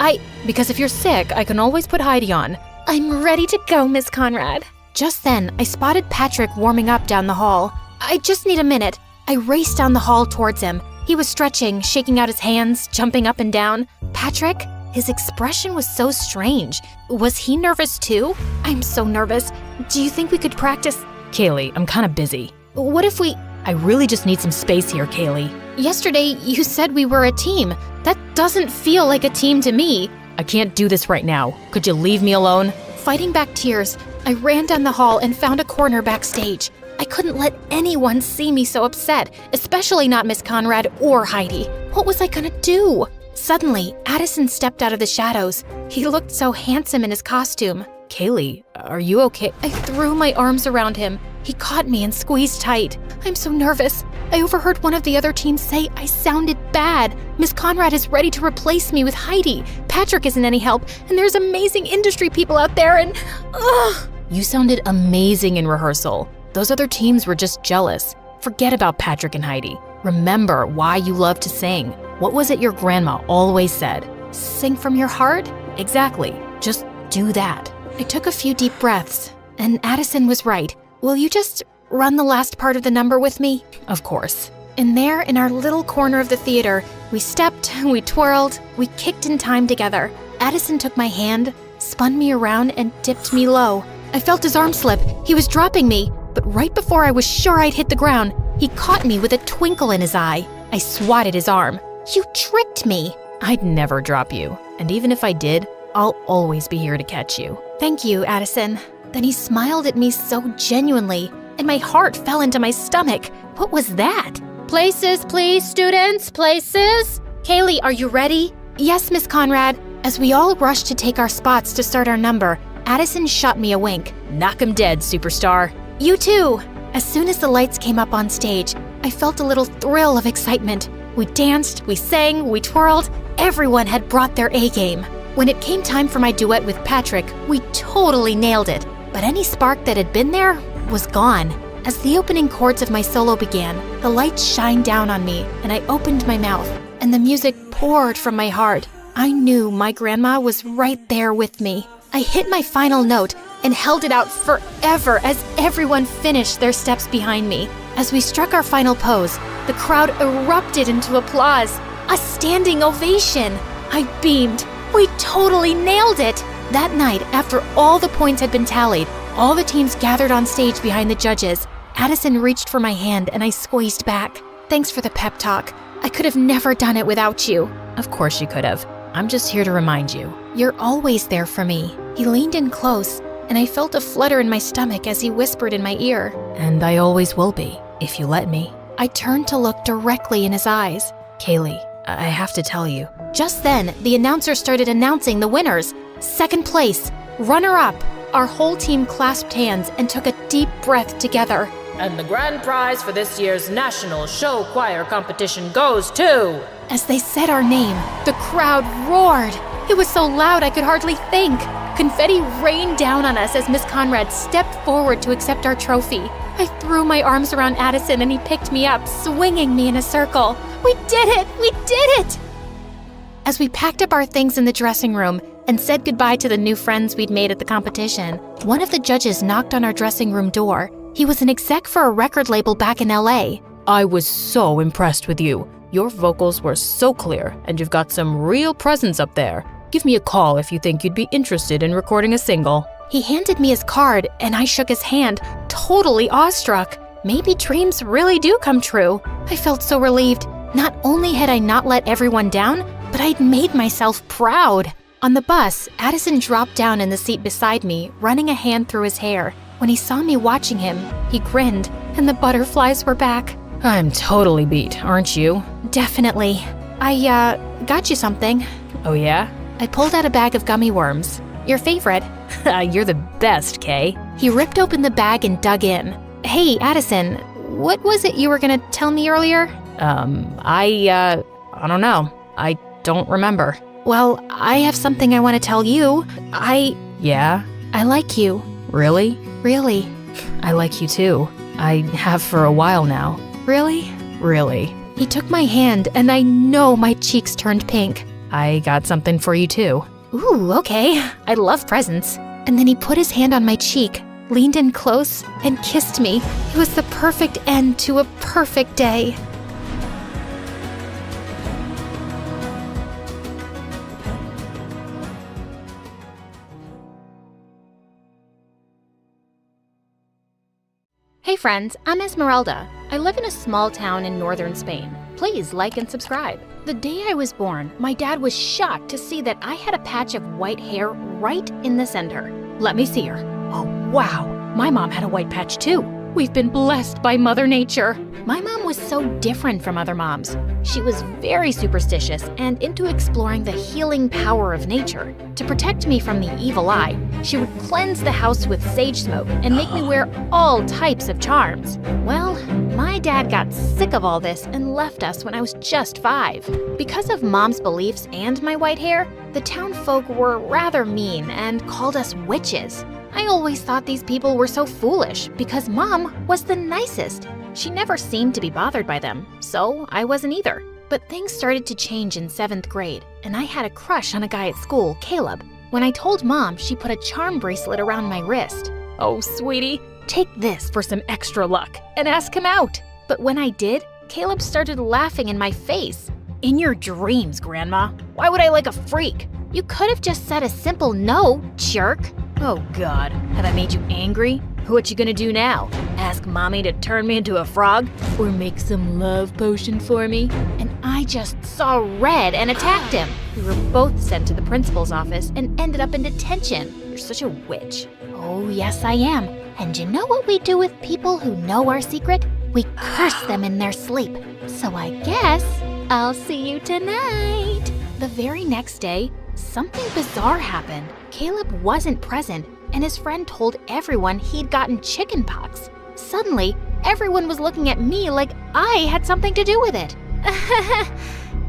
Because if you're sick, I can always put Heidi on. I'm ready to go, Miss Conrad. Just then, I spotted Patrick warming up down the hall. I just need a minute. I raced down the hall towards him. He was stretching, shaking out his hands, jumping up and down. Patrick? His expression was so strange. Was he nervous too? I'm so nervous. Do you think we could practice? Kaylee, I'm kind of busy. What if we... I really just need some space here, Kaylee. Yesterday, you said we were a team. That doesn't feel like a team to me. I can't do this right now. Could you leave me alone? Fighting back tears, I ran down the hall and found a corner backstage. I couldn't let anyone see me so upset, especially not Miss Conrad or Heidi. What was I gonna do? Suddenly, Addison stepped out of the shadows. He looked so handsome in his costume. Kaylee, are you okay? I threw my arms around him. He caught me and squeezed tight. I'm so nervous. I overheard one of the other teams say I sounded bad. Miss Conrad is ready to replace me with Heidi. Patrick isn't any help, and there's amazing industry people out there, and ugh. You sounded amazing in rehearsal. Those other teams were just jealous. Forget about Patrick and Heidi. Remember why you love to sing. What was it your grandma always said? Sing from your heart? Exactly. Just do that. I took a few deep breaths, and Addison was right. Will you just run the last part of the number with me? Of course. And there, in our little corner of the theater, we stepped, we twirled, we kicked in time together. Addison took my hand, spun me around, and dipped me low. I felt his arm slip. He was dropping me, but right before I was sure I'd hit the ground, he caught me with a twinkle in his eye. I swatted his arm. You tricked me. I'd never drop you. And even if I did, I'll always be here to catch you. Thank you, Addison. Then he smiled at me so genuinely, and my heart fell into my stomach. What was that? Places, please, students, places. Kaylee, are you ready? Yes, Miss Conrad. As we all rushed to take our spots to start our number, Addison shot me a wink. Knock 'em dead, superstar. You too. As soon as the lights came up on stage, I felt a little thrill of excitement. We danced, we sang, we twirled. Everyone had brought their A game. When it came time for my duet with Patrick, we totally nailed it. But any spark that had been there was gone. As the opening chords of my solo began, the lights shined down on me, and I opened my mouth, and the music poured from my heart. I knew my grandma was right there with me. I hit my final note and held it out forever as everyone finished their steps behind me. As we struck our final pose, the crowd erupted into applause, a standing ovation. I beamed. We totally nailed it! That night, after all the points had been tallied, all the teams gathered on stage behind the judges. Addison reached for my hand and I squeezed back. Thanks for the pep talk. I could have never done it without you. Of course you could have. I'm just here to remind you. You're always there for me. He leaned in close, and I felt a flutter in my stomach as he whispered in my ear. And I always will be, if you let me. I turned to look directly in his eyes. Kaylee, I have to tell you. Just then, the announcer started announcing the winners. Second place, runner-up. Our whole team clasped hands and took a deep breath together. And the grand prize for this year's National Show Choir Competition goes to... As they said our name, the crowd roared. It was so loud I could hardly think. Confetti rained down on us as Miss Conrad stepped forward to accept our trophy. I threw my arms around Addison and he picked me up, swinging me in a circle. We did it! We did it! As we packed up our things in the dressing room and said goodbye to the new friends we'd made at the competition, one of the judges knocked on our dressing room door. He was an exec for a record label back in LA. I was so impressed with you. Your vocals were so clear, and you've got some real presence up there. Give me a call if you think you'd be interested in recording a single. He handed me his card, and I shook his hand, totally awestruck. Maybe dreams really do come true. I felt so relieved. Not only had I not let everyone down, but I'd made myself proud. On the bus, Addison dropped down in the seat beside me, running a hand through his hair. When he saw me watching him, he grinned, and the butterflies were back. I'm totally beat, aren't you? Definitely. I, got you something. Oh yeah? I pulled out a bag of gummy worms. Your favorite. You're the best, Kay. He ripped open the bag and dug in. Hey, Addison, what was it you were gonna tell me earlier? I don't know. I don't remember. Well, I have something I want to tell you. Yeah? I like you. Really? Really. I like you too. I have for a while now. Really? Really. He took my hand, and I know my cheeks turned pink. I got something for you too. Ooh, okay. I love presents. And then he put his hand on my cheek, leaned in close, and kissed me. It was the perfect end to a perfect day. Hey friends, I'm Esmeralda. I live in a small town in northern Spain. Please like and subscribe. The day I was born, my dad was shocked to see that I had a patch of white hair right in the center. Let me see her. Oh, wow. My mom had a white patch too. We've been blessed by Mother Nature. My mom was so different from other moms. She was very superstitious and into exploring the healing power of nature. To protect me from the evil eye, she would cleanse the house with sage smoke and make me wear all types of charms. Well, my dad got sick of all this and left us when I was just 5. Because of Mom's beliefs and my white hair, the town folk were rather mean and called us witches. I always thought these people were so foolish because Mom was the nicest. She never seemed to be bothered by them, so I wasn't either. But things started to change in 7th grade, and I had a crush on a guy at school, Caleb. When I told Mom, she put a charm bracelet around my wrist. Oh, sweetie, take this for some extra luck and ask him out. But when I did, Caleb started laughing in my face. In your dreams, Grandma. Why would I like a freak? You could have just said a simple no, jerk. Oh God, have I made you angry? What you gonna do now? Ask Mommy to turn me into a frog? Or make some love potion for me? And I just saw red and attacked him. We were both sent to the principal's office and ended up in detention. You're such a witch. Oh, yes, I am. And you know what we do with people who know our secret? We curse them in their sleep. So I guess I'll see you tonight. The very next day, something bizarre happened. Caleb wasn't present, and his friend told everyone he'd gotten chickenpox. Suddenly, everyone was looking at me like I had something to do with it.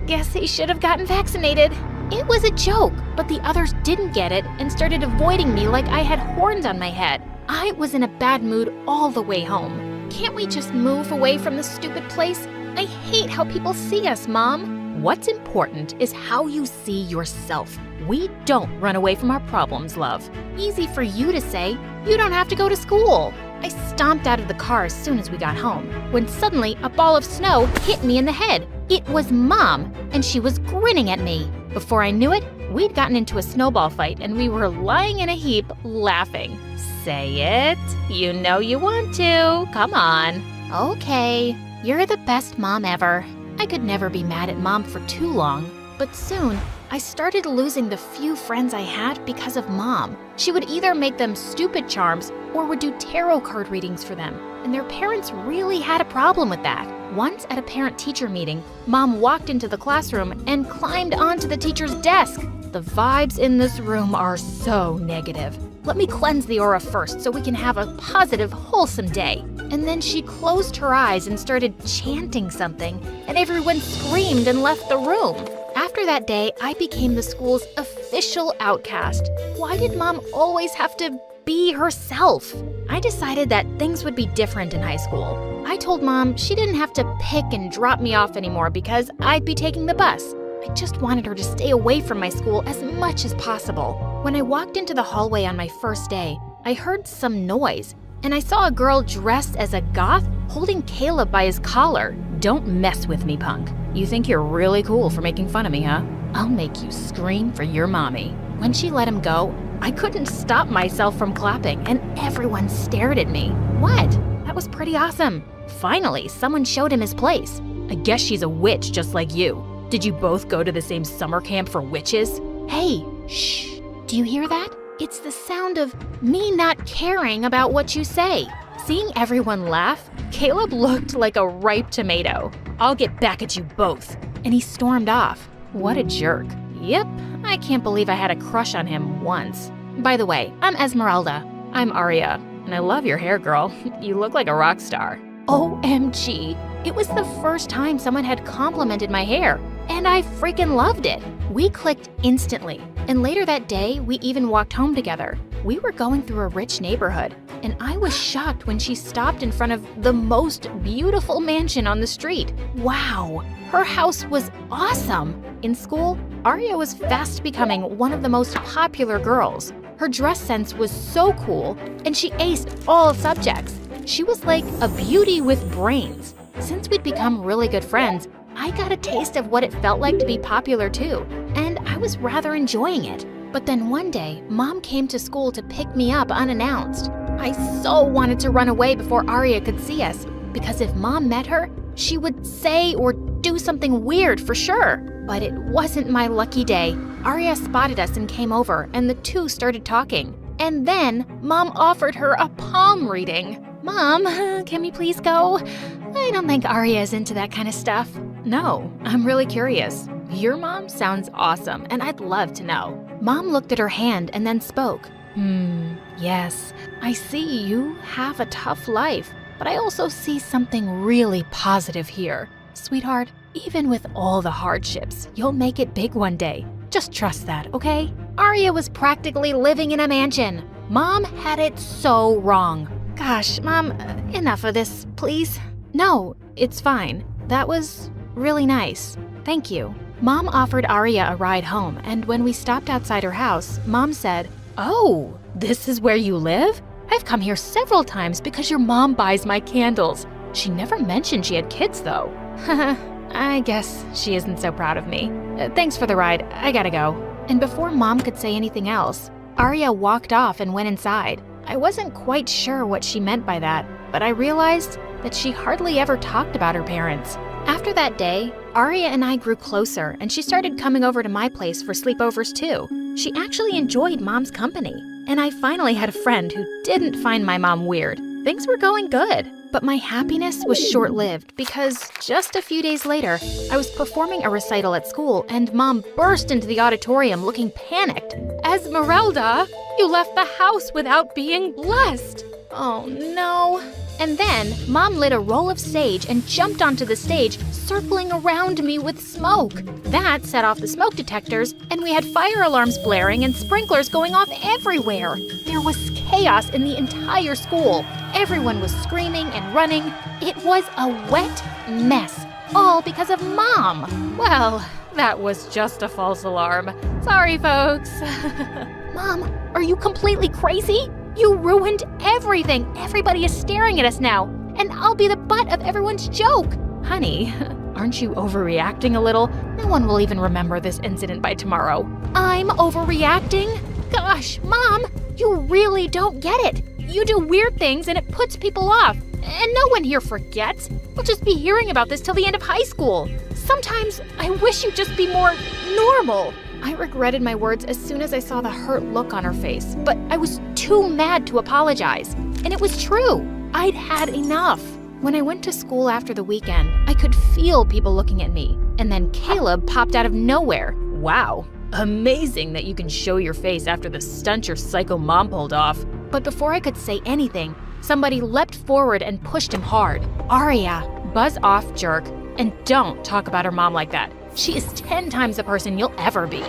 Guess he should have gotten vaccinated. It was a joke, but the others didn't get it and started avoiding me like I had horns on my head. I was in a bad mood all the way home. Can't we just move away from this stupid place? I hate how people see us, Mom. What's important is how you see yourself. We don't run away from our problems, love. Easy for you to say. You don't have to go to school. I stomped out of the car as soon as we got home, when suddenly a ball of snow hit me in the head. It was Mom, and she was grinning at me. Before I knew it, we'd gotten into a snowball fight and we were lying in a heap laughing. Say it. You know you want to. Come on. Okay, you're the best mom ever. I could never be mad at Mom for too long, but soon I started losing the few friends I had because of Mom. She would either make them stupid charms or would do tarot card readings for them, and their parents really had a problem with that. Once at a parent-teacher meeting, Mom walked into the classroom and climbed onto the teacher's desk. The vibes in this room are so negative. Let me cleanse the aura first so we can have a positive, wholesome day. And then she closed her eyes and started chanting something, and everyone screamed and left the room. After that day, I became the school's official outcast. Why did Mom always have to be herself? I decided that things would be different in high school. I told Mom she didn't have to pick and drop me off anymore because I'd be taking the bus. I just wanted her to stay away from my school as much as possible. When I walked into the hallway on my first day, I heard some noise, and I saw a girl dressed as a goth holding Caleb by his collar. Don't mess with me, punk. You think you're really cool for making fun of me, huh? I'll make you scream for your mommy. When she let him go, I couldn't stop myself from clapping, and everyone stared at me. What? That was pretty awesome. Finally, someone showed him his place. I guess she's a witch just like you. Did you both go to the same summer camp for witches? Hey, shh. Do you hear that? It's the sound of me not caring about what you say. Seeing everyone laugh, Caleb looked like a ripe tomato. I'll get back at you both. And he stormed off. What a jerk. Yep, I can't believe I had a crush on him once. By the way, I'm Esmeralda. I'm Aria, and I love your hair, girl. You look like a rock star. OMG, it was the first time someone had complimented my hair, and I freaking loved it. We clicked instantly, and later that day, we even walked home together. We were going through a rich neighborhood, and I was shocked when she stopped in front of the most beautiful mansion on the street. Wow, her house was awesome. In school, Aria was fast becoming one of the most popular girls. Her dress sense was so cool, and she aced all subjects. She was like a beauty with brains. Since we'd become really good friends, I got a taste of what it felt like to be popular too, and I was rather enjoying it. But then one day, Mom came to school to pick me up unannounced. I so wanted to run away before Aria could see us, because if Mom met her, she would say or do something weird for sure. But it wasn't my lucky day. Aria spotted us and came over, and the two started talking. And then Mom offered her a palm reading. Mom, can we please go? I don't think Arya is into that kind of stuff. No, I'm really curious. Your mom sounds awesome, and I'd love to know. Mom looked at her hand and then spoke. Yes, I see you have a tough life, but I also see something really positive here. Sweetheart, even with all the hardships, you'll make it big one day. Just trust that, okay? Arya was practically living in a mansion. Mom had it so wrong. Gosh, Mom, enough of this, please. No, it's fine. That was really nice. Thank you. Mom offered Arya a ride home, and when we stopped outside her house, Mom said, "Oh, this is where you live? I've come here several times because your mom buys my candles. She never mentioned she had kids, though." I guess she isn't so proud of me. Thanks for the ride. I gotta go. And before Mom could say anything else, Arya walked off and went inside. I wasn't quite sure what she meant by that, but I realized that she hardly ever talked about her parents. After that day, Arya and I grew closer, and she started coming over to my place for sleepovers too. She actually enjoyed Mom's company, and I finally had a friend who didn't find my mom weird. Things were going good, but my happiness was short-lived because just a few days later, I was performing a recital at school, and Mom burst into the auditorium looking panicked. "Esmeralda, you left the house without being blessed." Oh no. And then, Mom lit a roll of sage and jumped onto the stage, circling around me with smoke. That set off the smoke detectors, and we had fire alarms blaring and sprinklers going off everywhere. There was chaos in the entire school. Everyone was screaming and running. It was a wet mess, all because of Mom. Well, that was just a false alarm. Sorry, folks. Mom, are you completely crazy? You ruined everything. Everybody is staring at us now, and I'll be the butt of everyone's joke. Honey, aren't you overreacting a little? No one will even remember this incident by tomorrow. I'm overreacting? Gosh, Mom, you really don't get it. You do weird things and it puts people off, and no one here forgets. We'll just be hearing about this till the end of high school. Sometimes I wish you'd just be more normal. I regretted my words as soon as I saw the hurt look on her face, but I was too mad to apologize. And it was true. I'd had enough. When I went to school after the weekend, I could feel people looking at me. And then Caleb popped out of nowhere. Wow, amazing that you can show your face after the stunt your psycho mom pulled off. But before I could say anything, somebody leapt forward and pushed him hard. Arya, buzz off, jerk, and don't talk about her mom like that. She is 10 times the person you'll ever be.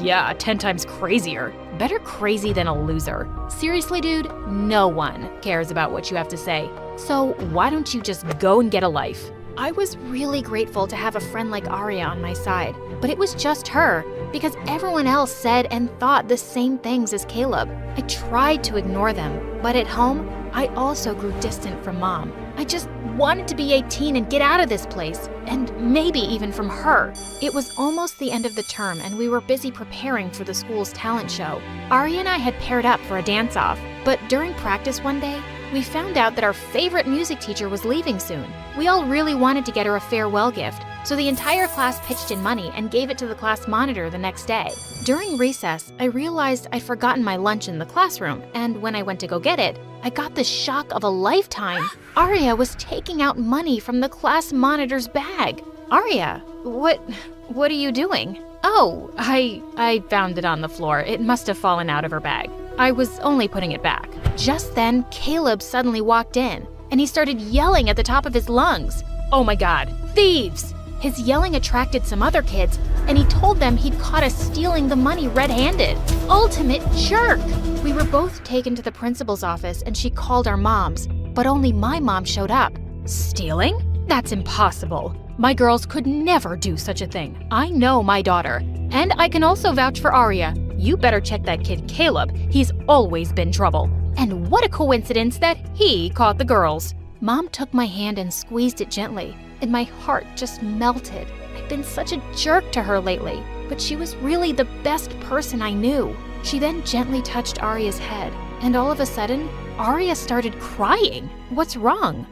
Yeah, 10 times crazier. Better crazy than a loser. Seriously, dude, no one cares about what you have to say. So why don't you just go and get a life? I was really grateful to have a friend like Arya on my side, but it was just her, because everyone else said and thought the same things as Caleb. I tried to ignore them, but at home, I also grew distant from Mom. I just wanted to be 18 and get out of this place, and maybe even from her. It was almost the end of the term, and we were busy preparing for the school's talent show. Arya and I had paired up for a dance-off, but during practice one day, we found out that our favorite music teacher was leaving soon. We all really wanted to get her a farewell gift, so the entire class pitched in money and gave it to the class monitor the next day. During recess, I realized I'd forgotten my lunch in the classroom, and when I went to go get it, I got the shock of a lifetime. Arya was taking out money from the class monitor's bag. Arya, what are you doing? Oh, I found it on the floor. It must have fallen out of her bag. I was only putting it back. Just then, Caleb suddenly walked in, and he started yelling at the top of his lungs. Oh my God, thieves! His yelling attracted some other kids, and he told them he'd caught us stealing the money red-handed. Ultimate jerk! We were both taken to the principal's office, and she called our moms, but only my mom showed up. Stealing? That's impossible. My girls could never do such a thing. I know my daughter. And I can also vouch for Arya. You better check that kid Caleb. He's always been trouble. And what a coincidence that he caught the girls. Mom took my hand and squeezed it gently, and my heart just melted. I've been such a jerk to her lately, but she was really the best person I knew. She then gently touched Arya's head, and all of a sudden, Arya started crying. What's wrong?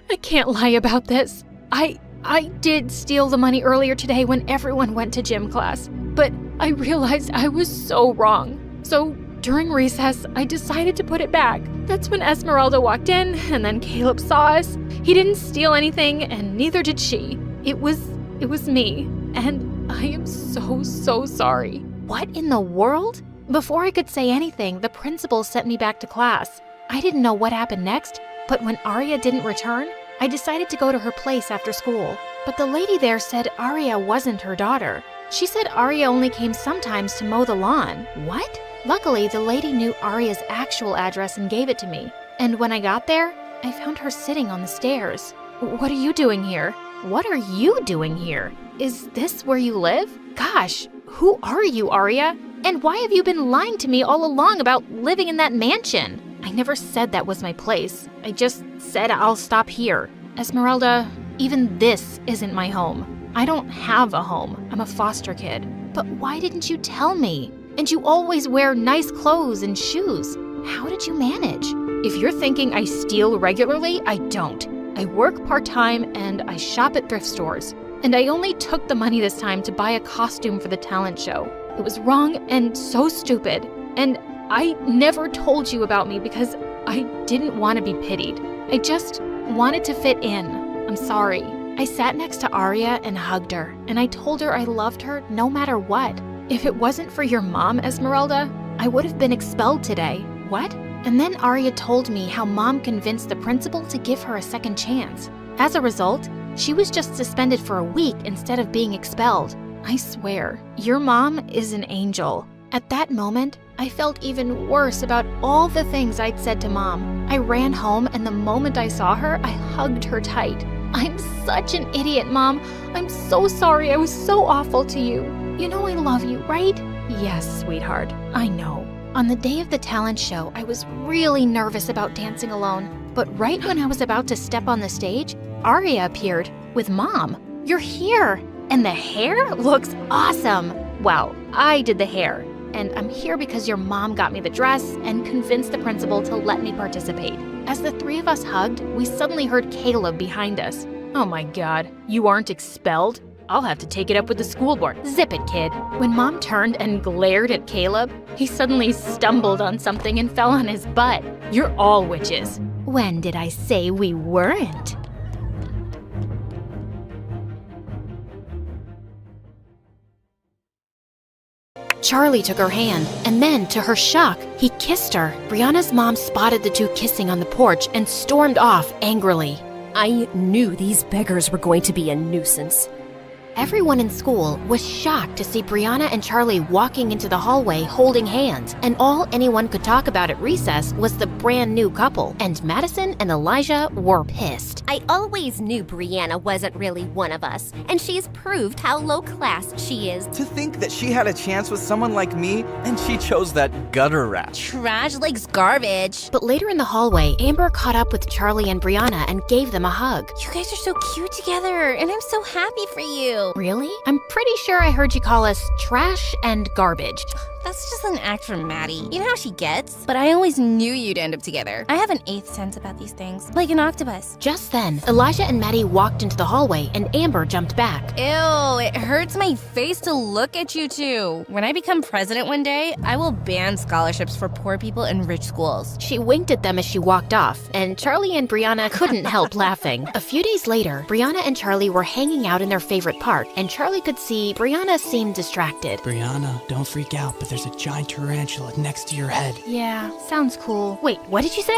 I can't lie about this. I did steal the money earlier today when everyone went to gym class, but I realized I was so wrong. So during recess, I decided to put it back. That's when Esmeralda walked in, and then Caleb saw us. He didn't steal anything, and neither did she. It was me, and I am so sorry. What in the world? Before I could say anything, the principal sent me back to class. I didn't know what happened next, but when Arya didn't return, I decided to go to her place after school. But the lady there said Arya wasn't her daughter. She said Arya only came sometimes to mow the lawn. What? Luckily, the lady knew Arya's actual address and gave it to me. And when I got there, I found her sitting on the stairs. What are you doing here? What are you doing here? Is this where you live? Gosh, who are you, Arya? And why have you been lying to me all along about living in that mansion? I never said that was my place. I just said I'll stop here. Esmeralda, even this isn't my home. I don't have a home. I'm a foster kid. But why didn't you tell me? And you always wear nice clothes and shoes. How did you manage? If you're thinking I steal regularly, I don't. I work part-time and I shop at thrift stores. And I only took the money this time to buy a costume for the talent show. It was wrong and so stupid. And I never told you about me because I didn't want to be pitied. I just wanted to fit in. I'm sorry. I sat next to Arya and hugged her, and I told her I loved her no matter what. If it wasn't for your mom, Esmeralda, I would have been expelled today. What? And then Arya told me how Mom convinced the principal to give her a second chance. As a result, she was just suspended for a week instead of being expelled. I swear, your mom is an angel. At that moment, I felt even worse about all the things I'd said to Mom. I ran home, and the moment I saw her, I hugged her tight. I'm such an idiot, Mom. I'm so sorry I was so awful to you. You know I love you, right? Yes, sweetheart, I know. On the day of the talent show, I was really nervous about dancing alone. But right when I was about to step on the stage, Arya appeared with Mom. You're here! And the hair looks awesome! Well, I did the hair. And I'm here because your mom got me the dress and convinced the principal to let me participate. As the three of us hugged, we suddenly heard Caleb behind us. Oh my God, you aren't expelled? I'll have to take it up with the school board. Zip it, kid. When Mom turned and glared at Caleb, he suddenly stumbled on something and fell on his butt. You're all witches. When did I say we weren't? Charlie took her hand, and then, to her shock, he kissed her. Brianna's mom spotted the two kissing on the porch and stormed off angrily. I knew these beggars were going to be a nuisance. Everyone in school was shocked to see Brianna and Charlie walking into the hallway holding hands, and all anyone could talk about at recess was the brand new couple, and Madison and Elijah were pissed. I always knew Brianna wasn't really one of us, and she's proved how low class she is. To think that she had a chance with someone like me, and she chose that gutter rat. Trash likes garbage. But later in the hallway, Amber caught up with Charlie and Brianna and gave them a hug. You guys are so cute together, and I'm so happy for you. Really? I'm pretty sure I heard you call us trash and garbage. That's just an act from Maddie. You know how she gets? But I always knew you'd end up together. I have an eighth sense about these things, like an octopus. Just then, Elijah and Maddie walked into the hallway, and Amber jumped back. Ew, it hurts my face to look at you two. When I become president one day, I will ban scholarships for poor people in rich schools. She winked at them as she walked off, and Charlie and Brianna couldn't help laughing. A few days later, Brianna and Charlie were hanging out in their favorite park, and Charlie could see Brianna seemed distracted. Brianna, don't freak out, but there's a giant tarantula next to your head. Yeah, sounds cool. Wait, what did you say?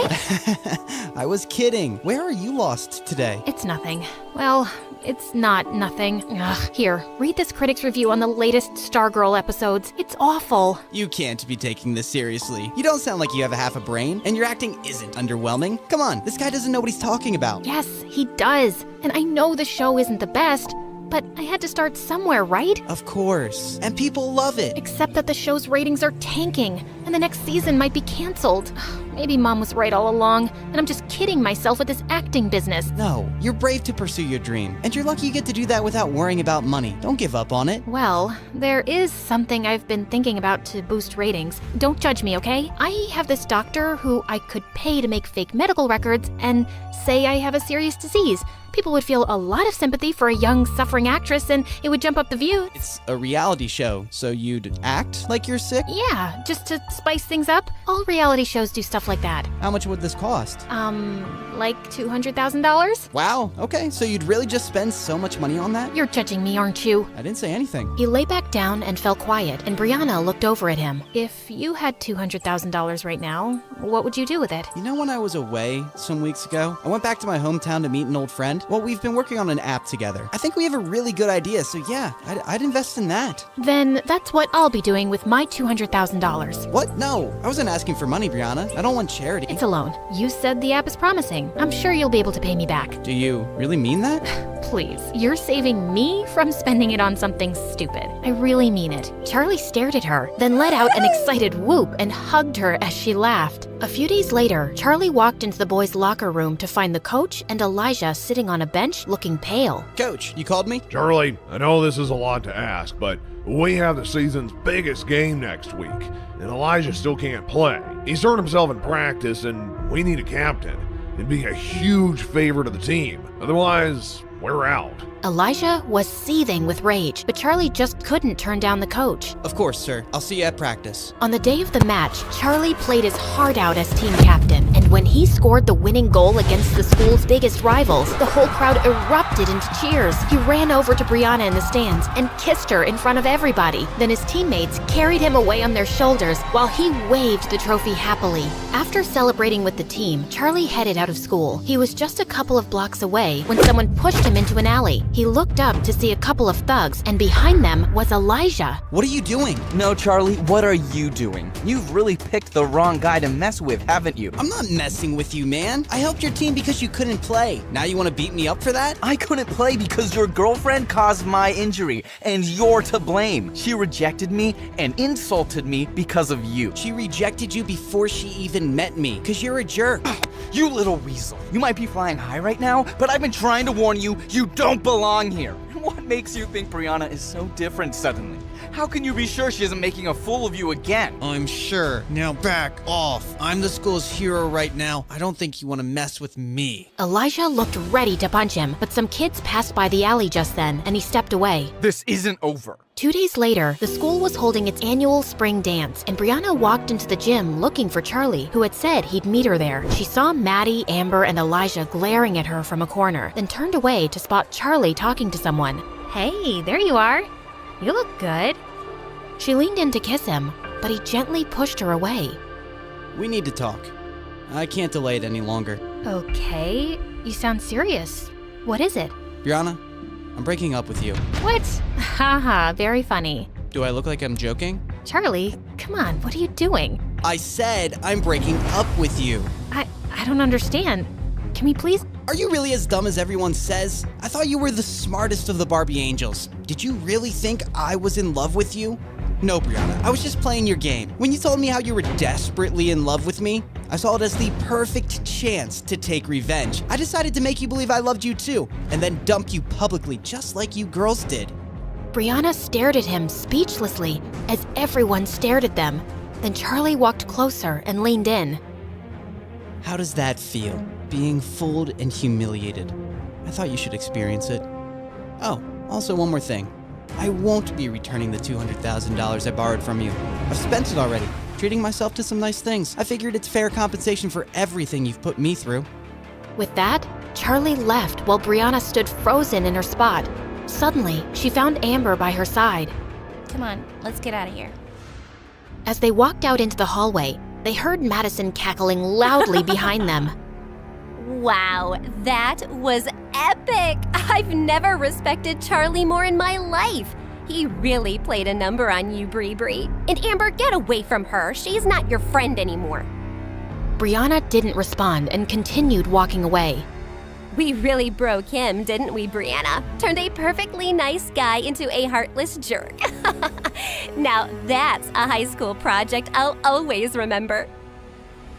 I was kidding. Where are you lost today? It's nothing. Well, it's not nothing. Ugh. Here, read this critic's review on the latest Stargirl episodes. It's awful. You can't be taking this seriously. You don't sound like you have a half a brain, and your acting isn't underwhelming. Come on, this guy doesn't know what he's talking about. Yes, he does. And I know the show isn't the best, but I had to start somewhere, right? Of course. And people love it. Except that the show's ratings are tanking, and the next season might be canceled. Maybe Mom was right all along, and I'm just kidding myself with this acting business. No, you're brave to pursue your dream, and you're lucky you get to do that without worrying about money. Don't give up on it. Well, there is something I've been thinking about to boost ratings. Don't judge me, okay? I have this doctor who I could pay to make fake medical records and say I have a serious disease. People would feel a lot of sympathy for a young, suffering actress, and it would jump up the views. It's a reality show, so you'd act like you're sick? Yeah, just to spice things up. All reality shows do stuff like that. How much would this cost? Like $200,000? Wow, okay, so you'd really just spend so much money on that? You're judging me, aren't you? I didn't say anything. He lay back down and fell quiet, and Brianna looked over at him. If you had $200,000 right now, what would you do with it? You know, when I was away some weeks ago, I went back to my hometown to meet an old friend. Well, we've been working on an app together. I think we have a really good idea, so yeah, I'd invest in that. Then that's what I'll be doing with my $200,000. What? No, I wasn't asking for money, Brianna. I don't want charity. It's a loan. You said the app is promising. I'm sure you'll be able to pay me back. Do you really mean that? Please, you're saving me from spending it on something stupid. I really mean it. Charlie stared at her, then let out an excited whoop and hugged her as she laughed. A few days later, Charlie walked into the boys' locker room to find the coach and Elijah sitting on a bench looking pale. Coach, you called me? Charlie, I know this is a lot to ask, but we have the season's biggest game next week, and Elijah still can't play. He's hurt himself in practice, and we need a captain. It'd be a huge favor to the team. Otherwise, we're out. Elijah was seething with rage, but Charlie just couldn't turn down the coach. Of course, sir. I'll see you at practice. On the day of the match, Charlie played his heart out as team captain, and when he scored the winning goal against the school's biggest rivals, the whole crowd erupted into cheers. He ran over to Brianna in the stands and kissed her in front of everybody. Then his teammates carried him away on their shoulders while he waved the trophy happily. After celebrating with the team, Charlie headed out of school. He was just a couple of blocks away when someone pushed him into an alley. He looked up to see a couple of thugs, and behind them was Elijah. What are you doing? No, Charlie, what are you doing? You've really picked the wrong guy to mess with, haven't you? I'm not messing with you, man. I helped your team because you couldn't play. Now you want to beat me up for that? I couldn't play because your girlfriend caused my injury, and you're to blame. She rejected me and insulted me because of you. She rejected you before she even met me, because you're a jerk. You little weasel. You might be flying high right now, but I've been trying to warn you, you don't belong here. What makes you think Brianna is so different suddenly? How can you be sure she isn't making a fool of you again? I'm sure. Now back off. I'm the school's hero right now. I don't think you want to mess with me. Elijah looked ready to punch him, but some kids passed by the alley just then, and he stepped away. This isn't over. 2 days later, the school was holding its annual spring dance, and Brianna walked into the gym looking for Charlie, who had said he'd meet her there. She saw Maddie, Amber, and Elijah glaring at her from a corner, then turned away to spot Charlie talking to someone. Hey, there you are. You look good. She leaned in to kiss him, but he gently pushed her away. We need to talk. I can't delay it any longer. Okay, you sound serious. What is it? Brianna, I'm breaking up with you. What? Haha, very funny. Do I look like I'm joking? Charlie, come on, what are you doing? I said I'm breaking up with you. I don't understand. Can we please? Are you really as dumb as everyone says? I thought you were the smartest of the Barbie angels. Did you really think I was in love with you? No, Brianna, I was just playing your game. When you told me how you were desperately in love with me, I saw it as the perfect chance to take revenge. I decided to make you believe I loved you too, and then dump you publicly just like you girls did. Brianna stared at him speechlessly as everyone stared at them. Then Charlie walked closer and leaned in. How does that feel? Being fooled and humiliated. I thought you should experience it. Oh, also one more thing. I won't be returning the $200,000 I borrowed from you. I've spent it already, treating myself to some nice things. I figured it's fair compensation for everything you've put me through. With that, Charlie left while Brianna stood frozen in her spot. Suddenly, she found Amber by her side. Come on, let's get out of here. As they walked out into the hallway, they heard Madison cackling loudly behind them. Wow, that was epic! I've never respected Charlie more in my life. He really played a number on you, Bree. And Amber, get away from her. She's not your friend anymore. Brianna didn't respond and continued walking away. We really broke him, didn't we, Brianna? Turned a perfectly nice guy into a heartless jerk. Now that's a high school project I'll always remember.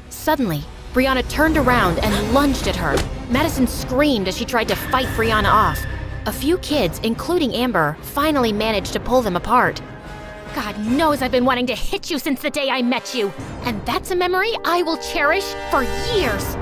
Suddenly, Brianna turned around and lunged at her. Madison screamed as she tried to fight Brianna off. A few kids, including Amber, finally managed to pull them apart. God knows I've been wanting to hit you since the day I met you, and that's a memory I will cherish for years.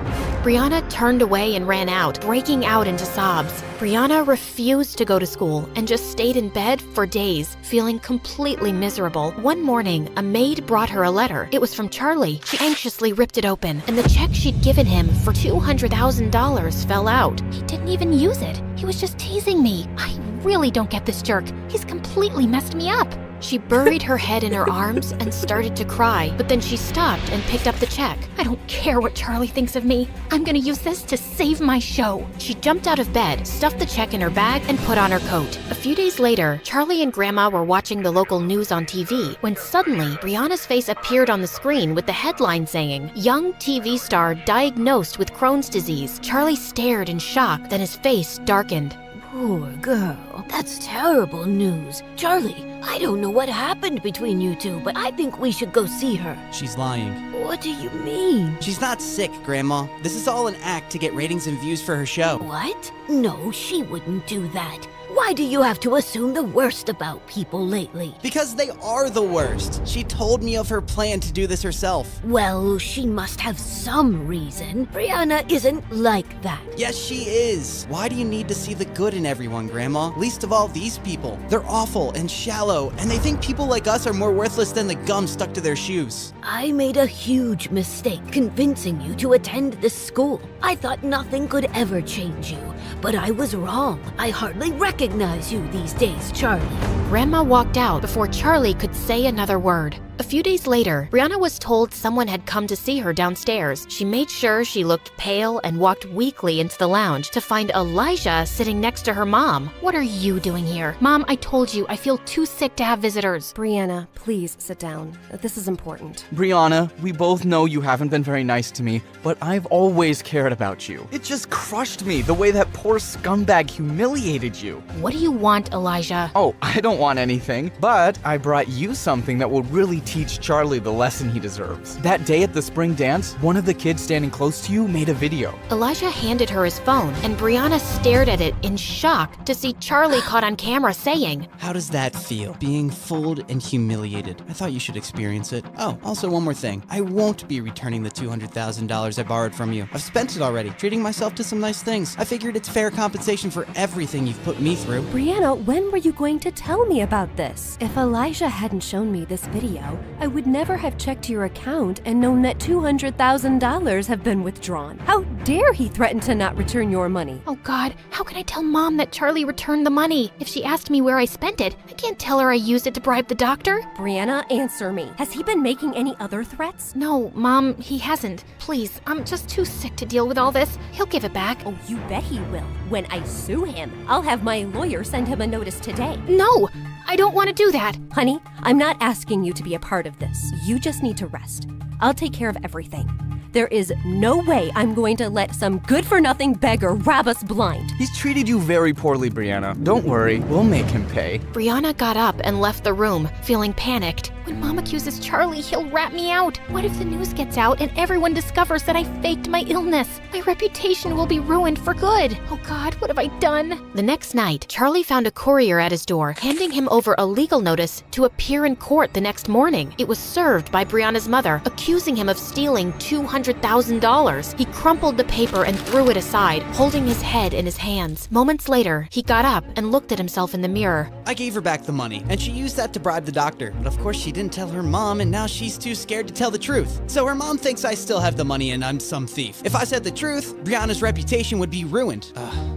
Brianna turned away and ran out, breaking out into sobs. Brianna refused to go to school and just stayed in bed for days, feeling completely miserable. One morning, a maid brought her a letter. It was from Charlie. She anxiously ripped it open, and the check she'd given him for $200,000 fell out. He didn't even use it. He was just teasing me. I really don't get this jerk. He's completely messed me up. She buried her head in her arms and started to cry, but then she stopped and picked up the check. I don't care what Charlie thinks of me. I'm gonna use this to save my show. She jumped out of bed, stuffed the check in her bag, and put on her coat. A few days later, Charlie and Grandma were watching the local news on TV when suddenly Brianna's face appeared on the screen with the headline saying, "Young TV star diagnosed with Crohn's disease." Charlie stared in shock, then his face darkened. Poor girl. That's terrible news. Charlie, I don't know what happened between you two, but I think we should go see her. She's lying. What do you mean? She's not sick, Grandma. This is all an act to get ratings and views for her show. What? No, she wouldn't do that. Why do you have to assume the worst about people lately? Because they are the worst. She told me of her plan to do this herself. Well, she must have some reason. Brianna isn't like that. Yes, she is. Why do you need to see the good in everyone, Grandma? Least of all these people. They're awful and shallow, and they think people like us are more worthless than the gum stuck to their shoes. I made a huge mistake convincing you to attend this school. I thought nothing could ever change you, but I was wrong. I hardly recognize you these days, Charlie. Grandma walked out before Charlie could say another word. A few days later, Brianna was told someone had come to see her downstairs. She made sure she looked pale and walked weakly into the lounge to find Elijah sitting next to her mom. "What are you doing here? Mom, I told you I feel too sick to have visitors." Brianna, please sit down. This is important. Brianna, we both know you haven't been very nice to me, but I've always cared about you. It just crushed me the way that poor scumbag humiliated you. What do you want, Elijah? Oh, I don't want anything, but I brought you something that will really teach Charlie the lesson he deserves. That day at the spring dance, one of the kids standing close to you made a video. Elijah handed her his phone, and Brianna stared at it in shock to see Charlie caught on camera saying, "How does that feel? Being fooled and humiliated. I thought you should experience it. Oh, also one more thing. I won't be returning the $200,000 I borrowed from you. I've spent it already, treating myself to some nice things. I figured it's fair compensation for everything you've put me through." Brianna, when were you going to tell me about this? If Elijah hadn't shown me this video, I would never have checked your account and known that $200,000 have been withdrawn. How dare he threaten to not return your money? "Oh God, how can I tell Mom that Charlie returned the money? If she asked me where I spent it, I can't tell her I used it to bribe the doctor." Brianna, answer me. Has he been making any other threats? "No, Mom, he hasn't. Please, I'm just too sick to deal with all this. He'll give it back." Oh, you bet he will. When I sue him, I'll have my lawyer send him a notice today. No, I don't want to do that. Honey, I'm not asking you to be a part of this. You just need to rest. I'll take care of everything. There is no way I'm going to let some good-for-nothing beggar rob us blind. He's treated you very poorly, Brianna. Don't worry, we'll make him pay. Brianna got up and left the room, feeling panicked. When Mom accuses Charlie, he'll rat me out. What if the news gets out and everyone discovers that I faked my illness? My reputation will be ruined for good. Oh God, what have I done? The next night, Charlie found a courier at his door, handing him over a legal notice to appear in court the next morning. It was served by Brianna's mother, accusing him of stealing $200,000. He crumpled the paper and threw it aside, holding his head in his hands. Moments later, he got up and looked at himself in the mirror. I gave her back the money, and she used that to bribe the doctor. But of course she didn't tell her mom, and now she's too scared to tell the truth. So her mom thinks I still have the money and I'm some thief. If I said the truth, Brianna's reputation would be ruined.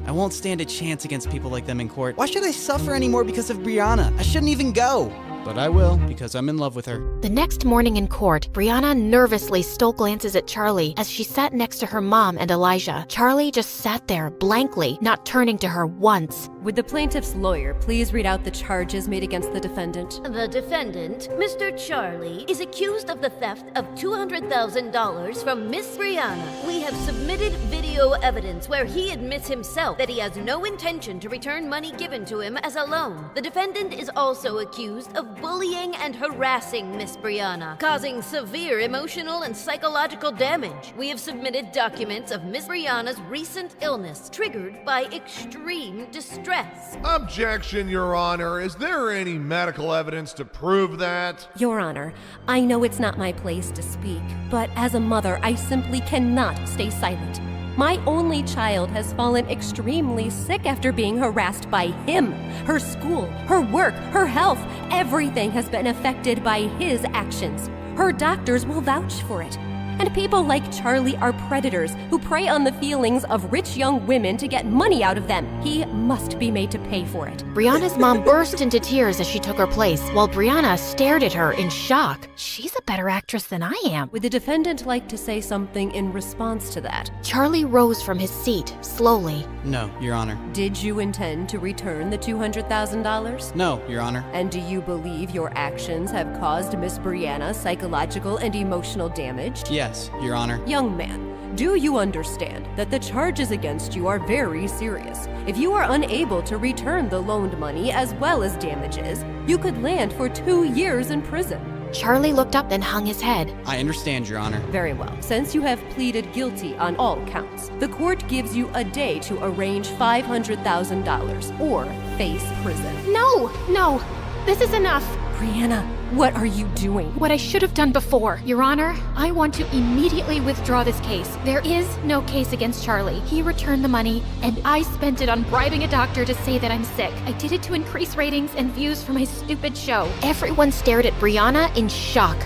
I won't stand a chance against people like them in court. Why should I suffer anymore because of Brianna? I shouldn't even go. But I will, because I'm in love with her. The next morning in court, Brianna nervously stole glances at Charlie as she sat next to her mom and Elijah. Charlie just sat there blankly, not turning to her once. Would the plaintiff's lawyer please read out the charges made against the defendant? The defendant, Mr. Charlie, is accused of the theft of $200,000 from Miss Brianna. We have submitted video evidence where he admits himself that he has no intention to return money given to him as a loan. The defendant is also accused of bullying and harassing Miss Brianna, causing severe emotional and psychological damage. We have submitted documents of Miss Brianna's recent illness triggered by extreme distress. Objection, Your Honor. Is there any medical evidence to prove that? Your Honor, I know it's not my place to speak, but as a mother, I simply cannot stay silent. My only child has fallen extremely sick after being harassed by him. Her school, her work, her health, everything has been affected by his actions. Her doctors will vouch for it. And people like Charlie are predators who prey on the feelings of rich young women to get money out of them. He must be made to pay for it. Brianna's mom burst into tears as she took her place, while Brianna stared at her in shock. She's a better actress than I am. Would the defendant like to say something in response to that? Charlie rose from his seat, slowly. No, Your Honor. Did you intend to return the $200,000? No, Your Honor. And do you believe your actions have caused Miss Brianna psychological and emotional damage? Yes, Your Honor. Young man, do you understand that the charges against you are very serious? If you are unable to return the loaned money as well as damages, you could land for 2 years in prison. Charlie looked up and hung his head. I understand, Your Honor. Very well. Since you have pleaded guilty on all counts, the court gives you a day to arrange $500,000 or face prison. No, this is enough. Brianna, what are you doing? What I should have done before. Your Honor, I want to immediately withdraw this case. There is no case against Charlie. He returned the money, and I spent it on bribing a doctor to say that I'm sick. I did it to increase ratings and views for my stupid show. Everyone stared at Brianna in shock.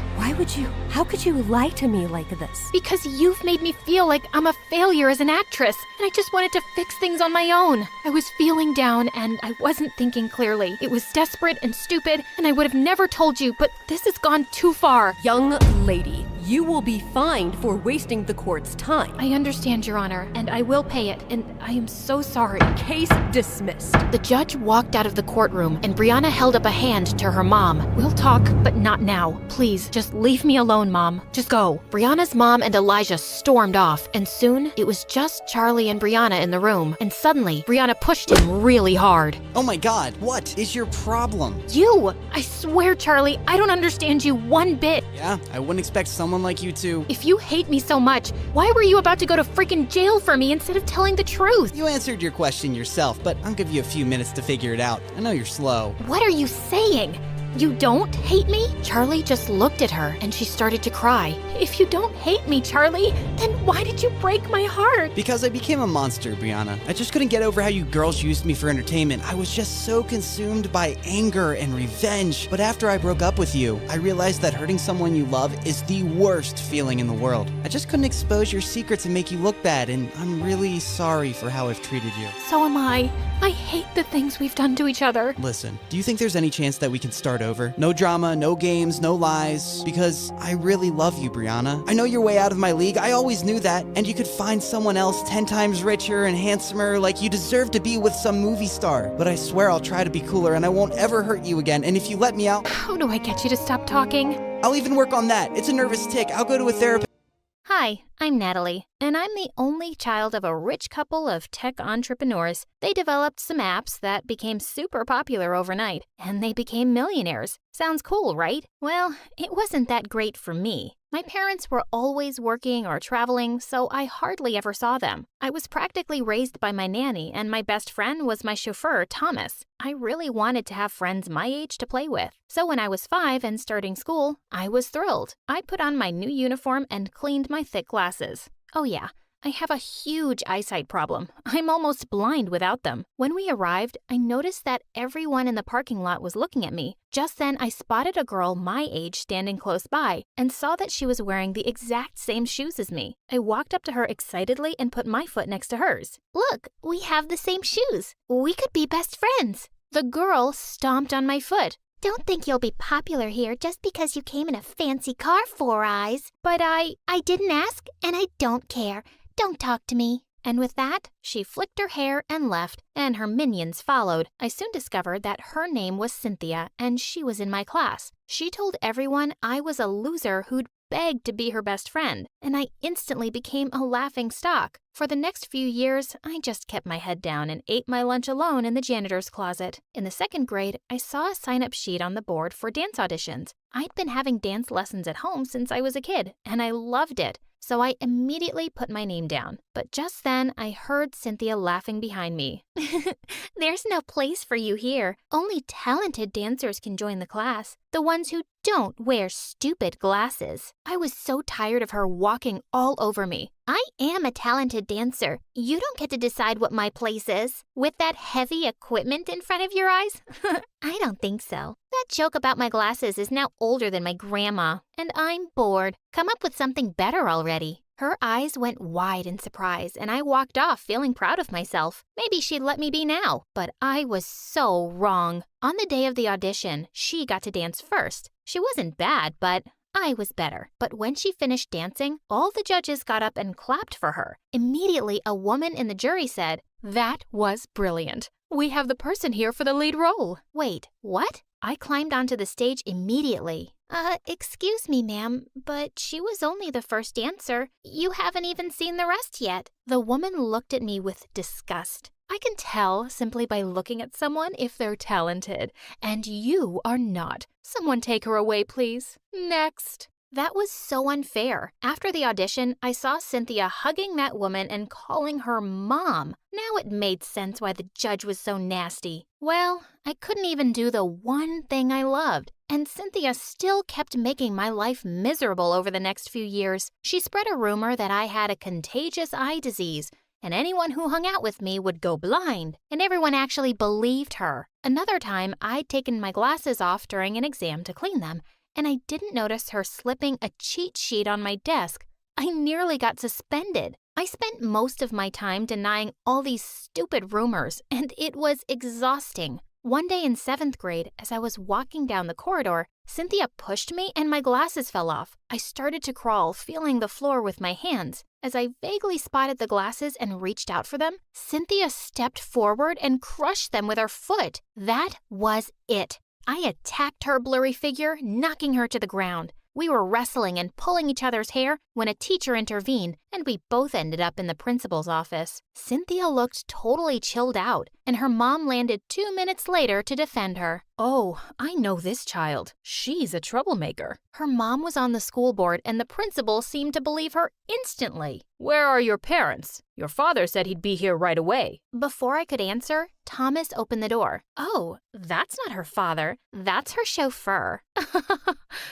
How could you lie to me like this? Because you've made me feel like I'm a failure as an actress, and I just wanted to fix things on my own. I was feeling down, and I wasn't thinking clearly. It was desperate and stupid, and I would have never told you, but this has gone too far. Young lady, you will be fined for wasting the court's time. I understand, Your Honor, and I will pay it, and I am so sorry. Case dismissed. The judge walked out of the courtroom, and Brianna held up a hand to her mom. We'll talk, but not now. Please, just leave me alone, Mom. Just go. Brianna's mom and Elijah stormed off, and soon it was just Charlie and Brianna in the room. And suddenly, Brianna pushed him really hard. Oh my God, what is your problem? You! I swear, Charlie, I don't understand you one bit. Yeah, I wouldn't expect someone like you to. If you hate me so much, why were you about to go to freaking jail for me instead of telling the truth? You answered your question yourself, but I'll give you a few minutes to figure it out. I know you're slow. What are you saying? You don't hate me? Charlie just looked at her and she started to cry. If you don't hate me, Charlie, then why did you break my heart? Because I became a monster, Brianna. I just couldn't get over how you girls used me for entertainment. I was just so consumed by anger and revenge. But after I broke up with you, I realized that hurting someone you love is the worst feeling in the world. I just couldn't expose your secrets and make you look bad, and I'm really sorry for how I've treated you. So am I. I hate the things we've done to each other. Listen, do you think there's any chance that we can start over? No drama, no games, no lies. Because I really love you, Brianna. I know you're way out of my league. I always knew that. And you could find someone else 10 times richer and handsomer, like you deserve to be with some movie star. But I swear I'll try to be cooler and I won't ever hurt you again. And if you let me out... How do I get you to stop talking? I'll even work on that. It's a nervous tic. I'll go to a therapist. Hi, I'm Natalie, and I'm the only child of a rich couple of tech entrepreneurs. They developed some apps that became super popular overnight, and they became millionaires. Sounds cool, right? Well, it wasn't that great for me. My parents were always working or traveling, so I hardly ever saw them. I was practically raised by my nanny, and my best friend was my chauffeur, Thomas. I really wanted to have friends my age to play with. So when I was 5 and starting school, I was thrilled. I put on my new uniform and cleaned my thick glasses. Oh yeah, I have a huge eyesight problem. I'm almost blind without them. When we arrived, I noticed that everyone in the parking lot was looking at me. Just then, I spotted a girl my age standing close by and saw that she was wearing the exact same shoes as me. I walked up to her excitedly and put my foot next to hers. Look, we have the same shoes. We could be best friends. The girl stomped on my foot. Don't think you'll be popular here just because you came in a fancy car, Four Eyes. But I didn't ask, and I don't care. Don't talk to me. And with that, she flicked her hair and left, and her minions followed. I soon discovered that her name was Cynthia, and she was in my class. She told everyone I was a loser who'd begged to be her best friend, and I instantly became a laughing stock. For the next few years, I just kept my head down and ate my lunch alone in the janitor's closet. In the 2nd grade, I saw a sign-up sheet on the board for dance auditions. I'd been having dance lessons at home since I was a kid, and I loved it. So I immediately put my name down. But just then, I heard Cynthia laughing behind me. There's no place for you here. Only talented dancers can join the class. The ones who don't wear stupid glasses. I was so tired of her walking all over me. I am a talented dancer. You don't get to decide what my place is. With that heavy equipment in front of your eyes? I don't think so. That joke about my glasses is now older than my grandma, and I'm bored. Come up with something better already. Her eyes went wide in surprise, and I walked off feeling proud of myself. Maybe she'd let me be now, but I was so wrong. On the day of the audition, she got to dance first. She wasn't bad, but I was better. But when she finished dancing, all the judges got up and clapped for her. Immediately, a woman in the jury said, "That was brilliant. We have the person here for the lead role." Wait, what? I climbed onto the stage immediately. Excuse me, ma'am, but she was only the first dancer. You haven't even seen the rest yet. The woman looked at me with disgust. I can tell simply by looking at someone if they're talented, and you are not. Someone take her away, please. Next. That was so unfair. After the audition, I saw Cynthia hugging that woman and calling her mom. Now it made sense why the judge was so nasty. Well, I couldn't even do the one thing I loved, and Cynthia still kept making my life miserable over the next few years. She spread a rumor that I had a contagious eye disease, and anyone who hung out with me would go blind, and everyone actually believed her. Another time, I'd taken my glasses off during an exam to clean them, and I didn't notice her slipping a cheat sheet on my desk. I nearly got suspended. I spent most of my time denying all these stupid rumors, and it was exhausting. One day in 7th grade, as I was walking down the corridor, Cynthia pushed me and my glasses fell off. I started to crawl, feeling the floor with my hands. As I vaguely spotted the glasses and reached out for them, Cynthia stepped forward and crushed them with her foot. That was it. I attacked her blurry figure, knocking her to the ground. We were wrestling and pulling each other's hair when a teacher intervened, and we both ended up in the principal's office. Cynthia looked totally chilled out, and her mom landed 2 minutes later to defend her. Oh, I know this child. She's a troublemaker. Her mom was on the school board, and the principal seemed to believe her instantly. Where are your parents? Your father said he'd be here right away. Before I could answer, Thomas opened the door. Oh, that's not her father. That's her chauffeur.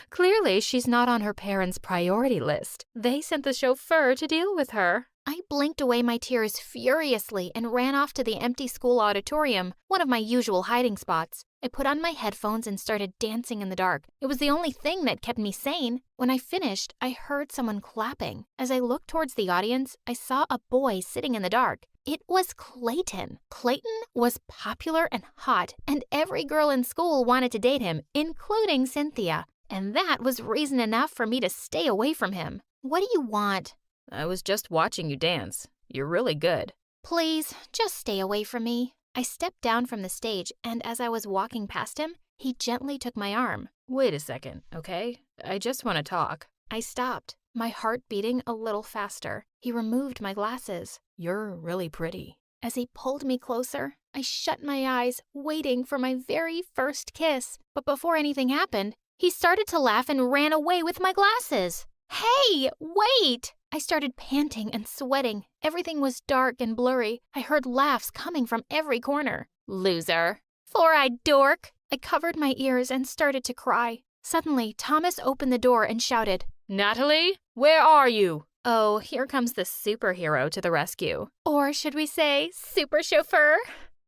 Clearly, she's not on her parents' priority list. They sent the chauffeur to deal with her. I blinked away my tears furiously and ran off to the empty school auditorium, one of my usual hiding spots. I put on my headphones and started dancing in the dark. It was the only thing that kept me sane. When I finished, I heard someone clapping. As I looked towards the audience, I saw a boy sitting in the dark. It was Clayton. Clayton was popular and hot, and every girl in school wanted to date him, including Cynthia. And that was reason enough for me to stay away from him. What do you want? I was just watching you dance. You're really good. Please, just stay away from me. I stepped down from the stage, and as I was walking past him, he gently took my arm. Wait a second, okay? I just want to talk. I stopped, my heart beating a little faster. He removed my glasses. You're really pretty. As he pulled me closer, I shut my eyes, waiting for my very first kiss. But before anything happened, he started to laugh and ran away with my glasses. Hey, wait! I started panting and sweating. Everything was dark and blurry. I heard laughs coming from every corner. Loser. Four-eyed dork. I covered my ears and started to cry. Suddenly, Thomas opened the door and shouted, Natalie, where are you? Oh, here comes the superhero to the rescue. Or should we say, super chauffeur?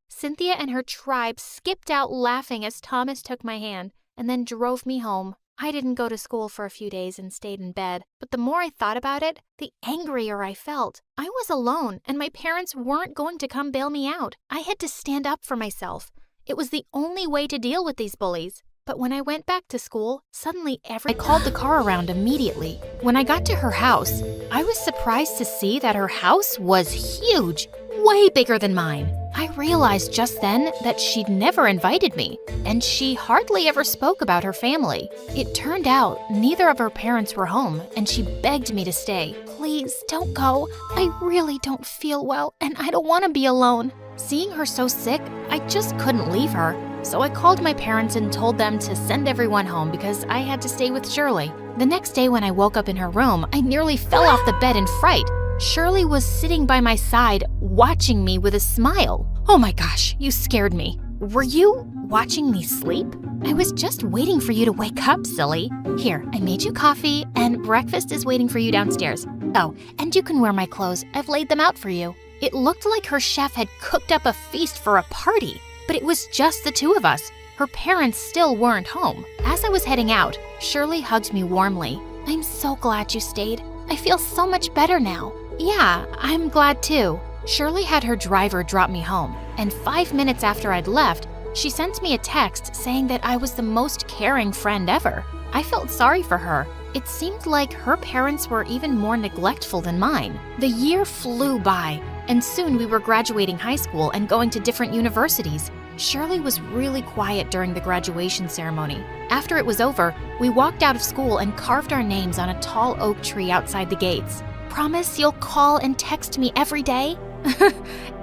Cynthia and her tribe skipped out laughing as Thomas took my hand and then drove me home. I didn't go to school for a few days and stayed in bed, but the more I thought about it, the angrier I felt. I was alone, and my parents weren't going to come bail me out. I had to stand up for myself. It was the only way to deal with these bullies. But when I went back to school, suddenly I called the car around immediately. When I got to her house, I was surprised to see that her house was huge, way bigger than mine. I realized just then that she'd never invited me, and she hardly ever spoke about her family. It turned out neither of her parents were home, and she begged me to stay. Please, don't go. I really don't feel well, and I don't want to be alone. Seeing her so sick, I just couldn't leave her. So I called my parents and told them to send everyone home because I had to stay with Shirley. The next day when I woke up in her room, I nearly fell off the bed in fright. Shirley was sitting by my side, watching me with a smile. Oh my gosh, you scared me. Were you watching me sleep? I was just waiting for you to wake up, silly. Here, I made you coffee, and breakfast is waiting for you downstairs. Oh, and you can wear my clothes. I've laid them out for you. It looked like her chef had cooked up a feast for a party, but it was just the two of us. Her parents still weren't home. As I was heading out, Shirley hugged me warmly. I'm so glad you stayed. I feel so much better now. Yeah, I'm glad too. Shirley had her driver drop me home, and 5 minutes after I'd left, she sent me a text saying that I was the most caring friend ever. I felt sorry for her. It seemed like her parents were even more neglectful than mine. The year flew by, and soon we were graduating high school and going to different universities. Shirley was really quiet during the graduation ceremony. After it was over, we walked out of school and carved our names on a tall oak tree outside the gates. Promise you'll call and text me every day?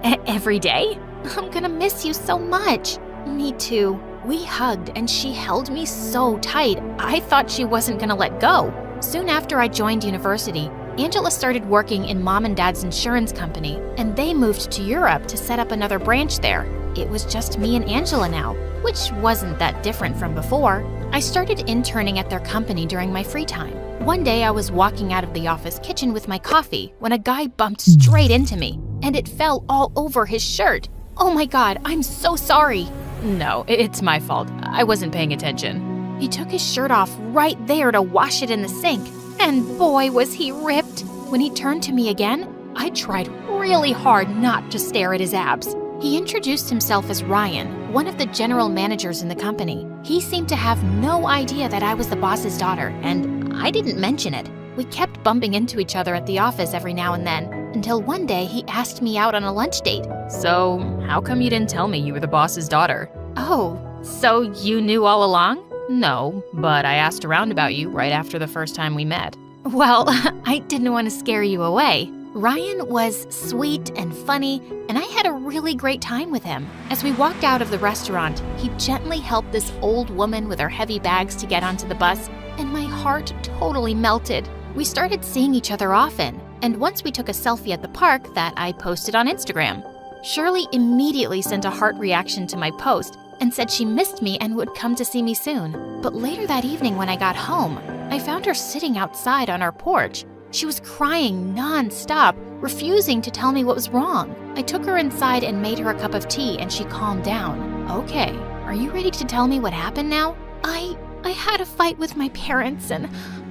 Every day? I'm gonna miss you so much. Me too. We hugged and she held me so tight, I thought she wasn't gonna let go. Soon after I joined university, Angela started working in Mom and Dad's insurance company, and they moved to Europe to set up another branch there. It was just me and Angela now, which wasn't that different from before. I started interning at their company during my free time. One day I was walking out of the office kitchen with my coffee when a guy bumped straight into me, and it fell all over his shirt. Oh my God, I'm so sorry. No, it's my fault. I wasn't paying attention. He took his shirt off right there to wash it in the sink, and boy was he ripped. When he turned to me again, I tried really hard not to stare at his abs. He introduced himself as Ryan, one of the general managers in the company. He seemed to have no idea that I was the boss's daughter, and I didn't mention it. We kept bumping into each other at the office every now and then, until one day he asked me out on a lunch date. So, how come you didn't tell me you were the boss's daughter? Oh, so you knew all along? No, but I asked around about you right after the first time we met. Well, I didn't want to scare you away. Ryan was sweet and funny, and I had a really great time with him. As we walked out of the restaurant, he gently helped this old woman with her heavy bags to get onto the bus, and my heart totally melted. We started seeing each other often, and once we took a selfie at the park that I posted on Instagram. Shirley immediately sent a heart reaction to my post and said she missed me and would come to see me soon. But later that evening when I got home, I found her sitting outside on our porch. She was crying non-stop, refusing to tell me what was wrong. I took her inside and made her a cup of tea, and she calmed down. Okay, are you ready to tell me what happened now? I had a fight with my parents, and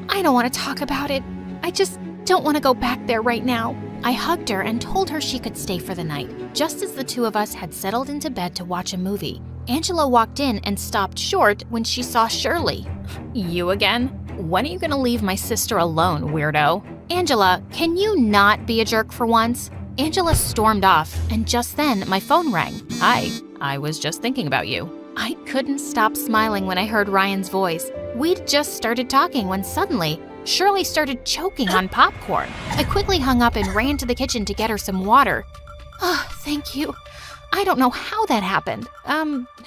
I don't want to talk about it. I just don't want to go back there right now. I hugged her and told her she could stay for the night. Just as the two of us had settled into bed to watch a movie, Angela walked in and stopped short when she saw Shirley. You again? When are you gonna leave my sister alone, weirdo? Angela, can you not be a jerk for once? Angela stormed off, and just then my phone rang. Hi, I was just thinking about you. I couldn't stop smiling when I heard Ryan's voice. We'd just started talking when suddenly, Shirley started choking on popcorn. I quickly hung up and ran to the kitchen to get her some water. Oh, thank you. I don't know how that happened.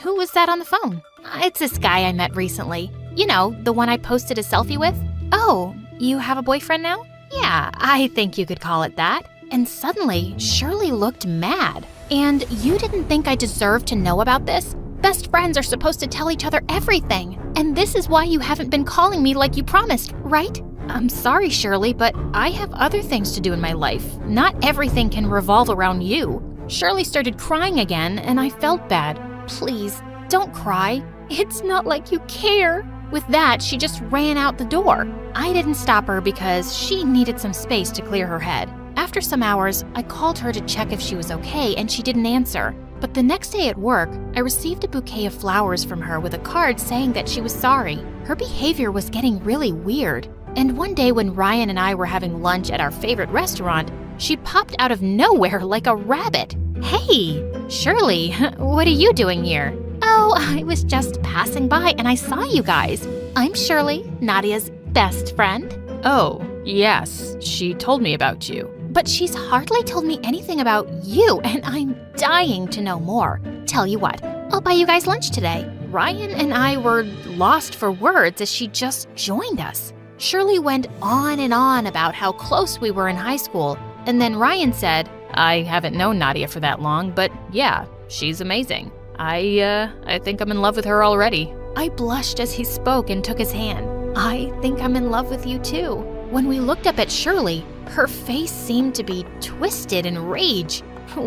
Who was that on the phone? It's this guy I met recently. You know, the one I posted a selfie with? Oh, you have a boyfriend now? Yeah, I think you could call it that. And suddenly, Shirley looked mad. And you didn't think I deserved to know about this? Best friends are supposed to tell each other everything. And this is why you haven't been calling me like you promised, right? I'm sorry, Shirley, but I have other things to do in my life. Not everything can revolve around you. Shirley started crying again, and I felt bad. Please, don't cry. It's not like you care. With that, she just ran out the door. I didn't stop her because she needed some space to clear her head. After some hours, I called her to check if she was okay, and she didn't answer. But the next day at work, I received a bouquet of flowers from her with a card saying that she was sorry. Her behavior was getting really weird. And one day when Ryan and I were having lunch at our favorite restaurant, she popped out of nowhere like a rabbit. Hey, Shirley, what are you doing here? Oh, I was just passing by and I saw you guys. I'm Shirley, Nadia's best friend. Oh, yes, she told me about you. But she's hardly told me anything about you, and I'm dying to know more. Tell you what, I'll buy you guys lunch today. Ryan and I were lost for words as she just joined us. Shirley went on and on about how close we were in high school, and then Ryan said, I haven't known Nadia for that long, but yeah, she's amazing. I think I'm in love with her already. I blushed as he spoke and took his hand. I think I'm in love with you too. When we looked up at Shirley, her face seemed to be twisted in rage.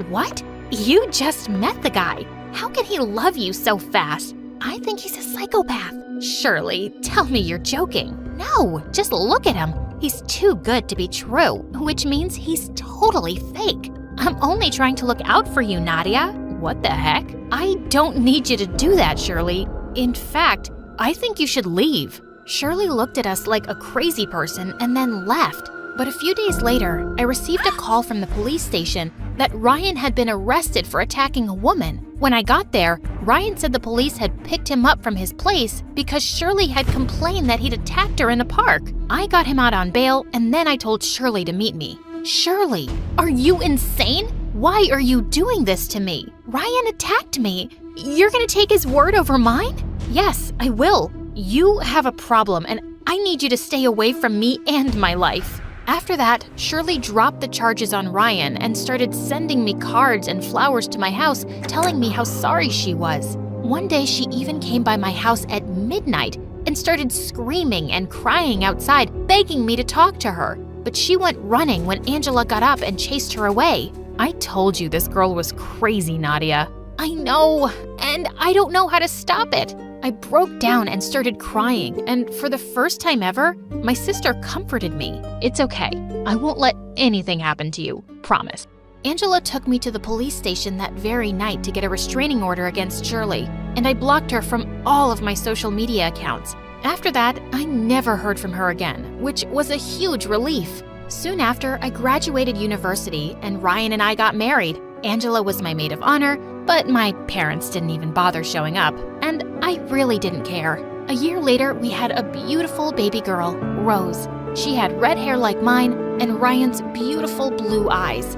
What? You just met the guy. How can he love you so fast? I think he's a psychopath. Shirley, tell me you're joking. No, just look at him. He's too good to be true, which means he's totally fake. I'm only trying to look out for you, Nadia. What the heck? I don't need you to do that, Shirley. In fact, I think you should leave. Shirley looked at us like a crazy person and then left. But a few days later, I received a call from the police station that Ryan had been arrested for attacking a woman. When I got there, Ryan said the police had picked him up from his place because Shirley had complained that he'd attacked her in a park. I got him out on bail, and then I told Shirley to meet me. Shirley, are you insane? Why are you doing this to me? Ryan attacked me. You're gonna take his word over mine? Yes, I will. You have a problem, and I need you to stay away from me and my life. After that, Shirley dropped the charges on Ryan and started sending me cards and flowers to my house, telling me how sorry she was. One day, she even came by my house at midnight and started screaming and crying outside, begging me to talk to her. But she went running when Angela got up and chased her away. I told you this girl was crazy, Nadia. I know, and I don't know how to stop it. I broke down and started crying, and for the first time ever, my sister comforted me. It's okay. I won't let anything happen to you. Promise. Angela took me to the police station that very night to get a restraining order against Shirley, and I blocked her from all of my social media accounts. After that, I never heard from her again, which was a huge relief. Soon after, I graduated university, and Ryan and I got married. Angela was my maid of honor, but my parents didn't even bother showing up, and I really didn't care. A year later, we had a beautiful baby girl, Rose. She had red hair like mine and Ryan's beautiful blue eyes.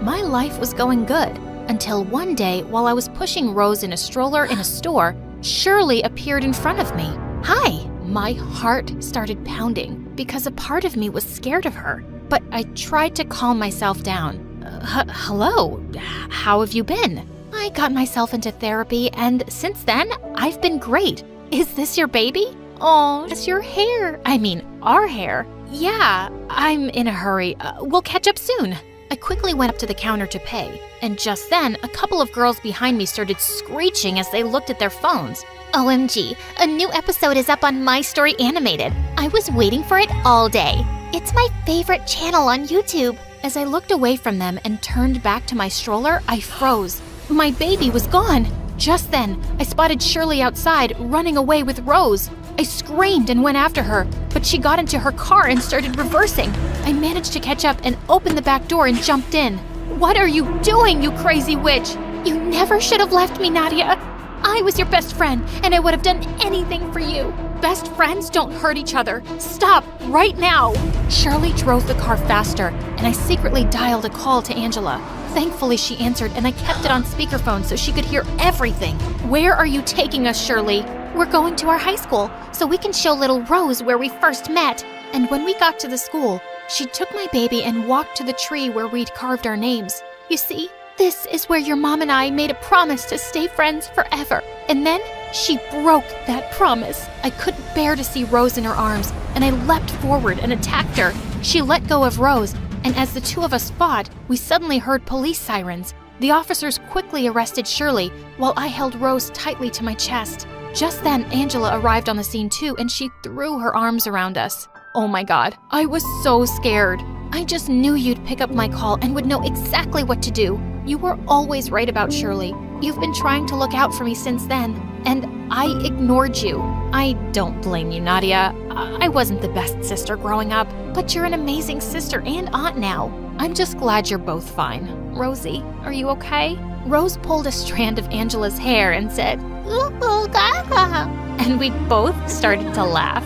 My life was going good until one day, while I was pushing Rose in a stroller in a store, Shirley appeared in front of me. Hi! My heart started pounding because a part of me was scared of her, but I tried to calm myself down. Hello, how have you been? I got myself into therapy, and since then, I've been great. Is this your baby? Oh, it's your hair. I mean, our hair. Yeah, I'm in a hurry. We'll catch up soon. I quickly went up to the counter to pay, and just then, a couple of girls behind me started screeching as they looked at their phones. OMG, a new episode is up on My Story Animated. I was waiting for it all day. It's my favorite channel on YouTube. As I looked away from them and turned back to my stroller, I froze. My baby was gone. Just then, I spotted Shirley outside, running away with Rose. I screamed and went after her, but she got into her car and started reversing. I managed to catch up and opened the back door and jumped in. What are you doing, you crazy witch? You never should have left me, Nadia. I was your best friend, and I would have done anything for you. Best friends don't hurt each other. Stop, right now. Shirley drove the car faster, and I secretly dialed a call to Angela. Thankfully, she answered, and I kept it on speakerphone so she could hear everything. Where are you taking us, Shirley? We're going to our high school, so we can show little Rose where we first met. And when we got to the school, she took my baby and walked to the tree where we'd carved our names. You see, this is where your mom and I made a promise to stay friends forever. And then she broke that promise. I couldn't bear to see Rose in her arms, and I leapt forward and attacked her. She let go of Rose, and as the two of us fought, we suddenly heard police sirens. The officers quickly arrested Shirley, while I held Rose tightly to my chest. Just then, Angela arrived on the scene too, and she threw her arms around us. Oh my God, I was so scared. I just knew you'd pick up my call and would know exactly what to do. You were always right about Shirley. You've been trying to look out for me since then, and I ignored you. I don't blame you, Nadia. I wasn't the best sister growing up, but you're an amazing sister and aunt now. I'm just glad you're both fine. Rosie, are you okay? Rose pulled a strand of Angela's hair and said, "Ooh, gaga," and we both started to laugh.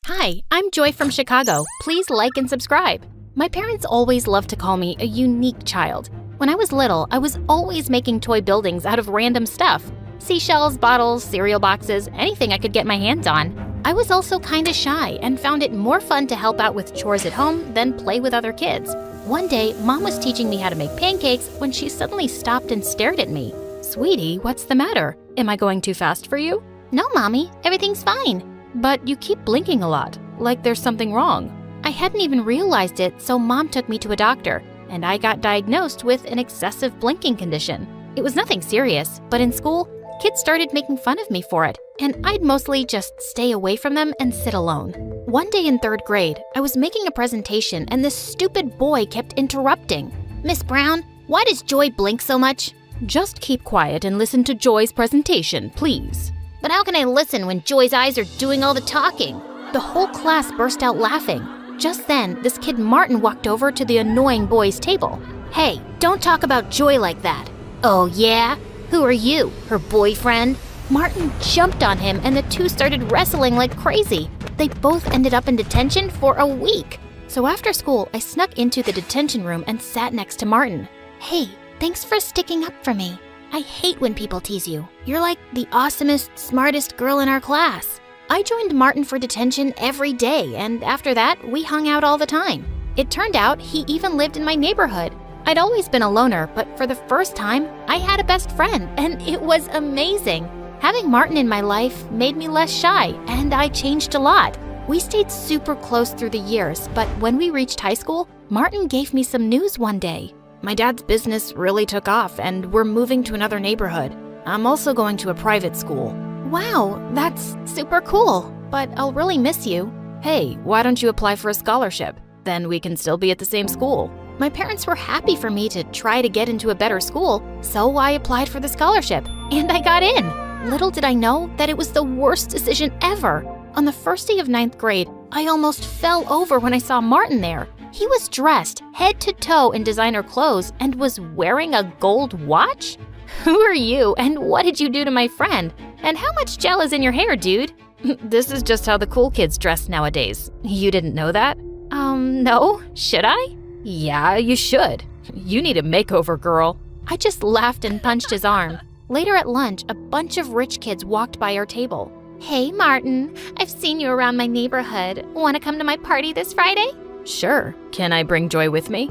Hi, I'm Joy from Chicago. Please like and subscribe. My parents always loved to call me a unique child. When I was little, I was always making toy buildings out of random stuff. Seashells, bottles, cereal boxes, anything I could get my hands on. I was also kinda shy and found it more fun to help out with chores at home than play with other kids. One day, Mom was teaching me how to make pancakes when she suddenly stopped and stared at me. Sweetie, what's the matter? Am I going too fast for you? No, Mommy, everything's fine. But you keep blinking a lot, like there's something wrong. I hadn't even realized it, so Mom took me to a doctor, and I got diagnosed with an excessive blinking condition. It was nothing serious, but in school, kids started making fun of me for it, and I'd mostly just stay away from them and sit alone. One day in 3rd grade, I was making a presentation and this stupid boy kept interrupting. Miss Brown, why does Joy blink so much? Just keep quiet and listen to Joy's presentation, please. But how can I listen when Joy's eyes are doing all the talking? The whole class burst out laughing. Just then, this kid Martin walked over to the annoying boy's table. Hey, don't talk about Joy like that. Oh yeah? Who are you, her boyfriend? Martin jumped on him and the two started wrestling like crazy. They both ended up in detention for a week. So after school, I snuck into the detention room and sat next to Martin. Hey, thanks for sticking up for me. I hate when people tease you. You're like the awesomest, smartest girl in our class. I joined Martin for detention every day, and after that, we hung out all the time. It turned out he even lived in my neighborhood. I'd always been a loner, but for the first time, I had a best friend, and it was amazing. Having Martin in my life made me less shy, and I changed a lot. We stayed super close through the years, but when we reached high school, Martin gave me some news one day. My dad's business really took off, and we're moving to another neighborhood. I'm also going to a private school. Wow, that's super cool, but I'll really miss you. Hey, why don't you apply for a scholarship? Then we can still be at the same school. My parents were happy for me to try to get into a better school, so I applied for the scholarship, and I got in. Little did I know that it was the worst decision ever. On the first day of 9th grade, I almost fell over when I saw Martin there. He was dressed head to toe in designer clothes and was wearing a gold watch? Who are you, and what did you do to my friend? And how much gel is in your hair, dude? This is just how the cool kids dress nowadays. You didn't know that? No. Should I? Yeah, you should. You need a makeover, girl. I just laughed and punched his arm. Later at lunch, a bunch of rich kids walked by our table. Hey, Martin, I've seen you around my neighborhood. Want to come to my party this Friday? Sure. Can I bring Joy with me?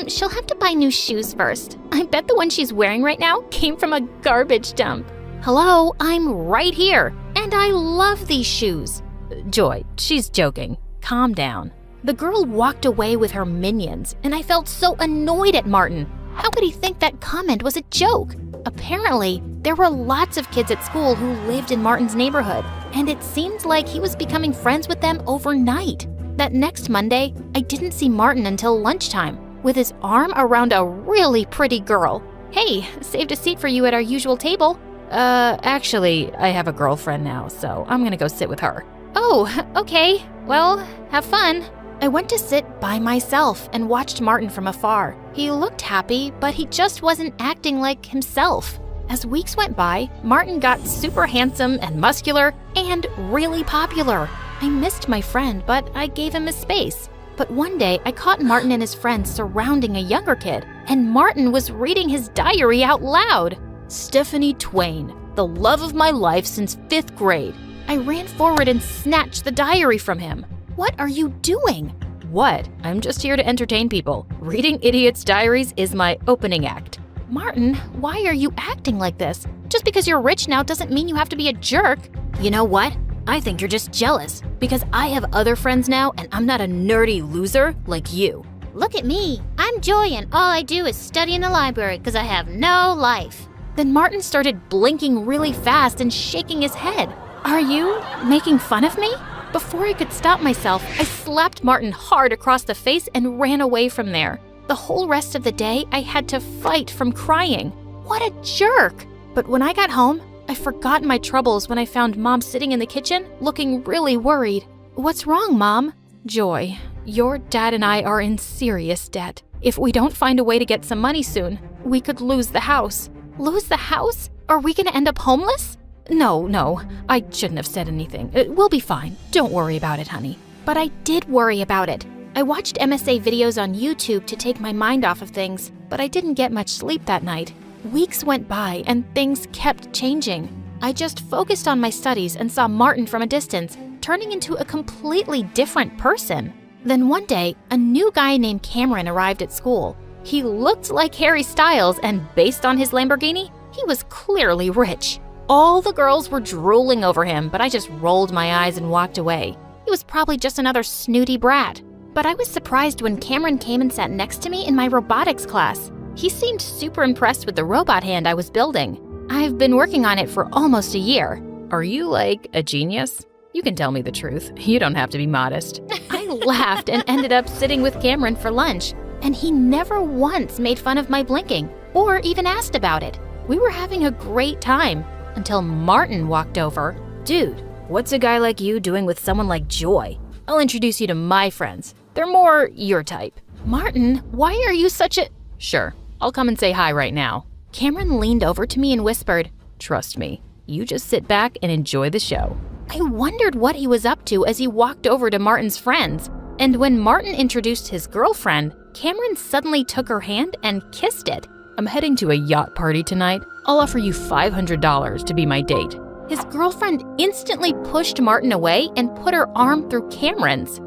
She'll have to buy new shoes first. I bet the one she's wearing right now came from a garbage dump. Hello, I'm right here, and I love these shoes. Joy, she's joking. Calm down. The girl walked away with her minions, and I felt so annoyed at Martin. How could he think that comment was a joke? Apparently, there were lots of kids at school who lived in Martin's neighborhood, and it seemed like he was becoming friends with them overnight. That next Monday, I didn't see Martin until lunchtime, with his arm around a really pretty girl. Hey, saved a seat for you at our usual table. Actually, I have a girlfriend now, so I'm gonna go sit with her. Oh, okay. Well, have fun. I went to sit by myself and watched Martin from afar. He looked happy, but he just wasn't acting like himself. As weeks went by, Martin got super handsome and muscular and really popular. I missed my friend, but I gave him his space. But one day, I caught Martin and his friends surrounding a younger kid, and Martin was reading his diary out loud. Stephanie Twain, the love of my life since 5th grade. I ran forward and snatched the diary from him. What are you doing? What? I'm just here to entertain people. Reading idiots' diaries is my opening act. Martin, why are you acting like this? Just because you're rich now doesn't mean you have to be a jerk. You know what? I think you're just jealous because I have other friends now and I'm not a nerdy loser like you. Look at me. I'm Joy and all I do is study in the library because I have no life. Then Martin started blinking really fast and shaking his head. Are you making fun of me? Before I could stop myself, I slapped Martin hard across the face and ran away from there. The whole rest of the day, I had to fight from crying. What a jerk! But when I got home, I forgot my troubles when I found Mom sitting in the kitchen, looking really worried. What's wrong, Mom? Joy, your dad and I are in serious debt. If we don't find a way to get some money soon, we could lose the house. Lose the house? Are we gonna end up homeless? No, I shouldn't have said anything. We'll be fine. Don't worry about it, honey. But I did worry about it. I watched MSA videos on YouTube to take my mind off of things, but I didn't get much sleep that night. Weeks went by and things kept changing. I just focused on my studies and saw Martin from a distance, turning into a completely different person. Then one day, a new guy named Cameron arrived at school. He looked like Harry Styles, and based on his Lamborghini, he was clearly rich. All the girls were drooling over him, but I just rolled my eyes and walked away. He was probably just another snooty brat. But I was surprised when Cameron came and sat next to me in my robotics class. He seemed super impressed with the robot hand I was building. I've been working on it for almost a year. Are you like a genius? You can tell me the truth. You don't have to be modest. I laughed and ended up sitting with Cameron for lunch, and he never once made fun of my blinking or even asked about it. We were having a great time until Martin walked over. Dude, what's a guy like you doing with someone like Joy? I'll introduce you to my friends. They're more your type. Martin, why are you such a… Sure, I'll come and say hi right now. Cameron leaned over to me and whispered, Trust me, you just sit back and enjoy the show. I wondered what he was up to as he walked over to Martin's friends. And when Martin introduced his girlfriend, Cameron suddenly took her hand and kissed it. I'm heading to a yacht party tonight. I'll offer you $500 to be my date. His girlfriend instantly pushed Martin away and put her arm through Cameron's.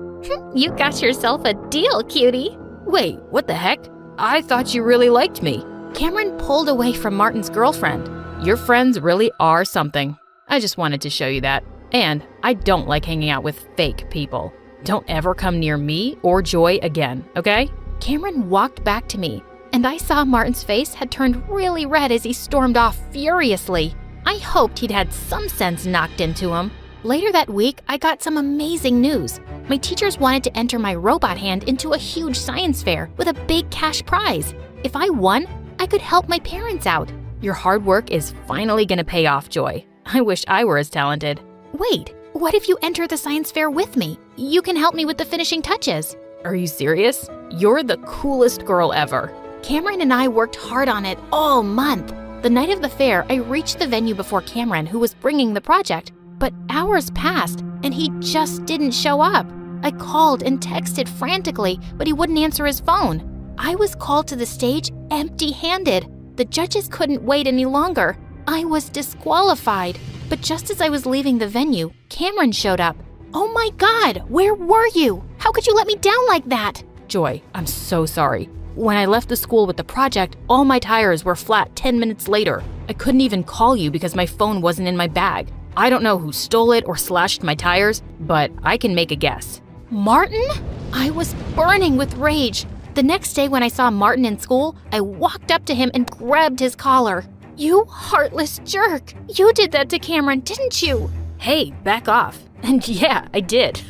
You got yourself a deal, cutie. Wait, what the heck? I thought you really liked me. Cameron pulled away from Martin's girlfriend. Your friends really are something. I just wanted to show you that. And I don't like hanging out with fake people. Don't ever come near me or Joy again, okay? Cameron walked back to me, and I saw Martin's face had turned really red as he stormed off furiously. I hoped he'd had some sense knocked into him. Later that week, I got some amazing news. My teachers wanted to enter my robot hand into a huge science fair with a big cash prize. If I won, I could help my parents out. Your hard work is finally gonna pay off, Joy. I wish I were as talented. Wait, what if you enter the science fair with me? You can help me with the finishing touches. Are you serious? You're the coolest girl ever. Cameron and I worked hard on it all month. The night of the fair, I reached the venue before Cameron, who was bringing the project. But hours passed, and he just didn't show up. I called and texted frantically, but he wouldn't answer his phone. I was called to the stage empty-handed. The judges couldn't wait any longer. I was disqualified. But just as I was leaving the venue, Cameron showed up. Oh my God, where were you? How could you let me down like that? Joy, I'm so sorry. When I left the school with the project, all my tires were flat 10 minutes later. I couldn't even call you because my phone wasn't in my bag. I don't know who stole it or slashed my tires, but I can make a guess. Martin? I was burning with rage. The next day when I saw Martin in school, I walked up to him and grabbed his collar. You heartless jerk! You did that to Cameron, didn't you? Hey, back off. And yeah, I did.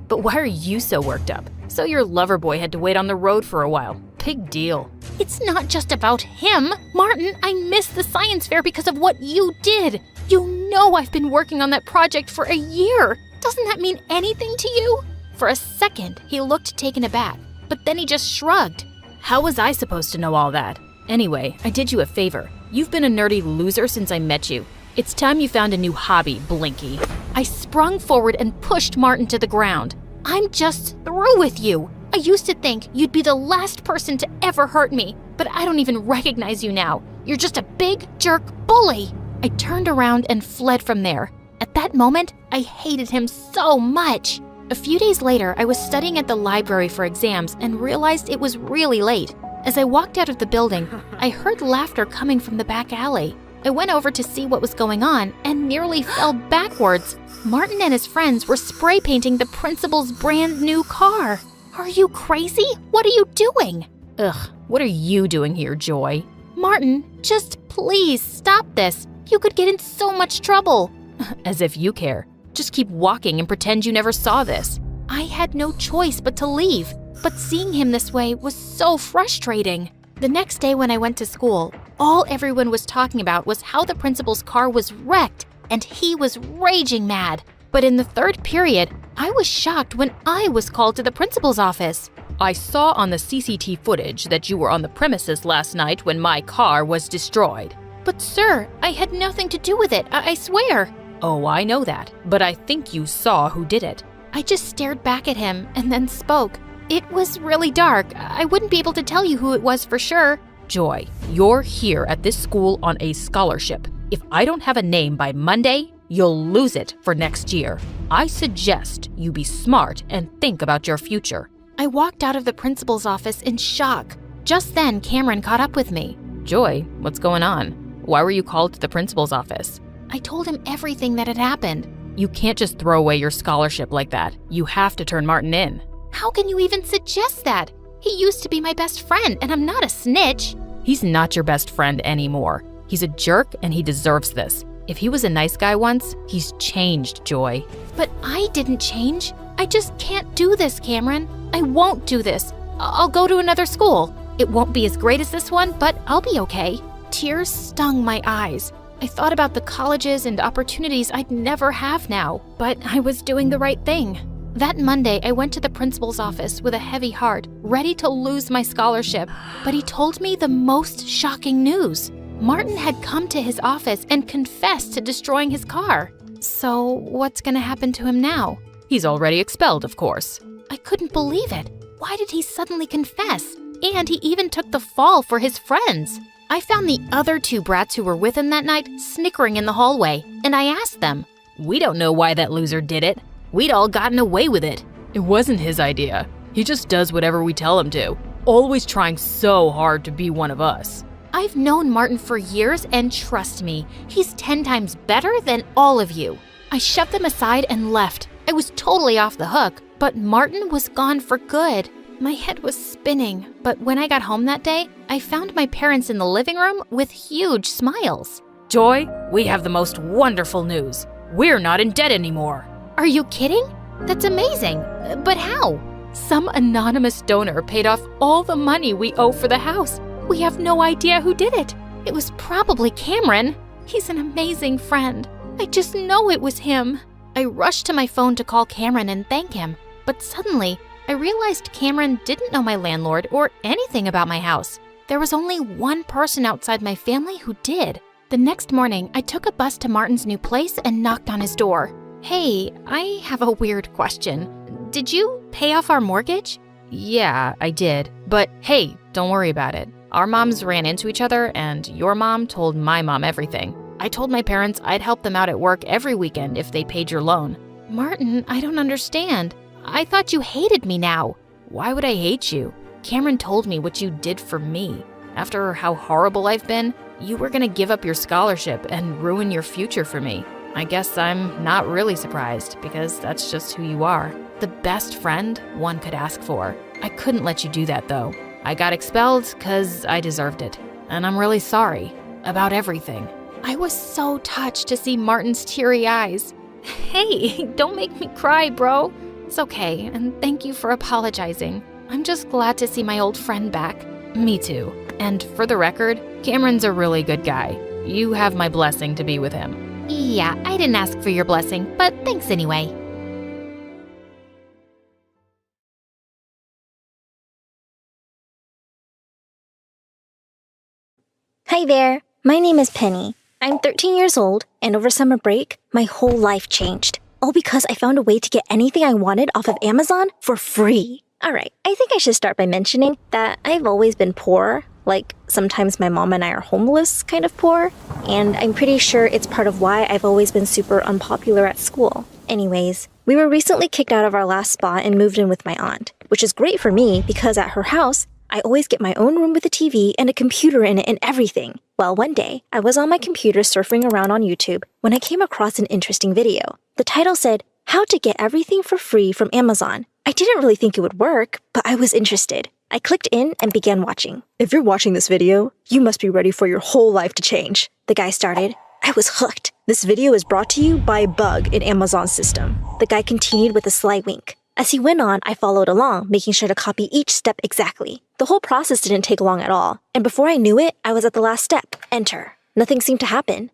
But why are you so worked up? So your lover boy had to wait on the road for a while. Big deal. It's not just about him. Martin, I missed the science fair because of what you did. You know I've been working on that project for a year. Doesn't that mean anything to you? For a second, he looked taken aback, but then he just shrugged. How was I supposed to know all that? Anyway, I did you a favor. You've been a nerdy loser since I met you. It's time you found a new hobby, Blinky. I sprung forward and pushed Martin to the ground. I'm just through with you. I used to think you'd be the last person to ever hurt me, but I don't even recognize you now. You're just a big jerk bully. I turned around and fled from there. At that moment, I hated him so much. A few days later, I was studying at the library for exams and realized it was really late. As I walked out of the building, I heard laughter coming from the back alley. I went over to see what was going on and nearly fell backwards. Martin and his friends were spray painting the principal's brand new car. Are you crazy? What are you doing? Ugh, what are you doing here, Joy? Martin, just please stop this. You could get in so much trouble. As if you care. Just keep walking and pretend you never saw this. I had no choice but to leave. But seeing him this way was so frustrating. The next day when I went to school, all everyone was talking about was how the principal's car was wrecked, and he was raging mad. But in the third period, I was shocked when I was called to the principal's office. I saw on the CCTV footage that you were on the premises last night when my car was destroyed. But sir, I had nothing to do with it, I swear. Oh, I know that, but I think you saw who did it. I just stared back at him and then spoke. It was really dark. I wouldn't be able to tell you who it was for sure. Joy, you're here at this school on a scholarship. If I don't have a name by Monday, you'll lose it for next year. I suggest you be smart and think about your future. I walked out of the principal's office in shock. Just then, Cameron caught up with me. Joy, what's going on? Why were you called to the principal's office? I told him everything that had happened. You can't just throw away your scholarship like that. You have to turn Martin in. How can you even suggest that? He used to be my best friend, and I'm not a snitch. He's not your best friend anymore. He's a jerk, and he deserves this. If he was a nice guy once, he's changed, Joy. But I didn't change. I just can't do this, Cameron. I won't do this. I'll go to another school. It won't be as great as this one, but I'll be okay. Tears stung my eyes. I thought about the colleges and opportunities I'd never have now, but I was doing the right thing. That Monday, I went to the principal's office with a heavy heart, ready to lose my scholarship, but he told me the most shocking news. Martin had come to his office and confessed to destroying his car. So what's gonna happen to him now? He's already expelled, of course. I couldn't believe it. Why did he suddenly confess? And he even took the fall for his friends. I found the other two brats who were with him that night snickering in the hallway, and I asked them, "We don't know why that loser did it. We'd all gotten away with it. It wasn't his idea. He just does whatever we tell him to, always trying so hard to be one of us." I've known Martin for years, and trust me, he's 10 times better than all of you. I shoved them aside and left. I was totally off the hook, but Martin was gone for good. My head was spinning, but when I got home that day, I found my parents in the living room with huge smiles. "Joy, we have the most wonderful news. We're not in debt anymore." Are you kidding? That's amazing. But how? Some anonymous donor paid off all the money we owe for the house. We have no idea who did it. It was probably Cameron. He's an amazing friend. I just know it was him. I rushed to my phone to call Cameron and thank him, but suddenly I realized Cameron didn't know my landlord or anything about my house. There was only one person outside my family who did. The next morning, I took a bus to Martin's new place and knocked on his door. Hey, I have a weird question. Did you pay off our mortgage? Yeah, I did. But hey, don't worry about it. Our moms ran into each other, and your mom told my mom everything. I told my parents I'd help them out at work every weekend if they paid your loan. Martin, I don't understand. I thought you hated me now. Why would I hate you? Cameron told me what you did for me. After how horrible I've been, you were gonna give up your scholarship and ruin your future for me. I guess I'm not really surprised, because that's just who you are. The best friend one could ask for. I couldn't let you do that, though. I got expelled because I deserved it. And I'm really sorry about everything. I was so touched to see Martin's teary eyes. Hey, don't make me cry, bro. It's okay, and thank you for apologizing. I'm just glad to see my old friend back. Me too. And for the record, Cameron's a really good guy. You have my blessing to be with him. Yeah, I didn't ask for your blessing, but thanks anyway. Hi there, my name is Penny. I'm 13 years old, and over summer break, my whole life changed. All because I found a way to get anything I wanted off of Amazon for free. Alright, I think I should start by mentioning that I've always been poor. Like, sometimes my mom and I are homeless kind of poor, and I'm pretty sure it's part of why I've always been super unpopular at school. Anyways, we were recently kicked out of our last spot and moved in with my aunt, which is great for me because at her house, I always get my own room with a TV and a computer in it and everything. Well, one day, I was on my computer surfing around on YouTube when I came across an interesting video. The title said, "How to Get Everything for Free from Amazon." I didn't really think it would work, but I was interested. I clicked in and began watching. "If you're watching this video, you must be ready for your whole life to change," the guy started. I was hooked. "This video is brought to you by a bug in Amazon's system," the guy continued with a sly wink. As he went on, I followed along, making sure to copy each step exactly. The whole process didn't take long at all, and before I knew it, I was at the last step, enter. Nothing seemed to happen.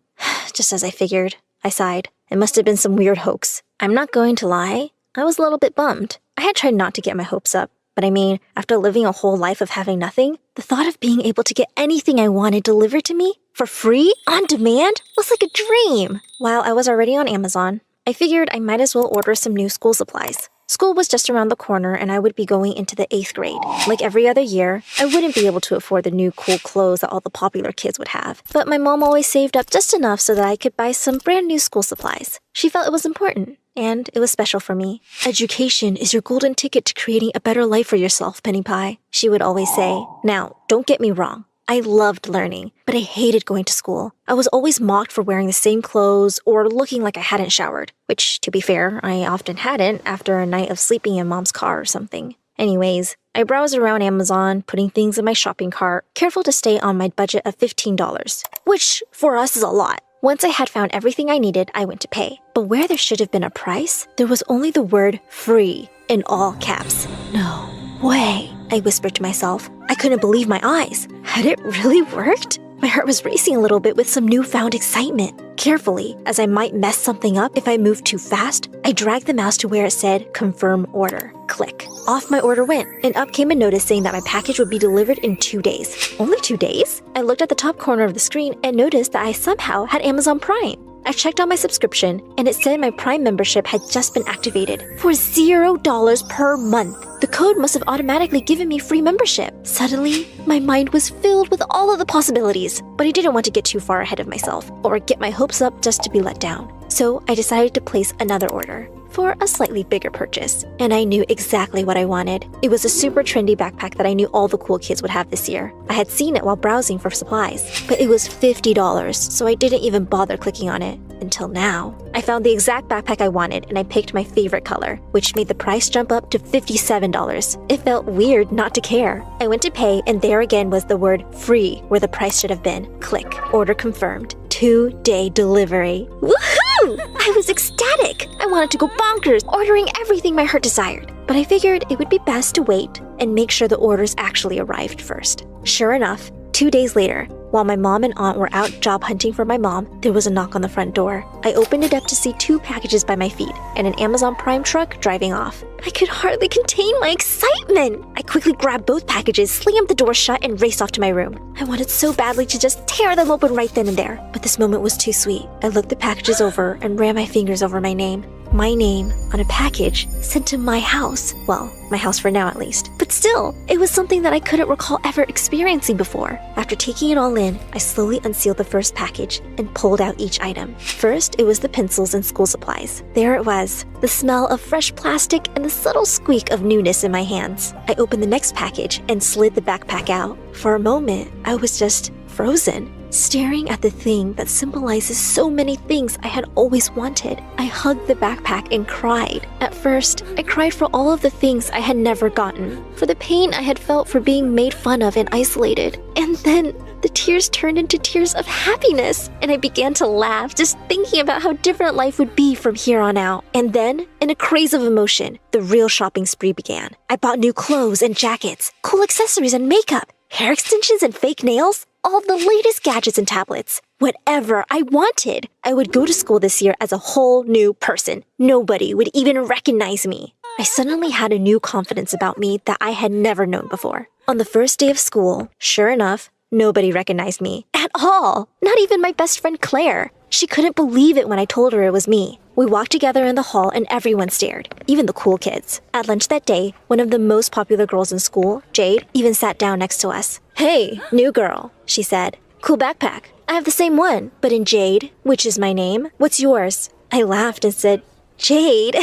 Just as I figured, I sighed. It must have been some weird hoax. I'm not going to lie, I was a little bit bummed. I had tried not to get my hopes up, but I mean, after living a whole life of having nothing, the thought of being able to get anything I wanted delivered to me, for free, on demand, was like a dream. While I was already on Amazon, I figured I might as well order some new school supplies. School was just around the corner and I would be going into the 8th grade. Like every other year, I wouldn't be able to afford the new cool clothes that all the popular kids would have. But my mom always saved up just enough so that I could buy some brand new school supplies. She felt it was important. and it was special for me. Education is your golden ticket to creating a better life for yourself, Penny Pie, she would always say. Now, don't get me wrong. I loved learning, but I hated going to school. I was always mocked for wearing the same clothes or looking like I hadn't showered, which, to be fair, I often hadn't after a night of sleeping in Mom's car or something. Anyways, I browsed around Amazon, putting things in my shopping cart, careful to stay on my budget of $15, which for us is a lot. Once I had found everything I needed, I went to pay. But where there should have been a price, there was only the word free in all caps. No way, I whispered to myself. I couldn't believe my eyes. Had it really worked? My heart was racing a little bit with some newfound excitement. Carefully, as I might mess something up if I moved too fast, I dragged the mouse to where it said confirm order. Click. Off my order went, and up came a notice saying that my package would be delivered in 2 days. Only 2 days? I looked at the top corner of the screen and noticed that I somehow had Amazon Prime. I checked on my subscription, and it said my Prime membership had just been activated for $0 per month. The code must have automatically given me free membership. Suddenly, my mind was filled with all of the possibilities, but I didn't want to get too far ahead of myself or get my hopes up just to be let down. So I decided to place another order for a slightly bigger purchase, and I knew exactly what I wanted. It was a super trendy backpack that I knew all the cool kids would have this year. I had seen it while browsing for supplies, but it was $50, so I didn't even bother clicking on it. Until now. I found the exact backpack I wanted, and I picked my favorite color, which made the price jump up to $57. It felt weird not to care. I went to pay, and there again was the word free where the price should have been. Click. Order confirmed. 2-day delivery. Woohoo! I was ecstatic. I wanted to go bonkers, ordering everything my heart desired. But I figured it would be best to wait and make sure the orders actually arrived first. Sure enough, 2 days later, while my mom and aunt were out job hunting for my mom, there was a knock on the front door. I opened it up to see 2 packages by my feet and an Amazon Prime truck driving off. I could hardly contain my excitement. I quickly grabbed both packages, slammed the door shut, and raced off to my room. I wanted so badly to just tear them open right then and there, but this moment was too sweet. I looked the packages over and ran my fingers over my name. My name on a package sent to my house. Well, my house for now at least. But still, it was something that I couldn't recall ever experiencing before. After taking it all in, I slowly unsealed the first package and pulled out each item. First, it was the pencils and school supplies. There it was, the smell of fresh plastic and the subtle squeak of newness in my hands. I opened the next package and slid the backpack out. For a moment, I was just frozen, staring at the thing that symbolizes so many things I had always wanted. I hugged the backpack and cried. At first, I cried for all of the things I had never gotten, for the pain I had felt for being made fun of and isolated. And then the tears turned into tears of happiness, and I began to laugh just thinking about how different life would be from here on out. And then, in a craze of emotion, the real shopping spree began. I bought new clothes and jackets, cool accessories and makeup, hair extensions and fake nails, all the latest gadgets and tablets. Whatever I wanted. I would go to school this year as a whole new person. Nobody would even recognize me. I suddenly had a new confidence about me that I had never known before. On the first day of school, sure enough, nobody recognized me at all. Not even my best friend Claire. She couldn't believe it when I told her it was me. We walked together in the hall and everyone stared, even the cool kids. At lunch that day, one of the most popular girls in school, Jade, even sat down next to us. "Hey, new girl," she said. "Cool backpack. I have the same one, but in Jade, which is my name. What's yours?" I laughed and said, "Jade."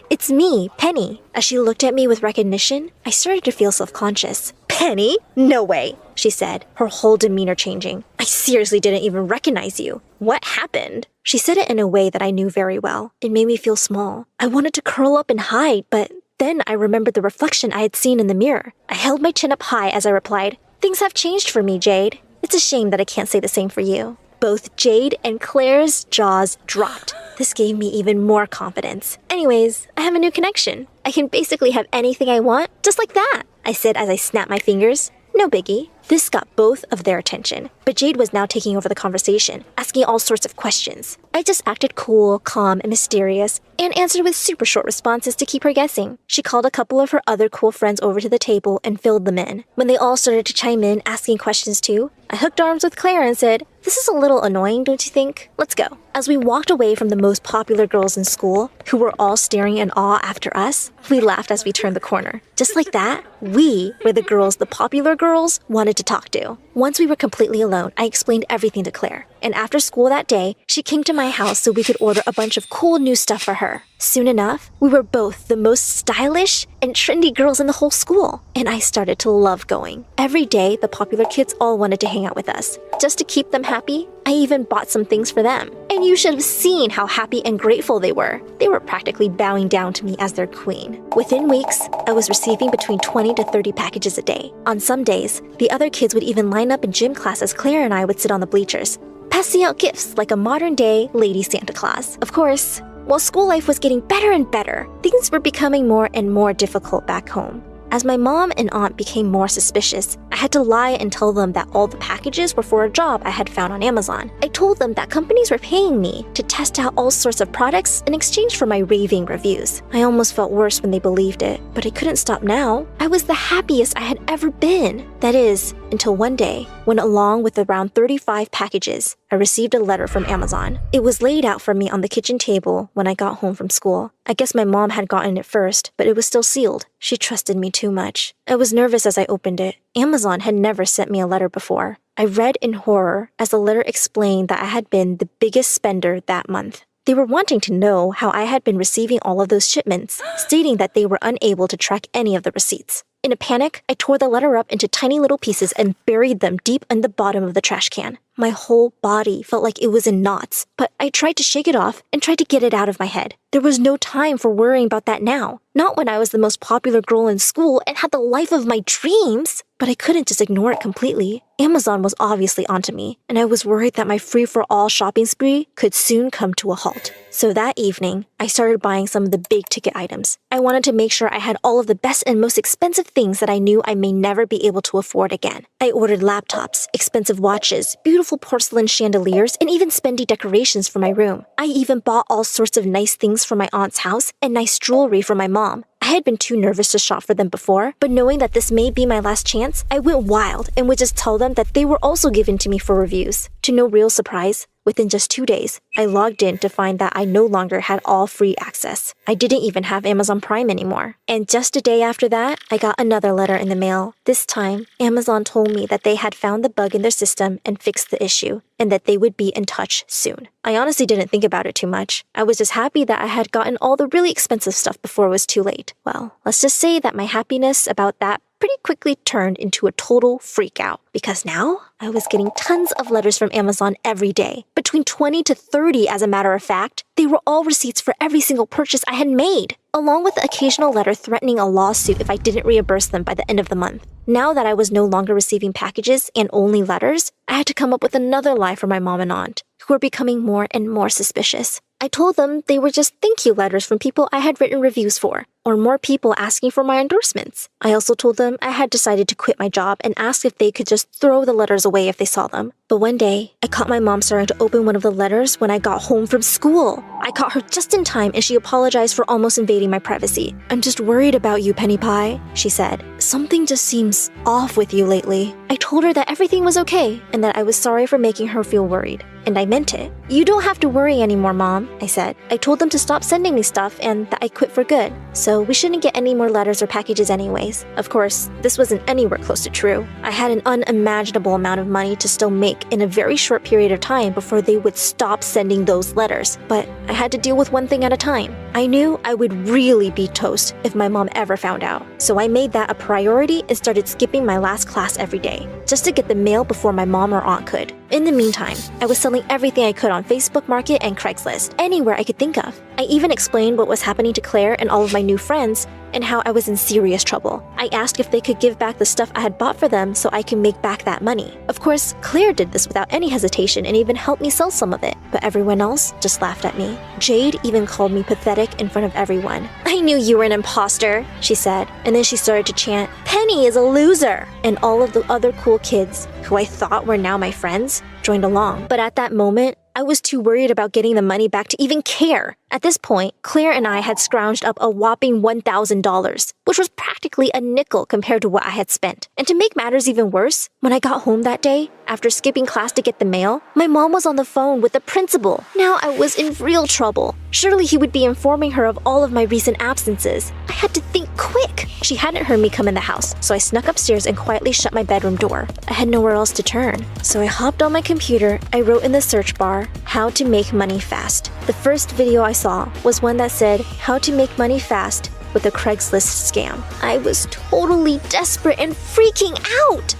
"It's me, Penny." As she looked at me with recognition, I started to feel self-conscious. "Penny? No way," she said, her whole demeanor changing. "I seriously didn't even recognize you. What happened?" She said it in a way that I knew very well. It made me feel small. I wanted to curl up and hide, but then I remembered the reflection I had seen in the mirror. I held my chin up high as I replied, "Things have changed for me, Jade. It's a shame that I can't say the same for you." Both Jade and Claire's jaws dropped. This gave me even more confidence. "Anyways, I have a new connection. I can basically have anything I want, just like that," I said as I snapped my fingers. "No biggie." This got both of their attention, but Jade was now taking over the conversation, asking all sorts of questions. I just acted cool, calm, and mysterious, and answered with super short responses to keep her guessing. She called a couple of her other cool friends over to the table and filled them in. When they all started to chime in, asking questions too, I hooked arms with Claire and said, "This is a little annoying, don't you think? Let's go." As we walked away from the most popular girls in school, who were all staring in awe after us, we laughed as we turned the corner. Just like that, we were the girls the popular girls wanted to talk to. Once we were completely alone, I explained everything to Claire, and after school that day, she came to my house so we could order a bunch of cool new stuff for her. Soon enough, we were both the most stylish and trendy girls in the whole school, and I started to love going. Every day, the popular kids all wanted to hang out with us. Just to keep them happy, I even bought some things for them. And you should have seen how happy and grateful they were. They were practically bowing down to me as their queen. Within weeks, I was receiving between 20 to 30 packages a day. On some days, the other kids would even line up in gym class as Claire and I would sit on the bleachers, passing out gifts like a modern-day Lady Santa Claus. Of course, while school life was getting better and better, things were becoming more and more difficult back home. As my mom and aunt became more suspicious, I had to lie and tell them that all the packages were for a job I had found on Amazon. I told them that companies were paying me to test out all sorts of products in exchange for my raving reviews. I almost felt worse when they believed it, but I couldn't stop now. I was the happiest I had ever been. That is, until one day, when along with around 35 packages, I received a letter from Amazon. It was laid out for me on the kitchen table when I got home from school. I guess my mom had gotten it first, but it was still sealed. She trusted me too much. I was nervous as I opened it. Amazon had never sent me a letter before. I read in horror as the letter explained that I had been the biggest spender that month. They were wanting to know how I had been receiving all of those shipments, stating that they were unable to track any of the receipts. In a panic, I tore the letter up into tiny little pieces and buried them deep in the bottom of the trash can. My whole body felt like it was in knots, but I tried to shake it off and tried to get it out of my head. There was no time for worrying about that now. Not when I was the most popular girl in school and had the life of my dreams. But I couldn't just ignore it completely. Amazon was obviously onto me, and I was worried that my free-for-all shopping spree could soon come to a halt. So that evening, I started buying some of the big-ticket items. I wanted to make sure I had all of the best and most expensive things that I knew I may never be able to afford again. I ordered laptops, expensive watches, beautiful porcelain chandeliers, and even spendy decorations for my room. I even bought all sorts of nice things for my aunt's house and nice jewelry for my mom. I had been too nervous to shop for them before, but knowing that this may be my last chance, I went wild and would just tell them that they were also given to me for reviews. To no real surprise, within just 2 days, I logged in to find that I no longer had all free access. I didn't even have Amazon Prime anymore. And just a day after that, I got another letter in the mail. This time, Amazon told me that they had found the bug in their system and fixed the issue, and that they would be in touch soon. I honestly didn't think about it too much. I was just happy that I had gotten all the really expensive stuff before it was too late. Well, let's just say that my happiness about that pretty quickly turned into a total freak out, because now I was getting tons of letters from Amazon every day. Between 20 to 30, as a matter of fact. They were all receipts for every single purchase I had made, along with the occasional letter threatening a lawsuit if I didn't reimburse them by the end of the month. Now that I was no longer receiving packages and only letters, I had to come up with another lie for my mom and aunt, who were becoming more and more suspicious. I told them they were just thank you letters from people I had written reviews for, or more people asking for my endorsements. I also told them I had decided to quit my job and asked if they could just throw the letters away if they saw them. But one day, I caught my mom starting to open one of the letters when I got home from school. I caught her just in time and she apologized for almost invading my privacy. "I'm just worried about you, Penny Pie," she said. "Something just seems off with you lately." I told her that everything was okay and that I was sorry for making her feel worried. And I meant it. "You don't have to worry anymore, Mom," I said. I told them to stop sending me stuff and that I quit for good. So we shouldn't get any more letters or packages anyways. Of course, this wasn't anywhere close to true. I had an unimaginable amount of money to still make in a very short period of time before they would stop sending those letters. But I had to deal with one thing at a time. I knew I would really be toast if my mom ever found out. So I made that a priority and started skipping my last class every day, just to get the mail before my mom or aunt could. In the meantime, I was selling everything I could on Facebook Market and Craigslist, anywhere I could think of. I even explained what was happening to Claire and all of my new friends, and how I was in serious trouble. I asked if they could give back the stuff I had bought for them so I could make back that money. Of course, Claire did this without any hesitation and even helped me sell some of it, but everyone else just laughed at me. Jade even called me pathetic in front of everyone. "I knew you were an imposter," she said, and then she started to chant, "Penny is a loser!" And all of the other cool kids, who I thought were now my friends, joined along. But at that moment, I was too worried about getting the money back to even care. At this point, Claire and I had scrounged up a whopping $1,000, which was practically a nickel compared to what I had spent. And to make matters even worse, when I got home that day, after skipping class to get the mail, my mom was on the phone with the principal. Now I was in real trouble. Surely he would be informing her of all of my recent absences. I had to think quick. She hadn't heard me come in the house, so I snuck upstairs and quietly shut my bedroom door. I had nowhere else to turn. So I hopped on my computer, I wrote in the search bar, how to make money fast. The first video I saw was one that said, how to make money fast with a Craigslist scam. I was totally desperate and freaking out.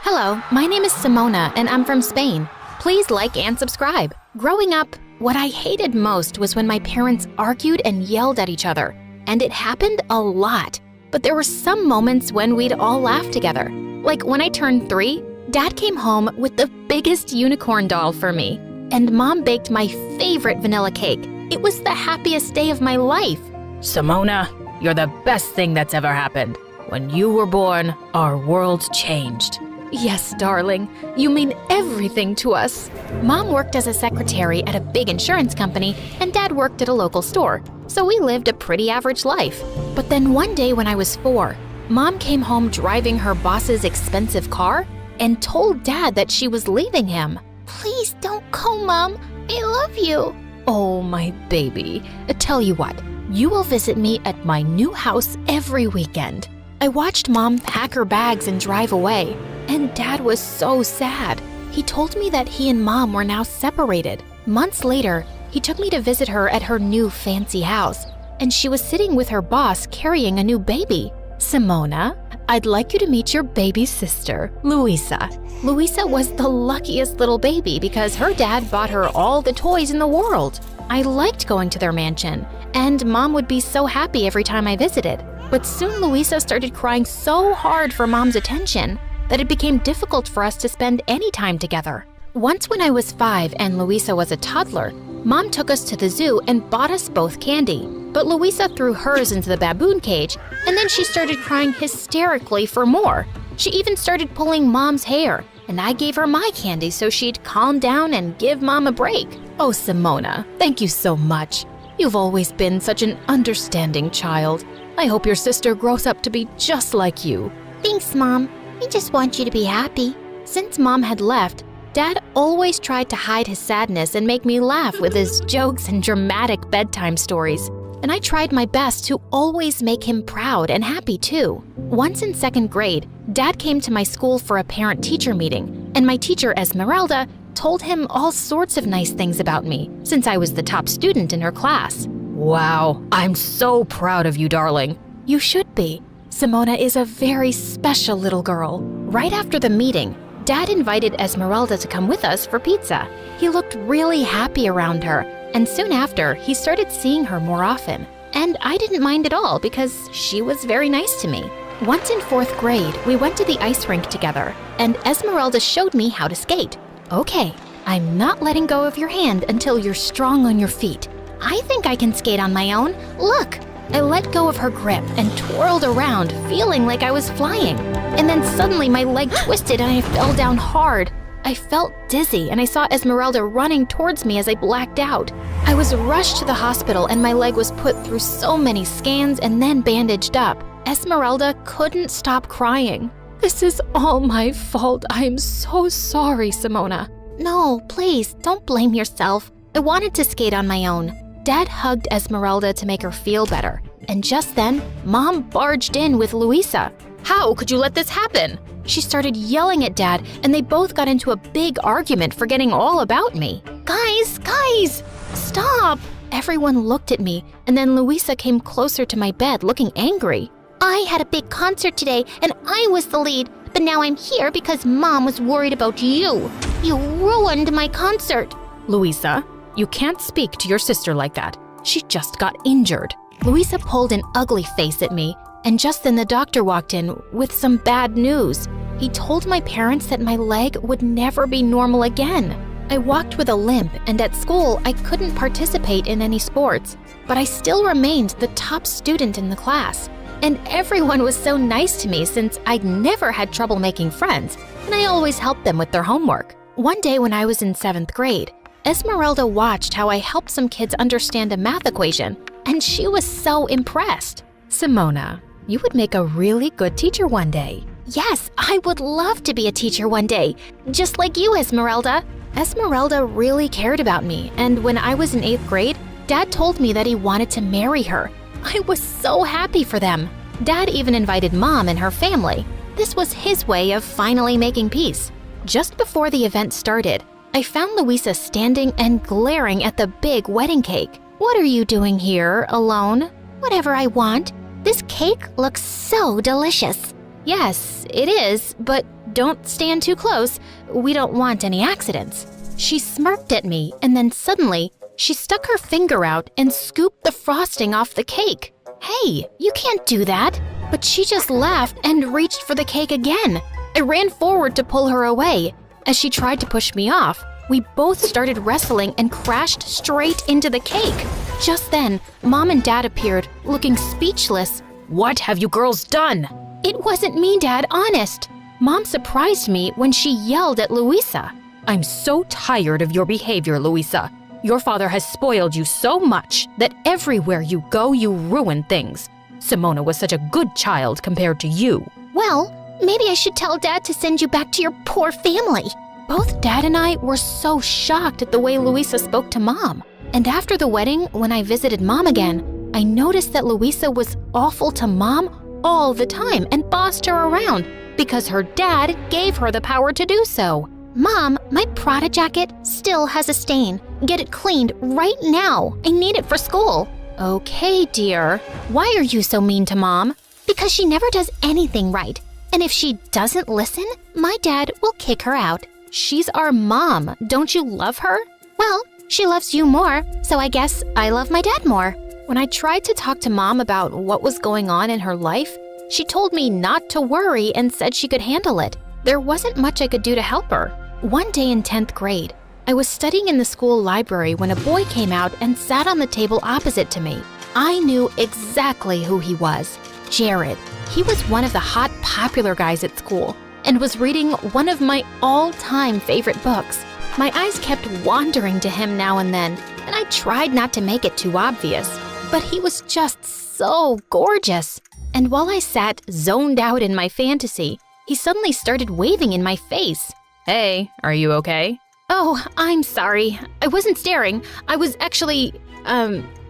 Hello, my name is Simona and I'm from Spain. Please like and subscribe. Growing up, what I hated most was when my parents argued and yelled at each other. And it happened a lot. But there were some moments when we'd all laugh together. Like when I turned 3, Dad came home with the biggest unicorn doll for me. And Mom baked my favorite vanilla cake. It was the happiest day of my life. Simona, you're the best thing that's ever happened. When you were born, our world changed. Yes, darling. You mean everything to us. Mom worked as a secretary at a big insurance company, and Dad worked at a local store. So we lived a pretty average life. But then one day when I was 4, Mom came home driving her boss's expensive car and told Dad that she was leaving him. Please don't go, Mom. I love you. Oh, my baby. Tell you what, you will visit me at my new house every weekend. I watched Mom pack her bags and drive away. And Dad was so sad. He told me that he and Mom were now separated. Months later, he took me to visit her at her new fancy house, and she was sitting with her boss carrying a new baby. Simona, I'd like you to meet your baby sister, Luisa. Luisa was the luckiest little baby because her dad bought her all the toys in the world. I liked going to their mansion, and Mom would be so happy every time I visited. But soon Luisa started crying so hard for Mom's attention that it became difficult for us to spend any time together. Once when I was 5 and Luisa was a toddler, Mom took us to the zoo and bought us both candy. But Luisa threw hers into the baboon cage, and then she started crying hysterically for more. She even started pulling Mom's hair, and I gave her my candy so she'd calm down and give Mom a break. Oh, Simona, thank you so much. You've always been such an understanding child. I hope your sister grows up to be just like you. Thanks, Mom. I just want you to be happy. Since Mom had left, Dad always tried to hide his sadness and make me laugh with his jokes and dramatic bedtime stories. And I tried my best to always make him proud and happy too. Once in 2nd grade, Dad came to my school for a parent-teacher meeting, and my teacher, Esmeralda, told him all sorts of nice things about me, since I was the top student in her class. Wow, I'm so proud of you, darling. You should be. Simona is a very special little girl. Right after the meeting, Dad invited Esmeralda to come with us for pizza. He looked really happy around her, and soon after, he started seeing her more often. And I didn't mind at all because she was very nice to me. Once in 4th grade, we went to the ice rink together, and Esmeralda showed me how to skate. Okay, I'm not letting go of your hand until you're strong on your feet. I think I can skate on my own. Look! I let go of her grip and twirled around, feeling like I was flying. And then suddenly my leg twisted and I fell down hard. I felt dizzy and I saw Esmeralda running towards me as I blacked out. I was rushed to the hospital and my leg was put through so many scans and then bandaged up. Esmeralda couldn't stop crying. This is all my fault. I am so sorry, Simona. No, please, don't blame yourself. I wanted to skate on my own. Dad hugged Esmeralda to make her feel better. And just then, Mom barged in with Luisa. How could you let this happen? She started yelling at Dad, and they both got into a big argument, forgetting all about me. Guys, stop! Everyone looked at me, and then Luisa came closer to my bed, looking angry. I had a big concert today, and I was the lead, but now I'm here because Mom was worried about you. You ruined my concert. Luisa, you can't speak to your sister like that. She just got injured. Luisa pulled an ugly face at me, and just then the doctor walked in with some bad news. He told my parents that my leg would never be normal again. I walked with a limp, and at school I couldn't participate in any sports, but I still remained the top student in the class. And everyone was so nice to me since I'd never had trouble making friends, and I always helped them with their homework. One day when I was in 7th grade, Esmeralda watched how I helped some kids understand a math equation, and she was so impressed. Simona, you would make a really good teacher one day. Yes, I would love to be a teacher one day, just like you, Esmeralda. Esmeralda really cared about me, and when I was in 8th grade, Dad told me that he wanted to marry her. I was so happy for them. Dad even invited Mom and her family. This was his way of finally making peace. Just before the event started, I found Louisa standing and glaring at the big wedding cake. What are you doing here, alone? Whatever I want. This cake looks so delicious. Yes, it is, but don't stand too close. We don't want any accidents. She smirked at me, and then suddenly, she stuck her finger out and scooped the frosting off the cake. Hey, you can't do that. But she just laughed and reached for the cake again. I ran forward to pull her away. As she tried to push me off, we both started wrestling and crashed straight into the cake. Just then, Mom and Dad appeared, looking speechless. What have you girls done? It wasn't me, Dad, honest. Mom surprised me when she yelled at Louisa. I'm so tired of your behavior, Louisa. Your father has spoiled you so much that everywhere you go, you ruin things. Simona was such a good child compared to you. Well, maybe I should tell Dad to send you back to your poor family. Both Dad and I were so shocked at the way Louisa spoke to Mom. And after the wedding, when I visited Mom again, I noticed that Louisa was awful to Mom all the time and bossed her around because her dad gave her the power to do so. Mom, my Prada jacket still has a stain. Get it cleaned right now. I need it for school. Okay, dear. Why are you so mean to Mom? Because she never does anything right. And if she doesn't listen, my dad will kick her out. She's our mom. Don't you love her? Well, she loves you more, so I guess I love my dad more. When I tried to talk to Mom about what was going on in her life, she told me not to worry and said she could handle it. There wasn't much I could do to help her. One day in 10th grade, I was studying in the school library when a boy came out and sat on the table opposite to me. I knew exactly who he was. Jared. He was one of the hot, popular guys at school and was reading one of my all-time favorite books. My eyes kept wandering to him now and then, and I tried not to make it too obvious. But he was just so gorgeous. And while I sat zoned out in my fantasy, he suddenly started waving in my face. Hey, are you okay? Oh, I'm sorry. I wasn't staring. I was actually,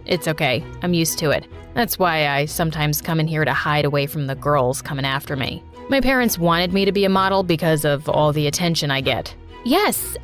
it's okay. I'm used to it. That's why I sometimes come in here to hide away from the girls coming after me. My parents wanted me to be a model because of all the attention I get. Yes,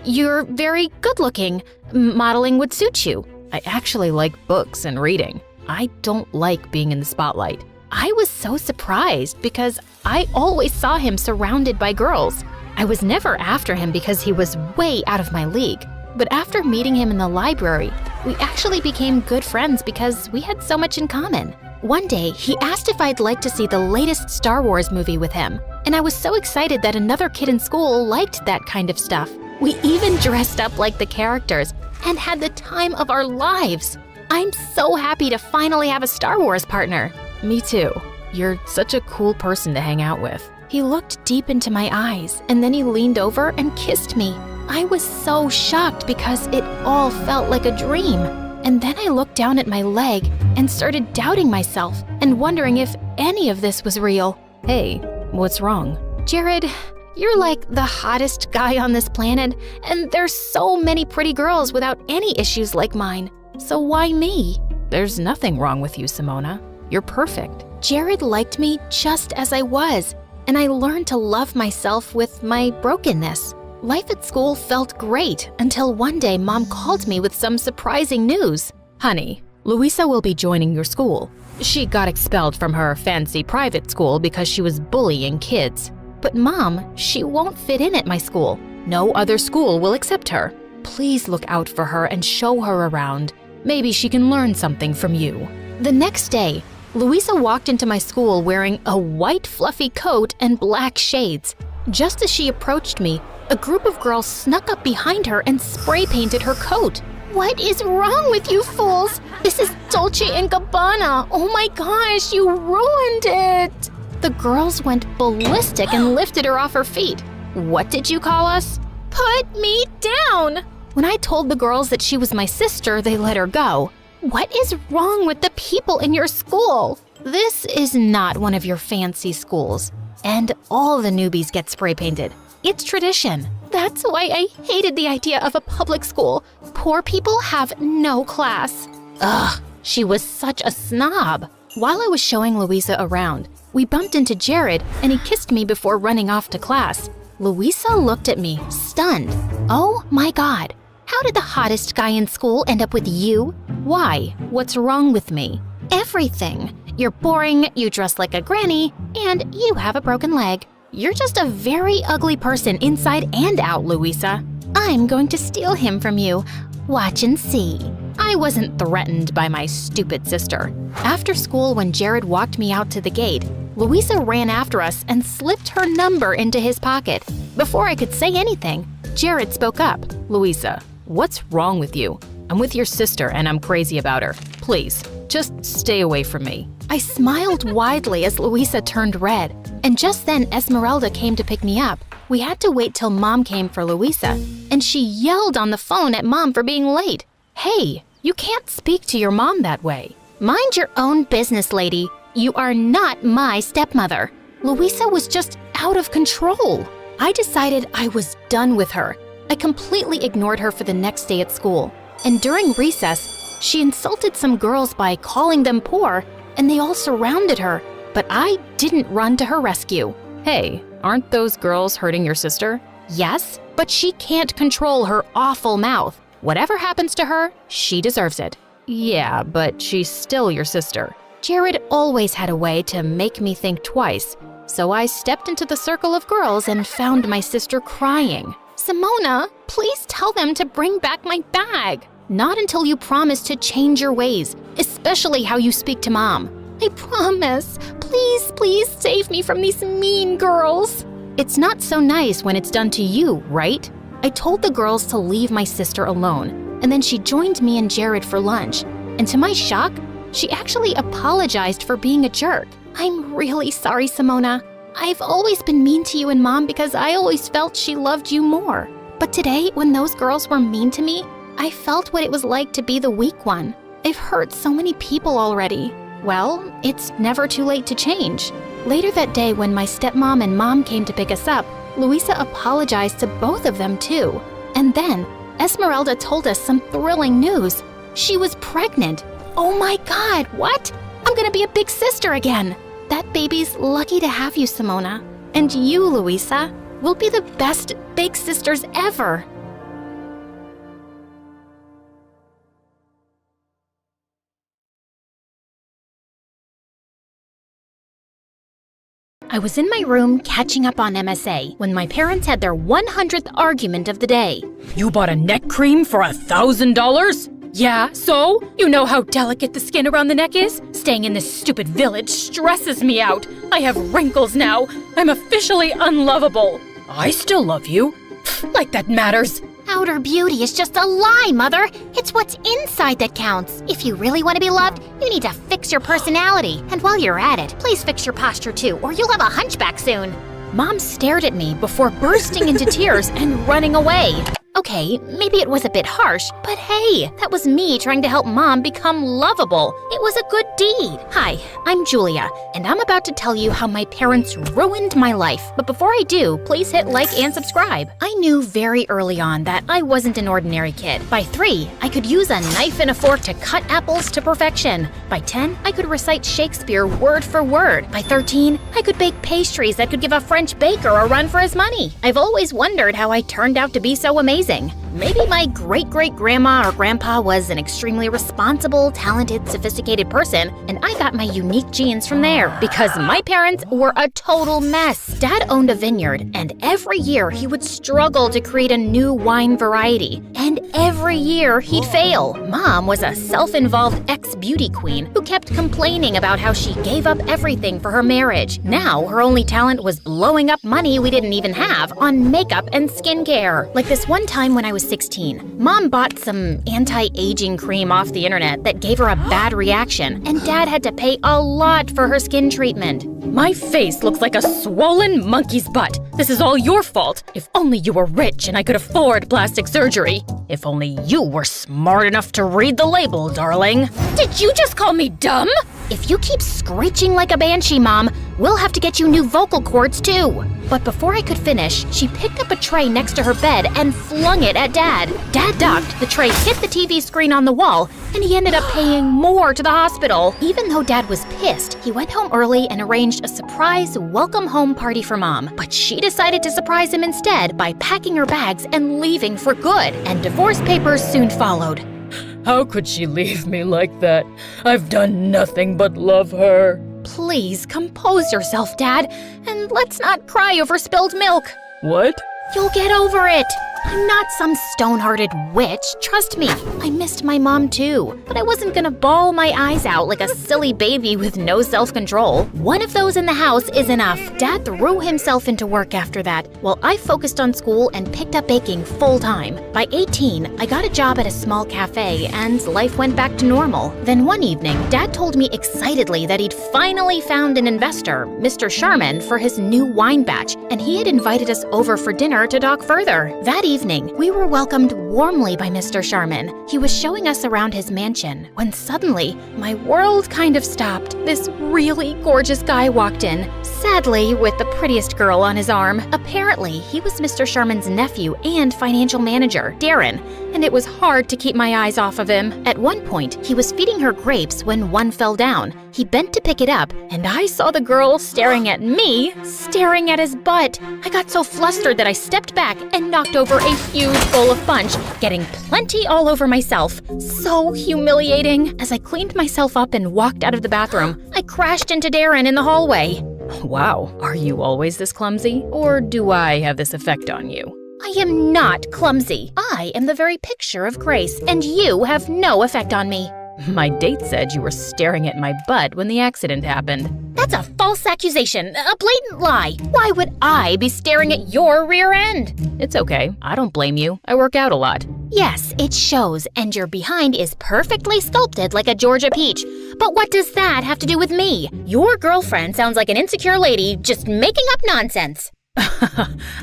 you're very good looking. Modeling would suit you. I actually like books and reading. I don't like being in the spotlight. I was so surprised because I always saw him surrounded by girls. I was never after him because he was way out of my league. But after meeting him in the library, we actually became good friends because we had so much in common. One day, he asked if I'd like to see the latest Star Wars movie with him, and I was so excited that another kid in school liked that kind of stuff. We even dressed up like the characters and had the time of our lives. I'm so happy to finally have a Star Wars partner. Me too. You're such a cool person to hang out with. He looked deep into my eyes, and then he leaned over and kissed me. I was so shocked because it all felt like a dream. And then I looked down at my leg and started doubting myself and wondering if any of this was real. Hey, what's wrong? Jared, you're like the hottest guy on this planet, and there's so many pretty girls without any issues like mine. So why me? There's nothing wrong with you, Simona. You're perfect. Jared liked me just as I was, and I learned to love myself with my brokenness. Life at school felt great until one day Mom called me with some surprising news. Honey, Louisa will be joining your school. She got expelled from her fancy private school because she was bullying kids. But Mom, she won't fit in at my school. No other school will accept her. Please look out for her and show her around. Maybe she can learn something from you. The next day, Louisa walked into my school wearing a white fluffy coat and black shades. Just as she approached me, a group of girls snuck up behind her and spray painted her coat. What is wrong with you fools? This is Dolce & Gabbana. Oh my gosh, you ruined it. The girls went ballistic and lifted her off her feet. What did you call us? put me down. When I told the girls that she was my sister, they let her go. What is wrong with the people in your school? This is not one of your fancy schools, and all the newbies get spray painted. It's tradition. That's why I hated the idea of a public school. Poor people have no class. Ugh, she was such a snob. While I was showing Louisa around, we bumped into Jared and he kissed me before running off to class. Louisa looked at me, stunned. Oh my God, how did the hottest guy in school end up with you? Why? What's wrong with me? Everything. You're boring, you dress like a granny, and you have a broken leg. You're just a very ugly person inside and out, Louisa. I'm going to steal him from you. Watch and see. I wasn't threatened by my stupid sister. After school, when Jared walked me out to the gate, Louisa ran after us and slipped her number into his pocket. Before I could say anything, Jared spoke up. Louisa, what's wrong with you? I'm with your sister and I'm crazy about her. Please, just stay away from me. I smiled widely as Louisa turned red, and just then Esmeralda came to pick me up. We had to wait till Mom came for Louisa, and she yelled on the phone at Mom for being late. Hey, you can't speak to your mom that way. Mind your own business, lady. You are not my stepmother. Louisa was just out of control. I decided I was done with her. I completely ignored her for the next day at school, and during recess, she insulted some girls by calling them poor, and they all surrounded her, but I didn't run to her rescue. Hey, aren't those girls hurting your sister? Yes, but she can't control her awful mouth. Whatever happens to her, she deserves it. Yeah, but she's still your sister. Jared always had a way to make me think twice, so I stepped into the circle of girls and found my sister crying. Simona, please tell them to bring back my bag. Not until you promise to change your ways, especially how you speak to Mom. I promise. Please, please save me from these mean girls. It's not so nice when it's done to you, right? I told the girls to leave my sister alone, and then she joined me and Jared for lunch. And to my shock, she actually apologized for being a jerk. I'm really sorry, Simona. I've always been mean to you and Mom because I always felt she loved you more. But today, when those girls were mean to me, I felt what it was like to be the weak one. I've hurt so many people already. Well, it's never too late to change. Later that day, when my stepmom and Mom came to pick us up, Louisa apologized to both of them too. And then, Esmeralda told us some thrilling news. She was pregnant. Oh my God, what? I'm gonna be a big sister again. That baby's lucky to have you, Simona. And you, Louisa, will be the best big sisters ever. I was in my room catching up on MSA when my parents had their 100th argument of the day. You bought a neck cream for $1,000? Yeah, so? You know how delicate the skin around the neck is? Staying in this stupid village stresses me out. I have wrinkles now. I'm officially unlovable. I still love you. Like that matters. Outer beauty is just a lie, Mother. It's what's inside that counts. If you really want to be loved, you need to fix your personality. And while you're at it, please fix your posture too, or you'll have a hunchback soon. Mom stared at me before bursting into tears and running away. Okay, maybe it was a bit harsh, but hey, that was me trying to help Mom become lovable. It was a good deed. Hi, I'm Julia, and I'm about to tell you how my parents ruined my life. But before I do, please hit like and subscribe. I knew very early on that I wasn't an ordinary kid. By 3, I could use a knife and a fork to cut apples to perfection. By 10, I could recite Shakespeare word for word. By 13, I could bake pastries that could give a French baker a run for his money. I've always wondered how I turned out to be so amazing. Maybe my great-great-grandma or grandpa was an extremely responsible, talented, sophisticated person, and I got my unique genes from there. Because my parents were a total mess. Dad owned a vineyard, and every year he would struggle to create a new wine variety. And every year he'd fail. Mom was a self-involved ex-beauty queen who kept complaining about how she gave up everything for her marriage. Now her only talent was blowing up money we didn't even have on makeup and skincare. Like this one time when I was was 16. Mom bought some anti-aging cream off the internet that gave her a bad reaction, and Dad had to pay a lot for her skin treatment. My face looks like a swollen monkey's butt. This is all your fault. If only you were rich and I could afford plastic surgery. If only you were smart enough to read the label, darling. Did you just call me dumb? If you keep screeching like a banshee, Mom, we'll have to get you new vocal cords too. But before I could finish, she picked up a tray next to her bed and flung it at Dad. Dad ducked, the tray hit the TV screen on the wall, and he ended up paying more to the hospital. Even though Dad was pissed, he went home early and arranged a surprise welcome home party for Mom. But she decided to surprise him instead by packing her bags and leaving for good. And divorce papers soon followed. How could she leave me like that? I've done nothing but love her. Please compose yourself, Dad, and let's not cry over spilled milk. What? You'll get over it. I'm not some stone-hearted witch, trust me. I missed my mom too, but I wasn't gonna bawl my eyes out like a silly baby with no self-control. One of those in the house is enough. Dad threw himself into work after that, while I focused on school and picked up baking full-time. By 18, I got a job at a small cafe, and life went back to normal. Then one evening, Dad told me excitedly that he'd finally found an investor, Mr. Sharman, for his new wine batch, and he had invited us over for dinner to talk further. That evening, we were welcomed warmly by Mr. Sharman. He was showing us around his mansion, when suddenly, my world kind of stopped. This really gorgeous guy walked in, sadly with the prettiest girl on his arm. Apparently, he was Mr. Sharman's nephew and financial manager, Darren, and it was hard to keep my eyes off of him. At one point, he was feeding her grapes when one fell down. He bent to pick it up, and I saw the girl staring at me, staring at his butt. I got so flustered that I stepped back and knocked over a huge bowl of punch, getting plenty all over myself. So humiliating. As I cleaned myself up and walked out of the bathroom, I crashed into Darren in the hallway. Wow, are you always this clumsy? Or do I have this effect on you? I am not clumsy. I am the very picture of grace, and you have no effect on me. My date said you were staring at my butt when the accident happened. That's a false accusation, a blatant lie. Why would I be staring at your rear end? It's okay. I don't blame you. I work out a lot. Yes, it shows, and your behind is perfectly sculpted like a Georgia peach. But what does that have to do with me? Your girlfriend sounds like an insecure lady just making up nonsense.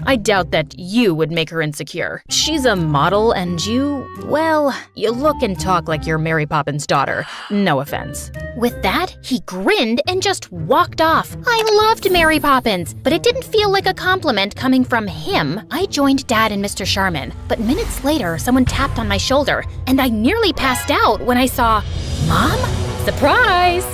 I doubt that you would make her insecure. She's a model and you look and talk like you're Mary Poppins' daughter. No offense. With that, he grinned and just walked off. I loved Mary Poppins, but it didn't feel like a compliment coming from him. I joined Dad and Mr. Sharman, but minutes later, someone tapped on my shoulder, and I nearly passed out when I saw Mom? Surprise!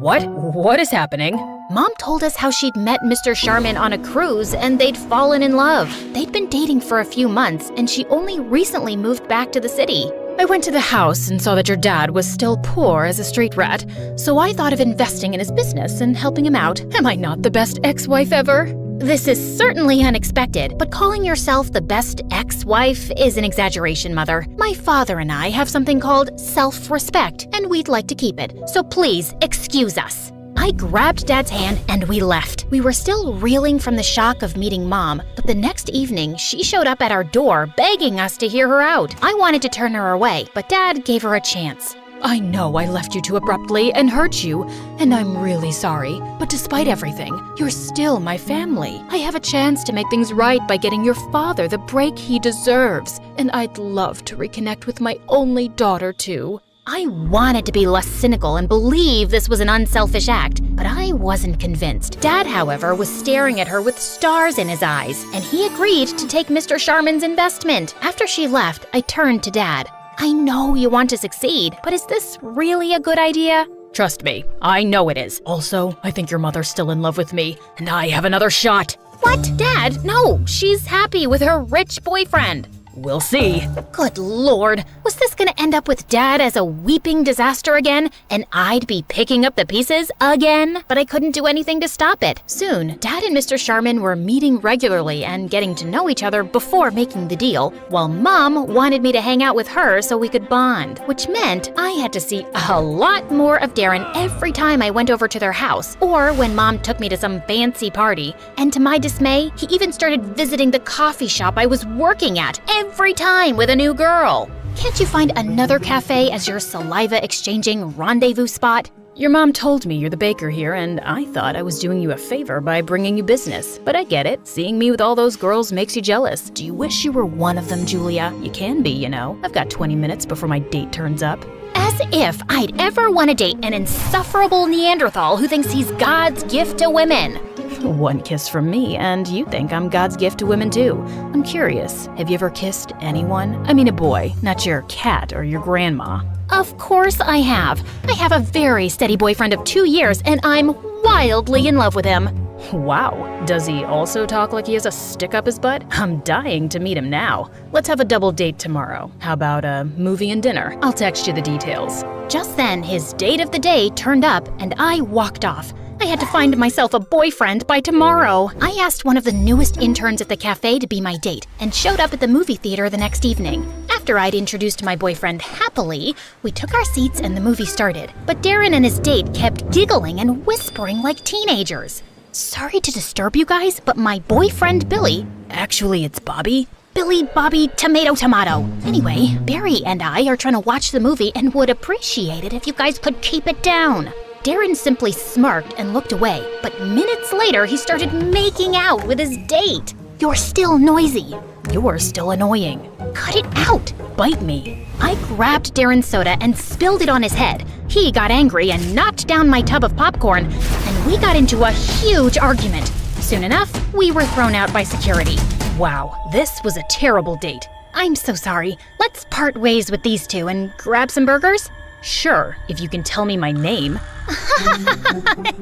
What is happening? Mom told us how she'd met Mr. Sharman on a cruise and they'd fallen in love. They'd been dating for a few months and she only recently moved back to the city. I went to the house and saw that your dad was still poor as a street rat, so I thought of investing in his business and helping him out. Am I not the best ex-wife ever? This is certainly unexpected, but calling yourself the best ex-wife is an exaggeration, Mother. My father and I have something called self-respect, and we'd like to keep it, so please excuse us. I grabbed Dad's hand and we left. We were still reeling from the shock of meeting Mom, but the next evening, she showed up at our door begging us to hear her out. I wanted to turn her away, but Dad gave her a chance. I know I left you too abruptly and hurt you, and I'm really sorry. But despite everything, you're still my family. I have a chance to make things right by getting your father the break he deserves, and I'd love to reconnect with my only daughter too. I wanted to be less cynical and believe this was an unselfish act, but I wasn't convinced. Dad, however, was staring at her with stars in his eyes, and he agreed to take Mr. Sharman's investment. After she left, I turned to Dad. I know you want to succeed, but is this really a good idea? Trust me, I know it is. Also, I think your mother's still in love with me, and I have another shot. What? Dad, no, she's happy with her rich boyfriend. We'll see. Good Lord, was this gonna end up with Dad as a weeping disaster again, and I'd be picking up the pieces again? But I couldn't do anything to stop it. Soon, Dad and Mr. Sharman were meeting regularly and getting to know each other before making the deal, while Mom wanted me to hang out with her so we could bond, which meant I had to see a lot more of Darren every time I went over to their house, or when Mom took me to some fancy party. And to my dismay, he even started visiting the coffee shop I was working at every time with a new girl. Can't you find another cafe as your saliva-exchanging rendezvous spot? Your mom told me you're the baker here, and I thought I was doing you a favor by bringing you business. But I get it. Seeing me with all those girls makes you jealous. Do you wish you were one of them, Julia? You can be, you know. I've got 20 minutes before my date turns up. As if I'd ever want to date an insufferable Neanderthal who thinks he's God's gift to women. One kiss from me, and you think I'm God's gift to women too. I'm curious, have you ever kissed anyone? I mean a boy, not your cat or your grandma. Of course I have. I have a very steady boyfriend of 2 years, and I'm wildly in love with him. Wow, does he also talk like he has a stick up his butt? I'm dying to meet him now. Let's have a double date tomorrow. How about a movie and dinner? I'll text you the details. Just then, his date of the day turned up, and I walked off. I had to find myself a boyfriend by tomorrow. I asked one of the newest interns at the cafe to be my date and showed up at the movie theater the next evening. After I'd introduced my boyfriend happily, we took our seats and the movie started. But Darren and his date kept giggling and whispering like teenagers. Sorry to disturb you guys, but my boyfriend Billy— Actually, it's Bobby. Billy, Bobby, tomato, tomato. Anyway, Barry and I are trying to watch the movie and would appreciate it if you guys could keep it down. Darren simply smirked and looked away, but minutes later he started making out with his date. You're still noisy. You're still annoying. Cut it out. Bite me. I grabbed Darren's soda and spilled it on his head. He got angry and knocked down my tub of popcorn, and we got into a huge argument. Soon enough, we were thrown out by security. Wow, this was a terrible date. I'm so sorry. Let's part ways with these two and grab some burgers? Sure, if you can tell me my name.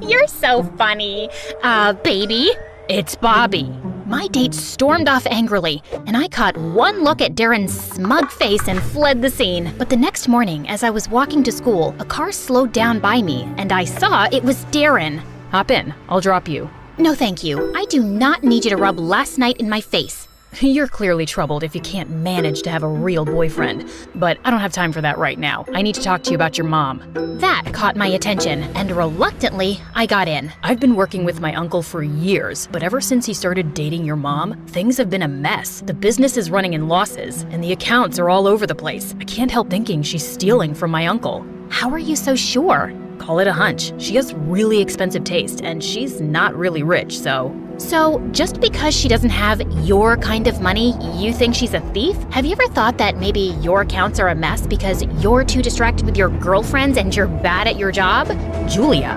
You're so funny. Baby? It's Bobby. My date stormed off angrily, and I caught one look at Darren's smug face and fled the scene. But the next morning, as I was walking to school, a car slowed down by me, and I saw it was Darren. Hop in, I'll drop you. No thank you. I do not need you to rub last night in my face. You're clearly troubled if you can't manage to have a real boyfriend. But I don't have time for that right now. I need to talk to you about your mom. That caught my attention, and reluctantly, I got in. I've been working with my uncle for years, but ever since he started dating your mom, things have been a mess. The business is running in losses, and the accounts are all over the place. I can't help thinking she's stealing from my uncle. How are you so sure? Call it a hunch. She has really expensive taste, and she's not really rich, so... So, just because she doesn't have your kind of money, you think she's a thief? Have you ever thought that maybe your accounts are a mess because you're too distracted with your girlfriends and you're bad at your job? Julia,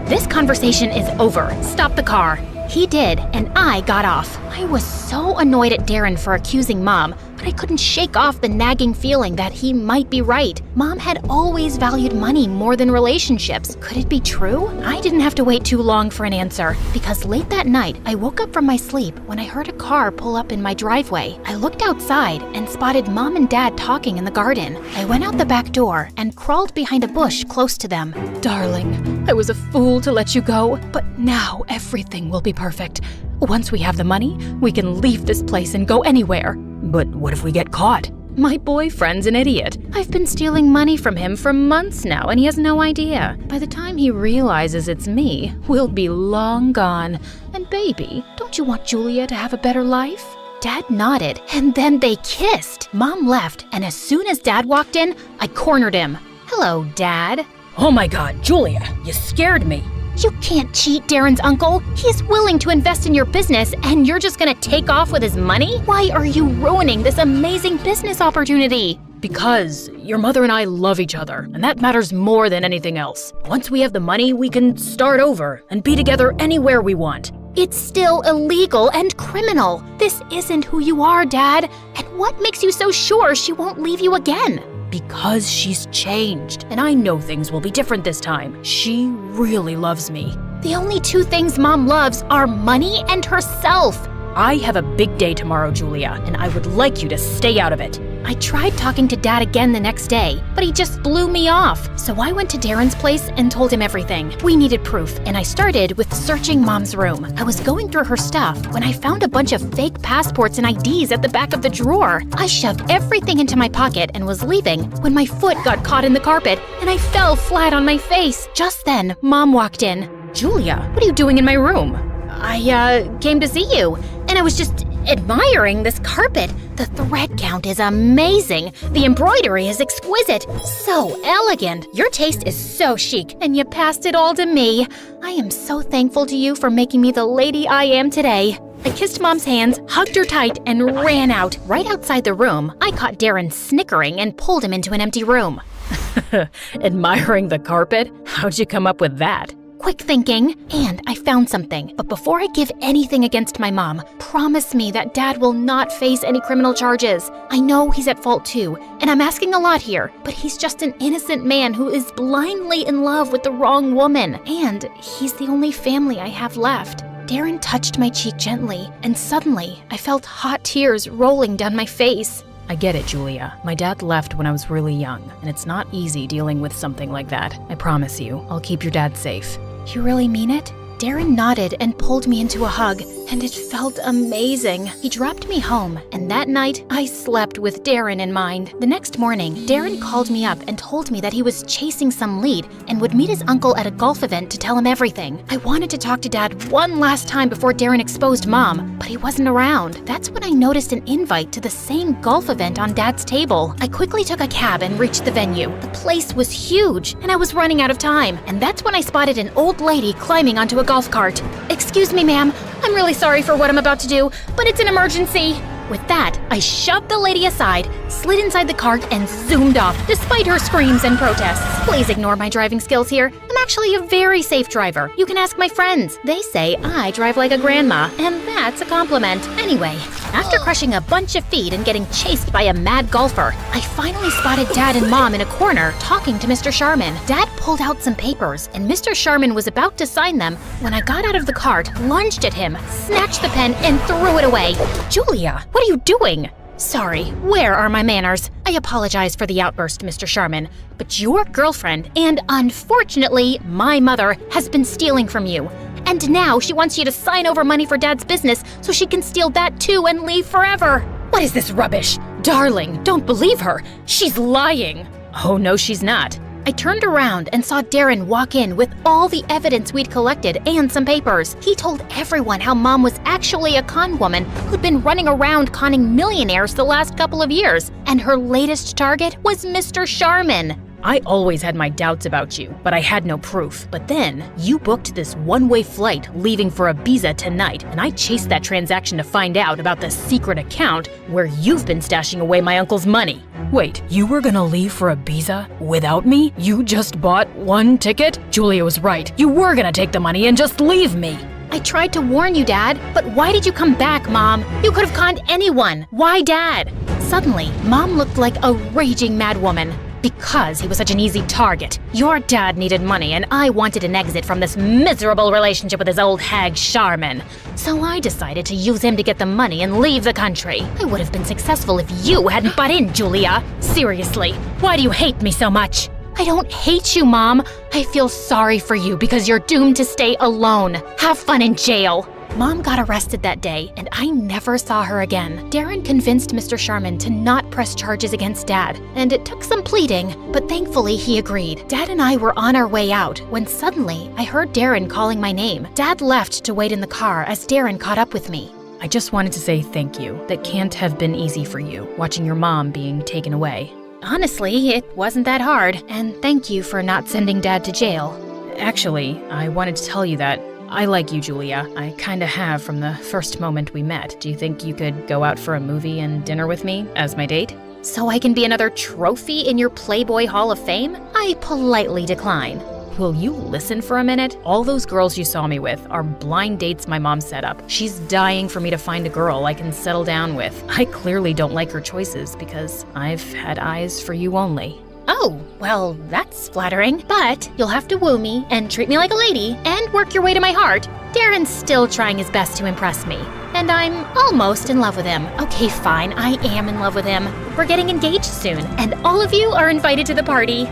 This conversation is over. Stop the car. He did, and I got off. I was so annoyed at Darren for accusing Mom, but I couldn't shake off the nagging feeling that he might be right. Mom had always valued money more than relationships. Could it be true? I didn't have to wait too long for an answer, because late that night, I woke up from my sleep when I heard a car pull up in my driveway. I looked outside and spotted Mom and Dad talking in the garden. I went out the back door and crawled behind a bush close to them. Darling, I was a fool to let you go, but now everything will be perfect. Once we have the money, we can leave this place and go anywhere. But what if we get caught? My boyfriend's an idiot. I've been stealing money from him for months now, and he has no idea. By the time he realizes it's me, we'll be long gone. And baby, don't you want Julia to have a better life? Dad nodded, and then they kissed. Mom left, and as soon as Dad walked in, I cornered him. Hello, Dad. Oh my God, Julia, you scared me. You can't cheat Darren's uncle. He's willing to invest in your business, and you're just gonna take off with his money? Why are you ruining this amazing business opportunity? Because your mother and I love each other, and that matters more than anything else. Once we have the money, we can start over and be together anywhere we want. It's still illegal and criminal. This isn't who you are, Dad. And what makes you so sure she won't leave you again? Because she's changed, and I know things will be different this time. She really loves me. The only two things Mom loves are money and herself. I have a big day tomorrow, Julia, and I would like you to stay out of it. I tried talking to Dad again the next day, but he just blew me off. So I went to Darren's place and told him everything. We needed proof, and I started with searching Mom's room. I was going through her stuff when I found a bunch of fake passports and IDs at the back of the drawer. I shoved everything into my pocket and was leaving when my foot got caught in the carpet and I fell flat on my face. Just then, Mom walked in. Julia, what are you doing in my room? I came to see you, and I was just admiring this carpet. The thread count is amazing. The embroidery is exquisite. So elegant. Your taste is so chic, and you passed it all to me. I am so thankful to you for making me the lady I am today. I kissed Mom's hands, hugged her tight, and ran out. Right outside the room, I caught Darren snickering and pulled him into an empty room. Admiring the carpet? How'd you come up with that? Quick thinking, and I found something. But before I give anything against my mom, promise me that Dad will not face any criminal charges. I know he's at fault too, and I'm asking a lot here, but he's just an innocent man who is blindly in love with the wrong woman, and he's the only family I have left. Darren touched my cheek gently, and suddenly I felt hot tears rolling down my face. I get it, Julia. My dad left when I was really young, and it's not easy dealing with something like that. I promise you, I'll keep your dad safe. You really mean it? Darren nodded and pulled me into a hug, and it felt amazing. He dropped me home, and that night, I slept with Darren in mind. The next morning, Darren called me up and told me that he was chasing some lead and would meet his uncle at a golf event to tell him everything. I wanted to talk to Dad one last time before Darren exposed Mom, but he wasn't around. That's when I noticed an invite to the same golf event on Dad's table. I quickly took a cab and reached the venue. The place was huge, and I was running out of time, and that's when I spotted an old lady climbing onto a golf cart. "Excuse me, ma'am. I'm really sorry for what I'm about to do, but it's an emergency." With that, I shoved the lady aside, slid inside the cart, and zoomed off, despite her screams and protests. Please ignore my driving skills here. I'm actually a very safe driver. You can ask my friends. They say I drive like a grandma, and that's a compliment. Anyway, after crushing a bunch of feet and getting chased by a mad golfer, I finally spotted Dad and Mom in a corner talking to Mr. Sharman. Dad pulled out some papers, and Mr. Sharman was about to sign them when I got out of the cart, lunged at him, snatched the pen, and threw it away. "Julia, what are you doing?" "Sorry, where are my manners? I apologize for the outburst, Mr. Sharman, but your girlfriend, and unfortunately, my mother, has been stealing from you. And now she wants you to sign over money for Dad's business so she can steal that too and leave forever." "What is this rubbish? Darling, don't believe her. She's lying." Oh, no, she's not. I turned around and saw Darren walk in with all the evidence we'd collected and some papers. He told everyone how Mom was actually a con woman who'd been running around conning millionaires the last couple of years, and her latest target was Mr. Sharman. I always had my doubts about you, but I had no proof. But then, you booked this one-way flight leaving for Ibiza tonight, and I chased that transaction to find out about the secret account where you've been stashing away my uncle's money. Wait, you were gonna leave for Ibiza without me? You just bought one ticket? Julia was right. You were gonna take the money and just leave me. I tried to warn you, Dad, but why did you come back, Mom? You could have conned anyone. Why Dad? Suddenly, Mom looked like a raging mad woman. Because he was such an easy target. Your dad needed money, and I wanted an exit from this miserable relationship with his old hag Sharman. So I decided to use him to get the money and leave the country. I would have been successful if you hadn't butt in, Julia. Seriously, why do you hate me so much? I don't hate you, Mom. I feel sorry for you because you're doomed to stay alone. Have fun in jail. Mom got arrested that day, and I never saw her again. Darren convinced Mr. Sharman to not press charges against Dad, and it took some pleading, but thankfully he agreed. Dad and I were on our way out when suddenly I heard Darren calling my name. Dad left to wait in the car as Darren caught up with me. I just wanted to say thank you. That can't have been easy for you, watching your mom being taken away. Honestly, it wasn't that hard, and thank you for not sending Dad to jail. Actually, I wanted to tell you that I like you, Julia. I kinda have from the first moment we met. Do you think you could go out for a movie and dinner with me as my date? So I can be another trophy in your Playboy Hall of Fame? I politely decline. Will you listen for a minute? All those girls you saw me with are blind dates my mom set up. She's dying for me to find a girl I can settle down with. I clearly don't like her choices because I've had eyes for you only. Oh, well, that's flattering. But you'll have to woo me and treat me like a lady and work your way to my heart. Darren's still trying his best to impress me. And I'm almost in love with him. Okay, fine, I am in love with him. We're getting engaged soon, and all of you are invited to the party.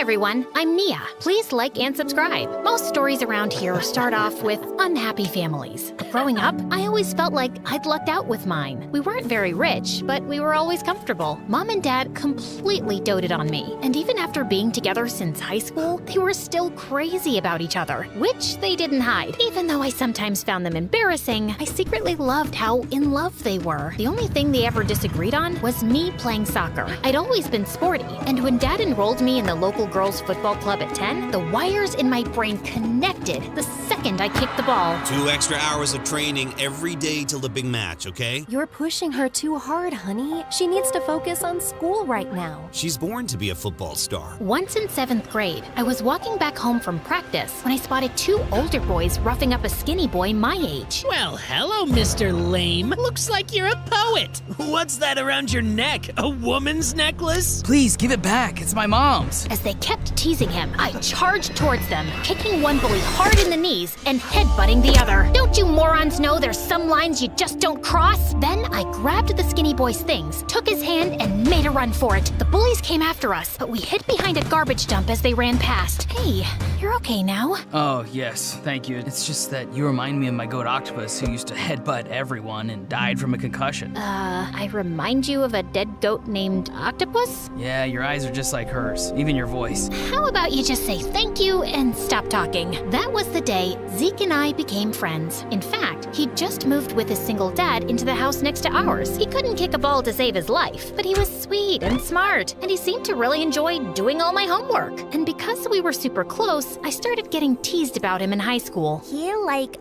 everyone, I'm Nia. Please like and subscribe. Most stories around here start off with unhappy families. Growing up, I always felt like I'd lucked out with mine. We weren't very rich, but we were always comfortable. Mom and Dad completely doted on me, and even after being together since high school, they were still crazy about each other, which they didn't hide. Even though I sometimes found them embarrassing, I secretly loved how in love they were. The only thing they ever disagreed on was me playing soccer. I'd always been sporty, and when Dad enrolled me in the local girls' football club at 10, the wires in my brain connected the second I kicked the ball. 2 extra hours of training every day till the big match, okay? You're pushing her too hard, honey. She needs to focus on school right now. She's born to be a football star. Once in 7th grade, I was walking back home from practice when I spotted 2 older boys roughing up a skinny boy my age. Well, hello, Mr. Lame. Looks like you're a poet. What's that around your neck? A woman's necklace? Please give it back. It's my mom's. As they kept teasing him, I charged towards them, kicking one bully hard in the knees and headbutting the other. Don't you morons know there's some lines you just don't cross? Then I grabbed the skinny boy's things, took his hand, and made a run for it. The bullies came after us, but we hid behind a garbage dump as they ran past. Hey, you're okay now? Oh, yes, thank you. It's just that you remind me of my goat octopus who used to headbutt everyone and died from a concussion. I remind you of a dead goat named Octopus? Yeah, your eyes are just like hers, even your voice. How about you just say thank you and stop talking? That was the day Zeke and I became friends. In fact, he'd just moved with his single dad into the house next to ours. He couldn't kick a ball to save his life, but he was sweet and smart, and he seemed to really enjoy doing all my homework. And because we were super close, I started getting teased about him in high school. He,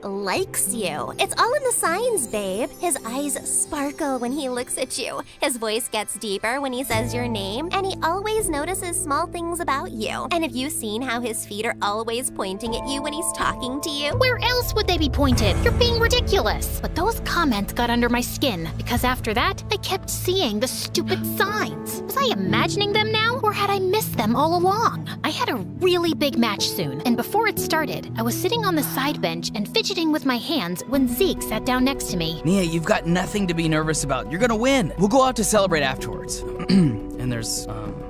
likes you. It's all in the signs, babe. His eyes sparkle when he looks at you. His voice gets deeper when he says your name, and he always notices small things about you. And have you seen how his feet are always pointing at you when he's talking to you? Where else would they be pointed? You're being ridiculous. But those comments got under my skin, because after that, I kept seeing the stupid signs. Was I imagining them now, or had I missed them all along? I had a really big match soon, and before it started, I was sitting on the side bench and fidgeting with my hands when Zeke sat down next to me. Nia, you've got nothing to be nervous about. You're gonna win. We'll go out to celebrate afterwards. And there's,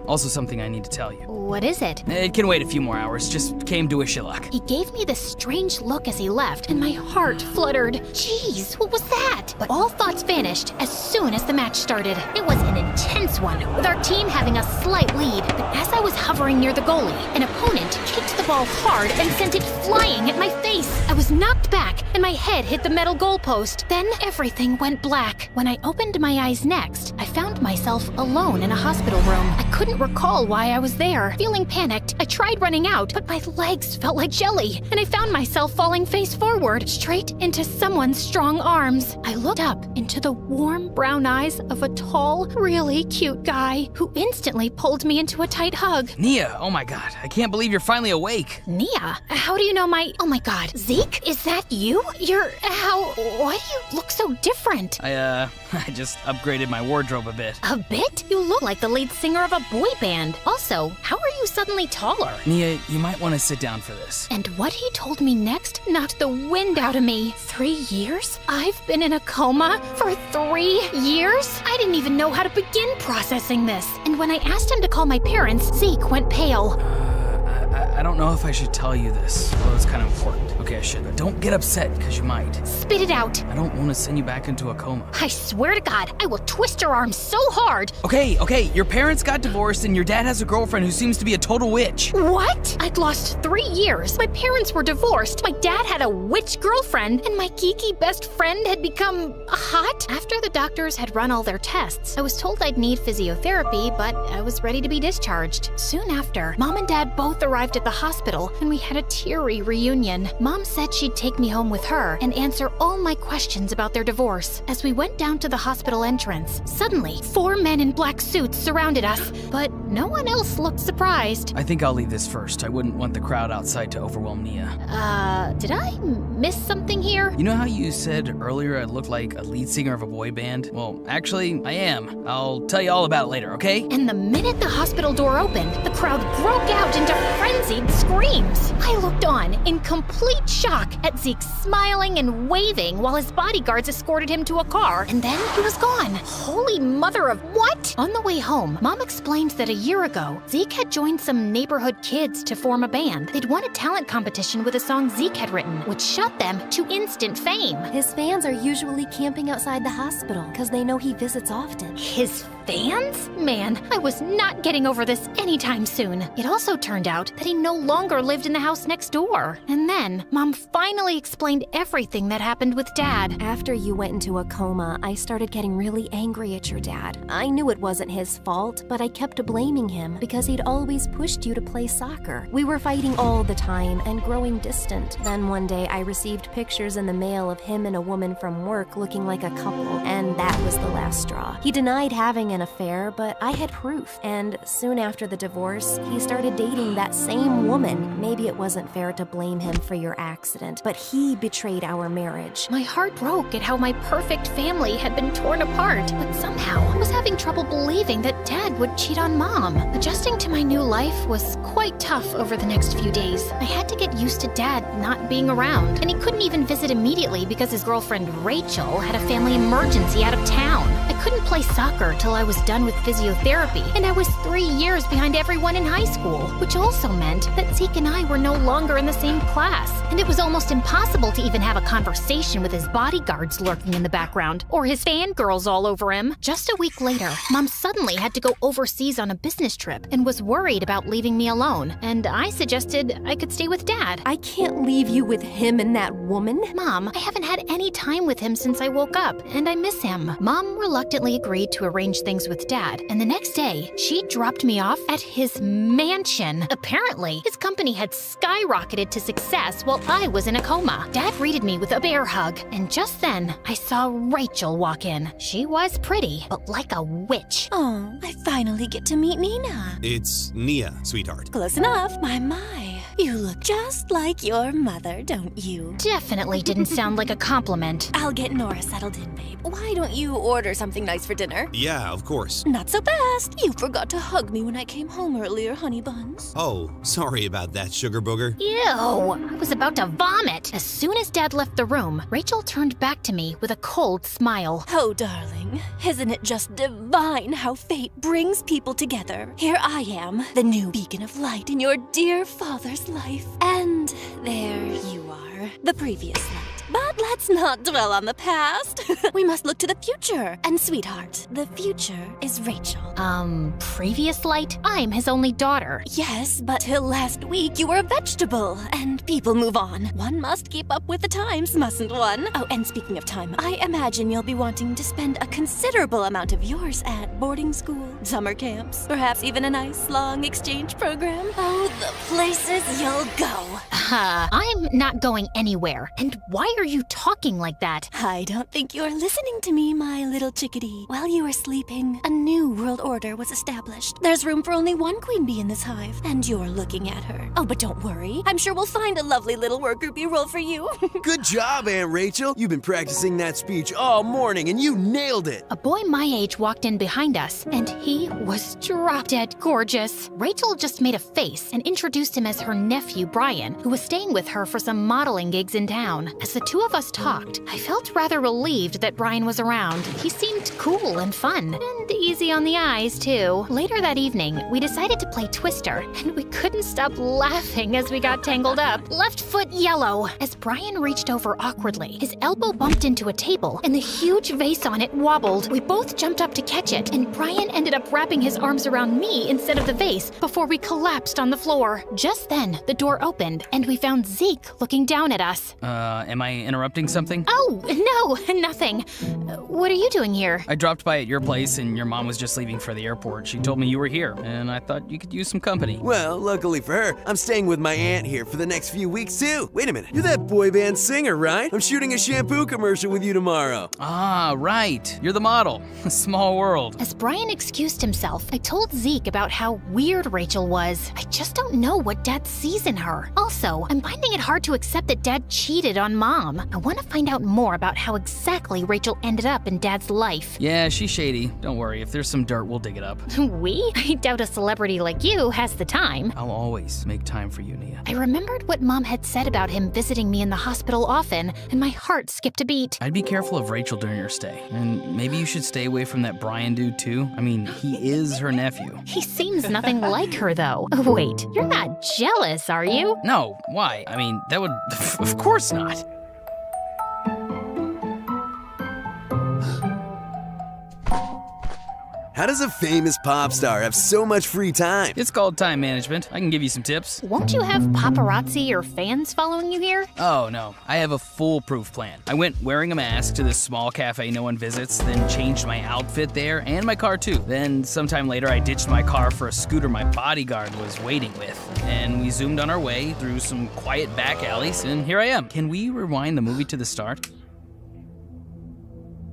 also something I need to tell you. What is it? It can wait a few more hours. Just came to wish you luck. He gave me this strange look as he left, and my heart fluttered. Jeez, what was that? But all thoughts vanished as soon as the match started. It was an intense one, with our team having a slight lead. But as I was hovering near the goalie, an opponent kicked the ball hard and sent it flying at my face. I was knocked back, and my head hit the metal goalpost. Then everything went black. When I opened my eyes next, I found myself alone in a hospital room. I couldn't recall why I was there. Feeling panicked, I tried running out, but my legs felt like jelly, and I found myself falling face forward, straight into someone's strong arms. I looked up into the warm brown eyes of a tall, really cute guy who instantly pulled me into a tight hug. Nia, oh my god, I can't believe you're finally awake. Nia? How do you know my... Oh my god, Zeke? Is that you? Why do you look so different? I just upgraded my wardrobe a bit. A bit? You look like the lead singer of a boy band. Also, how are you suddenly taller? Nia, you might want to sit down for this. And what he told me next knocked the wind out of me. 3 years? I've been in a coma for 3 years? I didn't even know how to begin processing this. And when I asked him to call my parents, Zeke went pale. I don't know if I should tell you this, although it's kind of important. Okay, I should. But don't get upset, because you might. Spit it out. I don't want to send you back into a coma. I swear to God, I will twist your arm so hard. Okay, your parents got divorced and your dad has a girlfriend who seems to be a total witch. What? I'd lost 3 years. My parents were divorced. My dad had a witch girlfriend, and my geeky best friend had become hot. After the doctors had run all their tests, I was told I'd need physiotherapy, but I was ready to be discharged. Soon after, Mom and Dad both arrived at the hospital, and we had a teary reunion. Mom said she'd take me home with her and answer all my questions about their divorce. As we went down to the hospital entrance, suddenly 4 men in black suits surrounded us, but no one else looked surprised. I think I'll leave this first. I wouldn't want the crowd outside to overwhelm Nia. Did I miss something here? You know how you said earlier I looked like a lead singer of a boy band? Well, actually, I am. I'll tell you all about it later, okay? And the minute the hospital door opened, the crowd broke out into frenzied screams. I looked on in complete shock at Zeke smiling and waving while his bodyguards escorted him to a car, and then he was gone. Holy mother of what? On the way home, Mom explained that a year ago, Zeke had joined some neighborhood kids to form a band. They'd won a talent competition with a song Zeke had written, which shot them to instant fame. His fans are usually camping outside the hospital because they know he visits often. His fans? Man, I was not getting over this anytime soon. It also turned out that he no longer lived in the house next door. And then, Mom finally explained everything that happened with Dad. After you went into a coma, I started getting really angry at your dad. I knew it wasn't his fault, but I kept blaming him because he'd always pushed you to play soccer. We were fighting all the time and growing distant. Then one day I received pictures in the mail of him and a woman from work looking like a couple, and that was the last straw. He denied having an affair, but I had proof, and soon after the divorce, he started dating that same woman. Maybe it wasn't fair to blame him for your accident, but he betrayed our marriage. My heart broke at how my perfect family had been torn apart, but somehow I was having trouble believing that Dad would cheat on Mom. Adjusting to my new life was quite tough over the next few days. I had to get used to Dad not being around, and he couldn't even visit immediately because his girlfriend Rachel had a family emergency out of town. I couldn't play soccer till I was done with physiotherapy, and I was 3 years behind everyone in high school, which also meant that Zeke and I were no longer in the same class, and it was almost impossible to even have a conversation with his bodyguards lurking in the background, or his fangirls all over him. Just a week later, Mom suddenly had to go overseas on a business trip and was worried about leaving me alone, and I suggested I could stay with Dad. I can't leave you with him and that woman. Mom, I haven't had any time with him since I woke up, and I miss him. Mom reluctantly agreed to arrange things with Dad, and the next day, she dropped me off at his mansion. Apparently, his company had skyrocketed to success while I was in a coma. Dad greeted me with a bear hug, and just then, I saw Rachel walk in. She was pretty, but like a witch. Oh, I finally get to meet Nina. It's Nia, sweetheart. Close enough, my. You look just like your mother, don't you? Definitely didn't sound like a compliment. I'll get Nora settled in, babe. Why don't you order something nice for dinner? Yeah, of course. Not so fast. You forgot to hug me when I came home earlier, honey buns. Oh, sorry about that, sugar booger. Ew, I was about to vomit. As soon as Dad left the room, Rachel turned back to me with a cold smile. Oh, darling, isn't it just divine how fate brings people together? Here I am, the new beacon of light in your dear father's life. And there you are, the previous light. But let's not dwell on the past. We must look to the future. And sweetheart, the future is Rachel. Previous light? I'm his only daughter. Yes, but till last week you were a vegetable, and people move on. One must keep up with the times, mustn't one? Oh, and speaking of time, I imagine you'll be wanting to spend a considerable amount of yours at boarding school, summer camps, perhaps even a nice long exchange program. Oh, the places you'll go. I'm not going anywhere. And why are you talking like that? I don't think you're listening to me, my little chickadee. While you were sleeping, a new world order was established. There's room for only one queen bee in this hive, and you're looking at her. Oh, but don't worry. I'm sure we'll find a lovely little worker bee role for you. Good job, Aunt Rachel. You've been practicing that speech all morning, and you nailed it. A boy my age walked in behind us, and he was drop-dead gorgeous. Rachel just made a face and introduced him as her nephew, Brian, who was staying with her for some modeling gigs in town. As the two of us talked, I felt rather relieved that Brian was around. He seemed cool and fun, and easy on the eyes, too. Later that evening, we decided to play Twister, and we couldn't stop laughing as we got tangled up. Left foot yellow. As Brian reached over awkwardly, his elbow bumped into a table, and the huge vase on it wobbled. We both jumped up to catch it, and Brian ended up wrapping his arms around me instead of the vase before we collapsed on the floor. Just then, the door opened, and we found Zeke looking down at us. Am I interrupting something? Oh, no, nothing. What are you doing here? I dropped by at your place and your mom was just leaving for the airport. She told me you were here, and I thought you could use some company. Well, luckily for her, I'm staying with my aunt here for the next few weeks, too. Wait a minute, you're that boy band singer, right? I'm shooting a shampoo commercial with you tomorrow. Ah, right. You're the model. Small world. As Brian excused himself, I told Zeke about how weird Rachel was. I just don't know what Dad sees in her. Also, though. I'm finding it hard to accept that Dad cheated on Mom. I want to find out more about how exactly Rachel ended up in Dad's life. Yeah, she's shady. Don't worry, if there's some dirt, we'll dig it up. We? I doubt a celebrity like you has the time. I'll always make time for you, Nia. I remembered what Mom had said about him visiting me in the hospital often, and my heart skipped a beat. I'd be careful of Rachel during your stay. And maybe you should stay away from that Brian dude, too. I mean, he is her nephew. He seems nothing like her, though. Wait, you're not jealous, are you? No, why? I mean, that would... Of course not. How does a famous pop star have so much free time? It's called time management. I can give you some tips. Won't you have paparazzi or fans following you here? Oh, no. I have a foolproof plan. I went wearing a mask to this small cafe no one visits, then changed my outfit there and my car too. Then sometime later, I ditched my car for a scooter my bodyguard was waiting with. And we zoomed on our way through some quiet back alleys, and here I am. Can we rewind the movie to the start?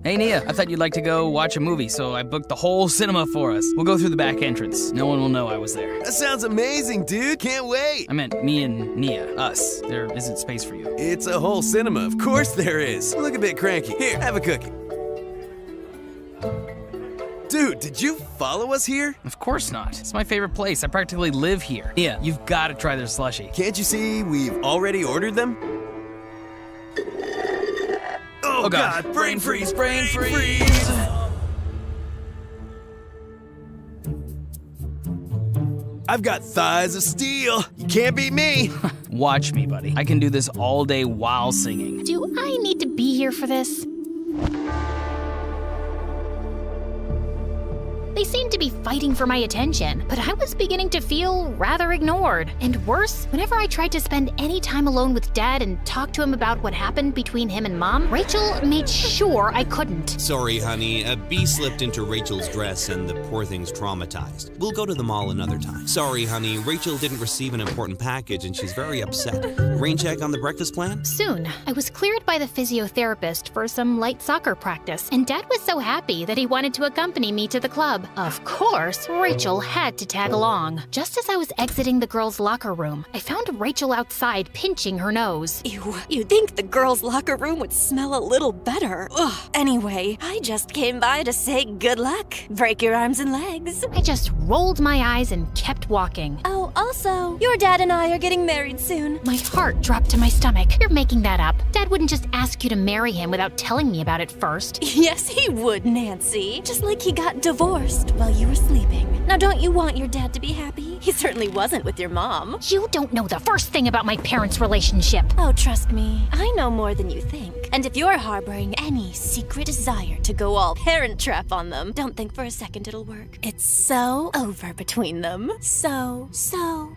Hey, Nia, I thought you'd like to go watch a movie, so I booked the whole cinema for us. We'll go through the back entrance. No one will know I was there. That sounds amazing, dude. Can't wait. I meant me and Nia, us. There isn't space for you. It's a whole cinema. Of course there is. You look a bit cranky. Here, have a cookie. Dude, did you follow us here? Of course not. It's my favorite place. I practically live here. Nia, you've got to try their slushie. Can't you see we've already ordered them? Oh God, brain freeze, brain freeze! I've got thighs of steel. You can't beat me. Watch me, buddy. I can do this all day while singing. Do I need to be here for this? They seemed to be fighting for my attention, but I was beginning to feel rather ignored. And worse, whenever I tried to spend any time alone with Dad and talk to him about what happened between him and Mom, Rachel made sure I couldn't. Sorry, honey. A bee slipped into Rachel's dress and the poor thing's traumatized. We'll go to the mall another time. Sorry, honey. Rachel didn't receive an important package and she's very upset. Rain check on the breakfast plan? Soon, I was cleared by the physiotherapist for some light soccer practice, and Dad was so happy that he wanted to accompany me to the club. Of course, Rachel had to tag along. Just as I was exiting the girls' locker room, I found Rachel outside pinching her nose. Ew, you'd think the girls' locker room would smell a little better. Ugh. Anyway, I just came by to say good luck. Break your arms and legs. I just rolled my eyes and kept walking. Oh, also, your dad and I are getting married soon. My heart dropped to my stomach. You're making that up. Dad wouldn't just ask you to marry him without telling me about it first. Yes, he would, Nancy. Just like he got divorced while you were sleeping. Now, don't you want your dad to be happy? He certainly wasn't with your mom. You don't know the first thing about my parents' relationship. Oh, trust me, I know more than you think. And if you're harboring any secret desire to go all parent trap on them, don't think for a second it'll work. It's so over between them. So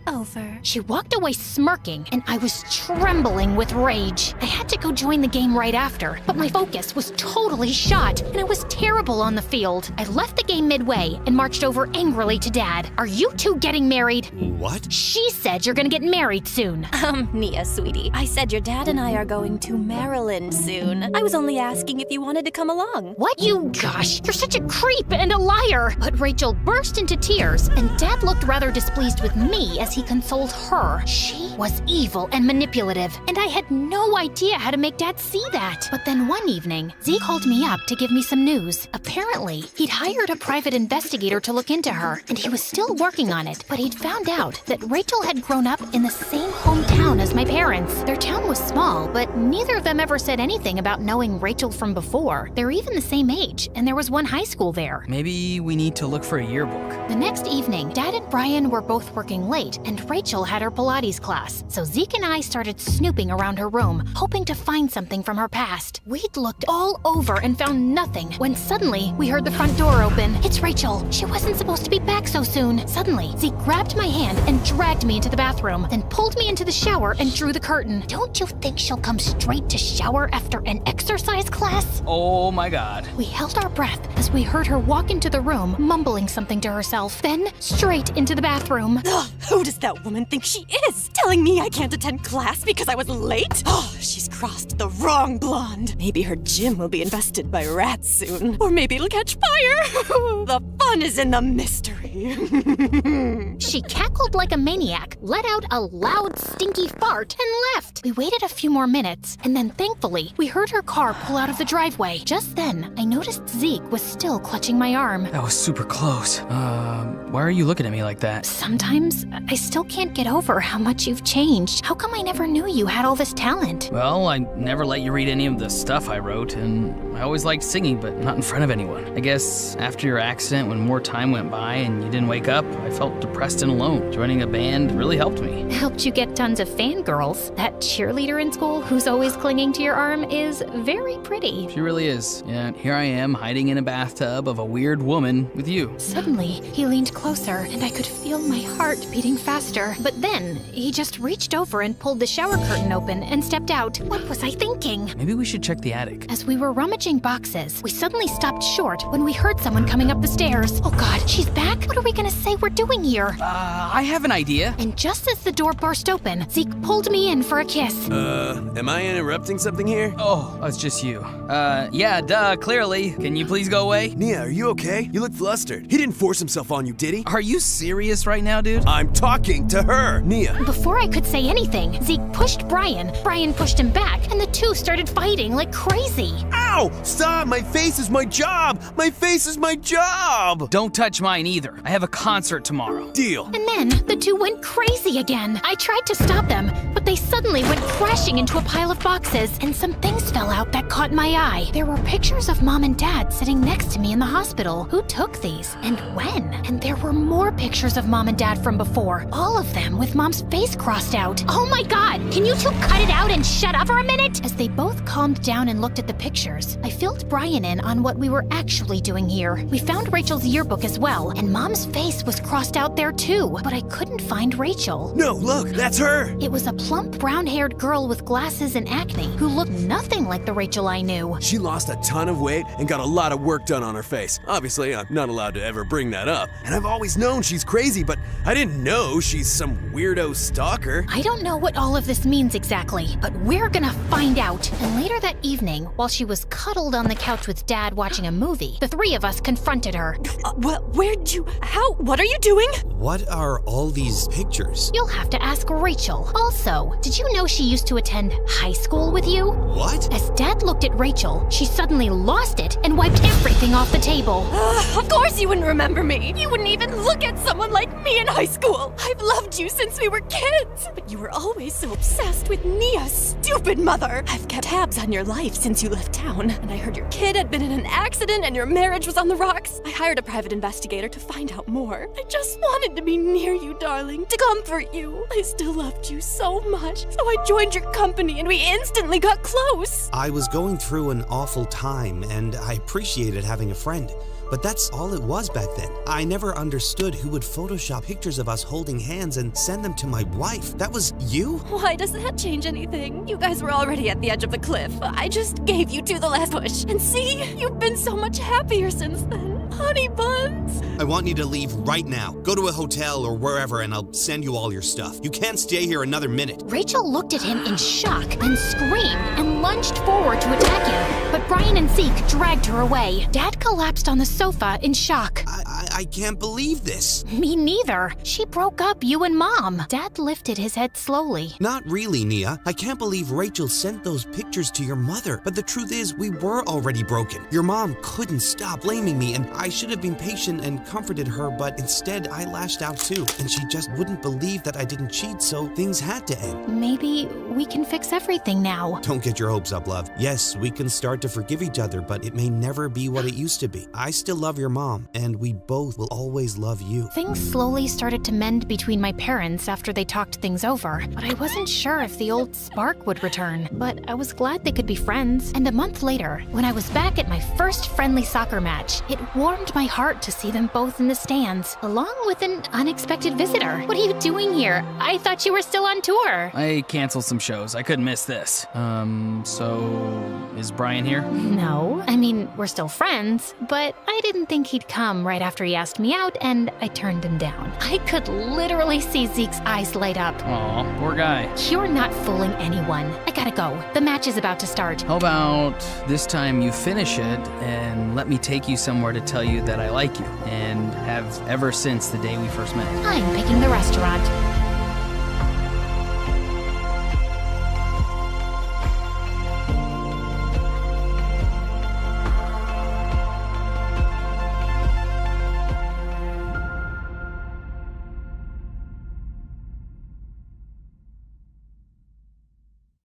over. She walked away smirking, and I was trembling with rage. I had to go join the game right after, but my focus was totally shot, and I was terrible on the field. I left the game midway and marched over angrily to Dad. Are you two getting married? What? She said you're gonna get married soon. Nia, sweetie, I said your dad and I are going to Maryland soon. I was only asking if you wanted to come along. What? Gosh, you're such a creep and a liar. But Rachel burst into tears, and Dad looked rather displeased with me as he consoled her. She was evil and manipulative, and I had no idea how to make Dad see that. But then one evening, Z called me up to give me some news. Apparently, he'd hired a private investigator to look into her, and he was still working on it. But he'd found out that Rachel had grown up in the same hometown as my parents. Their town was small, but neither of them ever said anything about knowing Rachel from before. They're even the same age, and there was one high school there. Maybe we need to look for a yearbook. The next evening, Dad and Brian were both working late, and Rachel had her Pilates class. So Zeke and I started snooping around her room, hoping to find something from her past. We'd looked all over and found nothing, when suddenly we heard the front door open. It's Rachel. She wasn't supposed to be back so soon. Suddenly, Zeke grabbed my hand and dragged me into the bathroom, then pulled me into the shower and drew the curtain. Don't you think she'll come straight to shower after an exercise class? Oh my God. We held our breath as we heard her walk into the room, mumbling something to herself, then straight into the bathroom. Ugh, who does that woman think she is? Telling me I can't attend class because I was late? Oh, she's crossed the wrong blonde. Maybe her gym will be infested by rats soon. Or maybe it'll catch fire. The fun is in the mystery. She cackled like a maniac, let out a loud, stinky fart, and left. We waited a few more minutes, and then thankfully, we heard her car pull out of the driveway. Just then, I noticed Zeke was still clutching my arm. That was super close. Why are you looking at me like that? Sometimes, I still can't get over how much you've changed. How come I never knew you had all this talent? Well, I never let you read any of the stuff I wrote, and I always liked singing, but not in front of anyone. I guess after your accident, when more time went by and you didn't wake up, I felt depressed and alone. Joining a band really helped me. Helped you get tons of fangirls. That cheerleader in school who's always clinging to your arm is very pretty. She really is. Yeah, here I am, hiding in a bathtub of a weird woman with you. Suddenly, he leaned closer, and I could feel my heart beating faster. But then, he just reached over and pulled the shower curtain open and stepped out. What was I thinking? Maybe we should check the attic. As we were rummaging boxes, we suddenly stopped short when we heard someone coming up the stairs. Oh God, she's back? What are we gonna say we're doing here? I have an idea. And just as the door burst open, Zeke pulled me in for a kiss. Am I interrupting something here? Oh, it's just you. Yeah, duh, clearly. Can you please go away? Nia, are you okay? You look flustered. He didn't force himself on you, did he? Are you serious right now, dude? I'm talking to her, Nia. Before I could say anything, Zeke pushed Brian. Brian pushed him back, and the two started fighting like crazy. Ow! Stop! My face is my job! My face is my job! Don't touch mine either. I have a concert tomorrow. Deal. And then the two went crazy again. I tried to stop them, but they suddenly went crashing into a pile of boxes, and some things fell out that caught my eye. There were pictures of Mom and Dad sitting next to me in the hospital. Who took these? And when? And there were more pictures of Mom and Dad from before. All of them with Mom's face crossed out. Oh my God! Can you two cut it out and shut up for a minute? As they both calmed down and looked at the pictures, I filled Brian in on what we were actually doing here. We found Rachel's yearbook as well, and Mom's face was crossed out there too, but I couldn't find Rachel. No, look, that's her! It was a plump, brown-haired girl with glasses and acne who looked nothing like the Rachel I knew. She lost a ton of weight and got a lot of work done on her face. Obviously, I'm not allowed to ever bring that up. And I've always known she's crazy, but I didn't know she's some weirdo stalker. I don't know what all of this means exactly, but we're gonna find out. And later that evening, while she was cuddled on the couch with Dad watching a movie, the three of us confronted her. What are you doing? What are all these pictures? You'll have to ask Rachel. Also, did you know she used to attend high school with you? What? As Dad looked at Rachel, she suddenly lost it and wiped everything off the table. Of course you wouldn't remember me. You wouldn't even look at someone like me in high school. I've loved you since we were kids. But you were always so obsessed with Nia's stupid mother. I've kept tabs on your life since you left town. And I heard your kid had been in an accident and your marriage was on the rocks. I hired a private investigator to find out more. I just wanted to be near you, darling, to comfort you. I still loved you so much. So I joined your company and we instantly got close. I was going through an awful time, and I appreciated having a friend. But that's all it was back then. I never understood who would Photoshop pictures of us holding hands and send them to my wife. That was you? Why does that change anything? You guys were already at the edge of the cliff. I just gave you to the last push. And see, you've been so much happier since then. Honey buns. I want you to leave right now. Go to a hotel or wherever and I'll send you all your stuff. You can't stay here another minute. Rachel looked at him in shock, then screamed and lunged forward to attack him. But Brian and Zeke dragged her away. Dad collapsed on the sofa in shock. I can't believe this. Me neither. She broke up you and Mom. Dad lifted his head slowly. Not really, Nia. I can't believe Rachel sent those pictures to your mother. But the truth is, we were already broken. Your mom couldn't stop blaming me, and I should have been patient and comforted her, but instead I lashed out too. And she just wouldn't believe that I didn't cheat, so things had to end. Maybe we can fix everything now. Don't get your hopes up, love. Yes, we can start to forgive each other, but it may never be what it used to be. I still love your mom, and we both will always love you. Things slowly started to mend between my parents after they talked things over, but I wasn't sure if the old spark would return. But I was glad they could be friends. And a month later, when I was back at my first friendly soccer match, it warmed my heart to see them both in the stands, along with an unexpected visitor. What are you doing here? I thought you were still on tour. I canceled some shows. I couldn't miss this. So Is Brian here? No, I mean, we're still friends, but I didn't think he'd come right after he asked me out, and I turned him down. I could literally see Zeke's eyes light up. Aw, poor guy. You're not fooling anyone. I gotta go. The match is about to start. How about this time you finish it and let me take you somewhere to tell you that I like you, and have ever since the day we first met. I'm picking the restaurant.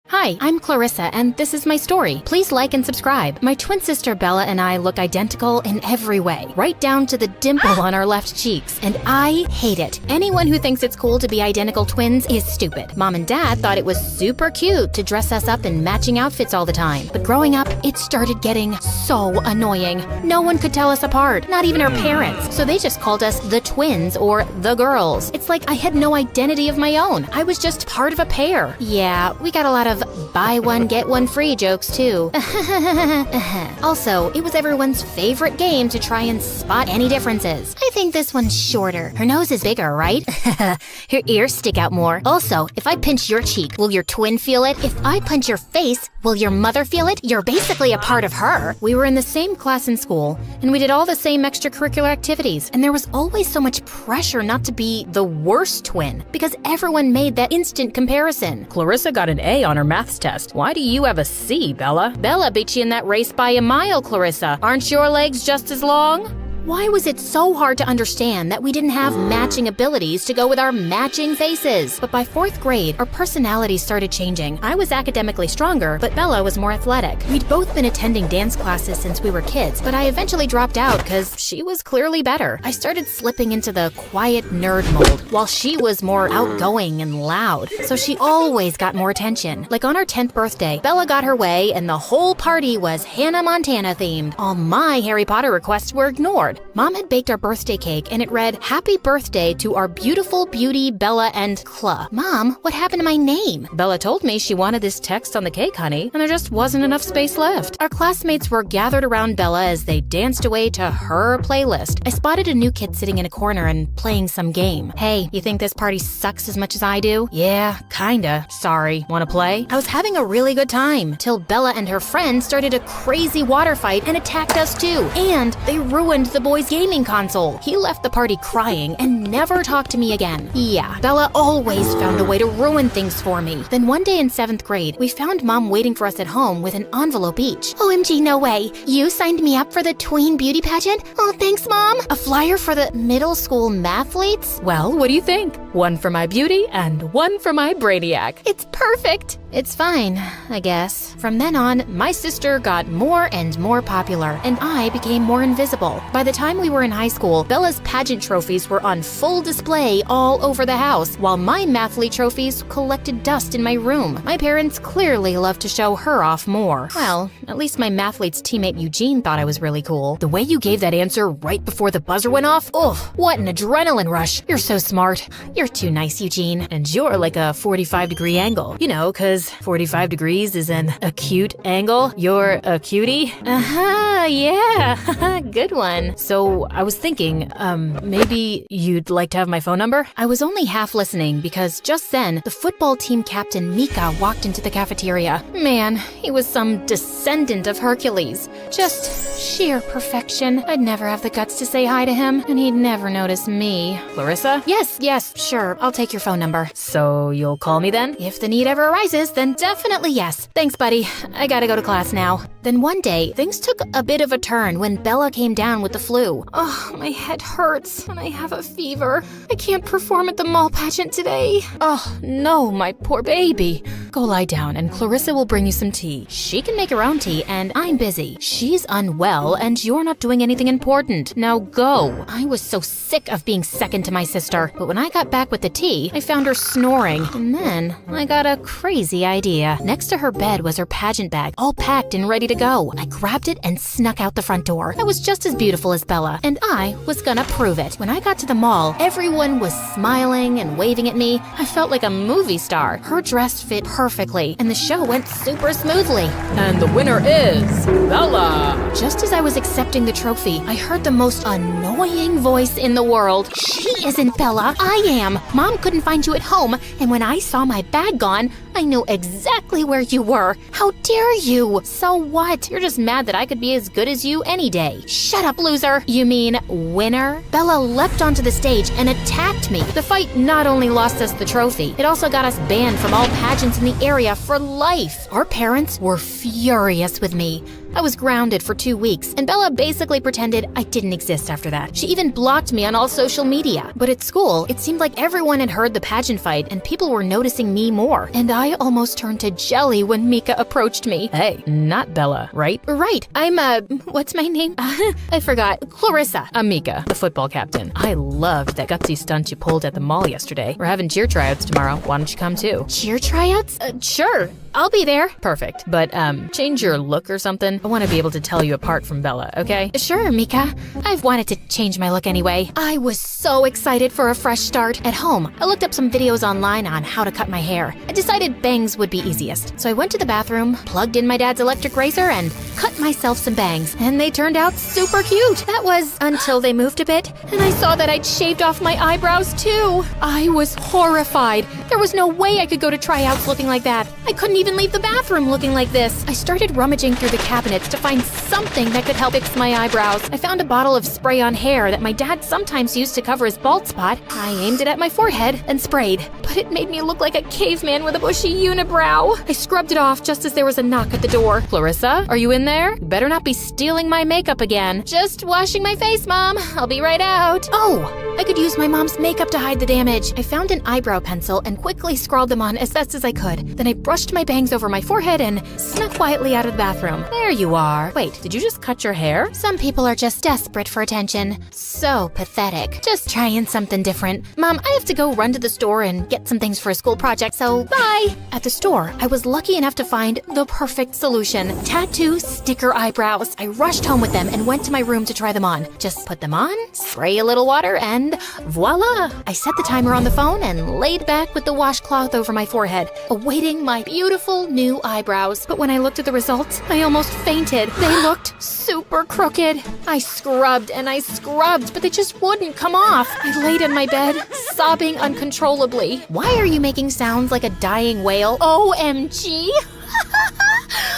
Hi, I'm Clarissa, and this is my story. Please like and subscribe. My twin sister Bella and I look identical in every way, right down to the dimple on our left cheeks, and I hate it. Anyone who thinks it's cool to be identical twins is stupid. Mom and Dad thought it was super cute to dress us up in matching outfits all the time, but growing up, it started getting so annoying. No one could tell us apart, not even our parents, so they just called us the twins or the girls. It's like I had no identity of my own. I was just part of a pair. Yeah, we got a lot of buy one, get one free jokes too. Also, it was everyone's favorite game to try and spot any differences. I think this one's shorter. Her nose is bigger, right? Her ears stick out more. Also, if I pinch your cheek, will your twin feel it? If I punch your face, will your mother feel it? You're basically a part of her. We were in the same class in school, and we did all the same extracurricular activities, and there was always so much pressure not to be the worst twin, because everyone made that instant comparison. Clarissa got an A on her maths test. Why do you have a C, Bella? Bella beat you in that race by a mile, Clarissa. Aren't your legs just as long? Why was it so hard to understand that we didn't have matching abilities to go with our matching faces? But by 4th grade, our personalities started changing. I was academically stronger, but Bella was more athletic. We'd both been attending dance classes since we were kids, but I eventually dropped out because she was clearly better. I started slipping into the quiet nerd mold, while she was more outgoing and loud. So she always got more attention. Like on our 10th birthday, Bella got her way, and the whole party was Hannah Montana themed. All my Harry Potter requests were ignored. Mom had baked our birthday cake, and it read, "Happy birthday to our beautiful beauty, Bella and Cla." Mom, what happened to my name? Bella told me she wanted this text on the cake, honey, and there just wasn't enough space left. Our classmates were gathered around Bella as they danced away to her playlist. I spotted a new kid sitting in a corner and playing some game. Hey, you think this party sucks as much as I do? Yeah, kinda. Sorry. Wanna play? I was having a really good time, till Bella and her friend started a crazy water fight and attacked us too. And they ruined the boy's gaming console. He left the party crying and never talked to me again. Yeah, Bella always found a way to ruin things for me. Then one day in 7th grade, we found Mom waiting for us at home with an envelope each. OMG, no way. You signed me up for the tween beauty pageant? Oh, thanks, Mom. A flyer for the middle school mathletes? Well, what do you think? One for my beauty and one for my brainiac. It's perfect. It's fine, I guess. From then on, my sister got more and more popular, and I became more invisible. By the time we were in high school, Bella's pageant trophies were on full display all over the house, while my mathlete trophies collected dust in my room. My parents clearly loved to show her off more. Well, at least my mathlete's teammate Eugene thought I was really cool. The way you gave that answer right before the buzzer went off, what an adrenaline rush. You're so smart. You're too nice, Eugene. And you're like a 45-degree angle. You know, 'cause 45 degrees is an acute angle. You're a cutie. Yeah. Good one. So I was thinking, maybe you'd like to have my phone number? I was only half listening because just then, the football team captain Mika walked into the cafeteria. Man, he was some descendant of Hercules. Just sheer perfection. I'd never have the guts to say hi to him, and he'd never notice me. Clarissa? Yes, sure. I'll take your phone number. So you'll call me then? If the need ever arises, then definitely yes. Thanks, buddy. I gotta go to class now. Then one day, things took a bit of a turn when Bella came down with the flu. Oh, my head hurts, and I have a fever. I can't perform at the mall pageant today. Oh, no, my poor baby. Go lie down, and Clarissa will bring you some tea. She can make her own tea, and I'm busy. She's unwell, and you're not doing anything important. Now go. I was so sick of being second to my sister, but when I got back with the tea, I found her snoring, and then I got a crazy idea. Next to her bed was her pageant bag, all packed and ready to go. I grabbed it and snuck out the front door. I was just as beautiful as Bella, and I was gonna prove it. When I got to the mall, everyone was smiling and waving at me. I felt like a movie star. Her dress fit perfectly perfectly, and the show went super smoothly. And the winner is Bella. Just as I was accepting the trophy, I heard the most annoying voice in the world. She isn't Bella, I am. Mom couldn't find you at home, and when I saw my bag gone, I knew exactly where you were. How dare you? So what? You're just mad that I could be as good as you any day. Shut up, loser. You mean winner? Bella leapt onto the stage and attacked me. The fight not only lost us the trophy, it also got us banned from all pageants in the area for life. Our parents were furious with me. I was grounded for 2 weeks, and Bella basically pretended I didn't exist after that. She even blocked me on all social media. But at school, it seemed like everyone had heard the pageant fight and people were noticing me more. And I almost turned to jelly when Mika approached me. Hey, not Bella, right? Right. I'm, what's my name? I forgot. Clarissa. I'm Mika, the football captain. I loved that gutsy stunt you pulled at the mall yesterday. We're having cheer tryouts tomorrow. Why don't you come too? Cheer tryouts? Sure. I'll be there. Perfect. But, change your look or something. I want to be able to tell you apart from Bella, okay? Sure, Mika. I've wanted to change my look anyway. I was so excited for a fresh start. At home, I looked up some videos online on how to cut my hair. I decided bangs would be easiest. So I went to the bathroom, plugged in my dad's electric razor, and cut myself some bangs. And they turned out super cute. That was until they moved a bit, and I saw that I'd shaved off my eyebrows too. I was horrified. There was no way I could go to tryouts looking like that. I couldn't even leave the bathroom looking like this. I started rummaging through the cabinets to find something that could help fix my eyebrows. I found a bottle of spray on hair that my dad sometimes used to cover his bald spot. I aimed it at my forehead and sprayed, but it made me look like a caveman with a bushy unibrow. I scrubbed it off just as there was a knock at the door. Clarissa, are you in there? You better not be stealing my makeup again. Just washing my face, Mom. I'll be right out. Oh, I could use my mom's makeup to hide the damage. I found an eyebrow pencil and quickly scrawled them on as best as I could. Then I brushed my bangs over my forehead and snuck quietly out of the bathroom. There you are. Wait, did you just cut your hair? Some people are just desperate for attention. So pathetic. Just trying something different. Mom, I have to go run to the store and get some things for a school project, so bye. At the store, I was lucky enough to find the perfect solution. Tattoo sticker eyebrows. I rushed home with them and went to my room to try them on. Just put them on, spray a little water, and voila! I set the timer on the phone and laid back with the washcloth over my forehead, awaiting my beautiful new eyebrows. But when I looked at the results, I almost fainted. They looked super crooked. I scrubbed and I scrubbed, but they just wouldn't come off. I laid in my bed, sobbing uncontrollably. Why are you making sounds like a dying whale? OMG!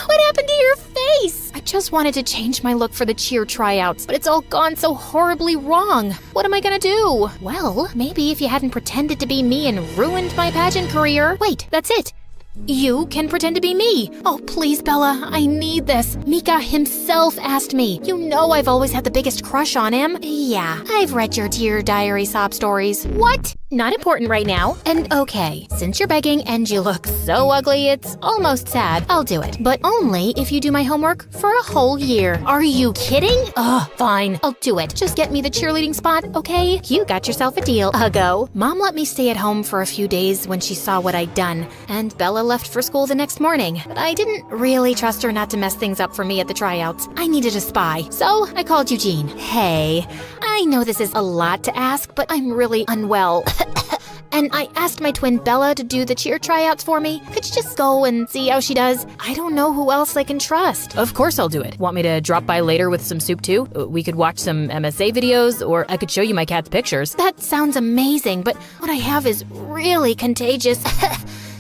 What happened to your face? I just wanted to change my look for the cheer tryouts, but it's all gone so horribly wrong. What am I gonna do? Well, maybe if you hadn't pretended to be me and ruined my pageant career. Wait, that's it. You can pretend to be me. Oh, please, Bella, I need this. Mika himself asked me. You know I've always had the biggest crush on him. Yeah, I've read your Dear Diary sob stories. What? Not important right now. And okay, since you're begging and you look so ugly, it's almost sad. I'll do it. But only if you do my homework for a whole year. Are you kidding? Ugh, fine. I'll do it. Just get me the cheerleading spot, okay? You got yourself a deal. Go. Mom let me stay at home for a few days when she saw what I'd done, and Bella left for school the next morning. But I didn't really trust her not to mess things up for me at the tryouts. I needed a spy. So I called Eugene. Hey, I know this is a lot to ask, but I'm really unwell. And I asked my twin Bella to do the cheer tryouts for me. Could you just go and see how she does? I don't know who else I can trust. Of course I'll do it. Want me to drop by later with some soup too? We could watch some MSA videos, or I could show you my cat's pictures. That sounds amazing, but what I have is really contagious.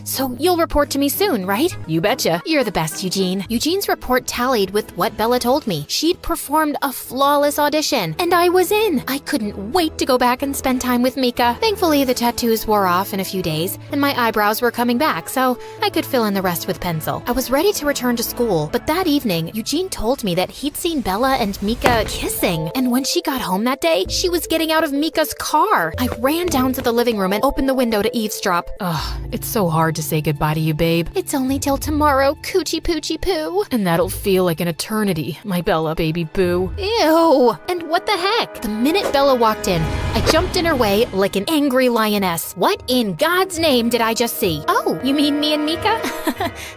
So you'll report to me soon, right? You betcha. You're the best, Eugene. Eugene's report tallied with what Bella told me. She'd performed a flawless audition, and I was in. I couldn't wait to go back and spend time with Mika. Thankfully, the tattoos wore off in a few days, and my eyebrows were coming back, so I could fill in the rest with pencil. I was ready to return to school, but that evening, Eugene told me that he'd seen Bella and Mika kissing, and when she got home that day, she was getting out of Mika's car. I ran down to the living room and opened the window to eavesdrop. Ugh, it's so hard to say goodbye to you, babe. It's only till tomorrow, coochie poochie poo. And that'll feel like an eternity, my Bella baby boo. Ew! And what the heck? The minute Bella walked in, I jumped in her way like an angry lioness. What in God's name did I just see? Oh, you mean me and Mika?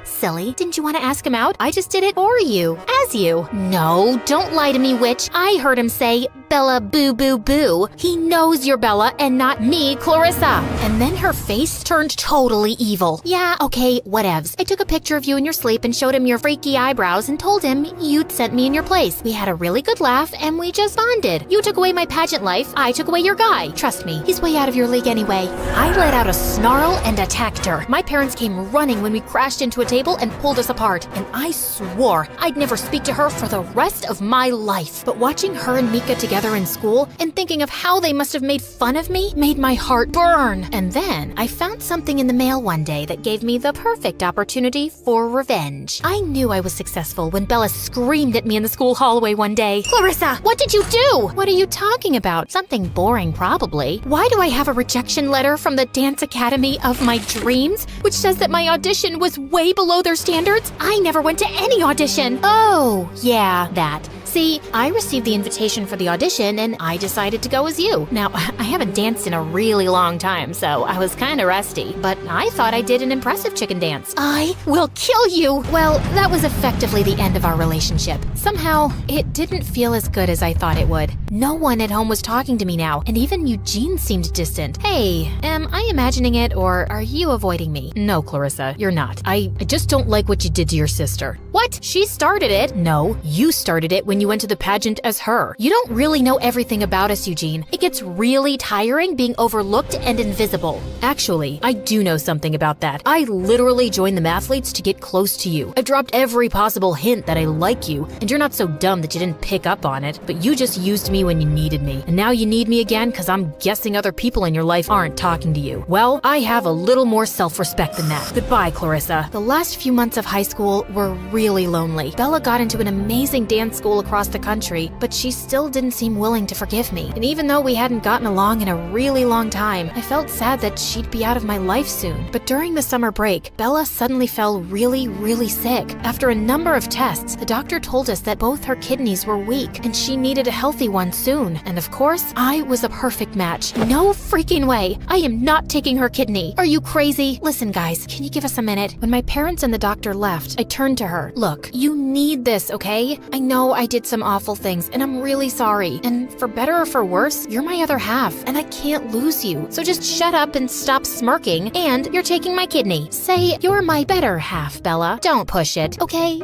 Silly. Didn't you want to ask him out? I just did it for you. As was you. No, don't lie to me, witch. I heard him say, Bella boo boo boo. He knows you're Bella and not me, Clarissa. And then her face turned totally evil. Yeah, okay, whatevs. I took a picture of you in your sleep and showed him your freaky eyebrows and told him you'd sent me in your place. We had a really good laugh and we just bonded. You took away my pageant life, I took away your guy. Trust me, he's way out of your league anyway. I let out a snarl and attacked her. My parents came running when we crashed into a table and pulled us apart, and I swore I'd never speak to her for the rest of my life. But watching her and Mika together in school and thinking of how they must have made fun of me made my heart burn. And then I found something in the mail one day that gave me the perfect opportunity for revenge. I knew I was successful when Bella screamed at me in the school hallway one day. Clarissa, what did you do? What are you talking about? Something boring, probably. Why do I have a rejection letter from the dance academy of my dreams, which says that my audition was way below their standards? I never went to any audition. Oh, yeah, that. See, I received the invitation for the audition and I decided to go as you. Now, I haven't danced in a really long time, so I was kind of rusty, but I thought I did an impressive chicken dance. I will kill you! Well, that was effectively the end of our relationship. Somehow, it didn't feel as good as I thought it would. No one at home was talking to me now, and even Eugene seemed distant. Hey, am I imagining it, or are you avoiding me? No, Clarissa, you're not. I just don't like what you did to your sister. What? She started it? No, you started it when you went to the pageant as her. You don't really know everything about us, Eugene. It gets really tiring being overlooked and invisible. Actually, I do know something about that. I literally joined the mathletes to get close to you. I dropped every possible hint that I like you, and you're not so dumb that you didn't pick up on it, but you just used me when you needed me. And now you need me again because I'm guessing other people in your life aren't talking to you. Well, I have a little more self-respect than that. Goodbye, Clarissa. The last few months of high school were really lonely. Bella got into an amazing dance school across the country, but she still didn't seem willing to forgive me. And even though we hadn't gotten along in a really long time, I felt sad that she'd be out of my life soon. But during the summer break, Bella suddenly fell really sick. After a number of tests, the doctor told us that both her kidneys were weak and she needed a healthy one soon. And of course, I was a perfect match. No freaking way. I am not taking her kidney. Are you crazy? Listen, guys, can you give us a minute? When my parents and the doctor left, I turned to her. Look, you need this, okay? I know I did some awful things and I'm really sorry. And for better or for worse, you're my other half and I can't lose you. So just shut up and stop smirking, and you're taking my kidney. Say you're my better half, Bella. Don't push it. Okay.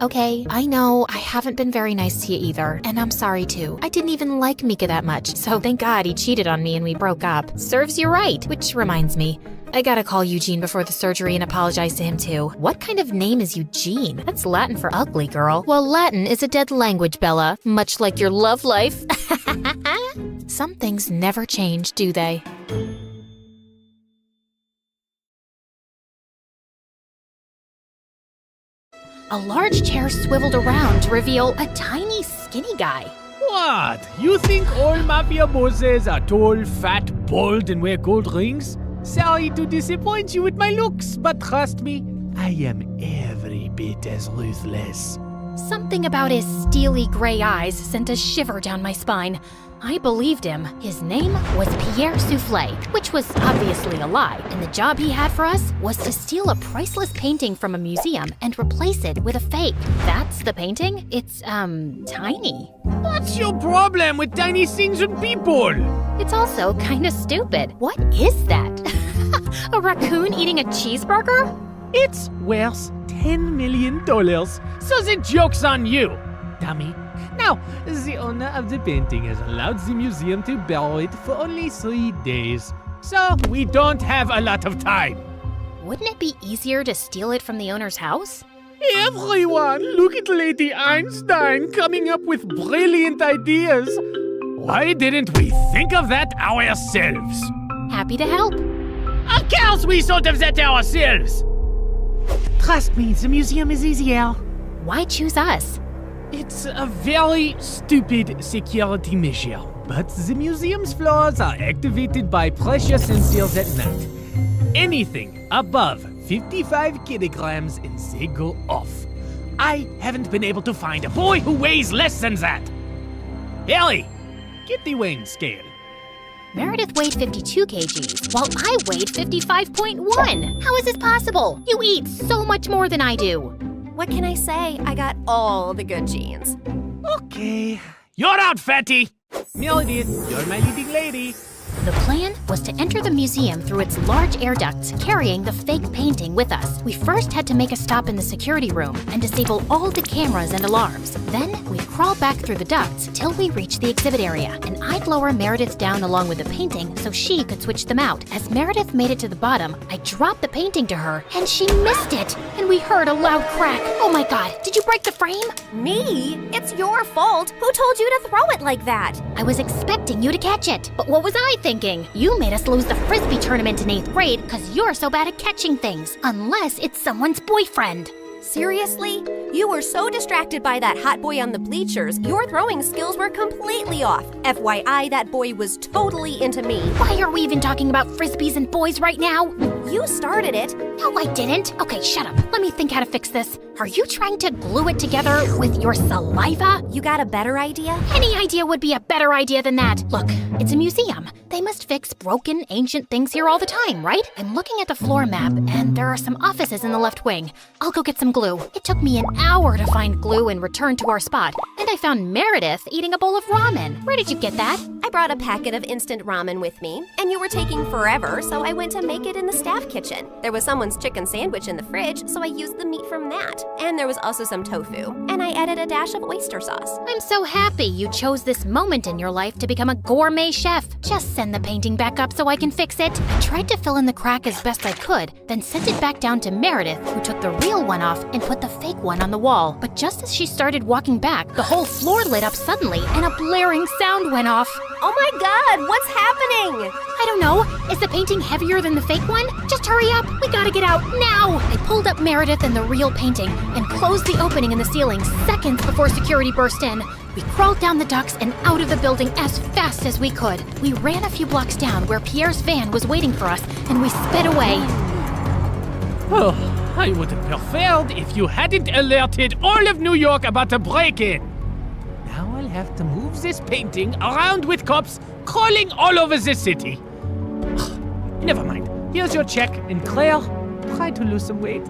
I know I haven't been very nice to you either, and I'm sorry too. I didn't even like Mika that much, so thank God he cheated on me and we broke up. Serves you right. Which reminds me, I gotta call Eugene before the surgery and apologize to him too. What kind of name is Eugene? That's Latin for ugly, girl. Well, Latin is a dead language, Bella, much like your love life. Some things never change, do they? A large chair swiveled around to reveal a tiny, skinny guy. What? You think all mafia bosses are tall, fat, bald, and wear gold rings? Sorry to disappoint you with my looks, but trust me, I am every bit as ruthless. Something about his steely gray eyes sent a shiver down my spine. I believed him. His name was Pierre Souffle, which was obviously a lie, and the job he had for us was to steal a priceless painting from a museum and replace it with a fake. That's the painting? It's, tiny. What's your problem with tiny things and people? It's also kinda stupid. What is that? A raccoon eating a cheeseburger? It's worth $10 million, so the joke's on you, dummy. Now, the owner of the painting has allowed the museum to borrow it for only 3 days, so we don't have a lot of time. Wouldn't it be easier to steal it from the owner's house? Everyone, look at Lady Einstein coming up with brilliant ideas. Why didn't we think of that ourselves? Happy to help. Of course we thought of that ourselves! Trust me, the museum is easier. Why choose us? It's a very stupid security measure, but the museum's floors are activated by pressure sensors at night. Anything above 55 kilograms and they go off. I haven't been able to find a boy who weighs less than that. Ellie, get the weighing scale. Meredith weighed 52 kgs, while I weighed 55.1. How is this possible? You eat so much more than I do. What can I say? I got all the good genes. Okay. You're out, fatty! Meredith, you're my leading lady. The plan was to enter the museum through its large air ducts, carrying the fake painting with us. We first had to make a stop in the security room and disable all the cameras and alarms. Then we'd crawl back through the ducts till we reached the exhibit area, and I'd lower Meredith down along with the painting so she could switch them out. As Meredith made it to the bottom, I dropped the painting to her, and she missed it, and we heard a loud crack. Oh my god, did you break the frame? Me? It's your fault. Who told you to throw it like that? I was expecting you to catch it, but what was I thinking? You made us lose the frisbee tournament in 8th grade because you're so bad at catching things, unless it's someone's boyfriend. Seriously? You were so distracted by that hot boy on the bleachers, your throwing skills were completely off. FYI, that boy was totally into me. Why are we even talking about frisbees and boys right now? You started it. No, I didn't. Okay, shut up. Let me think how to fix this. Are you trying to glue it together with your saliva? You got a better idea? Any idea would be a better idea than that. Look, it's a museum. They must fix broken, ancient things here all the time, right? I'm looking at the floor map, and there are some offices in the left wing. I'll go get some glue. It took me an hour to find glue and return to our spot, and I found Meredith eating a bowl of ramen. Where did you get that? I brought a packet of instant ramen with me, and you were taking forever, so I went to make it in the staff kitchen. There was someone's chicken sandwich in the fridge, so I used the meat from that. And there was also some tofu, and I added a dash of oyster sauce. I'm so happy you chose this moment in your life to become a gourmet chef. Just send the painting back up so I can fix it. I tried to fill in the crack as best I could, then sent it back down to Meredith, who took the real one off and put the fake one on the wall. But just as she started walking back, the whole floor lit up suddenly and a blaring sound went off. Oh my god, what's happening? I don't know. Is the painting heavier than the fake one? Just hurry up. We gotta get out now. I pulled up Meredith and the real painting and closed the opening in the ceiling seconds before security burst in. We crawled down the ducts and out of the building as fast as we could. We ran a few blocks down where Pierre's van was waiting for us, and we sped away. Oh, I would have preferred if you hadn't alerted all of New York about the break-in. Now I'll have to move this painting around with cops crawling all over the city. Never mind. Here's your check, and Claire, try to lose some weight.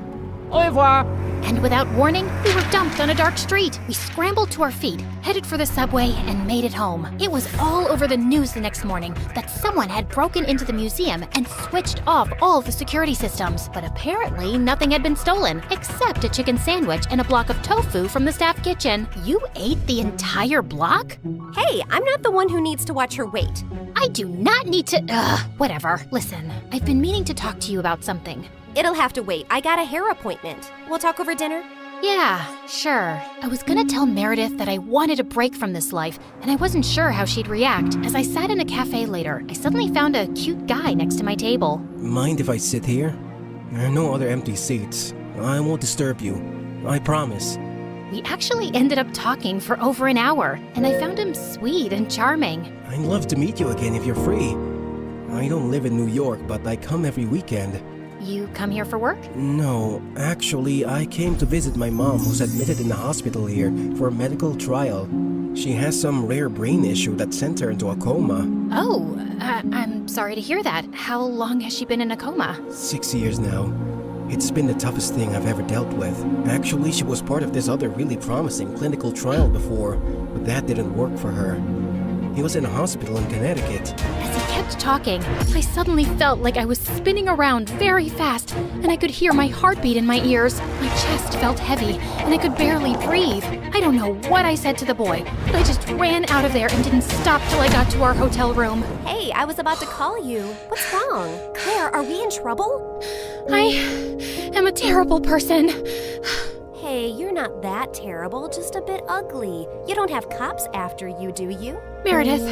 Au revoir. And without warning, we were dumped on a dark street. We scrambled to our feet, headed for the subway, and made it home. It was all over the news the next morning that someone had broken into the museum and switched off all the security systems. But apparently, nothing had been stolen, except a chicken sandwich and a block of tofu from the staff kitchen. You ate the entire block? Hey, I'm not the one who needs to watch her weight. I do not need to. Whatever. Listen, I've been meaning to talk to you about something. It'll have to wait. I got a hair appointment. We'll talk over dinner? Yeah, sure. I was gonna tell Meredith that I wanted a break from this life, and I wasn't sure how she'd react. As I sat in a cafe later, I suddenly found a cute guy next to my table. Mind if I sit here? There are no other empty seats. I won't disturb you. I promise. We actually ended up talking for over an hour, and I found him sweet and charming. I'd love to meet you again if you're free. I don't live in New York, but I come every weekend. You come here for work? No, actually, I came to visit my mom who's admitted in the hospital here for a medical trial. She has some rare brain issue that sent her into a coma. Oh, I'm sorry to hear that. How long has she been in a coma? 6 years now. It's been the toughest thing I've ever dealt with. Actually, she was part of this other really promising clinical trial before, but that didn't work for her. He was in a hospital in Connecticut. As he kept talking, I suddenly felt like I was spinning around very fast, and I could hear my heartbeat in my ears. My chest felt heavy, and I could barely breathe. I don't know what I said to the boy, but I just ran out of there and didn't stop till I got to our hotel room. Hey, I was about to call you. What's wrong? Claire, are we in trouble? I am a terrible person. Hey, you're not that terrible, just a bit ugly. You don't have cops after you, do you? Meredith,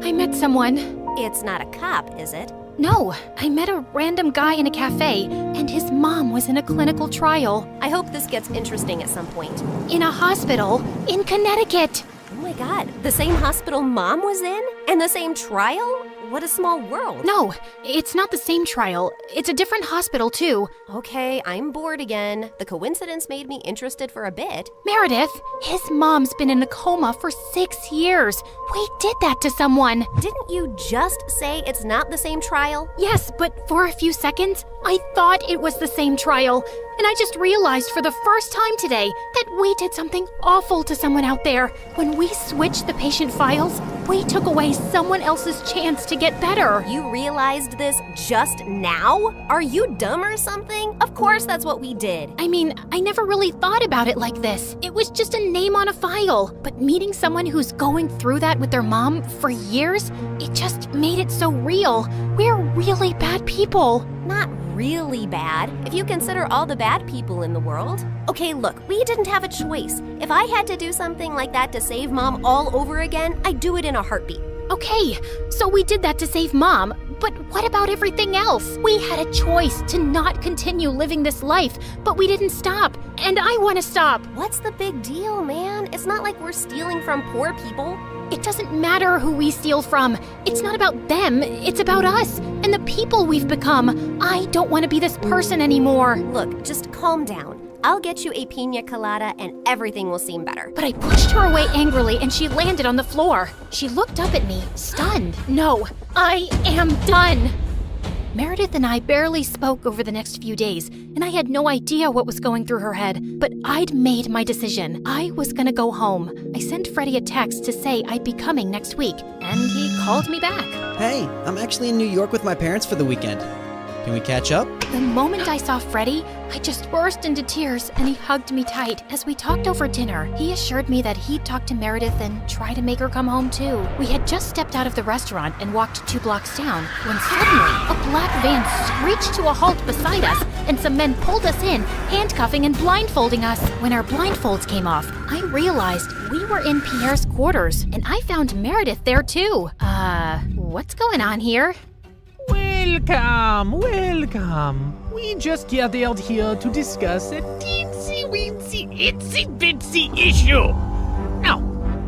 I met someone. It's not a cop, is it? No, I met a random guy in a cafe, and his mom was in a clinical trial. I hope this gets interesting at some point. In a hospital in Connecticut. Oh my god, the same hospital Mom was in? And the same trial? What a small world. No, it's not the same trial. It's a different hospital, too. Okay, I'm bored again. The coincidence made me interested for a bit. Meredith, his mom's been in a coma for 6 years. We did that to someone. Didn't you just say it's not the same trial? Yes, but for a few seconds, I thought it was the same trial, and I just realized for the first time today that we did something awful to someone out there. When we switched the patient files, we took away someone else's chance to get better. You realized this just now? Are you dumb or something? Of course that's what we did. I mean, I never really thought about it like this. It was just a name on a file. But meeting someone who's going through that with their mom for years, it just made it so real. We're really bad people. Not really bad, if you consider all the bad people in the world. Okay, look, we didn't have a choice. If I had to do something like that to save Mom all over again, I'd do it in a heartbeat. Okay, so we did that to save Mom, but what about everything else? We had a choice to not continue living this life, but we didn't stop, and I want to stop. What's the big deal, man? It's not like we're stealing from poor people. It doesn't matter who we steal from. It's not about them, it's about us and the people we've become. I don't want to be this person anymore. Look, just calm down. I'll get you a piña colada and everything will seem better. But I pushed her away angrily and she landed on the floor. She looked up at me, stunned. No, I am done. Meredith and I barely spoke over the next few days, and I had no idea what was going through her head, but I'd made my decision. I was gonna go home. I sent Freddie a text to say I'd be coming next week, and he called me back. Hey, I'm actually in New York with my parents for the weekend. Can we catch up? The moment I saw Freddie, I just burst into tears and he hugged me tight. As we talked over dinner, he assured me that he'd talk to Meredith and try to make her come home too. We had just stepped out of the restaurant and walked 2 blocks down when suddenly a black van screeched to a halt beside us and some men pulled us in, handcuffing and blindfolding us. When our blindfolds came off, I realized we were in Pierre's quarters and I found Meredith there too. What's going on here? Welcome, welcome. We just gathered here to discuss a teensy-weensy, itsy-bitsy issue. Now,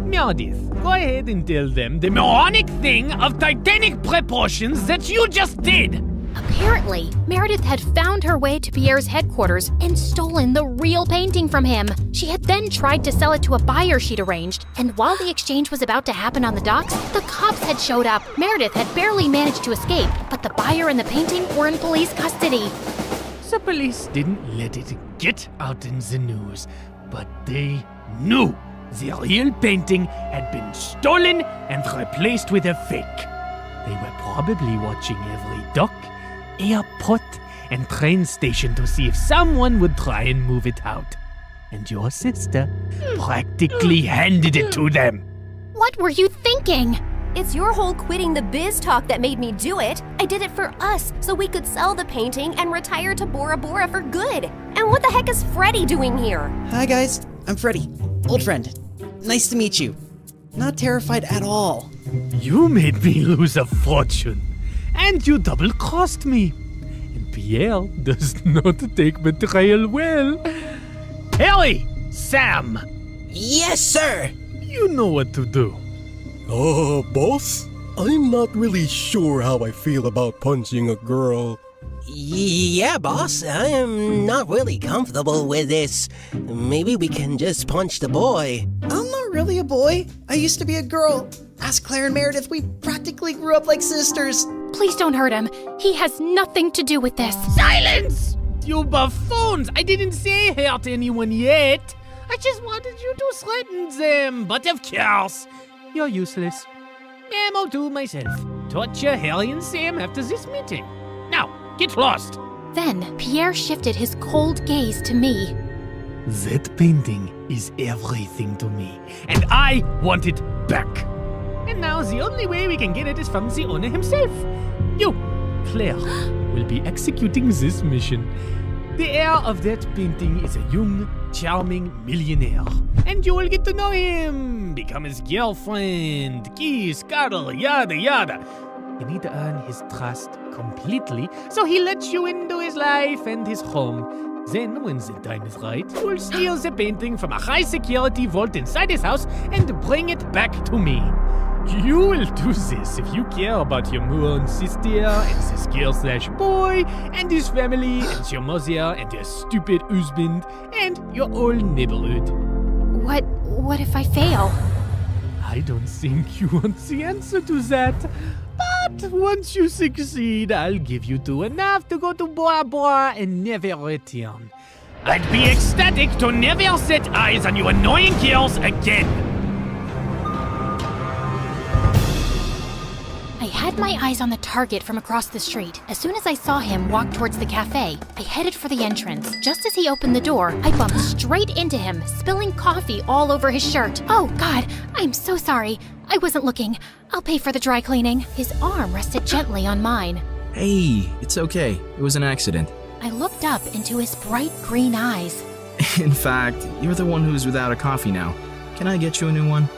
Meredith, go ahead and tell them the moronic thing of titanic proportions that you just did. Apparently, Meredith had found her way to Pierre's headquarters and stolen the real painting from him. She had then tried to sell it to a buyer she'd arranged, and while the exchange was about to happen on the docks, the cops had showed up. Meredith had barely managed to escape, but the buyer and the painting were in police custody. The police didn't let it get out in the news, but they knew the real painting had been stolen and replaced with a fake. They were probably watching every dock, airport, and train station to see if someone would try and move it out. And your sister practically handed it to them. What were you thinking? It's your whole quitting the biz talk that made me do it. I did it for us, so we could sell the painting and retire to Bora Bora for good. And what the heck is Freddie doing here? Hi guys, I'm Freddie, old friend. Nice to meet you. Not terrified at all. You made me lose a fortune, and you double-crossed me. And Pierre does not take betrayal well. Harry! Sam! Yes, sir! You know what to do. Boss? I'm not really sure how I feel about punching a girl. Yeah, boss, I am not really comfortable with this. Maybe we can just punch the boy. I'm not really a boy. I used to be a girl. Ask Claire and Meredith, we practically grew up like sisters. Please don't hurt him. He has nothing to do with this. Silence! You buffoons! I didn't say hurt anyone yet. I just wanted you to threaten them. But of course, you're useless. I'll do myself. Torture Harry and Sam after this meeting. Now, get lost. Then Pierre shifted his cold gaze to me. That painting is everything to me, and I want it back. And now the only way we can get it is from the owner himself. You, Claire, will be executing this mission. The heir of that painting is a young, charming millionaire. And you will get to know him, become his girlfriend, kiss, cuddle, yada yada. You need to earn his trust completely, so he lets you into his life and his home. Then, when the time is right, you will steal the painting from a high-security vault inside his house and bring it back to me. You will do this if you care about your mourn sister and this girl/boy and his family and your mother and your stupid husband and your whole neighborhood. What if I fail? I don't think you want the answer to that, but But once you succeed, I'll give you two enough to go to Bora Bora and never return. I'd be ecstatic to never set eyes on you annoying girls again. I had my eyes on the target from across the street. As soon as I saw him walk towards the cafe, I headed for the entrance. Just as he opened the door, I bumped straight into him, spilling coffee all over his shirt. Oh, God, I'm so sorry. I wasn't looking. I'll pay for the dry cleaning. His arm rested gently on mine. Hey, it's okay. It was an accident. I looked up into his bright green eyes. In fact, you're the one who's without a coffee now. Can I get you a new one?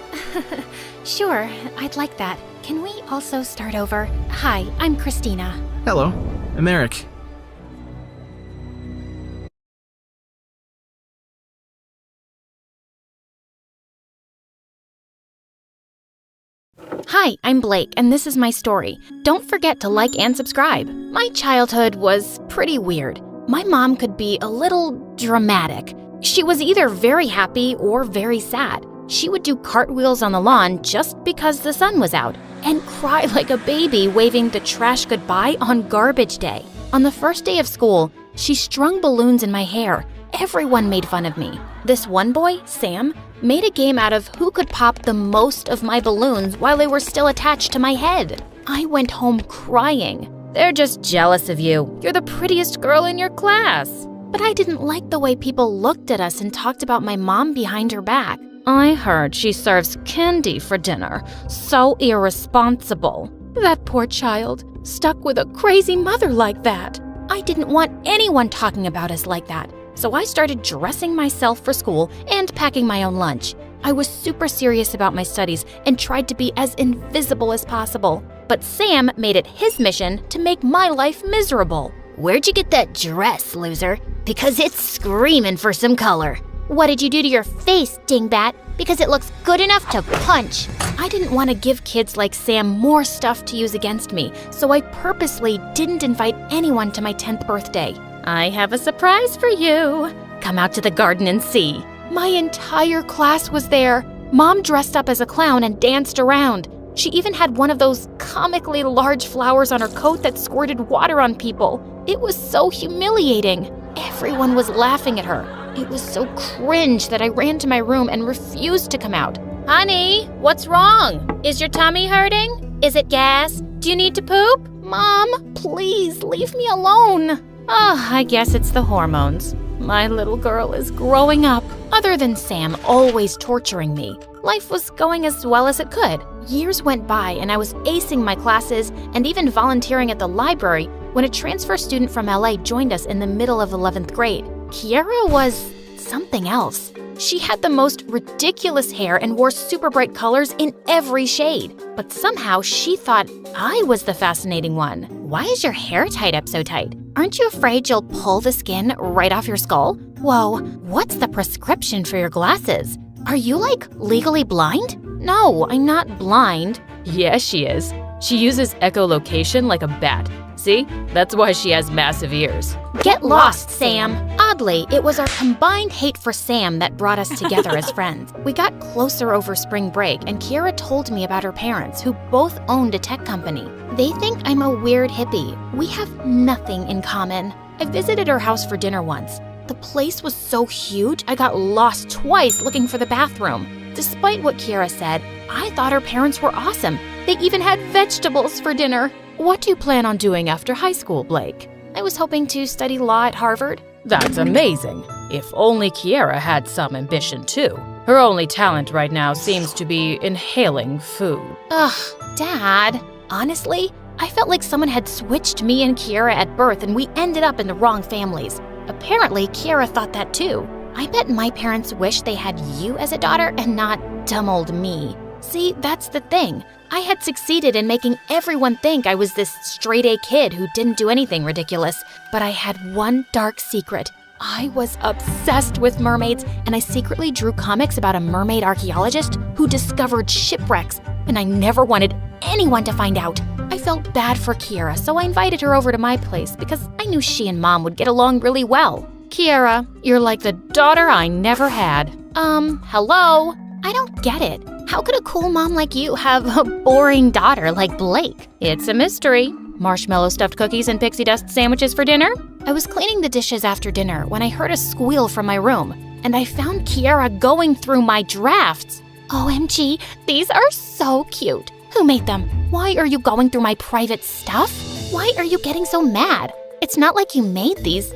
Sure, I'd like that. Can we also start over? Hi, I'm Christina. Hello, I'm Eric. Hi, I'm Blake, and this is my story. Don't forget to like and subscribe. My childhood was pretty weird. My mom could be a little dramatic. She was either very happy or very sad. She would do cartwheels on the lawn just because the sun was out, and cry like a baby waving the trash goodbye on garbage day. On the first day of school, she strung balloons in my hair. Everyone made fun of me. This one boy, Sam, made a game out of who could pop the most of my balloons while they were still attached to my head. I went home crying. They're just jealous of you. You're the prettiest girl in your class. But I didn't like the way people looked at us and talked about my mom behind her back. I heard she serves candy for dinner. So irresponsible. That poor child, stuck with a crazy mother like that. I didn't want anyone talking about us like that. So I started dressing myself for school and packing my own lunch. I was super serious about my studies and tried to be as invisible as possible. But Sam made it his mission to make my life miserable. Where'd you get that dress, loser? Because it's screaming for some color. What did you do to your face, dingbat? Because it looks good enough to punch. I didn't want to give kids like Sam more stuff to use against me, so I purposely didn't invite anyone to my 10th birthday. I have a surprise for you. Come out to the garden and see. My entire class was there. Mom dressed up as a clown and danced around. She even had one of those comically large flowers on her coat that squirted water on people. It was so humiliating. Everyone was laughing at her. It was so cringe that I ran to my room and refused to come out. Honey, what's wrong? Is your tummy hurting? Is it gas? Do you need to poop? Mom, please leave me alone. Oh, I guess it's the hormones. My little girl is growing up. Other than Sam always torturing me, life was going as well as it could. Years went by and I was acing my classes and even volunteering at the library when a transfer student from LA joined us in the middle of 11th grade. Kiara was something else. She had the most ridiculous hair and wore super bright colors in every shade. But somehow she thought I was the fascinating one. Why is your hair tied up so tight? Aren't you afraid you'll pull the skin right off your skull? Whoa, what's the prescription for your glasses? Are you like legally blind? No, I'm not blind. Yeah, she is. She uses echolocation like a bat. See? That's why she has massive ears. Get lost, Sam. Oddly, it was our combined hate for Sam that brought us together as friends. We got closer over spring break, and Kiara told me about her parents, who both owned a tech company. They think I'm a weird hippie. We have nothing in common. I visited her house for dinner once. The place was so huge, I got lost twice looking for the bathroom. Despite what Kiara said, I thought her parents were awesome. They even had vegetables for dinner. What do you plan on doing after high school, Blake? I was hoping to study law at Harvard. That's amazing. If only Kiara had some ambition too. Her only talent right now seems to be inhaling food. Ugh, Dad. Honestly, I felt like someone had switched me and Kiara at birth and we ended up in the wrong families. Apparently, Kiara thought that too. I bet my parents wish they had you as a daughter and not dumb old me. See, that's the thing. I had succeeded in making everyone think I was this straight-A kid who didn't do anything ridiculous. But I had one dark secret. I was obsessed with mermaids, and I secretly drew comics about a mermaid archaeologist who discovered shipwrecks, and I never wanted anyone to find out. I felt bad for Kiara, so I invited her over to my place because I knew she and Mom would get along really well. Kiara, you're like the daughter I never had. Hello? I don't get it. How could a cool mom like you have a boring daughter like Blake? It's a mystery. Marshmallow stuffed cookies and pixie dust sandwiches for dinner? I was cleaning the dishes after dinner when I heard a squeal from my room, and I found Kiara going through my drafts. OMG, these are so cute. Who made them? Why are you going through my private stuff? Why are you getting so mad? It's not like you made these.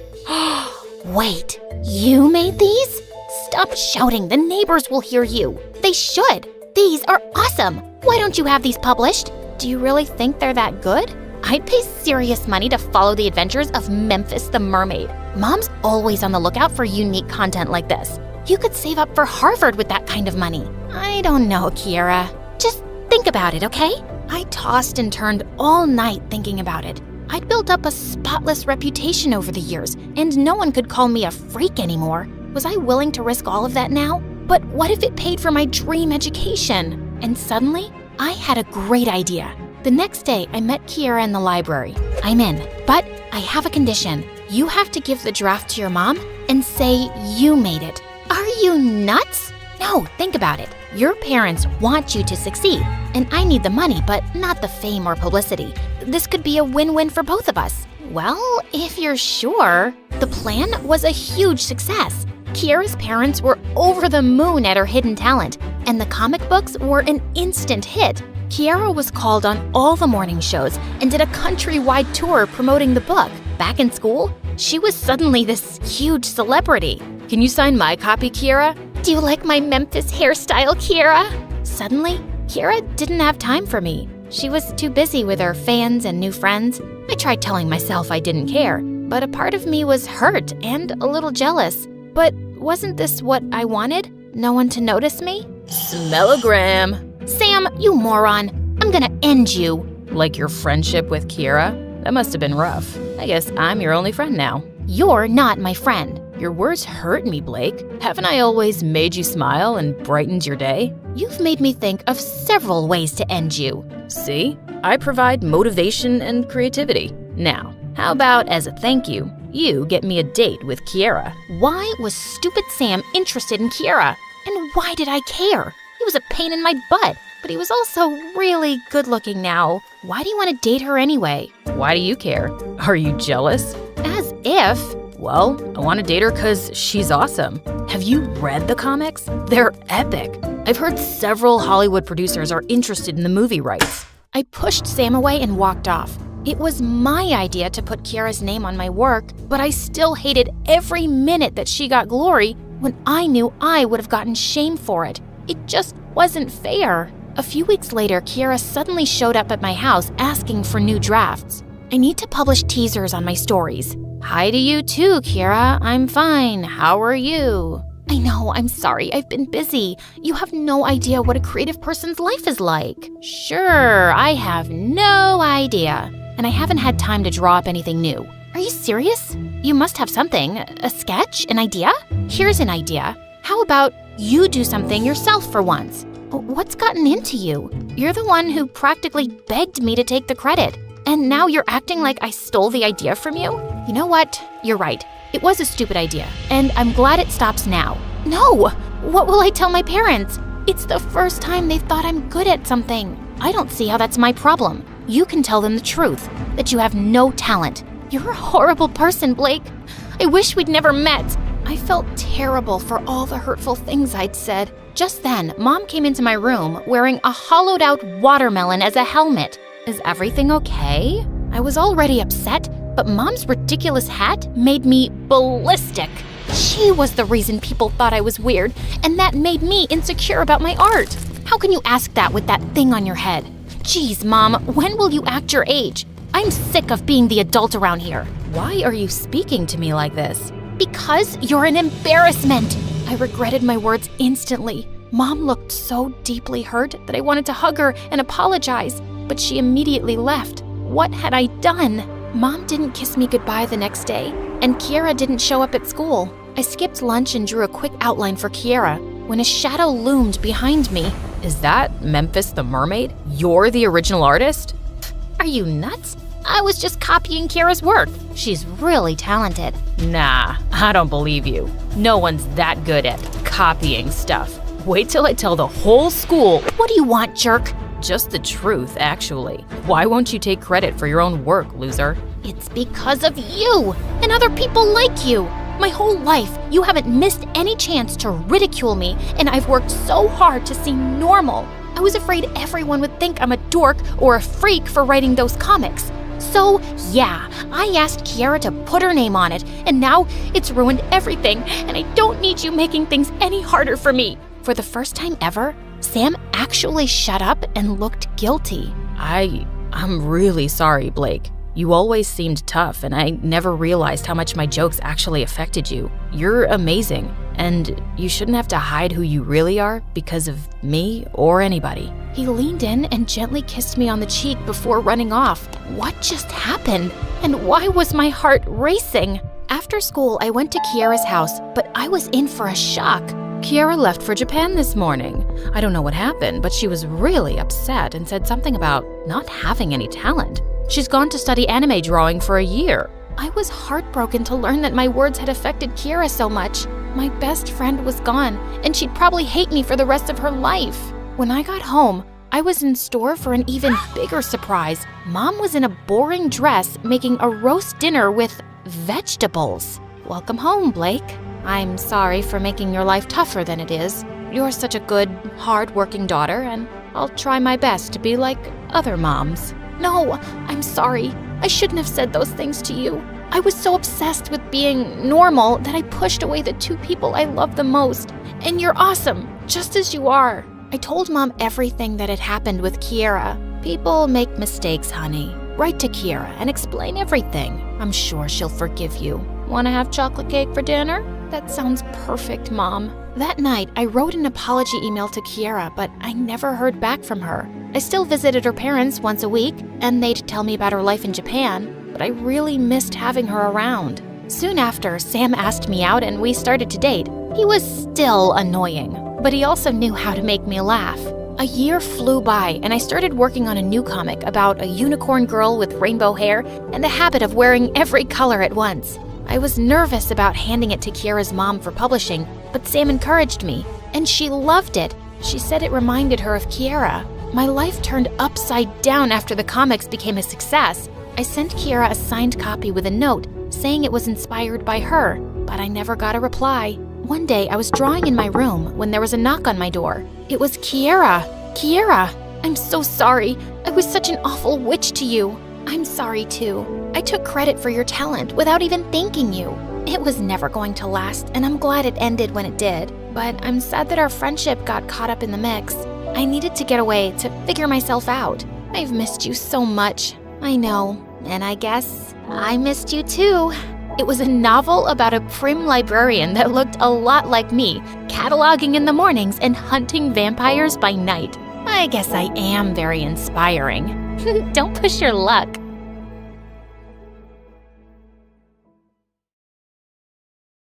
Wait, you made these? Stop shouting, the neighbors will hear you. They should. These are awesome. Why don't you have these published? Do you really think they're that good? I'd pay serious money to follow the adventures of Memphis the Mermaid. Mom's always on the lookout for unique content like this. You could save up for Harvard with that kind of money. I don't know, Kiara. Just think about it, okay? I tossed and turned all night thinking about it. I'd built up a spotless reputation over the years, and no one could call me a freak anymore. Was I willing to risk all of that now? But what if it paid for my dream education? And suddenly, I had a great idea. The next day, I met Kiara in the library. I'm in, but I have a condition. You have to give the draft to your mom and say you made it. Are you nuts? No, think about it. Your parents want you to succeed, and I need the money, but not the fame or publicity. This could be a win-win for both of us. Well, if you're sure. The plan was a huge success. Kiara's parents were over the moon at her hidden talent, and the comic books were an instant hit. Kiara was called on all the morning shows and did a countrywide tour promoting the book. Back in school, she was suddenly this huge celebrity. Can you sign my copy, Kiara? Do you like my Memphis hairstyle, Kiara? Suddenly, Kiara didn't have time for me. She was too busy with her fans and new friends. I tried telling myself I didn't care, but a part of me was hurt and a little jealous. But wasn't this what I wanted? No one to notice me? Smellogram. Sam, you moron. I'm gonna end you. Like your friendship with Kiara? That must have been rough. I guess I'm your only friend now. You're not my friend. Your words hurt me, Blake. Haven't I always made you smile and brightened your day? You've made me think of several ways to end you. See? I provide motivation and creativity. Now, how about as a thank you, you get me a date with Kiara? Why was stupid Sam interested in Kiara? And why did I care? He was a pain in my butt, but he was also really good looking now. Why do you want to date her anyway? Why do you care? Are you jealous? As if. Well, I want to date her because she's awesome. Have you read the comics? They're epic. I've heard several Hollywood producers are interested in the movie rights. I pushed Sam away and walked off. It was my idea to put Kiara's name on my work, but I still hated every minute that she got glory when I knew I would have gotten shame for it. It just wasn't fair. A few weeks later, Kiara suddenly showed up at my house asking for new drafts. I need to publish teasers on my stories. Hi to you too, Kiara. I'm fine. How are you? I know, I'm sorry. I've been busy. You have no idea what a creative person's life is like. Sure, I have no idea. And I haven't had time to draw up anything new. Are you serious? You must have something. A sketch? An idea? Here's an idea. How about you do something yourself for once? What's gotten into you? You're the one who practically begged me to take the credit. And now you're acting like I stole the idea from you? You know what? You're right. It was a stupid idea, and I'm glad it stops now. No! What will I tell my parents? It's the first time they've thought I'm good at something. I don't see how that's my problem. You can tell them the truth, that you have no talent. You're a horrible person, Blake. I wish we'd never met. I felt terrible for all the hurtful things I'd said. Just then, Mom came into my room wearing a hollowed-out watermelon as a helmet. Is everything okay? I was already upset, but Mom's ridiculous hat made me ballistic. She was the reason people thought I was weird, and that made me insecure about my art. How can you ask that with that thing on your head? Geez, Mom, when will you act your age? I'm sick of being the adult around here. Why are you speaking to me like this? Because you're an embarrassment. I regretted my words instantly. Mom looked so deeply hurt that I wanted to hug her and apologize, but she immediately left. What had I done? Mom didn't kiss me goodbye the next day, and Kiara didn't show up at school. I skipped lunch and drew a quick outline for Kiara when a shadow loomed behind me. Is that Memphis the Mermaid? You're the original artist? Are you nuts? I was just copying Kiara's work. She's really talented. Nah, I don't believe you. No one's that good at copying stuff. Wait till I tell the whole school. What do you want, jerk? Just the truth, actually. Why won't you take credit for your own work, loser? It's because of you and other people like you. My whole life, you haven't missed any chance to ridicule me, and I've worked so hard to seem normal. I was afraid everyone would think I'm a dork or a freak for writing those comics. So, yeah, I asked Kiara to put her name on it, and now it's ruined everything, and I don't need you making things any harder for me. For the first time ever, Sam actually shut up and looked guilty. I'm really sorry, Blake. You always seemed tough, and I never realized how much my jokes actually affected you. You're amazing, and you shouldn't have to hide who you really are because of me or anybody. He leaned in and gently kissed me on the cheek before running off. What just happened? And why was my heart racing? After school, I went to Kiara's house, but I was in for a shock. Kiara left for Japan this morning. I don't know what happened, but she was really upset and said something about not having any talent. She's gone to study anime drawing for a year. I was heartbroken to learn that my words had affected Kiara so much. My best friend was gone, and she'd probably hate me for the rest of her life. When I got home, I was in store for an even bigger surprise. Mom was in a boring dress making a roast dinner with vegetables. Welcome home, Blake. I'm sorry for making your life tougher than it is. You're such a good, hard-working daughter, and I'll try my best to be like other moms. No, I'm sorry. I shouldn't have said those things to you. I was so obsessed with being normal that I pushed away the two people I love the most. And you're awesome, just as you are. I told Mom everything that had happened with Kiara. People make mistakes, honey. Write to Kiara and explain everything. I'm sure she'll forgive you. Want to have chocolate cake for dinner? That sounds perfect, Mom. That night, I wrote an apology email to Kiara, but I never heard back from her. I still visited her parents once a week, and they'd tell me about her life in Japan, but I really missed having her around. Soon after, Sam asked me out and we started to date. He was still annoying, but he also knew how to make me laugh. A year flew by, and I started working on a new comic about a unicorn girl with rainbow hair and the habit of wearing every color at once. I was nervous about handing it to Kiara's mom for publishing, but Sam encouraged me, and she loved it. She said it reminded her of Kiara. My life turned upside down after the comics became a success. I sent Kiara a signed copy with a note saying it was inspired by her, but I never got a reply. One day, I was drawing in my room when there was a knock on my door. It was Kiara. Kiara, I'm so sorry. I was such an awful witch to you. I'm sorry too. I took credit for your talent without even thanking you. It was never going to last, and I'm glad it ended when it did. But I'm sad that our friendship got caught up in the mix. I needed to get away to figure myself out. I've missed you so much. I know, and I guess I missed you too. It was a novel about a prim librarian that looked a lot like me, cataloging in the mornings and hunting vampires by night. I guess I am very inspiring. Don't push your luck.